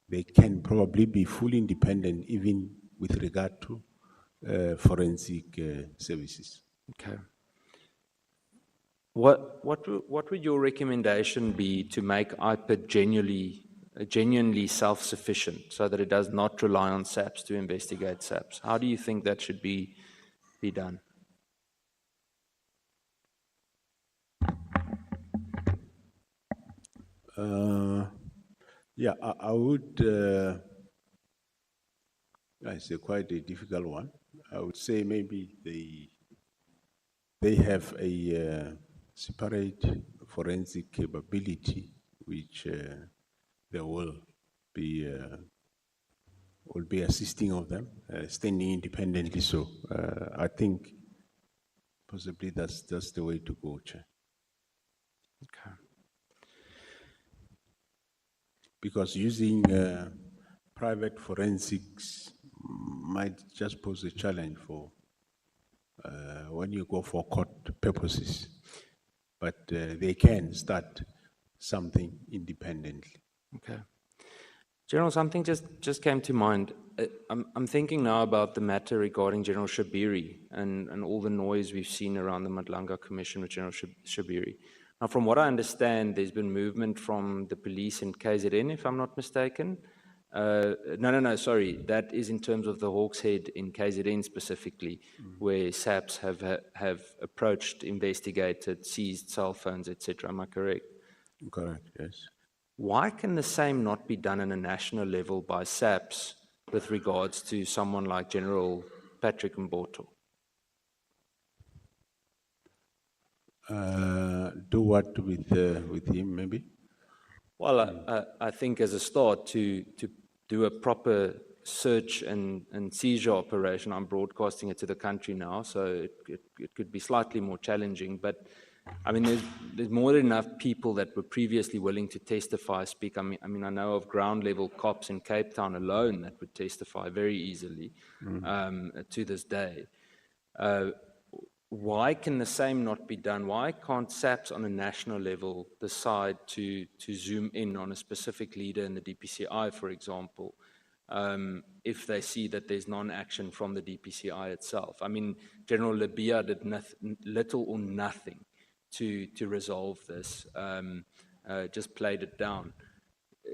They can probably be fully independent, even with regard to forensic services. Okay. What would your recommendation be to make IPID genuinely self-sufficient so that it does not rely on SAPS to investigate SAPS? How do you think that should be done? Yeah, I would, it's quite a difficult one. I would say maybe they have a separate forensic capability, which they will be assisting of them, standing independently. So I think possibly that's the way to go, Chair. Okay. Because using private forensics might just pose a challenge for when you go for court purposes. But they can start something independently. Okay. General, something just came to mind. I'm thinking now about the matter regarding General Shabiri and all the noise we've seen around the Madlanga Commission with General Shabiri. Now, from what I understand, there's been movement from the police in KZN, if I'm not mistaken. No, sorry. That is in terms of the Hawks Head in KZN specifically, where SAPS have approached, investigated, seized cell phones, etc. Am I correct? Correct, yes. Why can the same not be done on a national level by SAPS with regards to someone like General Patrick Mboto? Do what with him, maybe? Well, I think as a start to do a proper search and seizure operation. I'm broadcasting it to the country now, so it could be slightly more challenging. But I mean, there's more than enough people that were previously willing to testify, speak. I mean, I know of ground level cops in Cape Town alone that would testify very easily to this day. Why can the same not be done? Why can't SAPS on a national level decide to zoom in on a specific leader in the DPCI, for example, if they see that there's non-action from the DPCI itself? I mean, General Libya did little or nothing to resolve this, just played it down.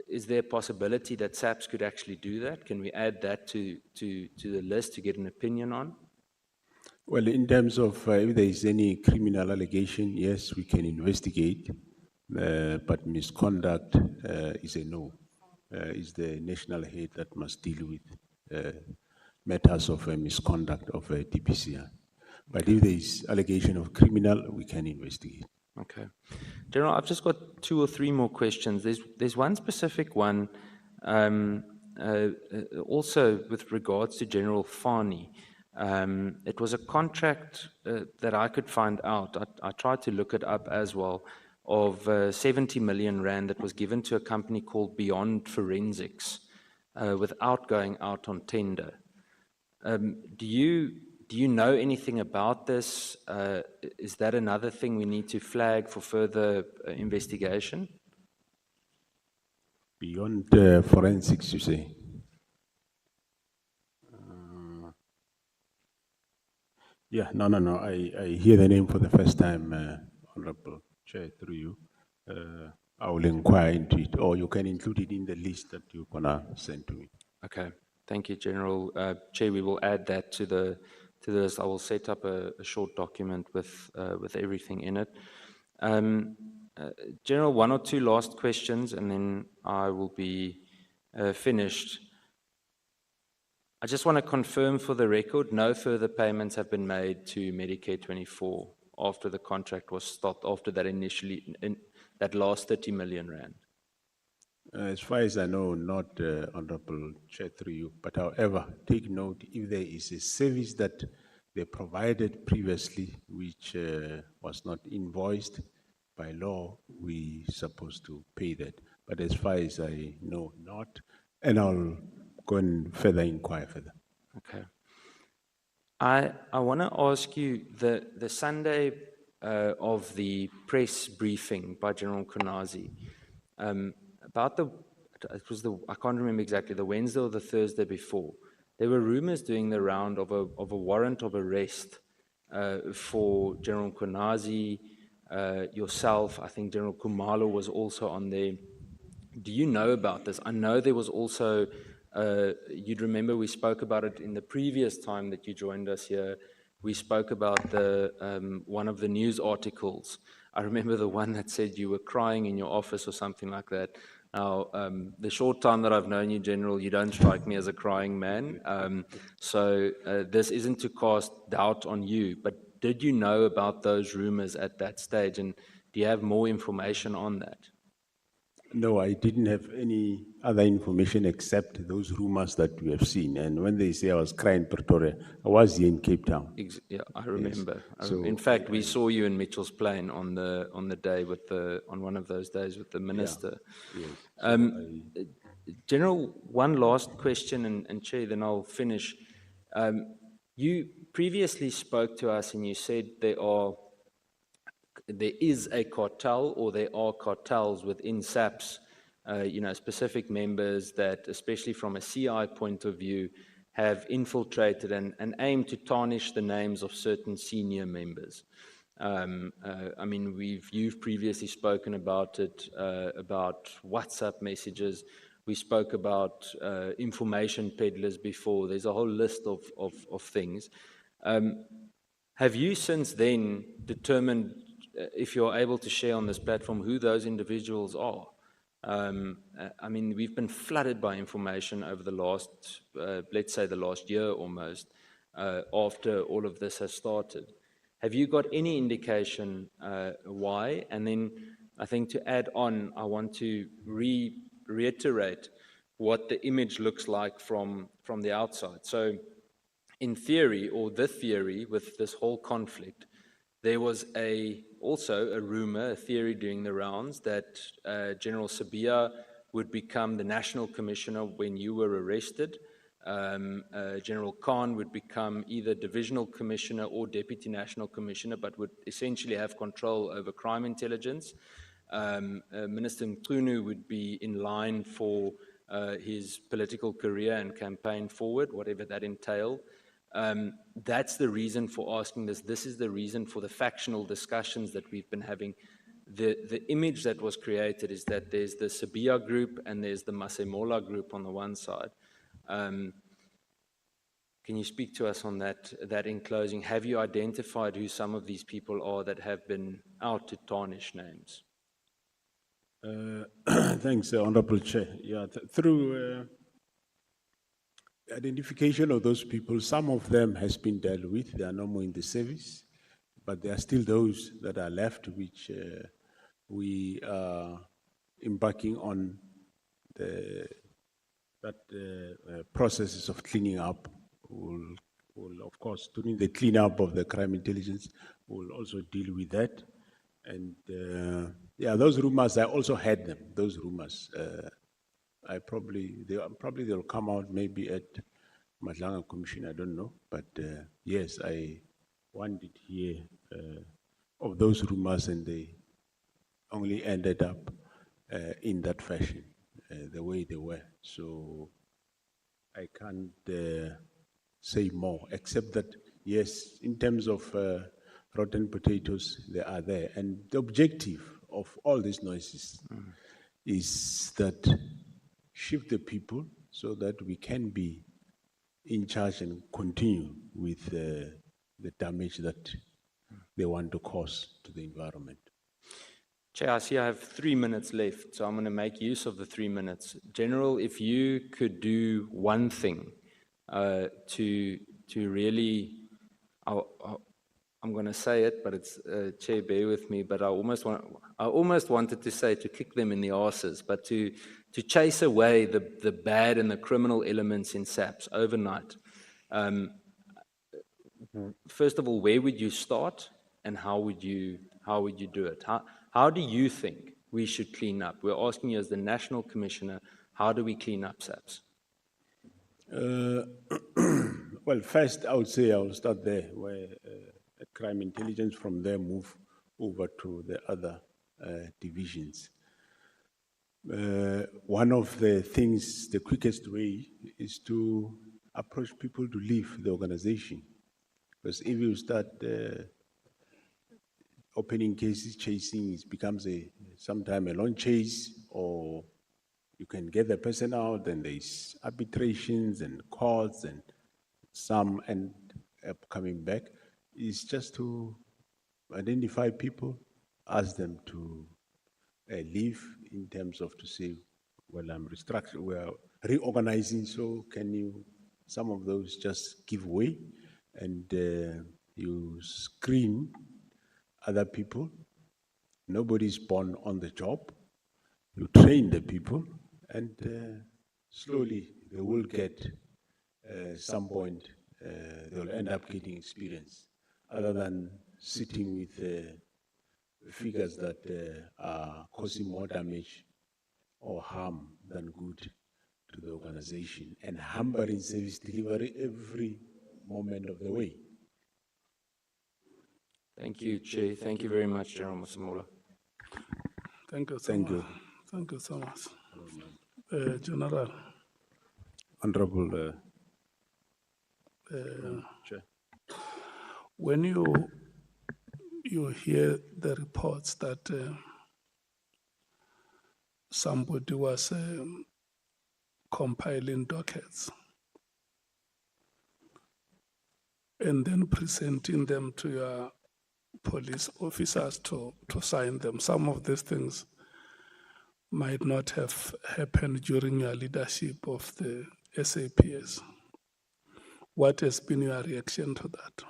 Is there a possibility that SAPS could actually do that? Can we add that to the list to get an opinion on? Well, in terms of if there is any criminal allegation, yes, we can investigate, but misconduct is a no. It's the national head that must deal with matters of misconduct of DPCI. But if there is allegation of criminal, we can investigate. Okay. General, I've just got 2 or 3 more questions. There's one specific one, also with regards to General Fannie. It was a contract that I could find out. I tried to look it up as well, of 70 million rand that was given to a company called Beyond Forensics without going out on tender. Do you know anything about this? Is that another thing we need to flag for further investigation? Beyond forensics, you say? Yeah, no. I hear the name for the first time, Honorable Chair, through you. I will inquire into it, or you can include it in the list that you're gonna send to me. Okay, thank you, General. Chair, we will add that to the list. I will set up a short document with everything in it. General, one or two last questions, and then I will be finished. I just want to confirm for the record, no further payments have been made to Medicare 24 after the contract was stopped, after that initially, that last 30 million rand. As far as I know, not Honorable Chair through you, but however, take note if there is a service that they provided previously which was not invoiced by law, we supposed to pay that. But as far as I know, not, and I'll go and further inquire further. Okay. I want to ask you, the Sunday of the press briefing by General Mkwhanazi, about I can't remember exactly, the Wednesday or the Thursday before, there were rumors doing the round of a warrant of arrest for General Mkwhanazi, yourself, I think General Khumalo was also on there. Do you know about this? I know there was also, you'd remember we spoke about it in the previous time that you joined us here. We spoke about one of the news articles. I remember the one that said you were crying in your office or something like that. Now, the short time that I've known you, General, you don't strike me as a crying man. So this isn't to cast doubt on you, but did you know about those rumors at that stage? And do you have more information on that? No, I didn't have any other information except those rumors that we have seen. And when they say I was crying in Pretoria, I was here in Cape Town. Yeah, I remember. Yes. So, in fact, we saw you in Mitchell's Plain on the day on one of those days with the minister. Yeah. Yes. General, one last question, and Chair, then I'll finish. You previously spoke to us and you said there is a cartel, or there are cartels within SAPS, specific members that, especially from a CI point of view, have infiltrated and aim to tarnish the names of certain senior members. I mean, you've previously spoken about it, about WhatsApp messages. We spoke about information peddlers before. There's a whole list of things. Have you since then determined, if you're able to share on this platform, who those individuals are? I mean, we've been flooded by information over the last, let's say the last year almost, after all of this has started. Have you got any indication why? And then I think to add on, I want to reiterate what the image looks like from the outside. So in theory, or the theory with this whole conflict, there was also a rumor, a theory doing the rounds that General Sabia would become the National Commissioner when you were arrested. General Khan would become either Divisional Commissioner or Deputy National Commissioner, but would essentially have control over crime intelligence. Minister Mchunu would be in line for his political career and campaign forward, whatever that entailed. That's the reason for asking this. This is the reason for the factional discussions that we've been having. The image that was created is that there's the Sabia group and there's the Masemola group on the one side. Can you speak to us on that in closing? Have you identified who some of these people are that have been out to tarnish names? Thanks, Honorable Chair. Yeah, through identification of those people, some of them has been dealt with. They are no more in the service, but there are still those that are left, which we are embarking on processes of cleaning up. We'll, of course, during the cleanup of the crime intelligence, we'll also deal with that. And yeah, those rumors, I also had them. Those rumors, they'll come out maybe at Nhlanhla Commission. I don't know, but yes, one did hear of those rumors, and they only ended up in that fashion. the way they were. So I can't say more, except that, yes, in terms of rotten potatoes, they are there. And the objective of all these noises is that shift the people so that we can be in charge and continue with the damage that they want to cause to the environment. Chair, I see I have 3 minutes left, so I'm going to make use of the 3 minutes. General, if you could do one thing to really, I'm going to say it, but it's Chair, bear with me. But I almost wanted to say to kick them in the arses, but to chase away the bad and the criminal elements in SAPS overnight. First of all, where would you start, and how would you do it? How do you think we should clean up? We're asking you as the National Commissioner, how do we clean up SAPS? Well, first, I would say I will start there, where crime intelligence from there move over to the other divisions. One of the things, the quickest way is to approach people to leave the organization. Because if you start opening cases, chasing, it becomes sometimes a long chase, or you can get the person out, and there's arbitrations and courts, and some end up coming back. It's just to identify people, ask them to leave, in terms of to say, well, I'm restructuring, we're reorganizing, so can you, some of those just give way, and you screen other people. Nobody's born on the job. You train the people, and slowly they will get some point, they'll end up getting experience, other than sitting with figures that are causing more damage or harm than good to the organization, and hampering service delivery every moment of the way. Thank you, Chair. Thank you very much, General Masemola. Thank you so Thank much. you. Thank you so much. General, Honorable Chair. when you hear the reports that somebody was compiling dockets and then presenting them to your police officers to sign them, some of these things might not have happened during your leadership of the SAPS. What has been your reaction to that?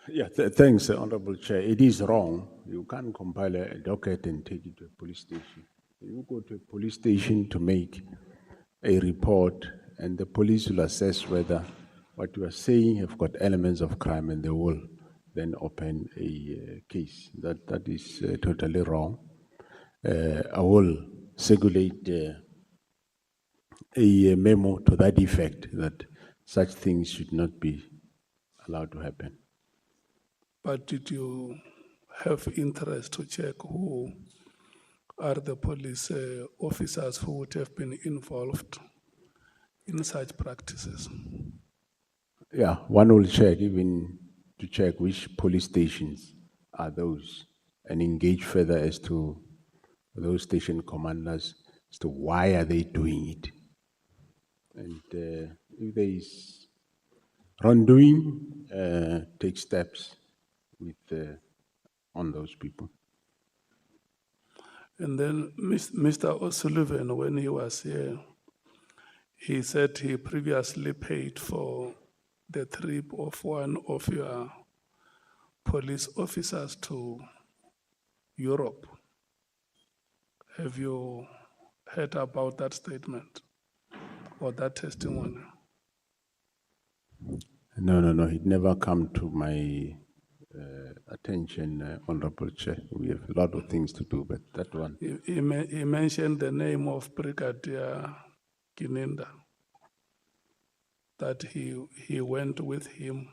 Yeah, thanks, Honorable Chair. It is wrong. You can't compile a docket and take it to a police station. You go to a police station to make a report, and the police will assess whether what you are saying have got elements of crime, and they will then open a case. That is totally wrong. I will circulate a memo to that effect, that such things should not be allowed to happen. But did you have interest to check who are the police officers who would have been involved in such practices? Yeah, one will check, even to check which police stations are those, and engage further as to those station commanders as to why are they doing it. And if there is wrongdoing, take steps with on those people. And then Mr. O'Sullivan, when he was here, he said he previously paid for the trip of one of your police officers to Europe. Have you heard about that statement or that testimony? No, it never come to my attention, Honorable Chair. We have a lot of things to do, but that one. He mentioned the name of Brigadier Gininda, that he went with him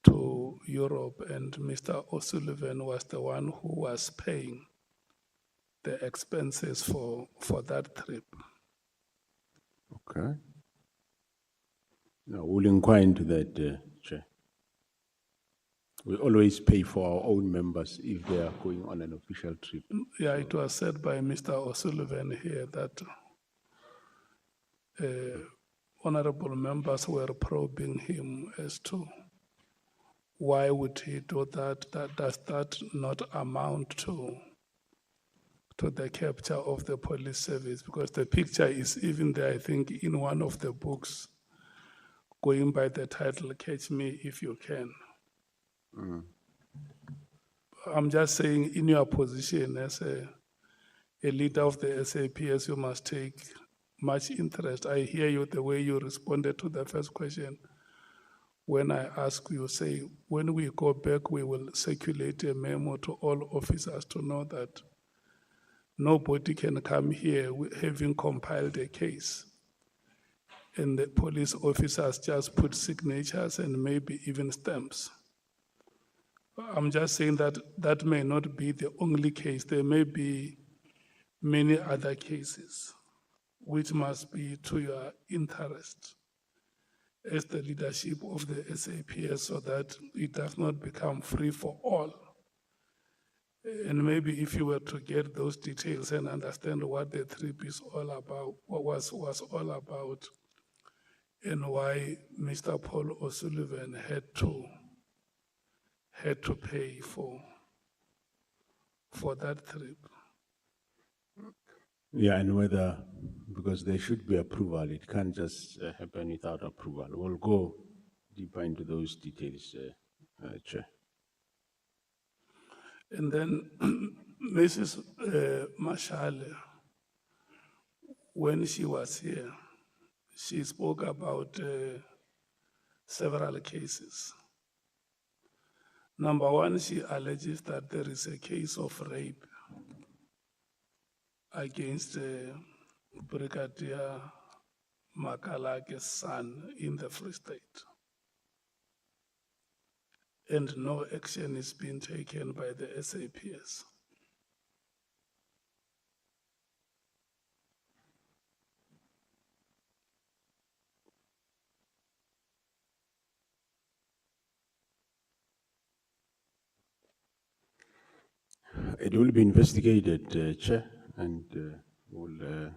to Europe, and Mr. O'Sullivan was the one who was paying the expenses for that trip. Okay. Now, we'll inquire into that, Chair. We always pay for our own members if they are going on an official trip. Yeah, it was said by Mr. O'Sullivan here that honorable members were probing him as to why would he do that? Does that not amount to the capture of the police service? Because the picture is even there, I think, in one of the books, going by the title, Catch Me If You Can. I'm just saying, in your position as a leader of the SAPS, you must take much interest. I hear you the way you responded to the first question. When I ask you, say, when we go back, we will circulate a memo to all officers to know that nobody can come here having compiled a case. And the police officers just put signatures and maybe even stamps. I'm just saying that that may not be the only case. There may be many other cases which must be to your interest as the leadership of the SAPS, so that it does not become free for all. And maybe if you were to get those details and understand what the trip is all about, what was all about, and why Mr. Paul O'Sullivan had to pay for that trip. Yeah, and whether, because there should be approval, it can't just happen without approval. We'll go deeper into those details, Chair. And then Mrs. Mashale, when she was here, she spoke about several cases. Number one, she alleges that there is a case of rape against Brigadier Makalake's son in the Free State. And no action is being taken by the SAPS. It will be investigated, Chair, and we'll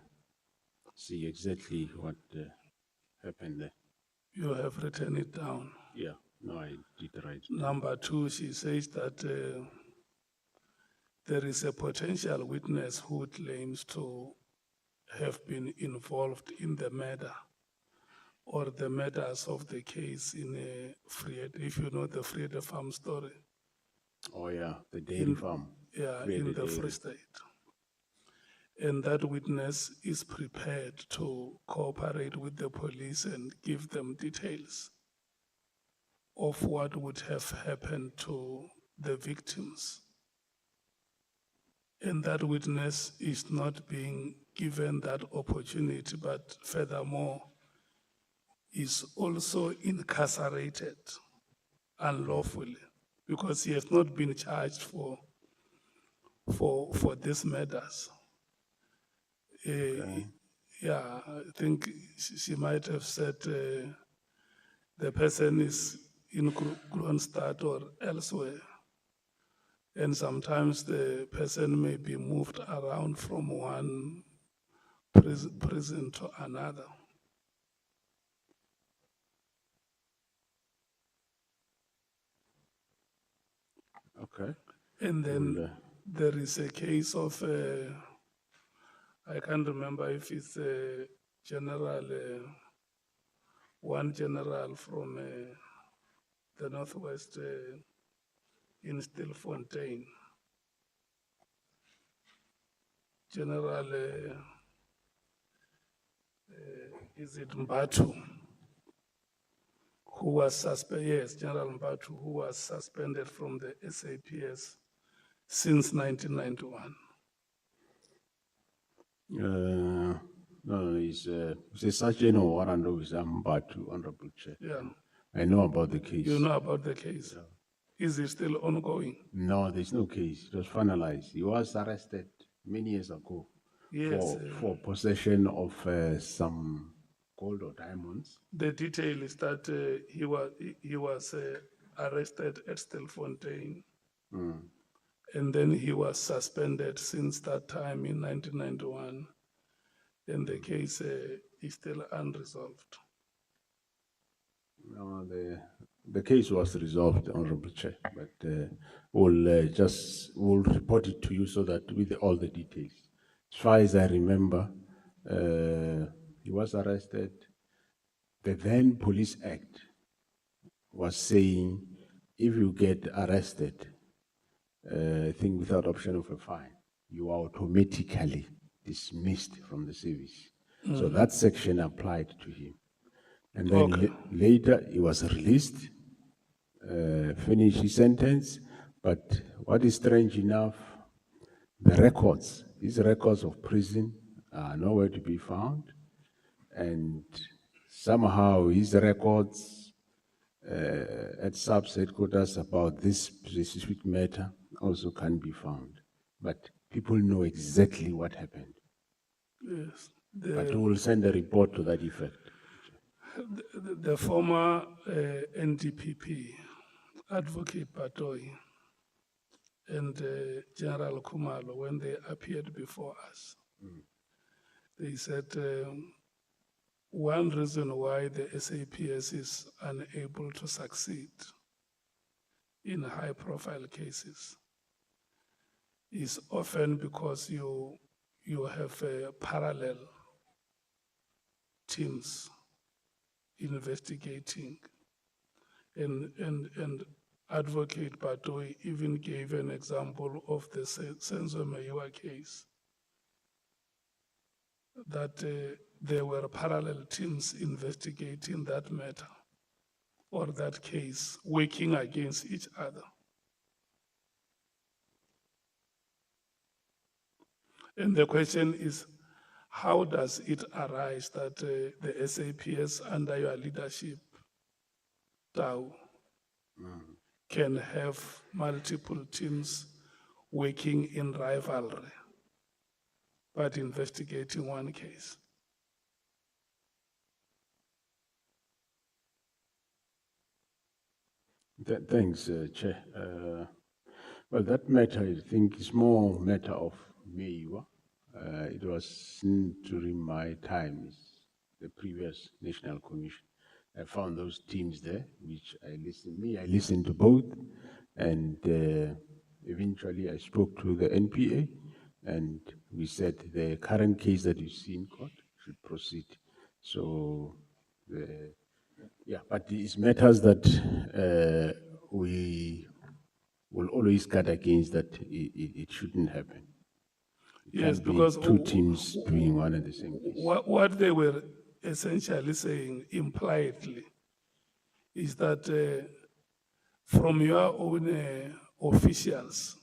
see exactly what happened there. You have written it down. Yeah, no, I did write. Number two, she says that there is a potential witness who claims to have been involved in the murder or the murders of the case in Friede, if you know the Friede farm story. Oh yeah, the dairy farm. Yeah, in the Free State. And that witness is prepared to cooperate with the police and give them details of what would have happened to the victims. And that witness is not being given that opportunity, but furthermore, is also incarcerated unlawfully because he has not been charged for these murders. Yeah, I think she might have said the person is in Kronstadt or elsewhere. And sometimes the person may be moved around from one prison to another. Okay. And then there is a case of, I can't remember if it's a general, one general from the Northwest in Stilfontein. General, is it Mbatu? Who was suspended, yes, General Mbatu, who was suspended from the SAPS since 1991. No, he's a sergeant or warrant officer, Mbatu, Honorable Chair. Yeah. I know about the case. You know about the case? Yeah. Is it still ongoing? No, there's no case. It was finalized. He was arrested many years ago Yes. for possession of some gold or diamonds. The detail is that he was arrested at Stilfontein, and then he was suspended since that time in 1991, and the case is still unresolved. No, the case was resolved, Honorable Chair, but we'll report it to you so that with all the details. As far as I remember, he was arrested. The then Police Act was saying if you get arrested, I think without option of a fine, you are automatically dismissed from the service. So that section applied to him. And then later he was released, finished his sentence. But what is strange enough, his records of prison are nowhere to be found. And somehow his records at SAPS headquarters about this specific matter also can be found. But people know exactly what happened. Yes. But we will send a report to that effect. The former NDPP, Advocate Patoi, and General Kumalo, when they appeared before us, they said one reason why the SAPS is unable to succeed in high-profile cases is often because you have parallel teams investigating, and Advocate Patoi even gave an example of the Senzo Meyiwa case, that there were parallel teams investigating that matter or that case, working against each other. And the question is, how does it arise that the SAPS under your leadership, Tau, can have multiple teams working in rivalry, but investigating one case? Thanks, Chair. Well, that matter, I think, is more matter of Meyiwa. It was during my time as the previous National Commission. I found those teams there, which I listened to both, and eventually I spoke to the NPA, and we said the current case that you see in court should proceed. So, but these matters that we will always guard against, that it shouldn't happen. Yes, because two teams doing one and the same case. What they were essentially saying impliedly is that from your own officials,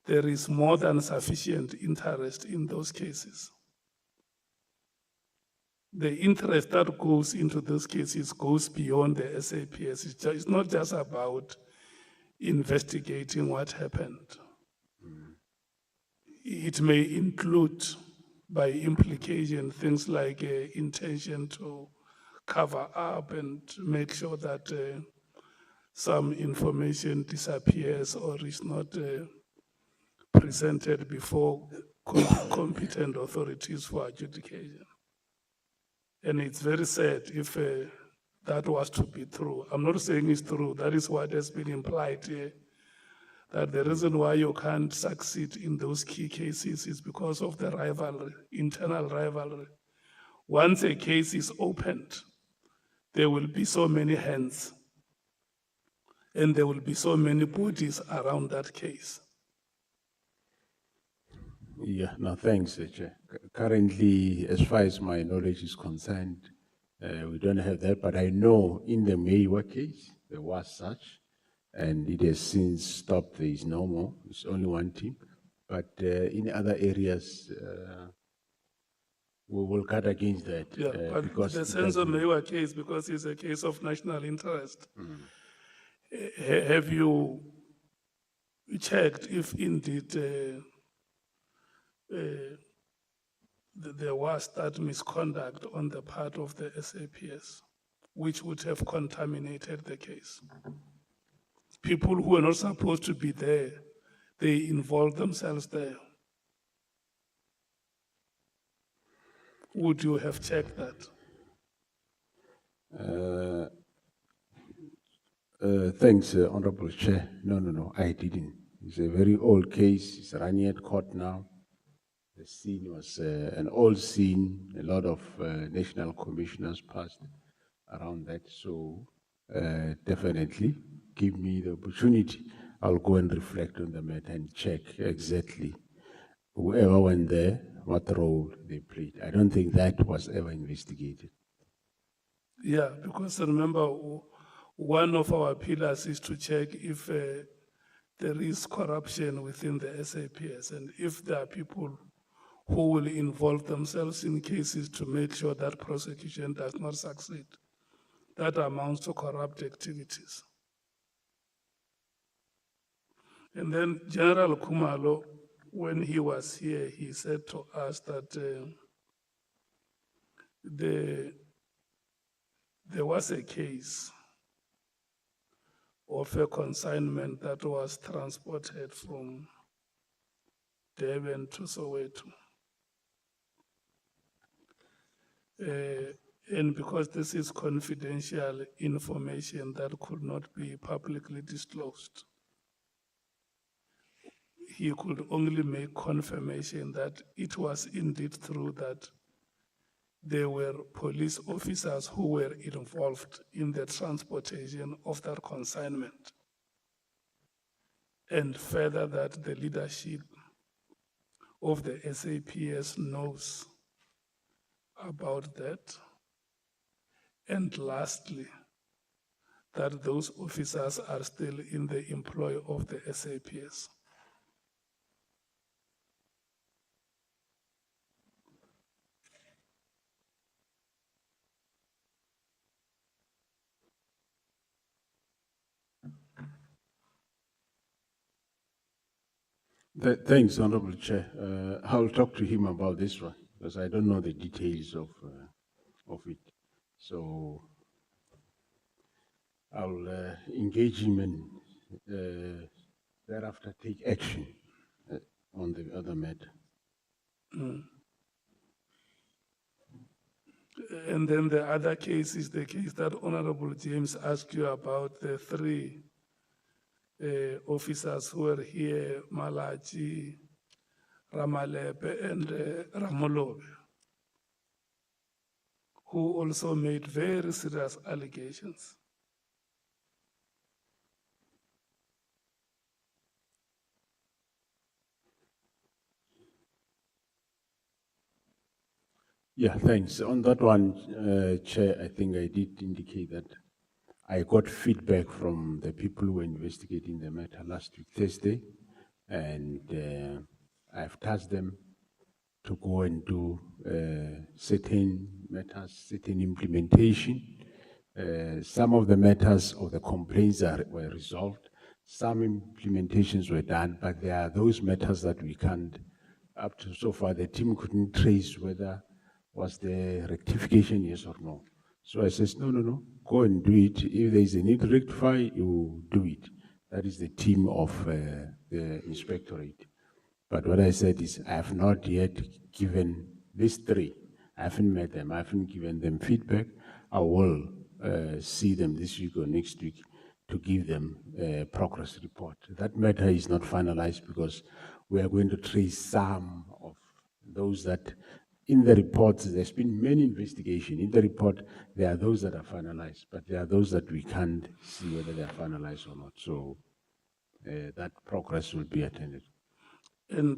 there is more than sufficient interest in those cases. The interest that goes into those cases goes beyond the SAPS. It's not just about investigating what happened. It may include, by implication, things like intention to cover up and make sure that some information disappears or is not presented before competent authorities for adjudication. And it's very sad if that was to be true. I'm not saying it's true. That is what has been implied here. That the reason why you can't succeed in those key cases is because of the rivalry, internal rivalry. Once a case is opened, there will be so many hands and there will be so many bodies around that case. Yeah, no, thanks, Chair. Currently, as far as my knowledge is concerned, we don't have that, but I know in the Meyiwa case, there was such, and it has since stopped. There is no more. It's only one team. But in other areas, we will cut against that. Yeah, but because the Senzo Meyiwa case, because it's a case of national interest, Have you checked if indeed there was that misconduct on the part of the SAPS, which would have contaminated the case? People who are not supposed to be there, they involve themselves there. Would you have checked that? Thanks, Honorable Chair. No, I didn't. It's a very old case. It's running at court now. The scene was an old scene. A lot of national commissioners passed around that. So definitely give me the opportunity. I'll go and reflect on the matter and check exactly whoever went there, what role they played. I don't think that was ever investigated. Yeah, because remember, one of our pillars is to check if there is corruption within the SAPS, and if there are people who will involve themselves in cases to make sure that prosecution does not succeed. That amounts to corrupt activities. And then General Kumalo, when he was here, he said to us that there was a case of a consignment that was transported from Durban to Soweto. And because this is confidential information that could not be publicly disclosed, he could only make confirmation that it was indeed true that there were police officers who were involved in the transportation of that consignment. And further, that the leadership of the SAPS knows about that. And lastly, that those officers are still in the employ of the SAPS. Thanks, Honorable Chair. I'll talk to him about this one because I don't know the details of it. So I'll engage him and thereafter take action on the other matter. And then the other case is the case that Honorable James asked you about, the three officers who were here, Malachi, Ramalepe, and Ramolobe, who also made very serious allegations. Yeah, thanks. On that one, Chair, I think I did indicate that I got feedback from the people who were investigating the matter last week, Thursday, and I've tasked them to go and do certain matters, certain implementation. Some of the matters of the complaints were resolved. Some implementations were done, but there are those matters that we can't, up to so far, the team couldn't trace whether was the rectification, yes or no. So I says, no, go and do it. If there is a need to rectify, you do it. That is the team of the inspectorate. But what I said is, I have not yet given these three. I haven't met them. I haven't given them feedback. I will see them this week or next week to give them a progress report. That matter is not finalized because we are going to trace some of those that in the reports, there's been many investigations. In the report, there are those that are finalized, but there are those that we can't see whether they are finalized or not. So that progress will be attended. And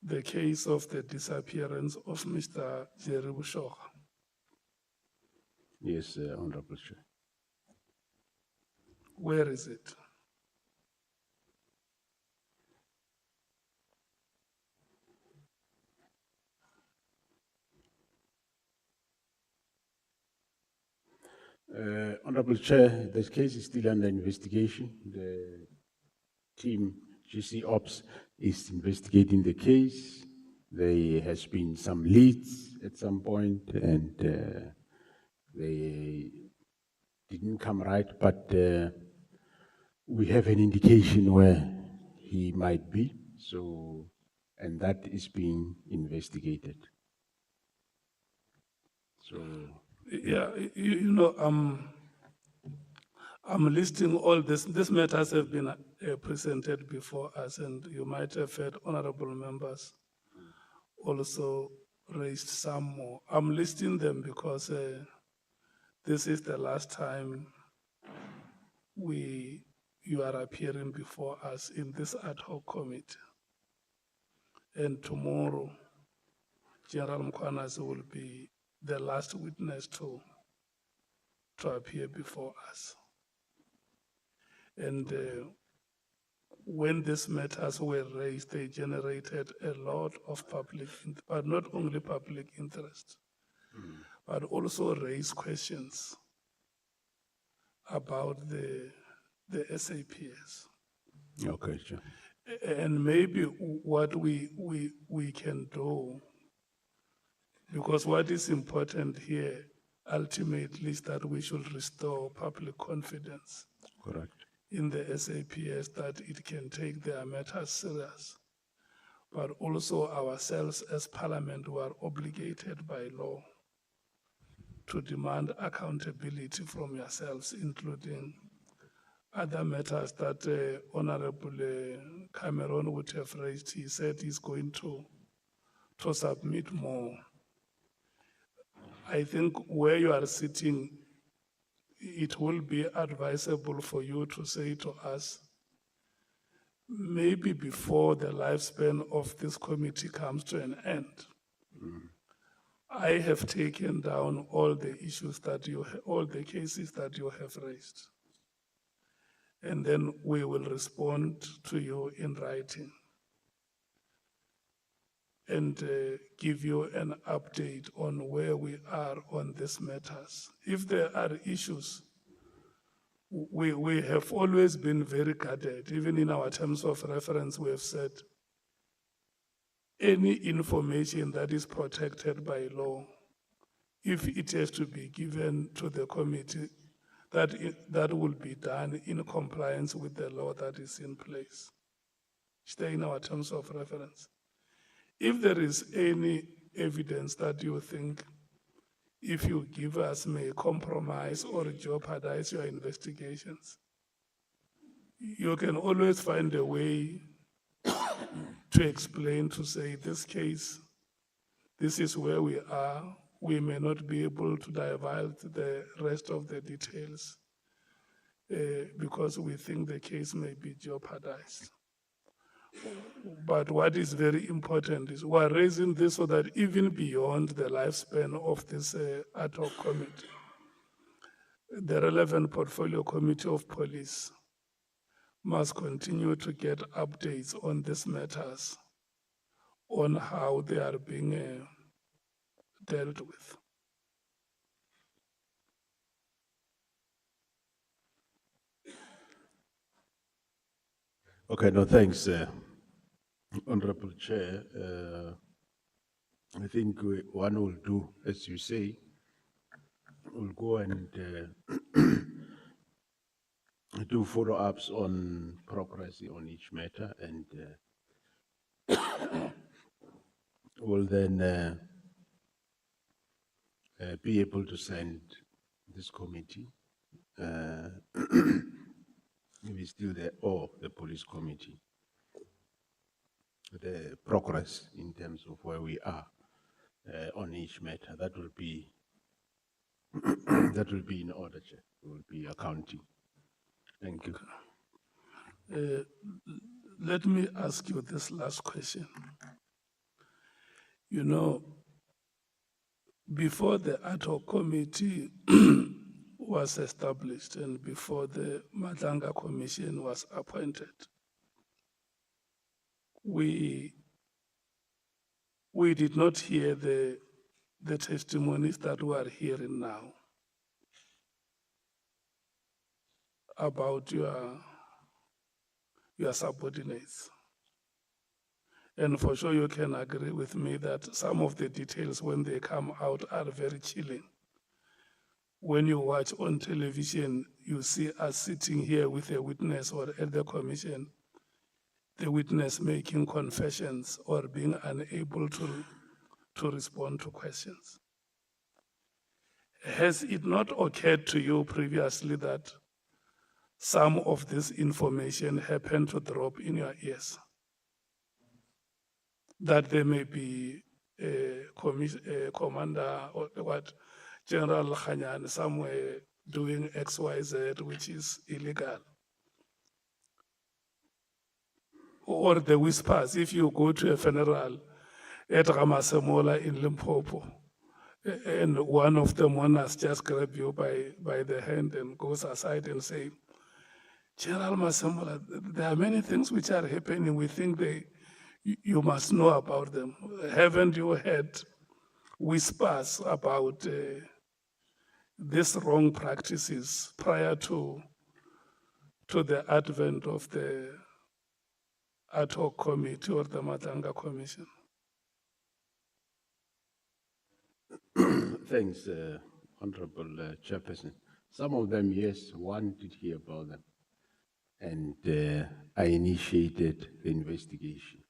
the case of the disappearance of Mr. Jerry Bushoka. Yes, Honorable Chair. Where is it? Honorable Chair, the case is still under investigation. The team GC Ops is investigating the case. There has been some leads at some point, and they didn't come right, but we have an indication where he might be, so, and that is being investigated. So, Yeah, you know, I'm listing all this. These matters have been presented before us, and you might have heard honorable members also raised some more. I'm listing them because this is the last time you are appearing before us in this ad hoc committee. And tomorrow, General Mkwhanazi will be the last witness to appear before us. And when these matters were raised, they generated a lot of public, but not only public interest, but also raised questions about the SAPS. okay, sure. And maybe what we can do, because what is important here ultimately is that we should restore public confidence Correct. in the SAPS, that it can take their matters serious, but also ourselves as Parliament, who are obligated by law to demand accountability from yourselves, including other matters that Honorable Cameron would have raised. He said he's going to submit more. I think where you are sitting, it will be advisable for you to say to us, maybe before the lifespan of this committee comes to an end, I have taken down all the issues that all the cases that you have raised. And then we will respond to you in writing and give you an update on where we are on these matters. If there are issues, we have always been very guarded. Even in our terms of reference, we have said any information that is protected by law, if it has to be given to the committee, that will be done in compliance with the law that is in place. Stay in our terms of reference. If there is any evidence that you think, if you give us, may compromise or jeopardize your investigations, you can always find a way to explain, to say, this case, this is where we are. We may not be able to divulge the rest of the details because we think the case may be jeopardized. But what is very important is we're raising this so that even beyond the lifespan of this ad hoc committee, the relevant portfolio committee of police must continue to get updates on these matters, on how they are being dealt with. Okay, no, thanks, Honorable Chair. I think one will do, as you say, we'll go and do follow-ups on progress on each matter, and will then be able to send this committee, maybe still there, or the police committee, the progress in terms of where we are on each matter. That will be that will be in order, Chair. We will be accounting. Thank you. Let me ask you this last question. You know, before the ad hoc committee was established and before the Nhlanhla Commission was appointed, we did not hear the testimonies that we are hearing now. about your subordinates. And for sure you can agree with me that some of the details when they come out are very chilling. When you watch on television, you see us sitting here with a witness or at the commission, the witness making confessions or being unable to respond to questions. Has it not occurred to you previously that some of this information happened to drop in your ears? That there may be a commander or what, General Khanyan somewhere doing XYZ, which is illegal. Or the whispers, if you go to a funeral at Fannie Masemola in Limpopo, and one of the mourners just grab you by the hand and goes aside and say, General Masemola, there are many things which are happening. We think you must know about them. Haven't you heard whispers about these wrong practices prior to the advent of the Ad Hoc committee or the Matanga Commission? Thanks, Honorable Chairperson. Some of them, yes, one did hear about them. And I initiated the investigation.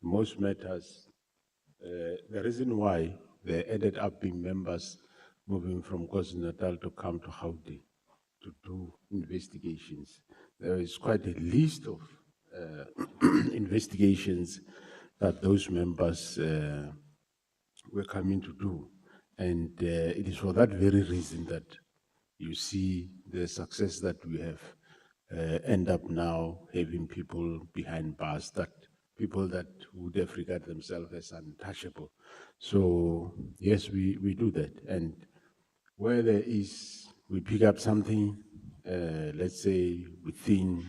Most matters, the reason why they ended up being members moving from KwaZulu-Natal to come to Gauteng to do investigations. There is quite a list of investigations that those members were coming to do. And it is for that very reason that you see the success that we have end up now having people behind bars, that people that would have regarded themselves as untouchable. So yes, we do that. And where there is, we pick up something, let's say within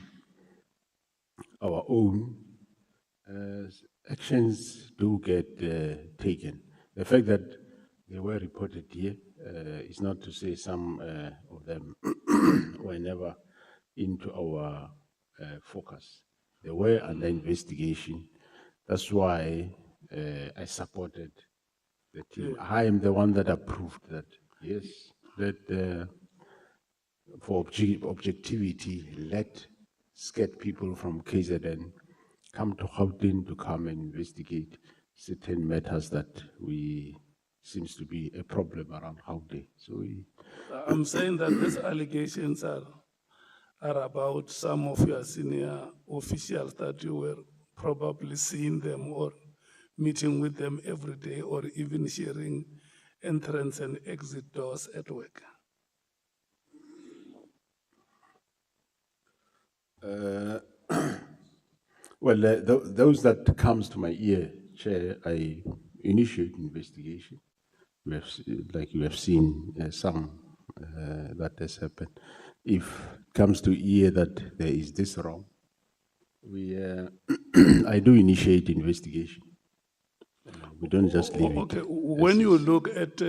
our own, actions do get taken. The fact that they were reported here is not to say some of them were never into our focus. They were under investigation. That's why I supported the team. I am the one that approved that, yes, that for objectivity, let scared people from KZN come to Gauteng to come and investigate certain matters that seems to be a problem around Gauteng. So I'm saying that these allegations are about some of your senior officials that you were probably seeing them or meeting with them every day or even sharing entrance and exit doors at work. Well, those that comes to my ear, Chair, I initiate investigation. We have, like you have seen, some that has happened. If it comes to ear that there is this wrong, I do initiate investigation. We don't just leave it. Okay, when you look at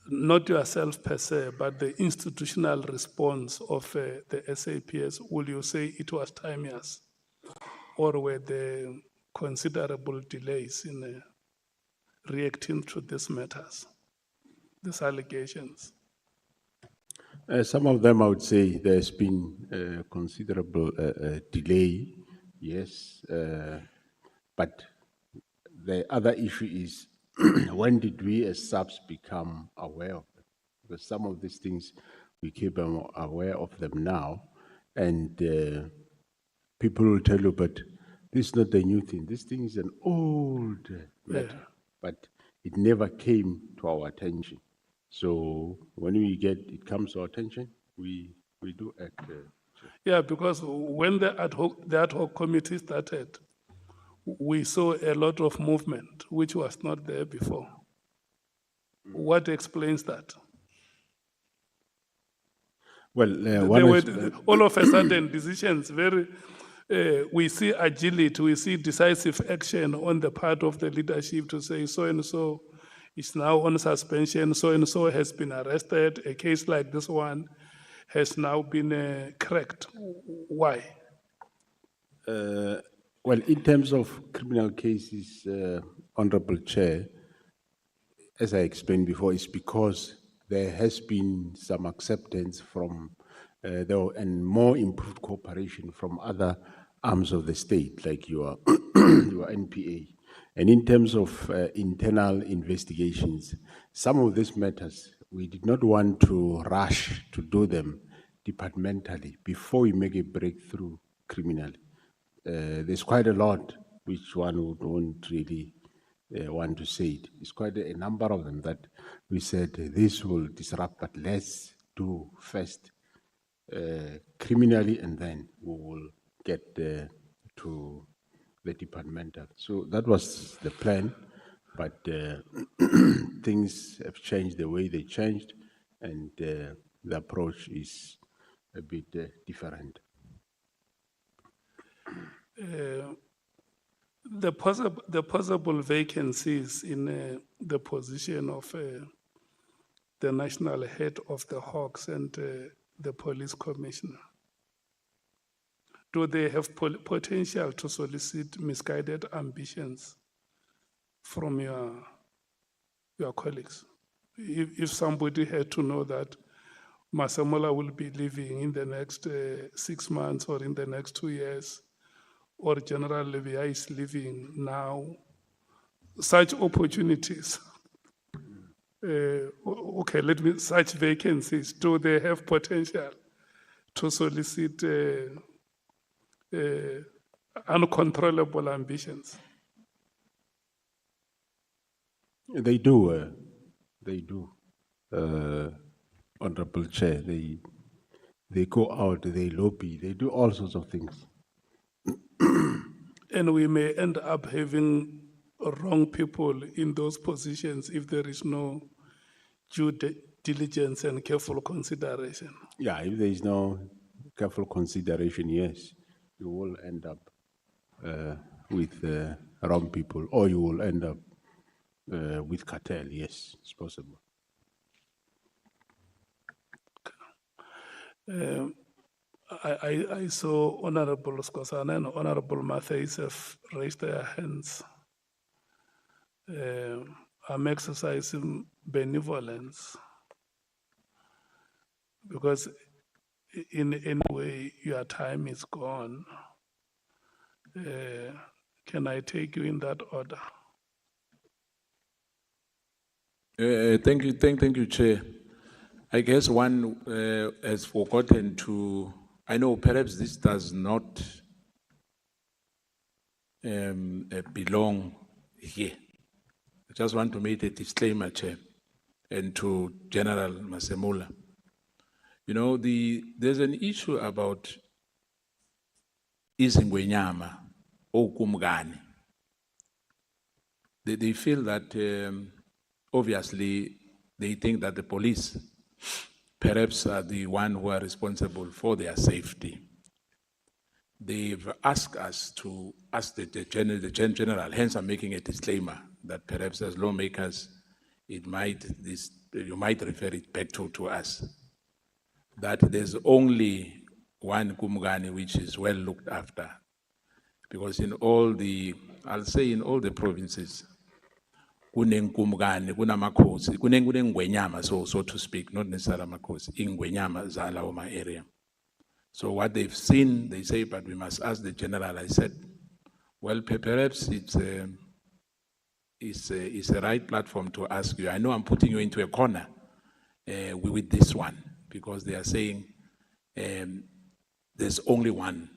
not yourself per se, but the institutional response of the SAPS, will you say it was timeous? Or were there considerable delays in reacting to these matters, these allegations? Some of them, I would say, there's been considerable delay, yes. But the other issue is, when did we as SAPS become aware of them? Because some of these things, we keep aware of them now, and people will tell you, but this is not a new thing. This thing is an old matter, but it never came to our attention. So when it comes to our attention, we do act. Yeah, because when the ad hoc committee started, we saw a lot of movement, which was not there before. What explains that? Well, all of a sudden decisions we see agility, we see decisive action on the part of the leadership to say so and so is now on suspension, so and so has been arrested. A case like this one has now been correct. Why? Well, in terms of criminal cases, Honorable Chair, as I explained before, it's because there has been some acceptance from and more improved cooperation from other arms of the state, like your your NPA. And in terms of internal investigations, some of these matters we did not want to rush to do them departmentally before we make a breakthrough criminally. There's quite a lot which one would want really want to say it. It's quite a number of them that we said this will disrupt, but let's do first criminally, and then we will get to the departmental. So that was the plan, but things have changed the way they changed, and the approach is a bit different. The possible vacancies in the position of the national head of the Hawks and the police commissioner. Do they have potential to solicit misguided ambitions from your colleagues? If somebody had to know that Masemola will be leaving in the next 6 months or in the next 2 years, or General Levia is leaving now, such opportunities, such vacancies, do they have potential to solicit uncontrollable ambitions? They do, Honorable Chair. They go out, they lobby, they do all sorts of things. And we may end up having wrong people in those positions if there is no due diligence and careful consideration. Yeah, if there is no careful consideration, yes, you will end up with wrong people, or you will end up with cartel. Yes, it's possible. I saw Honorable Skosana and Honorable Matthews have raised their hands. I'm exercising benevolence because in any way your time is gone. Can I take you in that order? Thank you, Chair. I guess one has forgotten to, I know perhaps this does not belong here. I just want to make a disclaimer, Chair, and to General Masemola. You know, there's an issue about izingwenyama or kumgani. They feel that obviously they think that the police perhaps are the one who are responsible for their safety. They've asked us to ask the general, hence I'm making a disclaimer that perhaps as lawmakers, you might refer it back to us, that there's only one Kumgani which is well looked after. Because in all the provinces, kunenkumgani, kunamakhosi, kunengwenyama, so to speak, not necessarily makhosi, ingwenyama zalawo ma area. So what they've seen, they say, but we must ask the general. I said, well, perhaps it's a right platform to ask you. I know I'm putting you into a corner with this one, because they are saying there's only one,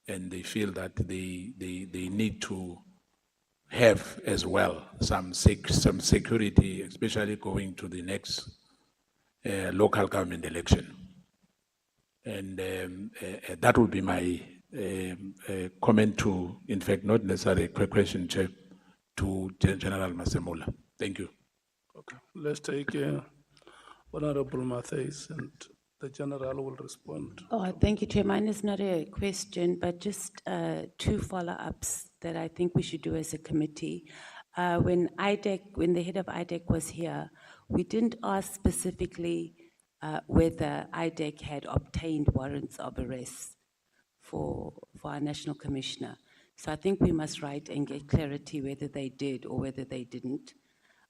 and they feel that they need to have as well some security, especially going to the next local government election. And that would be my comment to, in fact, not necessarily a question, Chair, to General Masemola. Thank you. Okay, let's take Honorable Matthews, and the General will respond. Oh, thank you, Chair. Mine is not a question, but just 2 follow-ups that I think we should do as a committee. When the head of IDEC was here, we didn't ask specifically whether IDEC had obtained warrants of arrest for our National Commissioner. So I think we must write and get clarity whether they did or whether they didn't.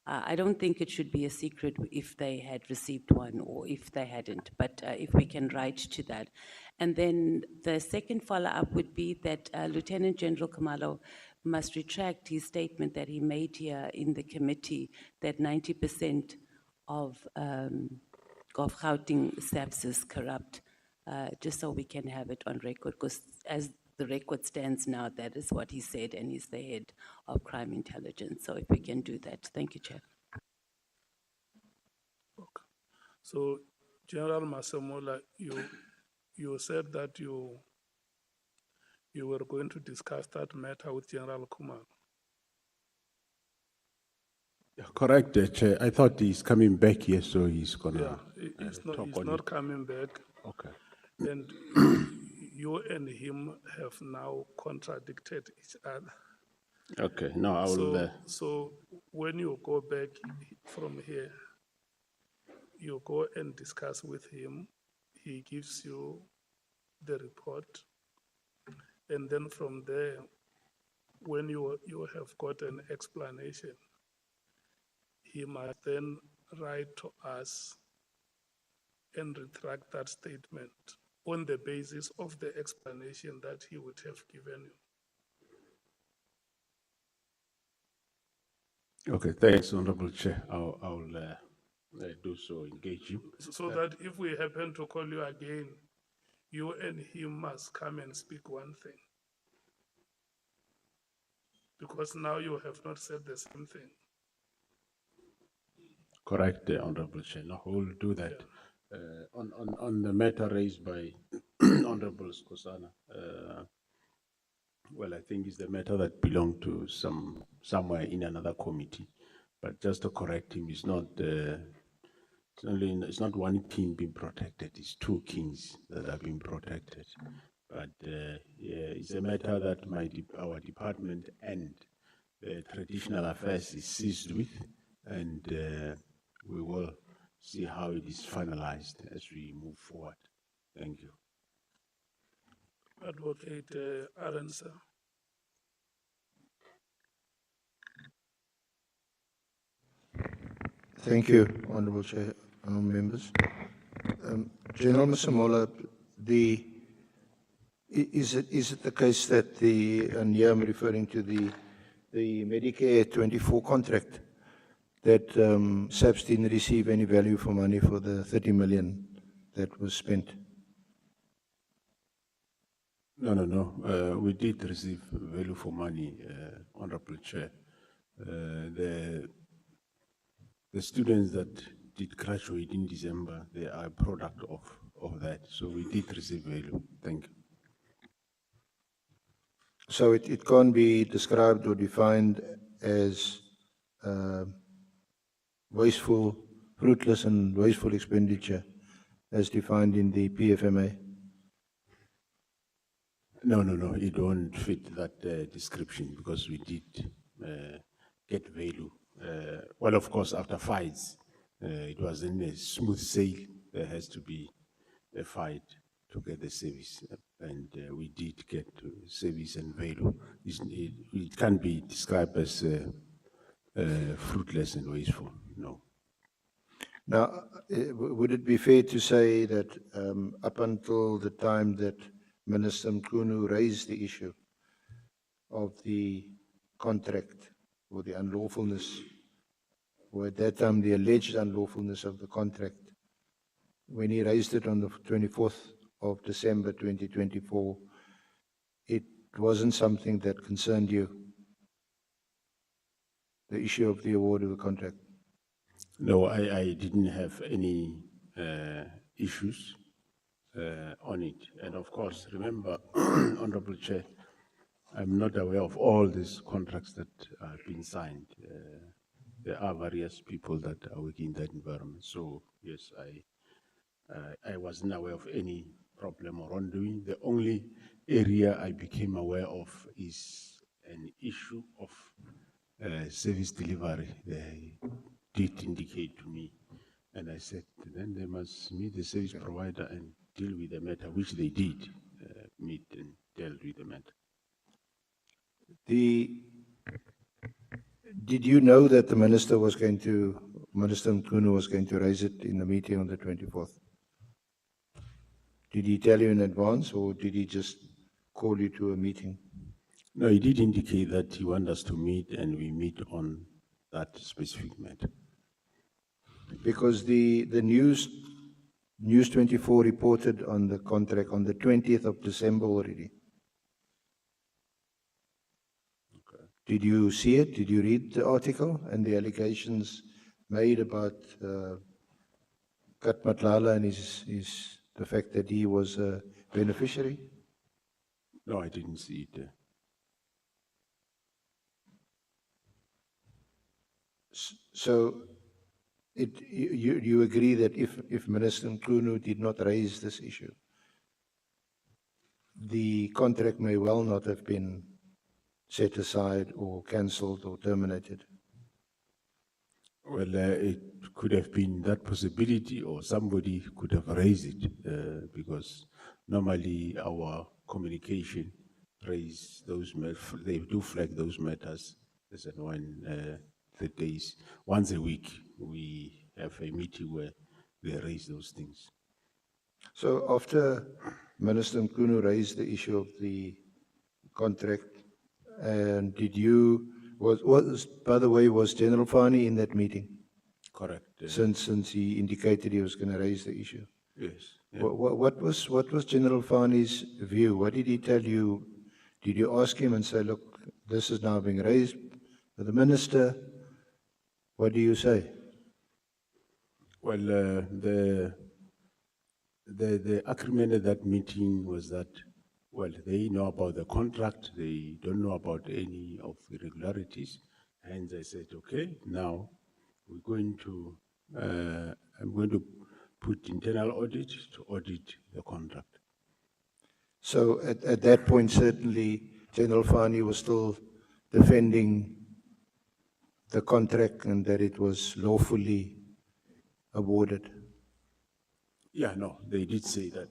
I don't think it should be a secret if they had received one or if they hadn't, but if we can write to that. And then the second follow-up would be that Lieutenant General Khumalo must retract his statement that he made here in the committee that 90% of Gauteng SAPS is corrupt, just so we can have it on record, because as the record stands now, that is what he said, and he's the head of crime intelligence. So if we can do that. Thank you, Chair. Okay. So, General Masemola, you said that you were going to discuss that matter with General Khumalo. Yeah, correct, Chair. I thought he's coming back here, so he's gonna. He's talk on not it. coming back. Okay. And you and him have now contradicted each other. Okay. No, I will. So when you go back from here, you go and discuss with him. He gives you the report. And then from there, when you have got an explanation, he must then write to us and retract that statement on the basis of the explanation that he would have given you. Okay. Thanks, Honorable Chair. I'll do so. Engage you. So that if we happen to call you again, you and him must come and speak one thing. Because now you have not said the same thing. Correct, Honorable Chair. No, we'll do that. On the matter raised by Honorable Skosana, well, I think it's the matter that belonged to somewhere in another committee. But just to correct him, it's not it's not one king being protected; it's two kings that are being protected. But yeah, it's a matter that our department and traditional affairs is seized with, and we will see how it is finalized as we move forward. Thank you. Advocate Arendse. Thank you, Honourable Chair, honourable members. General Masemola, is it the case that and here I'm referring to the Medicare 24 contract, that SAPS didn't receive any value for money for the 30 million that was spent? No. We did receive value for money, Honourable Chair. The students that did graduate in December, they are a product of that. So we did receive value. Thank you. So it can't be described or defined as wasteful, fruitless and wasteful expenditure as defined in the PFMA? No, it won't fit that description because we did get value. Well, of course, after fights, it wasn't a smooth sail. There has to be a fight to get the service, and we did get service and value. It can't be described as fruitless and wasteful, no. Now, would it be fair to say that up until the time that Minister Mkhunu raised the issue of the contract or the unlawfulness, or at that time the alleged unlawfulness of the contract, when he raised it on the 24th of December 2024, it wasn't something that concerned you, the issue of the award of the contract? No, I didn't have any issues on it. And of course, remember, Honorable Chair, I'm not aware of all these contracts that have been signed. There are various people that are working in that environment. So yes, I wasn't aware of any problem or wrongdoing. The only area I became aware of is an issue of service delivery. They did indicate to me, and I said to then they must meet the service provider and deal with the matter, which they did, meet and dealt with the matter. Did you know that the Minister Mkhunu was going to raise it in the meeting on the 24th? Did he tell you in advance, or did he just call you to a meeting? No, he did indicate that he wanted us to meet, and we meet on that specific matter. Because the News 24 reported on the contract on the 20th of December already. Did you see it? Did you read the article and the allegations made about Nhlanhla and the fact that he was a beneficiary? No, I didn't see it. So you agree that if Minister Mkhunu did not raise this issue, the contract may well not have been set aside or cancelled or terminated? Well, it could have been that possibility, or somebody could have raised it, because normally our communication raise those matters, they do flag those matters as and when the days, once a week, we have a meeting where they raise those things. So after Minister Mkhunu raised the issue of the contract, and by the way, was General Fannie in that meeting? Correct. Since he indicated he was going to raise the issue. Yes. Yeah. What was General Fannie's view? What did he tell you? Did you ask him and say, look, this is now being raised by the Minister? What do you say? Well, the agreement at that meeting was that, well, they know about the contract, they don't know about any of the irregularities. And I said, okay, now we're going to, I'm going to put internal audit to audit the contract. So at that point, certainly, General Fannie was still defending the contract and that it was lawfully awarded. Yeah, no, they did say that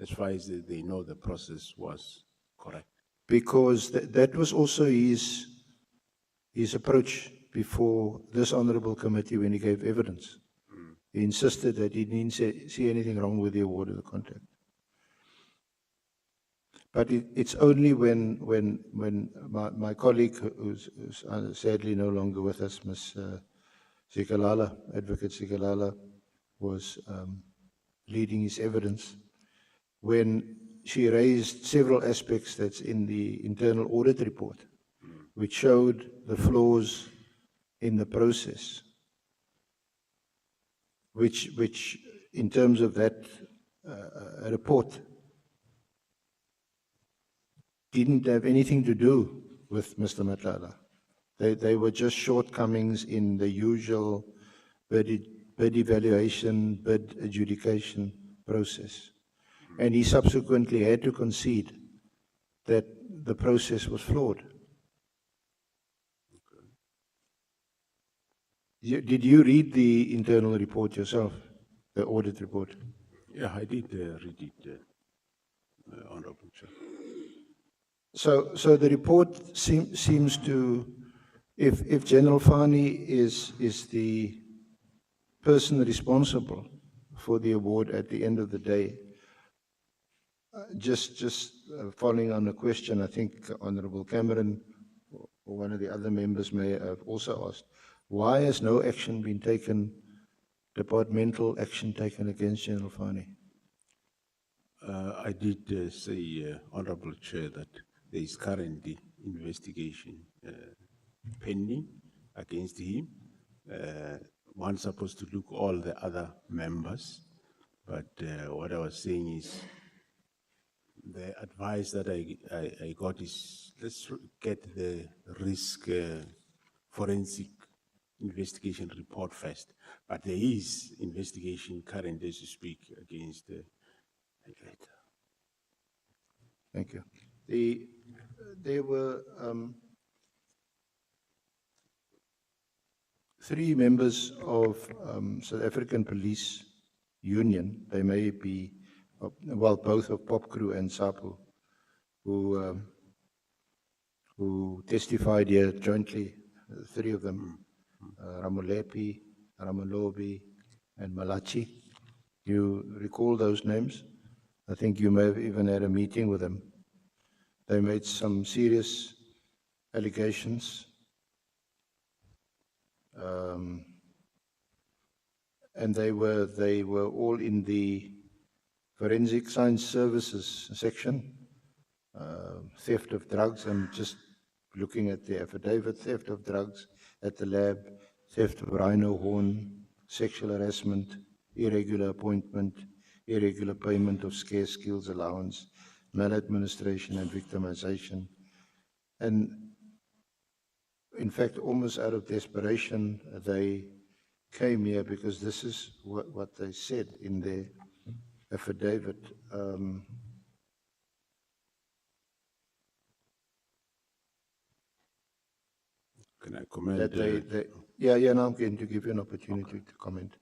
as far as they know, the process was correct. Because that was also his approach before this honorable committee when he gave evidence. He insisted that he didn't see anything wrong with the award of the contract. But it's only when my colleague, who's sadly no longer with us, Ms. Zikalala, Advocate Zikalala, was leading his evidence, when she raised several aspects that's in the internal audit report, which showed the flaws in the process, which in terms of that report, didn't have anything to do with Mr. Nhlanhla. They were just shortcomings in the usual bid evaluation, bid adjudication process. And he subsequently had to concede that the process was flawed. Did you read the internal report yourself, the audit report? Yeah, I did read it, Honorable Chair. So the report seems to, if General Fannie is the person responsible for the award at the end of the day, just following on a question, I think Honorable Cameron or one of the other members may have also asked, why has no action been taken, departmental action taken against General Fannie? I did say, Honorable Chair, that there is currently investigation pending against him. One's supposed to look all the other members, but what I was saying is the advice that I got is let's get the risk forensic investigation report first. But there is investigation current as you speak against the regulator. Thank you. There were three members of South African Police Union, they may be, well, both of Pop Crew and SAPO, who testified here jointly, three of them, Ramolepi, Ramalobi, and Malachi. You recall those names? I think you may have even had a meeting with them. They made some serious allegations. And they were all in the forensic science services section. Theft of drugs, I'm just looking at the affidavit, theft of drugs at the lab, theft of rhino horn, sexual harassment, irregular appointment, irregular payment of scarce skills allowance, maladministration and victimization. And in fact, almost out of desperation, they came here because this is what they said in their affidavit. Can I comment? That yeah, now I'm going to give you an opportunity to comment.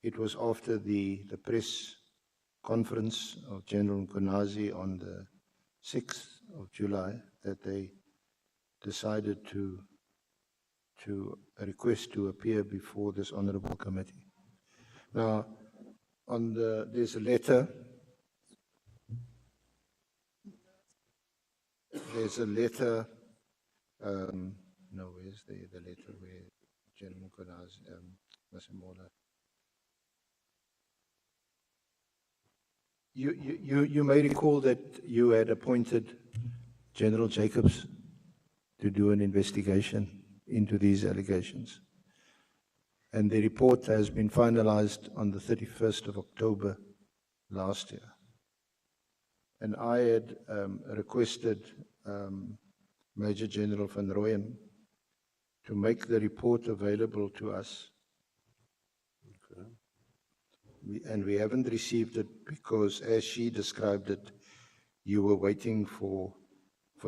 It was after the press conference of General Mkwhanazi on the 6th of July that they decided to request to appear before this honorable committee. Now, there's a letter. There's a letter. No, where's the letter where General Masemola? You may recall that you had appointed General Jacobs to do an investigation into these allegations. And the report has been finalized on the 31st of October last year. And I had requested Major General van Rooyen to make the report available to us. Okay. And we haven't received it because, as she described it, you were waiting for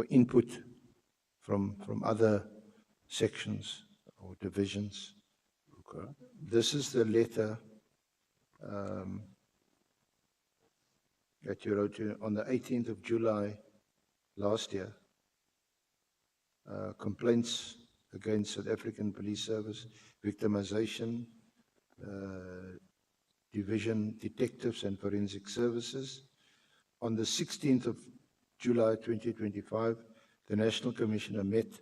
input from other sections or divisions. Okay. This is the letter that you wrote on the 18th of July last year. Complaints against South African Police Service, victimization, division, detectives and forensic services. On the 16th of July 2025, the National Commissioner met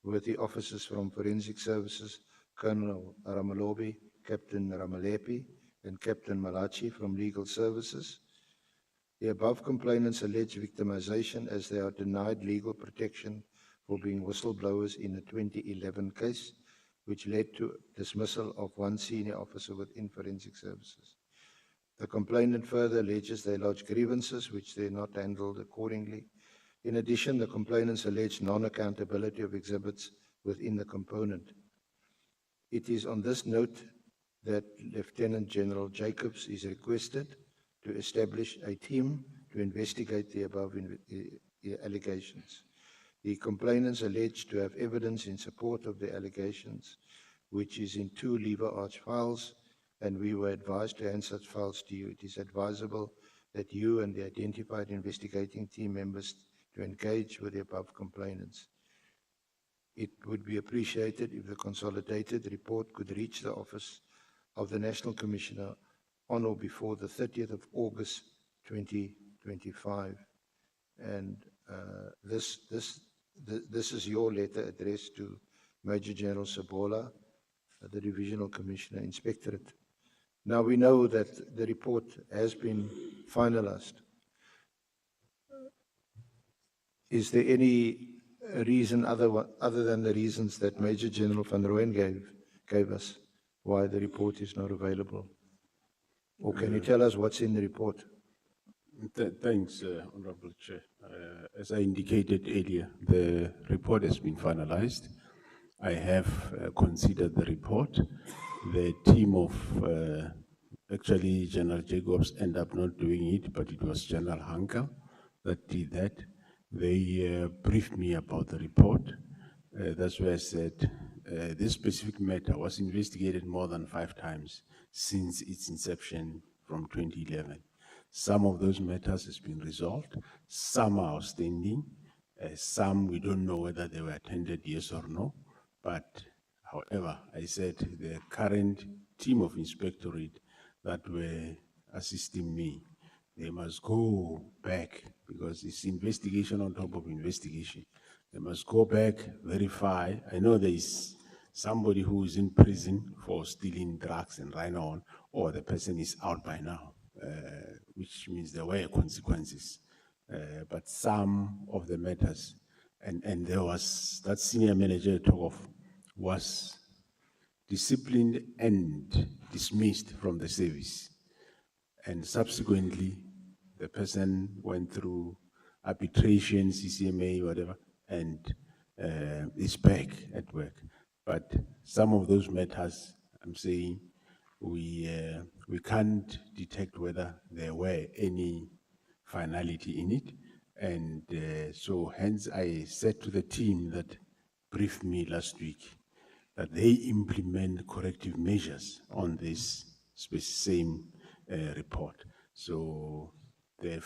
with the officers from Forensic Services, Colonel Ramalobi, Captain Ramalepi, and Captain Malachi from Legal Services. The above complainants allege victimization as they are denied legal protection for being whistleblowers in a 2011 case, which led to dismissal of one senior officer within Forensic Services. The complainant further alleges they lodged grievances which they not handled accordingly. In addition, the complainants allege non-accountability of exhibits within the component. It is on this note that Lieutenant General Jacobs is requested to establish a team to investigate the above allegations. The complainants allege to have evidence in support of the allegations, which is in 2 lever arch files, and we were advised to hand such files to you. It is advisable that you and the identified investigating team members to engage with the above complainants. It would be appreciated if the consolidated report could reach the office of the National Commissioner on or before the 30th of August 2025. And this is your letter addressed to Major General Sabola, the Divisional Commissioner Inspectorate. Now we know that the report has been finalized. Is there any reason other than the reasons that Major General van Rooyen gave us why the report is not available? Or can you tell us what's in the report? Thanks, Honorable Chair. As I indicated earlier, the report has been finalized. I have considered the report. The team of, actually General Jacobs ended up not doing it, but it was General Hankel that did that. They briefed me about the report, That's where I said this specific matter was investigated more than 5 times since its inception from 2011. Some of those matters has been resolved, some are outstanding, some we don't know whether they were attended, yes or no. But however, I said the current team of inspectorate that were assisting me, they must go back because it's investigation on top of investigation. They must go back, verify. I know there is somebody who is in prison for stealing drugs and right on, or the person is out by now, which means there were consequences. But some of the matters, and there was that senior manager talk of was disciplined and dismissed from the service. And subsequently, the person went through arbitration, CCMA, whatever, and is back at work. But some of those matters, I'm saying, we can't detect whether there were any finality in it. And so hence I said to the team that briefed me last week that they implement corrective measures on this same report. So the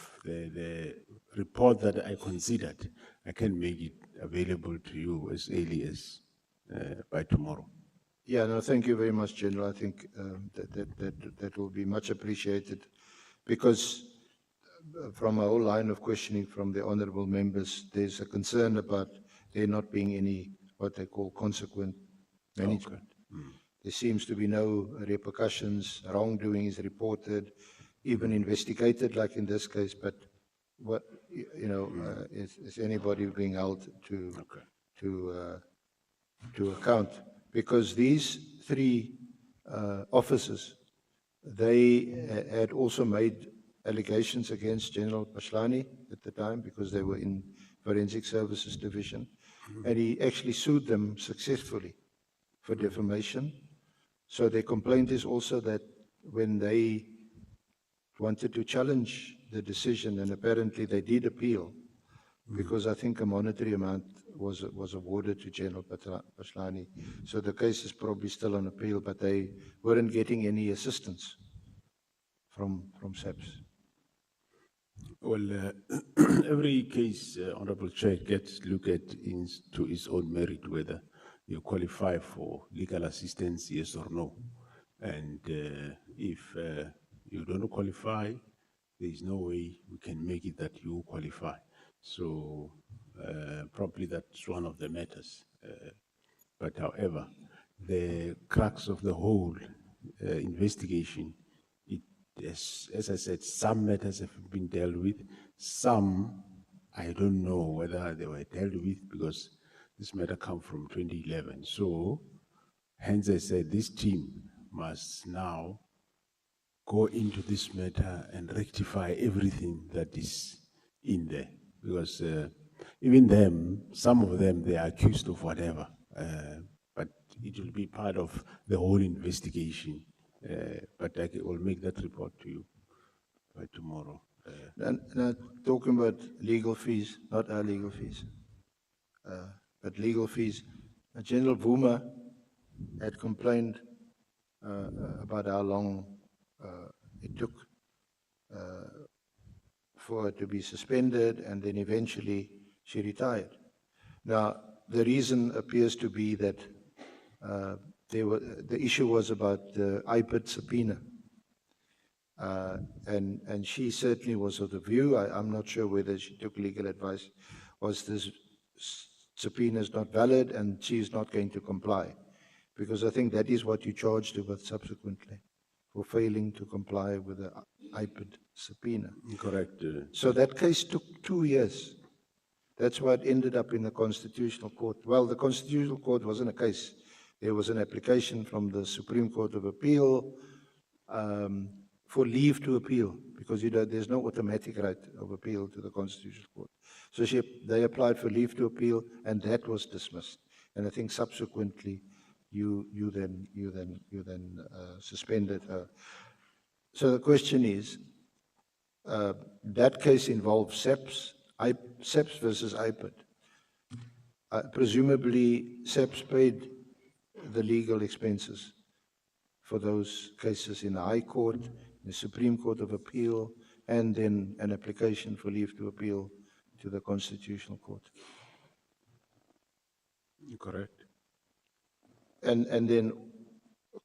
report that I considered, I can make it available to you as early as by tomorrow. Yeah, no, thank you very much, General. I think that will be much appreciated because from a whole line of questioning from the honorable members, there's a concern about there not being any, what they call consequent management. There seems to be no repercussions, wrongdoing is reported, even investigated, like in this case, but what, is anybody being held to account? Because these 3 officers, they had also made allegations against General Pashlani at the time because they were in Forensic Services Division, and he actually sued them successfully for defamation. So their complaint is also that when they wanted to challenge the decision, and apparently they did appeal, because I think a monetary amount was awarded to General Pashlani. So the case is probably still on appeal, but they weren't getting any assistance from SAPS. Well, every case, Honorable Chair, gets looked at to its own merit, whether you qualify for legal assistance, yes or no. And if you don't qualify, there is no way we can make it that you qualify. So probably that's one of the matters. But however, the crux of the whole investigation, as I said, some matters have been dealt with, some I don't know whether they were dealt with because this matter comes from 2011. So hence I said this team must now go into this matter and rectify everything that is in there. Because even them, some of them, they are accused of whatever, but it will be part of the whole investigation. But I will make that report to you by tomorrow. Now, talking about legal fees, not our legal fees, but legal fees, General Vuma had complained about how long it took for her to be suspended, and then eventually she retired. Now, the reason appears to be that the issue was about the IPID subpoena. And she certainly was of the view, I'm not sure whether she took legal advice, was this subpoena is not valid and she is not going to comply. Because I think that is what you charged her with subsequently, for failing to comply with the IPID subpoena. Correct. So that case took 2 years. That's why it ended up in the Constitutional Court. Well, the Constitutional Court wasn't a case. There was an application from the Supreme Court of Appeal for leave to appeal, because there's no automatic right of appeal to the Constitutional Court. So they applied for leave to appeal, and that was dismissed. And I think subsequently, you then suspended her. So the question is, that case involved SAPS versus IPID. Presumably, SAPS paid the legal expenses for those cases in the High Court, the Supreme Court of Appeal, and then an application for leave to appeal to the Constitutional Court. Correct. And then,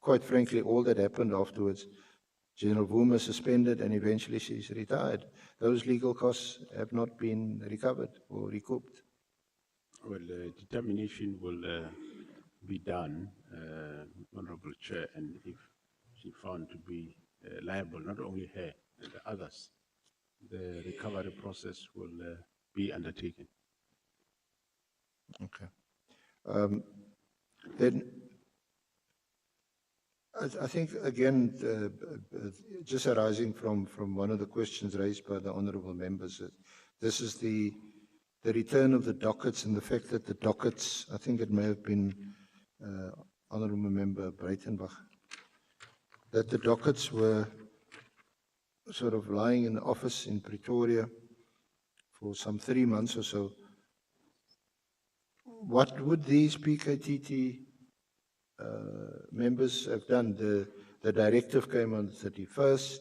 quite frankly, all that happened afterwards, General Vuma suspended and eventually she's retired. Those legal costs have not been recovered or recouped. Well, determination will be done, Honorable Chair, and if she found to be liable, not only her, and the others, the recovery process will be undertaken. Okay. Then, I think, again, just arising from one of the questions raised by the honourable members, this is the return of the dockets and the fact that the dockets, I think it may have been Honourable Member Breitenbach, that the dockets were sort of lying in the office in Pretoria for some 3 months or so. What would these PKTT members have done? The directive came on the 31st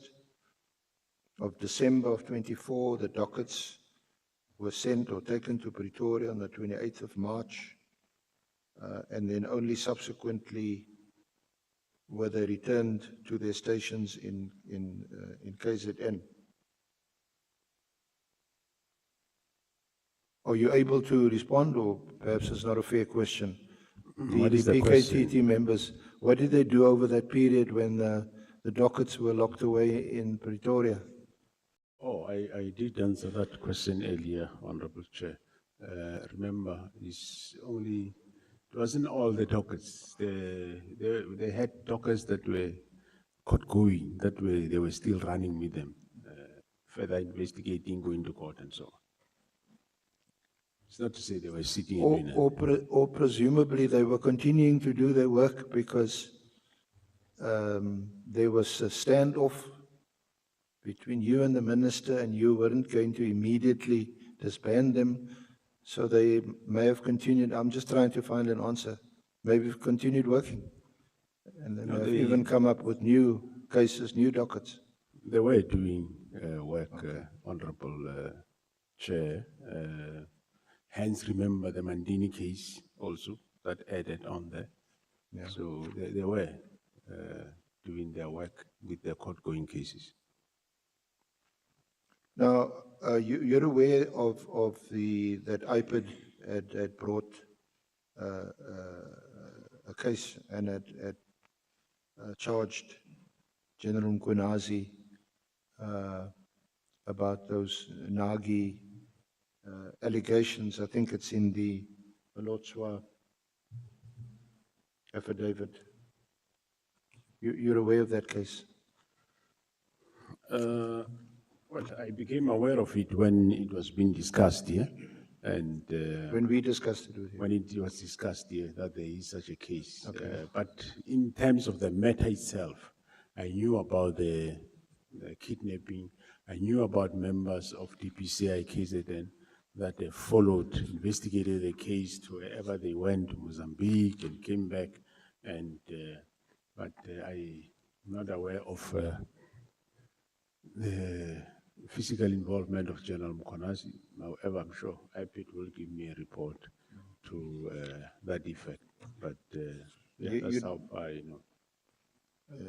of December of 24. The dockets were sent or taken to Pretoria on the 28th of March, and then only subsequently were they returned to their stations in KZN. Are you able to respond, or perhaps it's not a fair question? What is the PKTT members, what did they do over that period when the dockets were locked away in Pretoria? Oh, I did answer that question earlier, Honorable Chair. Remember, it wasn't all the dockets. They had dockets that were court going, they were still running with them, further investigating, going to court and so on. It's not to say they were sitting and doing Or presumably they were continuing to do their work because there was a standoff between you and the minister, and you weren't going to immediately disband them, so they may have continued. I'm just trying to find an answer. Maybe have continued working, and they may have even come up with new cases, new dockets. They were doing work, Honorable Chair. Hence, remember the Mandini case also that added on there. Yeah. So they were doing their work with their court-going cases. Now, you're aware of that IPID had brought a case and had charged General Mkwhanazi about those Nagi allegations. I think it's in the Malotswa affidavit. You're aware of that case? Well, I became aware of it when it was being discussed here, and when we discussed it with you. When it was discussed here that there is such a case. Okay. But in terms of the matter itself, I knew about the kidnapping. I knew about members of DPCI KZN that they followed, investigated the case to wherever they went, to Mozambique, and came back. And but I'm not aware of the physical involvement of General Mkwhanazi. However, I'm sure IPID will give me a report to that effect. But yeah, that's how far I know.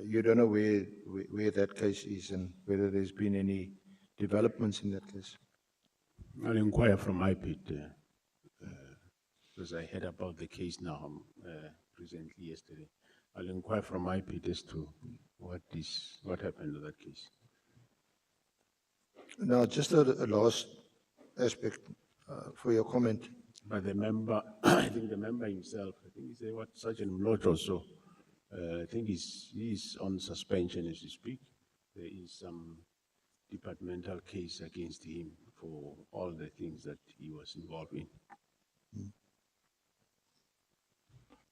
You don't know where that case is and whether there's been any developments in that case? I'll inquire from IPID because I heard about the case now recently yesterday. I'll inquire from IPID as to what happened to that case. Now, just a last aspect for your comment. But the member, I think the member himself, I think he's what, Sergeant Mlot also, I think he's on suspension as we speak. There is some departmental case against him for all the things that he was involved in.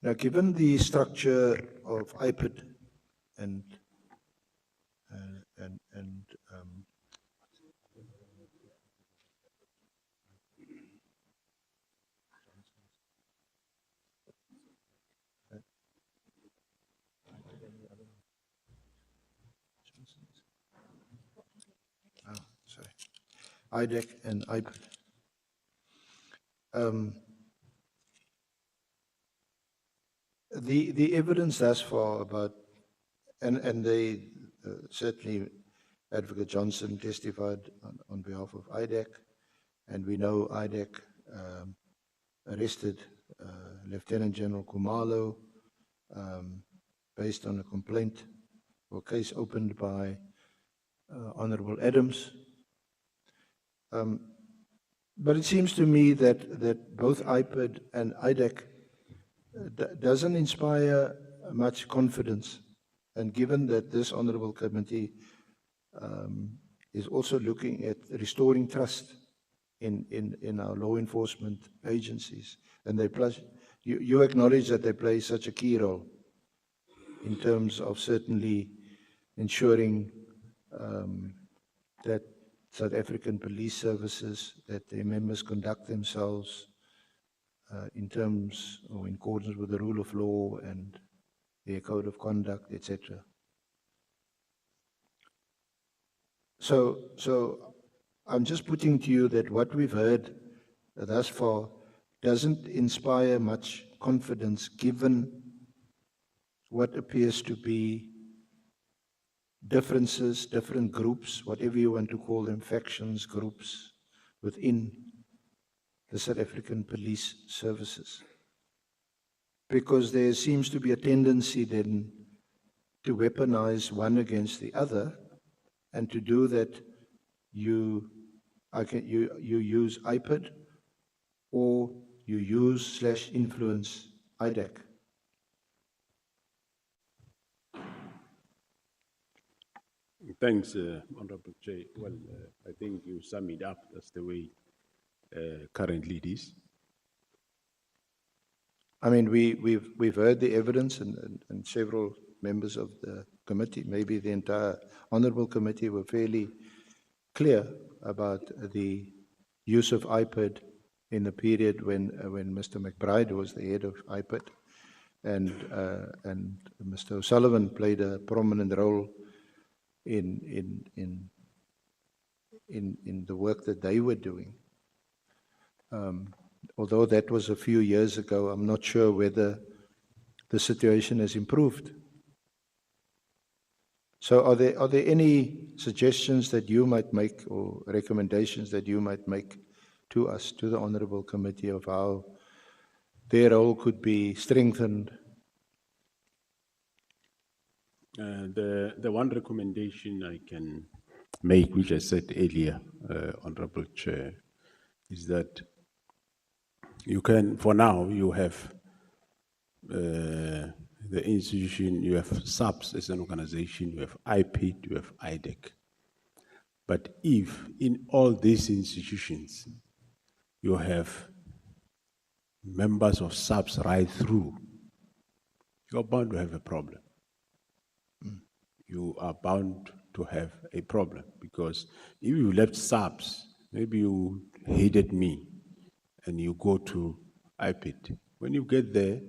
Now, given the structure of IPID and IDEC and IPID. The evidence thus far about, and they certainly, Advocate Johnson testified on behalf of IDEC, and we know IDEC arrested Lieutenant General Kumalo based on a complaint or case opened by Honorable Adams. But it seems to me that both IPID and IDEC doesn't inspire much confidence. And given that this Honorable Committee is also looking at restoring trust in our law enforcement agencies, and they plus, you acknowledge that they play such a key role in terms of certainly ensuring that South African police services, that their members conduct themselves in terms or in accordance with the rule of law and their code of conduct, etc. So I'm just putting to you that what we've heard thus far doesn't inspire much confidence given what appears to be differences, different groups, whatever you want to call them, factions, groups within the South African police services. Because there seems to be a tendency then to weaponize one against the other, and to do that you use IPID or you use/influence IDEC. Thanks, Honorable Chair. Well, I think you sum it up. That's the way currently it is. I mean, we've heard the evidence, and several members of the committee, maybe the entire Honorable Committee, were fairly clear about the use of IPID in the period when Mr. McBride was the head of IPID, and Mr. O'Sullivan played a prominent role in the work that they were doing. Although that was a few years ago, I'm not sure whether the situation has improved. So are there any suggestions that you might make or recommendations that you might make to us, to the Honorable Committee, of how their role could be strengthened? The one recommendation I can make, which I said earlier, Honorable Chair, is that you can, for now, you have the institution, you have SAPS as an organization, you have IPID, you have IDEC. But if in all these institutions you have members of SAPS right through, you're bound to have a problem. You are bound to have a problem, because if you left SAPS, maybe you hated me and you go to IPID. When you get there,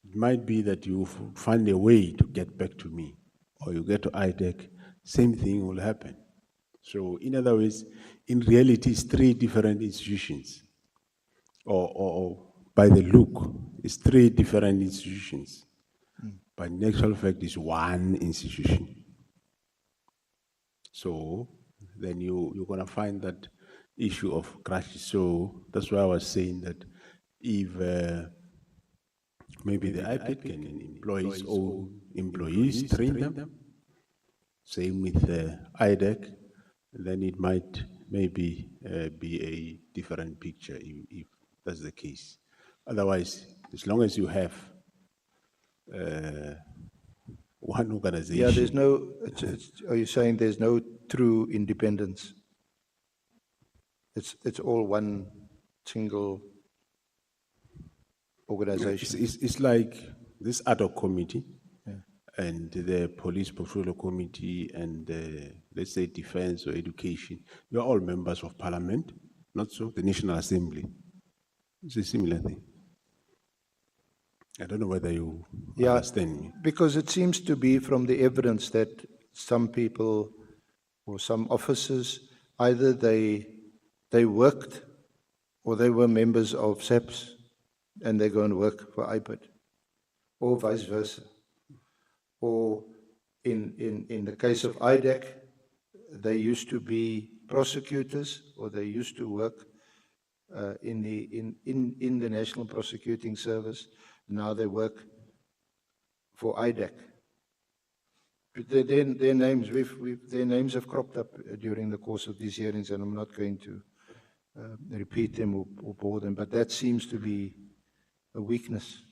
it might be that you find a way to get back to me, or you get to IDEC, same thing will happen. So in other words, in reality, it's three different institutions, or by the look, it's three different institutions. But in actual fact, it's one institution. So then you're going to find that issue of crashes. So that's why I was saying that if maybe the IPID can employ its own employees, train them, same with IDEC, then it might maybe be a different picture if that's the case. Otherwise, as long as you have one organization. Yeah, there's no, are you saying there's no true independence? It's all one single organization. It's like this ad hoc committee, yeah, and the police portfolio committee, and let's say defense or education. You are all members of parliament, not so the National Assembly. It's a similar thing. I don't know whether you understand me. Because it seems to be from the evidence that some people or some officers either they worked or they were members of SAPS and they go and work for IPID, or vice versa. Or in the case of IDEC, they used to be prosecutors or they used to work in the National Prosecuting Service. Now they work for IDEC. But their names, their names have cropped up during the course of these hearings, and I'm not going to repeat them or bore them, but that seems to be a weakness.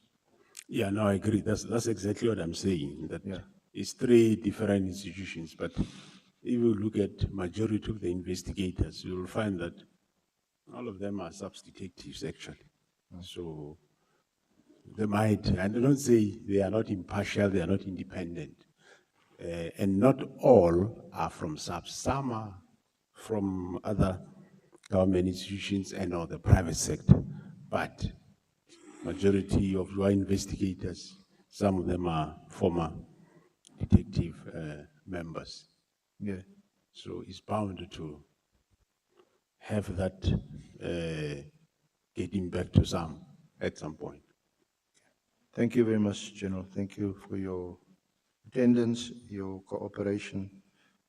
Yeah, no, I agree. That's exactly what I'm saying. That Yeah. it's three different institutions, but if you look at majority of the investigators, you will find that all of them are sub-detectives actually. So they might, and I don't say they are not impartial, they are not independent. And not all are from SAPS. Some are from other government institutions and or the private sector. But majority of your investigators, some of them are former detective members. Yeah. So it's bound to have that getting back to some at some point. Thank you very much, General. Thank you for your attendance, your cooperation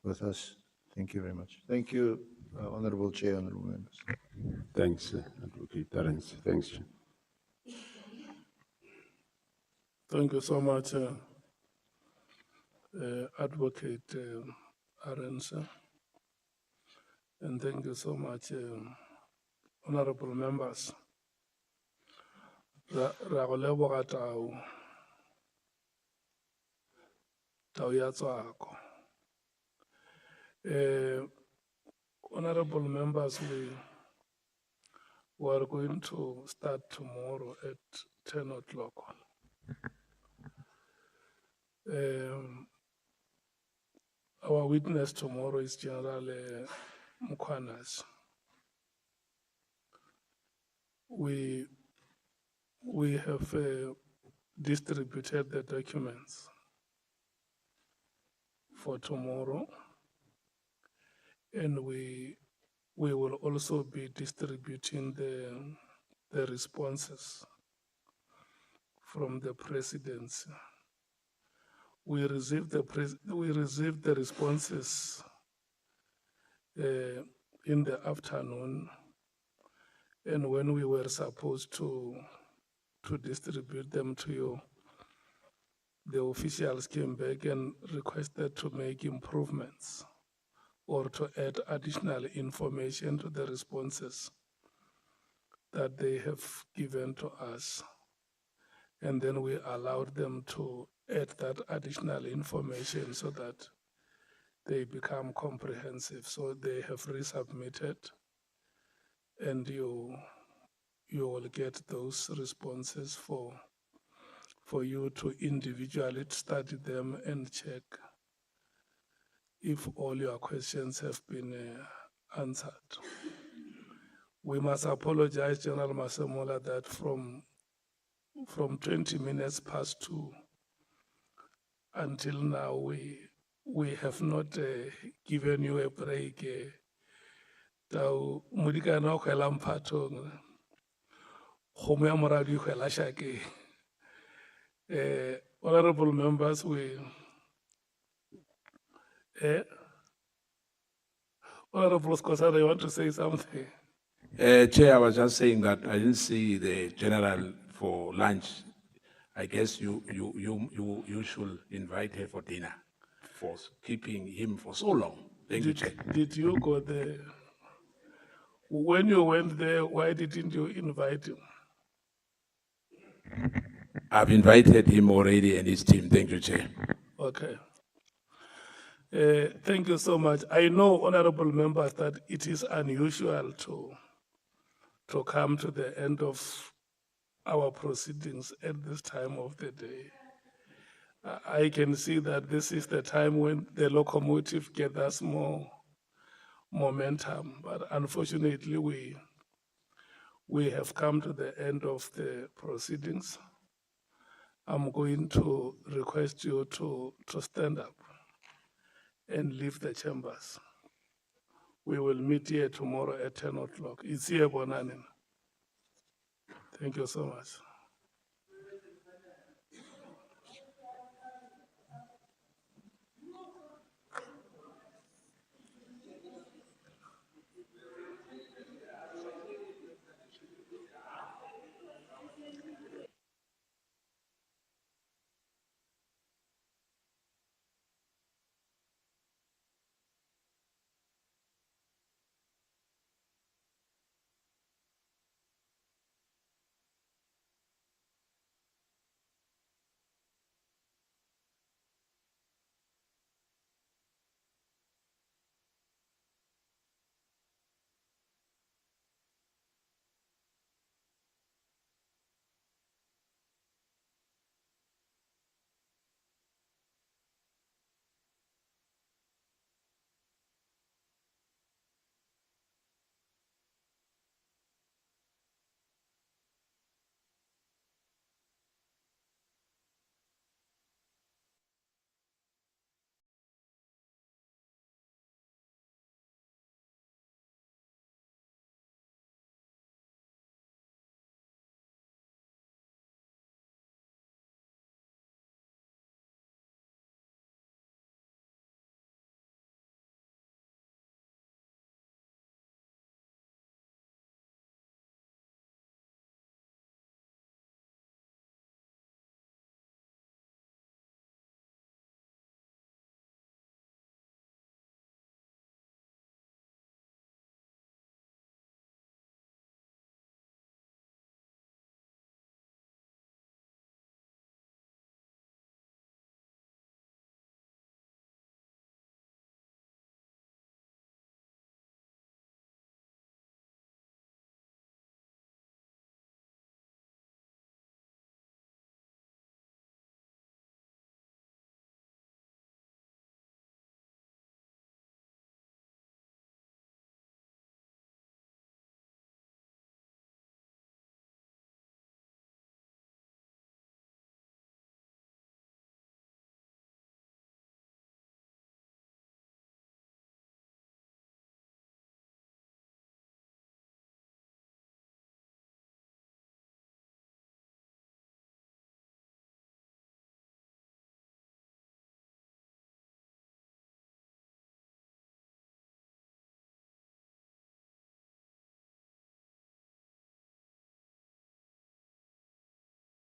with us. Thank you very much. Thank you, Honorable Chair, Honorable Members. Thanks, Advocate Terence. Thanks, Chair. Thank you so much, Advocate Arensa. And thank you so much, honorable members. Ra go leboga tau ya tswako. Honorable members, we are going to start tomorrow at 10 o'clock. Our witness tomorrow is Nhlanhla Mkwhanazi. We have distributed the documents for tomorrow, and we will also be distributing the responses from the presidency. We received the responses in the afternoon, and when we were supposed to distribute them to you, the officials came back and requested to make improvements or to add additional information to the responses that they have given to us. And then we allowed them to add that additional information so that they become comprehensive. So they have resubmitted, and you will get those responses for you to individually study them and check if all your questions have been answered. We must apologize, General Masemola, that from 20 minutes past 2 until now, we have not given you a break. Tau mudikana o khwela mphatong, kgomo ya moradi e khwela shakeng. Honorable members, Honorable Skosana, you want to say something? Chair, I was just saying that I didn't see the general for lunch. I guess you should invite her for dinner for keeping him for so long. Thank you, Chair. Did you go there? When you went there, why didn't you invite him? I've invited him already and his team. Thank you, Chair. Okay. Thank you so much. I know, honorable members, that it is unusual to come to the end of our proceedings at this time of the day. I can see that this is the time when the locomotive gathers more momentum, but unfortunately we have come to the end of the proceedings. I'm going to request you to stand up and leave the chambers. We will meet here tomorrow at 10 o'clock. It's here, Bonanin. Thank you so much.